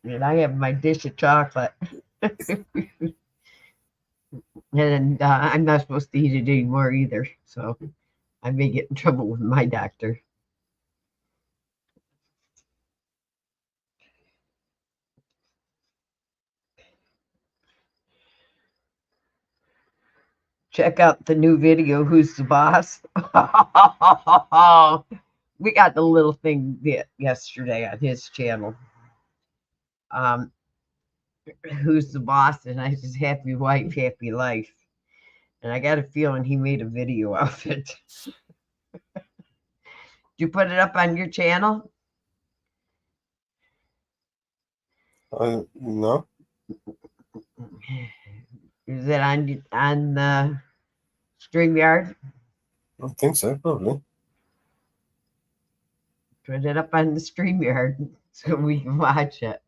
And I have my dish of chocolate. And I'm not supposed to eat it anymore either, so I may get in trouble with my doctor. Check out the new video, Who's the Boss? We got the little thing yesterday on his channel. Who's the Boss? And I said, happy wife, happy life. And I got a feeling he made a video of it. Did you put it up on your channel? No. Is it on the StreamYard? I don't think so, probably. Put it up on the StreamYard so we can watch it.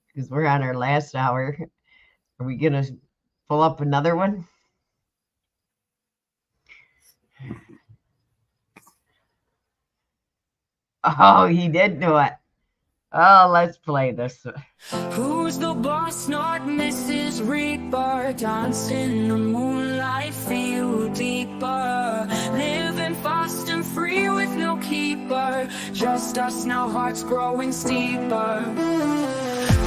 Because we're on our last hour. Are we going to pull up another one? Oh, he did do it. Oh, let's play this. Who's the boss, not Mrs. Reaper? Dancing in the moonlight, feel deeper. Living fast and free with no keeper. Just us now, hearts growing steeper.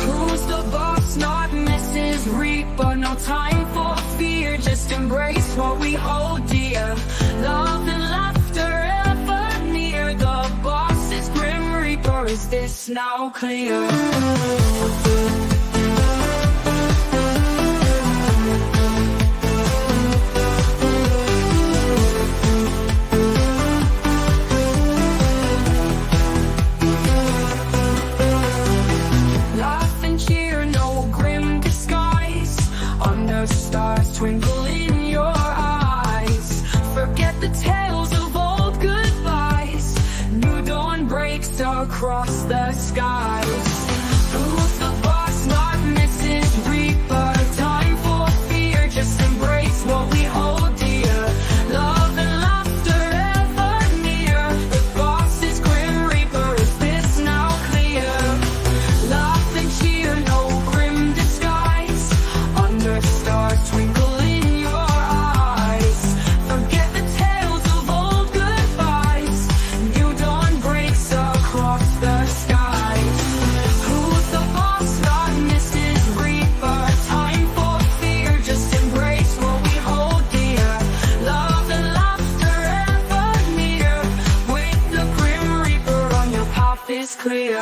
Who's the boss, not Mrs. Reaper? No time for fear, just embrace what we hold dear. Love and laughter ever near. The boss is Grim Reaper, is this now clear? Laugh and cheer, no grim disguise. Under stars twinkle in your eyes. Forget the tales of old goodbyes. New dawn breaks across the skies. Who's the boss, not Mrs. Reaper? Time for fear, just embrace what we hold dear. Love and laughter ever near. The boss is Grim Reaper, is this now clear? Laugh and cheer, no grim disguise. Under stars twinkle in your eyes. Forget the tales of old goodbyes. New dawn breaks across the skies. Who's the boss, not Mrs. Reaper? Time for fear, just embrace what we hold dear. Love and laughter ever near. With the Grim Reaper on your path is clear.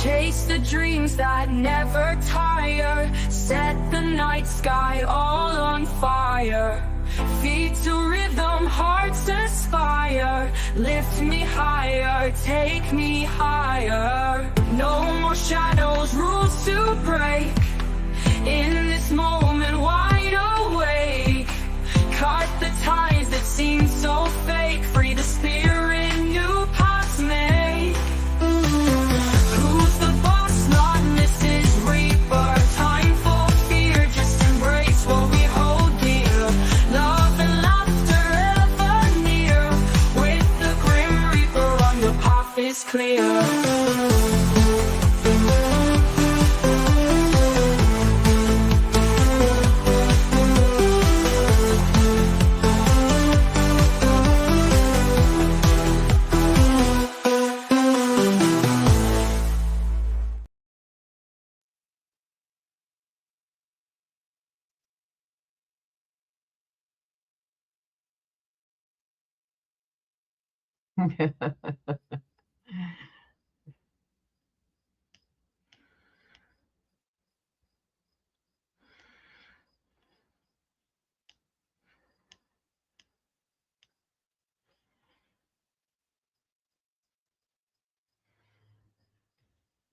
Chase the dreams that never tire. Set the night sky all on fire. Feet to rhythm, hearts aspire. Lift me higher, take me higher. No more shadows, rules to break. In this moment, wide awake. Cut the ties that seem so fake. Free the spirit, new paths make. Who's the boss, not Mrs. Reaper? Time for fear, just embrace what we hold dear. Love and laughter ever near. With the Grim Reaper on your path is clear.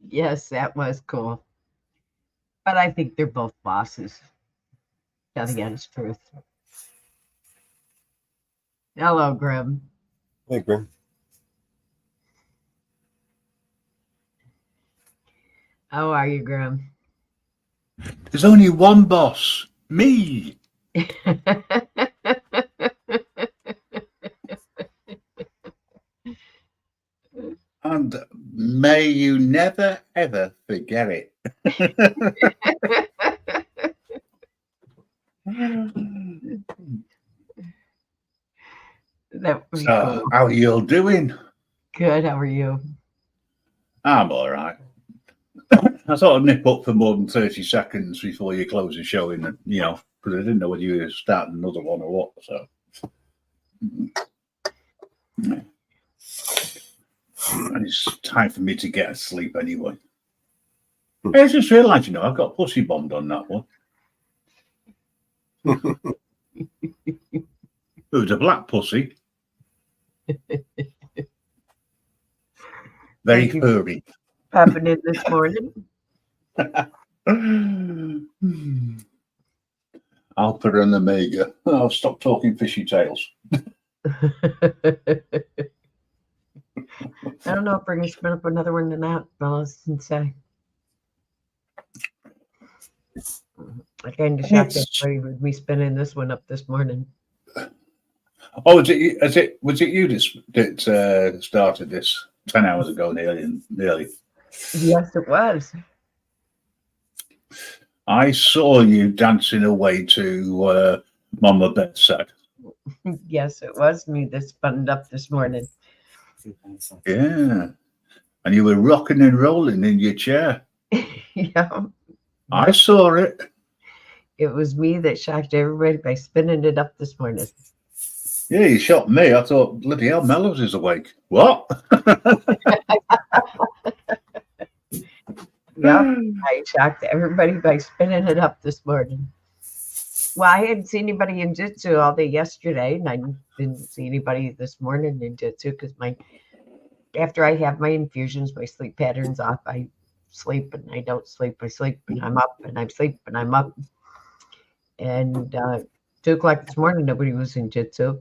Yes, that was cool. But I think they're both bosses. Tell the honest truth. Hello, Grim. Hey, Grim. How are you, Grim? There's only one boss, me. And may you never, ever forget it. That was So, cool. how are you all doing? Good. How are you? I'm all right. I sort of nip up for more than 30 seconds before you close the show, because I didn't know whether you were starting another one or what. So, and it's time for me to get to sleep anyway. I just realised, I've got pussy bombed on that one. It was a black pussy. Very furry. Happening this morning. Alpha and Omega. I'll stop talking fishy tales. I don't know if we're going to spin up another one or not, fellas, and say. I kind of shocked everybody with me spinning this one up this morning. Oh, was it you that started this 10 hours ago nearly? Yes, it was. I saw you dancing away to Mama Beth said. Yes, it was me that spun it up this morning. Yeah. And you were rocking and rolling in your chair. Yeah. I saw it. It was me that shocked everybody by spinning it up this morning. Yeah, you shocked me. I thought, bloody hell, Mellows is awake. What? Yeah, I shocked everybody by spinning it up this morning. Well, I hadn't seen anybody in Jitsu all day yesterday, and I didn't see anybody this morning in Jitsu because after I have my infusions, my sleep pattern's off. I sleep and I don't sleep. I sleep and I'm up, and I sleep and I'm up. And 2 o'clock this morning, nobody was in Jitsu,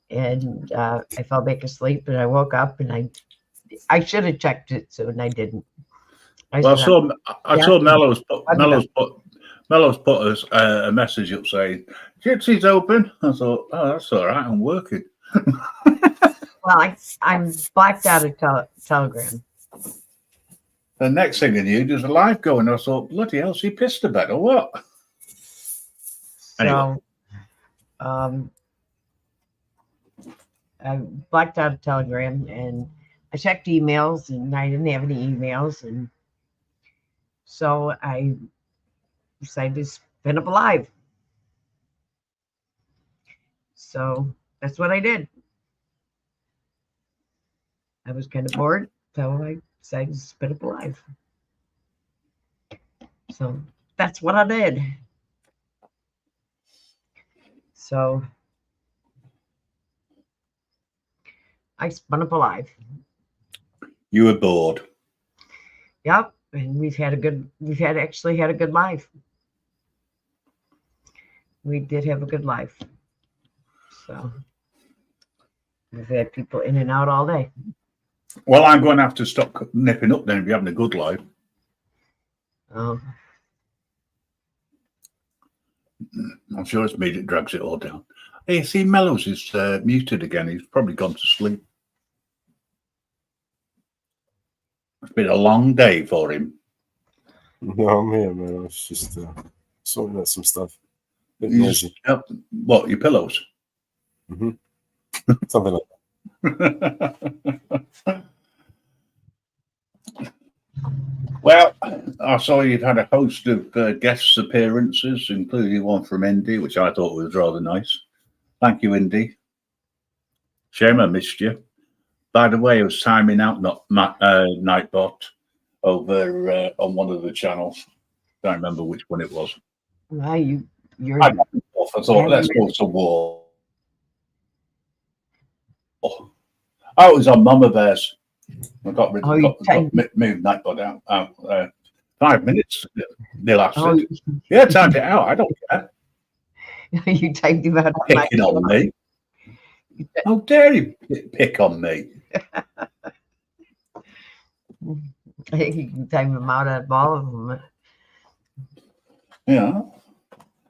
and I fell back asleep, and I woke up, and I should have checked Jitsu, and I didn't. I saw Mellows put us a message up saying Jitsy's open. I thought, oh, that's all right. I'm working. Well, I'm blacked out of Telegram. The next thing I knew, there's a live going. I thought, bloody hell, she pissed a bed or what? So, I blacked out of Telegram, and I checked emails, and I didn't have any emails, and so I decided to spin up a live. So that's what I did. I was kind of bored, so I decided to spin up a live. So that's what I did. So I spun up a live. You were bored. Yep, and we've actually had a good life. We did have a good life. So we've had people in and out all day. Well, I'm going to have to stop nipping up then if you're having a good life. Oh. I'm sure it's me that drags it all down. Hey, see, Mellows is muted again. He's probably gone to sleep. It's been a long day for him. No, I'm here, man. I was just sorting out some stuff. What, your pillows? Mm-hmm. Something like that. Well, I saw you'd had a host of guest appearances, including one from Indy, which I thought was rather nice. Thank you, Indy. Shame I missed you. By the way, I was timing out Nightbot over on one of the channels. Don't remember which one it was. Well, I thought, let's go to war. Oh, it was on Mama Bears. I got rid of moved Nightbot out. 5 minutes they lasted. Yeah, timed it out. I don't care. You timed him out. Picking on me. How dare you pick on me? I think you can time him out of all of them. Yeah.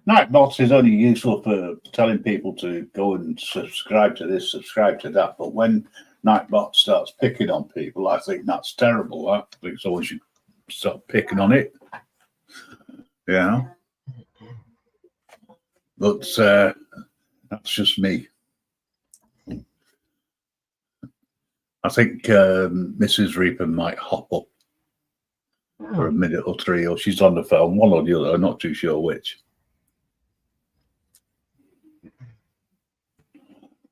Nightbots is only useful for telling people to go and subscribe to this, subscribe to that. But when Nightbot starts picking on people, I think that's terrible. I think someone should stop picking on it. Yeah. But that's just me. I think Mrs. Reaper might hop up for a minute or three, or she's on the phone, one or the other. I'm not too sure which.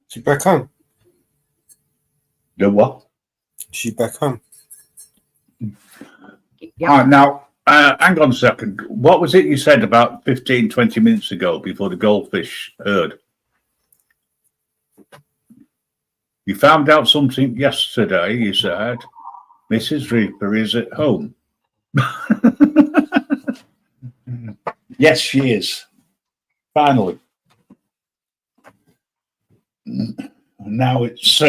She back home? The what? She back home? Now, hang on a second. What was it you said about 15, 20 minutes ago before the goldfish herd? You found out something yesterday, you said. Mrs. Reaper is at home. Yes, she is. Finally. Now it's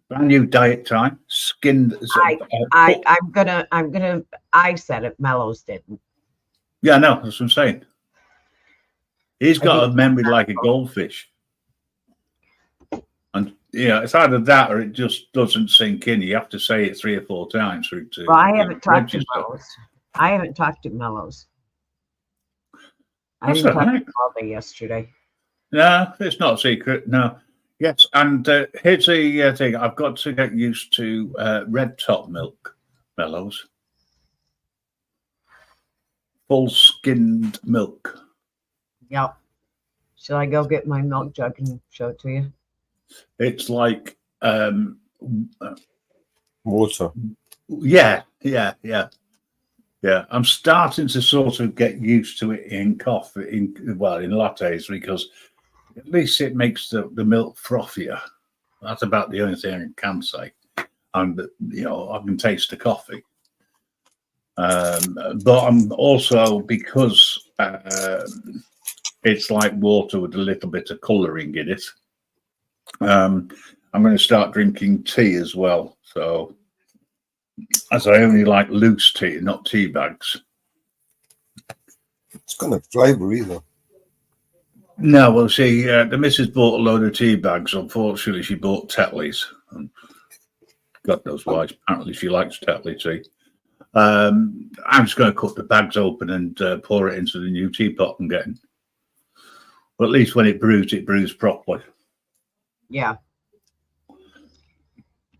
Brand new diet time. Skinned. I'm gonna. I said it. Mellows didn't. Yeah, no, that's what I'm saying. He's got a memory like a goldfish. And yeah, it's either that or it just doesn't sink in. You have to say it 3 or 4 times for it to. Well, I haven't talked to register. Mellows. I haven't talked to Mellows. I That's didn't all talk right. to all day yesterday. No, it's not a secret. No. Yes, and here's the thing. I've got to get used to red top milk Mellows. Full-skinned milk. Yep. Shall I go get my milk jug and show it to you? It's like water. Yeah. I'm starting to sort of get used to it in coffee, in lattes, because at least it makes the milk frothier. That's about the only thing I can say. And I can taste the coffee. But I'm also, because it's like water with a little bit of colouring in it, I'm going to start drinking tea as well. So, as I only like loose tea, not tea bags. It's got no flavour either. No, well, see, the missus bought a load of tea bags. Unfortunately, she bought Tetley's. God knows why. Apparently, she likes Tetley tea. I'm just going to cut the bags open and pour it into the new teapot I'm getting. But at least when it brews properly. Yeah.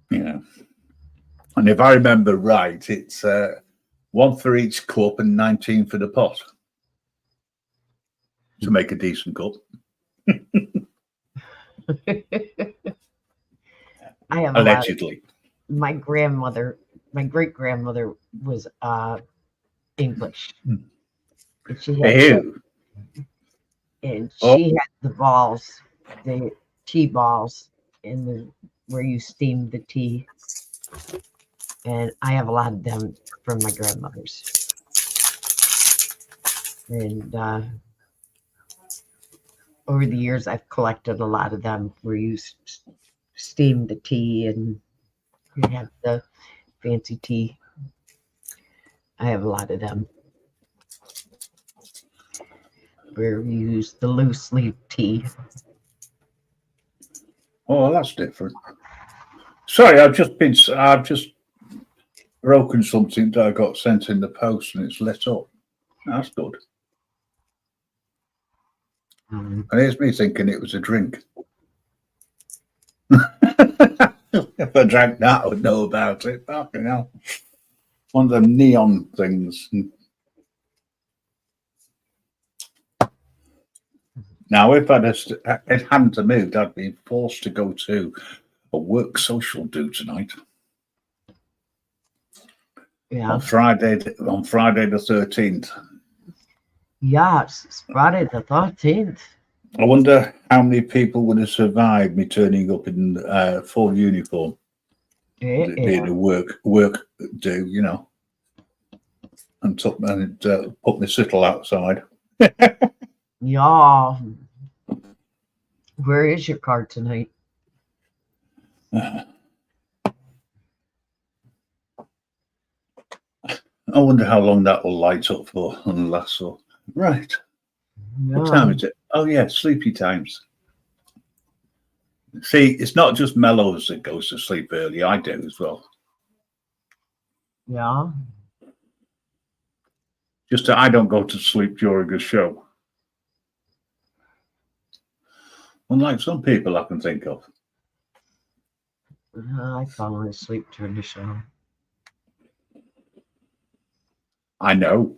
Yeah. And if I remember right, it's 1 for each cup and 19 for the pot to make a decent cup. I have allegedly. My great grandmother was English, and she had the balls, the tea balls, where you steam the tea, and I have a lot of them from my grandmother's, and over the years I've collected a lot of them where you steam the tea and you have the fancy tea. I have a lot of them where we use the loose leaf tea. Oh, that's different. Sorry, I've just broken something that I got sent in the post and it's lit up. That's good. And here's me thinking it was a drink. If I drank that, I would know about it. Fucking hell. One of them neon things. Now, if it hadn't moved, I'd be forced to go to a work social do tonight. Yeah. On Friday the 13th. Yes, it's Friday the 13th. I wonder how many people would have survived me turning up in full uniform. Being a work do, and put my sittle outside. Yeah. Where is your car tonight? I wonder how long that will light up for and last for. Right. Yeah. What time is it? Oh, yeah, sleepy times. See, it's not just Mellows that goes to sleep early. I do as well. Yeah. Just that I don't go to sleep during a show. Unlike some people I can think of. I fall asleep during the show. I know.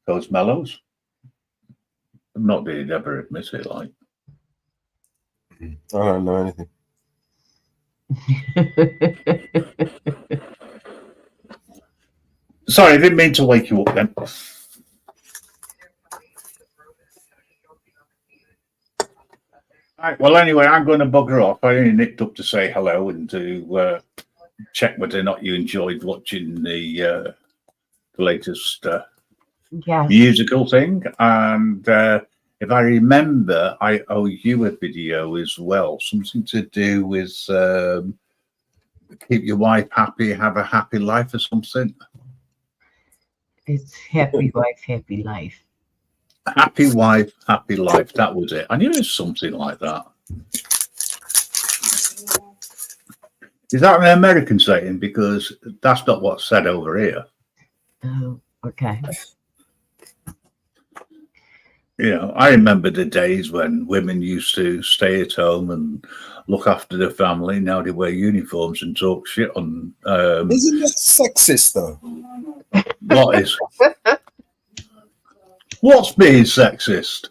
Those Mellows. Not that he'd ever admit it, like. I don't know anything. Sorry, I didn't mean to wake you up then. Right, well, anyway, I'm going to bugger off. I only nipped up to say hello and to check whether or not you enjoyed watching the latest musical thing. And if I remember, I owe you a video as well, something to do with keep your wife happy, have a happy life or something. It's happy wife, happy life. Happy wife, happy life. That was it. I knew it was something like that. Is that an American saying? Because that's not what's said over here. Oh, okay. You know, I remember the days when women used to stay at home and look after the family. Now they wear uniforms and talk shit on. Isn't that sexist, though? What is? What's being sexist?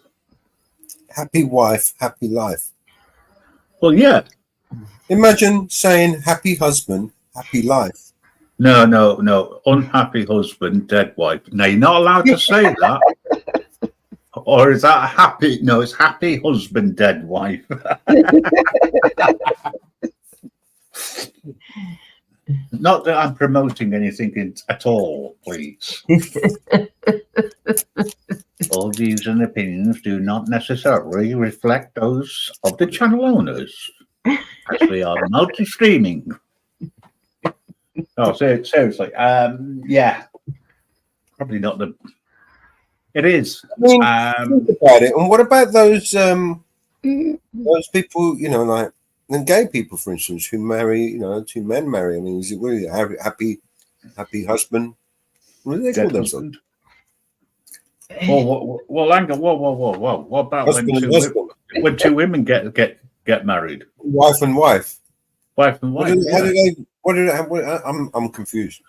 Happy wife, happy life. Well, yeah. Imagine saying happy husband, happy life. No, no, no. Unhappy husband, dead wife. No, you're not allowed to say that. Or is that happy? No, it's happy husband, dead wife. Not that I'm promoting anything at all, please. All views and opinions do not necessarily reflect those of the channel owners, as we are multi-streaming. Oh, seriously, yeah, probably not the. It is. I mean, think about it. And what about those people, you know, like and gay people, for instance, who marry, you know, two men marry? I mean, is it really happy husband? What do they call themselves? Well, hang on. Whoa. What about when two women get married? Wife and wife. Wife and wife. I'm confused.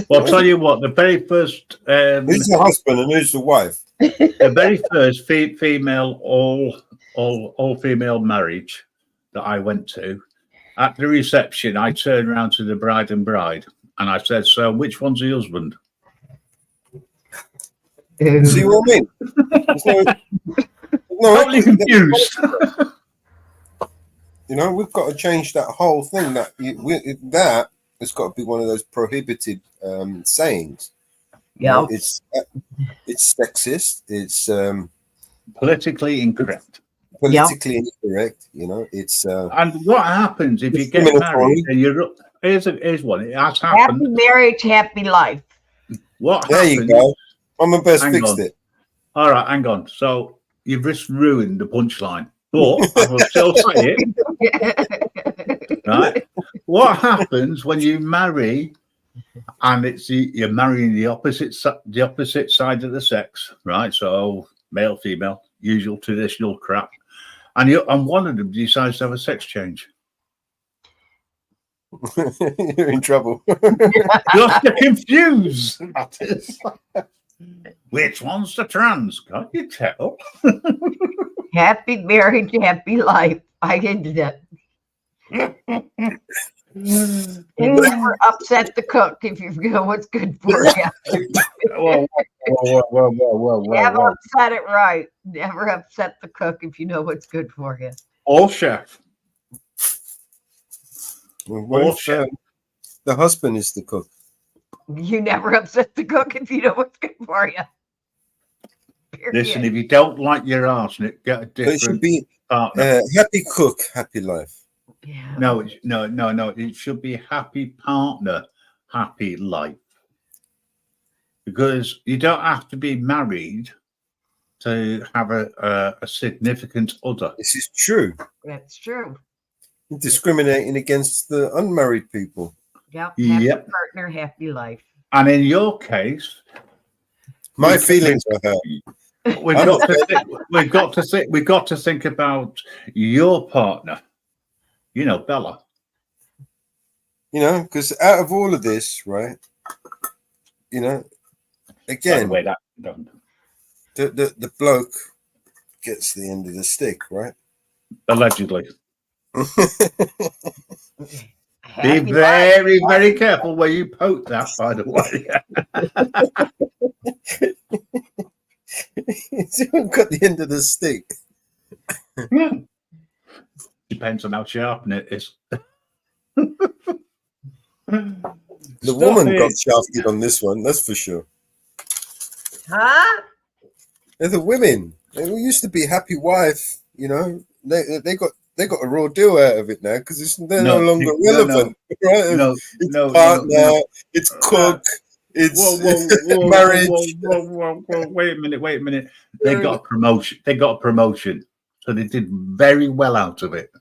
Well, I'll tell you what. The very first. Who's the husband and who's the wife? The very first female all female marriage that I went to, at the reception, I turned around to the bride and bride, and I said, "So, which one's the husband?" See what I mean? Totally confused. You know, we've got to change that whole thing. That it's got to be one of those prohibited sayings. Yeah, it's sexist. It's politically incorrect. Politically incorrect. You know, it's. And what happens if you get married and you're? Here's one. It has happened. Happy marriage, happy life. What there happens? You go. Mama Best fixed it. All right, hang on. So you've just ruined the punchline, but I will still say it. Right? What happens when you marry, and you're marrying the opposite side of the sex, right? So male, female, usual traditional crap, and one of them decides to have a sex change. You're in trouble. You're confused. That is. Which one's the trans? Can't you tell? Happy marriage, happy life. I ended it. And never upset the cook if you know what's good for you. Whoa. Never upset it right. Never upset the cook if you know what's good for you. All chef. Well, the husband is the cook. You never upset the cook if you know what's good for you. Period. Listen, if you don't like your arsenic, get a different. It should be partner. Happy cook, happy life. Yeah. No. It should be happy partner, happy life. Because you don't have to be married to have a significant other. This is true. That's true. You're discriminating against the unmarried people. Yep. Happy partner, happy life. And in your case, my feelings are hurt. We've got to think about your partner. You know, Bella. You know, because out of all of this, right? You know, again, by the way, that done. The bloke gets the end of the stick, right? Allegedly. Be very, very careful where you poke that, by the way. Someone got the end of the stick. Depends on how sharp it is. The woman got shafted on this one, that's for sure. Huh? The women It used to be happy wife, you know. They got a raw deal out of it now because they're no longer relevant, right? It's partner, it's cook, it's marriage. Wait a minute. They got a promotion. So they did very well out of it.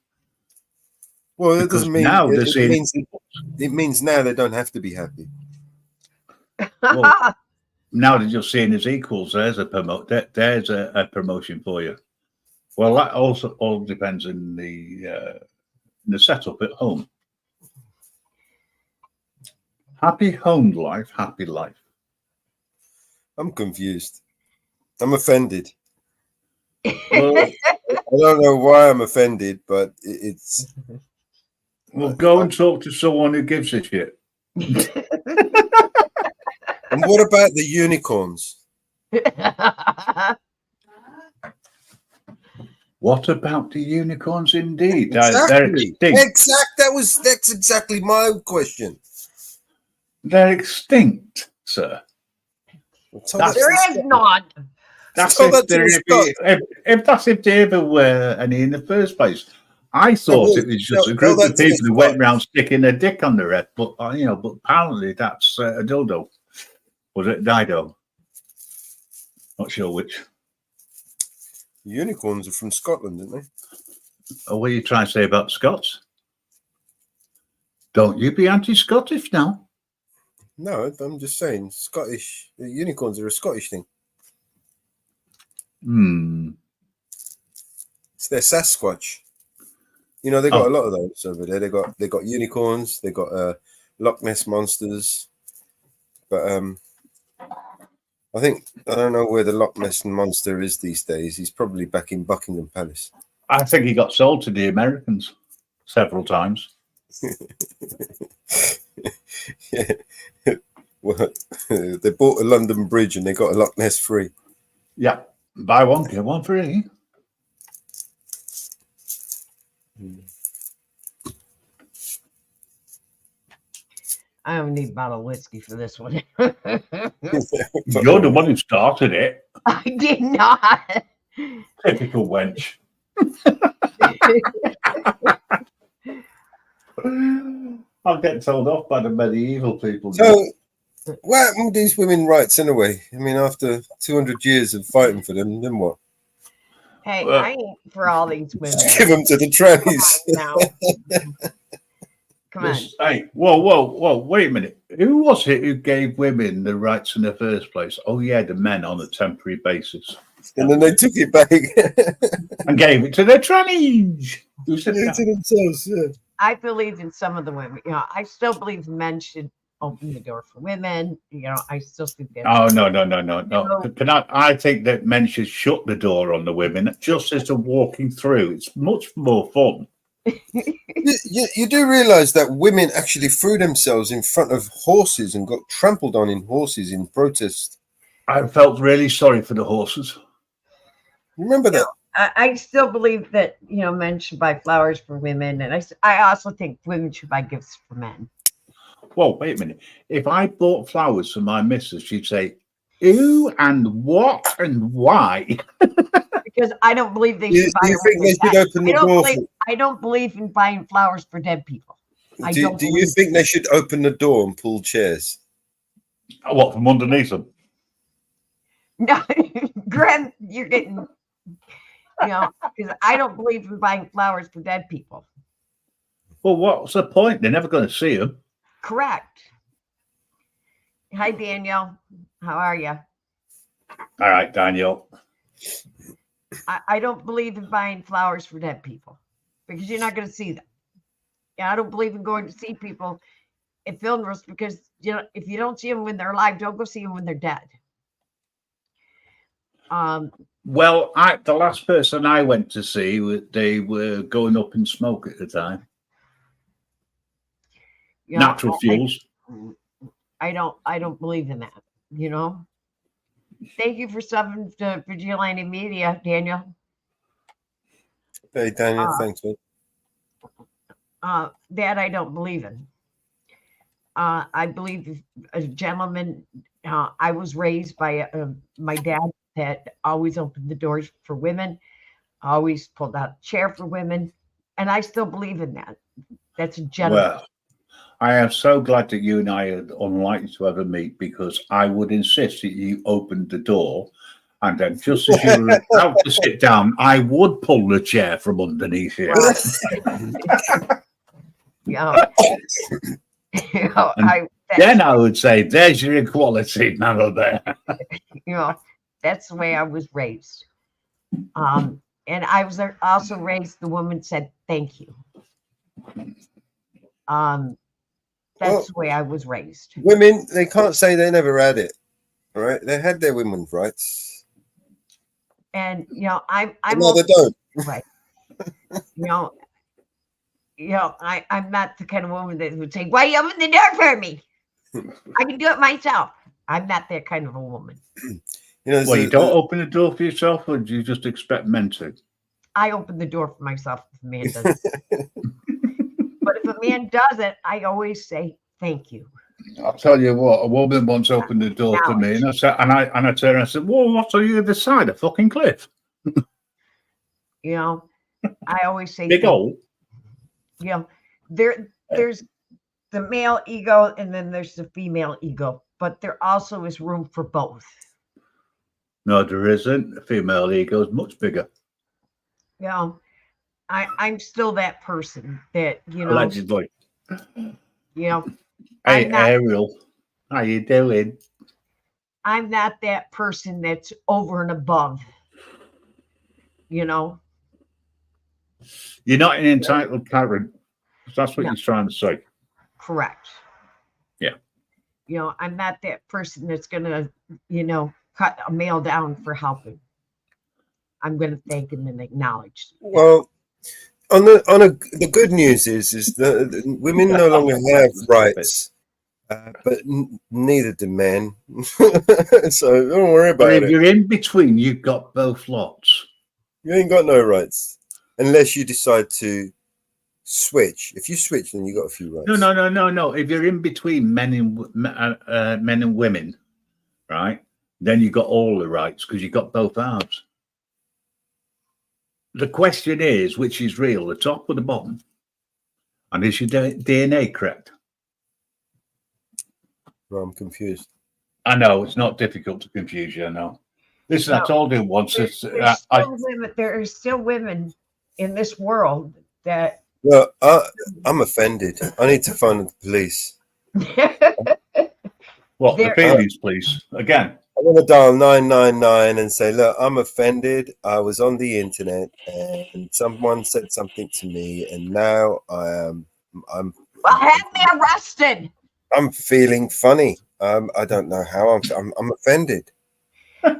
Well, it doesn't mean now it means now they don't have to be happy. Well, now they're just seeing as equals. There's a promotion for you. Well, that also all depends on the setup at home. Happy home life, happy life. I'm confused. I'm offended. Well, I don't know why I'm offended, but it's. Well, go and talk to someone who gives a shit. And what about the unicorns? What about the unicorns? Indeed, Exactly. That's exactly my question. They're extinct, sir. There is not. That's if they ever were any in the first place. I thought it was just a group of people who went around sticking a dick on their head, but but apparently that's a dildo. Was it Dido? Not sure which. Unicorns are from Scotland, aren't they? Oh, what are you trying to say about Scots? Don't you be anti-Scottish now? No, I'm just saying Scottish. Unicorns are a Scottish thing. It's their Sasquatch. You know, they got a lot of those over there. They got unicorns. They got Loch Ness monsters. But I don't know where the Loch Ness monster is these days. He's probably back in Buckingham Palace. I think he got sold to the Americans several times. Yeah. Well, they bought a London Bridge and they got a Loch Ness free. Yeah, buy one get one free. I don't need a bottle of whiskey for this one. You're the one who started it. I did not. Typical wench. I'm getting told off by the medieval people. So, what happened with these women's rights anyway? I mean, after 200 years of fighting for them, then what? Hey, I ain't for all these women. Just give them to the trannies. Come on. Hey, whoa, wait a minute. Who was it who gave women the rights in the first place? Oh, yeah, the men on a temporary basis. And then they took it back and gave it to their trannies. Who said that? To themselves, yeah. I believe in some of the women. I still believe men should open the door for women. I still think that. Oh, no. I think that men should shut the door on the women just as they're walking through. It's much more fun. You do realize that women actually threw themselves in front of horses and got trampled on in horses in protest. I felt really sorry for the horses. Remember that? I still believe that men should buy flowers for women, and I also think women should buy gifts for men. Well, wait a minute. If I bought flowers for my missus, she'd say, "Who and what and why?" Because I don't believe they should buy. Do you think they should open the door? I don't believe in buying flowers for dead people. Do you think they should open the door and pull chairs? What, from underneath them? No, Graham, you're getting, because I don't believe in buying flowers for dead people. Well, what's the point? They're never going to see them. Correct. Hi, Daniel. How are you? All right, Daniel. I don't believe in buying flowers for dead people because you're not going to see them. I don't believe in going to see people at funerals because, if you don't see them when they're alive, don't go see them when they're dead. Well, the last person I went to see, they were going up in smoke at the time. Natural fuels. I don't believe in that, Thank you for subbing to Vigilante Media, Daniel. Hey, Daniel, thanks, man. That I don't believe in. I believe a gentleman. I was raised by my dad that always opened the doors for women, always pulled out a chair for women, and I still believe in that. That's a gentleman. Well, I am so glad that you and I are unlikely to ever meet, because I would insist that you opened the door, and then just as you were about to sit down, I would pull the chair from underneath you. Then I would say, "There's your equality, Mama Bear." That's the way I was raised. And I was also raised, the woman said, "Thank you." That's the way I was raised. Women, they can't say they never had it, right? They had their women's rights. And I'm no, they don't. Right. I'm not the kind of woman that would say, "Why you open the door for me? I can do it myself." I'm not that kind of a woman. Well, you don't open the door for yourself, or do you just expect men to? I open the door for myself if a man doesn't. But if a man doesn't, I always say thank you. I'll tell you what, a woman once opened the door for me, and I said, and I turned and I said, "Well, what are you the side of fucking cliff?" I always say big old. There's the male ego, and then there's the female ego, but there also is room for both. No, there isn't. The female ego is much bigger. I'm still that person that Allegedly. Hey, Ariel, how you doing? I'm not that person that's over and above. You're not an entitled parent. That's what you're trying to say. Correct. Yeah. I'm not that person that's gonna, cut a male down for helping. I'm gonna thank him and acknowledge. Well, the good news is that women no longer have rights, but neither do men. So don't worry about it. If you're in between, you've got both lots. You ain't got no rights unless you decide to switch. If you switch, then you got a few rights. No. If you're in between men and women, right, then you got all the rights because you got both halves. The question is, which is real, the top or the bottom? And is your DNA correct? Well, I'm confused. I know, it's not difficult to confuse you, I know. Listen, I told him once. There are still women in this world that... Well, I'm offended. I need to phone the police. What, the police, please? Again? I'm going to dial 999 and say, look, I'm offended. I was on the internet and someone said something to me, and now I'm well, have me arrested. I'm feeling funny. I don't know how. I'm offended. Have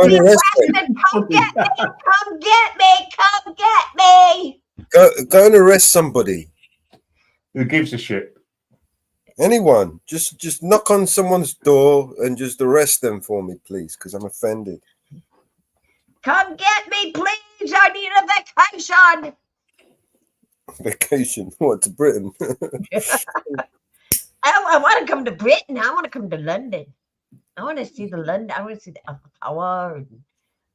me arrested. Come get me. Come get me. Come get me. Go and arrest somebody. Who gives a shit? Anyone. Just knock on someone's door and just arrest them for me, please, because I'm offended. Come get me, please. I need a vacation. Vacation? What, to Britain? I want to come to Britain. I want to come to London. I want to see the London. I want to see the Eiffel Tower. And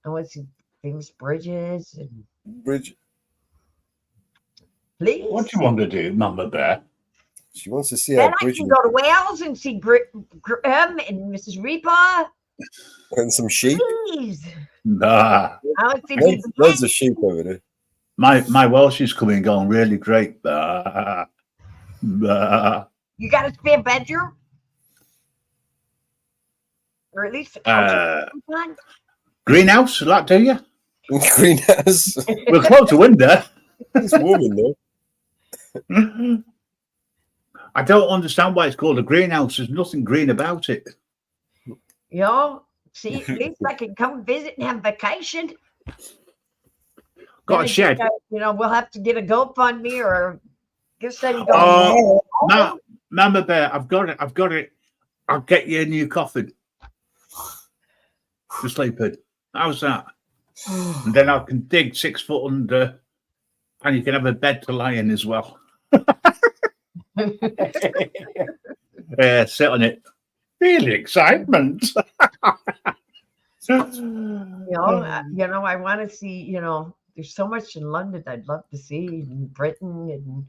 I want to see famous bridges. And... Bridge. Please. What do you want to do, Mama Bear? She wants to see our bridge. I can go to Wales and see Graham and Mrs. Reaper. And some sheep. Please. Nah. I want to see loads of sheep over there. My Welsh is coming on really great. Bah. Bah. You got a spare bedroom? Or at least greenhouse, will that do you? Greenhouse. We're close to window. It's warm in there. I don't understand why it's called a greenhouse. There's nothing green about it. See, at least I can come visit and have vacation. Got a shed. We'll have to get a GoFundMe or give some. Mama Bear, I've got it. I'll get you a new coffin to sleep in. How's that? And then I can dig 6 foot under, and you can have a bed to lie in as well. Yeah, sit on it. Really excitement. I want to see, there's so much in London I'd love to see, in Britain, and,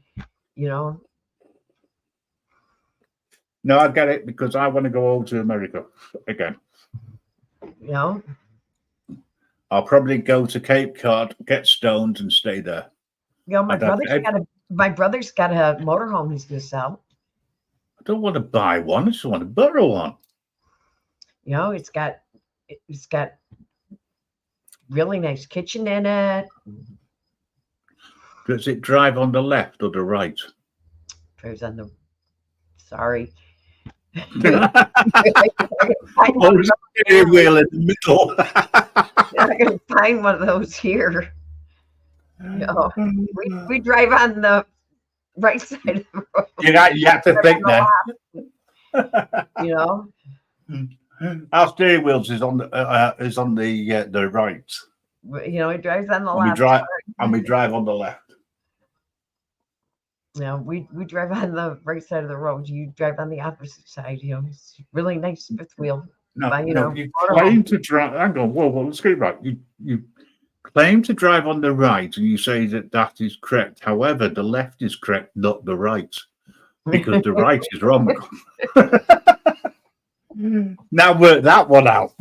No, I get it, because I want to go over to America again. I'll probably go to Cape Cod, get stoned, and stay there. My brother's got a motorhome he's going to sell. I don't want to buy one. I just want to borrow one. It's got really nice kitchen in it. Does it drive on the left or the right? Drives on the. Sorry. Wheel in the middle. I can find one of those here. We drive on the right side of the road. You have to think that. Our steering wheels is on the right. It drives on the and left. We drive on the left. We drive on the right side of the road. You drive on the opposite side. It's really nice fifth wheel. You claim to drive. Hang on, whoa, let's get it right. You claim to drive on the right, and you say that is correct. However, the left is correct, not the right, because the right is wrong. Now work that one out.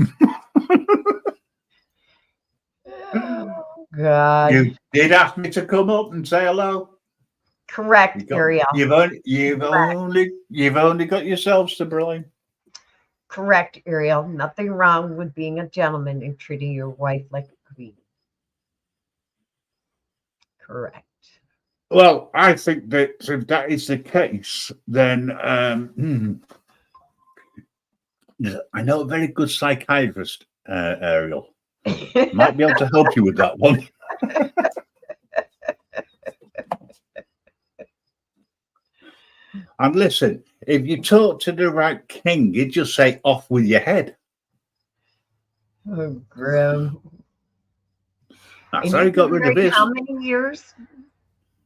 God. You did ask me to come up and say hello. Correct, Ariel. You've only got yourselves to blame. Correct, Ariel. Nothing wrong with being a gentleman and treating your wife like a queen. Correct. Well, I think that if that is the case, then I know a very good psychiatrist, Ariel. Might be able to help you with that one. And listen, if you talk to the right king, you just say off with your head. Oh, grim. That's how he got rid of his. How many years?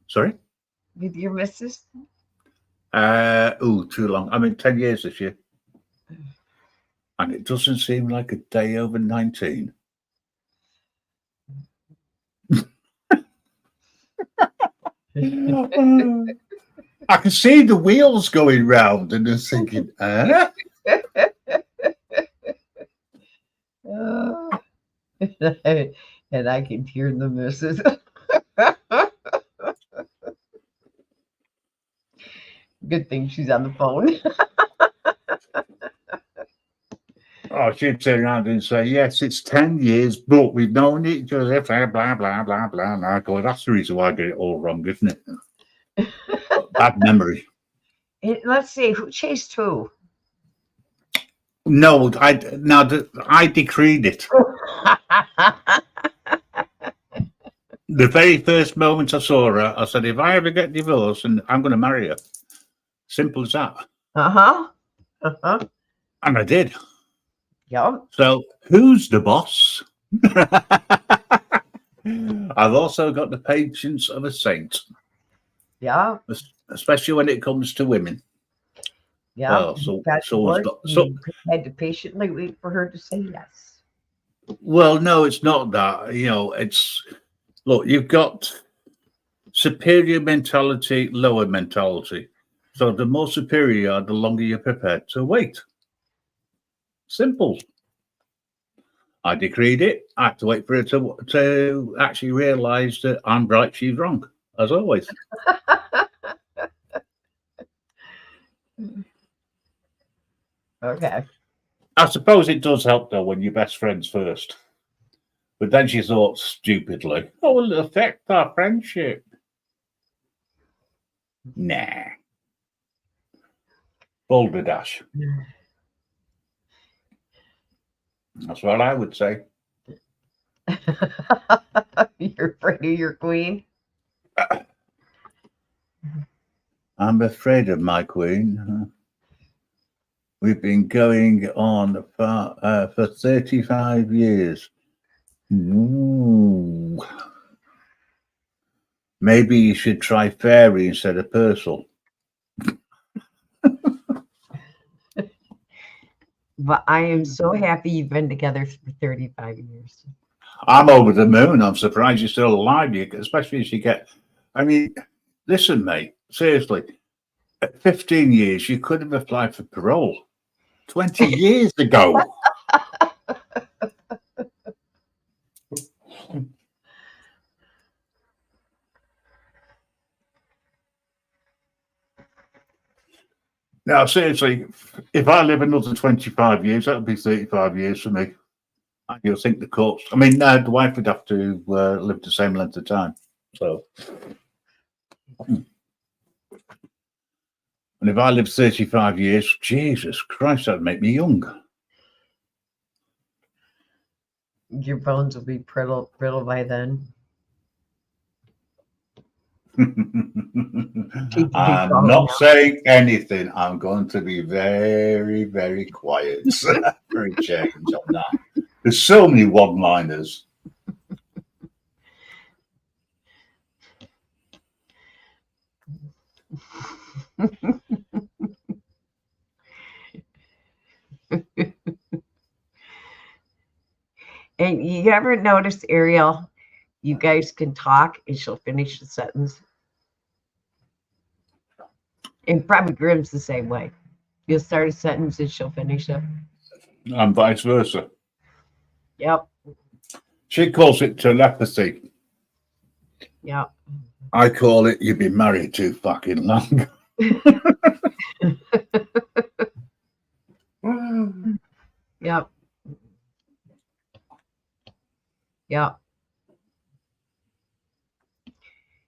Sorry? With your missus? Too long. I mean, 10 years this year. And it doesn't seem like a day over 19. I can see the wheels going round and they're thinking, And I can hear the missus. Good thing she's on the phone. Oh, she'd turn around and say, yes, it's 10 years, but we've known each other, blah, blah, blah, blah, blah. And I go, that's the reason why I get it all wrong, isn't it? Bad memory. Let's see, who chased who? No, I decreed it. The very first moment I saw her, I said, if I ever get divorced, and I'm going to marry her. Simple as that. And I did. Yeah. So who's the boss? I've also got the patience of a saint. Yeah. Especially when it comes to women. Yeah. Well, had to patiently wait for her to say yes. Well, no, it's not that. Look, you've got superior mentality, lower mentality. So the more superior you are, the longer you're prepared to wait. Simple. I decreed it. I have to wait for her to actually realise that I'm right, she's wrong, as always. Okay. I suppose it does help, though, when you're best friends first. But then she thought stupidly, oh, it'll affect our friendship. Nah. Boulder Dash. That's what I would say. You're afraid of your queen? I'm afraid of my queen. We've been going on for 35 years. Ooh. Maybe you should try fairy instead of Purcell. But I am so happy you've been together for 35 years. I'm over the moon. I'm surprised you're still alive, especially as you get. I mean, listen, mate, seriously, at 15 years, you could have applied for parole 20 years ago. Now, seriously, if I live another 25 years, that'll be 35 years for me. And you'll think the courts. I mean, the wife would have to live the same length of time. So, and if I live 35 years, Jesus Christ, that'd make me young. Your bones will be brittle by then. I'm not saying anything. I'm going to be very, very quiet for a change on that. There's so many one-liners. And you ever notice, Ariel, you guys can talk and she'll finish the sentence? And probably Grimm's the same way. You'll start a sentence and she'll finish it. And vice versa. Yep. She calls it telepathy. Yep. I call it you've been married too fucking long. Yep. Yep.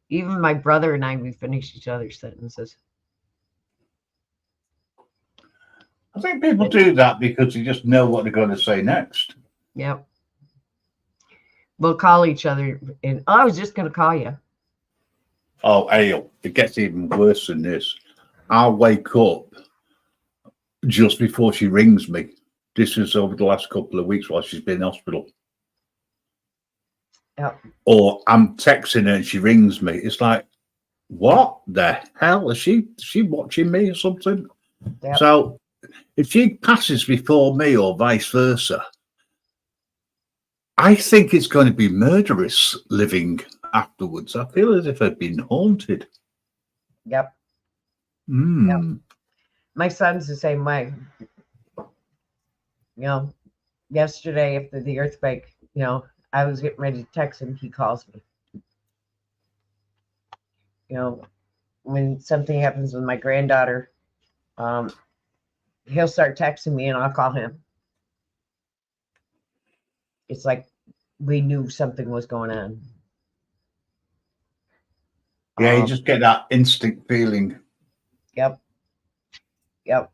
Even my brother and I, we finish each other's sentences. I think people do that because they just know what they're going to say next. Yep. We'll call each other, and I was just going to call you. Oh, Ale, it gets even worse than this. I'll wake up just before she rings me. This is over the last couple of weeks while she's been in hospital. Yep. Or I'm texting her and she rings me. It's like, what the hell? Is she watching me or something? Yep. So if she passes before me or vice versa, I think it's going to be murderous living afterwards. I feel as if I've been haunted. Yep. Mm. Yep. My son's the same way. You know, yesterday after the earthquake, you know, I was getting ready to text him. He calls me. You know, when something happens with my granddaughter, he'll start texting me and I'll call him. It's like we knew something was going on. Yeah, you just get that instinct feeling. Yep. Yep.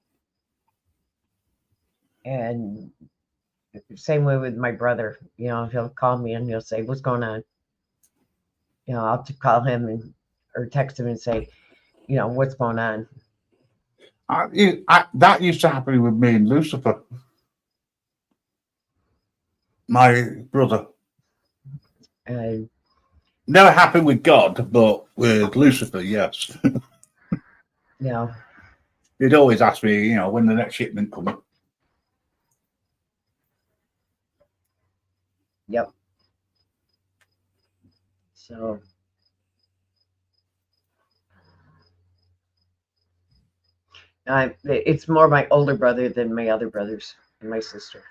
And same way with my brother. You know, he'll call me and he'll say, "What's going on?" You know, I'll call him or text him and say, "You know, what's going on?" That used to happen with me and Lucifer, my brother. Never happened with God, but with Lucifer, yes. Yeah. He'd always ask me, you know, when the next shipment coming. Yep. So it's more my older brother than my other brothers and my sister.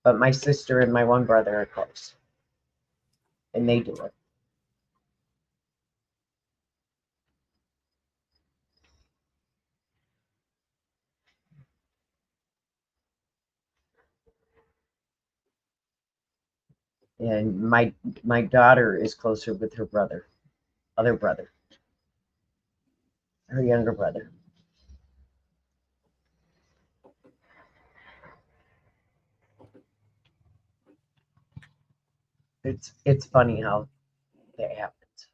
But my sister and my one brother are close. And they do it. And my daughter is closer with her brother, other brother, her younger brother. It's funny how that happens.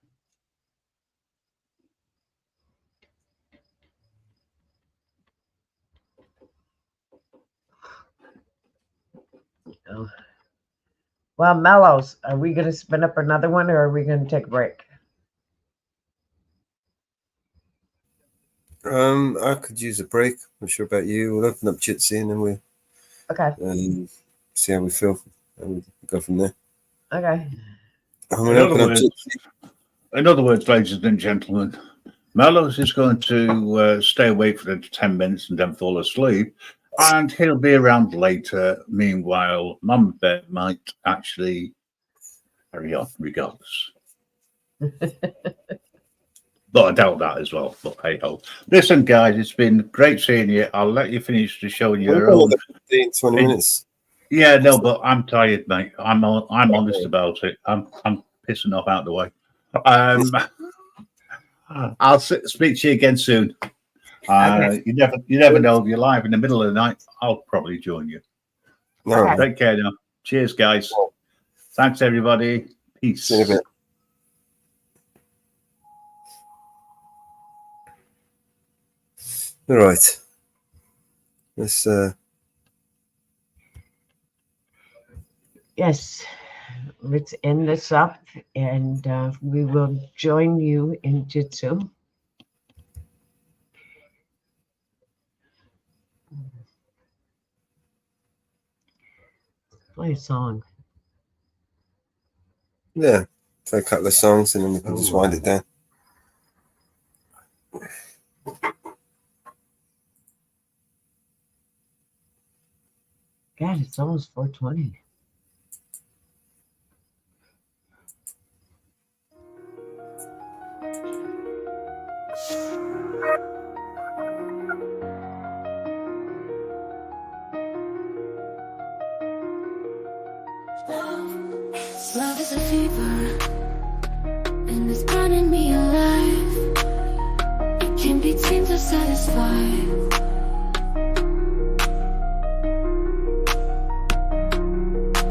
Oh. Well, Mellows, are we going to spin up another one or are we going to take a break? I could use a break. I'm not sure about you. We'll open up Jitsi and then we'll see how we feel. And we'll go from there. Okay. In other words, ladies and gentlemen, Mellows is going to stay awake for 10 minutes and then fall asleep, and he'll be around later. Meanwhile, Mum Bear might actually carry on regardless. But I doubt that as well. But hey ho. Listen, guys, it's been great seeing you. I'll let you finish the show in your own 15, 20 minutes. Yeah, no, but I'm tired, mate. I'm honest about it. I'm pissing off out the way. I'll speak to you again soon. Okay. You never know. If you're live in the middle of the night, I'll probably join you. No. Take care now. Cheers, guys. Thanks, everybody. Peace. See you in a bit. All right. Let's Yes, let's end this up, and we will join you in Jitsu. Play a song. play a couple of songs and then we can just wind it down. God, it's almost 4:20. Love is a fever, and it's burning me alive. It can be tamed or satisfied.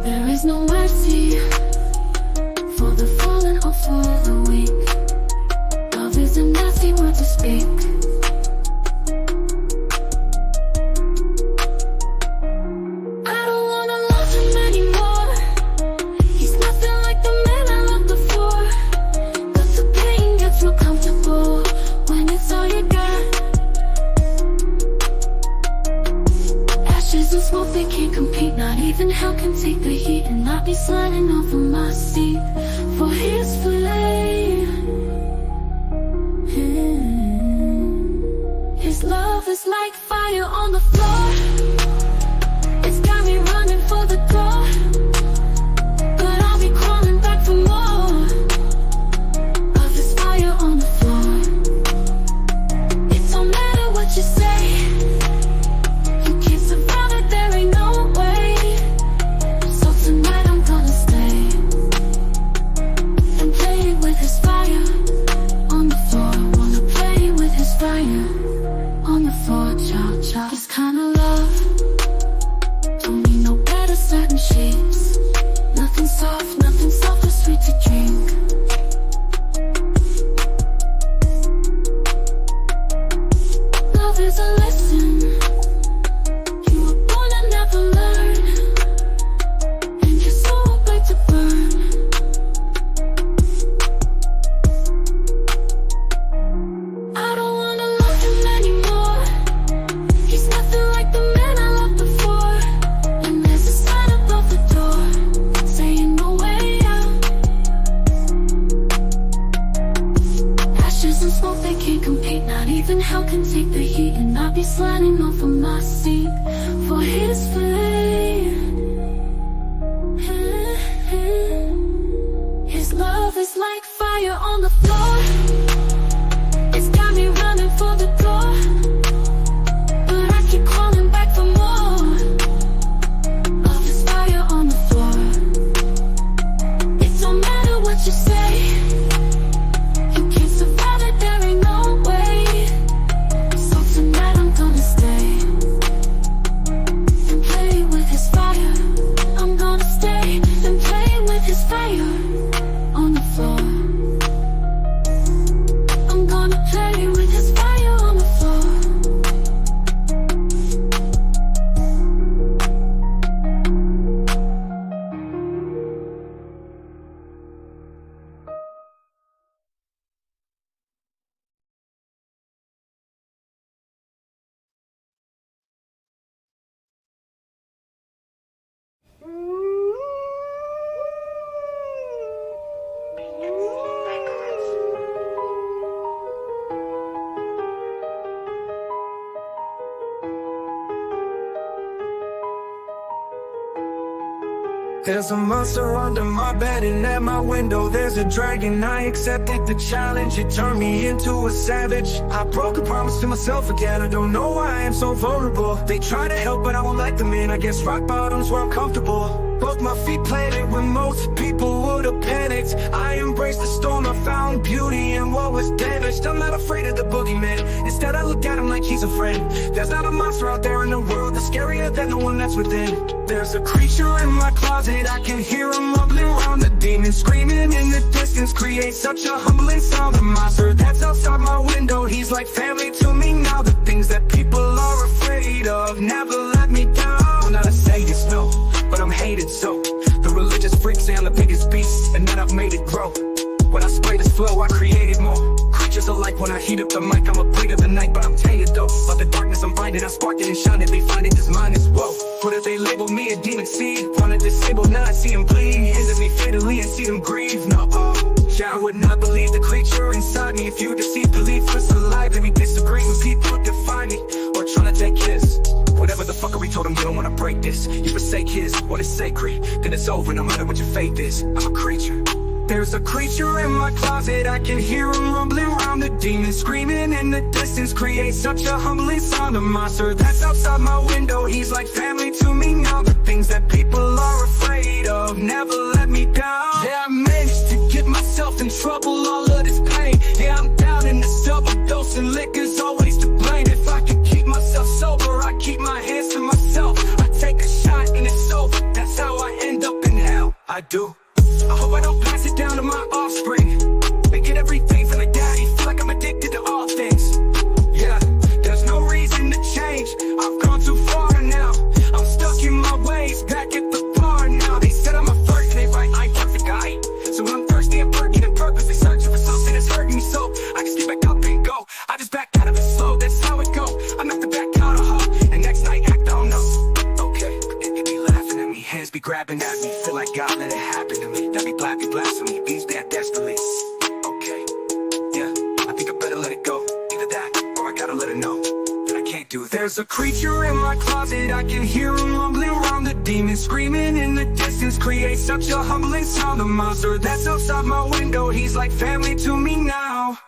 There is no mercy for the fallen or for the weak. Love is a nasty word to speak. Even hell can take the heat and not be sliding off of my seat for his flame. His love is like fire on the floor. It's got me running for the door, but I'll be crawling back for more of his fire on the floor. It don't matter what you say, you can't survive it, there ain't no way. Tonight I'm gonna stay and play with his fire on the floor. Wanna play with his fire on the floor. Chow chow. This kind of love don't need no better satin sheets. Nothing soft or sweet to drink. Love is a lesson you were born to never learn. To burn. I don't wanna love him anymore. He's nothing like the man I loved before. And there's a sign above the door saying no way out. Ashes and smoke, they can't compete. Not even hell can take the heat, and I'll be sliding off of my seat for his flame. His love is like fire on the floor. It's got me running for the door, but I keep calling back for more of his fire on the floor. It don't matter what you say, you can't survive it, there ain't no way. So tonight I'm gonna stay and play There's a monster under my bed and at my window there's a dragon. I accepted the challenge, it turned me into a savage. I broke a promise to myself again, I don't know why I am so vulnerable. They try to help but I won't let them in, I guess rock bottom's where I'm comfortable. Both my feet planted when most people would have panicked. I embraced the storm, I found beauty in what was damaged. I'm not afraid of the boogeyman, instead I look at him like he's a friend. There's not a monster out there in the world that's scarier than the one that's within. There's a creature in my closet, I can hear him mumbling around. The demon screaming in the distance creates such a humbling sound. The monster that's outside my window, he's like family to me now. The things that people are afraid of never let me down. I'm not a sadist, no, but I'm hated so. The religious freaks say I'm the biggest beast, and then I've made it grow. When I spray this flow, I created more. Creatures alike when I heat up the mic, I'm a bleed of the night, but I'm tainted though. But the darkness I'm finding, I sparked it and shined it. They find it, this mind is woe. What if they label me a demon seed? Wanna disable, now I see him bleed. Injure me fatally and see them grieve, no. Yeah, I would not believe the creature inside me. If you deceive belief, it's alive. Let me disagree when people define me or trying to take his. Whatever the fuckery told him, you don't wanna break this. You forsake his, what is sacred, then it's over no matter what your faith is. I'm a creature. There's a creature in my closet, I can hear him rumbling around. The demon screaming in the distance creates such a humbling sound. A monster that's outside my window, he's like family to me now. The things that people are afraid of never let me down. Yeah, I managed to get myself in trouble, all of this pain. Yeah, I'm down in the double dose and liquor's always to blame. If I could keep myself sober, I keep my hands to myself. I take a shot and it's over, that's how I end up in hell. I do. I hope I don't pass it down to my offspring. They get everything from the daddy, feel like I'm addicted to all things. Yeah, there's no reason to change, I've gone too far now. I'm stuck in my ways, back at the bar now. They said I'm a flirt, and they right, I ain't perfect, I so when I'm thirsty and working in purpose, they searching for something that's hurting me so I can skip back up and go. I just back out of it slow, that's how it go. I'm not the back out of her, and next night act on no. Okay, they be laughing at me, hands be grabbing at me, feel like God let it happen to me. That be black and blasphemy, beats that desperately. Okay, yeah, I think I better let it go. Either that, or I gotta let it know that I can't do that. There's a creature in my closet, I can hear him mumbling around. The demon screaming in the distance creates such a humbling sound. The monster that's outside my window, he's like family to me now.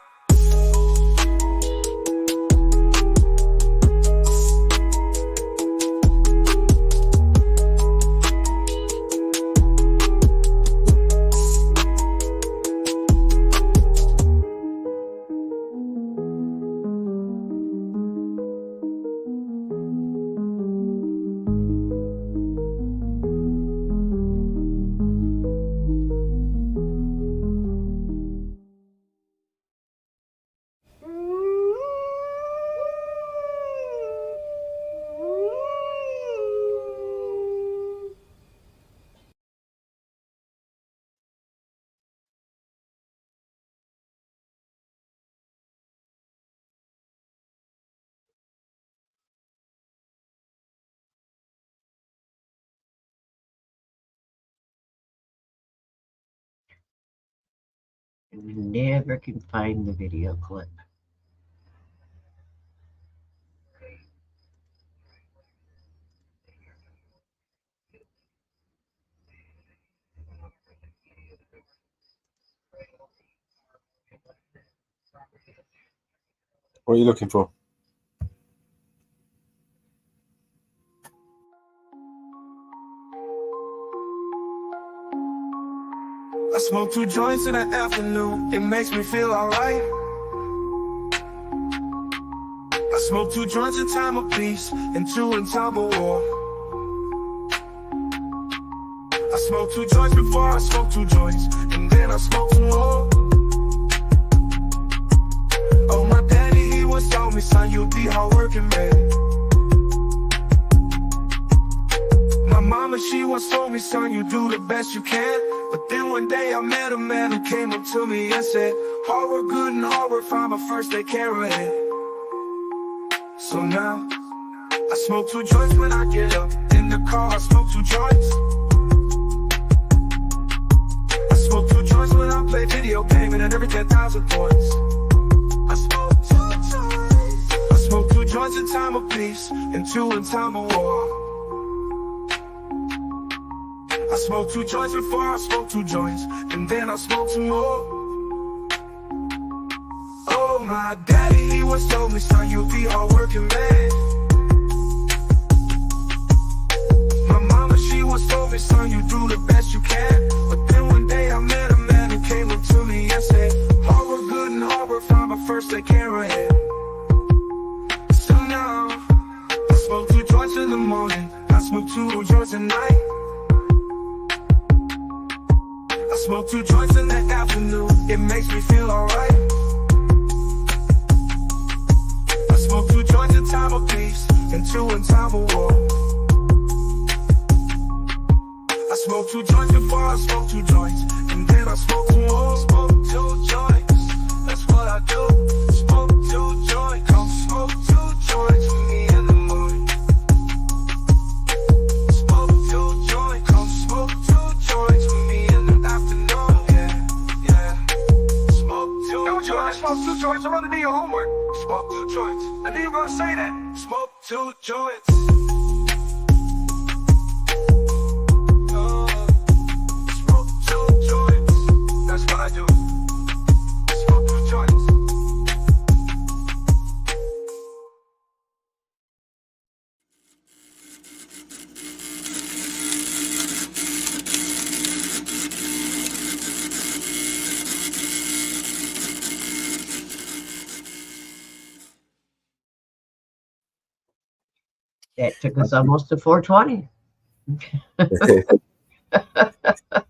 Never can find the video clip. What are you looking for? I smoke 2 joints in the afternoon, it makes me feel alright. I smoke 2 joints in time of peace, and 2 in time of war. I smoke 2 joints before I smoke 2 joints, and then I smoke 2 more. Oh, my daddy, he once told me, son, you'll be hardworking, man. My mama, she once told me, son, you do the best you can. But then one day I met a man who came up to me and said, hard work good and hard work fine, but first take care of it. So now, I smoke 2 joints when I get up. In the car, I smoke 2 joints. I smoke 2 joints when I play video payment at every 10,000 points. I smoke 2 joints. I smoke 2 joints in time of peace, and 2 in time of war. I I smoked 2 joints before I smoked 2 joints, and then I smoked some more. Oh, my daddy, he was told me, son, you'll be hardworking man. My mama, she was told me, son, you do the best you can. But then one day I met a man who came up to me and said, Harbor good and harbor fine, but first take care of it. So now, I smoke 2 joints in the morning, I smoke 2 joints at night. I smoke 2 joints in the afternoon, it makes me feel alright. I smoke 2 joints in time of peace, and 2 in time of war. I smoke 2 joints before I smoke 2 joints, and then I smoke 2 more. Smoke 2 joints, that's what I do. Smoke 2 joints, come smoke 2 joints with me in the morning. Smoke 2 joints, come smoke 2 joints with me in the afternoon. Yeah. Smoke 2 joints. Smoke 2 joints, I'm gonna do your homework. Smoke 2 joints, I didn't even say that. Smoke 2 joints. Smoke 2 joints, that's what I do. Smoke 2 joints. That took us almost to 4:20.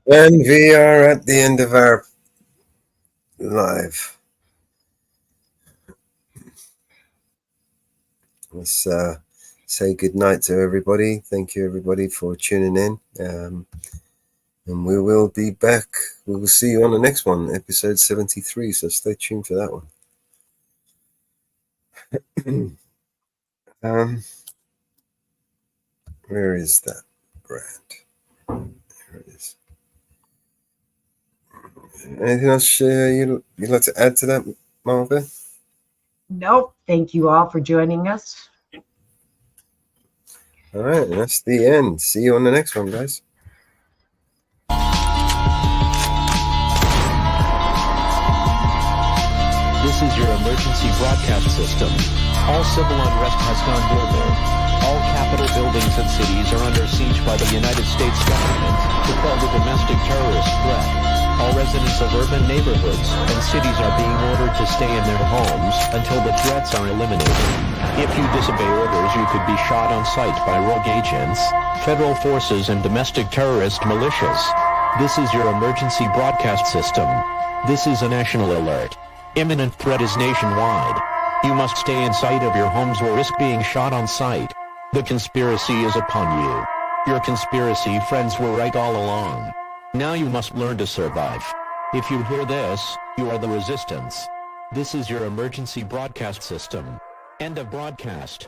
And we are at the end of our live. Let's say good night to everybody. Thank you, everybody, for tuning in. And we will be back. We will see you on the next one, episode 73. So stay tuned for that one. Where is that brand? There it is. Anything else you'd like to add to that, Marvin? Nope. Thank you all for joining us. All right, that's the end. See you on the next one, guys. This is your emergency broadcast system. All civil unrest has gone global. All capital buildings and cities are under siege by the United States government to quell the domestic terrorist threat. All residents of urban neighborhoods and cities are being ordered to stay in their homes until the threats are eliminated. If you disobey orders, you could be shot on sight by rogue agents, federal forces, and domestic terrorist militias. This is your emergency broadcast system. This is a national alert. Imminent threat is nationwide. You must stay in sight of your homes or risk being shot on sight. The conspiracy is upon you. Your conspiracy friends were right all along. Now you must learn to survive. If you hear this, you are the resistance. This is your emergency broadcast system. End of broadcast.